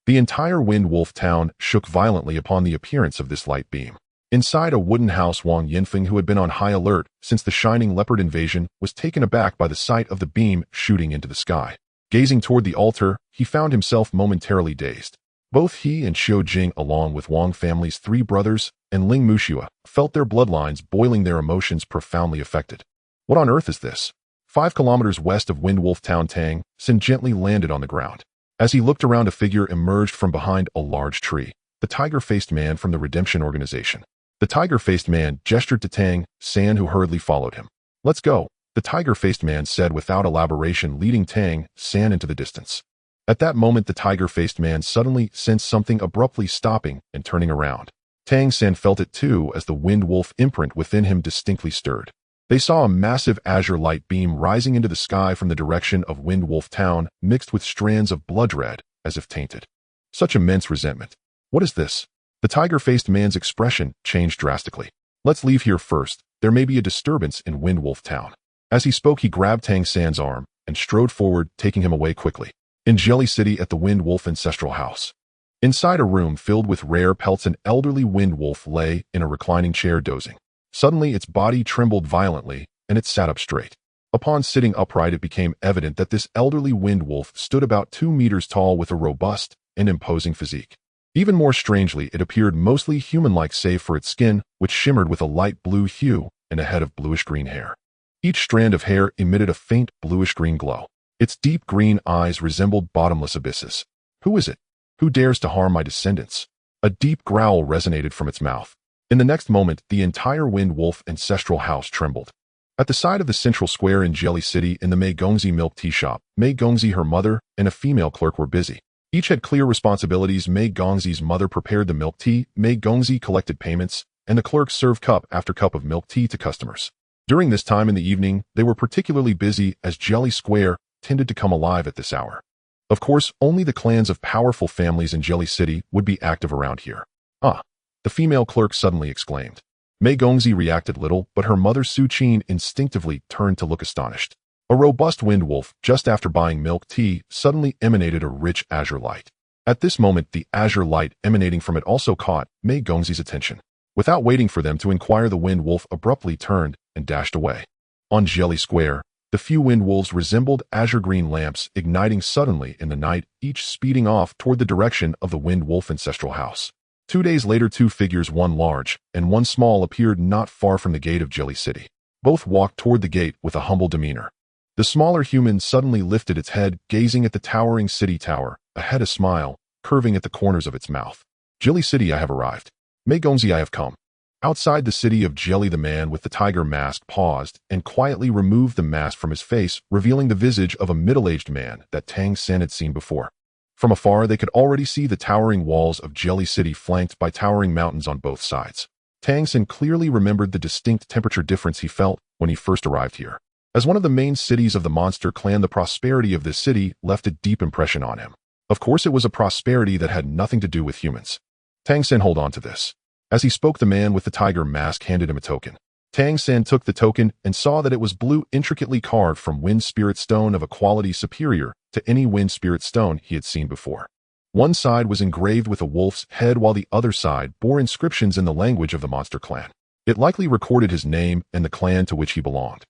The entire Wind Wolf Town shook violently upon the appearance of this light beam. Inside a wooden house, Wang Yinfeng, who had been on high alert since the Shining Leopard invasion, was taken aback by the sight of the beam shooting into the sky. Gazing toward the altar, he found himself momentarily dazed. Both he and Xiao Jing, along with Wang family's 3 brothers and Ling Muxua, felt their bloodlines boiling, their emotions profoundly affected. What on earth is this? 5 kilometers west of Wind Wolf Town, Tang San gently landed on the ground. As he looked around, a figure emerged from behind a large tree. The tiger-faced man from the Redemption Organization. The tiger-faced man gestured to Tang San, who hurriedly followed him. Let's go, the tiger-faced man said without elaboration, leading Tang San into the distance. At that moment, the tiger-faced man suddenly sensed something abruptly stopping and turning around. Tang San felt it too, as the wind wolf imprint within him distinctly stirred. They saw a massive azure light beam rising into the sky from the direction of Wind Wolf Town, mixed with strands of blood red, as if tainted. Such immense resentment. What is this? The tiger-faced man's expression changed drastically. Let's leave here first. There may be a disturbance in Wind Wolf Town. As he spoke, he grabbed Tang San's arm and strode forward, taking him away quickly. In Jelly City, at the Wind Wolf ancestral house. Inside a room filled with rare pelts, an elderly wind wolf lay in a reclining chair, dozing. Suddenly, its body trembled violently, and it sat up straight. Upon sitting upright, it became evident that this elderly wind wolf stood about 2 meters tall with a robust and imposing physique. Even more strangely, it appeared mostly human-like save for its skin, which shimmered with a light blue hue, and a head of bluish-green hair. Each strand of hair emitted a faint bluish-green glow. Its deep green eyes resembled bottomless abysses. Who is it? Who dares to harm my descendants? A deep growl resonated from its mouth. In the next moment, the entire Wind Wolf ancestral house trembled. At the side of the central square in Jelly City, in the Mei Gongzi milk tea shop, Mei Gongzi, her mother, and a female clerk were busy. Each had clear responsibilities. Mei Gongzi's mother prepared the milk tea, Mei Gongzi collected payments, and the clerk served cup after cup of milk tea to customers. During this time in the evening, they were particularly busy, as Jelly Square tended to come alive at this hour. Of course, only the clans of powerful families in Jelly City would be active around here. Ah, the female clerk suddenly exclaimed. Mei Gongzi reacted little, but her mother Su Qin instinctively turned to look astonished. A robust wind wolf, just after buying milk tea, suddenly emanated a rich azure light. At this moment, the azure light emanating from it also caught Mei Gongzi's attention. Without waiting for them to inquire, the wind wolf abruptly turned and dashed away. On Jelly Square, the few wind wolves resembled azure-green lamps igniting suddenly in the night, each speeding off toward the direction of the Wind Wolf ancestral house. 2 days later, 2 figures, one large and one small, appeared not far from the gate of Jelly City. Both walked toward the gate with a humble demeanor. The smaller human suddenly lifted its head, gazing at the towering city tower, a smile curving at the corners of its mouth. Jelly City, I have arrived. Mei Gongzi, I have come. Outside the city of Jelly, the man with the tiger mask paused and quietly removed the mask from his face, revealing the visage of a middle-aged man that Tang San had seen before. From afar, they could already see the towering walls of Jelly City, flanked by towering mountains on both sides. Tang San clearly remembered the distinct temperature difference he felt when he first arrived here. As one of the main cities of the monster clan, the prosperity of this city left a deep impression on him. Of course, it was a prosperity that had nothing to do with humans. Tang San, hold on to this. As he spoke, the man with the tiger mask handed him a token. Tang San took the token and saw that it was blue, intricately carved from wind spirit stone of a quality superior to any wind spirit stone he had seen before. One side was engraved with a wolf's head, while the other side bore inscriptions in the language of the monster clan. It likely recorded his name and the clan to which he belonged.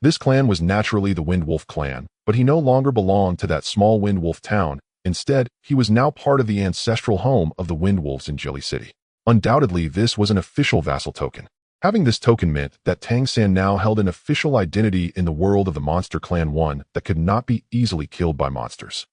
This clan was naturally the Wind Wolf clan, but he no longer belonged to that small Wind Wolf town. Instead, he was now part of the ancestral home of the Wind Wolves in Jelly City. Undoubtedly, this was an official vassal token. Having this token meant that Tang San now held an official identity in the world of the monster clan, one that could not be easily killed by monsters.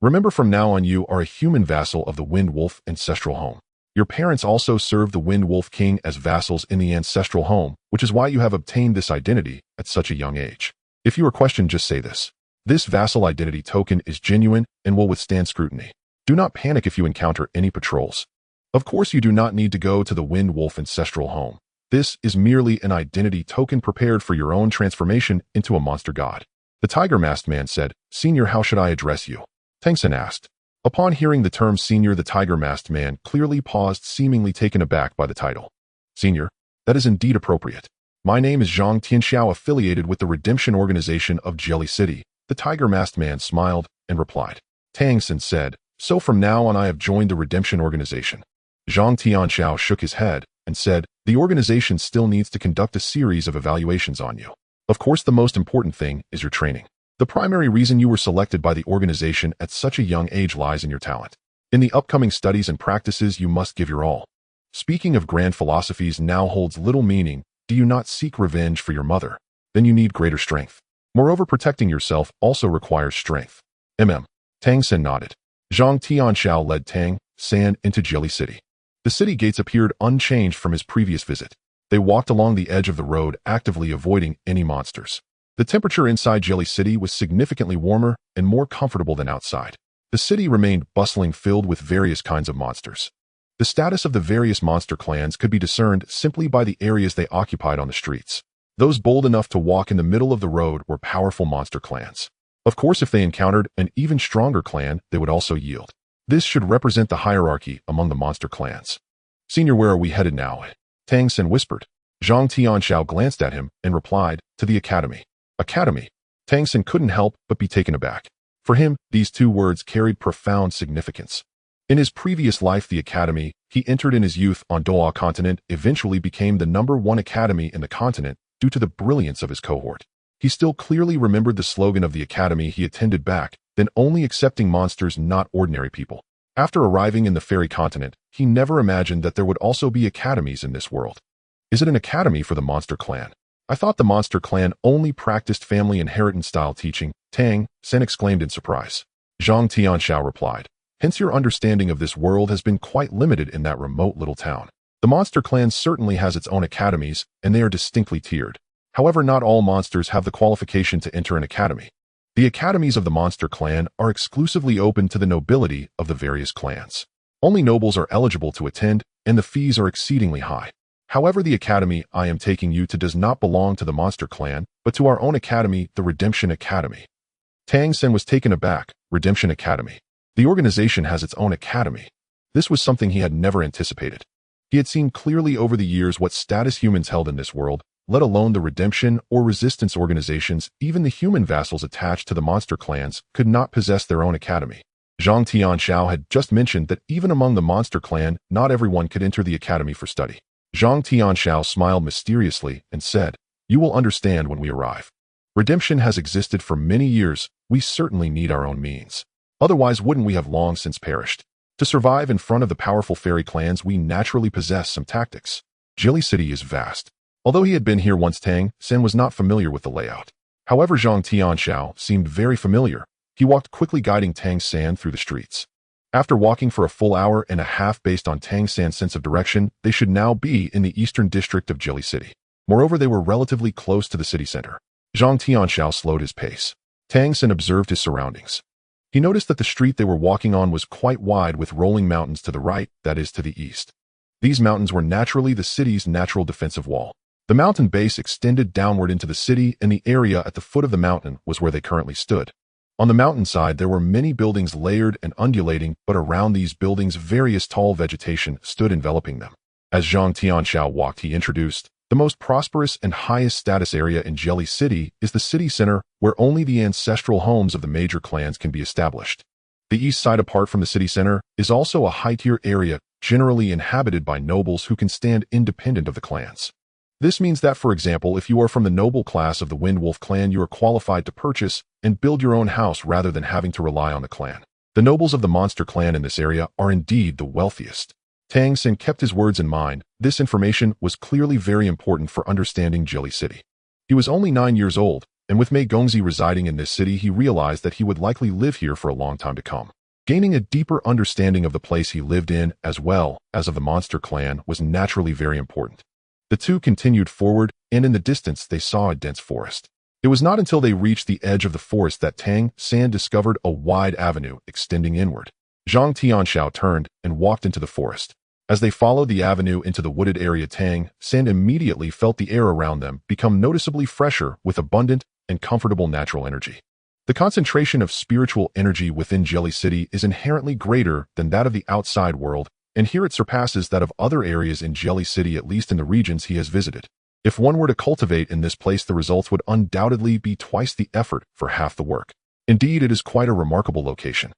Remember, from now on you are a human vassal of the Wind Wolf ancestral home. Your parents also served the Wind Wolf King as vassals in the ancestral home, which is why you have obtained this identity at such a young age. If you are questioned, just say this. This vassal identity token is genuine and will withstand scrutiny. Do not panic if you encounter any patrols. Of course, you do not need to go to the Wind Wolf ancestral home. This is merely an identity token prepared for your own transformation into a monster god. The tiger-masked man said, "Senior, how should I address you?" Tang San asked. Upon hearing the term senior, the tiger-masked man clearly paused, seemingly taken aback by the title. Senior, that is indeed appropriate. My name is Zhang Tianxiao, affiliated with the Redemption Organization of Jelly City. The tiger-masked man smiled and replied. Tang San said, "So from now on I have joined the Redemption Organization." Zhang Tianxiao shook his head and said, "The organization still needs to conduct a series of evaluations on you. Of course, the most important thing is your training. The primary reason you were selected by the organization at such a young age lies in your talent. In the upcoming studies and practices, you must give your all. Speaking of grand philosophies now holds little meaning. Do you not seek revenge for your mother? Then you need greater strength. Moreover, protecting yourself also requires strength." Tang San nodded. Zhang Tianxiao led Tang San into Jelly City. The city gates appeared unchanged from his previous visit. They walked along the edge of the road, actively avoiding any monsters. The temperature inside Jelly City was significantly warmer and more comfortable than outside. The city remained bustling, filled with various kinds of monsters. The status of the various monster clans could be discerned simply by the areas they occupied on the streets. Those bold enough to walk in the middle of the road were powerful monster clans. Of course, if they encountered an even stronger clan, they would also yield. This should represent the hierarchy among the monster clans. "Senior, where are we headed now?" Tang San whispered. Zhang Tianxiao glanced at him and replied, "To the academy." Academy? Tang San couldn't help but be taken aback. For him, these two words carried profound significance. In his previous life, the academy he entered in his youth on Doha continent eventually became the #1 academy in the continent due to the brilliance of his cohort. He still clearly remembered the slogan of the academy he attended back then, only accepting monsters, not ordinary people. After arriving in the fairy continent, he never imagined that there would also be academies in this world. Is it an academy for the monster clan? I thought the monster clan only practiced family inheritance style teaching, Tang San exclaimed in surprise. Zhang Tianxiao replied, "Hence your understanding of this world has been quite limited in that remote little town. The monster clan certainly has its own academies, and they are distinctly tiered. However, not all monsters have the qualification to enter an academy. The academies of the monster clan are exclusively open to the nobility of the various clans. Only nobles are eligible to attend, and the fees are exceedingly high. However, the academy I am taking you to does not belong to the monster clan, but to our own academy, the Redemption Academy." Tang San was taken aback. Redemption Academy. The organization has its own academy. This was something he had never anticipated. He had seen clearly over the years what status humans held in this world, let alone the redemption or resistance organizations. Even the human vassals attached to the monster clans could not possess their own academy. Zhang Tianxiao had just mentioned that even among the monster clan, not everyone could enter the academy for study. Zhang Tianxiao smiled mysteriously and said, "You will understand when we arrive. Redemption has existed for many years. We certainly need our own means. Otherwise, wouldn't we have long since perished? To survive in front of the powerful fairy clans, we naturally possess some tactics. Jelly City is vast." Although he had been here once, Tang San was not familiar with the layout. However, Zhang Tianxiao seemed very familiar. He walked quickly, guiding Tang San through the streets. After walking for a full hour and a half based on Tang San's sense of direction, they should now be in the eastern district of Jelly City. Moreover, they were relatively close to the city center. Zhang Tianxiao slowed his pace. Tang San observed his surroundings. He noticed that the street they were walking on was quite wide, with rolling mountains to the right, that is, to the east. These mountains were naturally the city's natural defensive wall. The mountain base extended downward into the city, and the area at the foot of the mountain was where they currently stood. On the mountainside, there were many buildings layered and undulating, but around these buildings, various tall vegetation stood enveloping them. As Zhang Tianxiao walked, he introduced, "The most prosperous and highest status area in Jelly City is the city center, where only the ancestral homes of the major clans can be established. The east side, apart from the city center, is also a high-tier area, generally inhabited by nobles who can stand independent of the clans. This means that, for example, if you are from the noble class of the Wind Wolf clan, you are qualified to purchase and build your own house rather than having to rely on the clan. The nobles of the monster clan in this area are indeed the wealthiest." Tang San kept his words in mind. This information was clearly very important for understanding Jelly City. He was only 9 years old, and with Mei Gongzi residing in this city, he realized that he would likely live here for a long time to come. Gaining a deeper understanding of the place he lived in, as well as of the monster clan, was naturally very important. The two continued forward, and in the distance they saw a dense forest. It was not until they reached the edge of the forest that Tang San discovered a wide avenue extending inward. Zhang Tianxiao turned and walked into the forest. As they followed the avenue into the wooded area, Tang San immediately felt the air around them become noticeably fresher with abundant and comfortable natural energy. The concentration of spiritual energy within Jelly City is inherently greater than that of the outside world, and here it surpasses that of other areas in Jelly City, at least in the regions he has visited. If one were to cultivate in this place, the results would undoubtedly be twice the effort for half the work. Indeed, it is quite a remarkable location.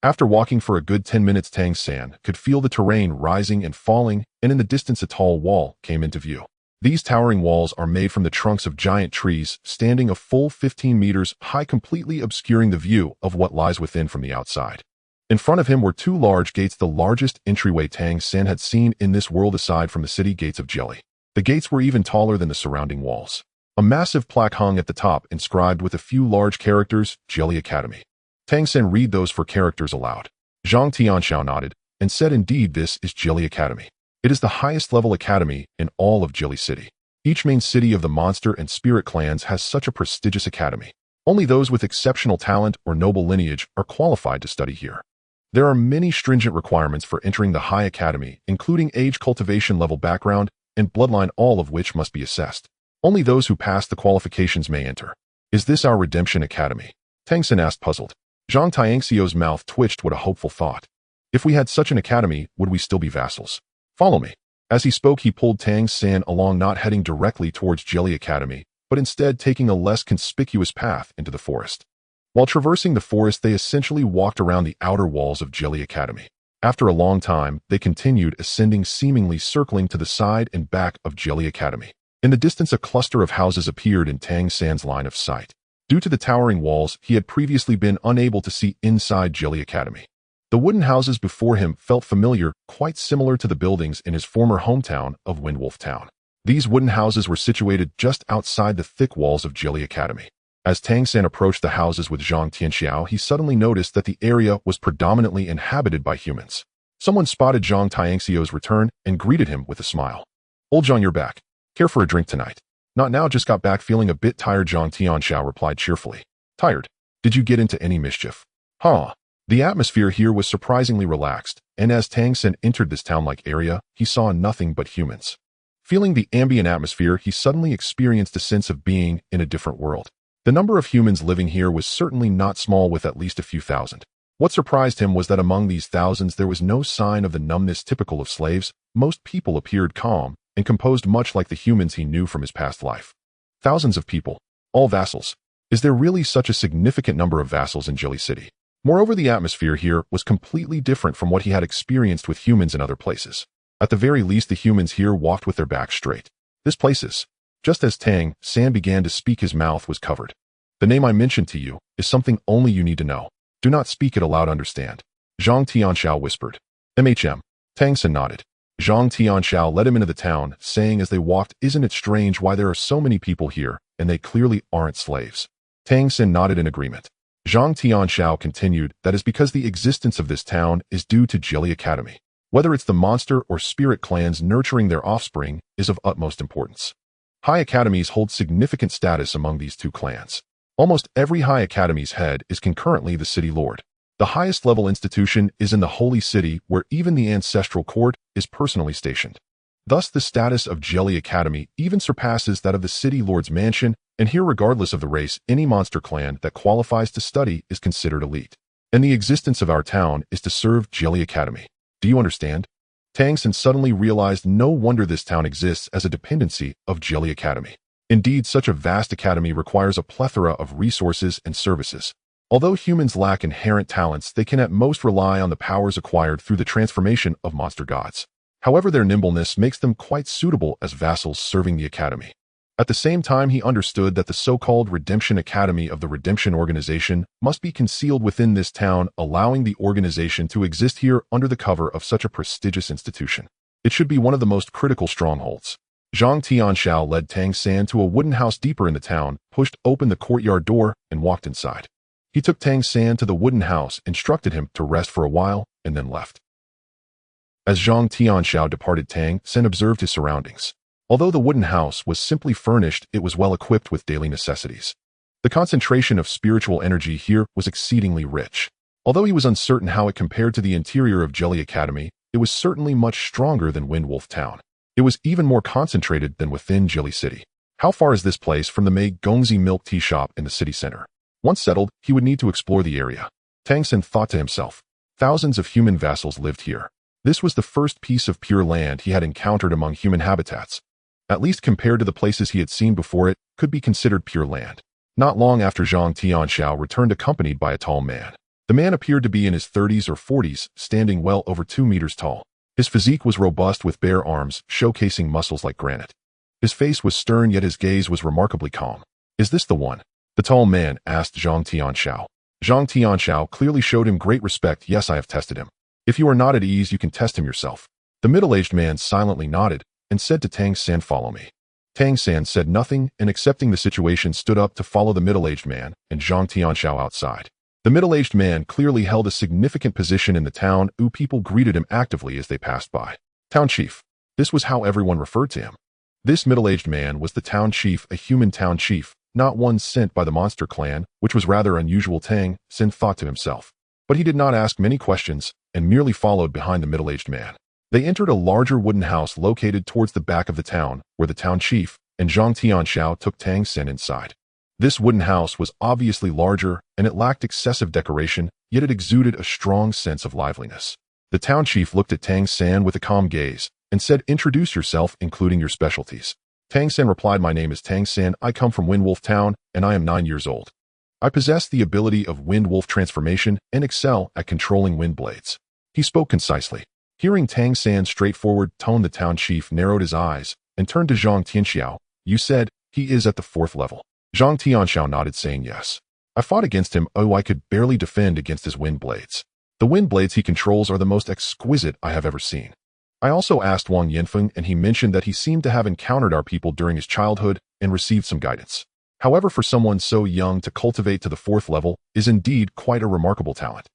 After walking for a good 10 minutes, Tang San could feel the terrain rising and falling, and in the distance a tall wall came into view. These towering walls are made from the trunks of giant trees, standing a full 15 meters high, completely obscuring the view of what lies within from the outside. In front of him were two large gates, the largest entryway Tang San had seen in this world aside from the city gates of Jelly. The gates were even taller than the surrounding walls. A massive plaque hung at the top, inscribed with a few large characters, Jelly Academy. Tang San read those four characters aloud. Zhang Tianxiao nodded and said, "Indeed, this is Jelly Academy. It is the highest level academy in all of Jelly City. Each main city of the monster and spirit clans has such a prestigious academy. Only those with exceptional talent or noble lineage are qualified to study here. There are many stringent requirements for entering the high academy, including age, cultivation level, background, and bloodline, all of which must be assessed. Only those who pass the qualifications may enter. Is this our redemption academy?" Tang San asked, puzzled. Zhang Tianxiao's mouth twitched with a hopeful thought. If we had such an academy, would we still be vassals? Follow me. As he spoke, he pulled Tang San along, not heading directly towards Jelly Academy, but instead taking a less conspicuous path into the forest. While traversing the forest, they essentially walked around the outer walls of Jelly Academy. After a long time, they continued ascending, seemingly circling to the side and back of Jelly Academy. In the distance, a cluster of houses appeared in Tang San's line of sight. Due to the towering walls, he had previously been unable to see inside Jelly Academy. The wooden houses before him felt familiar, quite similar to the buildings in his former hometown of Windwolf Town. These wooden houses were situated just outside the thick walls of Jelly Academy. As Tang San approached the houses with Zhang Tianxiao, he suddenly noticed that the area was predominantly inhabited by humans. Someone spotted Zhang Tianxiao's return and greeted him with a smile. "Old Zhang, you're back. Care for a drink tonight?" "Not now, just got back, feeling a bit tired," Zhang Tianxiao replied cheerfully. "Tired? Did you get into any mischief?" "Huh." The atmosphere here was surprisingly relaxed, and as Tang San entered this town-like area, he saw nothing but humans. Feeling the ambient atmosphere, he suddenly experienced a sense of being in a different world. The number of humans living here was certainly not small, with at least a few thousand. What surprised him was that among these thousands there was no sign of the numbness typical of slaves. Most people appeared calm and composed, much like the humans he knew from his past life. Thousands of people, all vassals. Is there really such a significant number of vassals in Jelly City? Moreover, the atmosphere here was completely different from what he had experienced with humans in other places. At the very least, the humans here walked with their backs straight. This place is... Just as Tang San began to speak, his mouth was covered. "The name I mentioned to you is something only you need to know. Do not speak it aloud, understand?" Zhang Tianxiao whispered. "MHM. Tang San nodded. Zhang Tianxiao led him into the town, saying as they walked, "Isn't it strange why there are so many people here, and they clearly aren't slaves?" Tang San nodded in agreement. Zhang Tianxiao continued, "That is because the existence of this town is due to Jelly Academy. Whether it's the monster or spirit clans nurturing their offspring is of utmost importance. High academies hold significant status among these two clans. Almost every high academy's head is concurrently the city lord. The highest level institution is in the Holy City, where even the ancestral court is personally stationed. Thus, the status of Jelly Academy even surpasses that of the city lord's mansion, and here, regardless of the race, any monster clan that qualifies to study is considered elite. And the existence of our town is to serve Jelly Academy. Do you understand?" Tang San suddenly realized no wonder this town exists as a dependency of Jelly Academy. Indeed, such a vast academy requires a plethora of resources and services. Although humans lack inherent talents, they can at most rely on the powers acquired through the transformation of monster gods. However, their nimbleness makes them quite suitable as vassals serving the academy. At the same time, he understood that the so-called Redemption Academy of the Redemption Organization must be concealed within this town, allowing the organization to exist here under the cover of such a prestigious institution. It should be one of the most critical strongholds. Zhang Tianxiao led Tang San to a wooden house deeper in the town, pushed open the courtyard door, and walked inside. He took Tang San to the wooden house, instructed him to rest for a while, and then left. As Zhang Tianxiao departed, Tang San observed his surroundings. Although the wooden house was simply furnished, it was well equipped with daily necessities. The concentration of spiritual energy here was exceedingly rich. Although he was uncertain how it compared to the interior of Jelly Academy, it was certainly much stronger than Windwolf Town. It was even more concentrated than within Jelly City. How far is this place from the Mei Gongzi milk tea shop in the city center? Once settled, he would need to explore the area. Tang San thought to himself. Thousands of human vassals lived here. This was the first piece of pure land he had encountered among human habitats. At least compared to the places he had seen before, it could be considered pure land. Not long after, Zhang Tianxiao returned accompanied by a tall man. The man appeared to be in his 30s or 40s, standing well over 2 meters tall. His physique was robust with bare arms, showcasing muscles like granite. His face was stern, yet his gaze was remarkably calm. "Is this the one?" the tall man asked Zhang Tianxiao. Zhang Tianxiao clearly showed him great respect. "Yes, I have tested him. If you are not at ease, you can test him yourself." The middle-aged man silently nodded and said to Tang San, "Follow me." Tang San said nothing and, accepting the situation, stood up to follow the middle-aged man and Zhang Tianxiao outside. The middle-aged man clearly held a significant position in the town. People greeted him actively as they passed by. Town chief. This was how everyone referred to him. This middle-aged man was the town chief, a human town chief, not one sent by the monster clan, which was rather unusual, Tang San thought to himself. But he did not ask many questions and merely followed behind the middle-aged man. They entered a larger wooden house located towards the back of the town, where the town chief and Zhang Tianxiao took Tang San inside. This wooden house was obviously larger, and it lacked excessive decoration, yet it exuded a strong sense of liveliness. The town chief looked at Tang San with a calm gaze and said, "Introduce yourself, including your specialties." Tang San replied, "My name is Tang San. I come from Windwolf Town, and I am 9 years old. I possess the ability of Windwolf transformation and excel at controlling wind blades." He spoke concisely. Hearing Tang San's straightforward tone, the town chief narrowed his eyes and turned to Zhang Tianxiao. "You said he is at the 4th level." Zhang Tianxiao nodded, saying, "Yes. I fought against him. Oh, I could barely defend against his wind blades. The wind blades he controls are the most exquisite I have ever seen." I also asked Wang Yanfeng, and he mentioned that he seemed to have encountered our people during his childhood and received some guidance. However, for someone so young to cultivate to the 4th level is indeed quite a remarkable talent.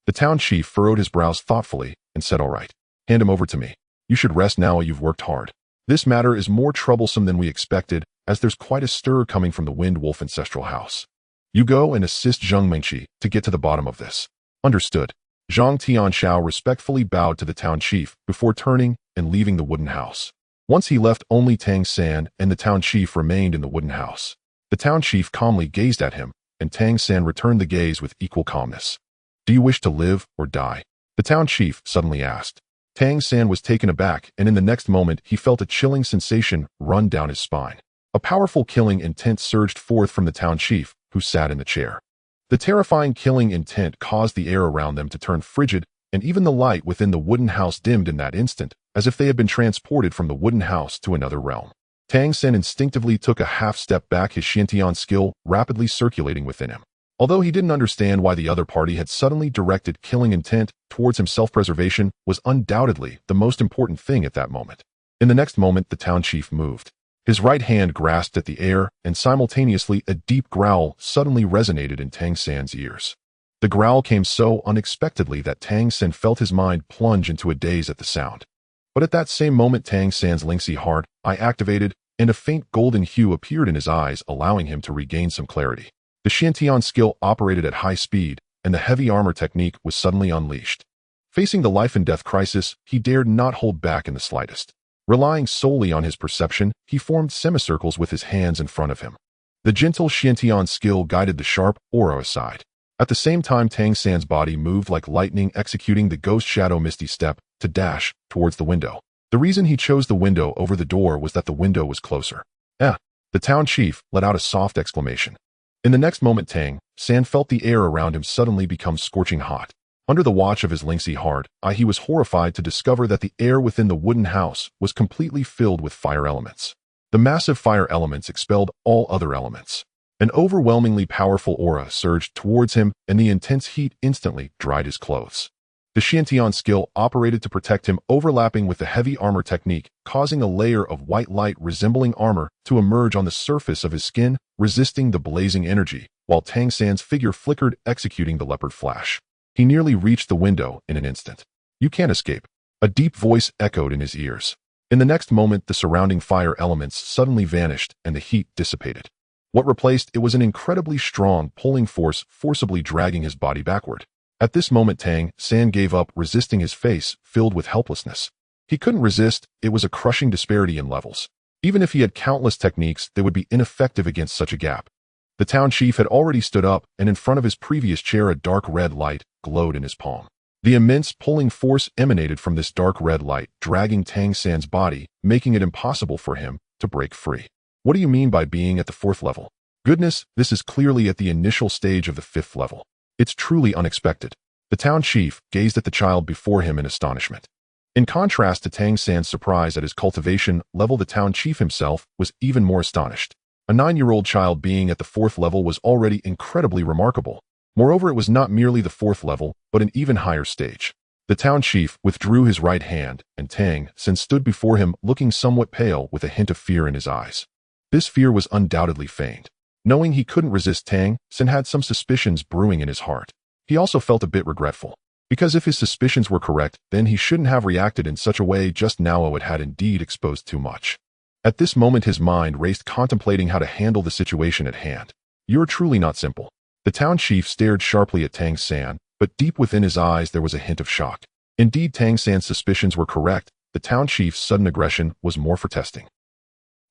The town chief furrowed his brows thoughtfully and said, "All right. Hand him over to me. You should rest now. You've worked hard. This matter is more troublesome than we expected, as there's quite a stir coming from the Wind Wolf ancestral house. You go and assist Zheng Mengqi to get to the bottom of this." "Understood." Zhang Tianxiao respectfully bowed to the town chief before turning and leaving the wooden house. Once he left, only Tang San and the town chief remained in the wooden house. The town chief calmly gazed at him, and Tang San returned the gaze with equal calmness. "Do you wish to live or die?" the town chief suddenly asked. Tang San was taken aback, and in the next moment he felt a chilling sensation run down his spine. A powerful killing intent surged forth from the town chief, who sat in the chair. The terrifying killing intent caused the air around them to turn frigid, and even the light within the wooden house dimmed in that instant, as if they had been transported from the wooden house to another realm. Tang San instinctively took a half-step back, his Xiantian skill rapidly circulating within him. Although he didn't understand why the other party had suddenly directed killing intent towards him, self-preservation was undoubtedly the most important thing at that moment. In the next moment, the town chief moved. His right hand grasped at the air, and simultaneously a deep growl suddenly resonated in Tang San's ears. The growl came so unexpectedly that Tang San felt his mind plunge into a daze at the sound. But at that same moment, Tang San's lynxy heart eye activated, and a faint golden hue appeared in his eyes, allowing him to regain some clarity. The Xiantian skill operated at high speed, and the heavy armor technique was suddenly unleashed. Facing the life-and-death crisis, he dared not hold back in the slightest. Relying solely on his perception, he formed semicircles with his hands in front of him. The gentle Xiantian skill guided the sharp aura aside. At the same time, Tang San's body moved like lightning, executing the ghost shadow misty step to dash towards the window. The reason he chose the window over the door was that the window was closer. The town chief let out a soft exclamation. In the next moment, Tang San felt the air around him suddenly become scorching hot. Under the watch of his lynxy heart eye, he was horrified to discover that the air within the wooden house was completely filled with fire elements. The massive fire elements expelled all other elements. An overwhelmingly powerful aura surged towards him, and the intense heat instantly dried his clothes. The Xiantian skill operated to protect him, overlapping with the heavy armor technique, causing a layer of white light resembling armor to emerge on the surface of his skin, resisting the blazing energy, while Tang San's figure flickered, executing the leopard flash. He nearly reached the window in an instant. "You can't escape." A deep voice echoed in his ears. In the next moment, the surrounding fire elements suddenly vanished and the heat dissipated. What replaced it was an incredibly strong pulling force forcibly dragging his body backward. At this moment, Tang San gave up, resisting, his face filled with helplessness. He couldn't resist, it was a crushing disparity in levels. Even if he had countless techniques, they would be ineffective against such a gap. The town chief had already stood up, and in front of his previous chair a dark red light glowed in his palm. The immense pulling force emanated from this dark red light, dragging Tang San's body, making it impossible for him to break free. "What do you mean by being at the 4th level? Goodness, this is clearly at the initial stage of the 5th level. It's truly unexpected." The town chief gazed at the child before him in astonishment. In contrast to Tang San's surprise at his cultivation level, the town chief himself was even more astonished. A 9-year-old child being at the 4th level was already incredibly remarkable. Moreover, it was not merely the 4th level, but an even higher stage. The town chief withdrew his right hand, and Tang San stood before him, looking somewhat pale with a hint of fear in his eyes. This fear was undoubtedly feigned. Knowing he couldn't resist, Tang San had some suspicions brewing in his heart. He also felt a bit regretful, because if his suspicions were correct, then he shouldn't have reacted in such a way just now. It had indeed exposed too much. At this moment his mind raced, contemplating how to handle the situation at hand. "You're truly not simple." The town chief stared sharply at Tang San, but deep within his eyes there was a hint of shock. Indeed, Tang San's suspicions were correct. The town chief's sudden aggression was more for testing.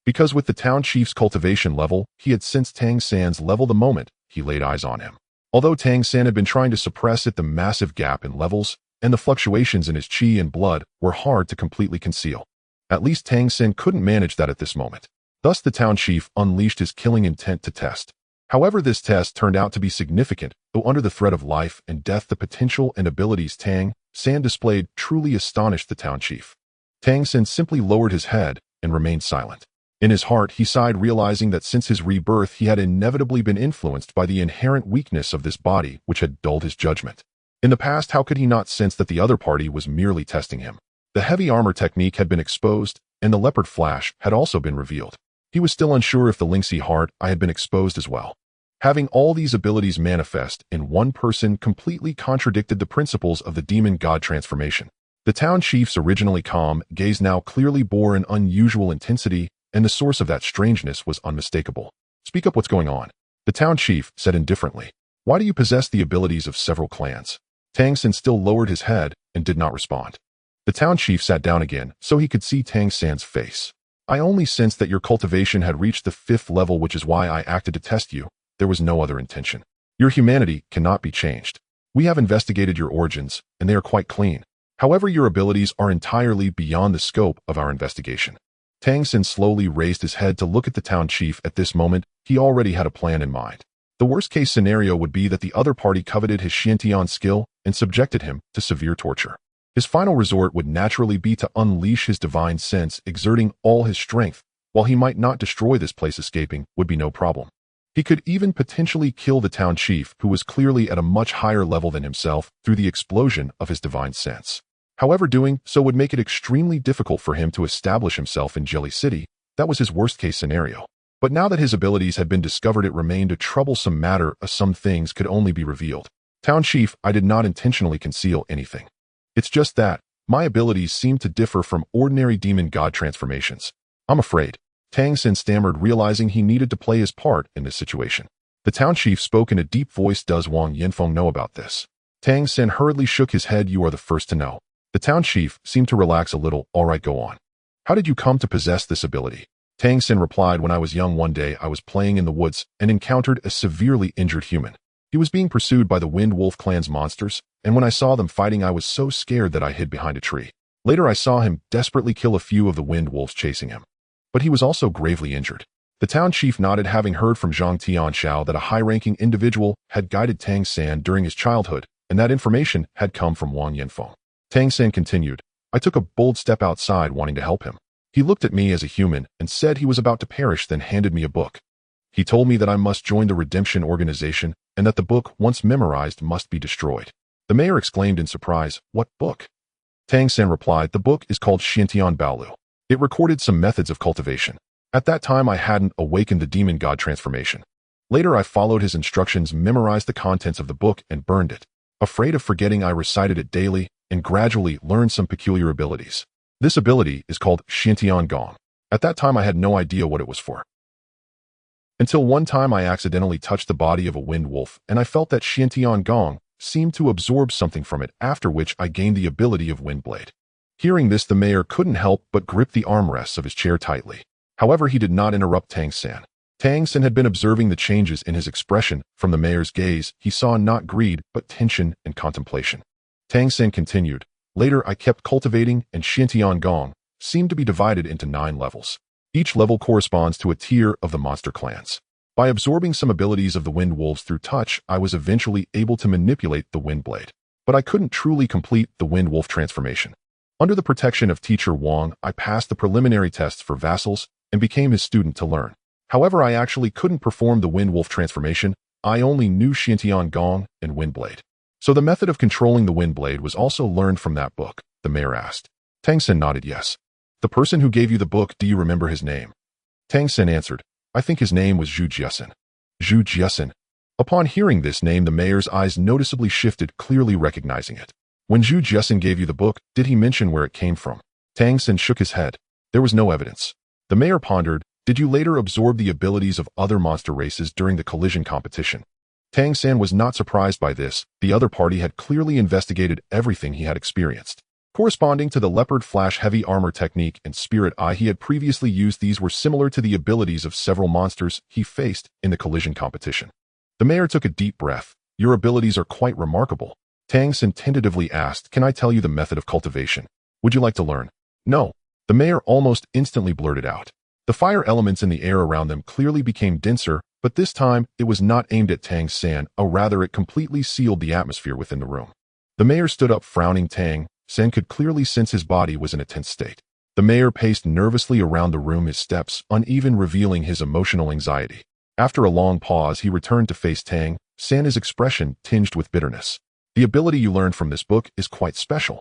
Because with the town chief's cultivation level, he had sensed Tang San's level the moment he laid eyes on him. Although Tang San had been trying to suppress it, the massive gap in levels and the fluctuations in his qi and blood were hard to completely conceal. At least Tang San couldn't manage that at this moment. Thus the town chief unleashed his killing intent to test. However, this test turned out to be significant, though under the threat of life and death the potential and abilities Tang San displayed truly astonished the town chief. Tang San simply lowered his head and remained silent. In his heart he sighed, realizing that since his rebirth he had inevitably been influenced by the inherent weakness of this body which had dulled his judgment. In the past, how could he not sense that the other party was merely testing him? The heavy armor technique had been exposed, and the leopard flash had also been revealed. He was still unsure if the lynxy heart eye had been exposed as well. Having all these abilities manifest in one person completely contradicted the principles of the demon god transformation. The town chief's originally calm gaze now clearly bore an unusual intensity, and the source of that strangeness was unmistakable. "Speak up, what's going on?" The town chief said indifferently. "Why do you possess the abilities of several clans?" Tang San still lowered his head and did not respond. The town chief sat down again so he could see Tang San's face. "I only sensed that your cultivation had reached the 5th level, which is why I acted to test you. There was no other intention. Your humanity cannot be changed. We have investigated your origins, and they are quite clean. However, your abilities are entirely beyond the scope of our investigation." Tang San slowly raised his head to look at the town chief. At this moment, he already had a plan in mind. The worst-case scenario would be that the other party coveted his Xiantian skill and subjected him to severe torture. His final resort would naturally be to unleash his divine sense, exerting all his strength. While he might not destroy this place, escaping would be no problem. He could even potentially kill the town chief, who was clearly at a much higher level than himself, through the explosion of his divine sense. However, doing so would make it extremely difficult for him to establish himself in Jelly City. That was his worst-case scenario. But now that his abilities had been discovered, it remained a troublesome matter, as some things could only be revealed. "Town chief, I did not intentionally conceal anything. It's just that my abilities seem to differ from ordinary demon god transformations. I'm afraid." Tang San stammered, realizing he needed to play his part in this situation. The town chief spoke in a deep voice. "Does Wang Yanfeng know about this?" Tang San hurriedly shook his head. "You are the first to know." The town chief seemed to relax a little. "All right, go on. How did you come to possess this ability?" Tang San replied, "When I was young, one day I was playing in the woods and encountered a severely injured human. He was being pursued by the Wind Wolf clan's monsters, and when I saw them fighting, I was so scared that I hid behind a tree. Later, I saw him desperately kill a few of the Wind Wolves chasing him. But he was also gravely injured." The town chief nodded, having heard from Zhang Tianxiao that a high-ranking individual had guided Tang San during his childhood, and that information had come from Wang Yanfeng. Tang San continued, "I took a bold step outside, wanting to help him. He looked at me as a human and said he was about to perish, then handed me a book. He told me that I must join the redemption organization and that the book, once memorized, must be destroyed. The mayor exclaimed in surprise, "What book?" Tang San replied, "The book is called Xiantian Baolu. It recorded some methods of cultivation. At that time, I hadn't awakened the demon god transformation. Later, I followed his instructions, memorized the contents of the book, and burned it. Afraid of forgetting, I recited it daily and gradually learned some peculiar abilities. This ability is called Xiantian Gong. At that time, I had no idea what it was for. Until one time, I accidentally touched the body of a wind wolf, and I felt that Xiantian Gong seemed to absorb something from it, after which I gained the ability of Windblade." Hearing this, the mayor couldn't help but grip the armrests of his chair tightly. However, he did not interrupt Tang San. Tang San had been observing the changes in his expression. From the mayor's gaze, he saw not greed, but tension and contemplation. Tang San continued, "Later, I kept cultivating, and Xiantian Gong seemed to be divided into 9 levels. Each level corresponds to a tier of the monster clans. By absorbing some abilities of the wind wolves through touch, I was eventually able to manipulate the wind blade. But I couldn't truly complete the wind wolf transformation. Under the protection of teacher Wang, I passed the preliminary tests for vassals and became his student to learn. However, I actually couldn't perform the wind wolf transformation. I only knew Xiantian Gong and Windblade. So the method of controlling the Windblade was also learned from that book?" the mayor asked. Tang San nodded yes. "The person who gave you the book, do you remember his name?" Tang San answered, "I think his name was Zhu Jiesin." Zhu Jiesin. Upon hearing this name, the mayor's eyes noticeably shifted, clearly recognizing it. "When Zhu Jiesin gave you the book, did he mention where it came from?" Tang San shook his head. There was no evidence. The mayor pondered, "Did you later absorb the abilities of other monster races during the collision competition?" Tang San was not surprised by this. The other party had clearly investigated everything he had experienced. Corresponding to the leopard flash heavy armor technique and spirit eye he had previously used, these were similar to the abilities of several monsters he faced in the collision competition. The mayor took a deep breath. "Your abilities are quite remarkable." Tang San tentatively asked, "Can I tell you the method of cultivation? Would you like to learn?" "No." The mayor almost instantly blurted out. The fire elements in the air around them clearly became denser, but this time it was not aimed at Tang San, or rather it completely sealed the atmosphere within the room. The mayor stood up, frowning. Tang San could clearly sense his body was in a tense state. The mayor paced nervously around the room, his steps uneven, revealing his emotional anxiety. After a long pause, he returned to face Tang San, his expression tinged with bitterness. "The ability you learned from this book is quite special.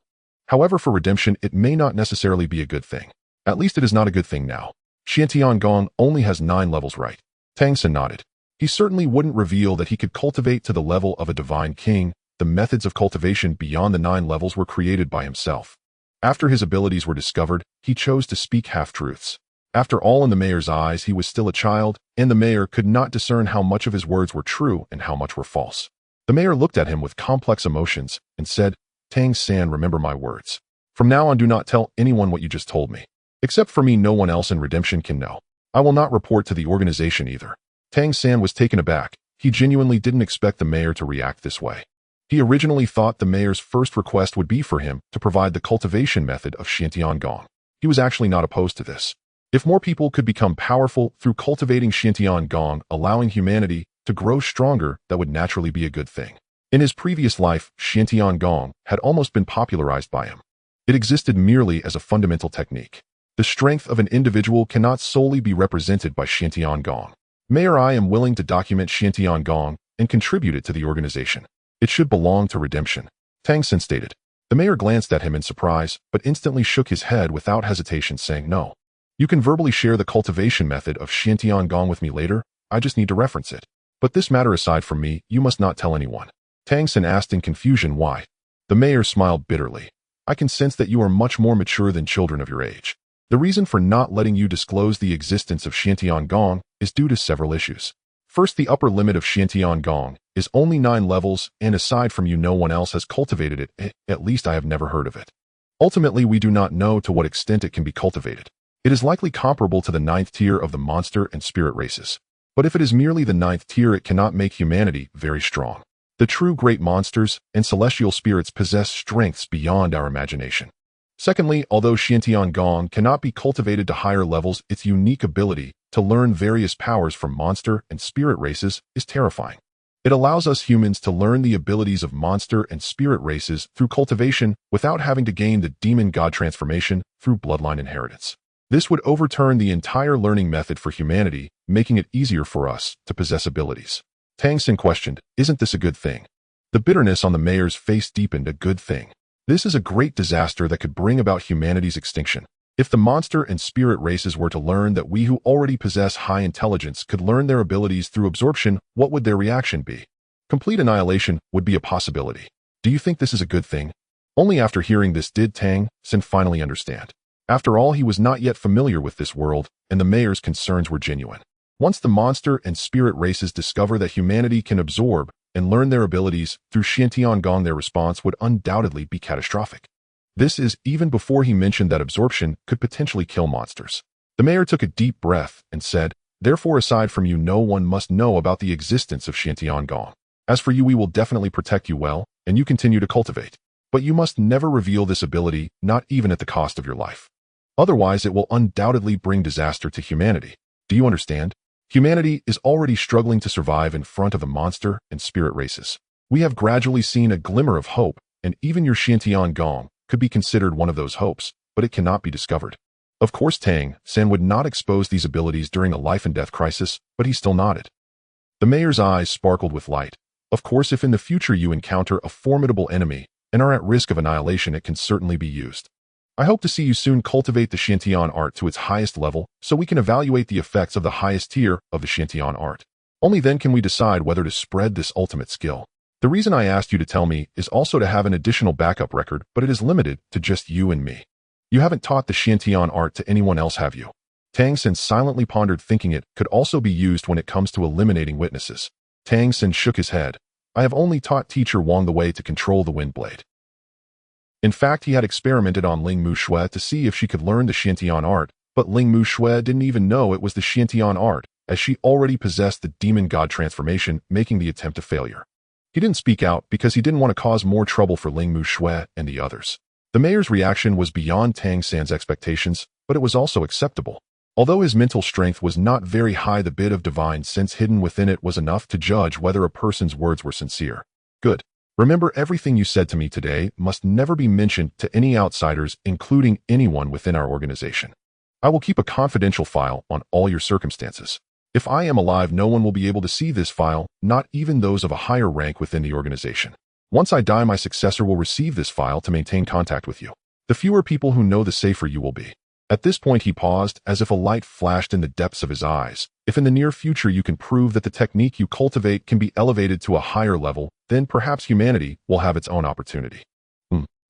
However, for redemption, it may not necessarily be a good thing. At least it is not a good thing now. Xiantian Gong only has 9 levels, right?" Tang San nodded. He certainly wouldn't reveal that he could cultivate to the level of a divine king. The methods of cultivation beyond the 9 levels were created by himself. After his abilities were discovered, he chose to speak half-truths. After all, in the mayor's eyes, he was still a child, and the mayor could not discern how much of his words were true and how much were false. The mayor looked at him with complex emotions and said, "Tang San, remember my words. From now on, do not tell anyone what you just told me. Except for me, no one else in Redemption can know. I will not report to the organization either." Tang San was taken aback. He genuinely didn't expect the mayor to react this way. He originally thought the mayor's first request would be for him to provide the cultivation method of Xiantian Gong. He was actually not opposed to this. If more people could become powerful through cultivating Xiantian Gong, allowing humanity to grow stronger, that would naturally be a good thing. In his previous life, Xiantian Gong had almost been popularized by him. It existed merely as a fundamental technique. The strength of an individual cannot solely be represented by Xiantian Gong. Mayor, I am willing to document Xiantian Gong and contribute it to the organization. It should belong to Redemption, Tang San stated. The mayor glanced at him in surprise, but instantly shook his head without hesitation, saying, "No. You can verbally share the cultivation method of Xiantian Gong with me later. I just need to reference it. But this matter aside from me, you must not tell anyone." Tang San asked in confusion, "Why?" The mayor smiled bitterly. "I can sense that you are much more mature than children of your age. The reason for not letting you disclose the existence of Xiantian Gong is due to several issues. First, the upper limit of Xiantian Gong is only 9 levels, and aside from you, no one else has cultivated it. At least I have never heard of it. Ultimately, we do not know to what extent it can be cultivated. It is likely comparable to the 9th tier of the monster and spirit races. But if it is merely the 9th tier, it cannot make humanity very strong. The true great monsters and celestial spirits possess strengths beyond our imagination. Secondly, although Xiantian Gong cannot be cultivated to higher levels, its unique ability to learn various powers from monster and spirit races is terrifying. It allows us humans to learn the abilities of monster and spirit races through cultivation without having to gain the demon god transformation through bloodline inheritance. This would overturn the entire learning method for humanity, making it easier for us to possess abilities. Tang San questioned, "Isn't this a good thing?" The bitterness on the mayor's face deepened. A good thing. This is a great disaster that could bring about humanity's extinction. If the monster and spirit races were to learn that we who already possess high intelligence could learn their abilities through absorption, what would their reaction be? Complete annihilation would be a possibility. Do you think this is a good thing? Only after hearing this did Tang San finally understand. After all, he was not yet familiar with this world, and the mayor's concerns were genuine. Once the monster and spirit races discover that humanity can absorb and learn their abilities through Xiantiangong, their response would undoubtedly be catastrophic. This is even before he mentioned that absorption could potentially kill monsters. The mayor took a deep breath and said, "Therefore, aside from you, no one must know about the existence of Xiantiangong. As for you, we will definitely protect you well, and you continue to cultivate. But you must never reveal this ability, not even at the cost of your life. Otherwise, it will undoubtedly bring disaster to humanity. Do you understand? Humanity is already struggling to survive in front of the monster and spirit races. We have gradually seen a glimmer of hope, and even your Xiantiangong could be considered one of those hopes, but it cannot be discovered." Of course, Tang San would not expose these abilities during a life-and-death crisis, but he still nodded. The mayor's eyes sparkled with light. "Of course, if in the future you encounter a formidable enemy and are at risk of annihilation, it can certainly be used. I hope to see you soon cultivate the Xiantian art to its highest level so we can evaluate the effects of the highest tier of the Xiantian art. Only then can we decide whether to spread this ultimate skill. The reason I asked you to tell me is also to have an additional backup record, but it is limited to just you and me. You haven't taught the Xiantian art to anyone else, have you?" Tang San silently pondered, thinking it could also be used when it comes to eliminating witnesses. Tang San shook his head. "I have only taught teacher Wang the way to control the wind blade." In fact, he had experimented on Ling Mu Shui to see if she could learn the Xiantian art, but Ling Mu Shui didn't even know it was the Xiantian art, as she already possessed the demon god transformation, making the attempt a failure. He didn't speak out because he didn't want to cause more trouble for Ling Mu Shui and the others. The mayor's reaction was beyond Tang San's expectations, but it was also acceptable. Although his mental strength was not very high, the bit of divine sense hidden within it was enough to judge whether a person's words were sincere. "Good. Remember, everything you said to me today must never be mentioned to any outsiders, including anyone within our organization. I will keep a confidential file on all your circumstances. If I am alive, no one will be able to see this file, not even those of a higher rank within the organization. Once I die, my successor will receive this file to maintain contact with you. The fewer people who know, the safer you will be." At this point he paused, as if a light flashed in the depths of his eyes. "If in the near future you can prove that the technique you cultivate can be elevated to a higher level, then perhaps humanity will have its own opportunity."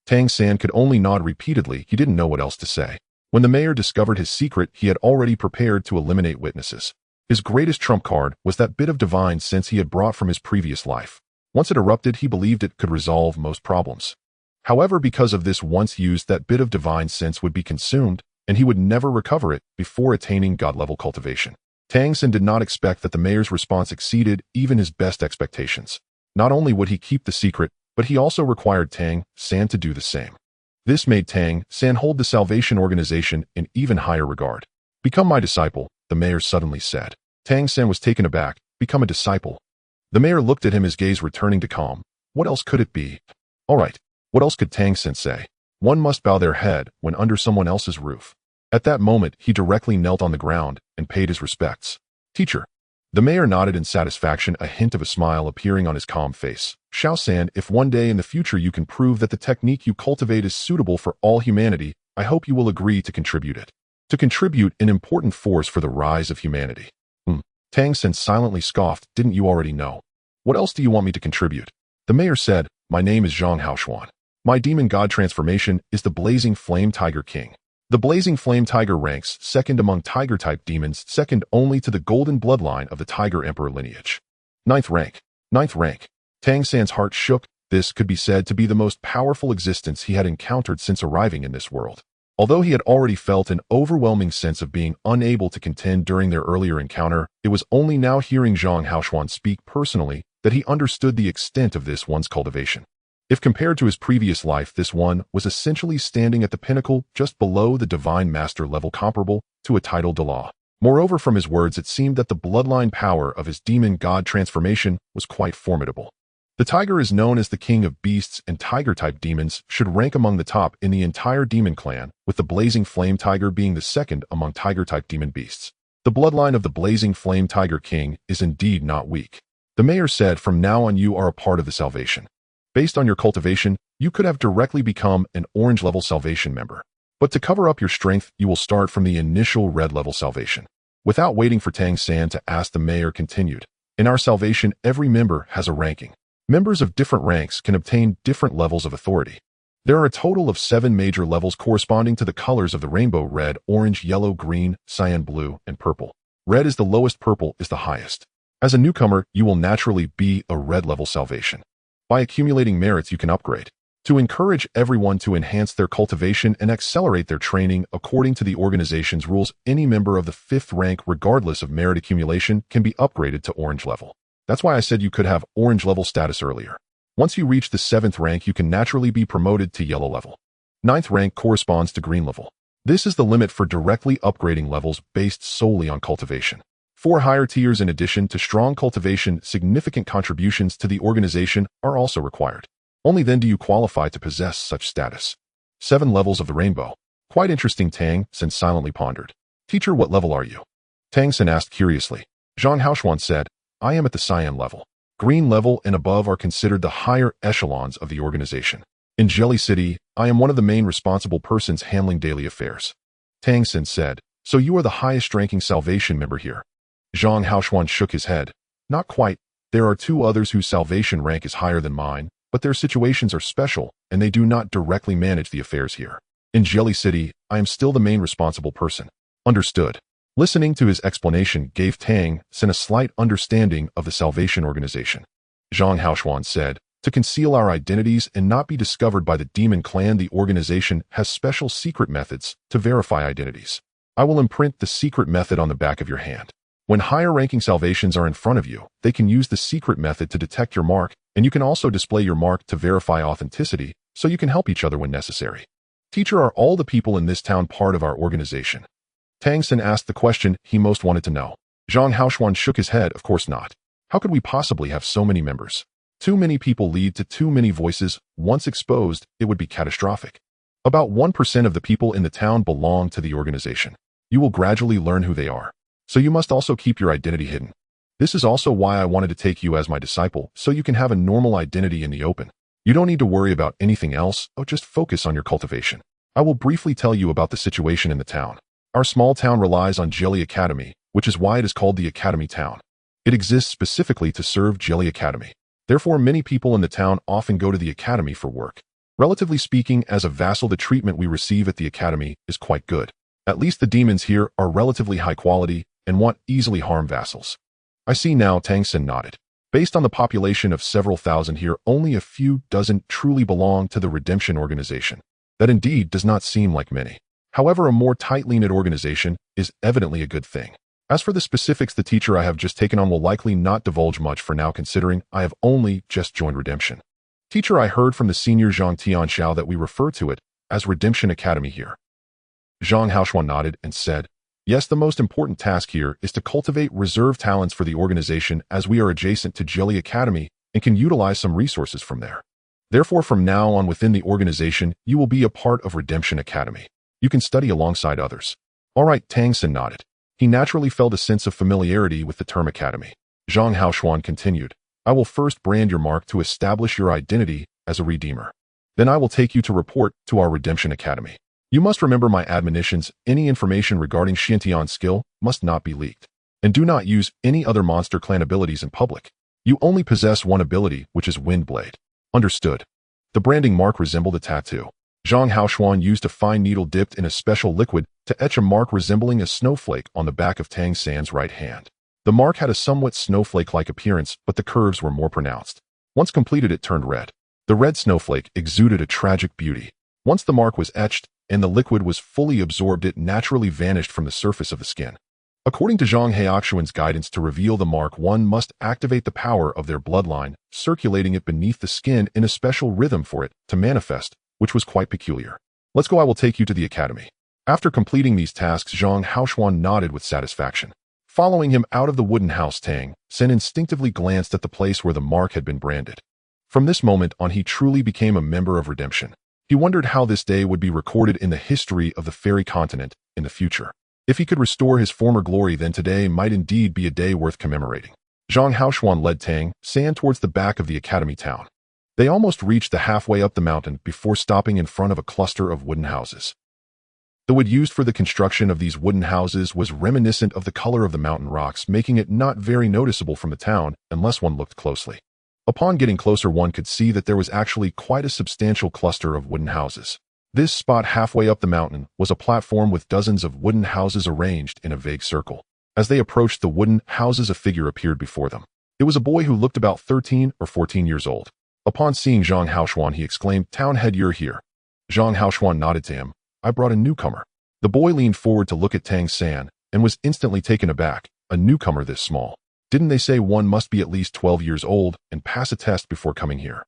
Tang San could only nod repeatedly. He didn't know what else to say. When the mayor discovered his secret, he had already prepared to eliminate witnesses. His greatest trump card was that bit of divine sense he had brought from his previous life. Once it erupted, he believed it could resolve most problems. However, because of this, once used, that bit of divine sense would be consumed, and he would never recover it before attaining god-level cultivation. Tang San did not expect that the mayor's response exceeded even his best expectations. Not only would he keep the secret, but he also required Tang San to do the same. This made Tang San hold the Salvation Organization in even higher regard. "Become my disciple," the mayor suddenly said. Tang San was taken aback. "Become a disciple?" The mayor looked at him, his gaze returning to calm. What else could it be? All right, what else could Tang San say? One must bow their head when under someone else's roof. At that moment, he directly knelt on the ground and paid his respects. "Teacher." The mayor nodded in satisfaction, a hint of a smile appearing on his calm face. "Xiao San, if one day in the future you can prove that the technique you cultivate is suitable for all humanity, I hope you will agree to contribute it. To contribute an important force for the rise of humanity." Tang San silently scoffed. "Didn't you already know? What else do you want me to contribute?" The mayor said, "My name is Zhang Haoshuan. My demon god transformation is the Blazing Flame Tiger King. The Blazing Flame Tiger ranks second among tiger-type demons, second only to the golden bloodline of the Tiger Emperor lineage. Ninth rank. Ninth rank." Tang San's heart shook. This could be said to be the most powerful existence he had encountered since arriving in this world. Although he had already felt an overwhelming sense of being unable to contend during their earlier encounter, it was only now, hearing Zhang Haoshuan speak personally, that he understood the extent of this one's cultivation. If compared to his previous life, this one was essentially standing at the pinnacle just below the divine master level, comparable to a title de law. Moreover, from his words, it seemed that the bloodline power of his demon god transformation was quite formidable. The tiger is known as the king of beasts, and tiger-type demons should rank among the top in the entire demon clan, with the Blazing Flame Tiger being the second among tiger-type demon beasts. The bloodline of the Blazing Flame Tiger King is indeed not weak. The mayor said, "From now on you are a part of the Salvation. Based on your cultivation, you could have directly become an orange-level salvation member. But to cover up your strength, you will start from the initial red-level salvation. Without waiting for Tang San to ask, the mayor continued. In our salvation, every member has a ranking. Members of different ranks can obtain different levels of authority. There are a total of 7 major levels corresponding to the colors of the rainbow: red, orange, yellow, green, cyan, blue, and purple. Red is the lowest, purple is the highest. As a newcomer, you will naturally be a red-level salvation. By accumulating merits, you can upgrade. To encourage everyone to enhance their cultivation and accelerate their training according to the organization's rules, any member of the 5th rank, regardless of merit accumulation, can be upgraded to orange level. That's why I said you could have orange level status earlier. Once you reach the 7th rank, you can naturally be promoted to yellow level. 9th rank corresponds to green level. This is the limit for directly upgrading levels based solely on cultivation. 4 higher tiers in addition to strong cultivation, significant contributions to the organization are also required. Only then do you qualify to possess such status. 7 levels of the rainbow. Quite interesting, Tang San silently pondered. Teacher, what level are you? Tang San asked curiously. Zhang Haoshuan said, I am at the cyan level. Green level and above are considered the higher echelons of the organization. In Jelly City, I am one of the main responsible persons handling daily affairs. Tang San said, so you are the highest-ranking salvation member here. Zhang Haoshuan shook his head. Not quite. There are 2 others whose salvation rank is higher than mine, but their situations are special, and they do not directly manage the affairs here. In Jelly City, I am still the main responsible person. Understood. Listening to his explanation gave Tang San a slight understanding of the Salvation Organization. Zhang Haoshuan said, to conceal our identities and not be discovered by the demon clan, the organization has special secret methods to verify identities. I will imprint the secret method on the back of your hand. When higher-ranking salvations are in front of you, they can use the secret method to detect your mark, and you can also display your mark to verify authenticity, so you can help each other when necessary. Teacher, are all the people in this town part of our organization? Tang San asked the question he most wanted to know. Zhang Haoshuan shook his head. Of course not. How could we possibly have so many members? Too many people lead to too many voices. Once exposed, it would be catastrophic. About 1% of the people in the town belong to the organization. You will gradually learn who they are. So you must also keep your identity hidden. This is also why I wanted to take you as my disciple, so you can have a normal identity in the open. You don't need to worry about anything else, just focus on your cultivation. I will briefly tell you about the situation in the town. Our small town relies on Jelly Academy, which is why it is called the Academy Town. It exists specifically to serve Jelly Academy. Therefore, many people in the town often go to the Academy for work. Relatively speaking, as a vassal, the treatment we receive at the Academy is quite good. At least the demons here are relatively high quality and won't easily harm vassals. I see now, Tang San nodded. Based on the population of several thousand here, only a few dozen truly belong to the Redemption Organization. That indeed does not seem like many. However, a more tightly knit organization is evidently a good thing. As for the specifics, the teacher I have just taken on will likely not divulge much for now, considering I have only just joined Redemption. Teacher, I heard from the senior Zhang Tianxiao that we refer to it as Redemption Academy here. Zhang Haoshuan nodded and said, yes, the most important task here is to cultivate reserve talents for the organization, as we are adjacent to Jelly Academy and can utilize some resources from there. Therefore, from now on within the organization, you will be a part of Redemption Academy. You can study alongside others. All right, Tang San nodded. He naturally felt a sense of familiarity with the term academy. Zhang Haoshuan continued, I will first brand your mark to establish your identity as a redeemer. Then I will take you to report to our Redemption Academy. You must remember my admonitions. Any information regarding Xiantian's skill must not be leaked. And do not use any other monster clan abilities in public. You only possess one ability, which is Wind Blade. Understood. The branding mark resembled a tattoo. Zhang Haoshuan used a fine needle dipped in a special liquid to etch a mark resembling a snowflake on the back of Tang San's right hand. The mark had a somewhat snowflake-like appearance, but the curves were more pronounced. Once completed, it turned red. The red snowflake exuded a tragic beauty. Once the mark was etched, and the liquid was fully absorbed, it naturally vanished from the surface of the skin. According to Zhang Haoshuan's guidance, to reveal the mark, one must activate the power of their bloodline, circulating it beneath the skin in a special rhythm for it to manifest, which was quite peculiar. Let's go, I will take you to the academy. After completing these tasks, Zhang Haoshuan nodded with satisfaction. Following him out of the wooden house, Tang San instinctively glanced at the place where the mark had been branded. From this moment on, he truly became a member of Redemption. He wondered how this day would be recorded in the history of the fairy continent in the future. If he could restore his former glory, then today might indeed be a day worth commemorating. Zhang Haoshuan led Tang San towards the back of the academy town. They almost reached the halfway up the mountain before stopping in front of a cluster of wooden houses. The wood used for the construction of these wooden houses was reminiscent of the color of the mountain rocks, making it not very noticeable from the town unless one looked closely. Upon getting closer, one could see that there was actually quite a substantial cluster of wooden houses. This spot halfway up the mountain was a platform with dozens of wooden houses arranged in a vague circle. As they approached the wooden houses, a figure appeared before them. It was a boy who looked about 13 or 14 years old. Upon seeing Zhang Haoshuan, he exclaimed, "Town head, you're here." Zhang Haoshuan nodded to him. "I brought a newcomer." The boy leaned forward to look at Tang San and was instantly taken aback. A newcomer this small? Didn't they say one must be at least 12 years old and pass a test before coming here?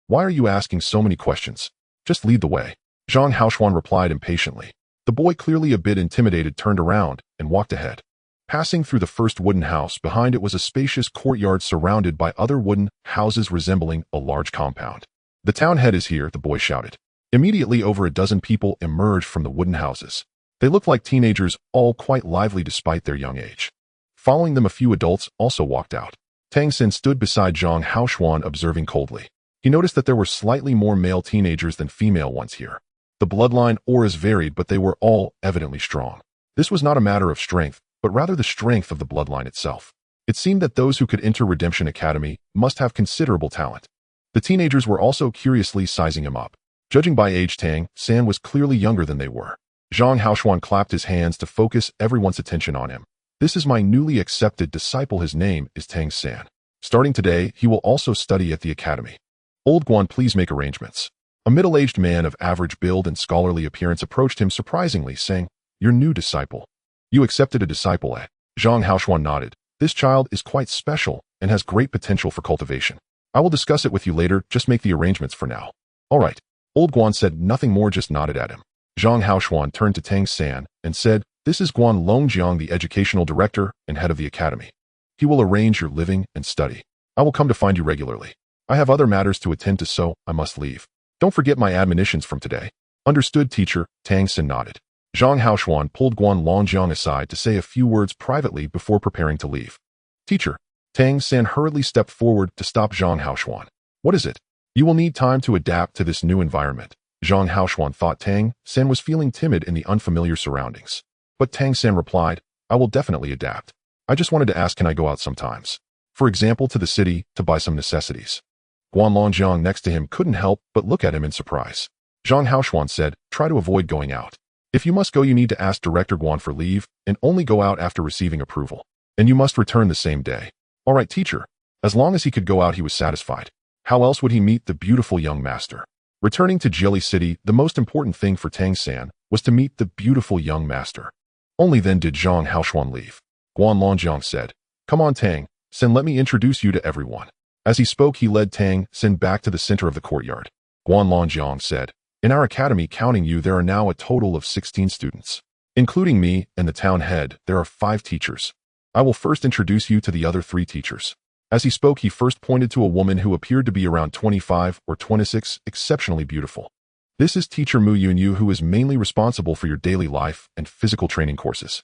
Why are you asking so many questions? Just lead the way. Zhang Haoshuan replied impatiently. The boy, clearly a bit intimidated, turned around and walked ahead. Passing through the first wooden house, behind it was a spacious courtyard surrounded by other wooden houses resembling a large compound. "The town head is here," the boy shouted. Immediately, over a dozen people emerged from the wooden houses. They looked like teenagers, all quite lively despite their young age. Following them, a few adults also walked out. Tang San stood beside Zhang Haoshuan, observing coldly. He noticed that there were slightly more male teenagers than female ones here. The bloodline auras varied, but they were all evidently strong. This was not a matter of strength, but rather the strength of the bloodline itself. It seemed that those who could enter Redemption Academy must have considerable talent. The teenagers were also curiously sizing him up. Judging by age, Tang San was clearly younger than they were. Zhang Haoshuan clapped his hands to focus everyone's attention on him. "This is my newly accepted disciple. His name is Tang San. Starting today, he will also study at the academy. Old Guan, please make arrangements." A middle-aged man of average build and scholarly appearance approached him surprisingly, saying, "Your new disciple. You accepted a disciple, eh?" Zhang Haoshuan nodded. "This child is quite special and has great potential for cultivation. I will discuss it with you later, just make the arrangements for now." "All right." Old Guan said nothing more, just nodded at him. Zhang Haoshuan turned to Tang San and said, "This is Guan Longjiang, the educational director and head of the academy. He will arrange your living and study. I will come to find you regularly. I have other matters to attend to, so I must leave. Don't forget my admonitions from today." "Understood, teacher," Tang San nodded. Zhang Haoshuan pulled Guan Longjiang aside to say a few words privately before preparing to leave. "Teacher." Tang San hurriedly stepped forward to stop Zhang Haoshuan. "What is it?" "You will need time to adapt to this new environment." Zhang Haoshuan thought Tang San was feeling timid in the unfamiliar surroundings. But Tang San replied, "I will definitely adapt. I just wanted to ask, can I go out sometimes? For example, to the city to buy some necessities?" Guan Longjiang next to him couldn't help but look at him in surprise. Zhang Haoshuan said, "Try to avoid going out. If you must go, you need to ask Director Guan for leave and only go out after receiving approval. And you must return the same day." "All right, teacher." As long as he could go out, he was satisfied. How else would he meet the beautiful young master? Returning to Jilly City, the most important thing for Tang San was to meet the beautiful young master. Only then did Zhang Haoshuan leave. Guan Longjiang said, "Come on, Tang San, let me introduce you to everyone." As he spoke, he led Tang San back to the center of the courtyard. Guan Longjiang said, "In our academy, counting you, there are now a total of 16 students. Including me and the town head, there are 5 teachers. I will first introduce you to the other 3 teachers." As he spoke, he first pointed to a woman who appeared to be around 25 or 26, exceptionally beautiful. "This is Teacher Mu Yunyu, who is mainly responsible for your daily life and physical training courses."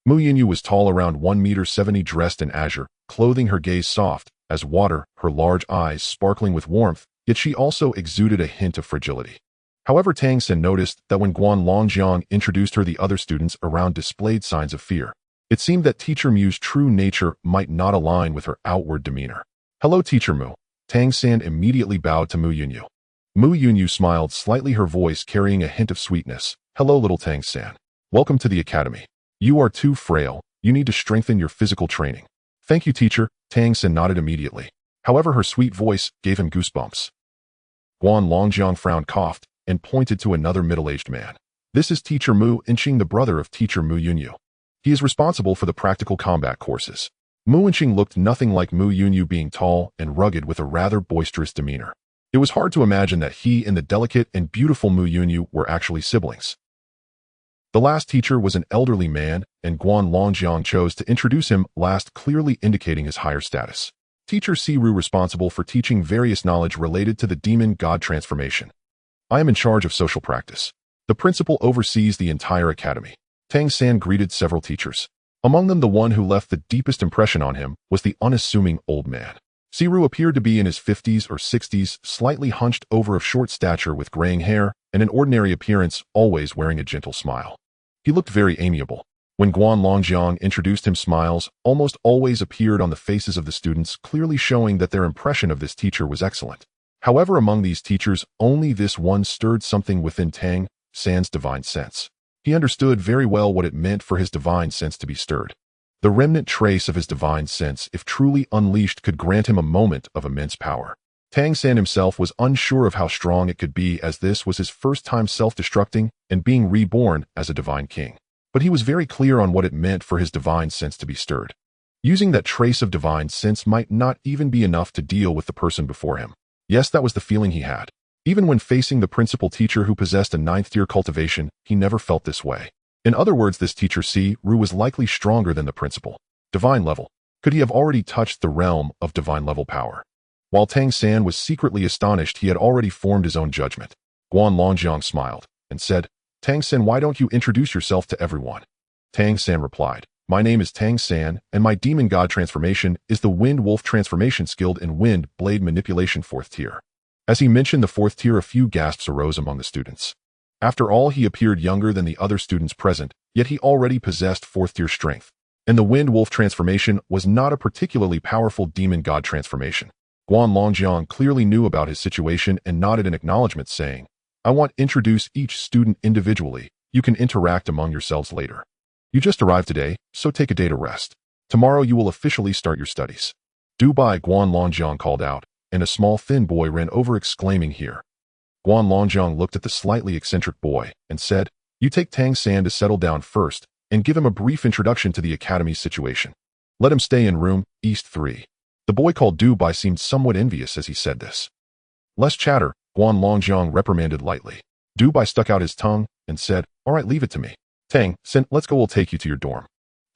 Mu Yunyu was tall, around 1.70 m, dressed in azure, clothing, her gaze soft as water, her large eyes sparkling with warmth, yet she also exuded a hint of fragility. However, Tang San noticed that when Guan Longjiang introduced her, the other students around displayed signs of fear. It seemed that Teacher Mu's true nature might not align with her outward demeanor. "Hello, Teacher Mu." Tang San immediately bowed to Mu Yunyu. Mu Yunyu smiled slightly, her voice carrying a hint of sweetness. "Hello, little Tang San. Welcome to the academy. You are too frail. You need to strengthen your physical training." "Thank you, teacher." Tang San nodded immediately. However, her sweet voice gave him goosebumps. Guan Longjiang frowned, coughed, and pointed to another middle-aged man. "This is Teacher Mu Inqing, the brother of Teacher Mu Yunyu. He is responsible for the practical combat courses." Mu Inqing looked nothing like Mu Yunyu, being tall and rugged with a rather boisterous demeanor. It was hard to imagine that he and the delicate and beautiful Mu Yunyu were actually siblings. The last teacher was an elderly man, and Guan Longjiang chose to introduce him last, clearly indicating his higher status. "Teacher Siru, responsible for teaching various knowledge related to the demon god transformation. I am in charge of social practice. The principal oversees the entire academy." Tang San greeted several teachers. Among them, the one who left the deepest impression on him was the unassuming old man. Siru appeared to be in his 50s or 60s, slightly hunched over, of short stature with graying hair and an ordinary appearance, always wearing a gentle smile. He looked very amiable. When Guan Longjiang introduced him, smiles almost always appeared on the faces of the students, clearly showing that their impression of this teacher was excellent. However, among these teachers, only this one stirred something within Tang San's divine sense. He understood very well what it meant for his divine sense to be stirred. The remnant trace of his divine sense, if truly unleashed, could grant him a moment of immense power. Tang San himself was unsure of how strong it could be, as this was his first time self-destructing and being reborn as a divine king. But he was very clear on what it meant for his divine sense to be stirred. Using that trace of divine sense might not even be enough to deal with the person before him. Yes, that was the feeling he had. Even when facing the principal teacher who possessed a 9th-tier cultivation, he never felt this way. In other words, this teacher Siru was likely stronger than the principal. Divine level. Could he have already touched the realm of divine level power? While Tang San was secretly astonished, he had already formed his own judgment. Guan Longjiang smiled and said, "Tang San, why don't you introduce yourself to everyone?" Tang San replied, "My name is Tang San, and my demon god transformation is the Wind Wolf transformation, skilled in Wind Blade Manipulation, 4th tier." As he mentioned the 4th tier, a few gasps arose among the students. After all, he appeared younger than the other students present, yet he already possessed 4th tier strength. And the Wind Wolf transformation was not a particularly powerful demon god transformation. Guan Longjiang clearly knew about his situation and nodded in acknowledgement, saying, "I want to introduce each student individually. You can interact among yourselves later. You just arrived today, so take a day to rest. Tomorrow you will officially start your studies." "Dubai," Guan Longjiang called out, and a small thin boy ran over, exclaiming, "Here." Guan Longjiang looked at the slightly eccentric boy and said, "You take Tang San to settle down first and give him a brief introduction to the academy's situation. Let him stay in room East 3. The boy called Dubai seemed somewhat envious as he said this. "Less chatter," Guan Longjiang reprimanded lightly. Dubai stuck out his tongue and said, "All right, leave it to me. Tang San, let's go, we'll take you to your dorm."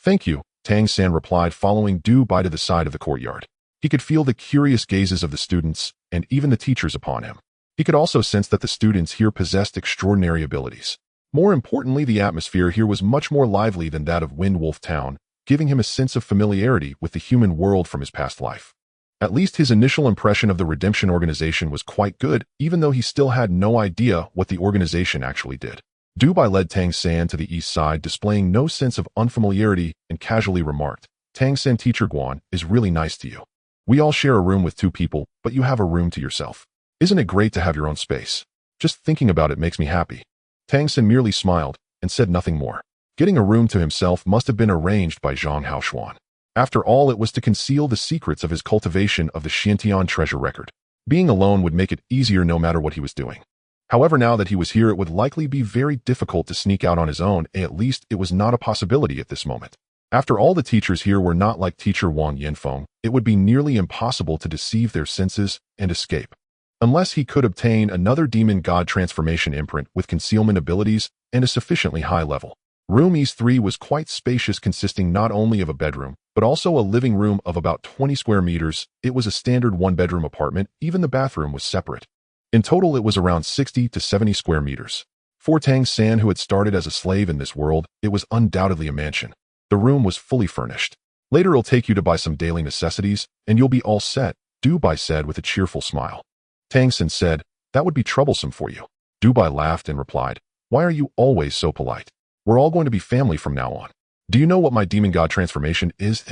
"Thank you," Tang San replied, following Dubai to the side of the courtyard. He could feel the curious gazes of the students and even the teachers upon him. He could also sense that the students here possessed extraordinary abilities. More importantly, the atmosphere here was much more lively than that of Wind Wolf Town, giving him a sense of familiarity with the human world from his past life. At least his initial impression of the Redemption organization was quite good, even though he still had no idea what the organization actually did. Dubai led Tang San to the east side, displaying no sense of unfamiliarity, and casually remarked, "Tang San, Teacher Guan is really nice to you. We all share a room with 2 people, but you have a room to yourself. Isn't it great to have your own space? Just thinking about it makes me happy." Tang San merely smiled and said nothing more. Getting a room to himself must have been arranged by Zhang Haoshuan. After all, it was to conceal the secrets of his cultivation of the Xiantian treasure record. Being alone would make it easier no matter what he was doing. However, now that he was here, it would likely be very difficult to sneak out on his own, and at least it was not a possibility at this moment. After all, the teachers here were not like teacher Wang Yanfeng. It would be nearly impossible to deceive their senses and escape. Unless he could obtain another demon god transformation imprint with concealment abilities and a sufficiently high level. Room East 3 was quite spacious, consisting not only of a bedroom, but also a living room of about 20 square meters. It was a standard 1-bedroom apartment, even the bathroom was separate. In total, it was around 60 to 70 square meters. For Tang San, who had started as a slave in this world, it was undoubtedly a mansion. The room was fully furnished. "Later I'll take you to buy some daily necessities, and you'll be all set," Dubai said with a cheerful smile. Tang San said, "That would be troublesome for you." Dubai laughed and replied, "Why are you always so polite? We're all going to be family from now on. Do you know what my demon god transformation is?"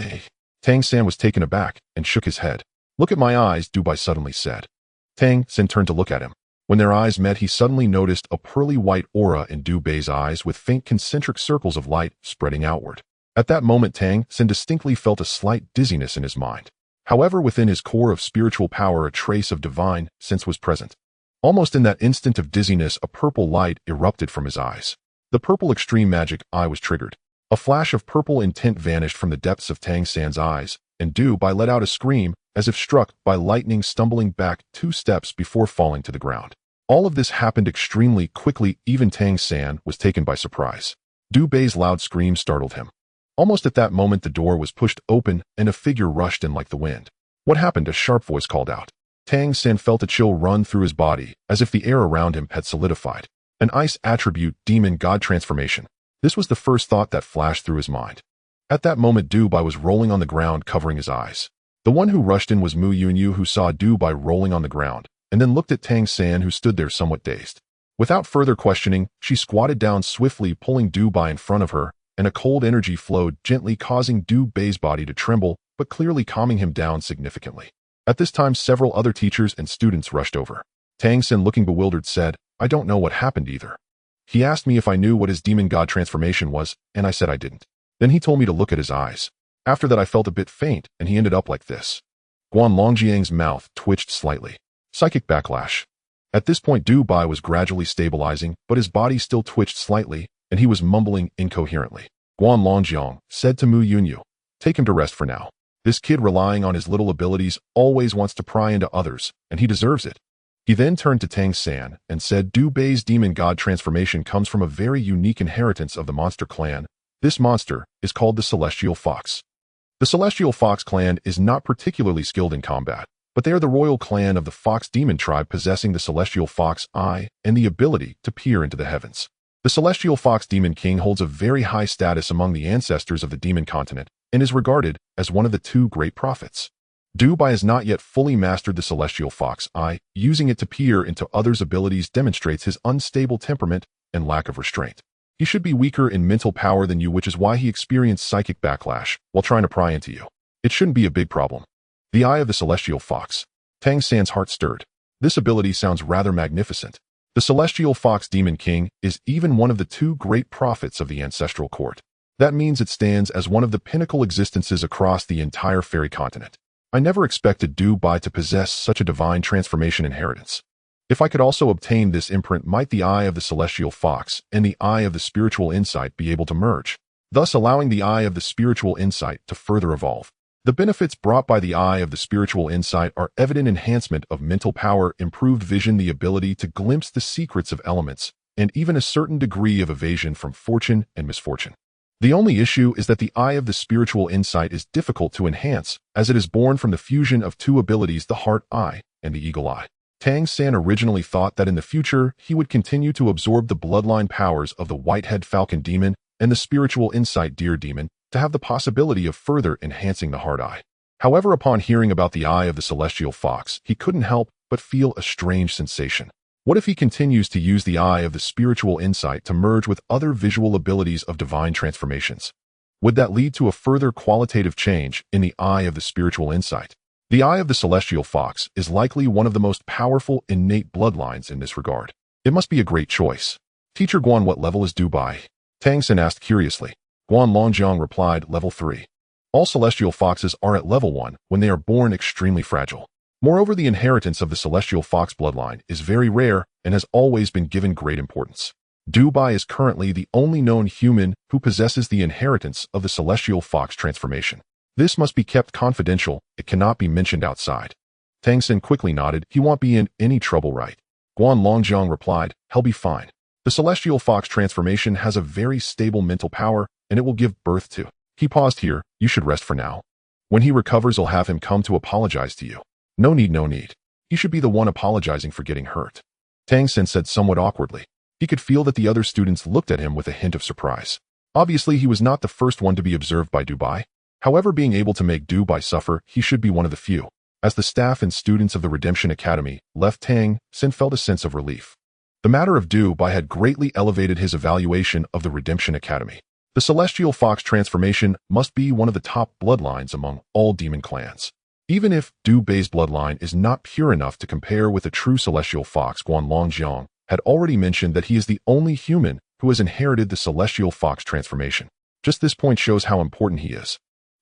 Tang San was taken aback and shook his head. "Look at my eyes," Dubai suddenly said. Tang San turned to look at him. When their eyes met, he suddenly noticed a pearly white aura in Dubai's eyes with faint concentric circles of light spreading outward. At that moment, Tang San distinctly felt a slight dizziness in his mind. However, within his core of spiritual power, a trace of divine sense was present. Almost in that instant of dizziness, a purple light erupted from his eyes. The purple extreme magic eye was triggered. A flash of purple intent vanished from the depths of Tang San's eyes, and Dubai let out a scream, as if struck by lightning, stumbling back 2 steps before falling to the ground. All of this happened extremely quickly. Even Tang San was taken by surprise. Dubai's loud scream startled him. Almost at that moment, the door was pushed open, and a figure rushed in like the wind. "What happened?" a sharp voice called out. Tang San felt a chill run through his body, as if the air around him had solidified. An ice attribute demon god transformation. This was the first thought that flashed through his mind. At that moment, Dubai was rolling on the ground, covering his eyes. The one who rushed in was Mu Yunyu, who saw Du Bai rolling on the ground, and then looked at Tang San, who stood there somewhat dazed. Without further questioning, she squatted down swiftly, pulling Du Bai in front of her, and a cold energy flowed gently, causing Du Bai's body to tremble, but clearly calming him down significantly. At this time, several other teachers and students rushed over. Tang San, looking bewildered, said, "I don't know what happened either. He asked me if I knew what his demon god transformation was, and I said I didn't. Then he told me to look at his eyes. After that I felt a bit faint, and he ended up like this." Guan Longjiang's mouth twitched slightly. Psychic backlash. At this point, Du Bai was gradually stabilizing, but his body still twitched slightly, and he was mumbling incoherently. Guan Longjiang said to Mu Yunyu, "Take him to rest for now. This kid, relying on his little abilities, always wants to pry into others, and he deserves it." He then turned to Tang San and said, "Du Bai's demon god transformation comes from a very unique inheritance of the monster clan. This monster is called the Celestial Fox. The Celestial Fox clan is not particularly skilled in combat, but they are the royal clan of the Fox demon tribe, possessing the Celestial Fox eye and the ability to peer into the heavens. The Celestial Fox Demon King holds a very high status among the ancestors of the demon continent and is regarded as one of the two great prophets. Du Bai has not yet fully mastered the Celestial Fox eye. Using it to peer into others' abilities demonstrates his unstable temperament and lack of restraint. He should be weaker in mental power than you, which is why he experienced psychic backlash while trying to pry into you. It shouldn't be a big problem." The eye of the Celestial Fox. Tang San's heart stirred. This ability sounds rather magnificent. The Celestial Fox Demon King is even one of the two great prophets of the ancestral court. That means it stands as one of the pinnacle existences across the entire fairy continent. I never expected Du Bai to possess such a divine transformation inheritance. If I could also obtain this imprint, might the eye of the Celestial Fox and the eye of the spiritual insight be able to merge, thus allowing the eye of the spiritual insight to further evolve. The benefits brought by the eye of the spiritual insight are evident: enhancement of mental power, improved vision, the ability to glimpse the secrets of elements, and even a certain degree of evasion from fortune and misfortune. The only issue is that the eye of the spiritual insight is difficult to enhance, as it is born from the fusion of two abilities, the heart eye and the eagle eye. Tang San originally thought that in the future he would continue to absorb the bloodline powers of the Whitehead Falcon Demon and the spiritual insight Deer Demon to have the possibility of further enhancing the heart eye. However, upon hearing about the eye of the Celestial Fox, he couldn't help but feel a strange sensation. What if he continues to use the eye of the spiritual insight to merge with other visual abilities of divine transformations? Would that lead to a further qualitative change in the eye of the spiritual insight? The eye of the Celestial Fox is likely one of the most powerful innate bloodlines in this regard. It must be a great choice. "Teacher Guan, what level is Du Bai?" Tang San asked curiously. Guan Longjiang replied, "Level 3. All Celestial Foxes are at level 1 when they are born extremely fragile. Moreover, the inheritance of the Celestial Fox bloodline is very rare and has always been given great importance. Du Bai is currently the only known human who possesses the inheritance of the Celestial Fox transformation. This must be kept confidential. It cannot be mentioned outside." Tang San quickly nodded. "He won't be in any trouble, right?" Guan Longjiang replied, "He'll be fine. The Celestial Fox transformation has a very stable mental power, and it will give birth to." He paused here. "You should rest for now. When he recovers, I'll have him come to apologize to you." "No need, no need. He should be the one apologizing for getting hurt," Tang San said somewhat awkwardly. He could feel that the other students looked at him with a hint of surprise. Obviously, he was not the first one to be observed by Du Bai. However, being able to make Du Bai suffer, he should be one of the few. As the staff and students of the Redemption Academy left, Tang San felt a sense of relief. The matter of Du Bai had greatly elevated his evaluation of the Redemption Academy. The Celestial Fox transformation must be one of the top bloodlines among all demon clans. Even if Du Bai's bloodline is not pure enough to compare with a true Celestial Fox, Guan Longjiang had already mentioned that he is the only human who has inherited the Celestial Fox transformation. Just this point shows how important he is.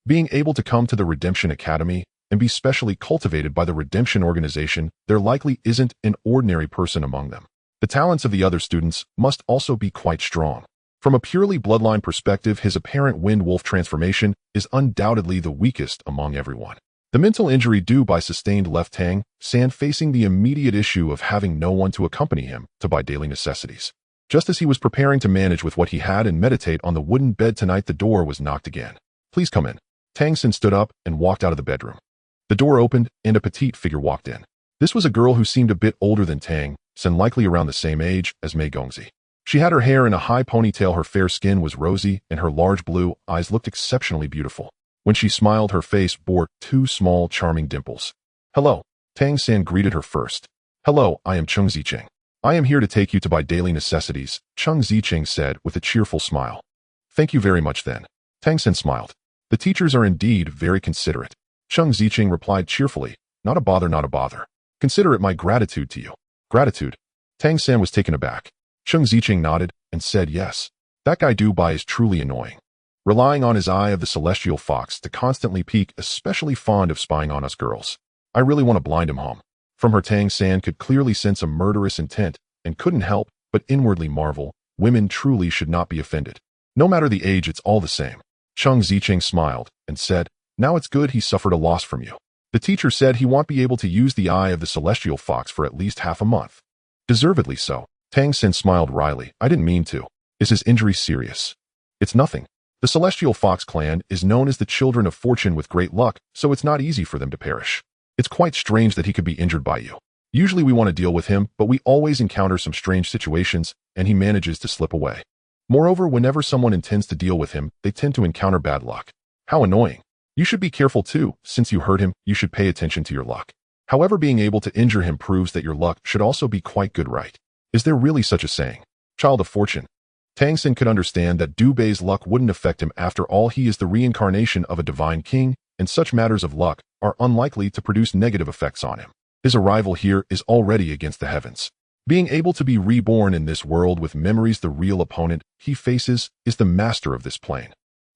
Being able to come to the Redemption Academy and be specially cultivated by the Redemption organization, there likely isn't an ordinary person among them. The talents of the other students must also be quite strong. From a purely bloodline perspective, his apparent Wind Wolf transformation is undoubtedly the weakest among everyone. The mental injury Du Bai sustained left Tang San facing the immediate issue of having no one to accompany him to buy daily necessities. Just as he was preparing to manage with what he had and meditate on the wooden bed tonight, the door was knocked again. "Please come in." Tang San stood up and walked out of the bedroom. The door opened and a petite figure walked in. This was a girl who seemed a bit older than Tang San, likely around the same age as Mei Gongzi. She had her hair in a high ponytail, her fair skin was rosy, and her large blue eyes looked exceptionally beautiful. When she smiled, her face bore two small, charming dimples. "Hello." Tang San greeted her first. "Hello, I am Chung Zicheng. I am here to take you to buy daily necessities," Chung Zicheng said with a cheerful smile. "Thank you very much then." Tang San smiled. "The teachers are indeed very considerate." Chung Zicheng replied cheerfully, "Not a bother, not a bother. Consider it my gratitude to you." "Gratitude?" Tang San was taken aback. Chung Zicheng nodded and said yes. "That guy Dubai is truly annoying. Relying on his eye of the celestial fox to constantly peek, especially fond of spying on us girls. I really want to blind him home." From her, Tang San could clearly sense a murderous intent and couldn't help but inwardly marvel, women truly should not be offended. No matter the age, it's all the same. Chung Zicheng smiled and said, "Now it's good he suffered a loss from you. The teacher said he won't be able to use the eye of the celestial fox for at least half a month." "Deservedly so." Tang San smiled wryly. "I didn't mean to. Is his injury serious?" "It's nothing. The celestial fox clan is known as the children of fortune with great luck, so it's not easy for them to perish. It's quite strange that he could be injured by you. Usually we want to deal with him, but we always encounter some strange situations, and he manages to slip away. Moreover, whenever someone intends to deal with him, they tend to encounter bad luck. How annoying. You should be careful too. Since you hurt him, you should pay attention to your luck. However, being able to injure him proves that your luck should also be quite good, right? Is there really such a saying? Child of fortune." Tang San could understand that Dubei's luck wouldn't affect him. After all, he is the reincarnation of a divine king, and such matters of luck are unlikely to produce negative effects on him. His arrival here is already against the heavens. Being able to be reborn in this world with memories, the real opponent he faces is the master of this plane.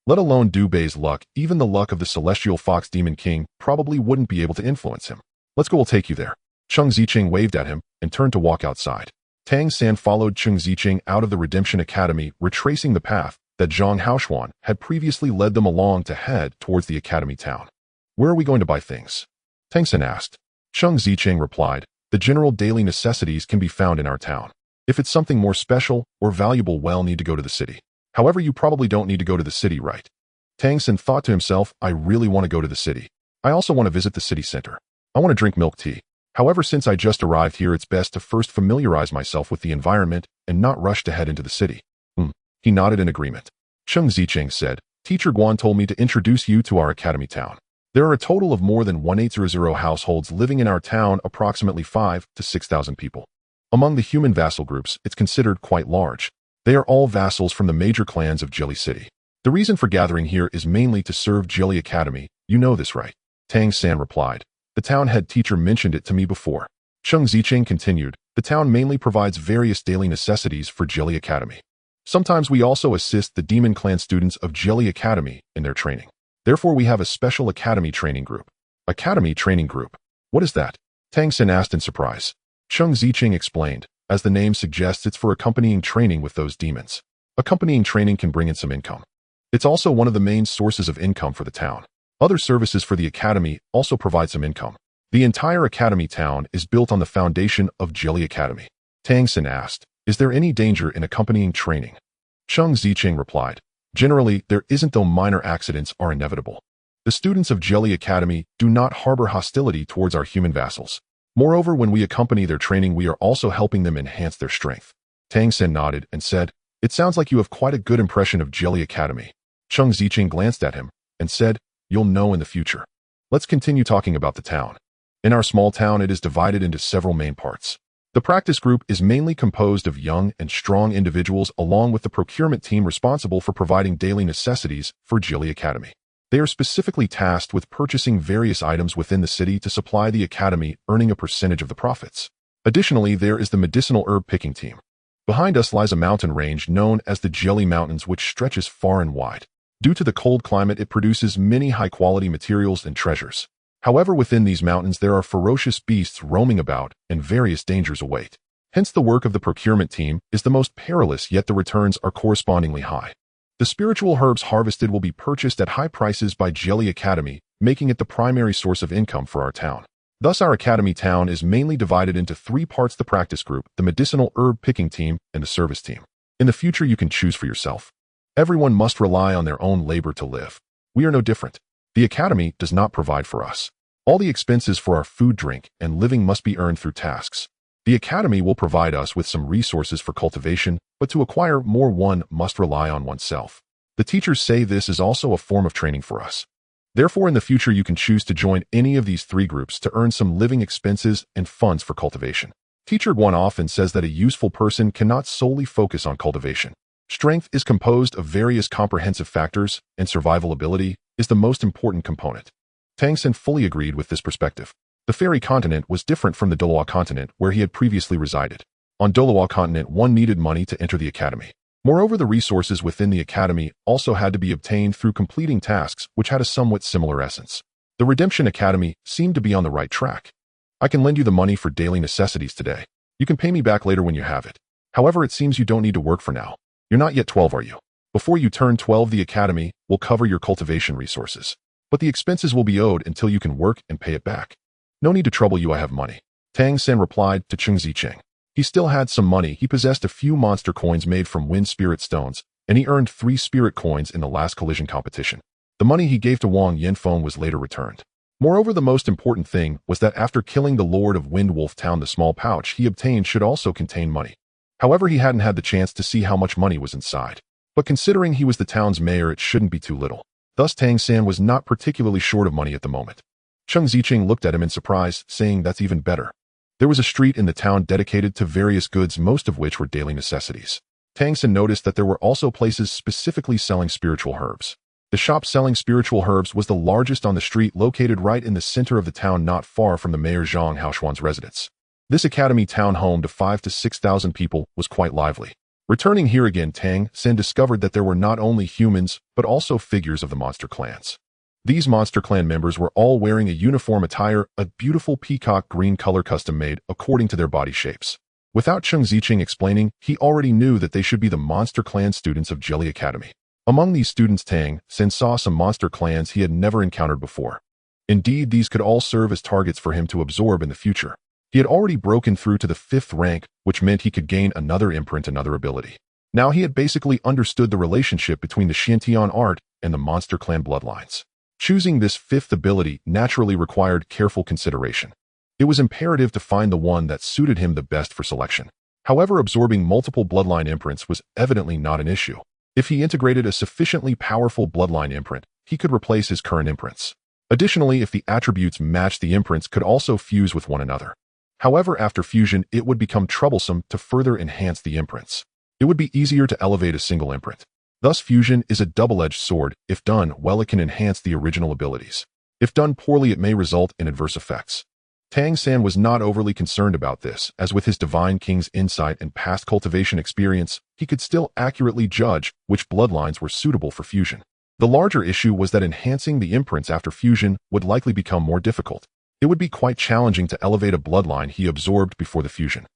Let alone Dubei's luck, even the luck of the celestial fox demon king probably wouldn't be able to influence him. "Let's go, I'll take you there." Chung Zicheng waved at him and turned to walk outside. Tang San followed Chung Zicheng out of the Redemption Academy, retracing the path that Zhang Haoshuan had previously led them along to head towards the academy town. "Where are we going to buy things?" Tang San asked. Chung Zicheng replied, "The general daily necessities can be found in our town. If it's something more special or valuable, we'll need to go to the city. However, you probably don't need to go to the city, right?" Tang San thought to himself, "I really want to go to the city. I also want to visit the city center. I want to drink milk tea. However, since I just arrived here, it's best to first familiarize myself with the environment and not rush to head into the city." He nodded in agreement. Chung Zicheng said, "Teacher Guan told me to introduce you to our academy town. There are a total of more than 1800 households living in our town, approximately 5,000 to 6,000 people. Among the human vassal groups, it's considered quite large. They are all vassals from the major clans of Jelly City. The reason for gathering here is mainly to serve Jelly Academy. You know this, right?" Tang San replied. "The town head teacher mentioned it to me before." Chung Zicheng continued, "The town mainly provides various daily necessities for Jelly Academy. Sometimes we also assist the Demon Clan students of Jelly Academy in their training. Therefore, we have a special Academy training group." "Academy training group? What is that?" Tang San asked in surprise. Chung Zicheng explained, "As the name suggests, it's for accompanying training with those demons. Accompanying training can bring in some income. It's also one of the main sources of income for the town. Other services for the academy also provide some income. The entire academy town is built on the foundation of Jelly Academy." Tang San asked, "Is there any danger in accompanying training?" Chung Zicheng replied, "Generally, there isn't, though minor accidents are inevitable. The students of Jelly Academy do not harbor hostility towards our human vassals. Moreover, when we accompany their training, we are also helping them enhance their strength." Tang San nodded and said, "It sounds like you have quite a good impression of Jelly Academy." Chung Zicheng glanced at him and said, "You'll know in the future. Let's continue talking about the town. In our small town, it is divided into several main parts. The practice group is mainly composed of young and strong individuals, along with the procurement team responsible for providing daily necessities for Jelly Academy. They are specifically tasked with purchasing various items within the city to supply the academy, earning a percentage of the profits. Additionally, there is the medicinal herb picking team. Behind us lies a mountain range known as the Jelly Mountains, which stretches far and wide. Due to the cold climate, it produces many high-quality materials and treasures. However, within these mountains, there are ferocious beasts roaming about, and various dangers await. Hence, the work of the procurement team is the most perilous, yet the returns are correspondingly high. The spiritual herbs harvested will be purchased at high prices by Jelly Academy, making it the primary source of income for our town. Thus, our academy town is mainly divided into 3 parts: the practice group, the medicinal herb picking team, and the service team. In the future, you can choose for yourself. Everyone must rely on their own labor to live. We are no different. The academy does not provide for us. All the expenses for our food, drink, and living must be earned through tasks. The academy will provide us with some resources for cultivation, but to acquire more, one must rely on oneself. The teachers say this is also a form of training for us. Therefore, in the future, you can choose to join any of these three groups to earn some living expenses and funds for cultivation. Teacher Guan often says that a useful person cannot solely focus on cultivation. Strength is composed of various comprehensive factors, and survival ability is the most important component. Tang San fully agreed with this perspective. The fairy continent was different from the Doloa continent where he had previously resided. On Doloa continent, one needed money to enter the academy. Moreover, the resources within the academy also had to be obtained through completing tasks which had a somewhat similar essence. The Redemption Academy seemed to be on the right track. I can lend you the money for daily necessities today. You can pay me back later when you have it. However, it seems you don't need to work for now. You're not yet 12, are you? Before you turn 12, the academy will cover your cultivation resources. But the expenses will be owed until you can work and pay it back. No need to trouble you, I have money. Tang San replied to Cheng Zicheng. He still had some money. He possessed a few monster coins made from wind spirit stones, and he earned 3 spirit coins in the last collision competition. The money he gave to Wang Yanfeng was later returned. Moreover, the most important thing was that after killing the Lord of Windwolf Town, the small pouch he obtained should also contain money. However, he hadn't had the chance to see how much money was inside. But considering he was the town's mayor, it shouldn't be too little. Thus, Tang San was not particularly short of money at the moment. Cheng Zicheng looked at him in surprise, saying, "That's even better." There was a street in the town dedicated to various goods, most of which were daily necessities. Tang San noticed that there were also places specifically selling spiritual herbs. The shop selling spiritual herbs was the largest on the street, located right in the center of the town, not far from the mayor Zhang Haoshuan's residence. This academy town, home to 5,000 to 6,000 people, was quite lively. Returning here again, Tang San discovered that there were not only humans, but also figures of the monster clans. These monster clan members were all wearing a uniform attire, a beautiful peacock green color custom made according to their body shapes. Without Cheng Zicheng explaining, he already knew that they should be the monster clan students of Jelly Academy. Among these students, Tang San saw some monster clans he had never encountered before. Indeed, these could all serve as targets for him to absorb in the future. He had already broken through to the 5th rank, which meant he could gain another imprint, another ability. Now he had basically understood the relationship between the Xiantian art and the monster clan bloodlines. Choosing this 5th ability naturally required careful consideration. It was imperative to find the one that suited him the best for selection. However, absorbing multiple bloodline imprints was evidently not an issue. If he integrated a sufficiently powerful bloodline imprint, he could replace his current imprints. Additionally, if the attributes matched, the imprints could also fuse with one another. However, after fusion, it would become troublesome to further enhance the imprints. It would be easier to elevate a single imprint. Thus, fusion is a double-edged sword. If done well, it can enhance the original abilities. If done poorly, it may result in adverse effects. Tang San was not overly concerned about this, as with his Divine King's insight and past cultivation experience, he could still accurately judge which bloodlines were suitable for fusion. The larger issue was that enhancing the imprints after fusion would likely become more difficult. It would be quite challenging to elevate a bloodline he absorbed before the fusion.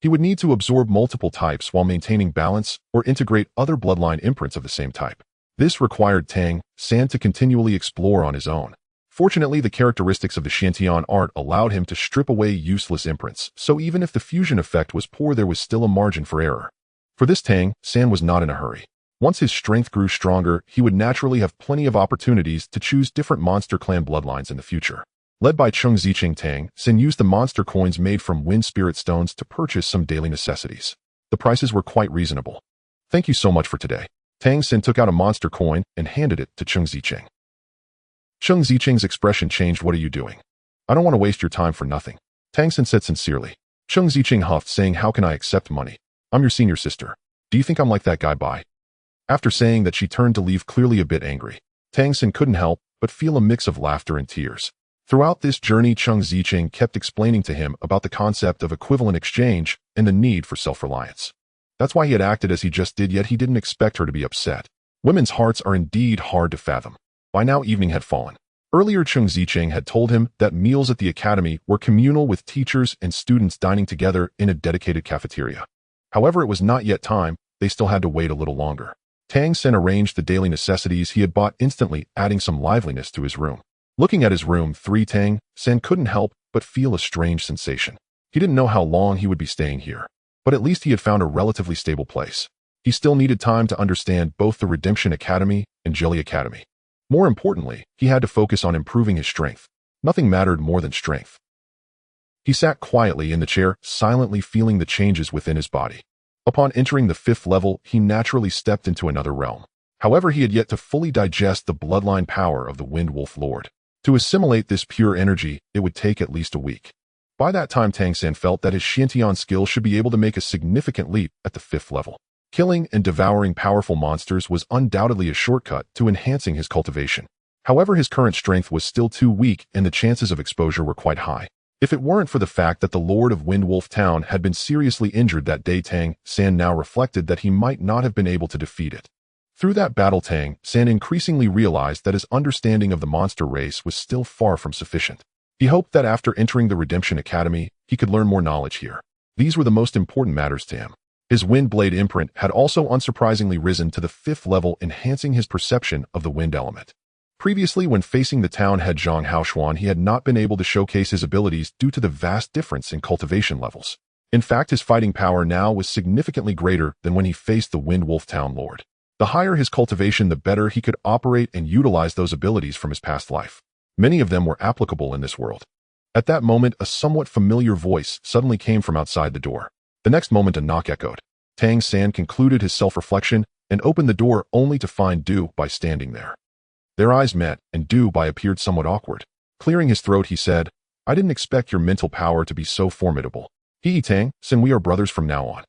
He would need to absorb multiple types while maintaining balance or integrate other bloodline imprints of the same type. This required Tang San to continually explore on his own. Fortunately, the characteristics of the Xiantian art allowed him to strip away useless imprints, so even if the fusion effect was poor, there was still a margin for error. For this, Tang San was not in a hurry. Once his strength grew stronger, he would naturally have plenty of opportunities to choose different monster clan bloodlines in the future. Led by Cheng Zicheng, Tang San used the monster coins made from wind spirit stones to purchase some daily necessities. The prices were quite reasonable. "Thank you so much for today." Tang San took out a monster coin and handed it to Cheng Zicheng. Cheng Zicheng's expression changed. "What are you doing? I don't want to waste your time for nothing," Tang San said sincerely. Cheng Zicheng huffed, saying, "How can I accept money? I'm your senior sister. Do you think I'm like that guy? Bye." After saying that, she turned to leave, clearly a bit angry. Tang San couldn't help but feel a mix of laughter and tears. Throughout this journey, Cheng Zicheng kept explaining to him about the concept of equivalent exchange and the need for self-reliance. That's why he had acted as he just did, yet he didn't expect her to be upset. Women's hearts are indeed hard to fathom. By now, evening had fallen. Earlier, Cheng Zicheng had told him that meals at the academy were communal, with teachers and students dining together in a dedicated cafeteria. However, it was not yet time. They still had to wait a little longer. Tang San arranged the daily necessities he had bought, instantly adding some liveliness to his room. Looking at his room, Tang San couldn't help but feel a strange sensation. He didn't know how long he would be staying here, but at least he had found a relatively stable place. He still needed time to understand both the Redemption Academy and Jelly Academy. More importantly, he had to focus on improving his strength. Nothing mattered more than strength. He sat quietly in the chair, silently feeling the changes within his body. Upon entering the 5th level, he naturally stepped into another realm. However, he had yet to fully digest the bloodline power of the Wind Wolf Lord. To assimilate this pure energy, it would take at least a week. By that time, Tang San felt that his Xiantian skill should be able to make a significant leap at the 5th level. Killing and devouring powerful monsters was undoubtedly a shortcut to enhancing his cultivation. However, his current strength was still too weak and the chances of exposure were quite high. If it weren't for the fact that the Lord of Windwolf Town had been seriously injured that day, Tang San now reflected that he might not have been able to defeat it. Through that battle, Tang San increasingly realized that his understanding of the monster race was still far from sufficient. He hoped that after entering the Redemption Academy, he could learn more knowledge here. These were the most important matters to him. His wind blade imprint had also unsurprisingly risen to the 5th level, enhancing his perception of the wind element. Previously, when facing the town head Zhang Haoshuan, he had not been able to showcase his abilities due to the vast difference in cultivation levels. In fact, his fighting power now was significantly greater than when he faced the Wind Wolf Town Lord. The higher his cultivation, the better he could operate and utilize those abilities from his past life. Many of them were applicable in this world. At that moment, a somewhat familiar voice suddenly came from outside the door. The next moment, a knock echoed. Tang San concluded his self-reflection and opened the door only to find Du Bai standing there. Their eyes met, and Du Bai appeared somewhat awkward. Clearing his throat, he said, "I didn't expect your mental power to be so formidable. Tang San, we are brothers from now on."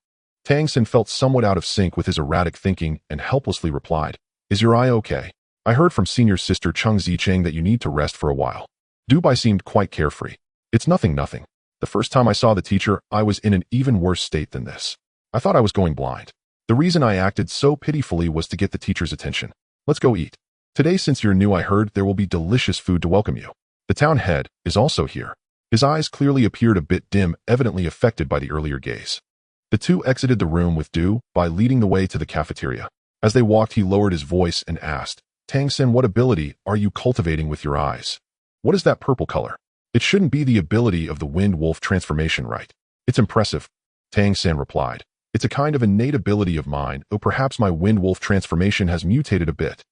Tang San felt somewhat out of sync with his erratic thinking and helplessly replied, "Is your eye okay? I heard from senior sister Cheng Zicheng that you need to rest for a while." Du Bai seemed quite carefree. "It's nothing. The first time I saw the teacher, I was in an even worse state than this. I thought I was going blind. The reason I acted so pitifully was to get the teacher's attention. Let's go eat. Today, since you're new, I heard there will be delicious food to welcome you. The town head is also here." His eyes clearly appeared a bit dim, evidently affected by the earlier gaze. The two exited the room with Du Bai leading the way to the cafeteria. As they walked, he lowered his voice and asked, "Tang San, what ability are you cultivating with your eyes? What is that purple color? It shouldn't be the ability of the Wind Wolf transformation, right?" "It's impressive," Tang San replied. "It's a kind of innate ability of mine, or perhaps my Wind Wolf transformation has mutated a bit."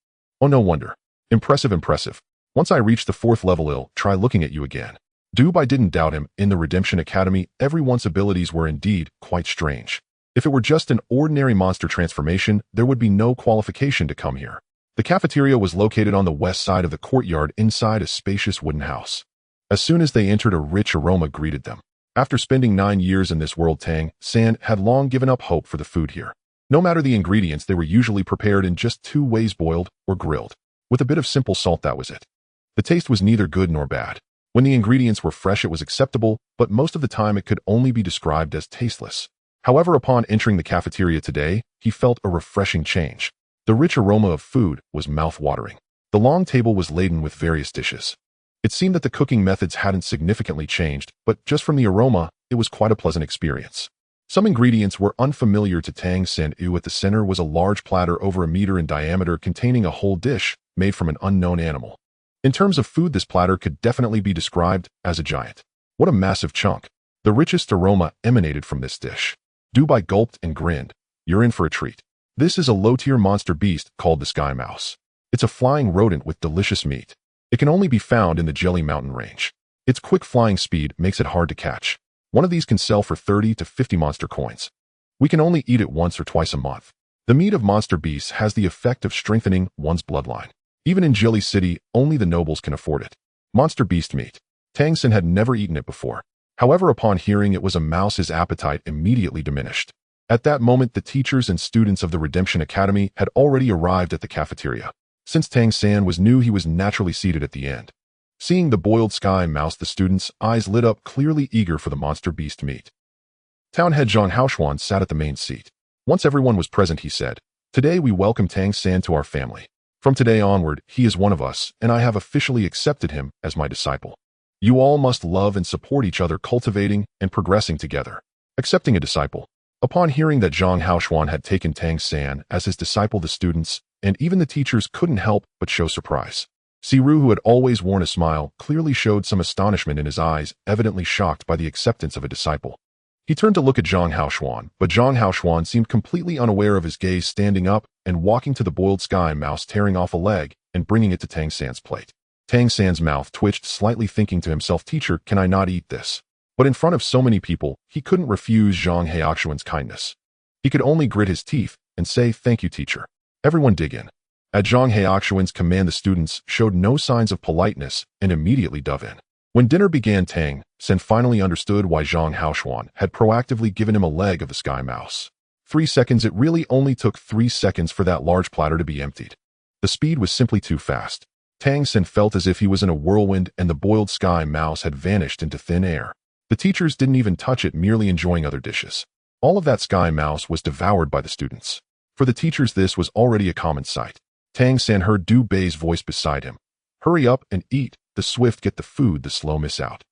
"Oh, no wonder. Impressive. Once I reach the 4th level, I'll try looking at you again." Du Bai didn't doubt him. In the Redemption Academy, everyone's abilities were indeed quite strange. If it were just an ordinary monster transformation, there would be no qualification to come here. The cafeteria was located on the west side of the courtyard inside a spacious wooden house. As soon as they entered, a rich aroma greeted them. After spending 9 years in this world, Tang San had long given up hope for the food here. No matter the ingredients, they were usually prepared in just 2 ways: boiled or grilled. With a bit of simple salt, that was it. The taste was neither good nor bad. When the ingredients were fresh, it was acceptable, but most of the time it could only be described as tasteless. However, upon entering the cafeteria today, he felt a refreshing change. The rich aroma of food was mouth-watering. The long table was laden with various dishes. It seemed that the cooking methods hadn't significantly changed, but just from the aroma, it was quite a pleasant experience. Some ingredients were unfamiliar to Tang San. At the center was a large platter over 1 meter in diameter containing a whole dish made from an unknown animal. In terms of food, this platter could definitely be described as a giant. What a massive chunk. The richest aroma emanated from this dish. Du Bai gulped and grinned. "You're in for a treat. This is a low-tier monster beast called the Sky Mouse. It's a flying rodent with delicious meat. It can only be found in the Jelly Mountain range. Its quick flying speed makes it hard to catch. One of these can sell for 30 to 50 monster coins. We can only eat it once or twice a month. The meat of monster beasts has the effect of strengthening one's bloodline. Even in Jelly City, only the nobles can afford it." Monster beast meat. Tang San had never eaten it before. However, upon hearing it was a mouse, his appetite immediately diminished. At that moment, the teachers and students of the Redemption Academy had already arrived at the cafeteria. Since Tang San was new, he was naturally seated at the end. Seeing the boiled Sky Mouse, the students' eyes lit up, clearly eager for the monster beast meat. Town head Zhang Haoshuan sat at the main seat. Once everyone was present, he said, "Today we welcome Tang San to our family. From today onward, he is one of us, and I have officially accepted him as my disciple. You all must love and support each other, cultivating and progressing together." Accepting a disciple. Upon hearing that Zhang Haoshuan had taken Tang San as his disciple, the students and even the teachers couldn't help but show surprise. Siru, who had always worn a smile, clearly showed some astonishment in his eyes, evidently shocked by the acceptance of a disciple. He turned to look at Zhang Haoshuan, but Zhang Haoshuan seemed completely unaware of his gaze, standing up and walking to the boiled Sky Mouse, tearing off a leg and bringing it to Tang San's plate. Tang San's mouth twitched slightly, thinking to himself, "Teacher, can I not eat this?" But in front of so many people, he couldn't refuse Zhang Haoshuan's kindness. He could only grit his teeth and say, "Thank you, teacher." Everyone dig in. At Zhang Heoxuan's command, the students showed no signs of politeness and immediately dove in. When dinner began, Tang San finally understood why Zhang Haoxuan had proactively given him a leg of the sky mouse. 3 seconds. It really only took 3 seconds for that large platter to be emptied. The speed was simply too fast. Tang San felt as if he was in a whirlwind and the boiled sky mouse had vanished into thin air. The teachers didn't even touch it, merely enjoying other dishes. All of that sky mouse was devoured by the students. For the teachers, this was already a common sight. Tang San heard Du Bei's voice beside him. Hurry up and eat. The swift get the food, the slow miss out.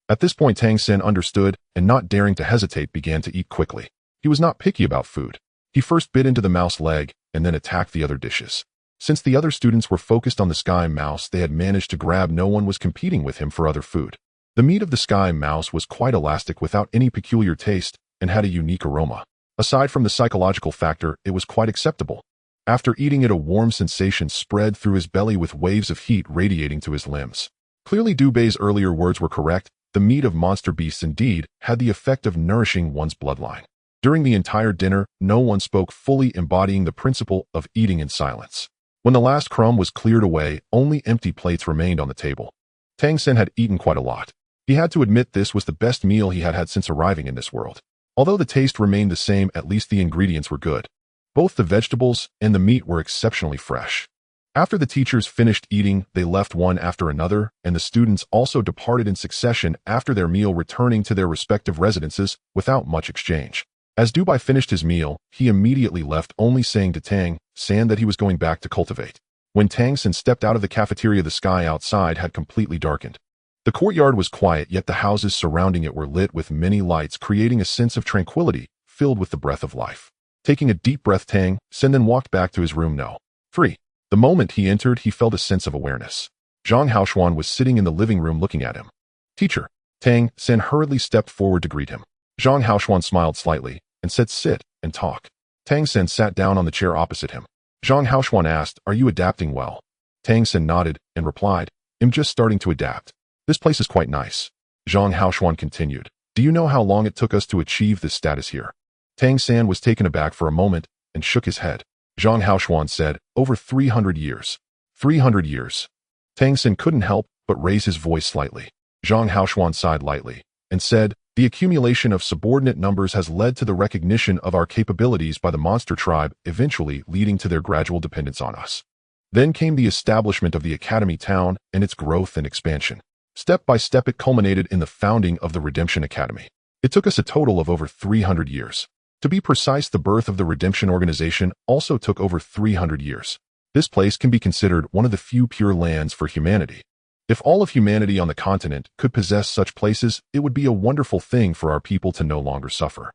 At this point, Tang San understood and, not daring to hesitate, began to eat quickly. He was not picky about food. He first bit into the mouse leg and then attacked the other dishes. Since the other students were focused on the sky mouse they had managed to grab, no one was competing with him for other food. The meat of the sky mouse was quite elastic without any peculiar taste and had a unique aroma. Aside from the psychological factor, it was quite acceptable. After eating it, a warm sensation spread through his belly with waves of heat radiating to his limbs. Clearly, Du Bei's earlier words were correct. The meat of monster beasts indeed had the effect of nourishing one's bloodline. During the entire dinner, no one spoke, fully embodying the principle of eating in silence. When the last crumb was cleared away, only empty plates remained on the table. Tang San had eaten quite a lot. He had to admit this was the best meal he had had since arriving in this world. Although the taste remained the same, at least the ingredients were good. Both the vegetables and the meat were exceptionally fresh. After the teachers finished eating, they left one after another, and the students also departed in succession after their meal, returning to their respective residences without much exchange. As Du Bei finished his meal, he immediately left, only saying to Tang San that he was going back to cultivate. When Tang San stepped out of the cafeteria, the sky outside had completely darkened. The courtyard was quiet, yet the houses surrounding it were lit with many lights, creating a sense of tranquility filled with the breath of life. Taking a deep breath, Tang San then walked back to his room No. 3. The moment he entered, he felt a sense of awareness. Zhang Haoxuan was sitting in the living room looking at him. Teacher. Tang San hurriedly stepped forward to greet him. Zhang Haoxuan smiled slightly and said, sit and talk. Tang San sat down on the chair opposite him. Zhang Haoxuan asked, are you adapting well? Tang San nodded and replied, I'm just starting to adapt. This place is quite nice. Zhang Haoxuan continued, do you know how long it took us to achieve this status here? Tang San was taken aback for a moment and shook his head. Zhang Haoxuan said, over 300 years. 300 years. Tang San couldn't help but raise his voice slightly. Zhang Haoxuan sighed lightly and said, the accumulation of subordinate numbers has led to the recognition of our capabilities by the monster tribe, eventually leading to their gradual dependence on us. Then came the establishment of the Academy Town and its growth and expansion. Step by step, it culminated in the founding of the Redemption Academy. It took us a total of over 300 years. To be precise, the birth of the Redemption Organization also took over 300 years. This place can be considered one of the few pure lands for humanity. If all of humanity on the continent could possess such places, it would be a wonderful thing for our people to no longer suffer.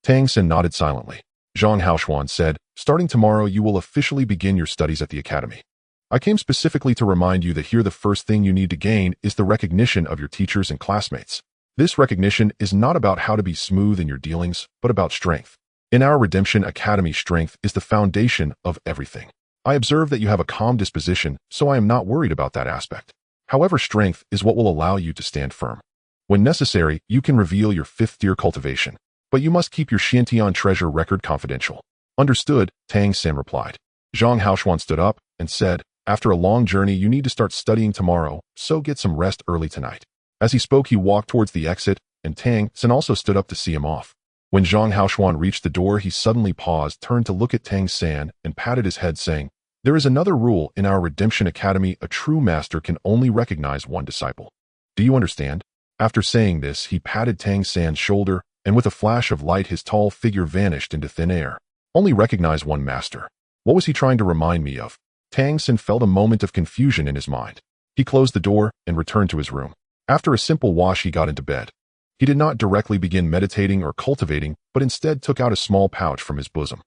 Tang San nodded silently. Zhang Haoxuan said, starting tomorrow you will officially begin your studies at the academy. I came specifically to remind you that here the first thing you need to gain is the recognition of your teachers and classmates. This recognition is not about how to be smooth in your dealings, but about strength. In our Redemption Academy, strength is the foundation of everything. I observe that you have a calm disposition, so I am not worried about that aspect. However, strength is what will allow you to stand firm. When necessary, you can reveal your fifth-tier cultivation, but you must keep your Xiantian treasure record confidential. Understood, Tang San replied. Zhang Haoxuan stood up and said, after a long journey, you need to start studying tomorrow, so get some rest early tonight. As he spoke, he walked towards the exit, and Tang San also stood up to see him off. When Zhang Haoxuan reached the door, he suddenly paused, turned to look at Tang San, and patted his head, saying, there is another rule in our Redemption Academy. A true master can only recognize one disciple. Do you understand? After saying this, he patted Tang San's shoulder, and with a flash of light, his tall figure vanished into thin air. Only recognize one master. What was he trying to remind me of? Tang San felt a moment of confusion in his mind. He closed the door and returned to his room. After a simple wash, he got into bed. He did not directly begin meditating or cultivating, but instead took out a small pouch from his bosom.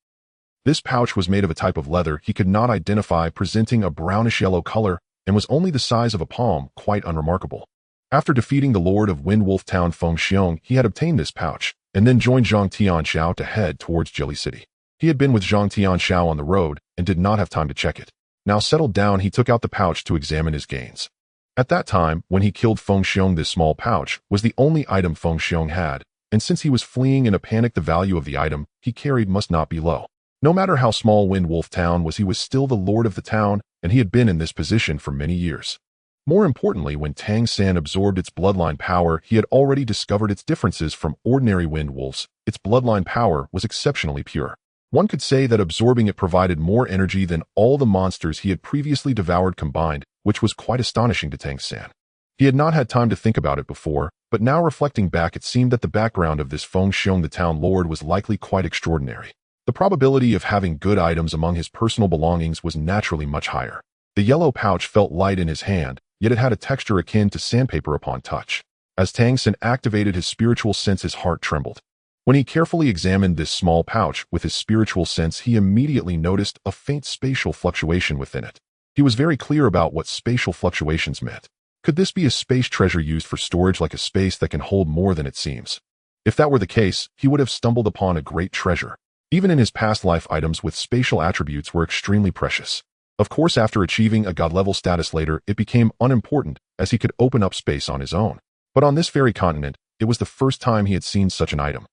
This pouch was made of a type of leather he could not identify, presenting a brownish-yellow color, and was only the size of a palm, quite unremarkable. After defeating the Lord of Windwolf Town Feng Xiong, he had obtained this pouch, and then joined Zhang Tianxiao to head towards Jelly City. He had been with Zhang Tianxiao on the road, and did not have time to check it. Now settled down, he took out the pouch to examine his gains. At that time, when he killed Feng Xiong, this small pouch was the only item Feng Xiong had, and since he was fleeing in a panic, the value of the item he carried must not be low. No matter how small Wind Wolf Town was, he was still the lord of the town, and he had been in this position for many years. More importantly, when Tang San absorbed its bloodline power, he had already discovered its differences from ordinary wind wolves. Its bloodline power was exceptionally pure. One could say that absorbing it provided more energy than all the monsters he had previously devoured combined, which was quite astonishing to Tang San. He had not had time to think about it before, but now reflecting back, it seemed that the background of this Feng Xiong, the town lord, was likely quite extraordinary. The probability of having good items among his personal belongings was naturally much higher. The yellow pouch felt light in his hand, yet it had a texture akin to sandpaper upon touch. As Tang San activated his spiritual sense, his heart trembled. When he carefully examined this small pouch with his spiritual sense, he immediately noticed a faint spatial fluctuation within it. He was very clear about what spatial fluctuations meant. Could this be a space treasure used for storage, like a space that can hold more than it seems? If that were the case, he would have stumbled upon a great treasure. Even in his past life, items with spatial attributes were extremely precious. Of course, after achieving a god-level status later, it became unimportant, as he could open up space on his own. But on this very continent, it was the first time he had seen such an item.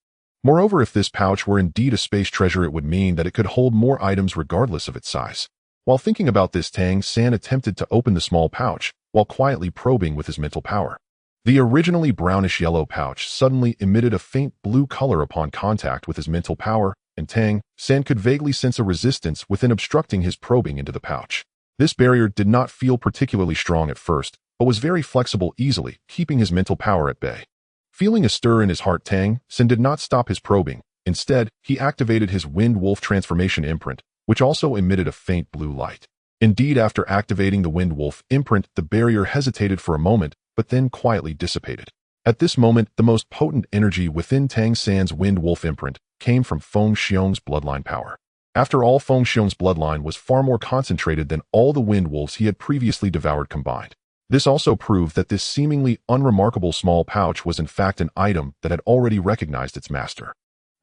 Moreover, if this pouch were indeed a space treasure, it would mean that it could hold more items regardless of its size. While thinking about this, Tang San attempted to open the small pouch, while quietly probing with his mental power. The originally brownish-yellow pouch suddenly emitted a faint blue color upon contact with his mental power, and Tang San could vaguely sense a resistance within obstructing his probing into the pouch. This barrier did not feel particularly strong at first, but was very flexible, easily keeping his mental power at bay. Feeling a stir in his heart, Tang San did not stop his probing. Instead, he activated his Wind Wolf transformation imprint, which also emitted a faint blue light. Indeed, after activating the Wind Wolf imprint, the barrier hesitated for a moment, but then quietly dissipated. At this moment, the most potent energy within Tang San's Wind Wolf imprint came from Feng Xiong's bloodline power. After all, Feng Xiong's bloodline was far more concentrated than all the wind wolves he had previously devoured combined. This also proved that this seemingly unremarkable small pouch was in fact an item that had already recognized its master.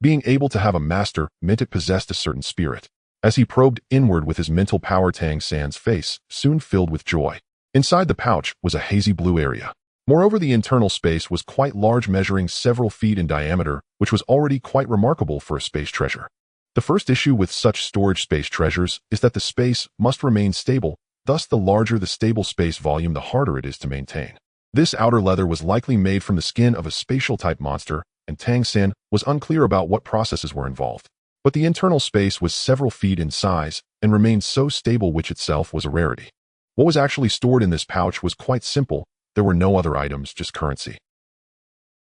Being able to have a master meant it possessed a certain spirit. As he probed inward with his mental power, Tang San's face soon filled with joy. Inside the pouch was a hazy blue area. Moreover, the internal space was quite large, measuring several feet in diameter, which was already quite remarkable for a space treasure. The first issue with such storage space treasures is that the space must remain stable, thus the larger the stable space volume, the harder it is to maintain. This outer leather was likely made from the skin of a spatial-type monster, and Tang San was unclear about what processes were involved. But the internal space was several feet in size and remained so stable, which itself was a rarity. What was actually stored in this pouch was quite simple. There were no other items, just currency.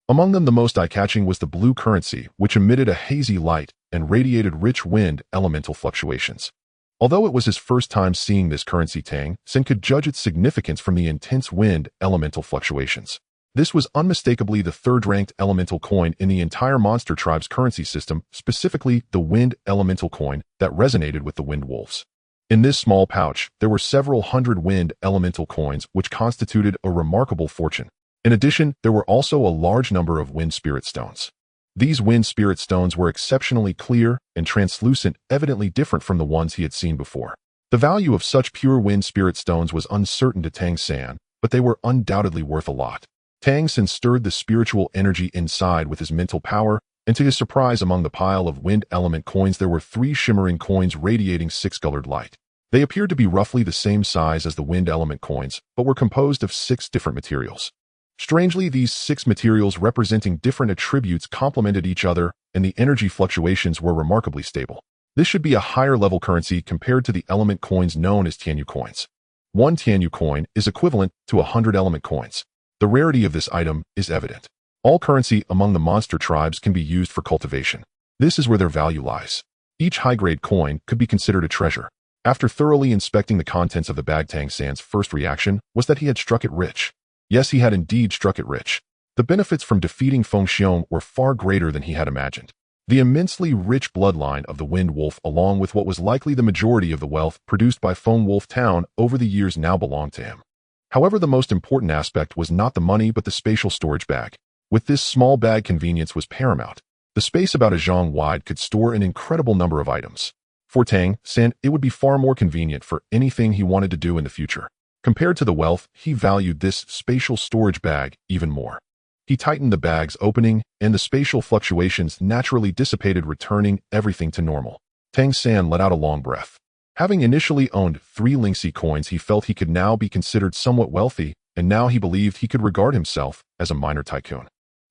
Among them, the most eye-catching was the blue currency, which emitted a hazy light and radiated rich wind elemental fluctuations. Although it was his first time seeing this currency, Tang San could judge its significance from the intense wind elemental fluctuations. This was unmistakably the third-ranked elemental coin in the entire monster tribe's currency system, specifically the wind elemental coin that resonated with the wind wolves. In this small pouch, there were several hundred wind elemental coins, which constituted a remarkable fortune. In addition, there were also a large number of wind spirit stones. These wind spirit stones were exceptionally clear and translucent, evidently different from the ones he had seen before. The value of such pure wind spirit stones was uncertain to Tang San, but they were undoubtedly worth a lot. Tang San stirred the spiritual energy inside with his mental power, and to his surprise, among the pile of wind element coins there were 3 shimmering coins radiating 6-colored light. They appeared to be roughly the same size as the wind element coins, but were composed of 6 different materials. Strangely, these 6 materials representing different attributes complemented each other, and the energy fluctuations were remarkably stable. This should be a higher-level currency compared to the element coins known as Tianyu coins. 1 Tianyu coin is equivalent to 100 element coins. The rarity of this item is evident. All currency among the monster tribes can be used for cultivation. This is where their value lies. Each high-grade coin could be considered a treasure. After thoroughly inspecting the contents of the bag, Tang San's first reaction was that he had struck it rich. Yes, he had indeed struck it rich. The benefits from defeating Feng Xiong were far greater than he had imagined. The immensely rich bloodline of the Wind Wolf, along with what was likely the majority of the wealth produced by Feng Wolf Town over the years, now belonged to him. However, the most important aspect was not the money but the spatial storage bag. With this small bag, convenience was paramount. The space about a zhang wide could store an incredible number of items. For Tang San, it would be far more convenient for anything he wanted to do in the future. Compared to the wealth, he valued this spatial storage bag even more. He tightened the bag's opening, and the spatial fluctuations naturally dissipated, returning everything to normal. Tang San let out a long breath. Having initially owned 3 Lingxi coins, he felt he could now be considered somewhat wealthy, and now he believed he could regard himself as a minor tycoon.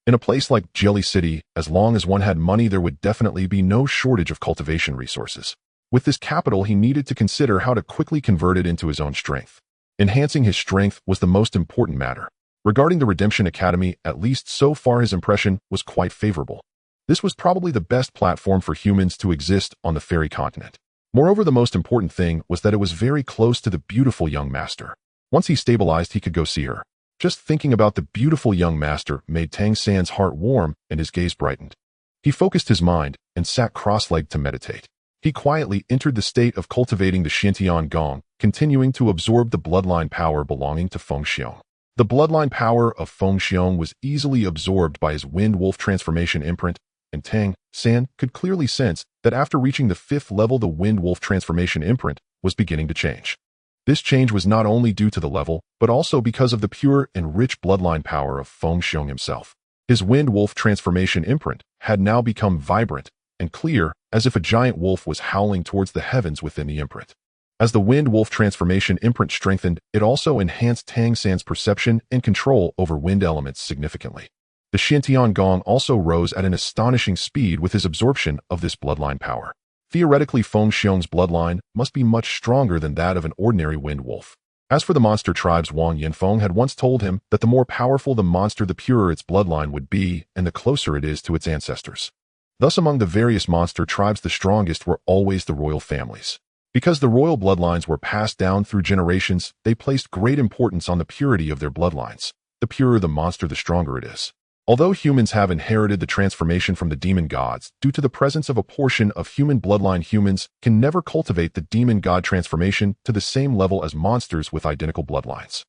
In a place like Jelly City, as long as one had money, there would definitely be no shortage of cultivation resources. With this capital, he needed to consider how to quickly convert it into his own strength. Enhancing his strength was the most important matter. Regarding the Redemption Academy, at least so far his impression was quite favorable. This was probably the best platform for humans to exist on the fairy continent. Moreover, the most important thing was that it was very close to the beautiful young master. Once he stabilized, he could go see her. Just thinking about the beautiful young master made Tang San's heart warm and his gaze brightened. He focused his mind and sat cross-legged to meditate. He quietly entered the state of cultivating the Xiantian Gong, continuing to absorb the bloodline power belonging to Feng Xiong. The bloodline power of Feng Xiong was easily absorbed by his wind wolf transformation imprint, and Tang San could clearly sense that after reaching the 5th level, the wind wolf transformation imprint was beginning to change. This change was not only due to the level, but also because of the pure and rich bloodline power of Feng Xiong himself. His wind wolf transformation imprint had now become vibrant and clear, as if a giant wolf was howling towards the heavens within the imprint. As the wind wolf transformation imprint strengthened, it also enhanced Tang San's perception and control over wind elements significantly. The Xiantian Gong also rose at an astonishing speed with his absorption of this bloodline power. Theoretically, Feng Xiong's bloodline must be much stronger than that of an ordinary wind wolf. As for the monster tribes, Wang Yanfeng had once told him that the more powerful the monster, the purer its bloodline would be, and the closer it is to its ancestors. Thus, among the various monster tribes, the strongest were always the royal families. Because the royal bloodlines were passed down through generations, they placed great importance on the purity of their bloodlines. The purer the monster, the stronger it is. Although humans have inherited the transformation from the demon gods, due to the presence of a portion of human bloodline, humans can never cultivate the demon god transformation to the same level as monsters with identical bloodlines.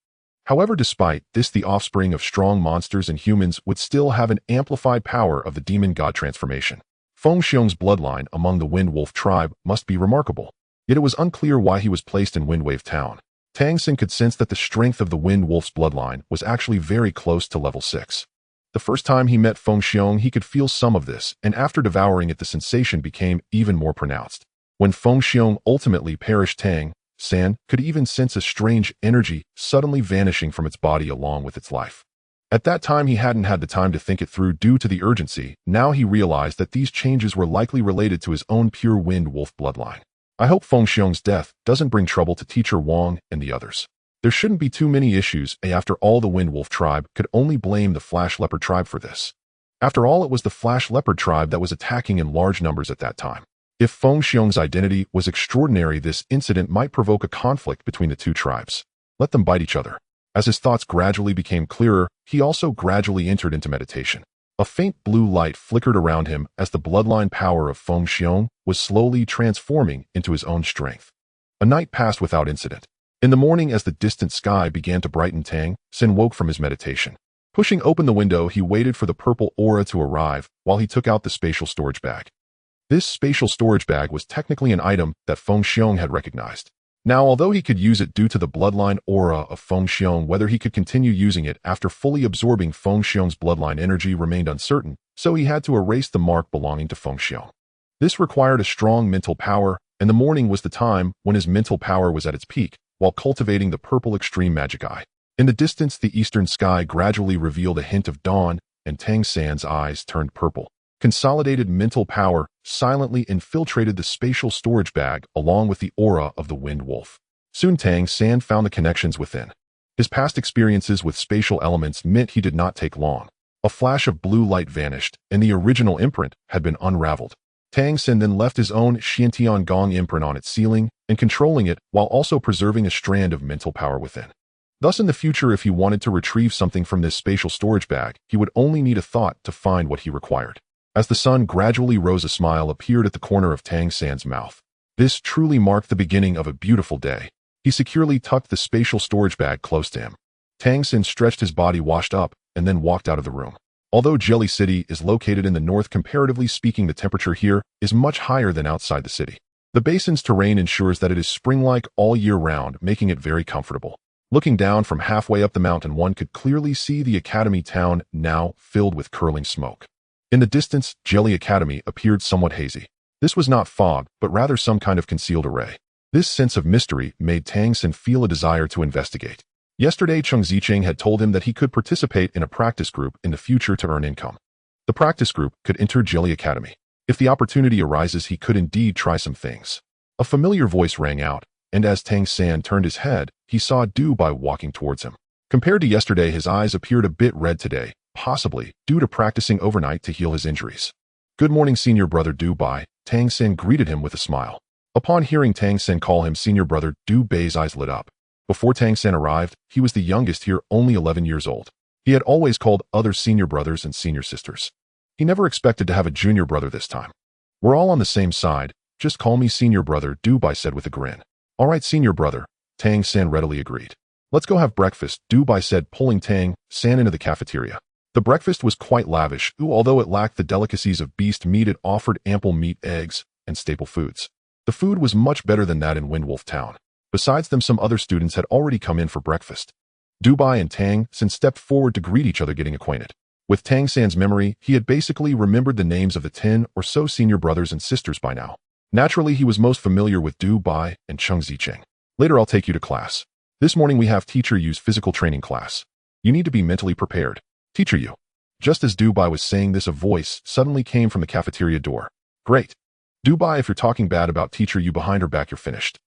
However, despite this, the offspring of strong monsters and humans would still have an amplified power of the demon god transformation. Feng Xiong's bloodline among the Wind Wolf tribe must be remarkable. Yet it was unclear why he was placed in Windwave Town. Tang San could sense that the strength of the Wind Wolf's bloodline was actually very close to level 6. The first time he met Feng Xiong, he could feel some of this, and after devouring it, the sensation became even more pronounced. When Feng Xiong ultimately perished, Tang San could even sense a strange energy suddenly vanishing from its body along with its life. At that time, he hadn't had the time to think it through due to the urgency. Now he realized that these changes were likely related to his own pure Wind Wolf bloodline. I hope Feng Xiong's death doesn't bring trouble to Teacher Wang and the others. There shouldn't be too many issues. After all, the Wind Wolf tribe could only blame the Flash Leopard tribe for this. After all, it was the Flash Leopard tribe that was attacking in large numbers at that time. If Feng Xiong's identity was extraordinary, this incident might provoke a conflict between the two tribes. Let them bite each other. As his thoughts gradually became clearer, he also gradually entered into meditation. A faint blue light flickered around him as the bloodline power of Feng Xiong was slowly transforming into his own strength. A night passed without incident. In the morning, as the distant sky began to brighten, Tang San woke from his meditation. Pushing open the window, he waited for the purple aura to arrive while he took out the spatial storage bag. This spatial storage bag was technically an item that Feng Xiong had recognized. Now, although he could use it due to the bloodline aura of Feng Xiong, whether he could continue using it after fully absorbing Feng Xiong's bloodline energy remained uncertain, so he had to erase the mark belonging to Feng Xiong. This required a strong mental power, and the morning was the time when his mental power was at its peak, while cultivating the purple extreme magic eye. In the distance, the eastern sky gradually revealed a hint of dawn, and Tang San's eyes turned purple. Consolidated mental power silently infiltrated the spatial storage bag along with the aura of the Wind Wolf. Soon Tang San found the connections within. His past experiences with spatial elements meant he did not take long. A flash of blue light vanished, and the original imprint had been unraveled. Tang San then left his own Xiantian Gong imprint on its ceiling and controlling it while also preserving a strand of mental power within. Thus, in the future, if he wanted to retrieve something from this spatial storage bag, he would only need a thought to find what he required. As the sun gradually rose, a smile appeared at the corner of Tang San's mouth. This truly marked the beginning of a beautiful day. He securely tucked the spatial storage bag close to him. Tang San stretched his body, washed up, and then walked out of the room. Although Jelly City is located in the north, comparatively speaking, the temperature here is much higher than outside the city. The basin's terrain ensures that it is spring-like all year round, making it very comfortable. Looking down from halfway up the mountain, one could clearly see the Academy town, now filled with curling smoke. In the distance, Jelly Academy appeared somewhat hazy. This was not fog, but rather some kind of concealed array. This sense of mystery made Tang San feel a desire to investigate. Yesterday, Cheng Zicheng had told him that he could participate in a practice group in the future to earn income. The practice group could enter Jelly Academy. If the opportunity arises, he could indeed try some things. A familiar voice rang out, and as Tang San turned his head, he saw Du Bai walking towards him. Compared to yesterday, his eyes appeared a bit red today, possibly due to practicing overnight to heal his injuries. "Good morning, senior brother Du Bai," Tang San greeted him with a smile. Upon hearing Tang San call him senior brother, Du Bai's eyes lit up. Before Tang San arrived, he was the youngest here, only 11 years old. He had always called others senior brothers and senior sisters. He never expected to have a junior brother this time. "We're all on the same side. Just call me senior brother," Du Bai said with a grin. "All right, senior brother," Tang San readily agreed. "Let's go have breakfast," Du Bai said, pulling Tang San into the cafeteria. The breakfast was quite lavish, although it lacked the delicacies of beast meat. It offered ample meat, eggs, and staple foods. The food was much better than that in Windwolf Town. Besides them, some other students had already come in for breakfast. Du Bai and Tang San stepped forward to greet each other, getting acquainted. With Tang San's memory, he had basically remembered the names of the 10 or so senior brothers and sisters by now. Naturally, he was most familiar with Du Bai and Cheng Zicheng. "Later, I'll take you to class. This morning we have Teacher Yu's physical training class. You need to be mentally prepared. Teacher Yu." Just as Du Bai was saying this, a voice suddenly came from the cafeteria door. "Great. Du Bai, if you're talking bad about Teacher Yu behind her back, you're finished."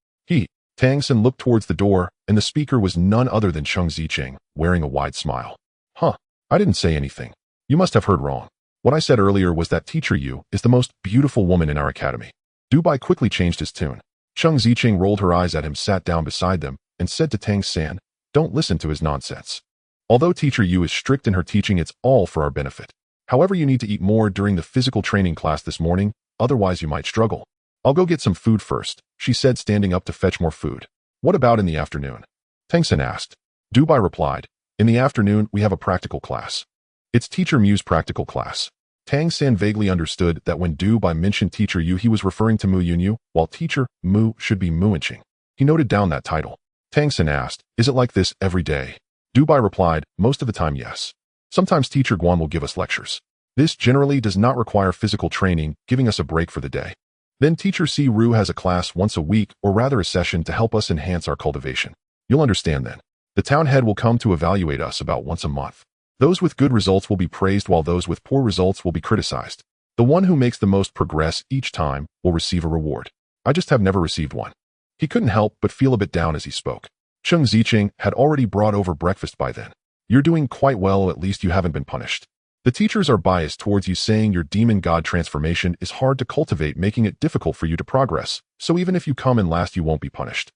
Tang San looked towards the door, and the speaker was none other than Cheng Zicheng, wearing a wide smile. "Huh. I didn't say anything. You must have heard wrong. What I said earlier was that Teacher Yu is the most beautiful woman in our academy." Du Bai quickly changed his tune. Cheng Zicheng rolled her eyes at him, sat down beside them, and said to Tang San, "Don't listen to his nonsense. Although Teacher Yu is strict in her teaching, it's all for our benefit. However, you need to eat more during the physical training class this morning, otherwise you might struggle." "I'll go get some food first," she said, standing up to fetch more food. "What about in the afternoon?" Tang San asked. Du Bai replied, "In the afternoon, we have a practical class. It's Teacher Mu's practical class." Tang San vaguely understood that when Du Bai mentioned Teacher Yu, he was referring to Mu Yunyu, while Teacher Mu should be Muinqing. He noted down that title. Tang San asked, "Is it like this every day?" Du Bai replied, "Most of the time, yes. Sometimes Teacher Guan will give us lectures. This generally does not require physical training, giving us a break for the day. Then Teacher Si Ru has a class once a week, or rather a session to help us enhance our cultivation. You'll understand then. The town head will come to evaluate us about once a month. Those with good results will be praised, while those with poor results will be criticized. The one who makes the most progress each time will receive a reward. I just have never received one." He couldn't help but feel a bit down as he spoke. Cheng Zicheng had already brought over breakfast by then. "You're doing quite well, at least you haven't been punished. The teachers are biased towards you, saying your demon god transformation is hard to cultivate, making it difficult for you to progress, so even if you come in last you won't be punished.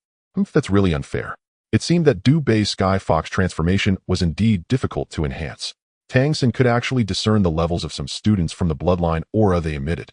That's really unfair." It seemed that Du Bai's Sky Fox transformation was indeed difficult to enhance. Tang San could actually discern the levels of some students from the bloodline aura they emitted.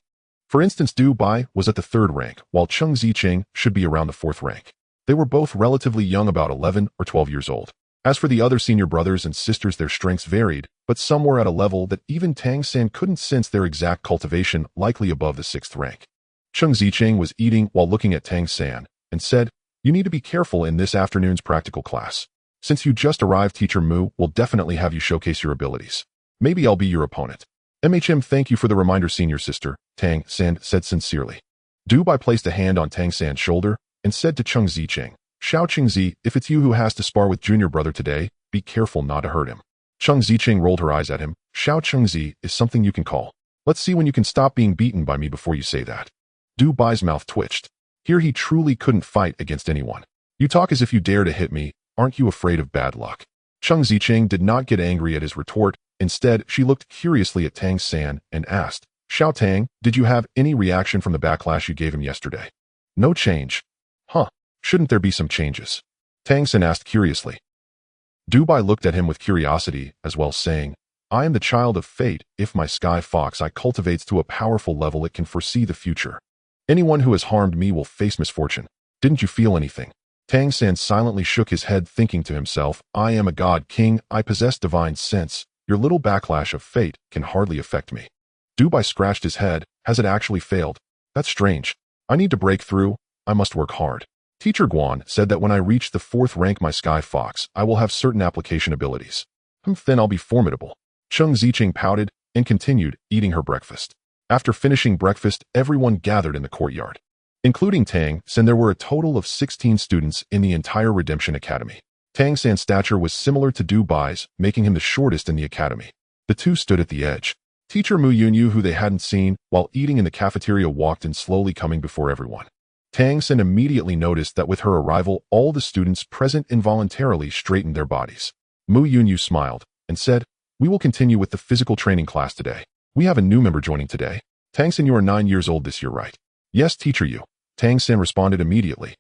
For instance, Du Bai was at the 3rd rank, while Cheng Zicheng should be around the 4th rank. They were both relatively young, about 11 or 12 years old. As for the other senior brothers and sisters, their strengths varied, but some were at a level that even Tang San couldn't sense their exact cultivation, likely above the 6th rank. Cheng Zicheng was eating while looking at Tang San, and said, "You need to be careful in this afternoon's practical class. Since you just arrived, Teacher Mu will definitely have you showcase your abilities. Maybe I'll be your opponent." Thank you for the reminder, senior sister," Tang San said sincerely. Du Bai placed a hand on Tang San's shoulder and said to Cheng Zicheng, "Xiao Qingzi, if it's you who has to spar with junior brother today, be careful not to hurt him." Cheng Zicheng rolled her eyes at him. "Xiao Qingzi is something you can call. Let's see when you can stop being beaten by me before you say that." Du Bai's mouth twitched. Here he truly couldn't fight against anyone. "You talk as if you dare to hit me. Aren't you afraid of bad luck?" Cheng Zicheng did not get angry at his retort. Instead, she looked curiously at Tang San and asked, "Xiao Tang, did you have any reaction from the backlash you gave him yesterday?" "No change." "Huh. Shouldn't there be some changes?" Tang San asked curiously. Du Bai looked at him with curiosity as well, saying, "I am the child of fate. If my Sky Fox I cultivates to a powerful level, it can foresee the future. Anyone who has harmed me will face misfortune. Didn't you feel anything?" Tang San silently shook his head, thinking to himself, "I am a god king. I possess divine sense. Your little backlash of fate can hardly affect me." Du Bai scratched his head. "Has it actually failed? That's strange. I need to break through. I must work hard. Teacher Guan said that when I reach the 4th rank, my Sky Fox, I will have certain application abilities. Then I'll be formidable." Cheng Zicheng pouted and continued eating her breakfast. After finishing breakfast, everyone gathered in the courtyard. Including Tang San, there were a total of 16 students in the entire Redemption Academy. Tang San's stature was similar to Du Bai's, making him the shortest in the academy. The two stood at the edge. Teacher Mu Yunyu, who they hadn't seen, while eating in the cafeteria, walked in slowly, coming before everyone. Tang San immediately noticed that with her arrival, all the students present involuntarily straightened their bodies. Mu Yunyu smiled and said, "We will continue with the physical training class today. We have a new member joining today. Tang San, you are 9 years old this year, right?" "Yes, teacher Yu." Tang San responded immediately.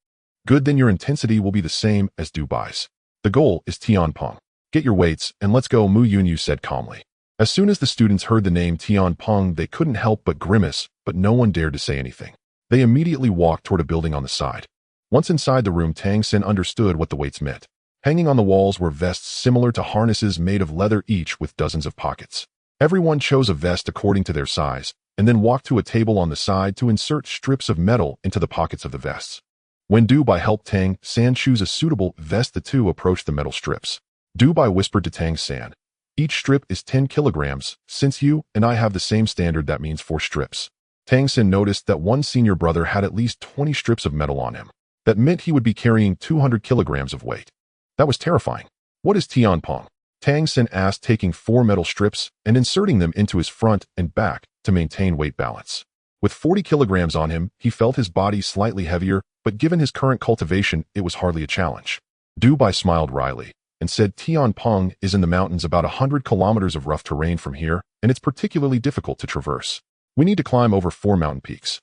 "Good, then your intensity will be the same as Du Bai's. The goal is Tian Peng. Get your weights and let's go," Mu Yunyu said calmly. As soon as the students heard the name Tian Peng, they couldn't help but grimace, but no one dared to say anything. They immediately walked toward a building on the side. Once inside the room, Tang San understood what the weights meant. Hanging on the walls were vests similar to harnesses made of leather, each with dozens of pockets. Everyone chose a vest according to their size, and then walked to a table on the side to insert strips of metal into the pockets of the vests. When Du Bai helped Tang San choose a suitable vest, the two approached the metal strips. Du Bai whispered to Tang San, "Each strip is 10 kilograms. Since you and I have the same standard, that means 4 strips. Tang San noticed that one senior brother had at least 20 strips of metal on him. That meant he would be carrying 200 kilograms of weight. That was terrifying. "What is Tian Peng?" Tang San asked, taking 4 metal strips and inserting them into his front and back to maintain weight balance. With 40 kilograms on him, he felt his body slightly heavier, but given his current cultivation, it was hardly a challenge. Du Bai smiled wryly and said, "Tian Peng is in the mountains about 100 kilometers of rough terrain from here, and it's particularly difficult to traverse. We need to climb over 4 mountain peaks.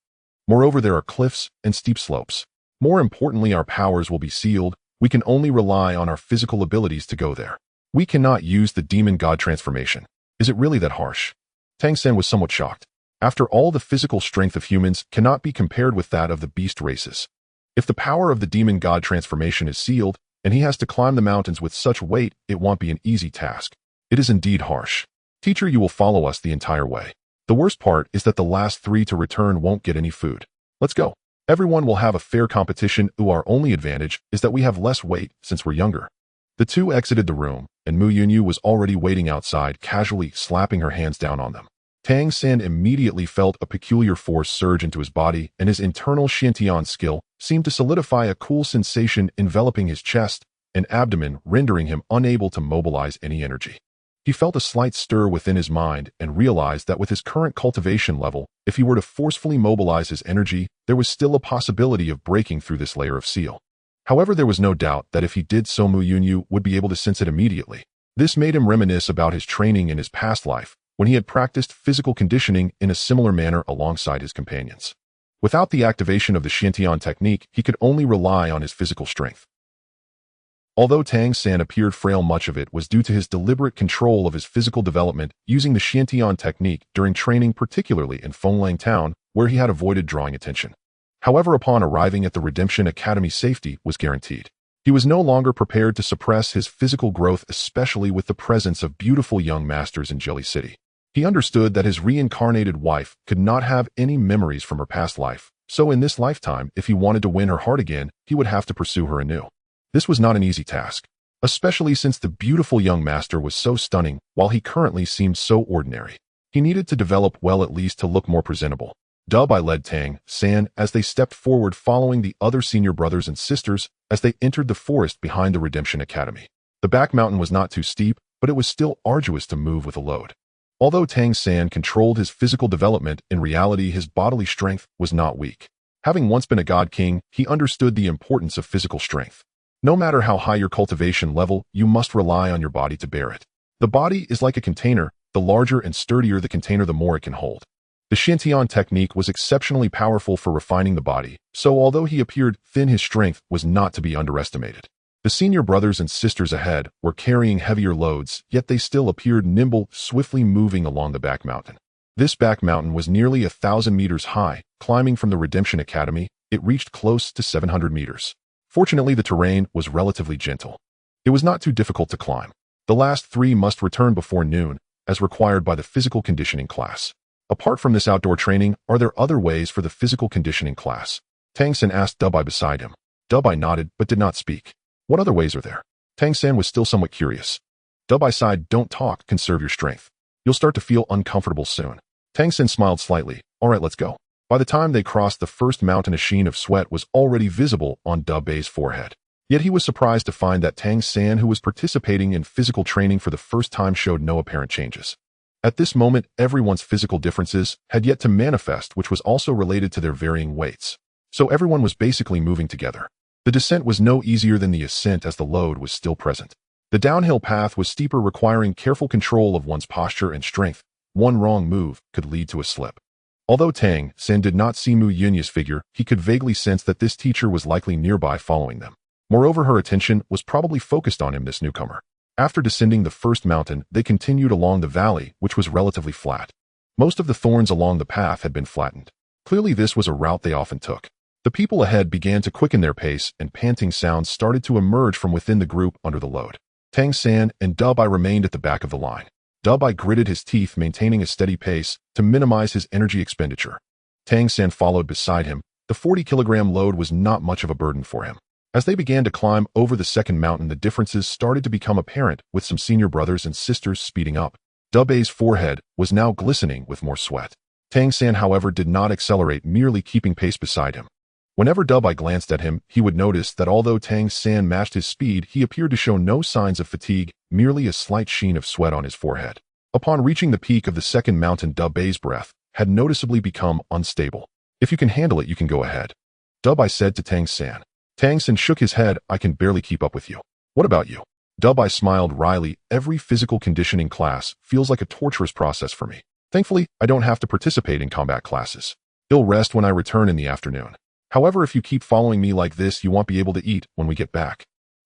Moreover, there are cliffs and steep slopes. More importantly, our powers will be sealed. We can only rely on our physical abilities to go there. We cannot use the demon god transformation. Is it really that harsh?" Tang San was somewhat shocked. After all, the physical strength of humans cannot be compared with that of the beast races. If the power of the demon god transformation is sealed, and he has to climb the mountains with such weight, it won't be an easy task. It is indeed harsh. "Teacher, you will follow us the entire way. The worst part is that the last 3 to return won't get any food. Let's go. Everyone will have a fair competition. Our only advantage is that we have less weight since we're younger." The two exited the room, and Mu Yunyu was already waiting outside, casually slapping her hands down on them. Tang San immediately felt a peculiar force surge into his body, and his internal Xiantian skill seemed to solidify, a cool sensation enveloping his chest and abdomen, rendering him unable to mobilize any energy. He felt a slight stir within his mind and realized that with his current cultivation level, if he were to forcefully mobilize his energy, there was still a possibility of breaking through this layer of seal. However, there was no doubt that if he did so, Mu Yunyu would be able to sense it immediately. This made him reminisce about his training in his past life, when he had practiced physical conditioning in a similar manner alongside his companions. Without the activation of the Xiantian technique, he could only rely on his physical strength. Although Tang San appeared frail, much of it was due to his deliberate control of his physical development using the Xiantian technique during training, particularly in Fenglang Town, where he had avoided drawing attention. However, upon arriving at the Redemption Academy, safety was guaranteed. He was no longer prepared to suppress his physical growth, especially with the presence of beautiful young masters in Jelly City. He understood that his reincarnated wife could not have any memories from her past life, so in this lifetime, if he wanted to win her heart again, he would have to pursue her anew. This was not an easy task, especially since the beautiful young master was so stunning, while he currently seemed so ordinary. He needed to develop well, at least to look more presentable. Du Bai led Tang San as they stepped forward, following the other senior brothers and sisters as they entered the forest behind the Redemption Academy. The back mountain was not too steep, but it was still arduous to move with a load. Although Tang San controlled his physical development, in reality his bodily strength was not weak. Having once been a god king, he understood the importance of physical strength. No matter how high your cultivation level, you must rely on your body to bear it. The body is like a container. The larger and sturdier the container, the more it can hold. The Xiantian technique was exceptionally powerful for refining the body, so although he appeared thin, his strength was not to be underestimated. The senior brothers and sisters ahead were carrying heavier loads, yet they still appeared nimble, swiftly moving along the back mountain. This back mountain was nearly 1,000 meters high. Climbing from the Redemption Academy, it reached close to 700 meters. Fortunately, the terrain was relatively gentle. It was not too difficult to climb. The last 3 must return before noon, as required by the physical conditioning class. Apart from this outdoor training, are there other ways for the physical conditioning class? Tang San asked Du Bai beside him. Du Bai nodded, but did not speak. What other ways are there? Tang San was still somewhat curious. Du Bai sighed, "Don't talk, conserve your strength. You'll start to feel uncomfortable soon. Tang San smiled slightly. All right, let's go. By the time they crossed the first mountain, a sheen of sweat was already visible on Da Bei's forehead. Yet he was surprised to find that Tang San, who was participating in physical training for the first time, showed no apparent changes. At this moment, everyone's physical differences had yet to manifest, which was also related to their varying weights. So everyone was basically moving together. The descent was no easier than the ascent as the load was still present. The downhill path was steeper, requiring careful control of one's posture and strength. One wrong move could lead to a slip. Although Tang San did not see Mu Yunya's figure, he could vaguely sense that this teacher was likely nearby following them. Moreover, her attention was probably focused on him, this newcomer. After descending the first mountain, they continued along the valley, which was relatively flat. Most of the thorns along the path had been flattened. Clearly, this was a route they often took. The people ahead began to quicken their pace, and panting sounds started to emerge from within the group under the load. Tang San and Da Bai remained at the back of the line. Da Bai gritted his teeth, maintaining a steady pace to minimize his energy expenditure. Tang San followed beside him. The 40-kilogram load was not much of a burden for him. As they began to climb over the second mountain, the differences started to become apparent, with some senior brothers and sisters speeding up. Da Bei's forehead was now glistening with more sweat. Tang San, however, did not accelerate, merely keeping pace beside him. Whenever Da Bai glanced at him, he would notice that although Tang San matched his speed, he appeared to show no signs of fatigue, merely a slight sheen of sweat on his forehead. Upon reaching the peak of the second mountain, Da Bei's breath had noticeably become unstable. If you can handle it, you can go ahead, Da Bai said to Tang San. Tang San shook his head. I can barely keep up with you. What about you? Da Bai smiled wryly. Every physical conditioning class feels like a torturous process for me. Thankfully, I don't have to participate in combat classes. I'll rest when I return in the afternoon. However, if you keep following me like this, you won't be able to eat when we get back.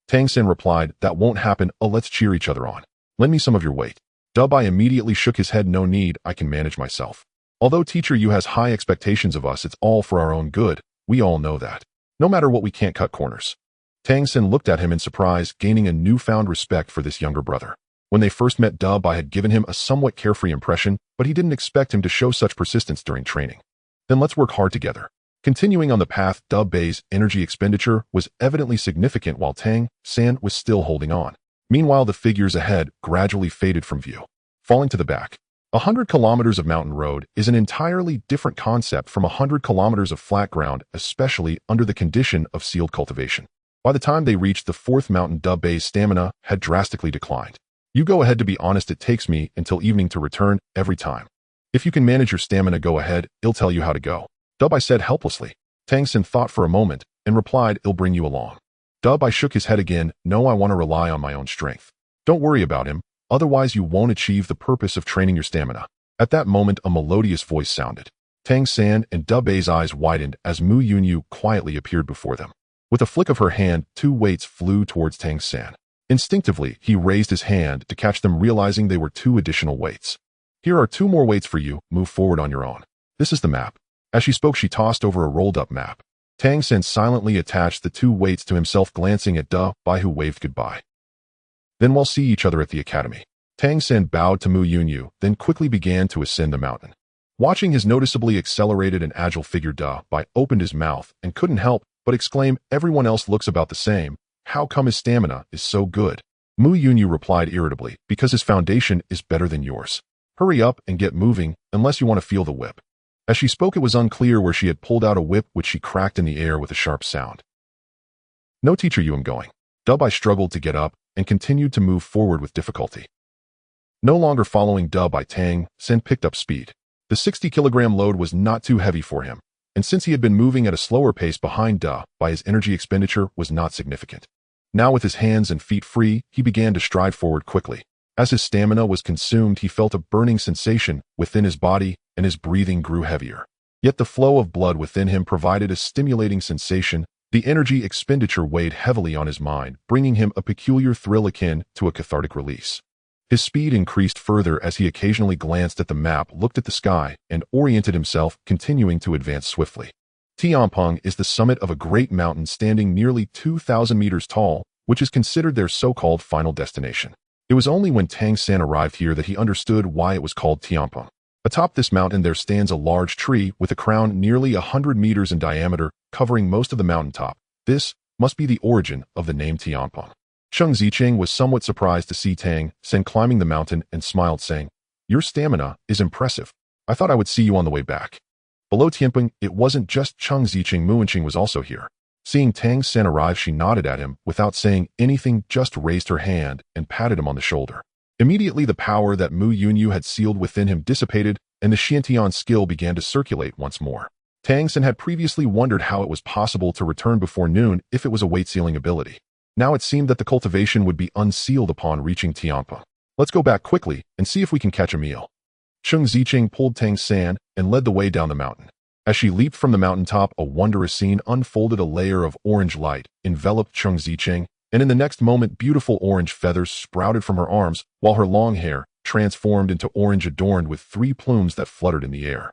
Tang San replied, that won't happen. Let's cheer each other on. Lend me some of your weight. Da Bai immediately shook his head. No need, I can manage myself. Although Teacher Yu has high expectations of us, it's all for our own good. We all know that. No matter what, we can't cut corners. Tang San looked at him in surprise, gaining a newfound respect for this younger brother. When they first met, Da Bai had given him a somewhat carefree impression, but he didn't expect him to show such persistence during training. Then let's work hard together. Continuing on the path, Da Bei's energy expenditure was evidently significant while Tang San was still holding on. Meanwhile, the figures ahead gradually faded from view, falling to the back. 100 kilometers of mountain road is an entirely different concept from 100 kilometers of flat ground, especially under the condition of sealed cultivation. By the time they reached the fourth mountain, Da Bei's stamina had drastically declined. You go ahead. To be honest, it takes me until evening to return every time. If you can manage your stamina, go ahead. I'll tell you how to go, Da Bai said helplessly. Tang San thought for a moment and replied, I'll bring you along. Da Bai shook his head again. No, I want to rely on my own strength. Don't worry about him. Otherwise, you won't achieve the purpose of training your stamina. At that moment, a melodious voice sounded. Tang San and Da Bei's eyes widened as Mu Yunyu quietly appeared before them. With a flick of her hand, 2 weights flew towards Tang San. Instinctively, he raised his hand to catch them, realizing they were 2 additional weights. Here are 2 more weights for you. Move forward on your own. This is the map. As she spoke, she tossed over a rolled-up map. Tang San silently attached the 2 weights to himself, glancing at Da Bai, who waved goodbye. Then we'll see each other at the academy. Tang San bowed to Mu Yunyu, then quickly began to ascend the mountain. Watching his noticeably accelerated and agile figure, Da Bai opened his mouth and couldn't help but exclaim, everyone else looks about the same. How come his stamina is so good? Mu Yunyu replied irritably, because his foundation is better than yours. Hurry up and get moving, unless you want to feel the whip. As she spoke, it was unclear where she had pulled out a whip, which she cracked in the air with a sharp sound. No, Teacher Yu, I'm going. Da Bai struggled to get up and continued to move forward with difficulty. No longer following Da Bai, Tang San picked up speed. The 60-kilogram load was not too heavy for him, and since he had been moving at a slower pace behind Da Bai, his energy expenditure was not significant. Now, with his hands and feet free, he began to stride forward quickly. As his stamina was consumed, he felt a burning sensation within his body, and his breathing grew heavier. Yet the flow of blood within him provided a stimulating sensation. The energy expenditure weighed heavily on his mind, bringing him a peculiar thrill akin to a cathartic release. His speed increased further as he occasionally glanced at the map, looked at the sky, and oriented himself, continuing to advance swiftly. Tianpeng is the summit of a great mountain standing nearly 2,000 meters tall, which is considered their so-called final destination. It was only when Tang San arrived here that he understood why it was called Tianpeng. Atop this mountain there stands a large tree with a crown nearly 100 meters in diameter, covering most of the mountaintop. This must be the origin of the name Tianpeng. Cheng Zicheng was somewhat surprised to see Tang San climbing the mountain and smiled, saying, "Your stamina is impressive. I thought I would see you on the way back. Below Tianping, it wasn't just Cheng Ziqing, Mu Wenqing was also here. Seeing Tang San arrive, she nodded at him without saying anything, just raised her hand and patted him on the shoulder. Immediately, the power that Mu Yunyu had sealed within him dissipated, and the Xiantian skill began to circulate once more. Tang San had previously wondered how it was possible to return before noon if it was a weight-sealing ability. Now it seemed that the cultivation would be unsealed upon reaching Tianping. Let's go back quickly and see if we can catch a meal. Cheng Ziqing pulled Tang San and led the way down the mountain. As she leaped from the mountaintop, a wondrous scene unfolded. A layer of orange light enveloped Cheng Ziqing, and in the next moment, beautiful orange feathers sprouted from her arms, while her long hair transformed into orange, adorned with 3 plumes that fluttered in the air.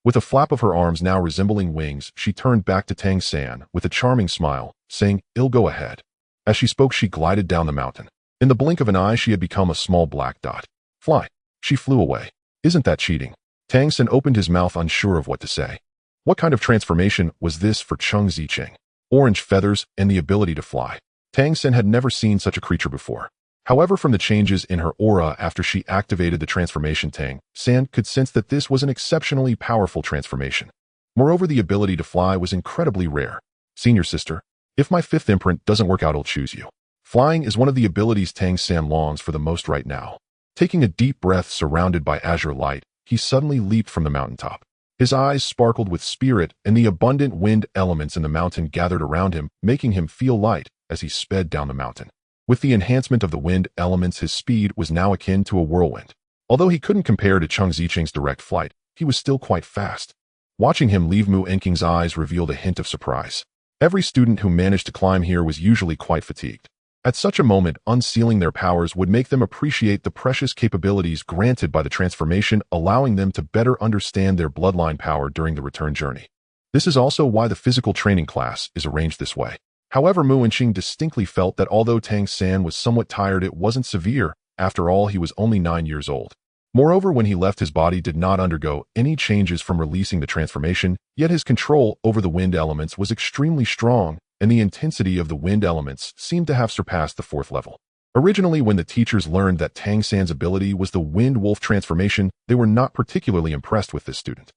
With a flap of her arms now resembling wings, she turned back to Tang San with a charming smile, saying, "I'll go ahead." As she spoke, she glided down the mountain. In the blink of an eye, she had become a small black dot. Fly. She flew away. Isn't that cheating? Tang San opened his mouth, unsure of what to say. What kind of transformation was this for Cheng Ziqing? Orange feathers and the ability to fly. Tang San had never seen such a creature before. However, from the changes in her aura after she activated the transformation, Tang San could sense that this was an exceptionally powerful transformation. Moreover, the ability to fly was incredibly rare. Senior sister, if my 5th imprint doesn't work out, I'll choose you. Flying is one of the abilities Tang San longs for the most right now. Taking a deep breath surrounded by azure light, he suddenly leaped from the mountaintop. His eyes sparkled with spirit, and the abundant wind elements in the mountain gathered around him, making him feel light as he sped down the mountain. With the enhancement of the wind elements, his speed was now akin to a whirlwind. Although he couldn't compare to Cheng Ziqing's direct flight, he was still quite fast. Watching him leave, Mu Wenqing's eyes revealed a hint of surprise. Every student who managed to climb here was usually quite fatigued. At such a moment, unsealing their powers would make them appreciate the precious capabilities granted by the transformation, allowing them to better understand their bloodline power during the return journey. This is also why the physical training class is arranged this way. However, Mu Wenqing distinctly felt that although Tang San was somewhat tired, it wasn't severe. After all, he was only 9 years old. Moreover, when he left, his body did not undergo any changes from releasing the transformation, yet his control over the wind elements was extremely strong, and the intensity of the wind elements seemed to have surpassed the 4th level. Originally, when the teachers learned that Tang San's ability was the wind wolf transformation, they were not particularly impressed with this student.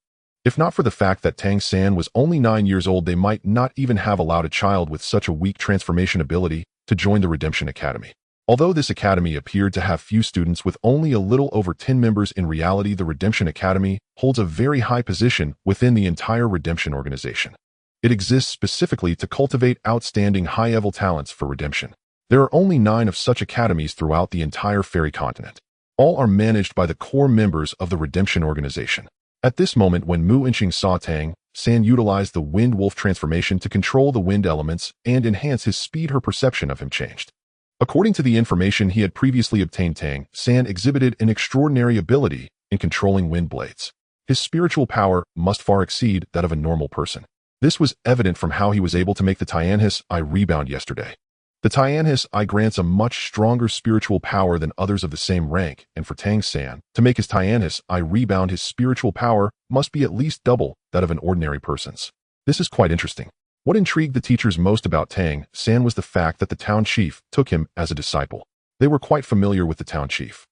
If not for the fact that Tang San was only 9 years old, they might not even have allowed a child with such a weak transformation ability to join the Redemption Academy. Although this academy appeared to have few students with only a little over 10 members, in reality the Redemption Academy holds a very high position within the entire Redemption organization. It exists specifically to cultivate outstanding high-level talents for redemption. There are only 9 of such academies throughout the entire fairy continent. All are managed by the core members of the Redemption organization. At this moment, when Mu Wenqing saw Tang San utilize the wind wolf transformation to control the wind elements and enhance his speed, her perception of him changed. According to the information he had previously obtained, Tang San exhibited an extraordinary ability in controlling wind blades. His spiritual power must far exceed that of a normal person. This was evident from how he was able to make the Tianhis Eye rebound yesterday. The Tianhis Eye grants a much stronger spiritual power than others of the same rank, and for Tang San to make his Tianhis Eye rebound, his spiritual power must be at least double that of an ordinary person's. This is quite interesting. What intrigued the teachers most about Tang San was the fact that the town chief took him as a disciple. They were quite familiar with the town chief.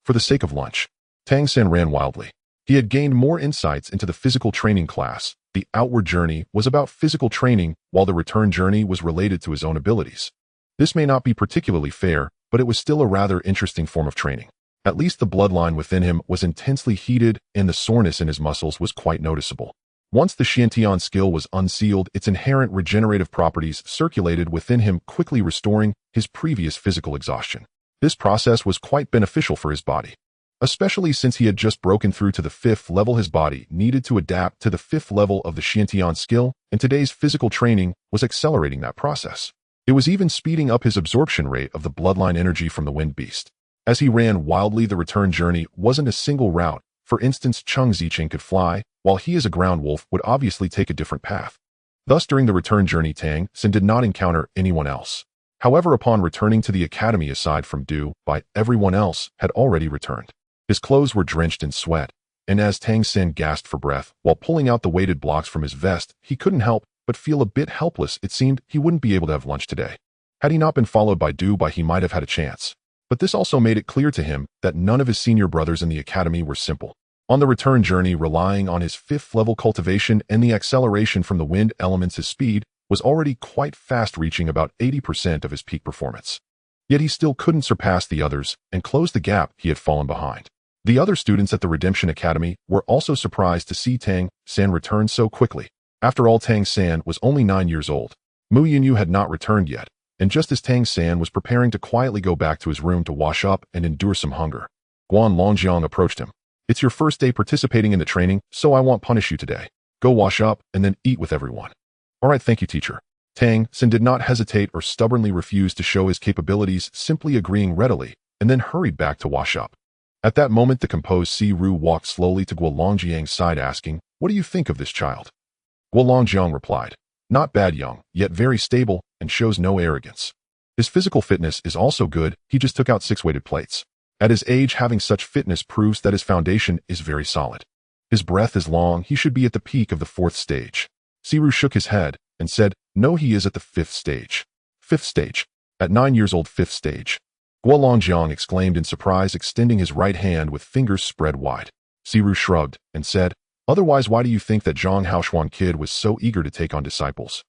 For the sake of lunch, Tang San ran wildly. He had gained more insights into the physical training class. The outward journey was about physical training, while the return journey was related to his own abilities. This may not be particularly fair, but it was still a rather interesting form of training. At least the bloodline within him was intensely heated, and the soreness in his muscles was quite noticeable. Once the Xiantian skill was unsealed, its inherent regenerative properties circulated within him, quickly restoring his previous physical exhaustion. This process was quite beneficial for his body. Especially since he had just broken through to the 5th level, his body needed to adapt to the 5th level of the Xiantian skill, and today's physical training was accelerating that process. It was even speeding up his absorption rate of the bloodline energy from the wind beast. As he ran wildly, the return journey wasn't a single route. For instance, Cheng Ziqing could fly, while he as a ground wolf would obviously take a different path. Thus, during the return journey, Tang San did not encounter anyone else. However, upon returning to the academy, aside from Du Bai, everyone else had already returned. His clothes were drenched in sweat, and as Tang San gasped for breath while pulling out the weighted blocks from his vest, he couldn't help but feel a bit helpless. It seemed he wouldn't be able to have lunch today. Had he not been followed by Du Bai, he might have had a chance. But this also made it clear to him that none of his senior brothers in the academy were simple. On the return journey, relying on his 5th level cultivation and the acceleration from the wind elements, his speed was already quite fast, reaching about 80% of his peak performance. Yet he still couldn't surpass the others and close the gap he had fallen behind. The other students at the Redemption Academy were also surprised to see Tang San return so quickly. After all, Tang San was only 9 years old. Mu Yinyu had not returned yet, and just as Tang San was preparing to quietly go back to his room to wash up and endure some hunger, Guan Longjiang approached him. "It's your first day participating in the training, so I won't punish you today. Go wash up and then eat with everyone." "All right, thank you, teacher." Tang San did not hesitate or stubbornly refuse to show his capabilities, simply agreeing readily, and then hurried back to wash up. At that moment, the composed Xiao Wu walked slowly to Guo Longjiang's side, asking, "What do you think of this child?" Guo Longjiang replied, "Not bad, young, yet very stable, and shows no arrogance. His physical fitness is also good, he just took out 6 weighted plates. At his age, having such fitness proves that his foundation is very solid. His breath is long, he should be at the peak of the 4th stage." Xiao Wu shook his head and said, "No, he is at the 5th stage. 5th stage. At 9 years old, 5th stage." Guo Longjiang exclaimed in surprise, extending his right hand with fingers spread wide. Xiao Wu shrugged and said, "Otherwise, why do you think that Zhang Haoshuan kid was so eager to take on disciples?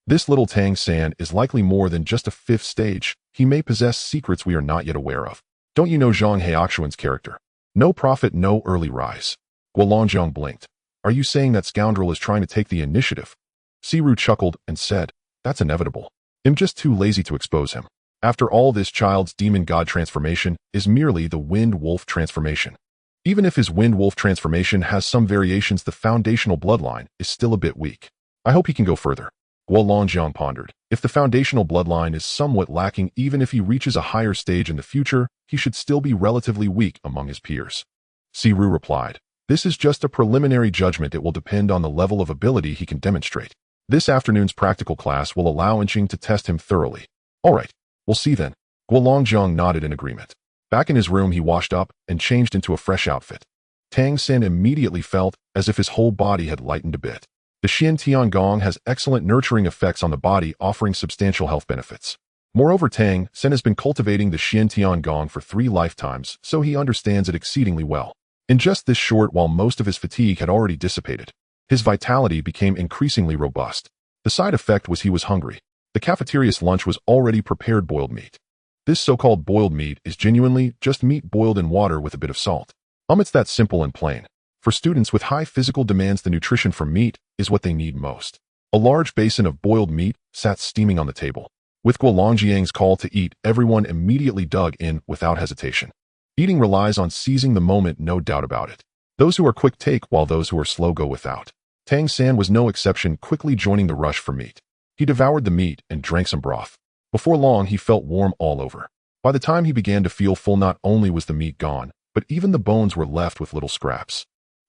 This little Tang San is likely more than just a 5th stage. He may possess secrets we are not yet aware of. Don't you know Zhang Haoshuan's character? No profit, no early rise." Guo Longjiang blinked. "Are you saying that scoundrel is trying to take the initiative?" Xiao Wu chuckled and said, "That's inevitable. I'm just too lazy to expose him. After all, this child's demon god transformation is merely the wind wolf transformation. Even if his wind wolf transformation has some variations, the foundational bloodline is still a bit weak. I hope he can go further." Guo Longjiang pondered. If the foundational bloodline is somewhat lacking, even if he reaches a higher stage in the future, he should still be relatively weak among his peers. Xiao Wu replied, "This is just a preliminary judgment. It will depend on the level of ability he can demonstrate. This afternoon's practical class will allow Enqing to test him thoroughly." "All right. We'll see then." Guo Longjiang nodded in agreement. Back in his room, he washed up and changed into a fresh outfit. Tang San immediately felt as if his whole body had lightened a bit. The Xian Tian Gong has excellent nurturing effects on the body, offering substantial health benefits. Moreover, Tang San has been cultivating the Xian Tian Gong for 3 lifetimes, so he understands it exceedingly well. In just this short while, most of his fatigue had already dissipated. His vitality became increasingly robust. The side effect was he was hungry. The cafeteria's lunch was already prepared boiled meat. This so-called boiled meat is genuinely just meat boiled in water with a bit of salt. It's that simple and plain. For students with high physical demands, the nutrition from meat is what they need most. A large basin of boiled meat sat steaming on the table. With Guo Longjiang's call to eat, everyone immediately dug in without hesitation. Eating relies on seizing the moment, no doubt about it. Those who are quick take, while those who are slow go without. Tang San was no exception, quickly joining the rush for meat. He devoured the meat and drank some broth. Before long, he felt warm all over. By the time he began to feel full, not only was the meat gone, but even the bones were left with little scraps.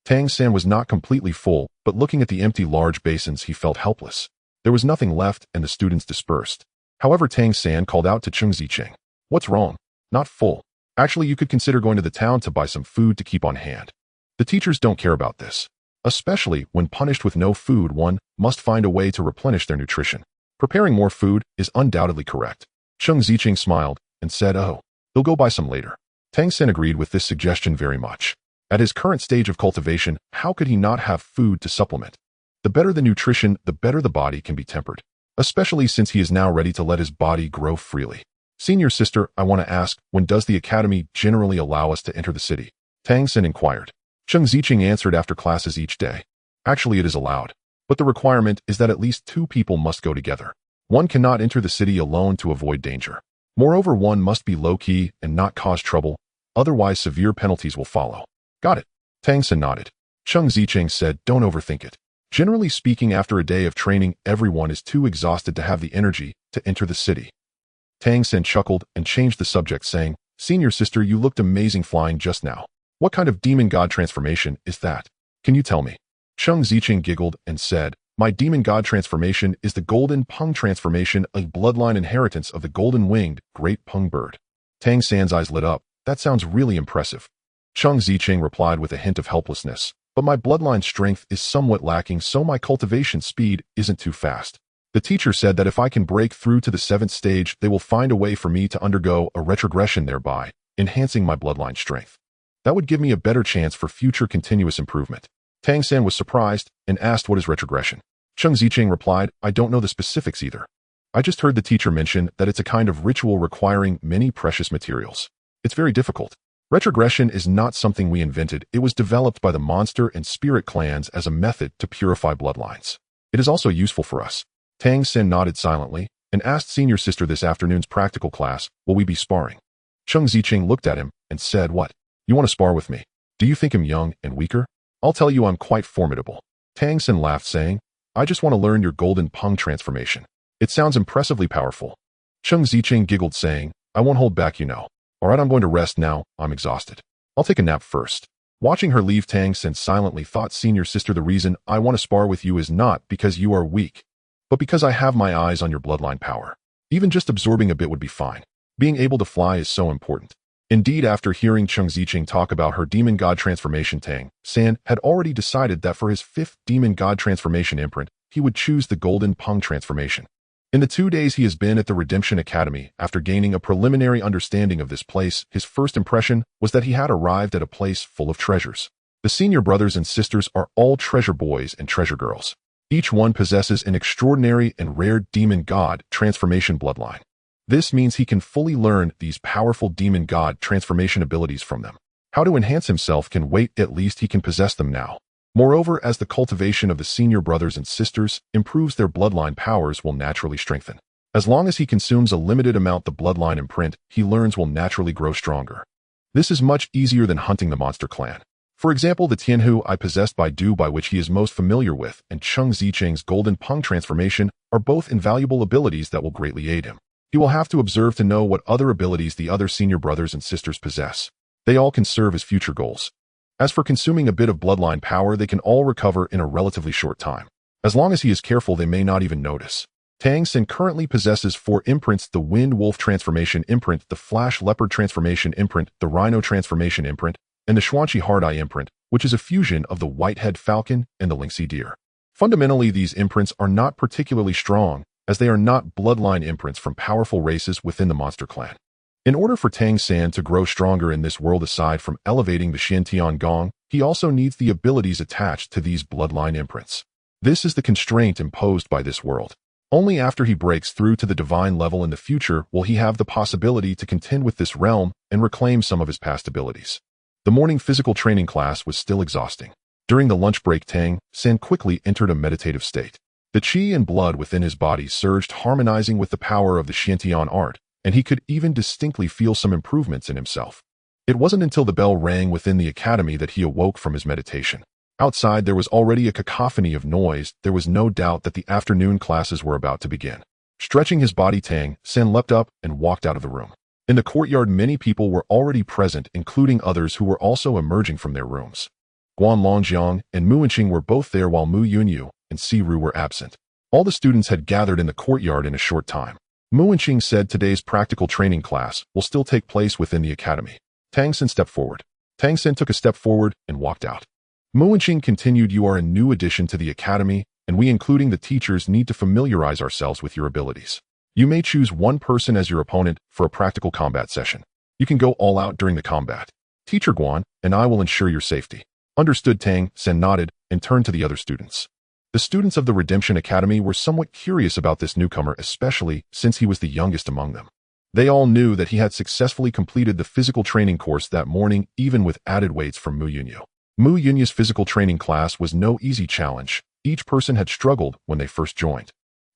Tang San was not completely full, but looking at the empty large basins, he felt helpless. There was nothing left, and the students dispersed. However, Tang San called out to Cheng Zicheng. "What's wrong? Not full. Actually, you could consider going to the town to buy some food to keep on hand." The teachers don't care about this. Especially when punished with no food, one must find a way to replenish their nutrition. Preparing more food is undoubtedly correct. Cheng Zicheng smiled and said, "Oh, he'll go buy some later." Tang San agreed with this suggestion very much. At his current stage of cultivation, how could he not have food to supplement? The better the nutrition, the better the body can be tempered, especially since he is now ready to let his body grow freely. "Senior sister, I want to ask, when does the academy generally allow us to enter the city?" Tang San inquired. Cheng Zicheng answered, "After classes each day. Actually, it is allowed, but the requirement is that at least 2 people must go together. One cannot enter the city alone to avoid danger. Moreover, one must be low-key and not cause trouble, otherwise severe penalties will follow." "Got it." Tang San nodded. Cheng Zicheng said, "Don't overthink it. Generally speaking, after a day of training, everyone is too exhausted to have the energy to enter the city." Tang San chuckled and changed the subject, saying, "Senior sister, you looked amazing flying just now. What kind of demon god transformation is that? Can you tell me?" Cheng Zicheng giggled and said, "My demon god transformation is the golden peng transformation, a bloodline inheritance of the golden-winged great peng bird." Tang San's eyes lit up. "That sounds really impressive." Cheng Zicheng replied with a hint of helplessness, "But my bloodline strength is somewhat lacking, so my cultivation speed isn't too fast. The teacher said that if I can break through to the 7th stage, they will find a way for me to undergo a retrogression, thereby enhancing my bloodline strength." That would give me a better chance for future continuous improvement. Tang San was surprised and asked what is retrogression. Cheng Ziqing replied, I don't know the specifics either. I just heard the teacher mention that it's a kind of ritual requiring many precious materials. It's very difficult. Retrogression is not something we invented. It was developed by the monster and spirit clans as a method to purify bloodlines. It is also useful for us. Tang San nodded silently and asked senior sister this afternoon's practical class, will we be sparring? Cheng Ziqing looked at him and said, what? You want to spar with me? Do you think I'm young and weaker? I'll tell you I'm quite formidable. Tang San laughed, saying, I just want to learn your golden pung transformation. It sounds impressively powerful. Cheng Ziqing giggled, saying, I won't hold back, you know. All right, I'm going to rest now. I'm exhausted. I'll take a nap first. Watching her leave, Tang San silently thought, senior sister, the reason I want to spar with you is not because you are weak, but because I have my eyes on your bloodline power. Even just absorbing a bit would be fine. Being able to fly is so important. Indeed, after hearing Cheng Ziqing talk about her demon god transformation, Tang San had already decided that for his 5th demon god transformation imprint, he would choose the golden pung transformation. In the 2 days he has been at the Redemption Academy, after gaining a preliminary understanding of this place, his first impression was that he had arrived at a place full of treasures. The senior brothers and sisters are all treasure boys and treasure girls. Each one possesses an extraordinary and rare demon god transformation bloodline. This means he can fully learn these powerful demon god transformation abilities from them. How to enhance himself can wait, at least he can possess them now. Moreover, as the cultivation of the senior brothers and sisters improves, their bloodline powers will naturally strengthen. As long as he consumes a limited amount, the bloodline imprint he learns will naturally grow stronger. This is much easier than hunting the monster clan. For example, the Tianhu I possessed by Du, by which he is most familiar with, and Cheng Ziqing's golden pung transformation are both invaluable abilities that will greatly aid him. He will have to observe to know what other abilities the other senior brothers and sisters possess. They all can serve as future goals. As for consuming a bit of bloodline power, they can all recover in a relatively short time. As long as he is careful, they may not even notice. Tang San currently possesses 4 imprints: the Wind Wolf Transformation Imprint, the Flash Leopard Transformation Imprint, the Rhino Transformation Imprint, and the Xuanqi Hard Eye Imprint, which is a fusion of the Whitehead Falcon and the Lynxy Deer. Fundamentally, these imprints are not particularly strong, as they are not bloodline imprints from powerful races within the monster clan. In order for Tang San to grow stronger in this world, aside from elevating the Xiantian Gong, he also needs the abilities attached to these bloodline imprints. This is the constraint imposed by this world. Only after he breaks through to the divine level in the future will he have the possibility to contend with this realm and reclaim some of his past abilities. The morning physical training class was still exhausting. During the lunch break, Tang San quickly entered a meditative state. The qi and blood within his body surged, harmonizing with the power of the Xiantian art, and he could even distinctly feel some improvements in himself. It wasn't until the bell rang within the academy that he awoke from his meditation. Outside, there was already a cacophony of noise. There was no doubt that the afternoon classes were about to begin. Stretching his body, Tang San leapt up and walked out of the room. In the courtyard, many people were already present, including others who were also emerging from their rooms. Guan Longjiang and Mu Wenqing were both there, while Mu Yunyu and Si Ru were absent. All the students had gathered in the courtyard in a short time. Mu Wenqing said today's practical training class will still take place within the academy. Tang San stepped forward. Tang San took a step forward and walked out. Mu Wenqing continued, you are a new addition to the academy, and we, including the teachers, need to familiarize ourselves with your abilities. You may choose one person as your opponent for a practical combat session. You can go all out during the combat. Teacher Guan and I will ensure your safety. Understood. Tang San nodded and turned to the other students. The students of the Redemption Academy were somewhat curious about this newcomer, especially since he was the youngest among them. They all knew that he had successfully completed the physical training course that morning, even with added weights from Mu Yunyu. Mu Yunyu's physical training class was no easy challenge. Each person had struggled when they first joined.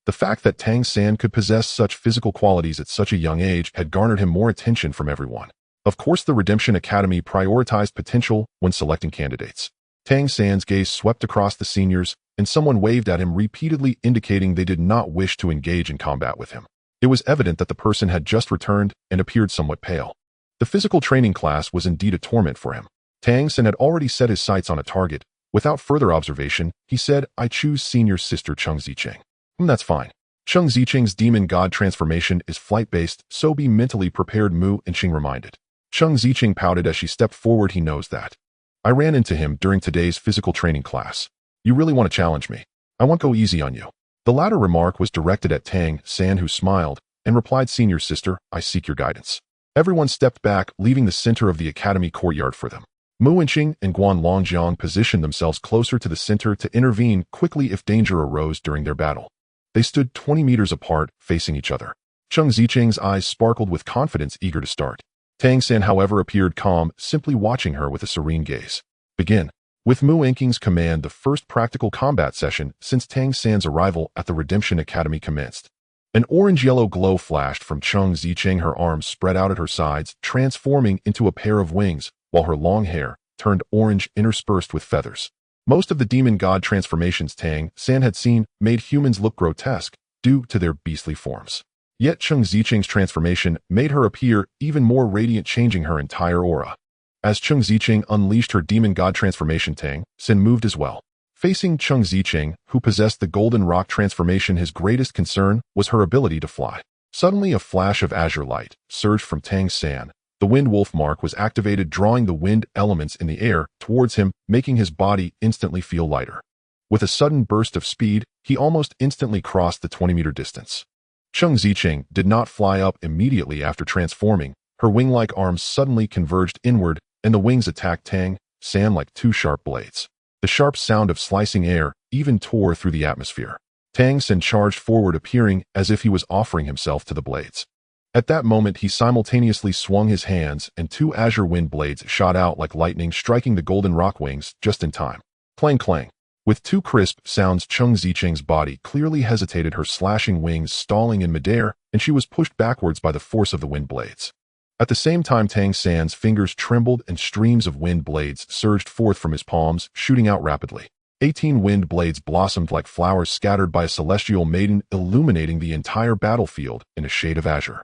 The fact that Tang San could possess such physical qualities at such a young age had garnered him more attention from everyone. Of course, the Redemption Academy prioritized potential when selecting candidates. Tang San's gaze swept across the seniors, and someone waved at him repeatedly, indicating they did not wish to engage in combat with him. It was evident that the person had just returned and appeared somewhat pale. The physical training class was indeed a torment for him. Tang San had already set his sights on a target. Without further observation, he said, I choose senior sister Cheng Ziqing. That's fine. Cheng Ziqing's demon god transformation is flight-based, so be mentally prepared, Mu Wenqing reminded. Cheng Ziqing pouted as she stepped forward. He knows that. I ran into him during today's physical training class. You really want to challenge me? I won't go easy on you. The latter remark was directed at Tang San, who smiled and replied, senior sister, I seek your guidance. Everyone stepped back, leaving the center of the academy courtyard for them. Mu Wenqing and Guan Longjiang positioned themselves closer to the center to intervene quickly if danger arose during their battle. They stood 20 meters apart, facing each other. Cheng Zicheng's eyes sparkled with confidence, eager to start. Tang San, however, appeared calm, simply watching her with a serene gaze. Begin. With Mu Wenqing's command, the first practical combat session since Tang San's arrival at the Redemption Academy commenced. An orange-yellow glow flashed from Cheng Zicheng, her arms spread out at her sides, transforming into a pair of wings, while her long hair turned orange interspersed with feathers. Most of the demon god transformations Tang San had seen made humans look grotesque due to their beastly forms. Yet Cheng Zicheng's transformation made her appear even more radiant, changing her entire aura. As Cheng Zicheng unleashed her demon god transformation, Tang San moved as well. Facing Cheng Zicheng, who possessed the golden rock transformation, his greatest concern was her ability to fly. Suddenly, a flash of azure light surged from Tang San. The wind wolf mark was activated, drawing the wind elements in the air towards him, making his body instantly feel lighter. With a sudden burst of speed, he almost instantly crossed the 20-meter distance. Cheng Zicheng did not fly up immediately after transforming. Her wing-like arms suddenly converged inward, and the wings attacked Tang San like two sharp blades. The sharp sound of slicing air even tore through the atmosphere. Tang San charged forward, appearing as if he was offering himself to the blades. At that moment, he simultaneously swung his hands, and two azure wind blades shot out like lightning, striking the golden rock wings just in time. Clang clang. With two crisp sounds, Cheng Zicheng's body clearly hesitated, her slashing wings stalling in midair, and she was pushed backwards by the force of the wind blades. At the same time, Tang San's fingers trembled and streams of wind blades surged forth from his palms, shooting out rapidly. 18 wind blades blossomed like flowers scattered by a celestial maiden, illuminating the entire battlefield in a shade of azure.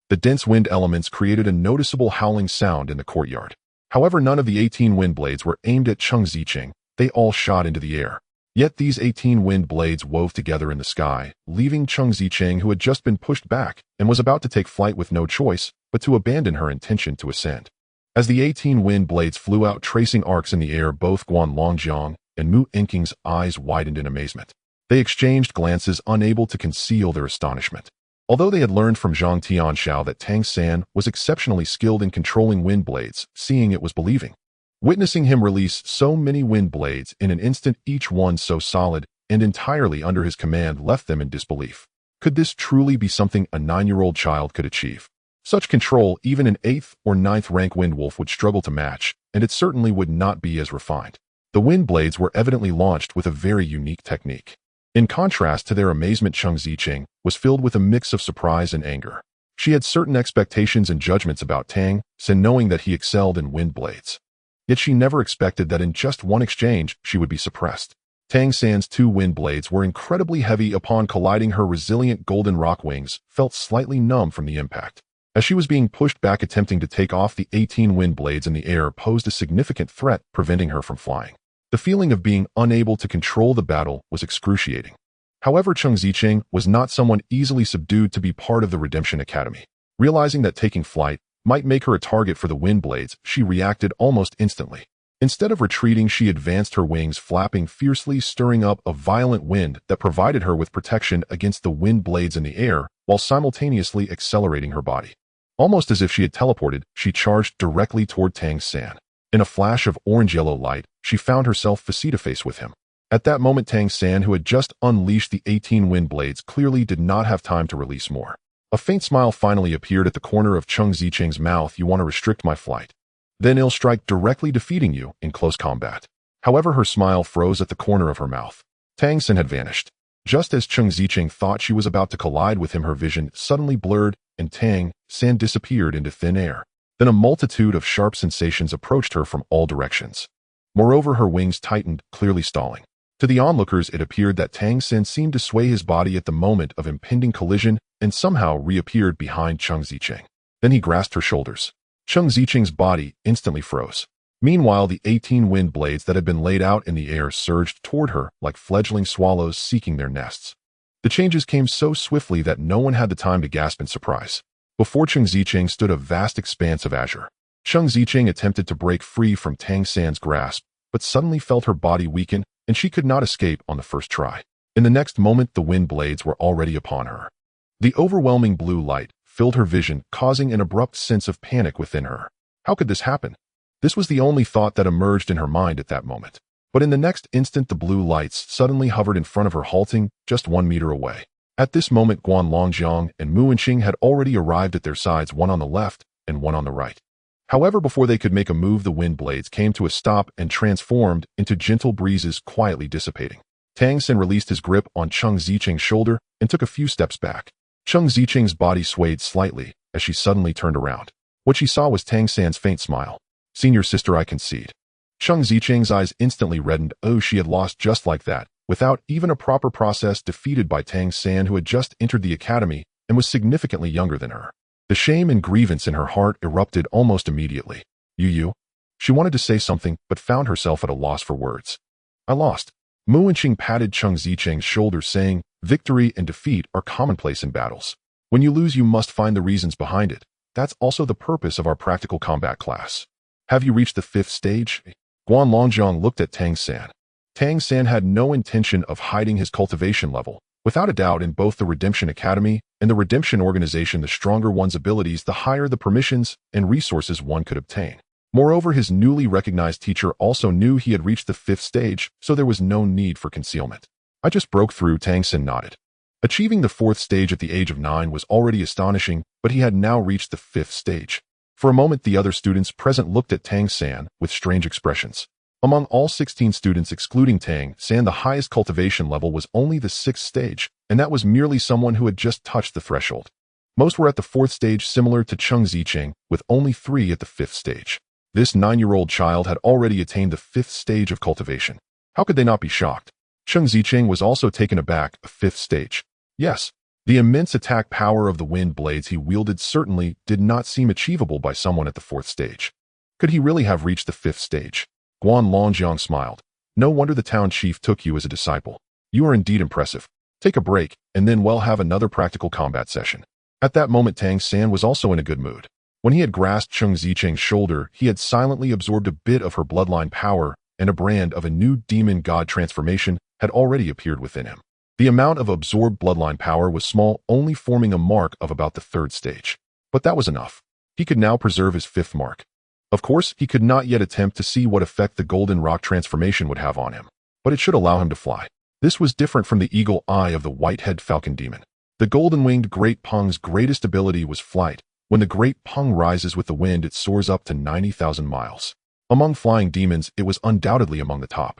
The dense wind elements created a noticeable howling sound in the courtyard. However, none of the 18 wind blades were aimed at Cheng Zicheng. They all shot into the air. Yet these 18 wind blades wove together in the sky, leaving Cheng Zicheng, who had just been pushed back and was about to take flight, with no choice but to abandon her intention to ascend. As the 18 wind blades flew out, tracing arcs in the air, both Guan Longjiang and Mu Wenqing's eyes widened in amazement. They exchanged glances, unable to conceal their astonishment. Although they had learned from Zhang Tianxiao that Tang San was exceptionally skilled in controlling wind blades, seeing it was believing. Witnessing him release so many wind blades in an instant, each one so solid and entirely under his command, left them in disbelief. Could this truly be something a 9-year-old child could achieve? Such control, even an 8th or 9th rank wind wolf would struggle to match, and it certainly would not be as refined. The wind blades were evidently launched with a very unique technique. In contrast to their amazement, Cheng Zicheng was filled with a mix of surprise and anger. She had certain expectations and judgments about Tang San, knowing that he excelled in wind blades. Yet she never expected that in just one exchange she would be suppressed. Tang San's 2 wind blades were incredibly heavy. Upon colliding, her resilient golden rock wings felt slightly numb from the impact. As she was being pushed back, attempting to take off, the 18 wind blades in the air posed a significant threat, preventing her from flying. The feeling of being unable to control the battle was excruciating. However, Cheng Zicheng was not someone easily subdued to be part of the Redemption Academy. Realizing that taking flight might make her a target for the wind blades, she reacted almost instantly. Instead of retreating, she advanced, her wings flapping fiercely, stirring up a violent wind that provided her with protection against the wind blades in the air, while simultaneously accelerating her body. Almost as if she had teleported, she charged directly toward Tang San. In a flash of orange-yellow light, she found herself face-to-face with him. At that moment, Tang San, who had just unleashed the 18 wind blades, clearly did not have time to release more. A faint smile finally appeared at the corner of Cheng Zicheng's mouth. You want to restrict my flight? Then I'll strike directly, defeating you in close combat. However, her smile froze at the corner of her mouth. Tang San had vanished. Just as Cheng Zicheng thought she was about to collide with him, her vision suddenly blurred, and Tang San disappeared into thin air. Then a multitude of sharp sensations approached her from all directions. Moreover, her wings tightened, clearly stalling. To the onlookers, it appeared that Tang San seemed to sway his body at the moment of impending collision and somehow reappeared behind Cheng Zicheng. Then he grasped her shoulders. Cheng Zicheng's body instantly froze. Meanwhile, the 18 wind blades that had been laid out in the air surged toward her like fledgling swallows seeking their nests. The changes came so swiftly that no one had the time to gasp in surprise. Before Cheng Zicheng stood a vast expanse of azure. Cheng Zicheng attempted to break free from Tang San's grasp, but suddenly felt her body weaken, and she could not escape on the first try. In the next moment, the wind blades were already upon her. The overwhelming blue light filled her vision, causing an abrupt sense of panic within her. How could this happen? This was the only thought that emerged in her mind at that moment. But in the next instant, the blue lights suddenly hovered in front of her, halting just 1 meter away. At this moment, Guan Longjiang and Mu Wenqing had already arrived at their sides, one on the left and one on the right. However, before they could make a move, the wind blades came to a stop and transformed into gentle breezes, quietly dissipating. Tang San released his grip on Cheng Zicheng's shoulder and took a few steps back. Cheng Zicheng's body swayed slightly as she suddenly turned around. What she saw was Tang San's faint smile. "Senior sister, I concede." Cheng Zicheng's eyes instantly reddened. Oh, she had lost just like that, without even a proper process, defeated by Tang San, who had just entered the academy and was significantly younger than her. The shame and grievance in her heart erupted almost immediately. You. She wanted to say something, but found herself at a loss for words. "I lost." Mu Wenqing patted Cheng Zicheng's shoulder, saying, "Victory and defeat are commonplace in battles. When you lose, you must find the reasons behind it. That's also the purpose of our practical combat class. Have you reached the 5th stage?" Guan Longjiang looked at Tang San. Tang San had no intention of hiding his cultivation level. Without a doubt, in both the Redemption Academy and the Redemption Organization, the stronger one's abilities, the higher the permissions and resources one could obtain. Moreover, his newly recognized teacher also knew he had reached the 5th stage, so there was no need for concealment. "I just broke through," Tang San nodded. Achieving the 4th stage at the age of 9 was already astonishing, but he had now reached the 5th stage. For a moment, the other students present looked at Tang San with strange expressions. Among all 16 students, excluding Tang San, the highest cultivation level was only the 6th stage, and that was merely someone who had just touched the threshold. Most were at the 4th stage, similar to Cheng Zicheng, with only 3 at the 5th stage. This 9-year-old child had already attained the 5th stage of cultivation. How could they not be shocked? Cheng Zicheng was also taken aback. A 5th stage. Yes. The immense attack power of the wind blades he wielded certainly did not seem achievable by someone at the 4th stage. Could he really have reached the 5th stage? Guan Longjiang smiled. "No wonder the town chief took you as a disciple. You are indeed impressive. Take a break, and then we'll have another practical combat session." At that moment, Tang San was also in a good mood. When he had grasped Cheng Zicheng's shoulder, he had silently absorbed a bit of her bloodline power, and a brand of a new demon god transformation had already appeared within him. The amount of absorbed bloodline power was small, only forming a mark of about the 3rd stage. But that was enough. He could now preserve his 5th mark. Of course, he could not yet attempt to see what effect the golden rock transformation would have on him, but it should allow him to fly. This was different from the eagle eye of the white-head falcon demon. The golden-winged Great Peng's greatest ability was flight. When the Great Peng rises with the wind, it soars up to 90,000 miles. Among flying demons, it was undoubtedly among the top.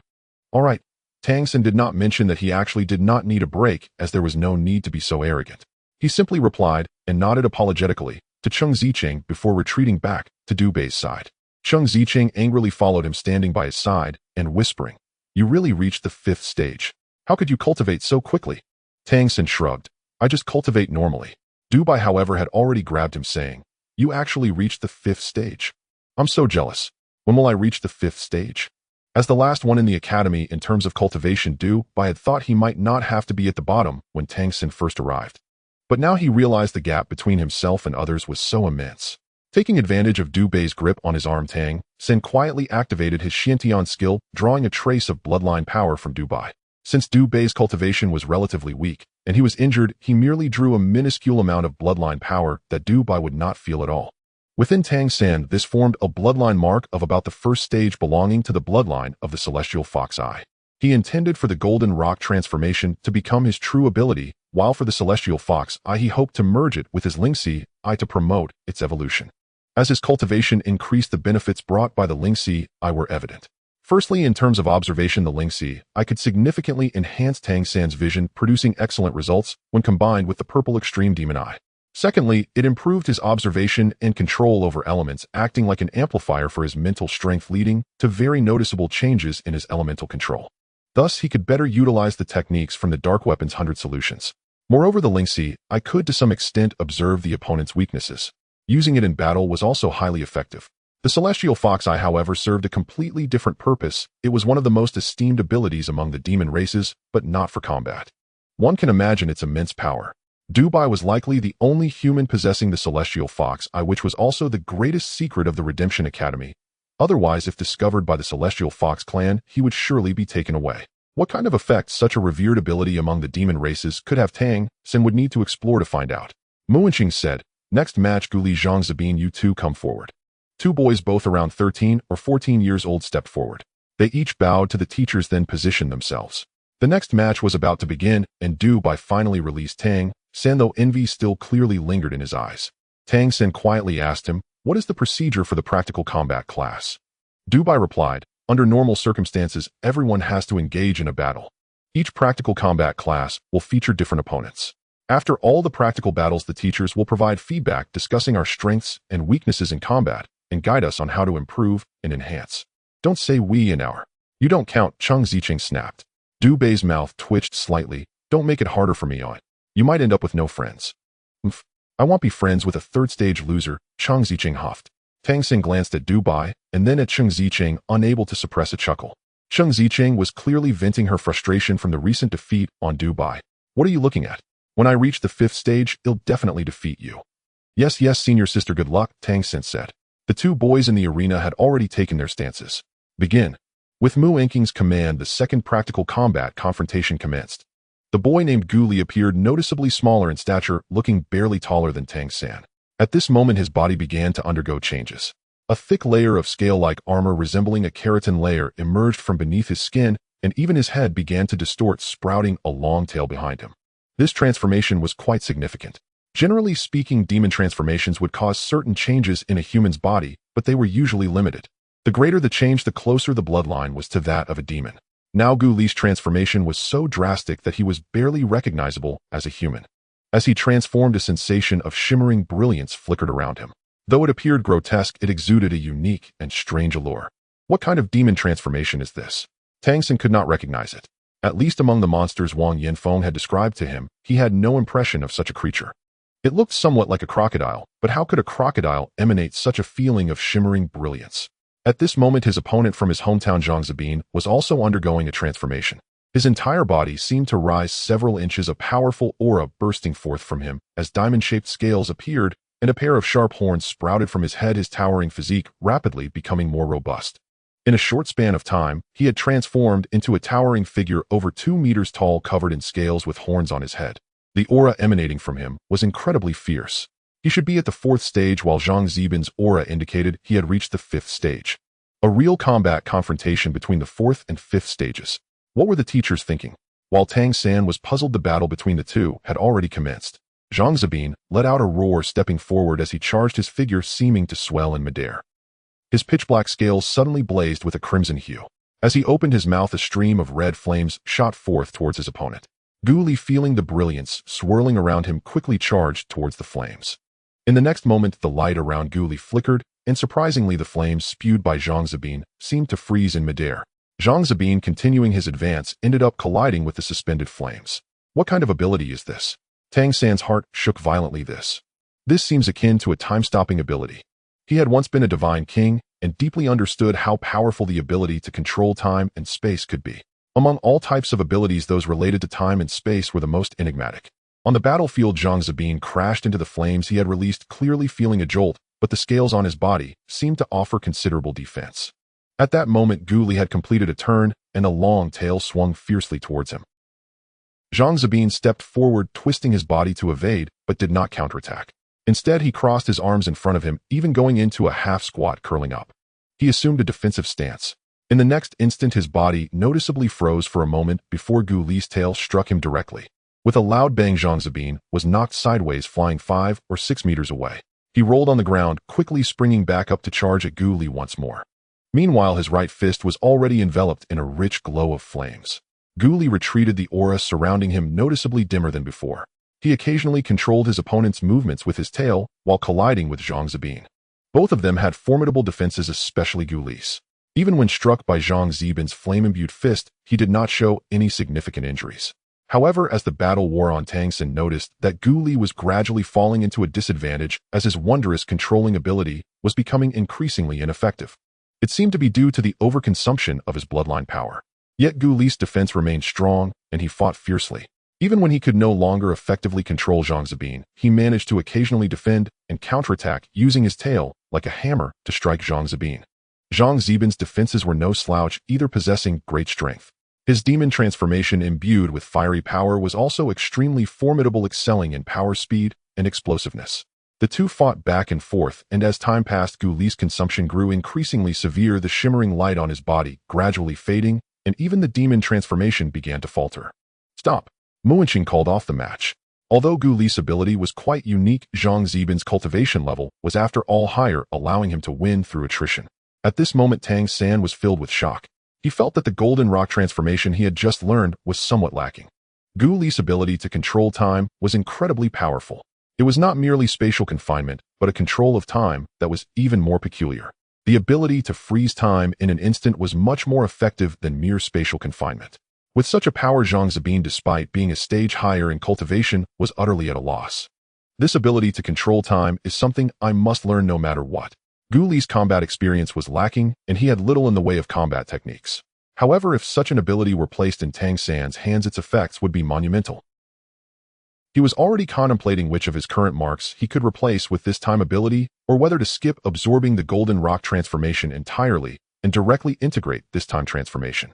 All right. Tang San did not mention that he actually did not need a break, as there was no need to be so arrogant. He simply replied and nodded apologetically to Cheng Zicheng before retreating back to Du Bei's side. Cheng Zicheng angrily followed him, standing by his side and whispering, "You really reached the 5th stage. How could you cultivate so quickly?" Tang San shrugged. "I just cultivate normally." Du Bei, however, had already grabbed him, saying, "You actually reached the 5th stage. I'm so jealous. When will I reach the 5th stage?" As the last one in the academy in terms of cultivation, Du Bei had thought he might not have to be at the bottom when Tang San first arrived. But now he realized the gap between himself and others was so immense. Taking advantage of Du Bei's grip on his arm, Tang San quietly activated his Xiantian skill, drawing a trace of bloodline power from Du Bei. Since Du Bei's cultivation was relatively weak, and he was injured, he merely drew a minuscule amount of bloodline power that Du Bei would not feel at all. Within Tang San, this formed a bloodline mark of about the 1st stage, belonging to the bloodline of the Celestial Fox Eye. He intended for the Golden Rock transformation to become his true ability, while for the Celestial Fox Eye he hoped to merge it with his Lingxi Eye to promote its evolution. As his cultivation increased, the benefits brought by the Lingxi Eye were evident. Firstly, in terms of observation, the Lingxi Eye could significantly enhance Tang San's vision, producing excellent results when combined with the Purple Extreme Demon Eye. Secondly, it improved his observation and control over elements, acting like an amplifier for his mental strength, leading to very noticeable changes in his elemental control. Thus, he could better utilize the techniques from the Dark Weapons 100 solutions. Moreover, the Lingxi Eye could to some extent observe the opponent's weaknesses. Using it in battle was also highly effective. The Celestial Fox Eye, however, served a completely different purpose. It was one of the most esteemed abilities among the demon races, but not for combat. One can imagine its immense power. Du Bei was likely the only human possessing the Celestial Fox Eye, which was also the greatest secret of the Redemption Academy. Otherwise, if discovered by the Celestial Fox clan, he would surely be taken away. What kind of effect such a revered ability among the demon races could have, Tang San would need to explore to find out. Mu Wenqing said, "Next match, Guli Zhang Zabin, you two come forward." Two boys, both around 13 or 14 years old, stepped forward. They each bowed to the teachers, then positioned themselves. The next match was about to begin, and Du Bai finally released Tang San, though envy still clearly lingered in his eyes. Tang San quietly asked him, "What is the procedure for the practical combat class?" Du Bai replied, "Under normal circumstances, everyone has to engage in a battle. Each practical combat class will feature different opponents. After all the practical battles, the teachers will provide feedback discussing our strengths and weaknesses in combat and guide us on how to improve and enhance. Don't say we and our. You don't count," Cheng Ziqing snapped. Du Bai's mouth twitched slightly. "Don't make it harder for me, you might end up with no friends." "Mph, I won't be friends with a third-stage loser," Cheng Ziqing huffed. Tang San glanced at Du Bai and then at Cheng Ziqing, unable to suppress a chuckle. Cheng Ziqing was clearly venting her frustration from the recent defeat on Du Bai. "What are you looking at? When I reach the 5th stage, I'll definitely defeat you." Yes, senior sister, good luck," Tang San said. The two boys in the arena had already taken their stances. "Begin." With Mu Enking's command, the second practical combat confrontation commenced. The boy named Gu Li appeared noticeably smaller in stature, looking barely taller than Tang San. At this moment, his body began to undergo changes. A thick layer of scale-like armor resembling a keratin layer emerged from beneath his skin, and even his head began to distort, sprouting a long tail behind him. This transformation was quite significant. Generally speaking, demon transformations would cause certain changes in a human's body, but they were usually limited. The greater the change, the closer the bloodline was to that of a demon. Now Gu Li's transformation was so drastic that he was barely recognizable as a human. As he transformed, a sensation of shimmering brilliance flickered around him. Though it appeared grotesque, it exuded a unique and strange allure. What kind of demon transformation is this? Tang San could not recognize it. At least among the monsters Wang Yanfeng had described to him, he had no impression of such a creature. It looked somewhat like a crocodile, but how could a crocodile emanate such a feeling of shimmering brilliance? At this moment, his opponent from his hometown Zhang Zabin was also undergoing a transformation. His entire body seemed to rise several inches, a powerful aura bursting forth from him as diamond-shaped scales appeared and a pair of sharp horns sprouted from his head, his towering physique rapidly becoming more robust. In a short span of time, he had transformed into a towering figure over 2 meters tall, covered in scales with horns on his head. The aura emanating from him was incredibly fierce. He should be at the 4th stage, while Zhang Zibin's aura indicated he had reached the 5th stage. A real combat confrontation between the 4th and 5th stages. What were the teachers thinking? While Tang San was puzzled, the battle between the two had already commenced. Zhang Zabin let out a roar, stepping forward as he charged, his figure seeming to swell in midair. His pitch-black scales suddenly blazed with a crimson hue. As he opened his mouth, a stream of red flames shot forth towards his opponent. Gu Li, feeling the brilliance swirling around him, quickly charged towards the flames. In the next moment, the light around Gu Li flickered, and surprisingly, the flames spewed by Zhang Zabin seemed to freeze in midair. Zhang Zabin, continuing his advance, ended up colliding with the suspended flames. What kind of ability is this? Tang San's heart shook violently. This seems akin to a time-stopping ability. He had once been a divine king and deeply understood how powerful the ability to control time and space could be. Among all types of abilities, those related to time and space were the most enigmatic. On the battlefield, Zhang Zabin crashed into the flames he had released, clearly feeling a jolt, but the scales on his body seemed to offer considerable defense. At that moment, Gu Li had completed a turn, and a long tail swung fiercely towards him. Zhang Zabin stepped forward, twisting his body to evade, but did not counterattack. Instead, he crossed his arms in front of him, even going into a half-squat, curling up. He assumed a defensive stance. In the next instant, his body noticeably froze for a moment before Gu Li's tail struck him directly. With a loud bang, Zhang Zabin was knocked sideways, flying 5 or 6 meters away. He rolled on the ground, quickly springing back up to charge at Gu Li once more. Meanwhile, his right fist was already enveloped in a rich glow of flames. Gu Li retreated, the aura surrounding him noticeably dimmer than before. He occasionally controlled his opponent's movements with his tail while colliding with Zhang Zabin. Both of them had formidable defenses, especially Gu Li's. Even when struck by Zhang Zibin's flame-imbued fist, he did not show any significant injuries. However, as the battle wore on, Tang San noticed that Gu Li was gradually falling into a disadvantage as his wondrous controlling ability was becoming increasingly ineffective. It seemed to be due to the overconsumption of his bloodline power. Yet Gu Li's defense remained strong, and he fought fiercely. Even when he could no longer effectively control Zhang Zabin, he managed to occasionally defend and counterattack, using his tail like a hammer to strike Zhang Zabin. Zhang Zibin's defenses were no slouch, either possessing great strength. His demon transformation, imbued with fiery power, was also extremely formidable, excelling in power, speed, and explosiveness. The two fought back and forth, and as time passed, Gu Li's consumption grew increasingly severe, the shimmering light on his body gradually fading, and even the demon transformation began to falter. Stop! Mu Wenqing called off the match. Although Gu Li's ability was quite unique, Zhang Zibin's cultivation level was after all higher, allowing him to win through attrition. At this moment, Tang San was filled with shock. He felt that the golden rock transformation he had just learned was somewhat lacking. Gu Li's ability to control time was incredibly powerful. It was not merely spatial confinement, but a control of time that was even more peculiar. The ability to freeze time in an instant was much more effective than mere spatial confinement. With such a power, Zhang Zibin, despite being a stage higher in cultivation, was utterly at a loss. This ability to control time is something I must learn no matter what. Gu Li's combat experience was lacking, and he had little in the way of combat techniques. However, if such an ability were placed in Tang San's hands, its effects would be monumental. He was already contemplating which of his current marks he could replace with this time ability, or whether to skip absorbing the golden rock transformation entirely and directly integrate this time transformation.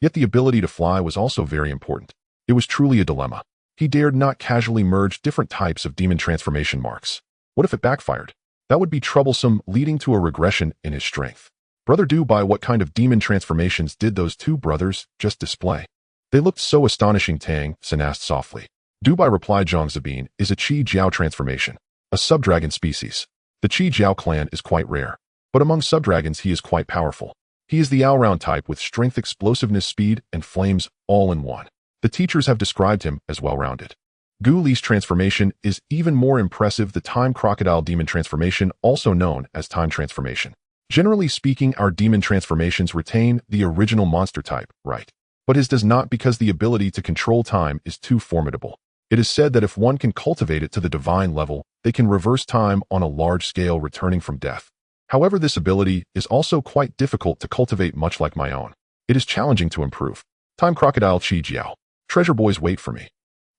Yet the ability to fly was also very important. It was truly a dilemma. He dared not casually merge different types of demon transformation marks. What if it backfired? That would be troublesome, leading to a regression in his strength. Brother Du Bai, what kind of demon transformations did those two brothers just display? They looked so astonishing, Tang San asked softly. Du Bai replied, Zhang Zibin is a Qi Jiao transformation, a subdragon species. The Qi Jiao clan is quite rare, but among subdragons he is quite powerful. He is the all-round type with strength, explosiveness, speed, and flames all in one. The teachers have described him as well-rounded. Gu Li's transformation is even more impressive, the Time Crocodile Demon Transformation, also known as Time Transformation. Generally speaking, our demon transformations retain the original monster type, right? But his does not, because the ability to control time is too formidable. It is said that if one can cultivate it to the divine level, they can reverse time on a large scale, returning from death. However, this ability is also quite difficult to cultivate, much like my own. It is challenging to improve. Time Crocodile Qi Jiao. Treasure boys, wait for me.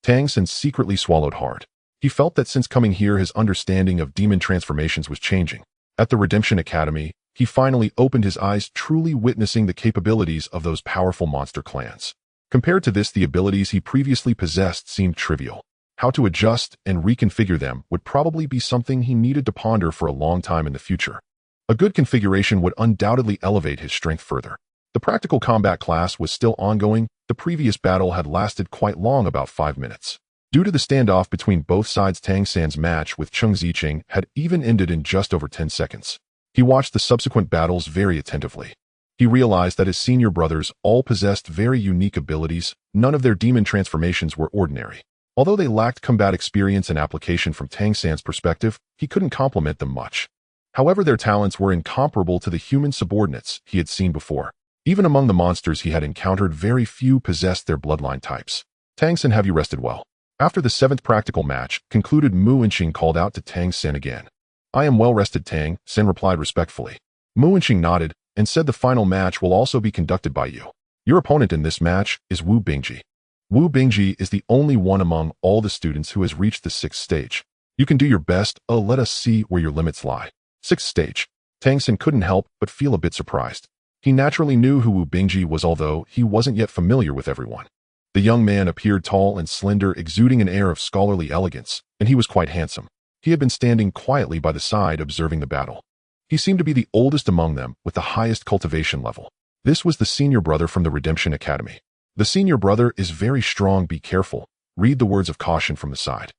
Tang San secretly swallowed hard. He felt that since coming here, his understanding of demon transformations was changing. At the Redemption Academy, he finally opened his eyes, truly witnessing the capabilities of those powerful monster clans. Compared to this, the abilities he previously possessed seemed trivial. How to adjust and reconfigure them would probably be something he needed to ponder for a long time in the future. A good configuration would undoubtedly elevate his strength further. The practical combat class was still ongoing. The previous battle had lasted quite long, about 5 minutes. Due to the standoff between both sides, Tang San's match with Cheng Ziqing had even ended in just over 10 seconds. He watched the subsequent battles very attentively. He realized that his senior brothers all possessed very unique abilities. None of their demon transformations were ordinary. Although they lacked combat experience and application from Tang San's perspective, he couldn't compliment them much. However, their talents were incomparable to the human subordinates he had seen before. Even among the monsters he had encountered, very few possessed their bloodline types. Tang San, have you rested well? After the 7th practical match concluded, Mu Wenqing called out to Tang San again. I am well rested, Tang San replied respectfully. Mu Wenqing nodded and said, the final match will also be conducted by you. Your opponent in this match is Wu Bingji. Wu Bingji is the only one among all the students who has reached the 6th stage. You can do your best. Let us see where your limits lie. 6th stage. Tang San couldn't help but feel a bit surprised. He naturally knew who Wu Bingji was, although he wasn't yet familiar with everyone. The young man appeared tall and slender, exuding an air of scholarly elegance, and he was quite handsome. He had been standing quietly by the side, observing the battle. He seemed to be the oldest among them, with the highest cultivation level. This was the senior brother from the Redemption Academy. The senior brother is very strong, be careful. Read the words of caution from the side.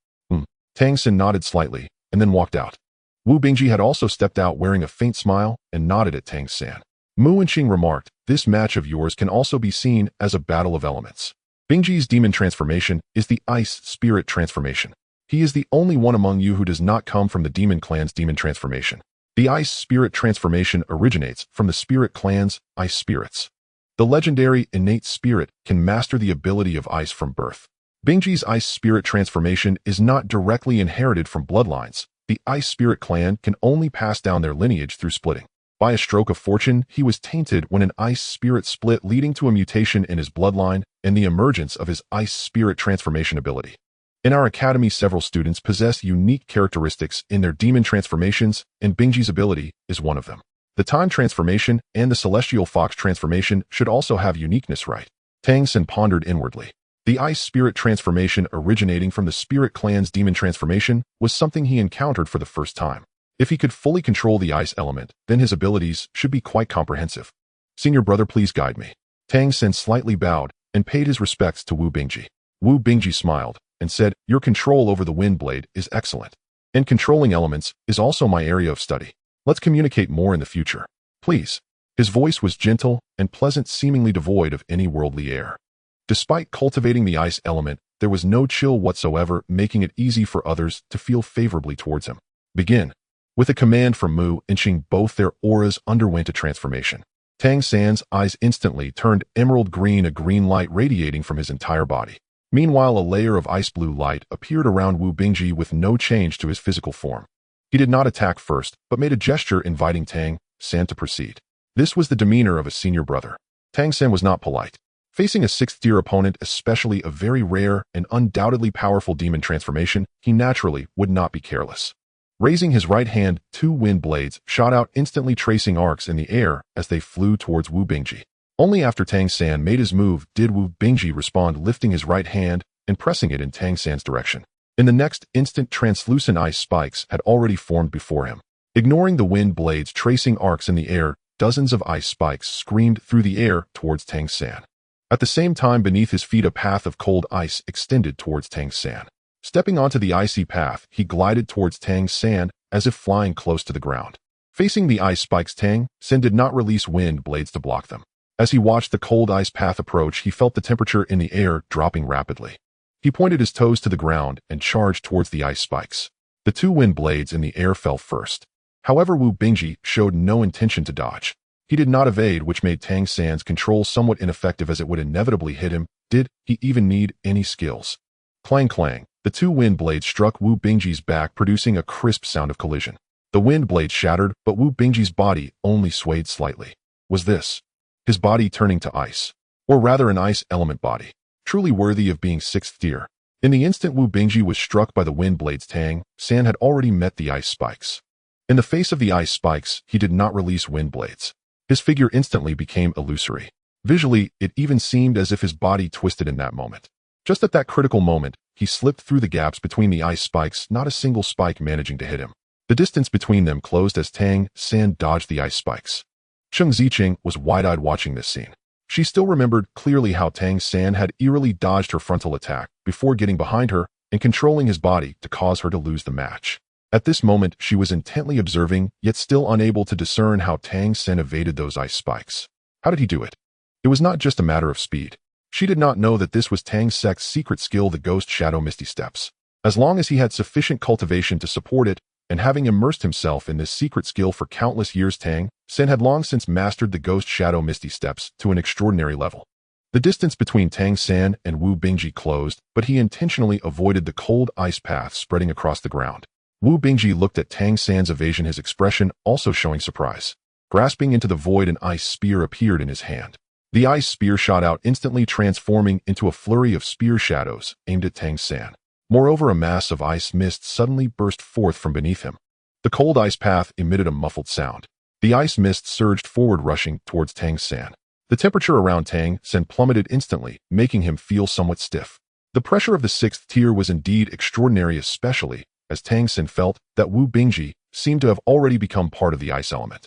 Tang San nodded slightly, and then walked out. Wu Bingji had also stepped out, wearing a faint smile, and nodded at Tang San. Mu Wenqing remarked, this match of yours can also be seen as a battle of elements. Bingji's demon transformation is the Ice Spirit transformation. He is the only one among you who does not come from the Demon Clan's demon transformation. The Ice Spirit transformation originates from the Spirit Clan's Ice Spirits. The legendary innate spirit can master the ability of ice from birth. Bingji's Ice Spirit transformation is not directly inherited from bloodlines. The Ice Spirit Clan can only pass down their lineage through splitting. By a stroke of fortune, he was tainted when an Ice Spirit split, leading to a mutation in his bloodline and the emergence of his Ice Spirit transformation ability. In our academy, several students possess unique characteristics in their demon transformations, and Bingji's ability is one of them. The Time transformation and the Celestial Fox transformation should also have uniqueness, right? Tang San pondered inwardly. The ice spirit transformation originating from the spirit clan's demon transformation was something he encountered for the first time. If he could fully control the ice element, then his abilities should be quite comprehensive. Senior brother, please guide me. Tang San slightly bowed and paid his respects to Wu Bingji. Wu Bingji smiled and said, "Your control over the wind blade is excellent. And controlling elements is also my area of study. Let's communicate more in the future. Please." His voice was gentle and pleasant, seemingly devoid of any worldly air. Despite cultivating the ice element, there was no chill whatsoever, making it easy for others to feel favorably towards him. Begin. With a command from Mu, inching, both their auras underwent a transformation. Tang San's eyes instantly turned emerald green, a green light radiating from his entire body. Meanwhile, a layer of ice blue light appeared around Wu Bingji with no change to his physical form. He did not attack first, but made a gesture inviting Tang San to proceed. This was the demeanor of a senior brother. Tang San was not polite. Facing a sixth-tier opponent, especially a very rare and undoubtedly powerful demon transformation, he naturally would not be careless. Raising his right hand, 2 wind blades shot out, instantly tracing arcs in the air as they flew towards Wu Bingji. Only after Tang San made his move did Wu Bingji respond, lifting his right hand and pressing it in Tang San's direction. In the next instant, translucent ice spikes had already formed before him. Ignoring the wind blades tracing arcs in the air, dozens of ice spikes screamed through the air towards Tang San. At the same time, beneath his feet, a path of cold ice extended towards Tang San. Stepping onto the icy path, he glided towards Tang San as if flying close to the ground. Facing the ice spikes, Tang San did not release wind blades to block them. As he watched the cold ice path approach, he felt the temperature in the air dropping rapidly. He pointed his toes to the ground and charged towards the ice spikes. The 2 wind blades in the air fell first. However, Wu Bingji showed no intention to dodge. He did not evade, which made Tang San's control somewhat ineffective as it would inevitably hit him. Did he even need any skills? Clang clang. The 2 wind blades struck Wu Bingji's back, producing a crisp sound of collision. The wind blades shattered, but Wu Bingji's body only swayed slightly. Was this his body turning to ice? Or rather, an ice element body, truly worthy of being 6th tier? In the instant Wu Bingji was struck by the wind blades, Tang San had already met the ice spikes. In the face of the ice spikes, he did not release wind blades. His figure instantly became illusory. Visually, it even seemed as if his body twisted in that moment. Just at that critical moment, he slipped through the gaps between the ice spikes, not a single spike managing to hit him. The distance between them closed as Tang San dodged the ice spikes. Cheng Ziqing was wide-eyed watching this scene. She still remembered clearly how Tang San had eerily dodged her frontal attack before getting behind her and controlling his body to cause her to lose the match. At this moment, she was intently observing, yet still unable to discern how Tang San evaded those ice spikes. How did he do it? It was not just a matter of speed. She did not know that this was Tang San's secret skill, the Ghost Shadow Misty Steps. As long as he had sufficient cultivation to support it, and having immersed himself in this secret skill for countless years, Tang San had long since mastered the Ghost Shadow Misty Steps to an extraordinary level. The distance between Tang San and Wu Bingji closed, but he intentionally avoided the cold ice path spreading across the ground. Wu Bingji looked at Tang San's evasion, his expression also showing surprise. Grasping into the void, an ice spear appeared in his hand. The ice spear shot out, instantly transforming into a flurry of spear shadows aimed at Tang San. Moreover, a mass of ice mist suddenly burst forth from beneath him. The cold ice path emitted a muffled sound. The ice mist surged forward, rushing towards Tang San. The temperature around Tang San plummeted instantly, making him feel somewhat stiff. The pressure of the 6th tier was indeed extraordinary, especially as Tang San felt that Wu Bingji seemed to have already become part of the ice element.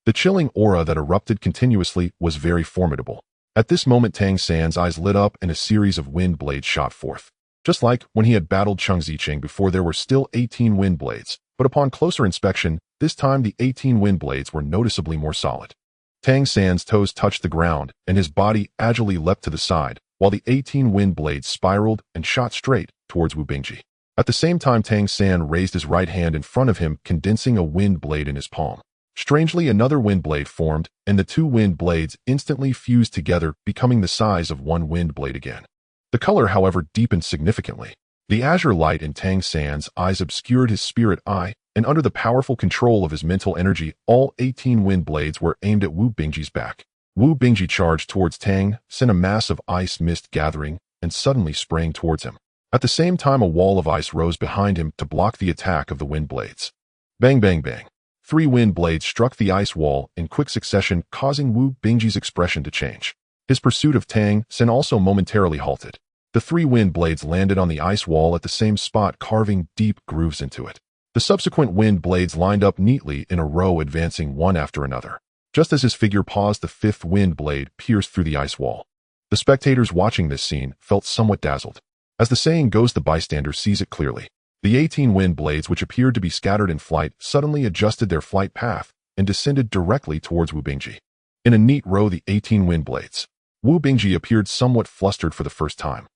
The chilling aura that erupted continuously was very formidable. At this moment, Tang San's eyes lit up and a series of wind blades shot forth. Just like when he had battled Cheng Ziqing before, there were still 18 wind blades, but upon closer inspection, this time the 18 wind blades were noticeably more solid. Tang San's toes touched the ground, and his body agilely leapt to the side, while the 18 wind blades spiraled and shot straight towards Wu Bingji. At the same time, Tang San raised his right hand in front of him, condensing a wind blade in his palm. Strangely, another wind blade formed, and the 2 wind blades instantly fused together, becoming the size of one wind blade again. The color, however, deepened significantly. The azure light in Tang San's eyes obscured his spirit eye, and under the powerful control of his mental energy, all 18 wind blades were aimed at Wu Bingji's back. Wu Bingji charged towards Tang San, a mass of ice mist gathering and suddenly sprang towards him. At the same time, a wall of ice rose behind him to block the attack of the wind blades. Bang, bang, bang. 3 wind blades struck the ice wall in quick succession, causing Wu Bingji's expression to change. His pursuit of Tang San also momentarily halted. The 3 wind blades landed on the ice wall at the same spot, carving deep grooves into it. The subsequent wind blades lined up neatly in a row, advancing one after another. Just as his figure paused, the 5th wind blade pierced through the ice wall. The spectators watching this scene felt somewhat dazzled. As the saying goes, the bystander sees it clearly. The 18 wind blades, which appeared to be scattered in flight, suddenly adjusted their flight path and descended directly towards Wu Bingji. In a neat row, the 18 wind blades. Wu Bingji appeared somewhat flustered for the first time.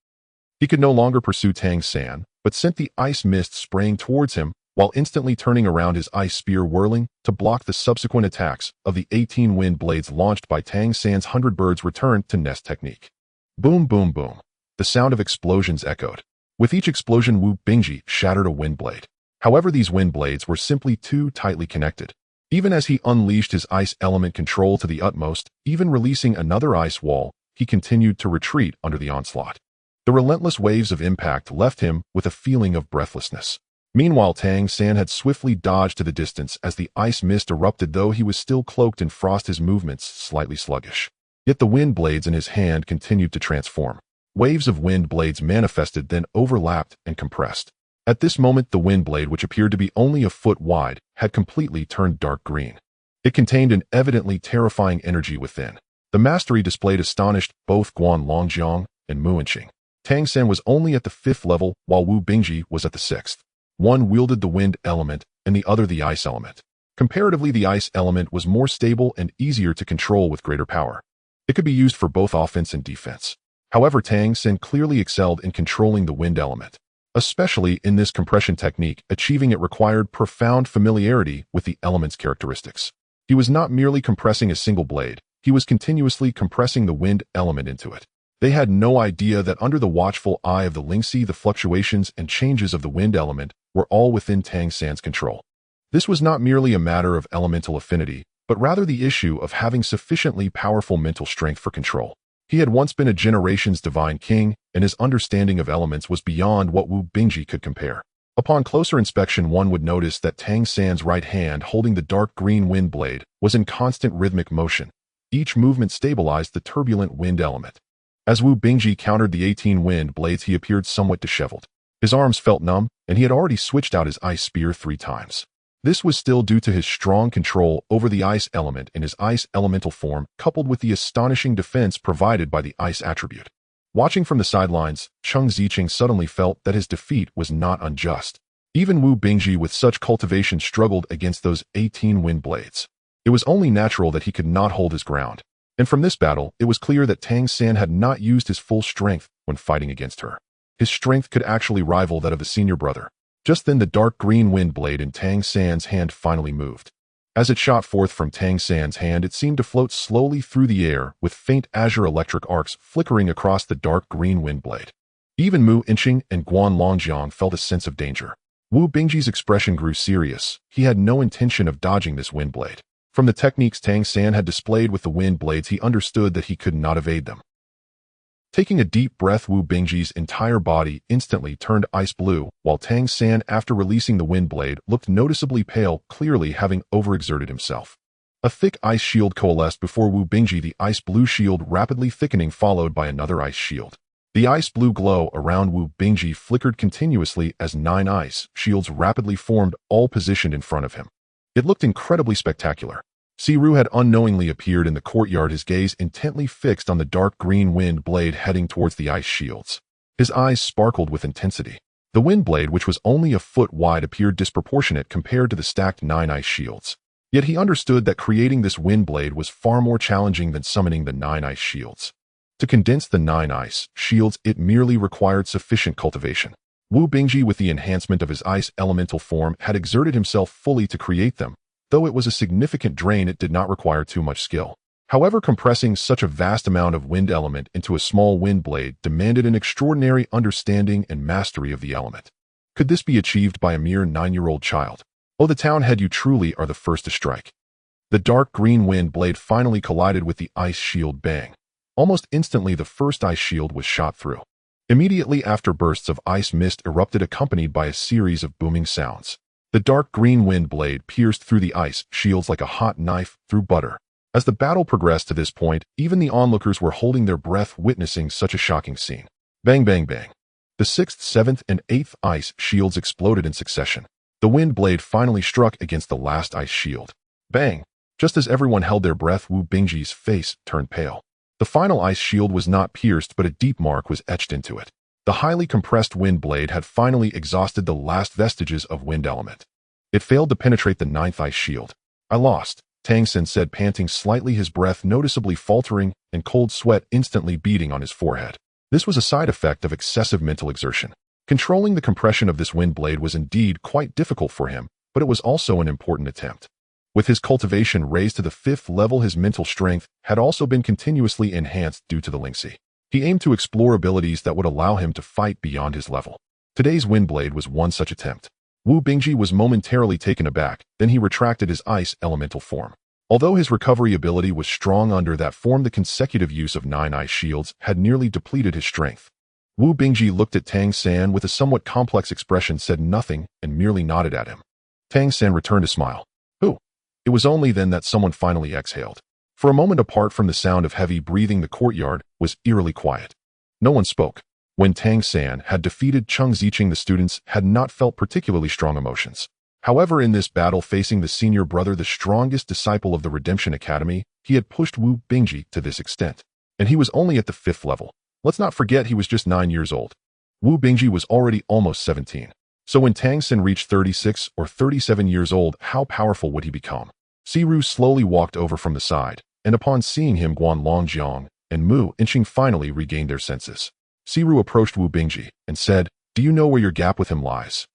He could no longer pursue Tang San, but sent the ice mist spraying towards him, while instantly turning around, his ice spear whirling to block the subsequent attacks of the 18 wind blades launched by Tang San's 100 birds return to nest technique. Boom, boom, boom. The sound of explosions echoed. With each explosion, Wu Bingji shattered a wind blade. However, these wind blades were simply too tightly connected. Even as he unleashed his ice element control to the utmost, even releasing another ice wall, he continued to retreat under the onslaught. The relentless waves of impact left him with a feeling of breathlessness. Meanwhile, Tang San had swiftly dodged to the distance as the ice mist erupted. Though he was still cloaked in frost, his movements slightly sluggish. Yet the wind blades in his hand continued to transform. Waves of wind blades manifested, then overlapped and compressed. At this moment, the wind blade, which appeared to be only a foot wide, had completely turned dark green. It contained an evidently terrifying energy within. The mastery displayed astonished both Guan Longjiang and Mu Enqing. Tang San was only at the 5th level, while Wu Bingji was at the 6th. One wielded the wind element, and the other the ice element. Comparatively, the ice element was more stable and easier to control with greater power. It could be used for both offense and defense. However, Tang San clearly excelled in controlling the wind element. Especially in this compression technique, achieving it required profound familiarity with the element's characteristics. He was not merely compressing a single blade, he was continuously compressing the wind element into it. They had no idea that under the watchful eye of the Lingxi, the fluctuations and changes of the wind element were all within Tang San's control. This was not merely a matter of elemental affinity, but rather the issue of having sufficiently powerful mental strength for control. He had once been a generation's divine king, and his understanding of elements was beyond what Wu Bingji could compare. Upon closer inspection, one would notice that Tang San's right hand, holding the dark green wind blade, was in constant rhythmic motion. Each movement stabilized the turbulent wind element. As Wu Bingji countered the 18 wind blades, he appeared somewhat disheveled. His arms felt numb, and he had already switched out his ice spear 3 times. This was still due to his strong control over the ice element in his ice elemental form, coupled with the astonishing defense provided by the ice attribute. Watching from the sidelines, Cheng Ziqing suddenly felt that his defeat was not unjust. Even Wu Bingji with such cultivation struggled against those 18 wind blades. It was only natural that he could not hold his ground. And from this battle, it was clear that Tang San had not used his full strength when fighting against her. His strength could actually rival that of the senior brother. Just then, the dark green wind blade in Tang San's hand finally moved. As it shot forth from Tang San's hand, it seemed to float slowly through the air, with faint azure electric arcs flickering across the dark green wind blade. Even Mu Enqing and Guan Longjiang felt a sense of danger. Wu Bingji's expression grew serious. He had no intention of dodging this wind blade. From the techniques Tang San had displayed with the wind blades, he understood that he could not evade them. Taking a deep breath, Wu Bingji's entire body instantly turned ice blue, while Tang San, after releasing the wind blade, looked noticeably pale, clearly having overexerted himself. A thick ice shield coalesced before Wu Bingji, the ice blue shield rapidly thickening, followed by another ice shield. The ice blue glow around Wu Bingji flickered continuously as 9 ice shields rapidly formed, all positioned in front of him. It looked incredibly spectacular. Siru had unknowingly appeared in the courtyard, his gaze intently fixed on the dark green wind blade heading towards the ice shields. His eyes sparkled with intensity. The wind blade, which was only a foot wide, appeared disproportionate compared to the stacked 9 ice shields. Yet he understood that creating this wind blade was far more challenging than summoning the 9 ice shields. To condense the 9 ice shields, it merely required sufficient cultivation. Wu Bingji, with the enhancement of his ice elemental form, had exerted himself fully to create them. Though it was a significant drain, it did not require too much skill. However, compressing such a vast amount of wind element into a small wind blade demanded an extraordinary understanding and mastery of the element. Could this be achieved by a mere 9-year-old child? Oh, the town head, you truly are the first to strike. The dark green wind blade finally collided with the ice shield. Bang! Almost instantly, the first ice shield was shot through. Immediately after, bursts of ice mist erupted, accompanied by a series of booming sounds. The dark green wind blade pierced through the ice shields like a hot knife through butter. As the battle progressed to this point, even the onlookers were holding their breath, witnessing such a shocking scene. Bang, bang, bang. The 6th, 7th, and 8th ice shields exploded in succession. The wind blade finally struck against the last ice shield. Bang! Just as everyone held their breath, Wu Bingji's face turned pale. The final ice shield was not pierced, but a deep mark was etched into it. The highly compressed wind blade had finally exhausted the last vestiges of wind element. It failed to penetrate the 9th ice shield. I lost, Tang San said, panting slightly, his breath noticeably faltering and cold sweat instantly beading on his forehead. This was a side effect of excessive mental exertion. Controlling the compression of this wind blade was indeed quite difficult for him, but it was also an important attempt. With his cultivation raised to the 5th level, his mental strength had also been continuously enhanced due to the Lingxi. He aimed to explore abilities that would allow him to fight beyond his level. Today's wind blade was one such attempt. Wu Bingji was momentarily taken aback, then he retracted his ice elemental form. Although his recovery ability was strong under that form, the consecutive use of 9 ice shields had nearly depleted his strength. Wu Bingji looked at Tang San with a somewhat complex expression, said nothing, and merely nodded at him. Tang San returned a smile. Who? It was only then that someone finally exhaled. For a moment, apart from the sound of heavy breathing, the courtyard was eerily quiet. No one spoke. When Tang San had defeated Cheng Zicheng, the students had not felt particularly strong emotions. However, in this battle facing the senior brother, the strongest disciple of the Redemption Academy, he had pushed Wu Bingji to this extent. And he was only at the 5th level. Let's not forget he was just 9 years old. Wu Bingji was already almost 17. So when Tang San reached 36 or 37 years old, how powerful would he become? Siru slowly walked over from the side, and upon seeing him, Guan Longjiang and Mu Inching finally regained their senses. Siru approached Wu Bingji and said, "Do you know where your gap with him lies?"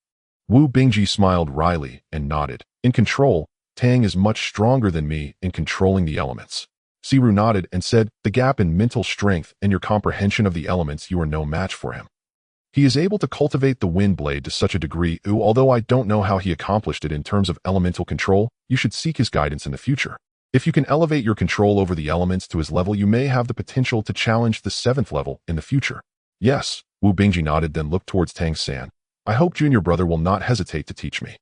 Wu Bingji smiled wryly and nodded. "In control, Tang is much stronger than me in controlling the elements." Siru nodded and said, "The gap in mental strength and your comprehension of the elements, you are no match for him. He is able to cultivate the wind blade to such a degree, although I don't know how he accomplished it in terms of elemental control. You should seek his guidance in the future. If you can elevate your control over the elements to his level, you may have the potential to challenge the 7th level in the future." "Yes," Wu Bingji nodded, then looked towards Tang San. "I hope junior brother will not hesitate to teach me.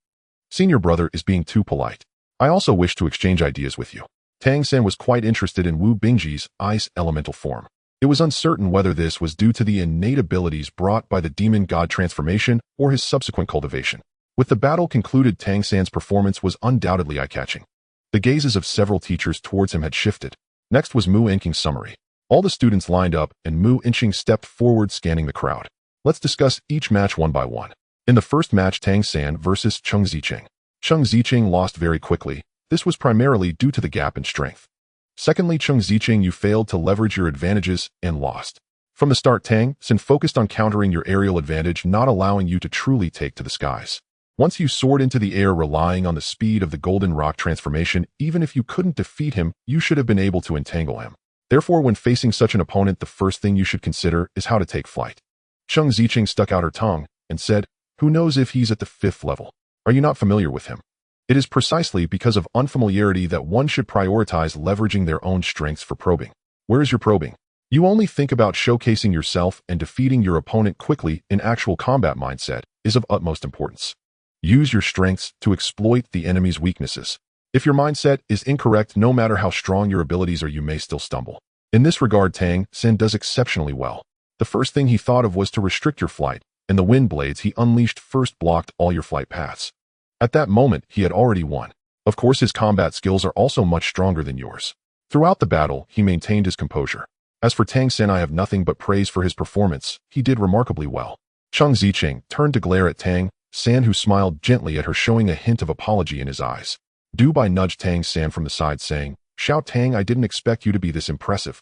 Senior brother is being too polite. I also wish to exchange ideas with you." Tang San was quite interested in Wu Bingji's ice elemental form. It was uncertain whether this was due to the innate abilities brought by the demon god transformation or his subsequent cultivation. With the battle concluded, Tang San's performance was undoubtedly eye-catching. The gazes of several teachers towards him had shifted. Next was Mu Inching's summary. All the students lined up, and Mu Inching stepped forward, scanning the crowd. Let's discuss each match one by one. In the first match, Tang San versus Cheng Zicheng. Cheng Zicheng lost very quickly. This was primarily due to the gap in strength. Secondly, Cheng Zicheng, you failed to leverage your advantages and lost. From the start, Tang San focused on countering your aerial advantage, not allowing you to truly take to the skies. Once you soared into the air, relying on the speed of the golden rock transformation, even if you couldn't defeat him, you should have been able to entangle him. Therefore, when facing such an opponent, the first thing you should consider is how to take flight. Cheng Zicheng stuck out her tongue and said, "Who knows if he's at the 5th level? Are you not familiar with him?" It is precisely because of unfamiliarity that one should prioritize leveraging their own strengths for probing. Where is your probing? You only think about showcasing yourself, and defeating your opponent quickly in actual combat mindset is of utmost importance. Use your strengths to exploit the enemy's weaknesses. If your mindset is incorrect, no matter how strong your abilities are, you may still stumble. In this regard, Tang San does exceptionally well. The first thing he thought of was to restrict your flight, and the wind blades he unleashed first blocked all your flight paths. At that moment, he had already won. Of course, his combat skills are also much stronger than yours. Throughout the battle, he maintained his composure. As for Tang San, I have nothing but praise for his performance. He did remarkably well. Cheng Zicheng turned to glare at Tang San, who smiled gently at her, showing a hint of apology in his eyes. Dubai nudged Tang San from the side, saying, "Xiao Tang, I didn't expect you to be this impressive.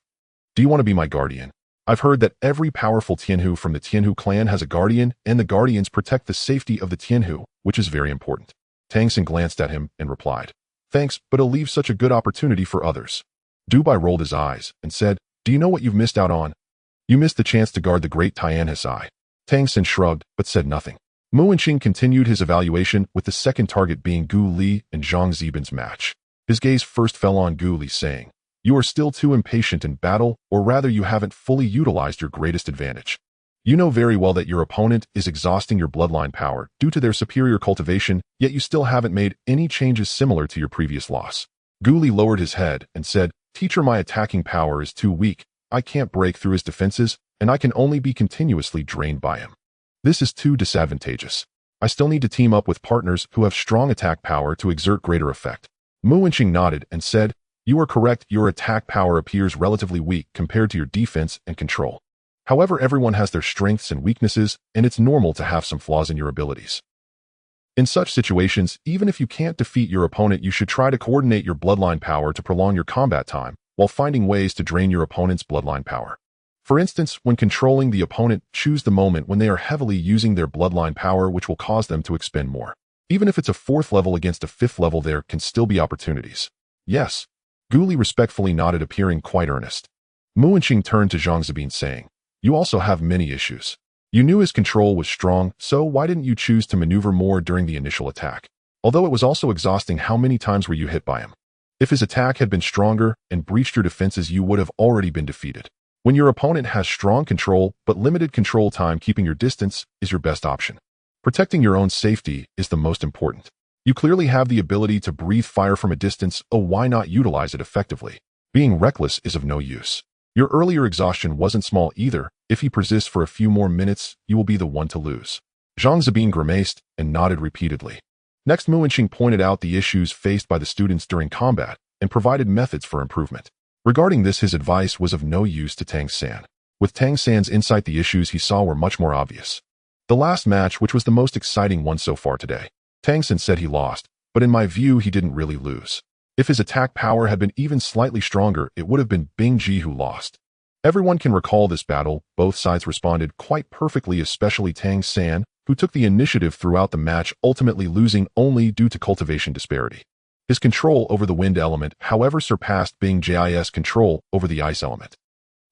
Do you want to be my guardian? I've heard that every powerful Tianhu from the Tianhu clan has a guardian, and the guardians protect the safety of the Tianhu, which is very important." Tang San glanced at him and replied, "Thanks, but I'll leave such a good opportunity for others." Dubai rolled his eyes and said, "Do you know what you've missed out on? You missed the chance to guard the great Tian Hesai." Tang San shrugged, but said nothing. Mu Inching continued his evaluation, with the second target being Gu Li and Zhang Zibin's match. His gaze first fell on Gu Li, saying, "You are still too impatient in battle, or rather you haven't fully utilized your greatest advantage. You know very well that your opponent is exhausting your bloodline power due to their superior cultivation, yet you still haven't made any changes similar to your previous loss." Gu Li lowered his head and said, "Teacher, my attacking power is too weak. I can't break through his defenses, and I can only be continuously drained by him. This is too disadvantageous. I still need to team up with partners who have strong attack power to exert greater effect. Mu Wenqing nodded and said, "You are correct, your attack power appears relatively weak compared to your defense and control. However, everyone has their strengths and weaknesses, and it's normal to have some flaws in your abilities. In such situations, even if you can't defeat your opponent, you should try to coordinate your bloodline power to prolong your combat time, while finding ways to drain your opponent's bloodline power. For instance, when controlling the opponent, choose the moment when they are heavily using their bloodline power, which will cause them to expend more. Even if it's a 4th level against a 5th level, there can still be opportunities." "Yes." Guli respectfully nodded, appearing quite earnest. Mu Wenqing turned to Zhang Zabin, saying, "You also have many issues. You knew his control was strong, so why didn't you choose to maneuver more during the initial attack? Although it was also exhausting, how many times were you hit by him? If his attack had been stronger and breached your defenses, you would have already been defeated. When your opponent has strong control but limited control time, keeping your distance is your best option. Protecting your own safety is the most important. You clearly have the ability to breathe fire from a distance, so why not utilize it effectively? Being reckless is of no use. Your earlier exhaustion wasn't small either. If he persists for a few more minutes, you will be the one to lose." Zhang Zabin grimaced and nodded repeatedly. Next, Mu Wenqing pointed out the issues faced by the students during combat and provided methods for improvement. Regarding this, his advice was of no use to Tang San. With Tang San's insight, the issues he saw were much more obvious. The last match, which was the most exciting one so far today, Tang San said he lost, but in my view, he didn't really lose. If his attack power had been even slightly stronger, it would have been Bing Ji who lost. Everyone can recall this battle. Both sides responded quite perfectly, especially Tang San, who took the initiative throughout the match, ultimately losing only due to cultivation disparity. His control over the wind element, however, surpassed Bing Ji's control over the ice element.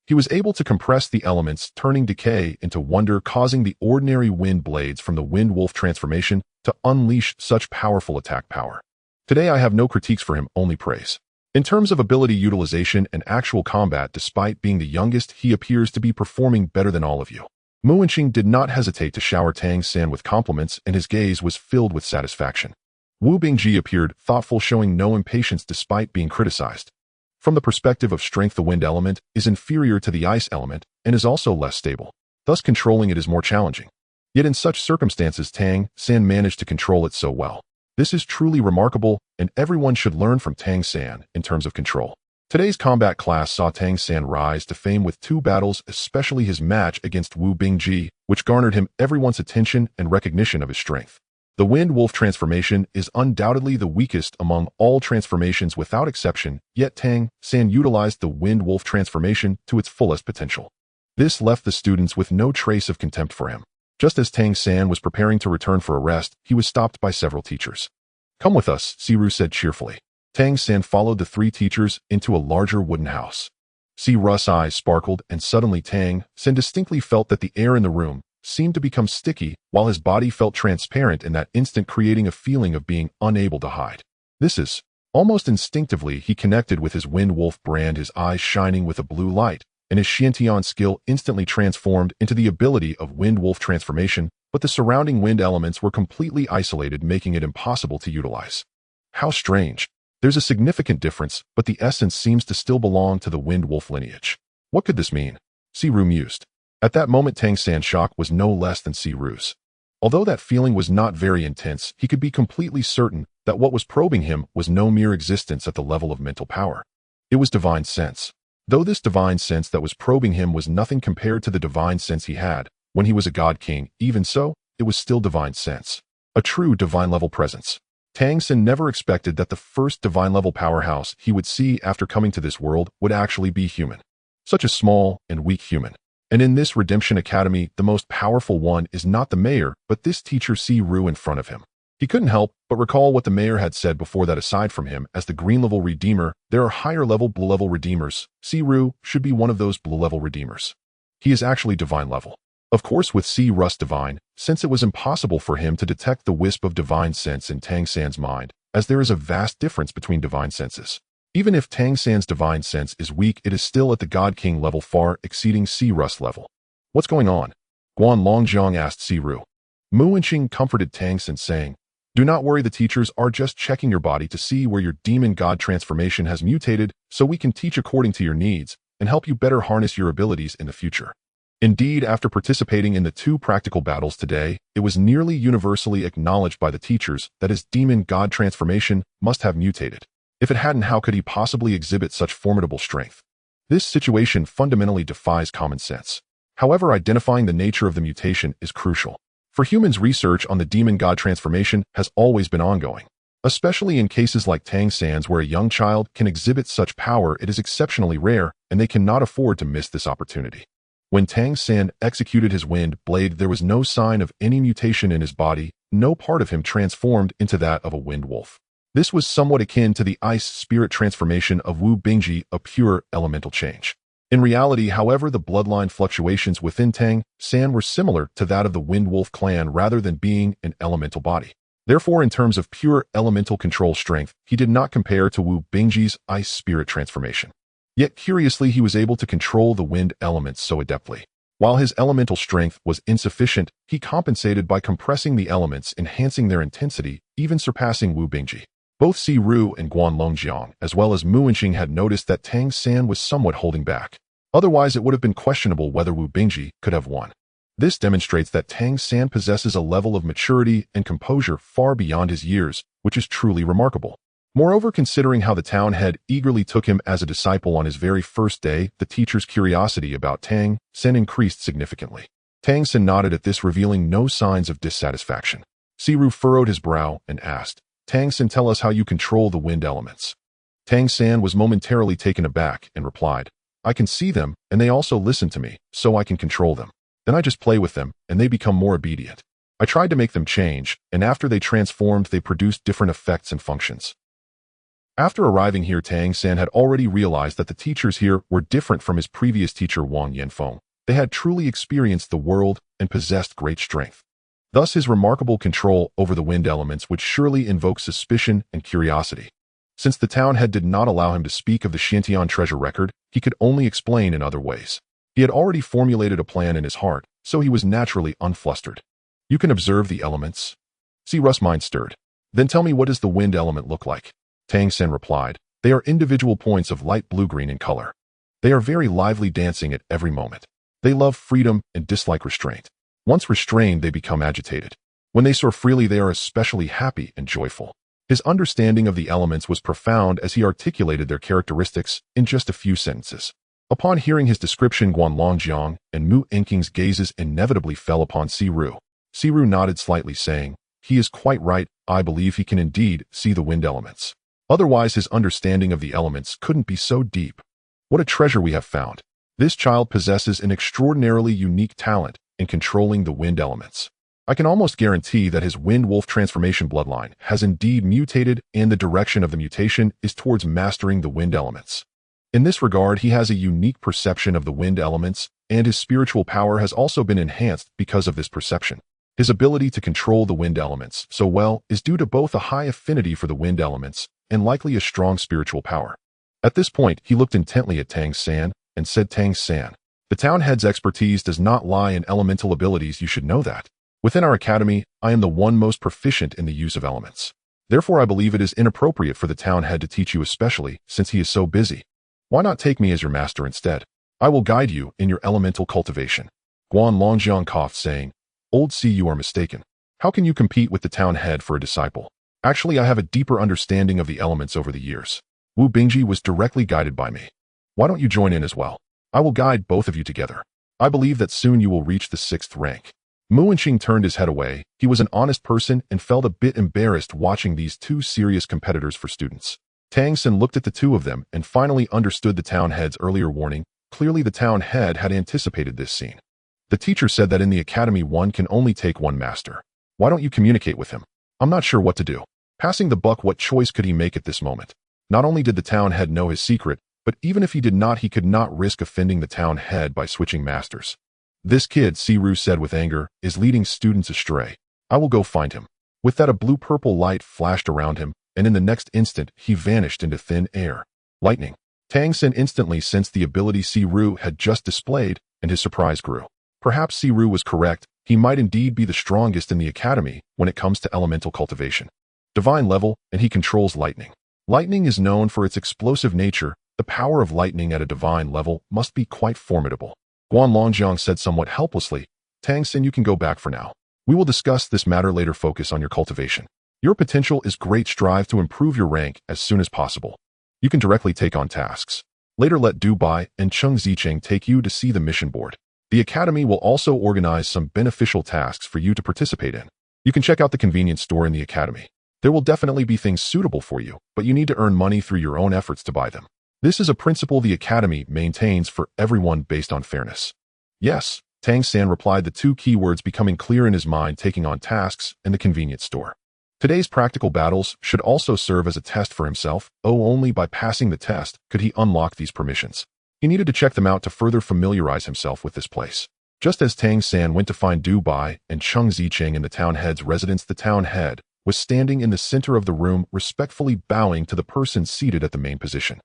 He was able to compress the elements, turning decay into wonder, causing the ordinary wind blades from the wind wolf transformation to unleash such powerful attack power. Today I have no critiques for him, only praise. In terms of ability utilization and actual combat, despite being the youngest, he appears to be performing better than all of you. Mu Wenqing did not hesitate to shower Tang San with compliments, and his gaze was filled with satisfaction. Wu Bingji appeared thoughtful, showing no impatience despite being criticized. From the perspective of strength, the wind element is inferior to the ice element and is also less stable. Thus, controlling it is more challenging. Yet in such circumstances, Tang San managed to control it so well. This is truly remarkable, and everyone should learn from Tang San in terms of control. Today's combat class saw Tang San rise to fame with 2 battles, especially his match against Wu Bingji, which garnered him everyone's attention and recognition of his strength. The wind wolf transformation is undoubtedly the weakest among all transformations without exception, yet Tang San utilized the wind wolf transformation to its fullest potential. This left the students with no trace of contempt for him. Just as Tang San was preparing to return for a rest, he was stopped by several teachers. "Come with us," Xiao said cheerfully. Tang San followed the 3 teachers into a larger wooden house. Xiao's eyes sparkled, and suddenly Tang San distinctly felt that the air in the room seemed to become sticky, while his body felt transparent in that instant, creating a feeling of being unable to hide. This is almost instinctively he connected with his wind wolf brand, his eyes shining with a blue light, and his Xiantian skill instantly transformed into the ability of wind wolf transformation, but the surrounding wind elements were completely isolated, making it impossible to utilize. How strange. There's a significant difference, but the essence seems to still belong to the wind wolf lineage. What could this mean? Xiao mused. At that moment, Tang San's shock was no less than Xiao's. Although that feeling was not very intense, he could be completely certain that what was probing him was no mere existence at the level of mental power. It was divine sense. Though this divine sense that was probing him was nothing compared to the divine sense he had when he was a god king, even so, it was still divine sense. A true divine level presence. Tang San never expected that the first divine level powerhouse he would see after coming to this world would actually be human. Such a small and weak human. And in this Redemption Academy, the most powerful one is not the mayor, but this teacher Xiao in front of him. He couldn't help but recall what the mayor had said before, that aside from him as the green level redeemer, there are higher level blue level redeemers. Xiao should be one of those blue level redeemers. He is actually divine level. Of course, with Xiao's divine, since it was impossible for him to detect the wisp of divine sense in Tang San's mind, as there is a vast difference between divine senses. Even if Tang San's divine sense is weak, it is still at the God King level, far exceeding Xiao's level. What's going on? Guan Longjiang asked Xiao. Mu Wenqing comforted Tang San, saying, "Do not worry, the teachers are just checking your body to see where your demon god transformation has mutated, so we can teach according to your needs, and help you better harness your abilities in the future. Indeed, after participating in the 2 practical battles today, it was nearly universally acknowledged by the teachers that his demon-god transformation must have mutated. If it hadn't, how could he possibly exhibit such formidable strength? This situation fundamentally defies common sense. However, identifying the nature of the mutation is crucial. For humans, research on the demon-god transformation has always been ongoing. Especially in cases like Tang San's, where a young child can exhibit such power, it is exceptionally rare, and they cannot afford to miss this opportunity. When Tang San executed his wind blade, there was no sign of any mutation in his body, no part of him transformed into that of a wind wolf. This was somewhat akin to the ice spirit transformation of Wu Bingji, a pure elemental change. In reality, however, the bloodline fluctuations within Tang San were similar to that of the Wind Wolf clan rather than being an elemental body. Therefore, in terms of pure elemental control strength, he did not compare to Wu Bingji's ice spirit transformation. Yet, curiously, he was able to control the wind elements so adeptly. While his elemental strength was insufficient, he compensated by compressing the elements, enhancing their intensity, even surpassing Wu Bingji. Both Xiao and Guanlongjiang, as well as Mu Wenqing, had noticed that Tang San was somewhat holding back. Otherwise, it would have been questionable whether Wu Bingji could have won. This demonstrates that Tang San possesses a level of maturity and composure far beyond his years, which is truly remarkable. Moreover, considering how the town head eagerly took him as a disciple on his very first day, the teacher's curiosity about Tang San increased significantly. Tang San nodded at this, revealing no signs of dissatisfaction. Xiao furrowed his brow and asked, "Tang San, tell us how you control the wind elements." Tang San was momentarily taken aback and replied, "I can see them, and they also listen to me, so I can control them. Then I just play with them, and they become more obedient. I tried to make them change, and after they transformed, they produced different effects and functions." After arriving here, Tang San had already realized that the teachers here were different from his previous teacher Wang Yanfeng. They had truly experienced the world and possessed great strength. Thus, his remarkable control over the wind elements would surely invoke suspicion and curiosity. Since the town head did not allow him to speak of the Xintian treasure record, he could only explain in other ways. He had already formulated a plan in his heart, so he was naturally unflustered. "You can observe the elements?" Xiao's mind stirred. "Then tell me, what does the wind element look like?" Tang San replied, "They are individual points of light blue-green in color. They are very lively, dancing at every moment. They love freedom and dislike restraint. Once restrained, they become agitated. When they soar freely, they are especially happy and joyful." His understanding of the elements was profound as he articulated their characteristics in just a few sentences. Upon hearing his description, Guanlongjiang and Mu Wenqing's gazes inevitably fell upon Xiao. Xiao nodded slightly, saying, "He is quite right. I believe he can indeed see the wind elements. Otherwise, his understanding of the elements couldn't be so deep. What a treasure we have found. This child possesses an extraordinarily unique talent in controlling the wind elements. I can almost guarantee that his wind wolf transformation bloodline has indeed mutated, and the direction of the mutation is towards mastering the wind elements. In this regard, he has a unique perception of the wind elements, and his spiritual power has also been enhanced because of this perception. His ability to control the wind elements so well is due to both a high affinity for the wind elements and likely a strong spiritual power." At this point, he looked intently at Tang San and said, "Tang San, the town head's expertise does not lie in elemental abilities. You should know that. Within our academy, I am the one most proficient in the use of elements. Therefore, I believe it is inappropriate for the town head to teach you, especially since he is so busy. Why not take me as your master instead? I will guide you in your elemental cultivation." Guanlongjiang coughed, saying, "Old C, you are mistaken. How can you compete with the town head for a disciple? Actually, I have a deeper understanding of the elements over the years. Wu Bingji was directly guided by me. Why don't you join in as well? I will guide both of you together. I believe that soon you will reach the 6th rank." Mu Wenqing turned his head away. He was an honest person and felt a bit embarrassed watching these two serious competitors for students. Tang San looked at the two of them and finally understood the town head's earlier warning. Clearly, the town head had anticipated this scene. "The teacher said that in the academy one can only take one master. Why don't you communicate with him? I'm not sure what to do." Passing the buck, what choice could he make at this moment? Not only did the town head know his secret, but even if he did not, he could not risk offending the town head by switching masters. "This kid," Xiao said with anger, "is leading students astray. I will go find him." With that, a blue-purple light flashed around him, and in the next instant, he vanished into thin air. Lightning. Tang San instantly sensed the ability Xiao had just displayed, and his surprise grew. Perhaps Xiao was correct. He might indeed be the strongest in the academy when it comes to elemental cultivation. Divine level, and he controls lightning. Lightning is known for its explosive nature, The power of lightning at a divine level must be quite formidable. Guan Longjiang said somewhat helplessly, Tang San, you can go back for now. We will discuss this matter later. Focus on your cultivation. Your potential is great. Strive to improve your rank as soon as possible. You can directly take on tasks. Later let Du Bai and Cheng Zicheng take you to see the mission board. The academy will also organize some beneficial tasks for you to participate in. You can check out the convenience store in the academy. There will definitely be things suitable for you, but you need to earn money through your own efforts to buy them. This is a principle the academy maintains for everyone based on fairness. Yes, Tang San replied, the two keywords becoming clear in his mind, taking on tasks and the convenience store. Today's practical battles should also serve as a test for himself. Only by passing the test could he unlock these permissions. He needed to check them out to further familiarize himself with this place. Just as Tang San went to find Du Bai and Cheng Zicheng in the town head's residence, the town head was standing in the center of the room, respectfully bowing to the person seated at the main position.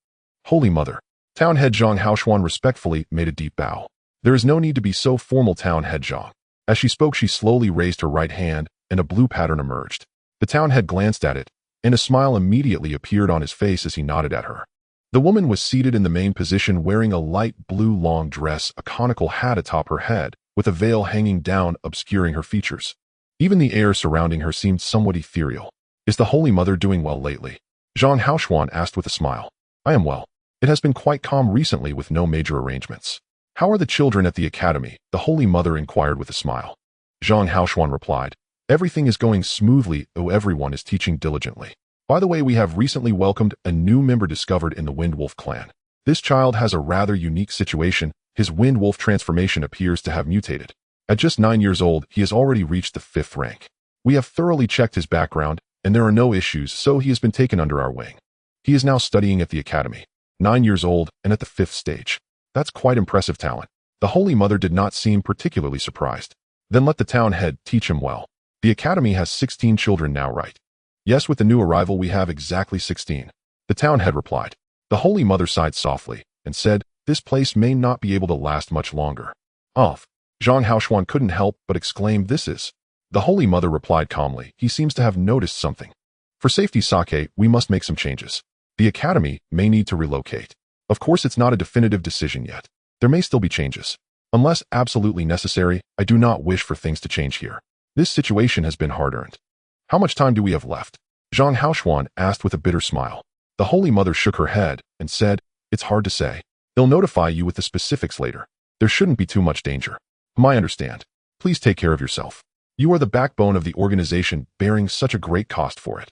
Holy Mother. Town head Zhang Haoshuan respectfully made a deep bow. There is no need to be so formal, town head Zhang. As she spoke, she slowly raised her right hand, and a blue pattern emerged. The town head glanced at it, and a smile immediately appeared on his face as he nodded at her. The woman was seated in the main position, wearing a light blue long dress, a conical hat atop her head, with a veil hanging down, obscuring her features. Even the air surrounding her seemed somewhat ethereal. Is the Holy Mother doing well lately? Zhang Haoshuan asked with a smile. I am well. It has been quite calm recently with no major arrangements. How are the children at the academy? The Holy Mother inquired with a smile. Zhang Haoshuan replied, everything is going smoothly. Everyone is teaching diligently. By the way, we have recently welcomed a new member discovered in the Wind Wolf clan. This child has a rather unique situation. His Wind Wolf transformation appears to have mutated. At just 9 years old, he has already reached the 5th rank. We have thoroughly checked his background, and there are no issues, so he has been taken under our wing. He is now studying at the academy. 9 years old and at the 5th stage. That's quite impressive talent. The Holy Mother did not seem particularly surprised. Then let the town head teach him well. The academy has 16 children now, right? Yes, with the new arrival we have exactly 16. The town head replied. The Holy Mother sighed softly and said, this place may not be able to last much longer. Zhang Haoshuan couldn't help but exclaim, this is. The Holy Mother replied calmly, he seems to have noticed something. For safety's sake, we must make some changes. The academy may need to relocate. Of course, it's not a definitive decision yet. There may still be changes. Unless absolutely necessary, I do not wish for things to change here. This situation has been hard-earned. How much time do we have left? Zhang Haoshuan asked with a bitter smile. The Holy Mother shook her head and said, it's hard to say. They'll notify you with the specifics later. There shouldn't be too much danger. I understand. Please take care of yourself. You are the backbone of the organization, bearing such a great cost for it.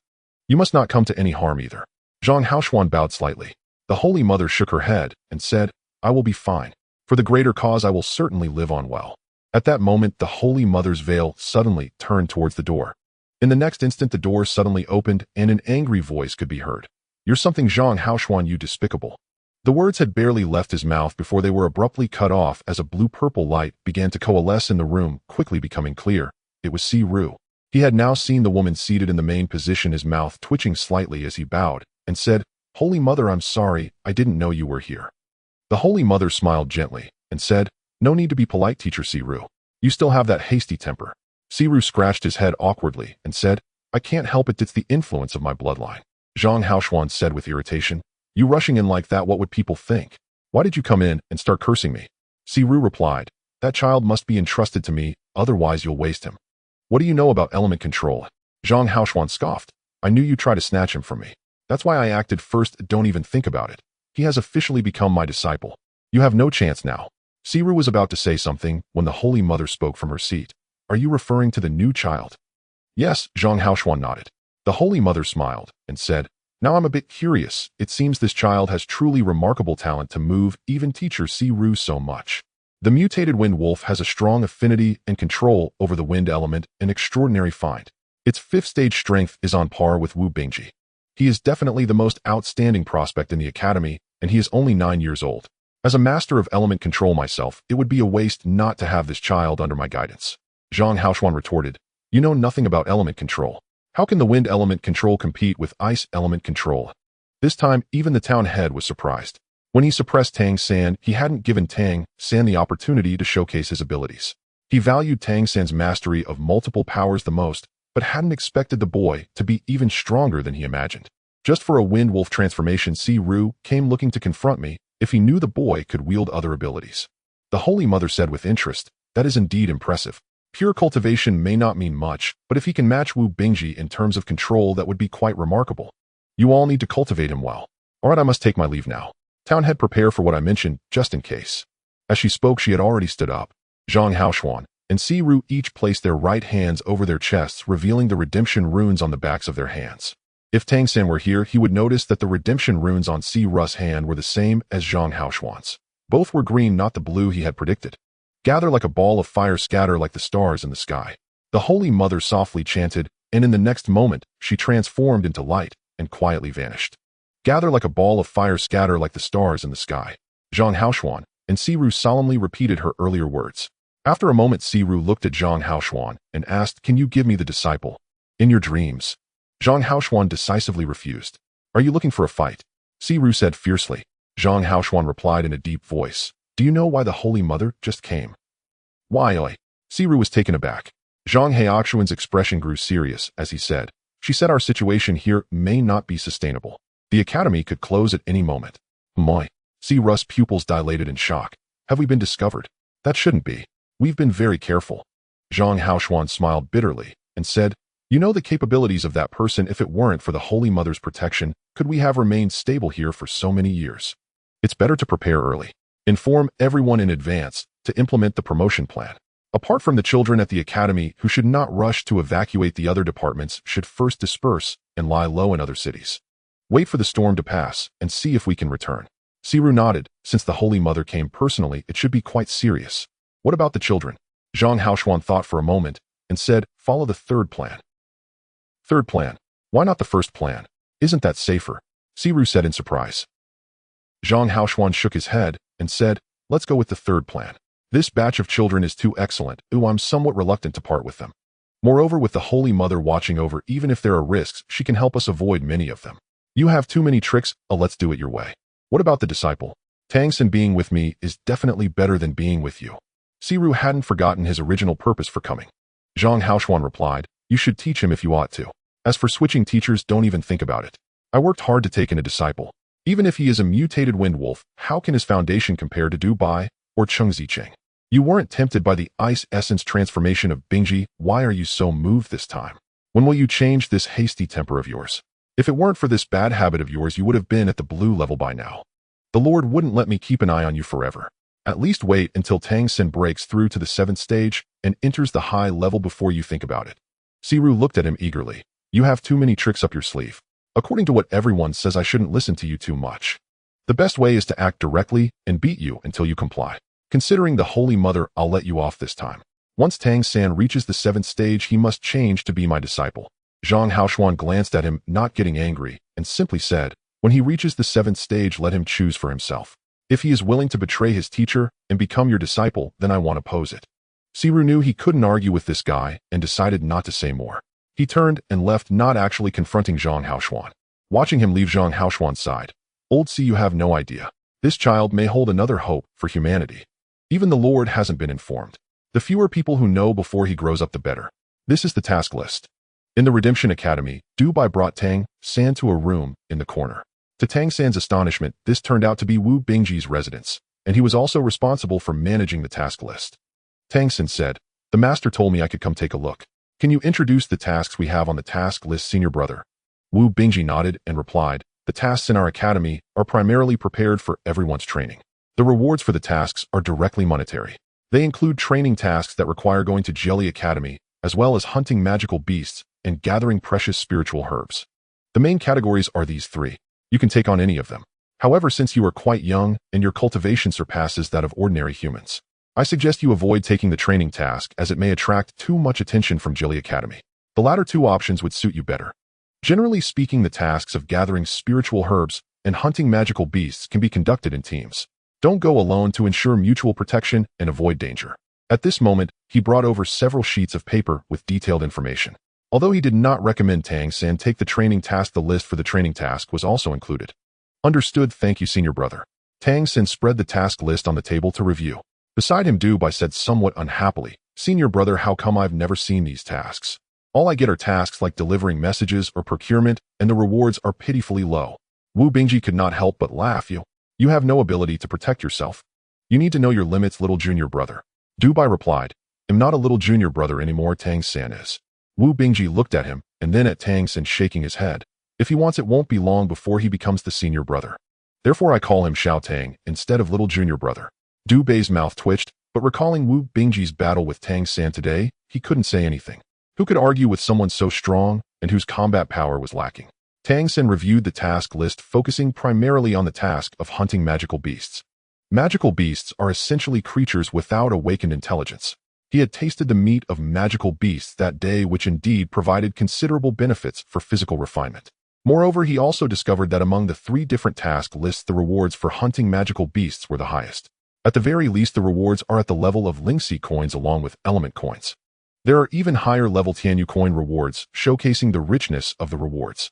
You must not come to any harm either. Zhang Haoshuan bowed slightly. The Holy Mother shook her head and said, I will be fine. For the greater cause I will certainly live on well. At that moment, the Holy Mother's veil suddenly turned towards the door. In the next instant, the door suddenly opened and an angry voice could be heard. You're something, Zhang Haoshuan, you despicable. The words had barely left his mouth before they were abruptly cut off as a blue-purple light began to coalesce in the room, quickly becoming clear. It was Si Ru. He had now seen the woman seated in the main position, his mouth twitching slightly as he bowed, and said, Holy Mother, I'm sorry, I didn't know you were here. The Holy Mother smiled gently and said, no need to be polite, teacher Si Ru. You still have that hasty temper. Si Ru scratched his head awkwardly and said, I can't help it, it's the influence of my bloodline. Zhang Haoshuan said with irritation, you rushing in like that, what would people think? Why did you come in and start cursing me? Si Ru replied, that child must be entrusted to me, otherwise you'll waste him. What do you know about element control? Zhang Haoshuan scoffed. I knew you'd try to snatch him from me. That's why I acted first, don't even think about it. He has officially become my disciple. You have no chance now. Si Ru was about to say something when the Holy Mother spoke from her seat. Are you referring to the new child? Yes, Zhang Haoshuan nodded. The Holy Mother smiled and said, now I'm a bit curious. It seems this child has truly remarkable talent to move even teacher Si Ru so much. The mutated wind wolf has a strong affinity and control over the wind element, an extraordinary find. Its 5th stage strength is on par with Wu Bingji. He is definitely the most outstanding prospect in the academy, and he is only 9 years old. As a master of element control myself, it would be a waste not to have this child under my guidance. Zhang Haoshuan retorted, you know nothing about element control. How can the wind element control compete with ice element control? This time, even the town head was surprised. When he suppressed Tang San, he hadn't given Tang San the opportunity to showcase his abilities. He valued Tang San's mastery of multiple powers the most, but hadn't expected the boy to be even stronger than he imagined. Just for a wind wolf transformation, Xiao came looking to confront me if he knew the boy could wield other abilities. The Holy Mother said with interest, that is indeed impressive. Pure cultivation may not mean much, but if he can match Wu Bingji in terms of control, that would be quite remarkable. You all need to cultivate him well. Alright, I must take my leave now. Townhead, prepare for what I mentioned, just in case. As she spoke, she had already stood up. Zhang Haoshuan and Xiao each placed their right hands over their chests, revealing the redemption runes on the backs of their hands. If Tang San were here, he would notice that the redemption runes on Xiao's hand were the same as Zhang Haoshuan's. Both were green, not the blue he had predicted. Gather like a ball of fire, scatter like the stars in the sky. The Holy Mother softly chanted, and in the next moment, she transformed into light and quietly vanished. Gather like a ball of fire, scatter like the stars in the sky. Zhang Haoshuan and Xiao solemnly repeated her earlier words. After a moment, Xiao looked at Zhang Haoshuan and asked, "Can you give me the disciple? In your dreams?" Zhang Haoshuan decisively refused. "Are you looking for a fight?" Xiao said fiercely. Zhang Haoshuan replied in a deep voice, "Do you know why the Holy Mother just came?" "Why, oi?" Xiao was taken aback. Zhang Haoshuan's expression grew serious as he said, "She said our situation here may not be sustainable. The academy could close at any moment." "Moi." Xiao's pupils dilated in shock. "Have we been discovered? That shouldn't be. We've been very careful." Zhang Haoshuan smiled bitterly and said, "You know the capabilities of that person. If it weren't for the Holy Mother's protection, could we have remained stable here for so many years? It's better to prepare early. Inform everyone in advance to implement the promotion plan. Apart from the children at the academy who should not rush to evacuate, the other departments should first disperse and lie low in other cities. Wait for the storm to pass and see if we can return." Xiao nodded. Since the Holy Mother came personally, it should be quite serious. "What about the children?" Zhang Haoshuan thought for a moment and said, "Follow the third plan." "Third plan? Why not the first plan? Isn't that safer?" Xiao said in surprise. Zhang Haoshuan shook his head and said, "Let's go with the third plan. This batch of children is too excellent. I'm somewhat reluctant to part with them. Moreover, with the Holy Mother watching over, even if there are risks, she can help us avoid many of them. You have too many tricks. Let's do it your way. What about the disciple? Tang San being with me is definitely better than being with you." Xiao hadn't forgotten his original purpose for coming. Zhang Haoshuan replied, "You should teach him if you ought to. As for switching teachers, don't even think about it. I worked hard to take in a disciple. Even if he is a mutated wind wolf, how can his foundation compare to Dubai or Chengzicheng? You weren't tempted by the ice essence transformation of Bingji. Why are you so moved this time? When will you change this hasty temper of yours? If it weren't for this bad habit of yours, you would have been at the blue level by now. The Lord wouldn't let me keep an eye on you forever. At least wait until Tang San breaks through to the 7th stage and enters the high level before you think about it." Xiao looked at him eagerly. "You have too many tricks up your sleeve. According to what everyone says, I shouldn't listen to you too much. The best way is to act directly and beat you until you comply. Considering the Holy Mother, I'll let you off this time. Once Tang San reaches the 7th stage, he must change to be my disciple." Zhang Haoshuan glanced at him, not getting angry, and simply said, "When he reaches the 7th stage, let him choose for himself. If he is willing to betray his teacher and become your disciple, then I won't oppose it." Xiao knew he couldn't argue with this guy and decided not to say more. He turned and left, not actually confronting Zhang Haoshuan. Watching him leave, Zhang Haoshuan sighed. "Old Xiao, you have no idea. This child may hold another hope for humanity. Even the Lord hasn't been informed. The fewer people who know before he grows up, the better. This is the task list." In the Redemption Academy, Dubai brought Tang San to a room in the corner. To Tang San's astonishment, this turned out to be Wu Bingji's residence, and he was also responsible for managing the task list. Tang San said, "The master told me I could come take a look. Can you introduce the tasks we have on the task list, senior brother?" Wu Bingji nodded and replied, "The tasks in our academy are primarily prepared for everyone's training. The rewards for the tasks are directly monetary. They include training tasks that require going to Jelly Academy, as well as hunting magical beasts and gathering precious spiritual herbs. The main categories are these 3. You can take on any of them. However, since you are quite young and your cultivation surpasses that of ordinary humans, I suggest you avoid taking the training task, as it may attract too much attention from Jelly Academy. The latter 2 options would suit you better. Generally speaking, the tasks of gathering spiritual herbs and hunting magical beasts can be conducted in teams. Don't go alone to ensure mutual protection and avoid danger." At this moment, he brought over several sheets of paper with detailed information. Although he did not recommend Tang San take the training task, the list for the training task was also included. "Understood, thank you, senior brother." Tang San spread the task list on the table to review. Beside him, Dubai said somewhat unhappily, "Senior brother, how come I've never seen these tasks? All I get are tasks like delivering messages or procurement, and the rewards are pitifully low. Wu Bingji could not help but laugh. You have no ability to protect yourself. You need to know your limits, little junior brother. Dubai replied, I'm not a little junior brother anymore, Tang San is. Wu Bingji looked at him, and then at Tang San, shaking his head. If he wants, it won't be long before he becomes the senior brother. Therefore I call him Xiao Tang instead of little junior brother. Dubai's mouth twitched, but recalling Wu Bingji's battle with Tang San today, he couldn't say anything. Who could argue with someone so strong and whose combat power was lacking? Tang San reviewed the task list, focusing primarily on the task of hunting magical beasts. Magical beasts are essentially creatures without awakened intelligence. He had tasted the meat of magical beasts that day, which indeed provided considerable benefits for physical refinement. Moreover, he also discovered that among the 3 different task lists, the rewards for hunting magical beasts were the highest. At the very least, the rewards are at the level of Lingxi coins along with element coins. There are even higher level Tianyu coin rewards, showcasing the richness of the rewards.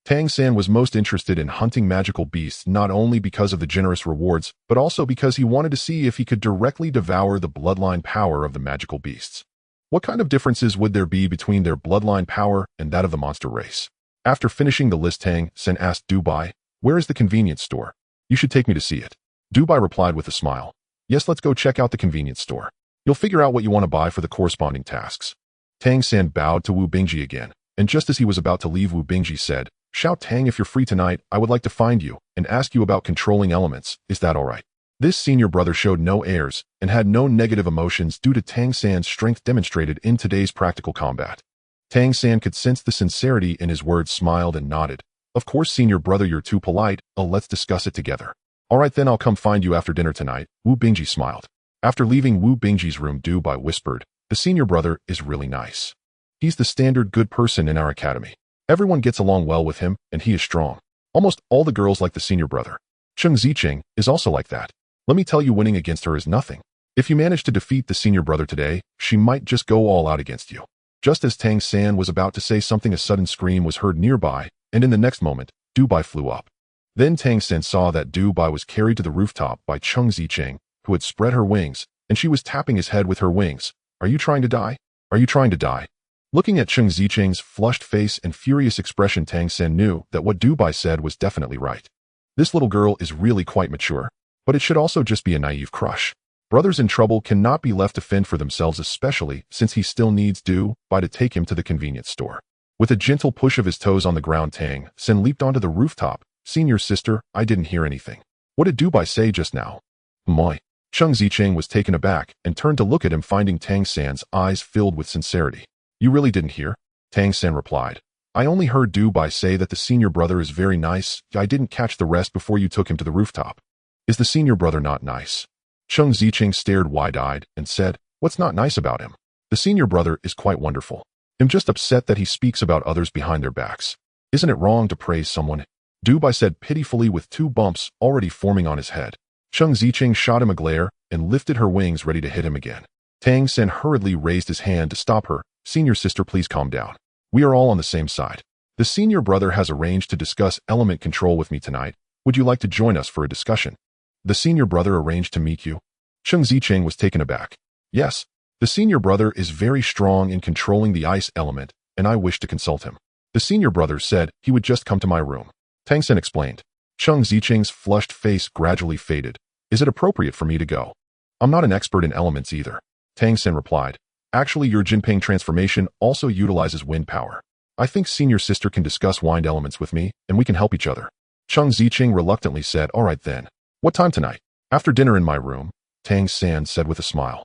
Tang San was most interested in hunting magical beasts not only because of the generous rewards, but also because he wanted to see if he could directly devour the bloodline power of the magical beasts. What kind of differences would there be between their bloodline power and that of the monster race? After finishing the list, Tang San asked Dubai, where is the convenience store? You should take me to see it. Dubai replied with a smile. Yes, let's go check out the convenience store. You'll figure out what you want to buy for the corresponding tasks. Tang San bowed to Wu Bingji again, and just as he was about to leave, Wu Bingji said, Xiao Tang, if you're free tonight, I would like to find you and ask you about controlling elements. Is that all right? This senior brother showed no airs and had no negative emotions due to Tang San's strength demonstrated in today's practical combat. Tang San could sense the sincerity in his words, smiled and nodded. Of course, senior brother, you're too polite. Let's discuss it together. All right, then I'll come find you after dinner tonight. Wu Bingji smiled. After leaving Wu Bingji's room, Dubai whispered, the senior brother is really nice. He's the standard good person in our academy. Everyone gets along well with him, and he is strong. Almost all the girls like the senior brother. Cheng Zicheng is also like that. Let me tell you, winning against her is nothing. If you manage to defeat the senior brother today, she might just go all out against you. Just as Tang San was about to say something, a sudden scream was heard nearby, and in the next moment, Dubai flew up. Then Tang San saw that Dubai was carried to the rooftop by Cheng Zicheng, who had spread her wings, and she was tapping his head with her wings. Are you trying to die? Are you trying to die? Looking at Cheng Zicheng's flushed face and furious expression, Tang San knew that what Dubai said was definitely right. This little girl is really quite mature, but it should also just be a naive crush. Brothers in trouble cannot be left to fend for themselves, especially since he still needs Dubai to take him to the convenience store. With a gentle push of his toes on the ground, Tang San leaped onto the rooftop. Senior sister, I didn't hear anything. What did Dubai say just now? Moi. Cheng Zicheng was taken aback and turned to look at him, finding Tang San's eyes filled with sincerity. You really didn't hear? Tang San replied. I only heard Dubai say that the senior brother is very nice. I didn't catch the rest before you took him to the rooftop. Is the senior brother not nice? Cheng Zicheng stared wide-eyed and said, what's not nice about him? The senior brother is quite wonderful. I'm just upset that he speaks about others behind their backs. Isn't it wrong to praise someone? Dubai said pitifully with 2 bumps already forming on his head. Cheng Zicheng shot him a glare and lifted her wings ready to hit him again. Tang San hurriedly raised his hand to stop her. Senior sister, please calm down. We are all on the same side. The senior brother has arranged to discuss element control with me tonight. Would you like to join us for a discussion? The senior brother arranged to meet you? Cheng Zicheng was taken aback. Yes. The senior brother is very strong in controlling the ice element, and I wish to consult him. The senior brother said he would just come to my room. Tang San explained. Cheng Zicheng's flushed face gradually faded. Is it appropriate for me to go? I'm not an expert in elements either. Tang San replied. Actually, your Jinping transformation also utilizes wind power. I think senior sister can discuss wind elements with me, and we can help each other. Cheng Zicheng reluctantly said, all right then. What time tonight? After dinner in my room, Tang San said with a smile.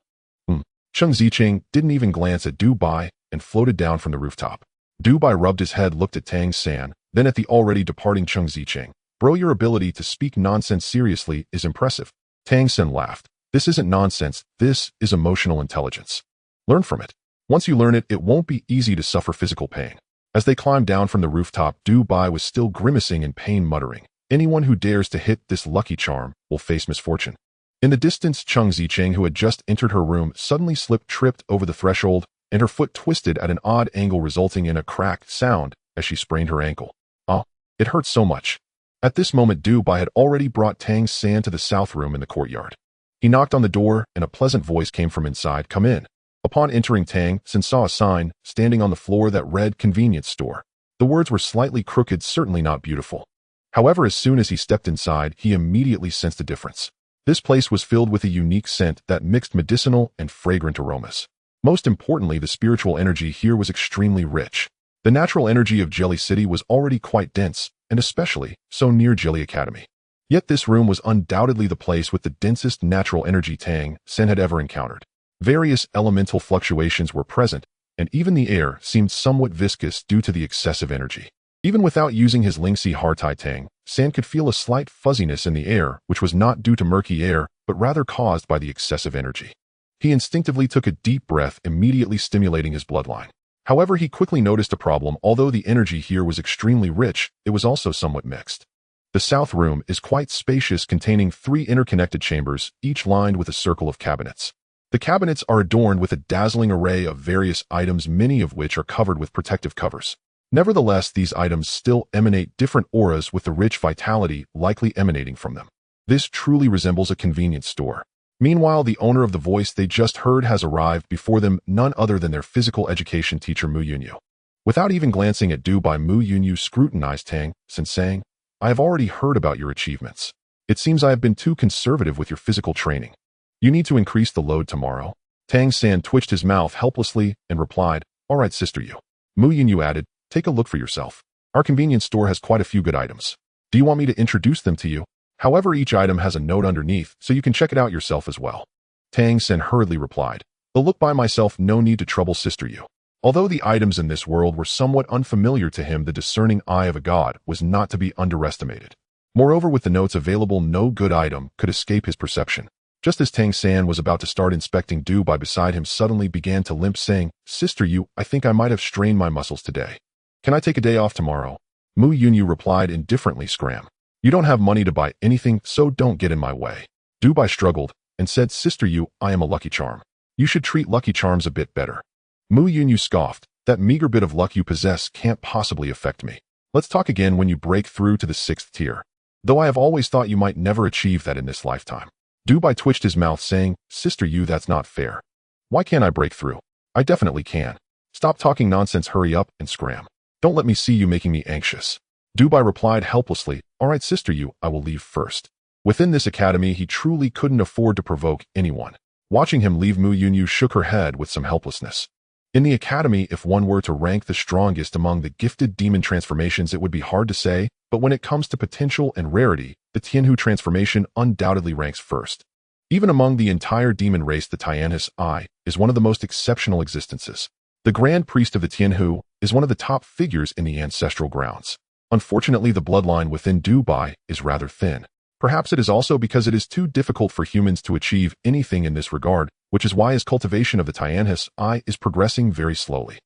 Cheng Zicheng didn't even glance at Dubai and floated down from the rooftop. Dubai rubbed his head, looked at Tang San, then at the already departing Cheng Zicheng. Bro, your ability to speak nonsense seriously is impressive. Tang San laughed. This isn't nonsense, this is emotional intelligence. Learn from it. Once you learn it, it won't be easy to suffer physical pain. As they climbed down from the rooftop, Dubai was still grimacing in pain, muttering, anyone who dares to hit this lucky charm will face misfortune. In the distance, Cheng Zicheng, who had just entered her room, suddenly tripped over the threshold, and her foot twisted at an odd angle, resulting in a cracked sound as she sprained her ankle. Oh, it hurt so much. At this moment, Dubai had already brought Tang San to the south room in the courtyard. He knocked on the door, and a pleasant voice came from inside. Come in. Upon entering, Tang San saw a sign standing on the floor that read convenience store. The words were slightly crooked, certainly not beautiful. However, as soon as he stepped inside, he immediately sensed a difference. This place was filled with a unique scent that mixed medicinal and fragrant aromas. Most importantly, the spiritual energy here was extremely rich. The natural energy of Jelly City was already quite dense, and especially so near Jelly Academy. Yet this room was undoubtedly the place with the densest natural energy Tang San had ever encountered. Various elemental fluctuations were present, and even the air seemed somewhat viscous due to the excessive energy. Even without using his Lingxi Hartai, Tang San could feel a slight fuzziness in the air, which was not due to murky air, but rather caused by the excessive energy. He instinctively took a deep breath, immediately stimulating his bloodline. However, he quickly noticed a problem. Although the energy here was extremely rich, it was also somewhat mixed. The south room is quite spacious, containing 3 interconnected chambers, each lined with a circle of cabinets. The cabinets are adorned with a dazzling array of various items, many of which are covered with protective covers. Nevertheless, these items still emanate different auras, with the rich vitality likely emanating from them. This truly resembles a convenience store. Meanwhile, the owner of the voice they just heard has arrived before them, none other than their physical education teacher Mu Yunyu. Without even glancing at Dubai, Mu Yunyu scrutinized Tang San, saying, "I have already heard about your achievements. It seems I have been too conservative with your physical training. You need to increase the load tomorrow." Tang San twitched his mouth helplessly and replied, "All right, Sister Yu." Mu Yunyu added, "Take a look for yourself. Our convenience store has quite a few good items. Do you want me to introduce them to you? However, each item has a note underneath, so you can check it out yourself as well." Tang San hurriedly replied, "I'll look by myself, no need to trouble Sister Yu." Although the items in this world were somewhat unfamiliar to him, the discerning eye of a god was not to be underestimated. Moreover, with the notes available, no good item could escape his perception. Just as Tang San was about to start inspecting, Dubai beside him suddenly began to limp, saying, "Sister Yu, I think I might have strained my muscles today. Can I take a day off tomorrow?" Mu Yunyu replied indifferently, "Scram. You don't have money to buy anything, so don't get in my way." Dubai struggled and said, "Sister Yu, I am a lucky charm. You should treat lucky charms a bit better." Mu Yunyu scoffed, "That meager bit of luck you possess can't possibly affect me. Let's talk again when you break through to the 6th tier. Though I have always thought you might never achieve that in this lifetime." Dubai twitched his mouth, saying, "Sister Yu, that's not fair. Why can't I break through? I definitely can. Stop talking nonsense, hurry up and scram. Don't let me see you making me anxious." Dubai replied helplessly, "All right, Sister Yu, I will leave first." Within this academy, he truly couldn't afford to provoke anyone. Watching him leave, Mu Yunyu shook her head with some helplessness. In the academy, if one were to rank the strongest among the gifted demon transformations, it would be hard to say, but when it comes to potential and rarity, the Tianhu transformation undoubtedly ranks first. Even among the entire demon race, the Tianhis I is one of the most exceptional existences. The Grand Priest of the Tianhu is one of the top figures in the ancestral grounds. Unfortunately, the bloodline within Dubai is rather thin. Perhaps it is also because it is too difficult for humans to achieve anything in this regard, which is why his cultivation of the Tianhis I is progressing very slowly.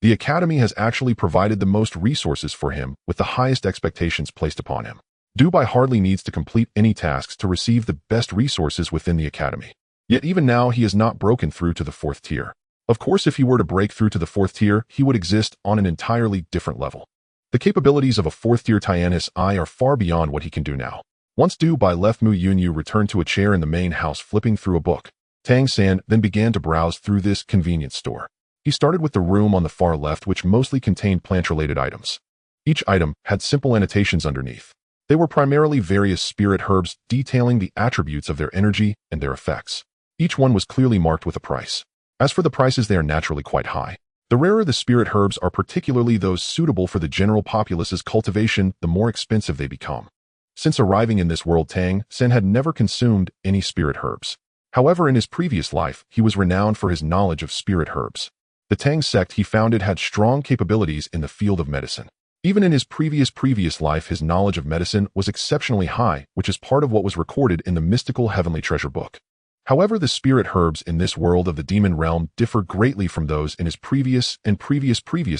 The academy has actually provided the most resources for him, with the highest expectations placed upon him. Dubai hardly needs to complete any tasks to receive the best resources within the academy. Yet even now, he has not broken through to the 4th tier. Of course, if he were to break through to the 4th tier, he would exist on an entirely different level. The capabilities of a 4th tier Tianhis I are far beyond what he can do now. Once Dubai left, Mu Yunyu returned to a chair in the main house, flipping through a book. Tang San then began to browse through this convenience store. He started with the room on the far left, which mostly contained plant-related items. Each item had simple annotations underneath. They were primarily various spirit herbs detailing the attributes of their energy and their effects. Each one was clearly marked with a price. As for the prices, they are naturally quite high. The rarer the spirit herbs are, particularly those suitable for the general populace's cultivation, the more expensive they become. Since arriving in this world, Tang San had never consumed any spirit herbs. However, in his previous life, he was renowned for his knowledge of spirit herbs. The Tang sect he founded had strong capabilities in the field of medicine. Even in his previous life, his knowledge of medicine was exceptionally high, which is part of what was recorded in the mystical Heavenly Treasure Book. However, the spirit herbs in this world of the demon realm differ greatly from those in his previous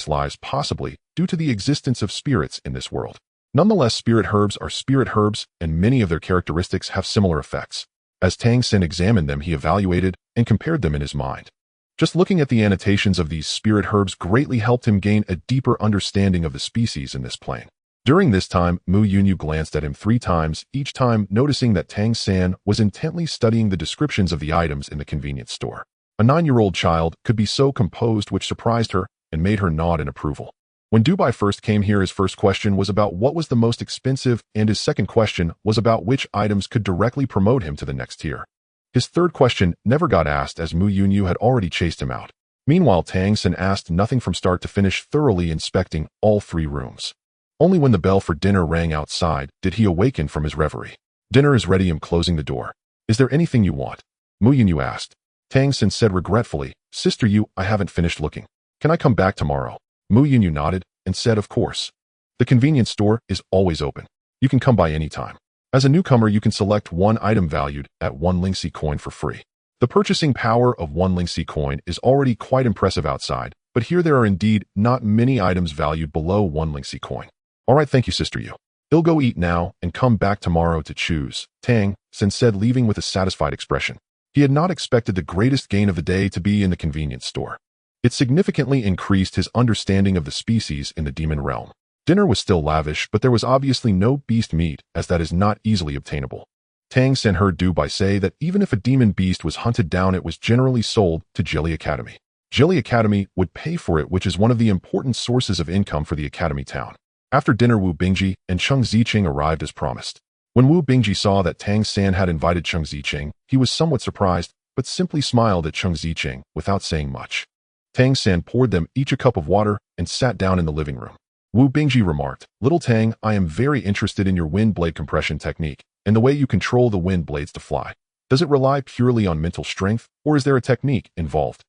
lives, possibly due to the existence of spirits in this world. Nonetheless, spirit herbs are spirit herbs, and many of their characteristics have similar effects. As Tang San examined them, he evaluated and compared them in his mind. Just looking at the annotations of these spirit herbs greatly helped him gain a deeper understanding of the species in this plane. During this time, Mu Yunyu glanced at him 3 times, each time noticing that Tang San was intently studying the descriptions of the items in the convenience store. A 9-year-old child could be so composed, which surprised her and made her nod in approval. When Dubai first came here, his first question was about what was the most expensive, and his second question was about which items could directly promote him to the next tier. His third question never got asked, as Mu Yunyu had already chased him out. Meanwhile, Tang San asked nothing from start to finish, thoroughly inspecting all 3 rooms. Only when the bell for dinner rang outside did he awaken from his reverie. "Dinner is ready," closing the door. "Is there anything you want?" Mu Yunyu asked. Tang San said regretfully, "Sister Yu, I haven't finished looking. Can I come back tomorrow?" Mu Yunyu nodded and said, "Of course. The convenience store is always open. You can come by any time. As a newcomer, you can select one item valued at 1 Lingxi coin for free. The purchasing power of 1 Lingxi coin is already quite impressive outside, but here there are indeed not many items valued below 1 Lingxi coin." "All right, thank you, Sister Yu. I'll go eat now and come back tomorrow to choose," Tang San said, leaving with a satisfied expression. He had not expected the greatest gain of the day to be in the convenience store. It significantly increased his understanding of the species in the demon realm. Dinner was still lavish, but there was obviously no beast meat, as that is not easily obtainable. Tang San heard Dubai say that even if a demon beast was hunted down, it was generally sold to Jelly Academy. Jelly Academy would pay for it, which is one of the important sources of income for the Academy town. After dinner, Wu Bingji and Cheng Ziqing arrived as promised. When Wu Bingji saw that Tang San had invited Cheng Ziqing, he was somewhat surprised, but simply smiled at Cheng Ziqing without saying much. Tang San poured them each a cup of water and sat down in the living room. Wu Bingji remarked, "Little Tang, I am very interested in your wind blade compression technique and the way you control the wind blades to fly. Does it rely purely on mental strength, or is there a technique involved?"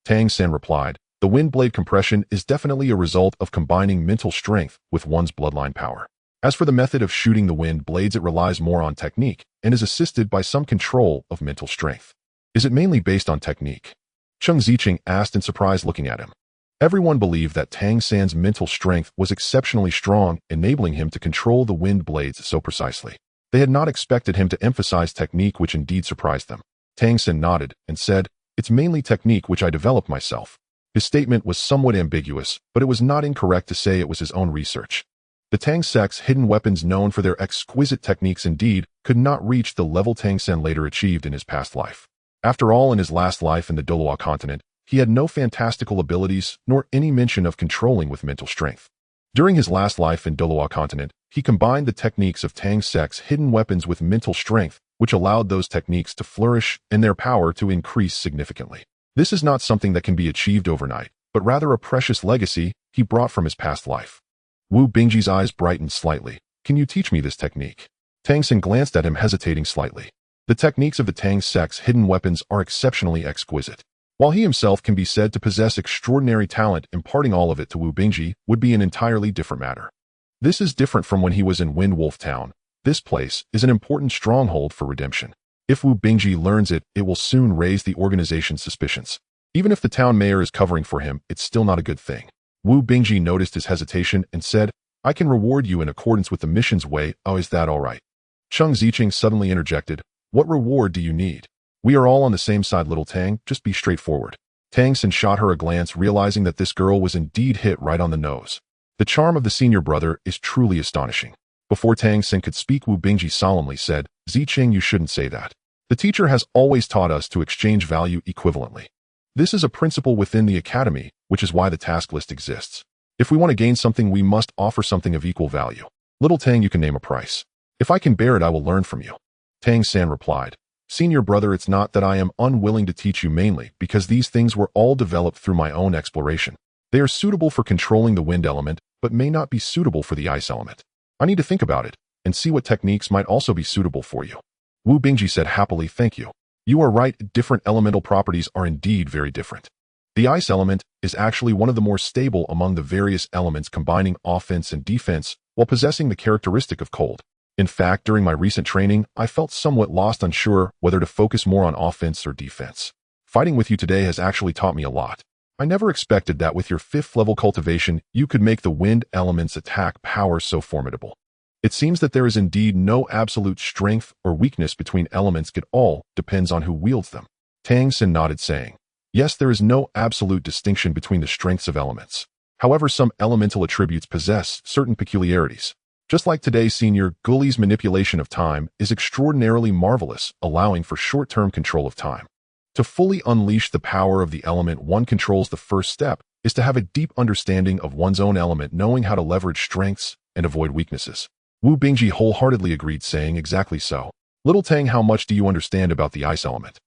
Tang San replied, "The wind blade compression is definitely a result of combining mental strength with one's bloodline power. As for the method of shooting the wind blades, it relies more on technique and is assisted by some control of mental strength." "Is it mainly based on technique?" Cheng Ziqing asked in surprise, looking at him. Everyone believed that Tang San's mental strength was exceptionally strong, enabling him to control the wind blades so precisely. They had not expected him to emphasize technique, which indeed surprised them. Tang San nodded and said, "It's mainly technique which I developed myself." His statement was somewhat ambiguous, but it was not incorrect to say it was his own research. The Tang sect's hidden weapons, known for their exquisite techniques, indeed could not reach the level Tang San later achieved in his past life. After all, in his last life in the Doloa continent, he had no fantastical abilities nor any mention of controlling with mental strength. During his last life in Doloa continent, he combined the techniques of Tang sect's hidden weapons with mental strength, which allowed those techniques to flourish and their power to increase significantly. This is not something that can be achieved overnight, but rather a precious legacy he brought from his past life. Wu Bingji's eyes brightened slightly. "Can you teach me this technique?" Tang San glanced at him, hesitating slightly. The techniques of the Tang sect's hidden weapons are exceptionally exquisite. While he himself can be said to possess extraordinary talent, imparting all of it to Wu Bingji would be an entirely different matter. This is different from when he was in Wind Wolf Town. This place is an important stronghold for redemption. If Wu Bingji learns it, it will soon raise the organization's suspicions. Even if the town mayor is covering for him, it's still not a good thing. Wu Bingji noticed his hesitation and said, "I can reward you in accordance with the mission's way. Oh, is that all right?" Cheng Ziqing suddenly interjected, "What reward do you need? We are all on the same side, little Tang. Just be straightforward." Tang San shot her a glance, realizing that this girl was indeed hit right on the nose. The charm of the senior brother is truly astonishing. Before Tang San could speak, Wu Bingji solemnly said, "Ziqing, you shouldn't say that. The teacher has always taught us to exchange value equivalently. This is a principle within the academy, which is why the task list exists. If we want to gain something, we must offer something of equal value. Little Tang, you can name a price. If I can bear it, I will learn from you." Tang San replied, "Senior brother, it's not that I am unwilling to teach you, mainly because these things were all developed through my own exploration. They are suitable for controlling the wind element, but may not be suitable for the ice element. I need to think about it and see what techniques might also be suitable for you." Wu Bingji said happily, "Thank you. You are right, different elemental properties are indeed very different. The ice element is actually one of the more stable among the various elements, combining offense and defense while possessing the characteristic of cold. In fact, during my recent training, I felt somewhat lost, unsure whether to focus more on offense or defense. Fighting with you today has actually taught me a lot. I never expected that with your 5th level cultivation, you could make the wind element's attack power so formidable. It seems that there is indeed no absolute strength or weakness between elements. It all depends on who wields them." Tang San nodded, saying, "Yes, there is no absolute distinction between the strengths of elements. However, some elemental attributes possess certain peculiarities. Just like today, Senior Guli's manipulation of time is extraordinarily marvelous, allowing for short-term control of time. To fully unleash the power of the element one controls, the first step is to have a deep understanding of one's own element, knowing how to leverage strengths and avoid weaknesses. Wu Bingji wholeheartedly agreed, saying, exactly so. Little Tang, how much do you understand about the ice element?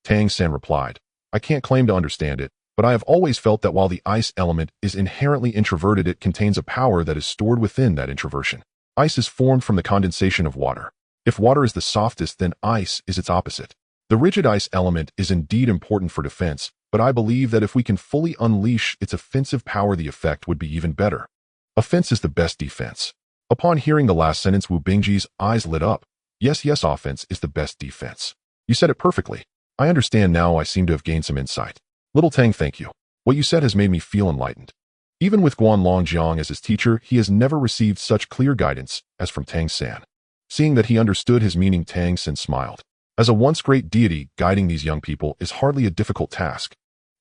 Tang San replied, I can't claim to understand it, but I have always felt that while the ice element is inherently introverted, it contains a power that is stored within that introversion. Ice is formed from the condensation of water. If water is the softest, then ice is its opposite. The rigid ice element is indeed important for defense, but I believe that if we can fully unleash its offensive power, the effect would be even better. Offense is the best defense. Upon hearing the last sentence, Wu Bingji's eyes lit up. Yes, offense is the best defense. You said it perfectly. I understand now. I seem to have gained some insight. Little Tang, thank you. What you said has made me feel enlightened. Even with Guanlong Jiang as his teacher, he has never received such clear guidance as from Tang San. Seeing that he understood his meaning, Tang San smiled. As a once great deity, guiding these young people is hardly a difficult task.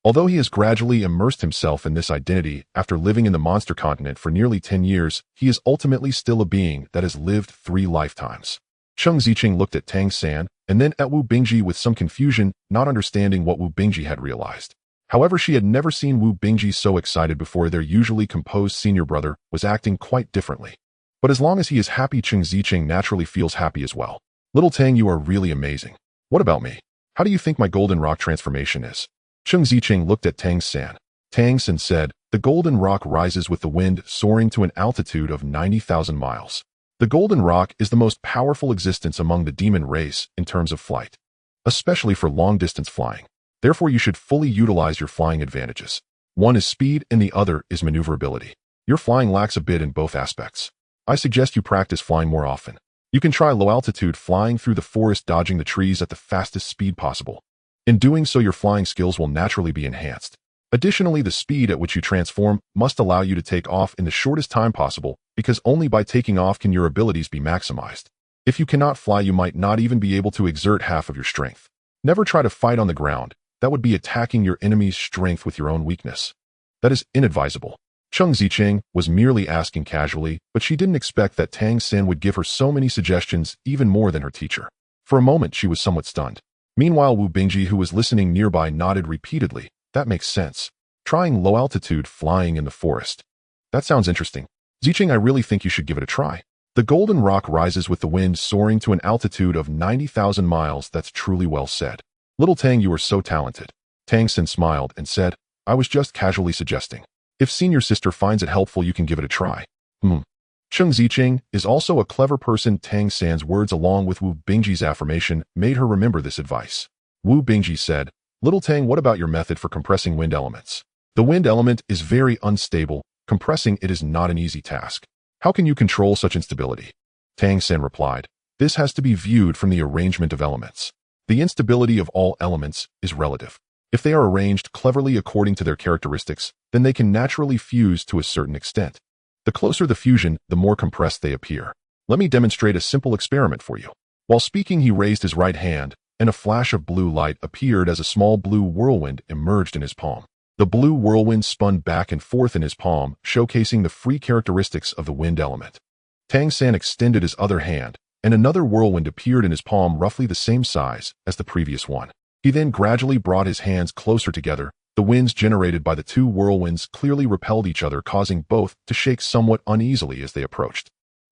Although he has gradually immersed himself in this identity after living in the monster continent for nearly 10 years, he is ultimately still a being that has lived 3 lifetimes. Cheng Ziqing looked at Tang San and then at Wu Bingji with some confusion, not understanding what Wu Bingji had realized. However, she had never seen Wu Bingji so excited before. Their usually composed senior brother was acting quite differently. But as long as he is happy, Cheng Ziqing naturally feels happy as well. Little Tang, you are really amazing. What about me? How do you think my golden rock transformation is? Cheng Ziqing looked at Tang San. Tang San said, the golden rock rises with the wind, soaring to an altitude of 90,000 miles. The golden rock is the most powerful existence among the demon race in terms of flight, especially for long-distance flying. Therefore, you should fully utilize your flying advantages. One is speed and the other is maneuverability. Your flying lacks a bit in both aspects. I suggest you practice flying more often. You can try low-altitude flying through the forest, dodging the trees at the fastest speed possible. In doing so, your flying skills will naturally be enhanced. Additionally, the speed at which you transform must allow you to take off in the shortest time possible, because only by taking off can your abilities be maximized. If you cannot fly, you might not even be able to exert half of your strength. Never try to fight on the ground. That would be attacking your enemy's strength with your own weakness. That is inadvisable. Cheng Ziqing was merely asking casually, but she didn't expect that Tang San would give her so many suggestions, even more than her teacher. For a moment, she was somewhat stunned. Meanwhile, Wu Bingji, who was listening nearby, nodded repeatedly. That makes sense. Trying low-altitude flying in the forest. That sounds interesting. Ziqing, I really think you should give it a try. The golden rock rises with the wind, soaring to an altitude of 90,000 miles. That's truly well said. Little Tang, you are so talented. Tang San smiled and said, I was just casually suggesting. If senior sister finds it helpful, you can give it a try. Cheng Ziqing is also a clever person. Tang San's words along with Wu Bingji's affirmation made her remember this advice. Wu Bingji said, Little Tang, what about your method for compressing wind elements? The wind element is very unstable. Compressing it is not an easy task. How can you control such instability? Tang San replied, this has to be viewed from the arrangement of elements. The instability of all elements is relative. If they are arranged cleverly according to their characteristics, then they can naturally fuse to a certain extent. The closer the fusion, the more compressed they appear. Let me demonstrate a simple experiment for you. While speaking, he raised his right hand, and a flash of blue light appeared as a small blue whirlwind emerged in his palm. The blue whirlwind spun back and forth in his palm, showcasing the free characteristics of the wind element. Tang San extended his other hand, and another whirlwind appeared in his palm roughly the same size as the previous one. He then gradually brought his hands closer together. The winds generated by the 2 whirlwinds clearly repelled each other, causing both to shake somewhat uneasily as they approached.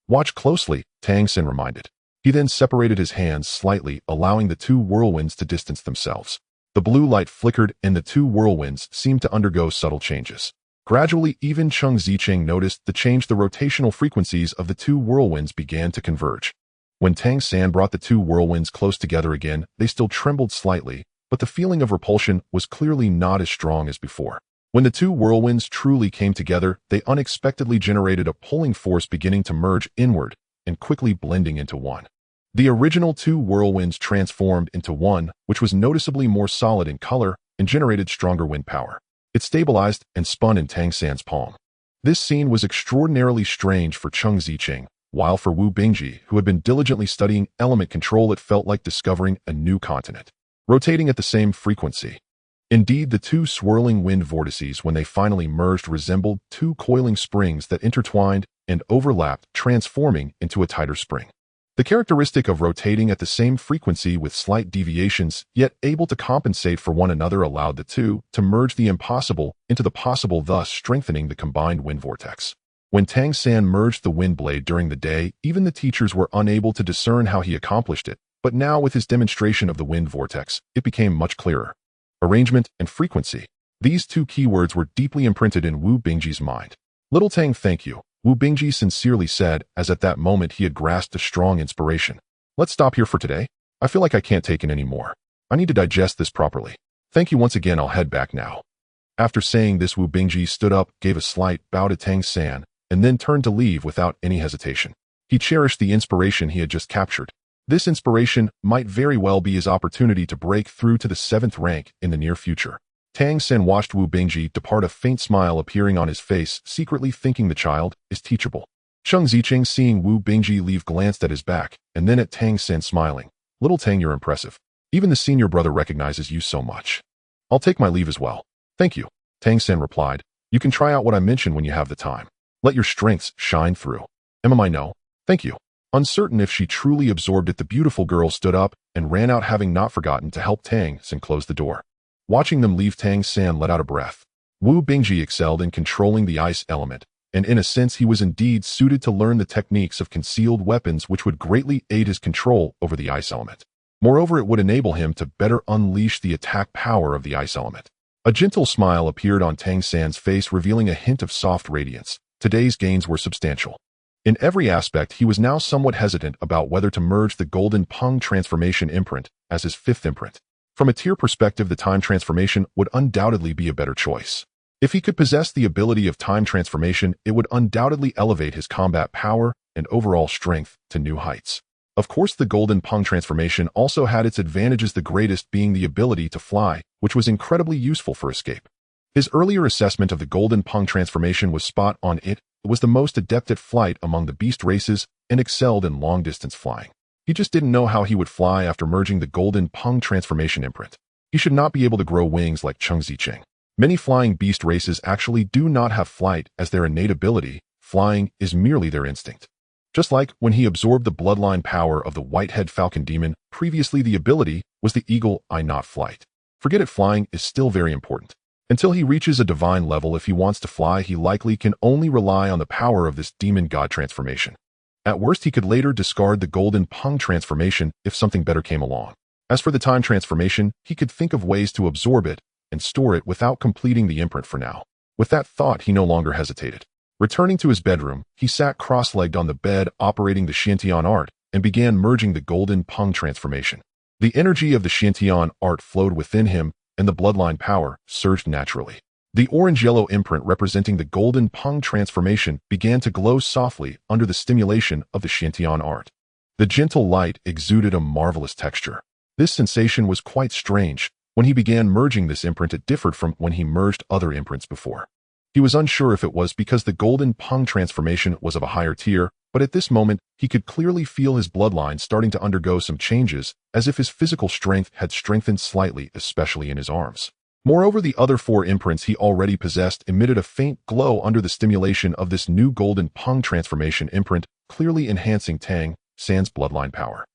Watch closely, Tang San reminded. He then separated his hands slightly, allowing the 2 whirlwinds to distance themselves. The blue light flickered and the 2 whirlwinds seemed to undergo subtle changes. Gradually, even Cheng Ziqing noticed the change. The rotational frequencies of the 2 whirlwinds began to converge. When Tang San brought the 2 whirlwinds close together again, they still trembled slightly, but the feeling of repulsion was clearly not as strong as before. When the 2 whirlwinds truly came together, they unexpectedly generated a pulling force beginning to merge inward and quickly blending into one. The original 2 whirlwinds transformed into one, which was noticeably more solid in color and generated stronger wind power. It stabilized and spun in Tang San's palm. This scene was extraordinarily strange for Cheng Ziqing, while for Wu Bingji, who had been diligently studying element control, it felt like discovering a new continent, rotating at the same frequency. Indeed, the 2 swirling wind vortices, when they finally merged, resembled 2 coiling springs that intertwined and overlapped, transforming into a tighter spring. The characteristic of rotating at the same frequency with slight deviations, yet able to compensate for one another, allowed the two to merge the impossible into the possible, thus strengthening the combined wind vortex. When Tang San merged the wind blade during the day, even the teachers were unable to discern how he accomplished it, but now with his demonstration of the wind vortex, it became much clearer. Arrangement and frequency. These two keywords were deeply imprinted in Wu Bingji's mind. "Little Tang, thank you," Wu Bingji sincerely said, as at that moment he had grasped a strong inspiration. "Let's stop here for today. I feel like I can't take it anymore. I need to digest this properly. Thank you once again, I'll head back now." After saying this, Wu Bingji stood up, gave a slight bow to Tang San, and then turned to leave without any hesitation. He cherished the inspiration he had just captured. This inspiration might very well be his opportunity to break through to the 7th rank in the near future. Tang San watched Wu Bingji depart, a faint smile appearing on his face, secretly thinking the child is teachable. Cheng Zicheng, seeing Wu Bingji leave, glanced at his back, and then at Tang San, smiling. "Little Tang, you're impressive. Even the senior brother recognizes you so much. I'll take my leave as well." "Thank you," Tang San replied. "You can try out what I mentioned when you have the time. Let your strengths shine through." "I know. Thank you." Uncertain if she truly absorbed it, the beautiful girl stood up and ran out, having not forgotten to help Tang San close the door. Watching them leave, Tang San let out a breath. Wu Bingji excelled in controlling the ice element, and in a sense he was indeed suited to learn the techniques of concealed weapons, which would greatly aid his control over the ice element. Moreover, it would enable him to better unleash the attack power of the ice element. A gentle smile appeared on Tang San's face, revealing a hint of soft radiance. Today's gains were substantial. In every aspect, he was now somewhat hesitant about whether to merge the Golden Peng transformation imprint as his 5th imprint. From a tier perspective, the time transformation would undoubtedly be a better choice. If he could possess the ability of time transformation, it would undoubtedly elevate his combat power and overall strength to new heights. Of course, the Golden Peng transformation also had its advantages, the greatest being the ability to fly, which was incredibly useful for escape. His earlier assessment of the Golden Peng transformation was spot on. It was the most adept at flight among the beast races and excelled in long-distance flying. He just didn't know how he would fly after merging the Golden Peng transformation imprint. He should not be able to grow wings like Cheng Zicheng. Many flying beast races actually do not have flight as their innate ability. Flying is merely their instinct. Just like when he absorbed the bloodline power of the white-head falcon demon, previously the ability was the eagle eye, not flight. Forget it, flying is still very important. Until he reaches a divine level, if he wants to fly, he likely can only rely on the power of this demon god transformation. At worst, he could later discard the Golden Peng transformation if something better came along. As for the time transformation, he could think of ways to absorb it and store it without completing the imprint for now. With that thought, he no longer hesitated. Returning to his bedroom, he sat cross-legged on the bed, operating the Xiantian art, and began merging the Golden Peng transformation. The energy of the Xiantian art flowed within him, and the bloodline power surged naturally. The orange-yellow imprint representing the Golden Peng transformation began to glow softly under the stimulation of the Xiantian art. The gentle light exuded a marvelous texture. This sensation was quite strange. When he began merging this imprint, it differed from when he merged other imprints before. He was unsure if it was because the Golden Peng transformation was of a higher tier, but at this moment, he could clearly feel his bloodline starting to undergo some changes, as if his physical strength had strengthened slightly, especially in his arms. Moreover, the other 4 imprints he already possessed emitted a faint glow under the stimulation of this new Golden Peng transformation imprint, clearly enhancing Tang San's bloodline power.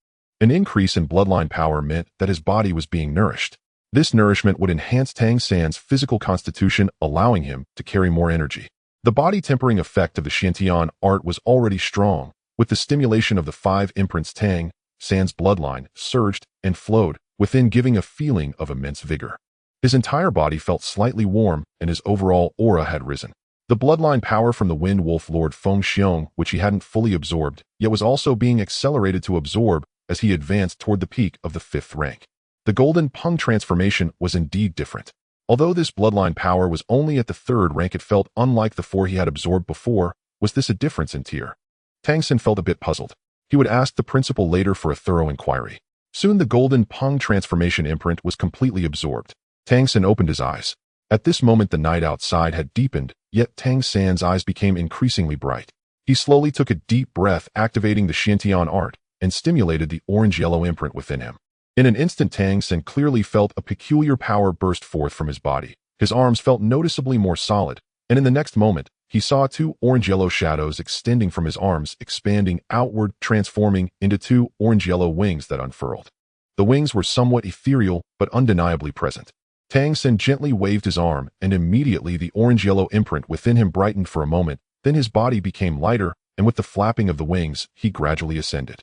An increase in bloodline power meant that his body was being nourished. This nourishment would enhance Tang San's physical constitution, allowing him to carry more energy. The body-tempering effect of the Xiantian art was already strong. With the stimulation of the 5 imprints, Tang San's bloodline surged and flowed within, giving a feeling of immense vigor. His entire body felt slightly warm, and his overall aura had risen. The bloodline power from the Wind Wolf Lord Feng Xiong, which he hadn't fully absorbed, yet was also being accelerated to absorb as he advanced toward the peak of the 5th rank. The Golden Peng transformation was indeed different. Although this bloodline power was only at the 3rd rank, it felt unlike the 4 he had absorbed before. Was this a difference in tier? Tang San felt a bit puzzled. He would ask the principal later for a thorough inquiry. Soon the Golden Peng transformation imprint was completely absorbed. Tang San opened his eyes. At this moment, the night outside had deepened, yet Tang San's eyes became increasingly bright. He slowly took a deep breath, activating the Xiantian art, and stimulated the orange-yellow imprint within him. In an instant, Tang San clearly felt a peculiar power burst forth from his body. His arms felt noticeably more solid, and in the next moment, he saw two orange-yellow shadows extending from his arms, expanding outward, transforming into two orange-yellow wings that unfurled. The wings were somewhat ethereal, but undeniably present. Tang San gently waved his arm, and immediately the orange-yellow imprint within him brightened for a moment, then his body became lighter, and with the flapping of the wings, he gradually ascended.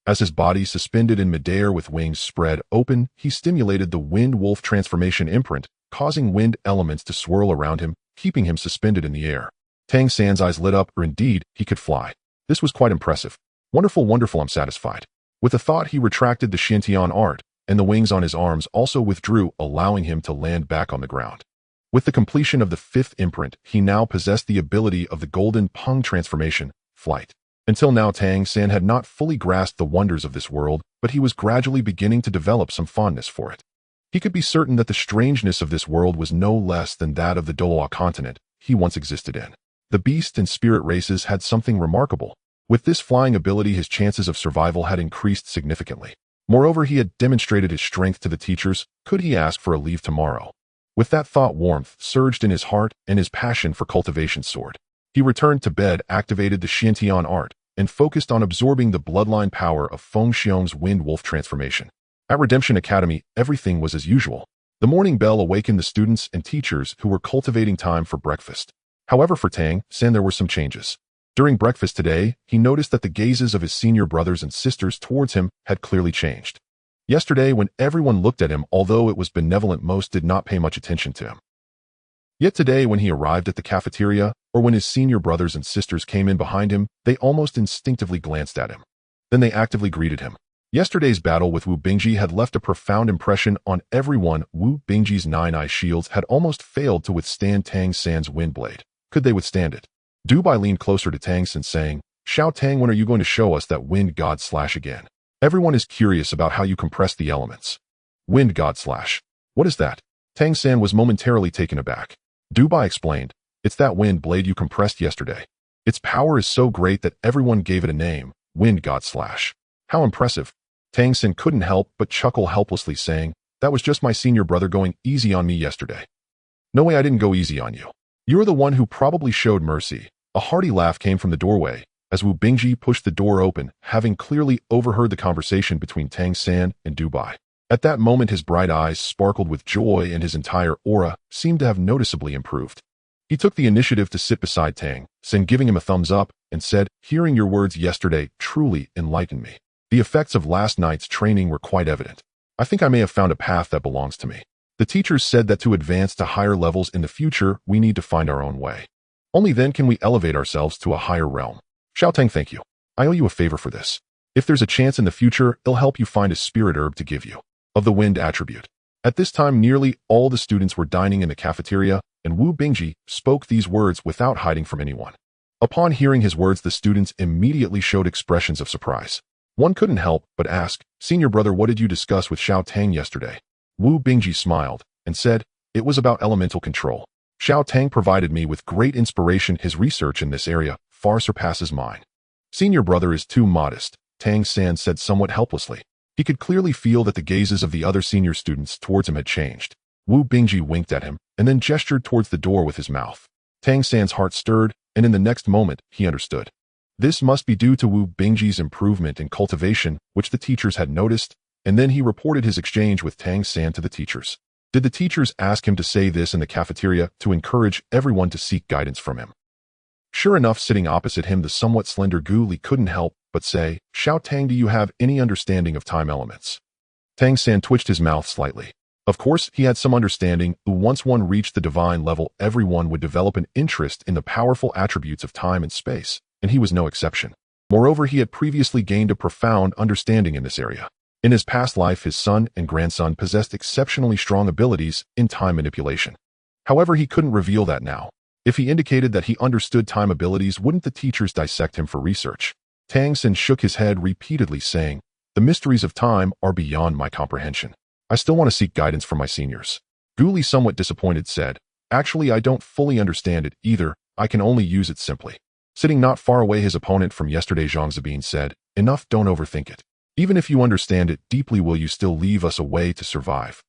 As his body suspended in midair with wings spread open, he stimulated the wind-wolf transformation imprint, causing wind elements to swirl around him, keeping him suspended in the air. Tang San's eyes lit up, or indeed, he could fly. This was quite impressive. Wonderful, wonderful, I'm satisfied. With a thought, he retracted the Xiantian art, and the wings on his arms also withdrew, allowing him to land back on the ground. With the completion of the fifth imprint, he now possessed the ability of the golden Peng transformation, flight. Until now, Tang San had not fully grasped the wonders of this world, but he was gradually beginning to develop some fondness for it. He could be certain that the strangeness of this world was no less than that of the Doa continent he once existed in. The beast and spirit races had something remarkable. With this flying ability, his chances of survival had increased significantly. Moreover, he had demonstrated his strength to the teachers. Could he ask for a leave tomorrow? With that thought, warmth surged in his heart, and his passion for cultivation soared. He returned to bed, activated the Xiantian art, and focused on absorbing the bloodline power of Feng Xiong's wind-wolf transformation. At Redemption Academy, everything was as usual. The morning bell awakened the students and teachers who were cultivating time for breakfast. However, for Tang San, there were some changes. During breakfast today, he noticed that the gazes of his senior brothers and sisters towards him had clearly changed. Yesterday, when everyone looked at him, although it was benevolent, most did not pay much attention to him. Yet today, when he arrived at the cafeteria, or when his senior brothers and sisters came in behind him, they almost instinctively glanced at him. Then they actively greeted him. Yesterday's battle with Wu Bingji had left a profound impression on everyone. Wu Bingji's 9-eye shields had almost failed to withstand Tang San's wind blade. Could they withstand it? Dubai leaned closer to Tang San, saying, "Xiao Tang, when are you going to show us that wind god slash again? Everyone is curious about how you compress the elements." Wind god slash. What is that? Tang San was momentarily taken aback. Dubai explained, "It's that wind blade you compressed yesterday. Its power is so great that everyone gave it a name, wind god slash." How impressive. Tang San couldn't help but chuckle helplessly, saying, "That was just my senior brother going easy on me yesterday." "No way, I didn't go easy on you. You're the one who probably showed mercy." A hearty laugh came from the doorway, as Wu Bingji pushed the door open, having clearly overheard the conversation between Tang San and Dubai. At that moment, his bright eyes sparkled with joy and his entire aura seemed to have noticeably improved. He took the initiative to sit beside Tang San, giving him a thumbs up, and said, "Hearing your words yesterday truly enlightened me. The effects of last night's training were quite evident. I think I may have found a path that belongs to me. The teachers said that to advance to higher levels in the future, we need to find our own way. Only then can we elevate ourselves to a higher realm. Xiao Tang, thank you. I owe you a favor for this. If there's a chance in the future, it'll help you find a spirit herb to give you, of the wind attribute." At this time, nearly all the students were dining in the cafeteria, and Wu Bingji spoke these words without hiding from anyone. Upon hearing his words, the students immediately showed expressions of surprise. One couldn't help but ask, "Senior brother, what did you discuss with Xiao Tang yesterday?" Wu Bingji smiled and said, "It was about elemental control. Xiao Tang provided me with great inspiration. His research in this area far surpasses mine." "Senior brother is too modest," Tang San said somewhat helplessly. He could clearly feel that the gazes of the other senior students towards him had changed. Wu Bingji winked at him and then gestured towards the door with his mouth. Tang San's heart stirred, and in the next moment, he understood. This must be due to Wu Bingji's improvement in cultivation, which the teachers had noticed, and then he reported his exchange with Tang San to the teachers. Did the teachers ask him to say this in the cafeteria to encourage everyone to seek guidance from him? Sure enough, sitting opposite him, the somewhat slender Gu Li couldn't help but say, "Xiao Tang, do you have any understanding of time elements?" Tang San twitched his mouth slightly. Of course, he had some understanding. Once one reached the divine level, everyone would develop an interest in the powerful attributes of time and space, and he was no exception. Moreover, he had previously gained a profound understanding in this area. In his past life, his son and grandson possessed exceptionally strong abilities in time manipulation. However, he couldn't reveal that now. If he indicated that he understood time abilities, wouldn't the teachers dissect him for research? Tang San shook his head repeatedly, saying, "The mysteries of time are beyond my comprehension. I still want to seek guidance from my seniors." Gu Li, somewhat disappointed, said, "Actually, I don't fully understand it either. I can only use it simply." Sitting not far away, his opponent from yesterday, Zhang Zabin, said, "Enough, don't overthink it. Even if you understand it deeply, will you still leave us a way to survive?"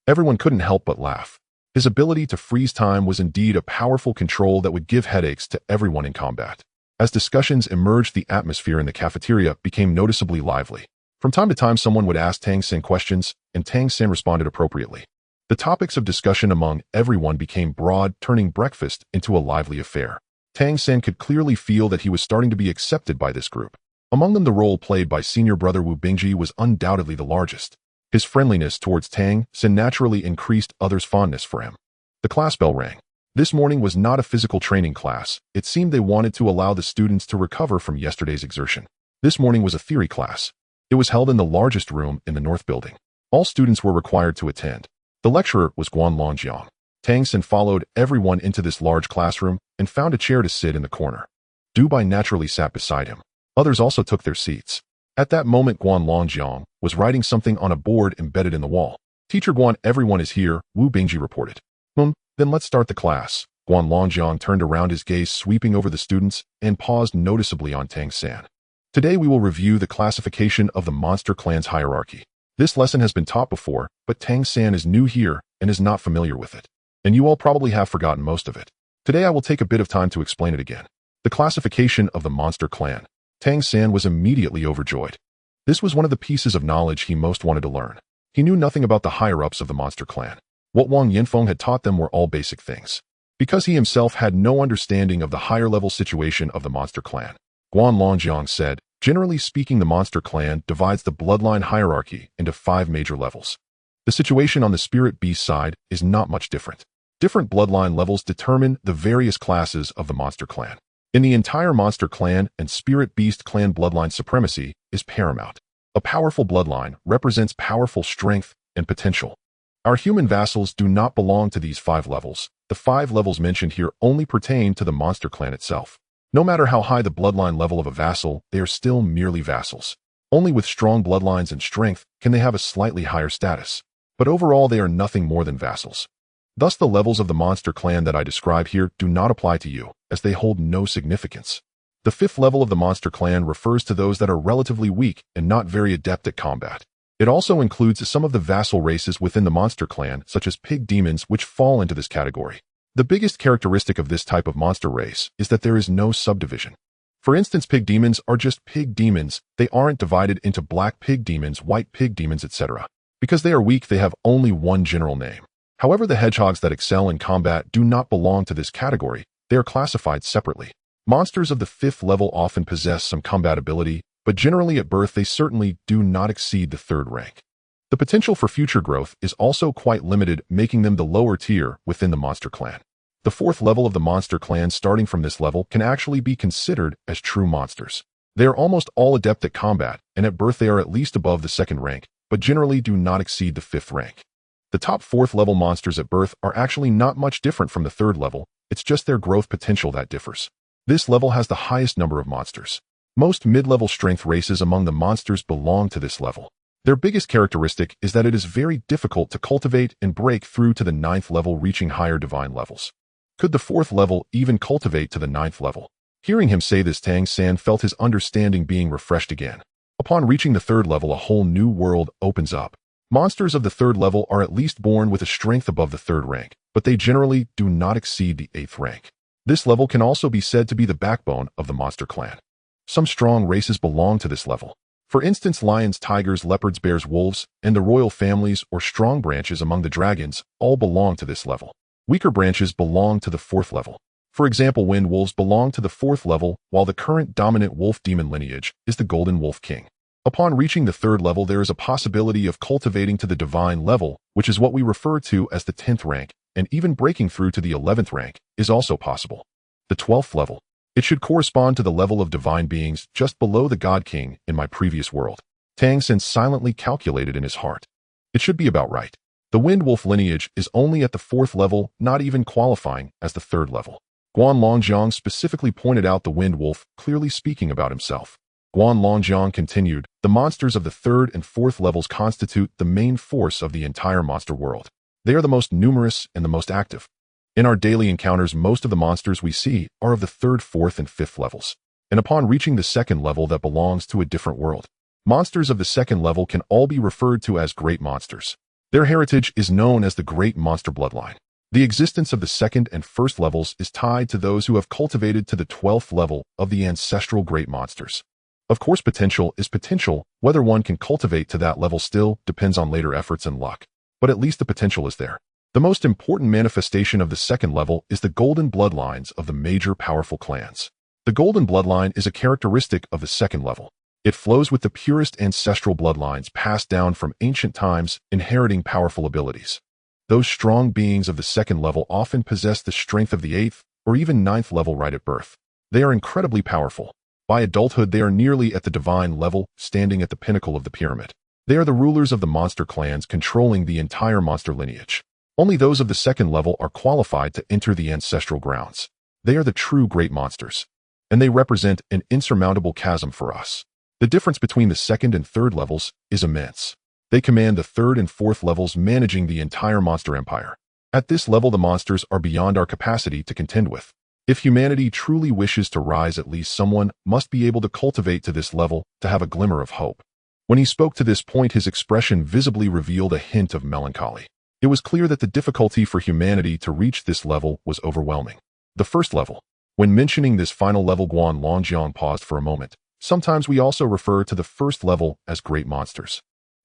Everyone couldn't help but laugh. His ability to freeze time was indeed a powerful control that would give headaches to everyone in combat. As discussions emerged, the atmosphere in the cafeteria became noticeably lively. From time to time, someone would ask Tang San questions, and Tang San responded appropriately. The topics of discussion among everyone became broad, turning breakfast into a lively affair. Tang San could clearly feel that he was starting to be accepted by this group. Among them, the role played by senior brother Wu Bingji was undoubtedly the largest. His friendliness towards Tang San naturally increased others' fondness for him. The class bell rang. This morning was not a physical training class. It seemed they wanted to allow the students to recover from yesterday's exertion. This morning was a theory class. It was held in the largest room in the north building. All students were required to attend. The lecturer was Guanlongjiang. Tang San followed everyone into this large classroom and found a chair to sit in the corner. Du Bai naturally sat beside him. Others also took their seats. At that moment, Guanlongjiang was writing something on a board embedded in the wall. Teacher Guan, everyone is here, Wu Bingji reported. Then let's start the class. Guanlongjiang turned around, his gaze sweeping over the students, and paused noticeably on Tang San. Today we will review the classification of the monster clan's hierarchy. This lesson has been taught before, but Tang San is new here and is not familiar with it. And you all probably have forgotten most of it. Today I will take a bit of time to explain it again. The classification of the monster clan. Tang San was immediately overjoyed. This was one of the pieces of knowledge he most wanted to learn. He knew nothing about the higher-ups of the monster clan. What Wang Yinfeng had taught them were all basic things. Because he himself had no understanding of the higher-level situation of the monster clan. Guanlongjiang said, generally speaking, the monster clan divides the bloodline hierarchy into 5 major levels. The situation on the spirit beast side is not much different. Different bloodline levels determine the various classes of the monster clan. In the entire monster clan and spirit beast clan, bloodline supremacy is paramount. A powerful bloodline represents powerful strength and potential. Our human vassals do not belong to these 5 levels. The 5 levels mentioned here only pertain to the monster clan itself. No matter how high the bloodline level of a vassal, they are still merely vassals. Only with strong bloodlines and strength can they have a slightly higher status. But overall, they are nothing more than vassals. Thus, the levels of the monster clan that I describe here do not apply to you, as they hold no significance. The 5th level of the monster clan refers to those that are relatively weak and not very adept at combat. It also includes some of the vassal races within the monster clan, such as pig demons, which fall into this category. The biggest characteristic of this type of monster race is that there is no subdivision. For instance, pig demons are just pig demons. They aren't divided into black pig demons, white pig demons, etc. Because they are weak, they have only one general name. However, the hedgehogs that excel in combat do not belong to this category. They are classified separately. Monsters of the 5th level often possess some combat ability, but generally at birth they certainly do not exceed the 3rd rank. The potential for future growth is also quite limited, making them the lower tier within the monster clan. The 4th level of the monster clan, starting from this level, can actually be considered as true monsters. They are almost all adept at combat, and at birth they are at least above the 2nd rank, but generally do not exceed the 5th rank. The top 4th level monsters at birth are actually not much different from the 3rd level, it's just their growth potential that differs. This level has the highest number of monsters. Most mid-level strength races among the monsters belong to this level. Their biggest characteristic is that it is very difficult to cultivate and break through to the 9th level, reaching higher divine levels. Could the 4th level even cultivate to the 9th level? Hearing him say this, Tang San felt his understanding being refreshed again. Upon reaching the 3rd level, a whole new world opens up. Monsters of the 3rd level are at least born with a strength above the 3rd rank, but they generally do not exceed the 8th rank. This level can also be said to be the backbone of the monster clan. Some strong races belong to this level. For instance, lions, tigers, leopards, bears, wolves, and the royal families or strong branches among the dragons all belong to this level. Weaker branches belong to the 4th level. For example, wind wolves belong to the 4th level, while the current dominant wolf demon lineage is the golden wolf king. Upon reaching the 3rd level, there is a possibility of cultivating to the divine level, which is what we refer to as the 10th rank, and even breaking through to the 11th rank is also possible. The 12th level. It should correspond to the level of divine beings just below the God King in my previous world. Tang San silently calculated in his heart. It should be about right. The Wind Wolf lineage is only at the 4th level, not even qualifying as the 3rd level. Guanlongjiang specifically pointed out the Wind Wolf, clearly speaking about himself. Guanlongjiang continued, the monsters of the 3rd and 4th levels constitute the main force of the entire monster world. They are the most numerous and the most active. In our daily encounters, most of the monsters we see are of the 3rd, 4th, and 5th levels. And upon reaching the 2nd level, that belongs to a different world. Monsters of the 2nd level can all be referred to as great monsters. Their heritage is known as the Great Monster Bloodline. The existence of the second and first levels is tied to those who have cultivated to the 12th level of the ancestral great monsters. Of course, potential is potential. Whether one can cultivate to that level still depends on later efforts and luck. But at least the potential is there. The most important manifestation of the second level is the golden bloodlines of the major powerful clans. The golden bloodline is a characteristic of the second level. It flows with the purest ancestral bloodlines passed down from ancient times, inheriting powerful abilities. Those strong beings of the second level often possess the strength of the 8th or even 9th level right at birth. They are incredibly powerful. By adulthood, they are nearly at the divine level, standing at the pinnacle of the pyramid. They are the rulers of the monster clans, controlling the entire monster lineage. Only those of the second level are qualified to enter the ancestral grounds. They are the true great monsters, and they represent an insurmountable chasm for us. The difference between the second and third levels is immense. They command the third and fourth levels, managing the entire monster empire. At this level, the monsters are beyond our capacity to contend with. If humanity truly wishes to rise, at least someone must be able to cultivate to this level to have a glimmer of hope. When he spoke to this point, his expression visibly revealed a hint of melancholy. It was clear that the difficulty for humanity to reach this level was overwhelming. The first level. When mentioning this final level, Guan Longjiang paused for a moment. Sometimes we also refer to the first level as great monsters.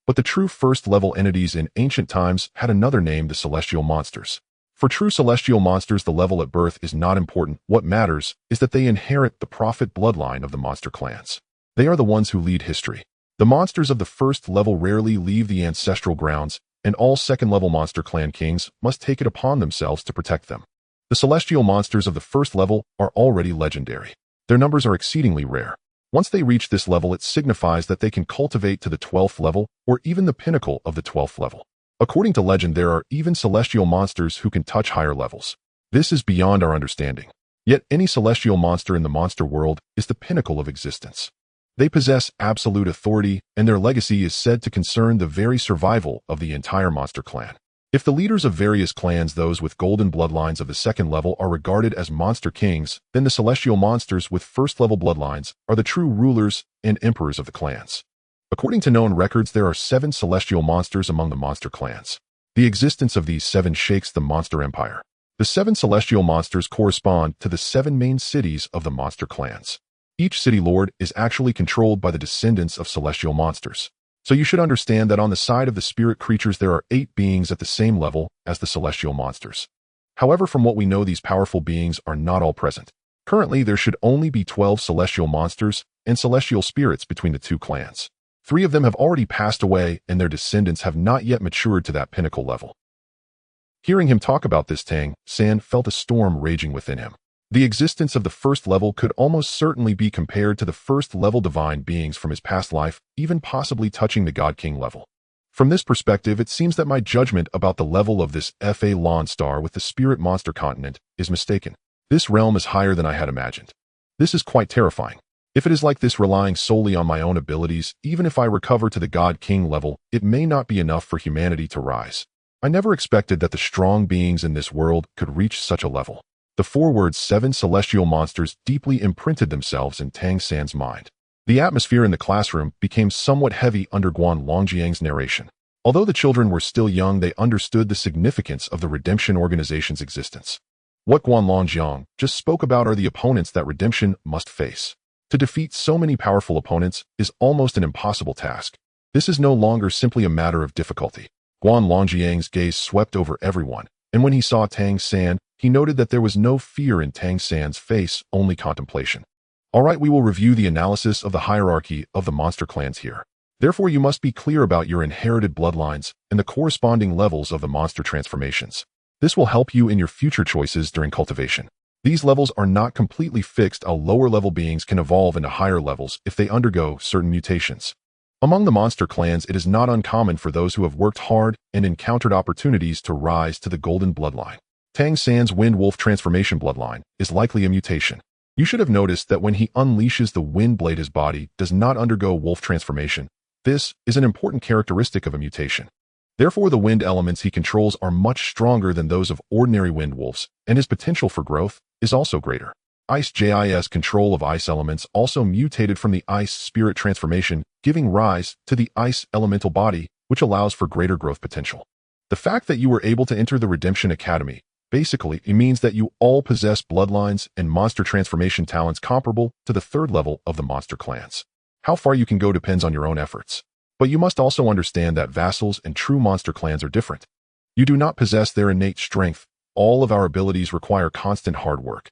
But the true first level entities in ancient times had another name, the celestial monsters. For true celestial monsters, the level at birth is not important. What matters is that they inherit the prophet bloodline of the monster clans. They are the ones who lead history. The monsters of the first level rarely leave the ancestral grounds, and all second-level monster clan kings must take it upon themselves to protect them. The celestial monsters of the first level are already legendary. Their numbers are exceedingly rare. Once they reach this level, it signifies that they can cultivate to the 12th level or even the pinnacle of the 12th level. According to legend, there are even celestial monsters who can touch higher levels. This is beyond our understanding. Yet any celestial monster in the monster world is the pinnacle of existence. They possess absolute authority, and their legacy is said to concern the very survival of the entire monster clan. If the leaders of various clans, those with golden bloodlines of the second level, are regarded as monster kings, then the celestial monsters with first-level bloodlines are the true rulers and emperors of the clans. According to known records, there are 7 celestial monsters among the monster clans. The existence of these 7 shakes the monster empire. The 7 celestial monsters correspond to the 7 main cities of the monster clans. Each city lord is actually controlled by the descendants of celestial monsters. So you should understand that on the side of the spirit creatures there are 8 beings at the same level as the celestial monsters. However, from what we know, these powerful beings are not all present. Currently, there should only be 12 celestial monsters and celestial spirits between the 2 clans. 3 of them have already passed away, and their descendants have not yet matured to that pinnacle level. Hearing him talk about this, Tang San felt a storm raging within him. The existence of the first level could almost certainly be compared to the first-level divine beings from his past life, even possibly touching the God King level. From this perspective, it seems that my judgment about the level of this Fa Lon star with the spirit monster continent is mistaken. This realm is higher than I had imagined. This is quite terrifying. If it is like this, relying solely on my own abilities, even if I recover to the God King level, it may not be enough for humanity to rise. I never expected that the strong beings in this world could reach such a level. The 4 words 7 celestial monsters deeply imprinted themselves in Tang San's mind. The atmosphere in the classroom became somewhat heavy under Guan Longjiang's narration. Although the children were still young, they understood the significance of the Redemption Organization's existence. What Guan Longjiang just spoke about are the opponents that Redemption must face. To defeat so many powerful opponents is almost an impossible task. This is no longer simply a matter of difficulty. Guan Longjiang's gaze swept over everyone, and when he saw Tang San, he noted that there was no fear in Tang San's face, only contemplation. Alright, we will review the analysis of the hierarchy of the monster clans here. Therefore, you must be clear about your inherited bloodlines and the corresponding levels of the monster transformations. This will help you in your future choices during cultivation. These levels are not completely fixed. Lower-level beings can evolve into higher levels if they undergo certain mutations. Among the monster clans, it is not uncommon for those who have worked hard and encountered opportunities to rise to the golden bloodline. Tang San's Wind Wolf transformation bloodline is likely a mutation. You should have noticed that when he unleashes the wind blade, his body does not undergo wolf transformation. This is an important characteristic of a mutation. Therefore, the wind elements he controls are much stronger than those of ordinary wind wolves, and his potential for growth is also greater. Ice Jis control of ice elements also mutated from the ice spirit transformation, giving rise to the ice elemental body, which allows for greater growth potential. The fact that you were able to enter the Redemption Academy Basically, it means that you all possess bloodlines and monster transformation talents comparable to the third level of the monster clans. How far you can go depends on your own efforts. But you must also understand that vassals and true monster clans are different. You do not possess their innate strength. All of our abilities require constant hard work.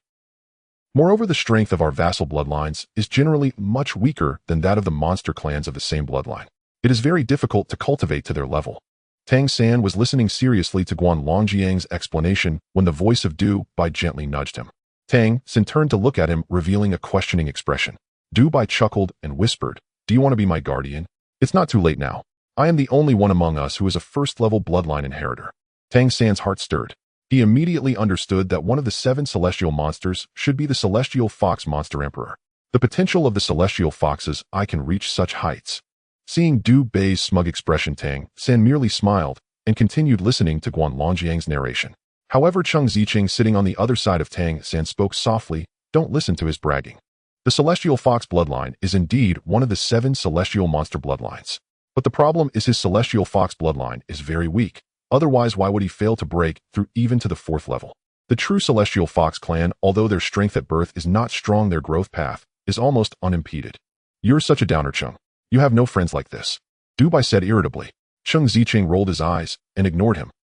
Moreover, the strength of our vassal bloodlines is generally much weaker than that of the monster clans of the same bloodline. It is very difficult to cultivate to their level. Tang San was listening seriously to Guan Longjiang's explanation when the voice of Du Bai gently nudged him. Tang San turned to look at him, revealing a questioning expression. Du Bai chuckled and whispered, "Do you want to be my guardian? It's not too late now. I am the only one among us who is a first-level bloodline inheritor." Tang San's heart stirred. He immediately understood that one of the 7 celestial monsters should be the celestial fox monster emperor. The potential of the celestial fox's eye can reach such heights. Seeing Du Bai's smug expression, Tang San merely smiled and continued listening to Guan Longjiang's narration. However, Cheng Ziqing, sitting on the other side of Tang San, spoke softly. "Don't listen to his bragging. The celestial fox bloodline is indeed one of the 7 celestial monster bloodlines. But the problem is his celestial fox bloodline is very weak. Otherwise, why would he fail to break through even to the 4th level? The true celestial fox clan, although their strength at birth is not strong, their growth path is almost unimpeded." "You're such a downer, Cheng. You have no friends like this," Du Bai said irritably. Cheng Ziqing rolled his eyes and ignored him.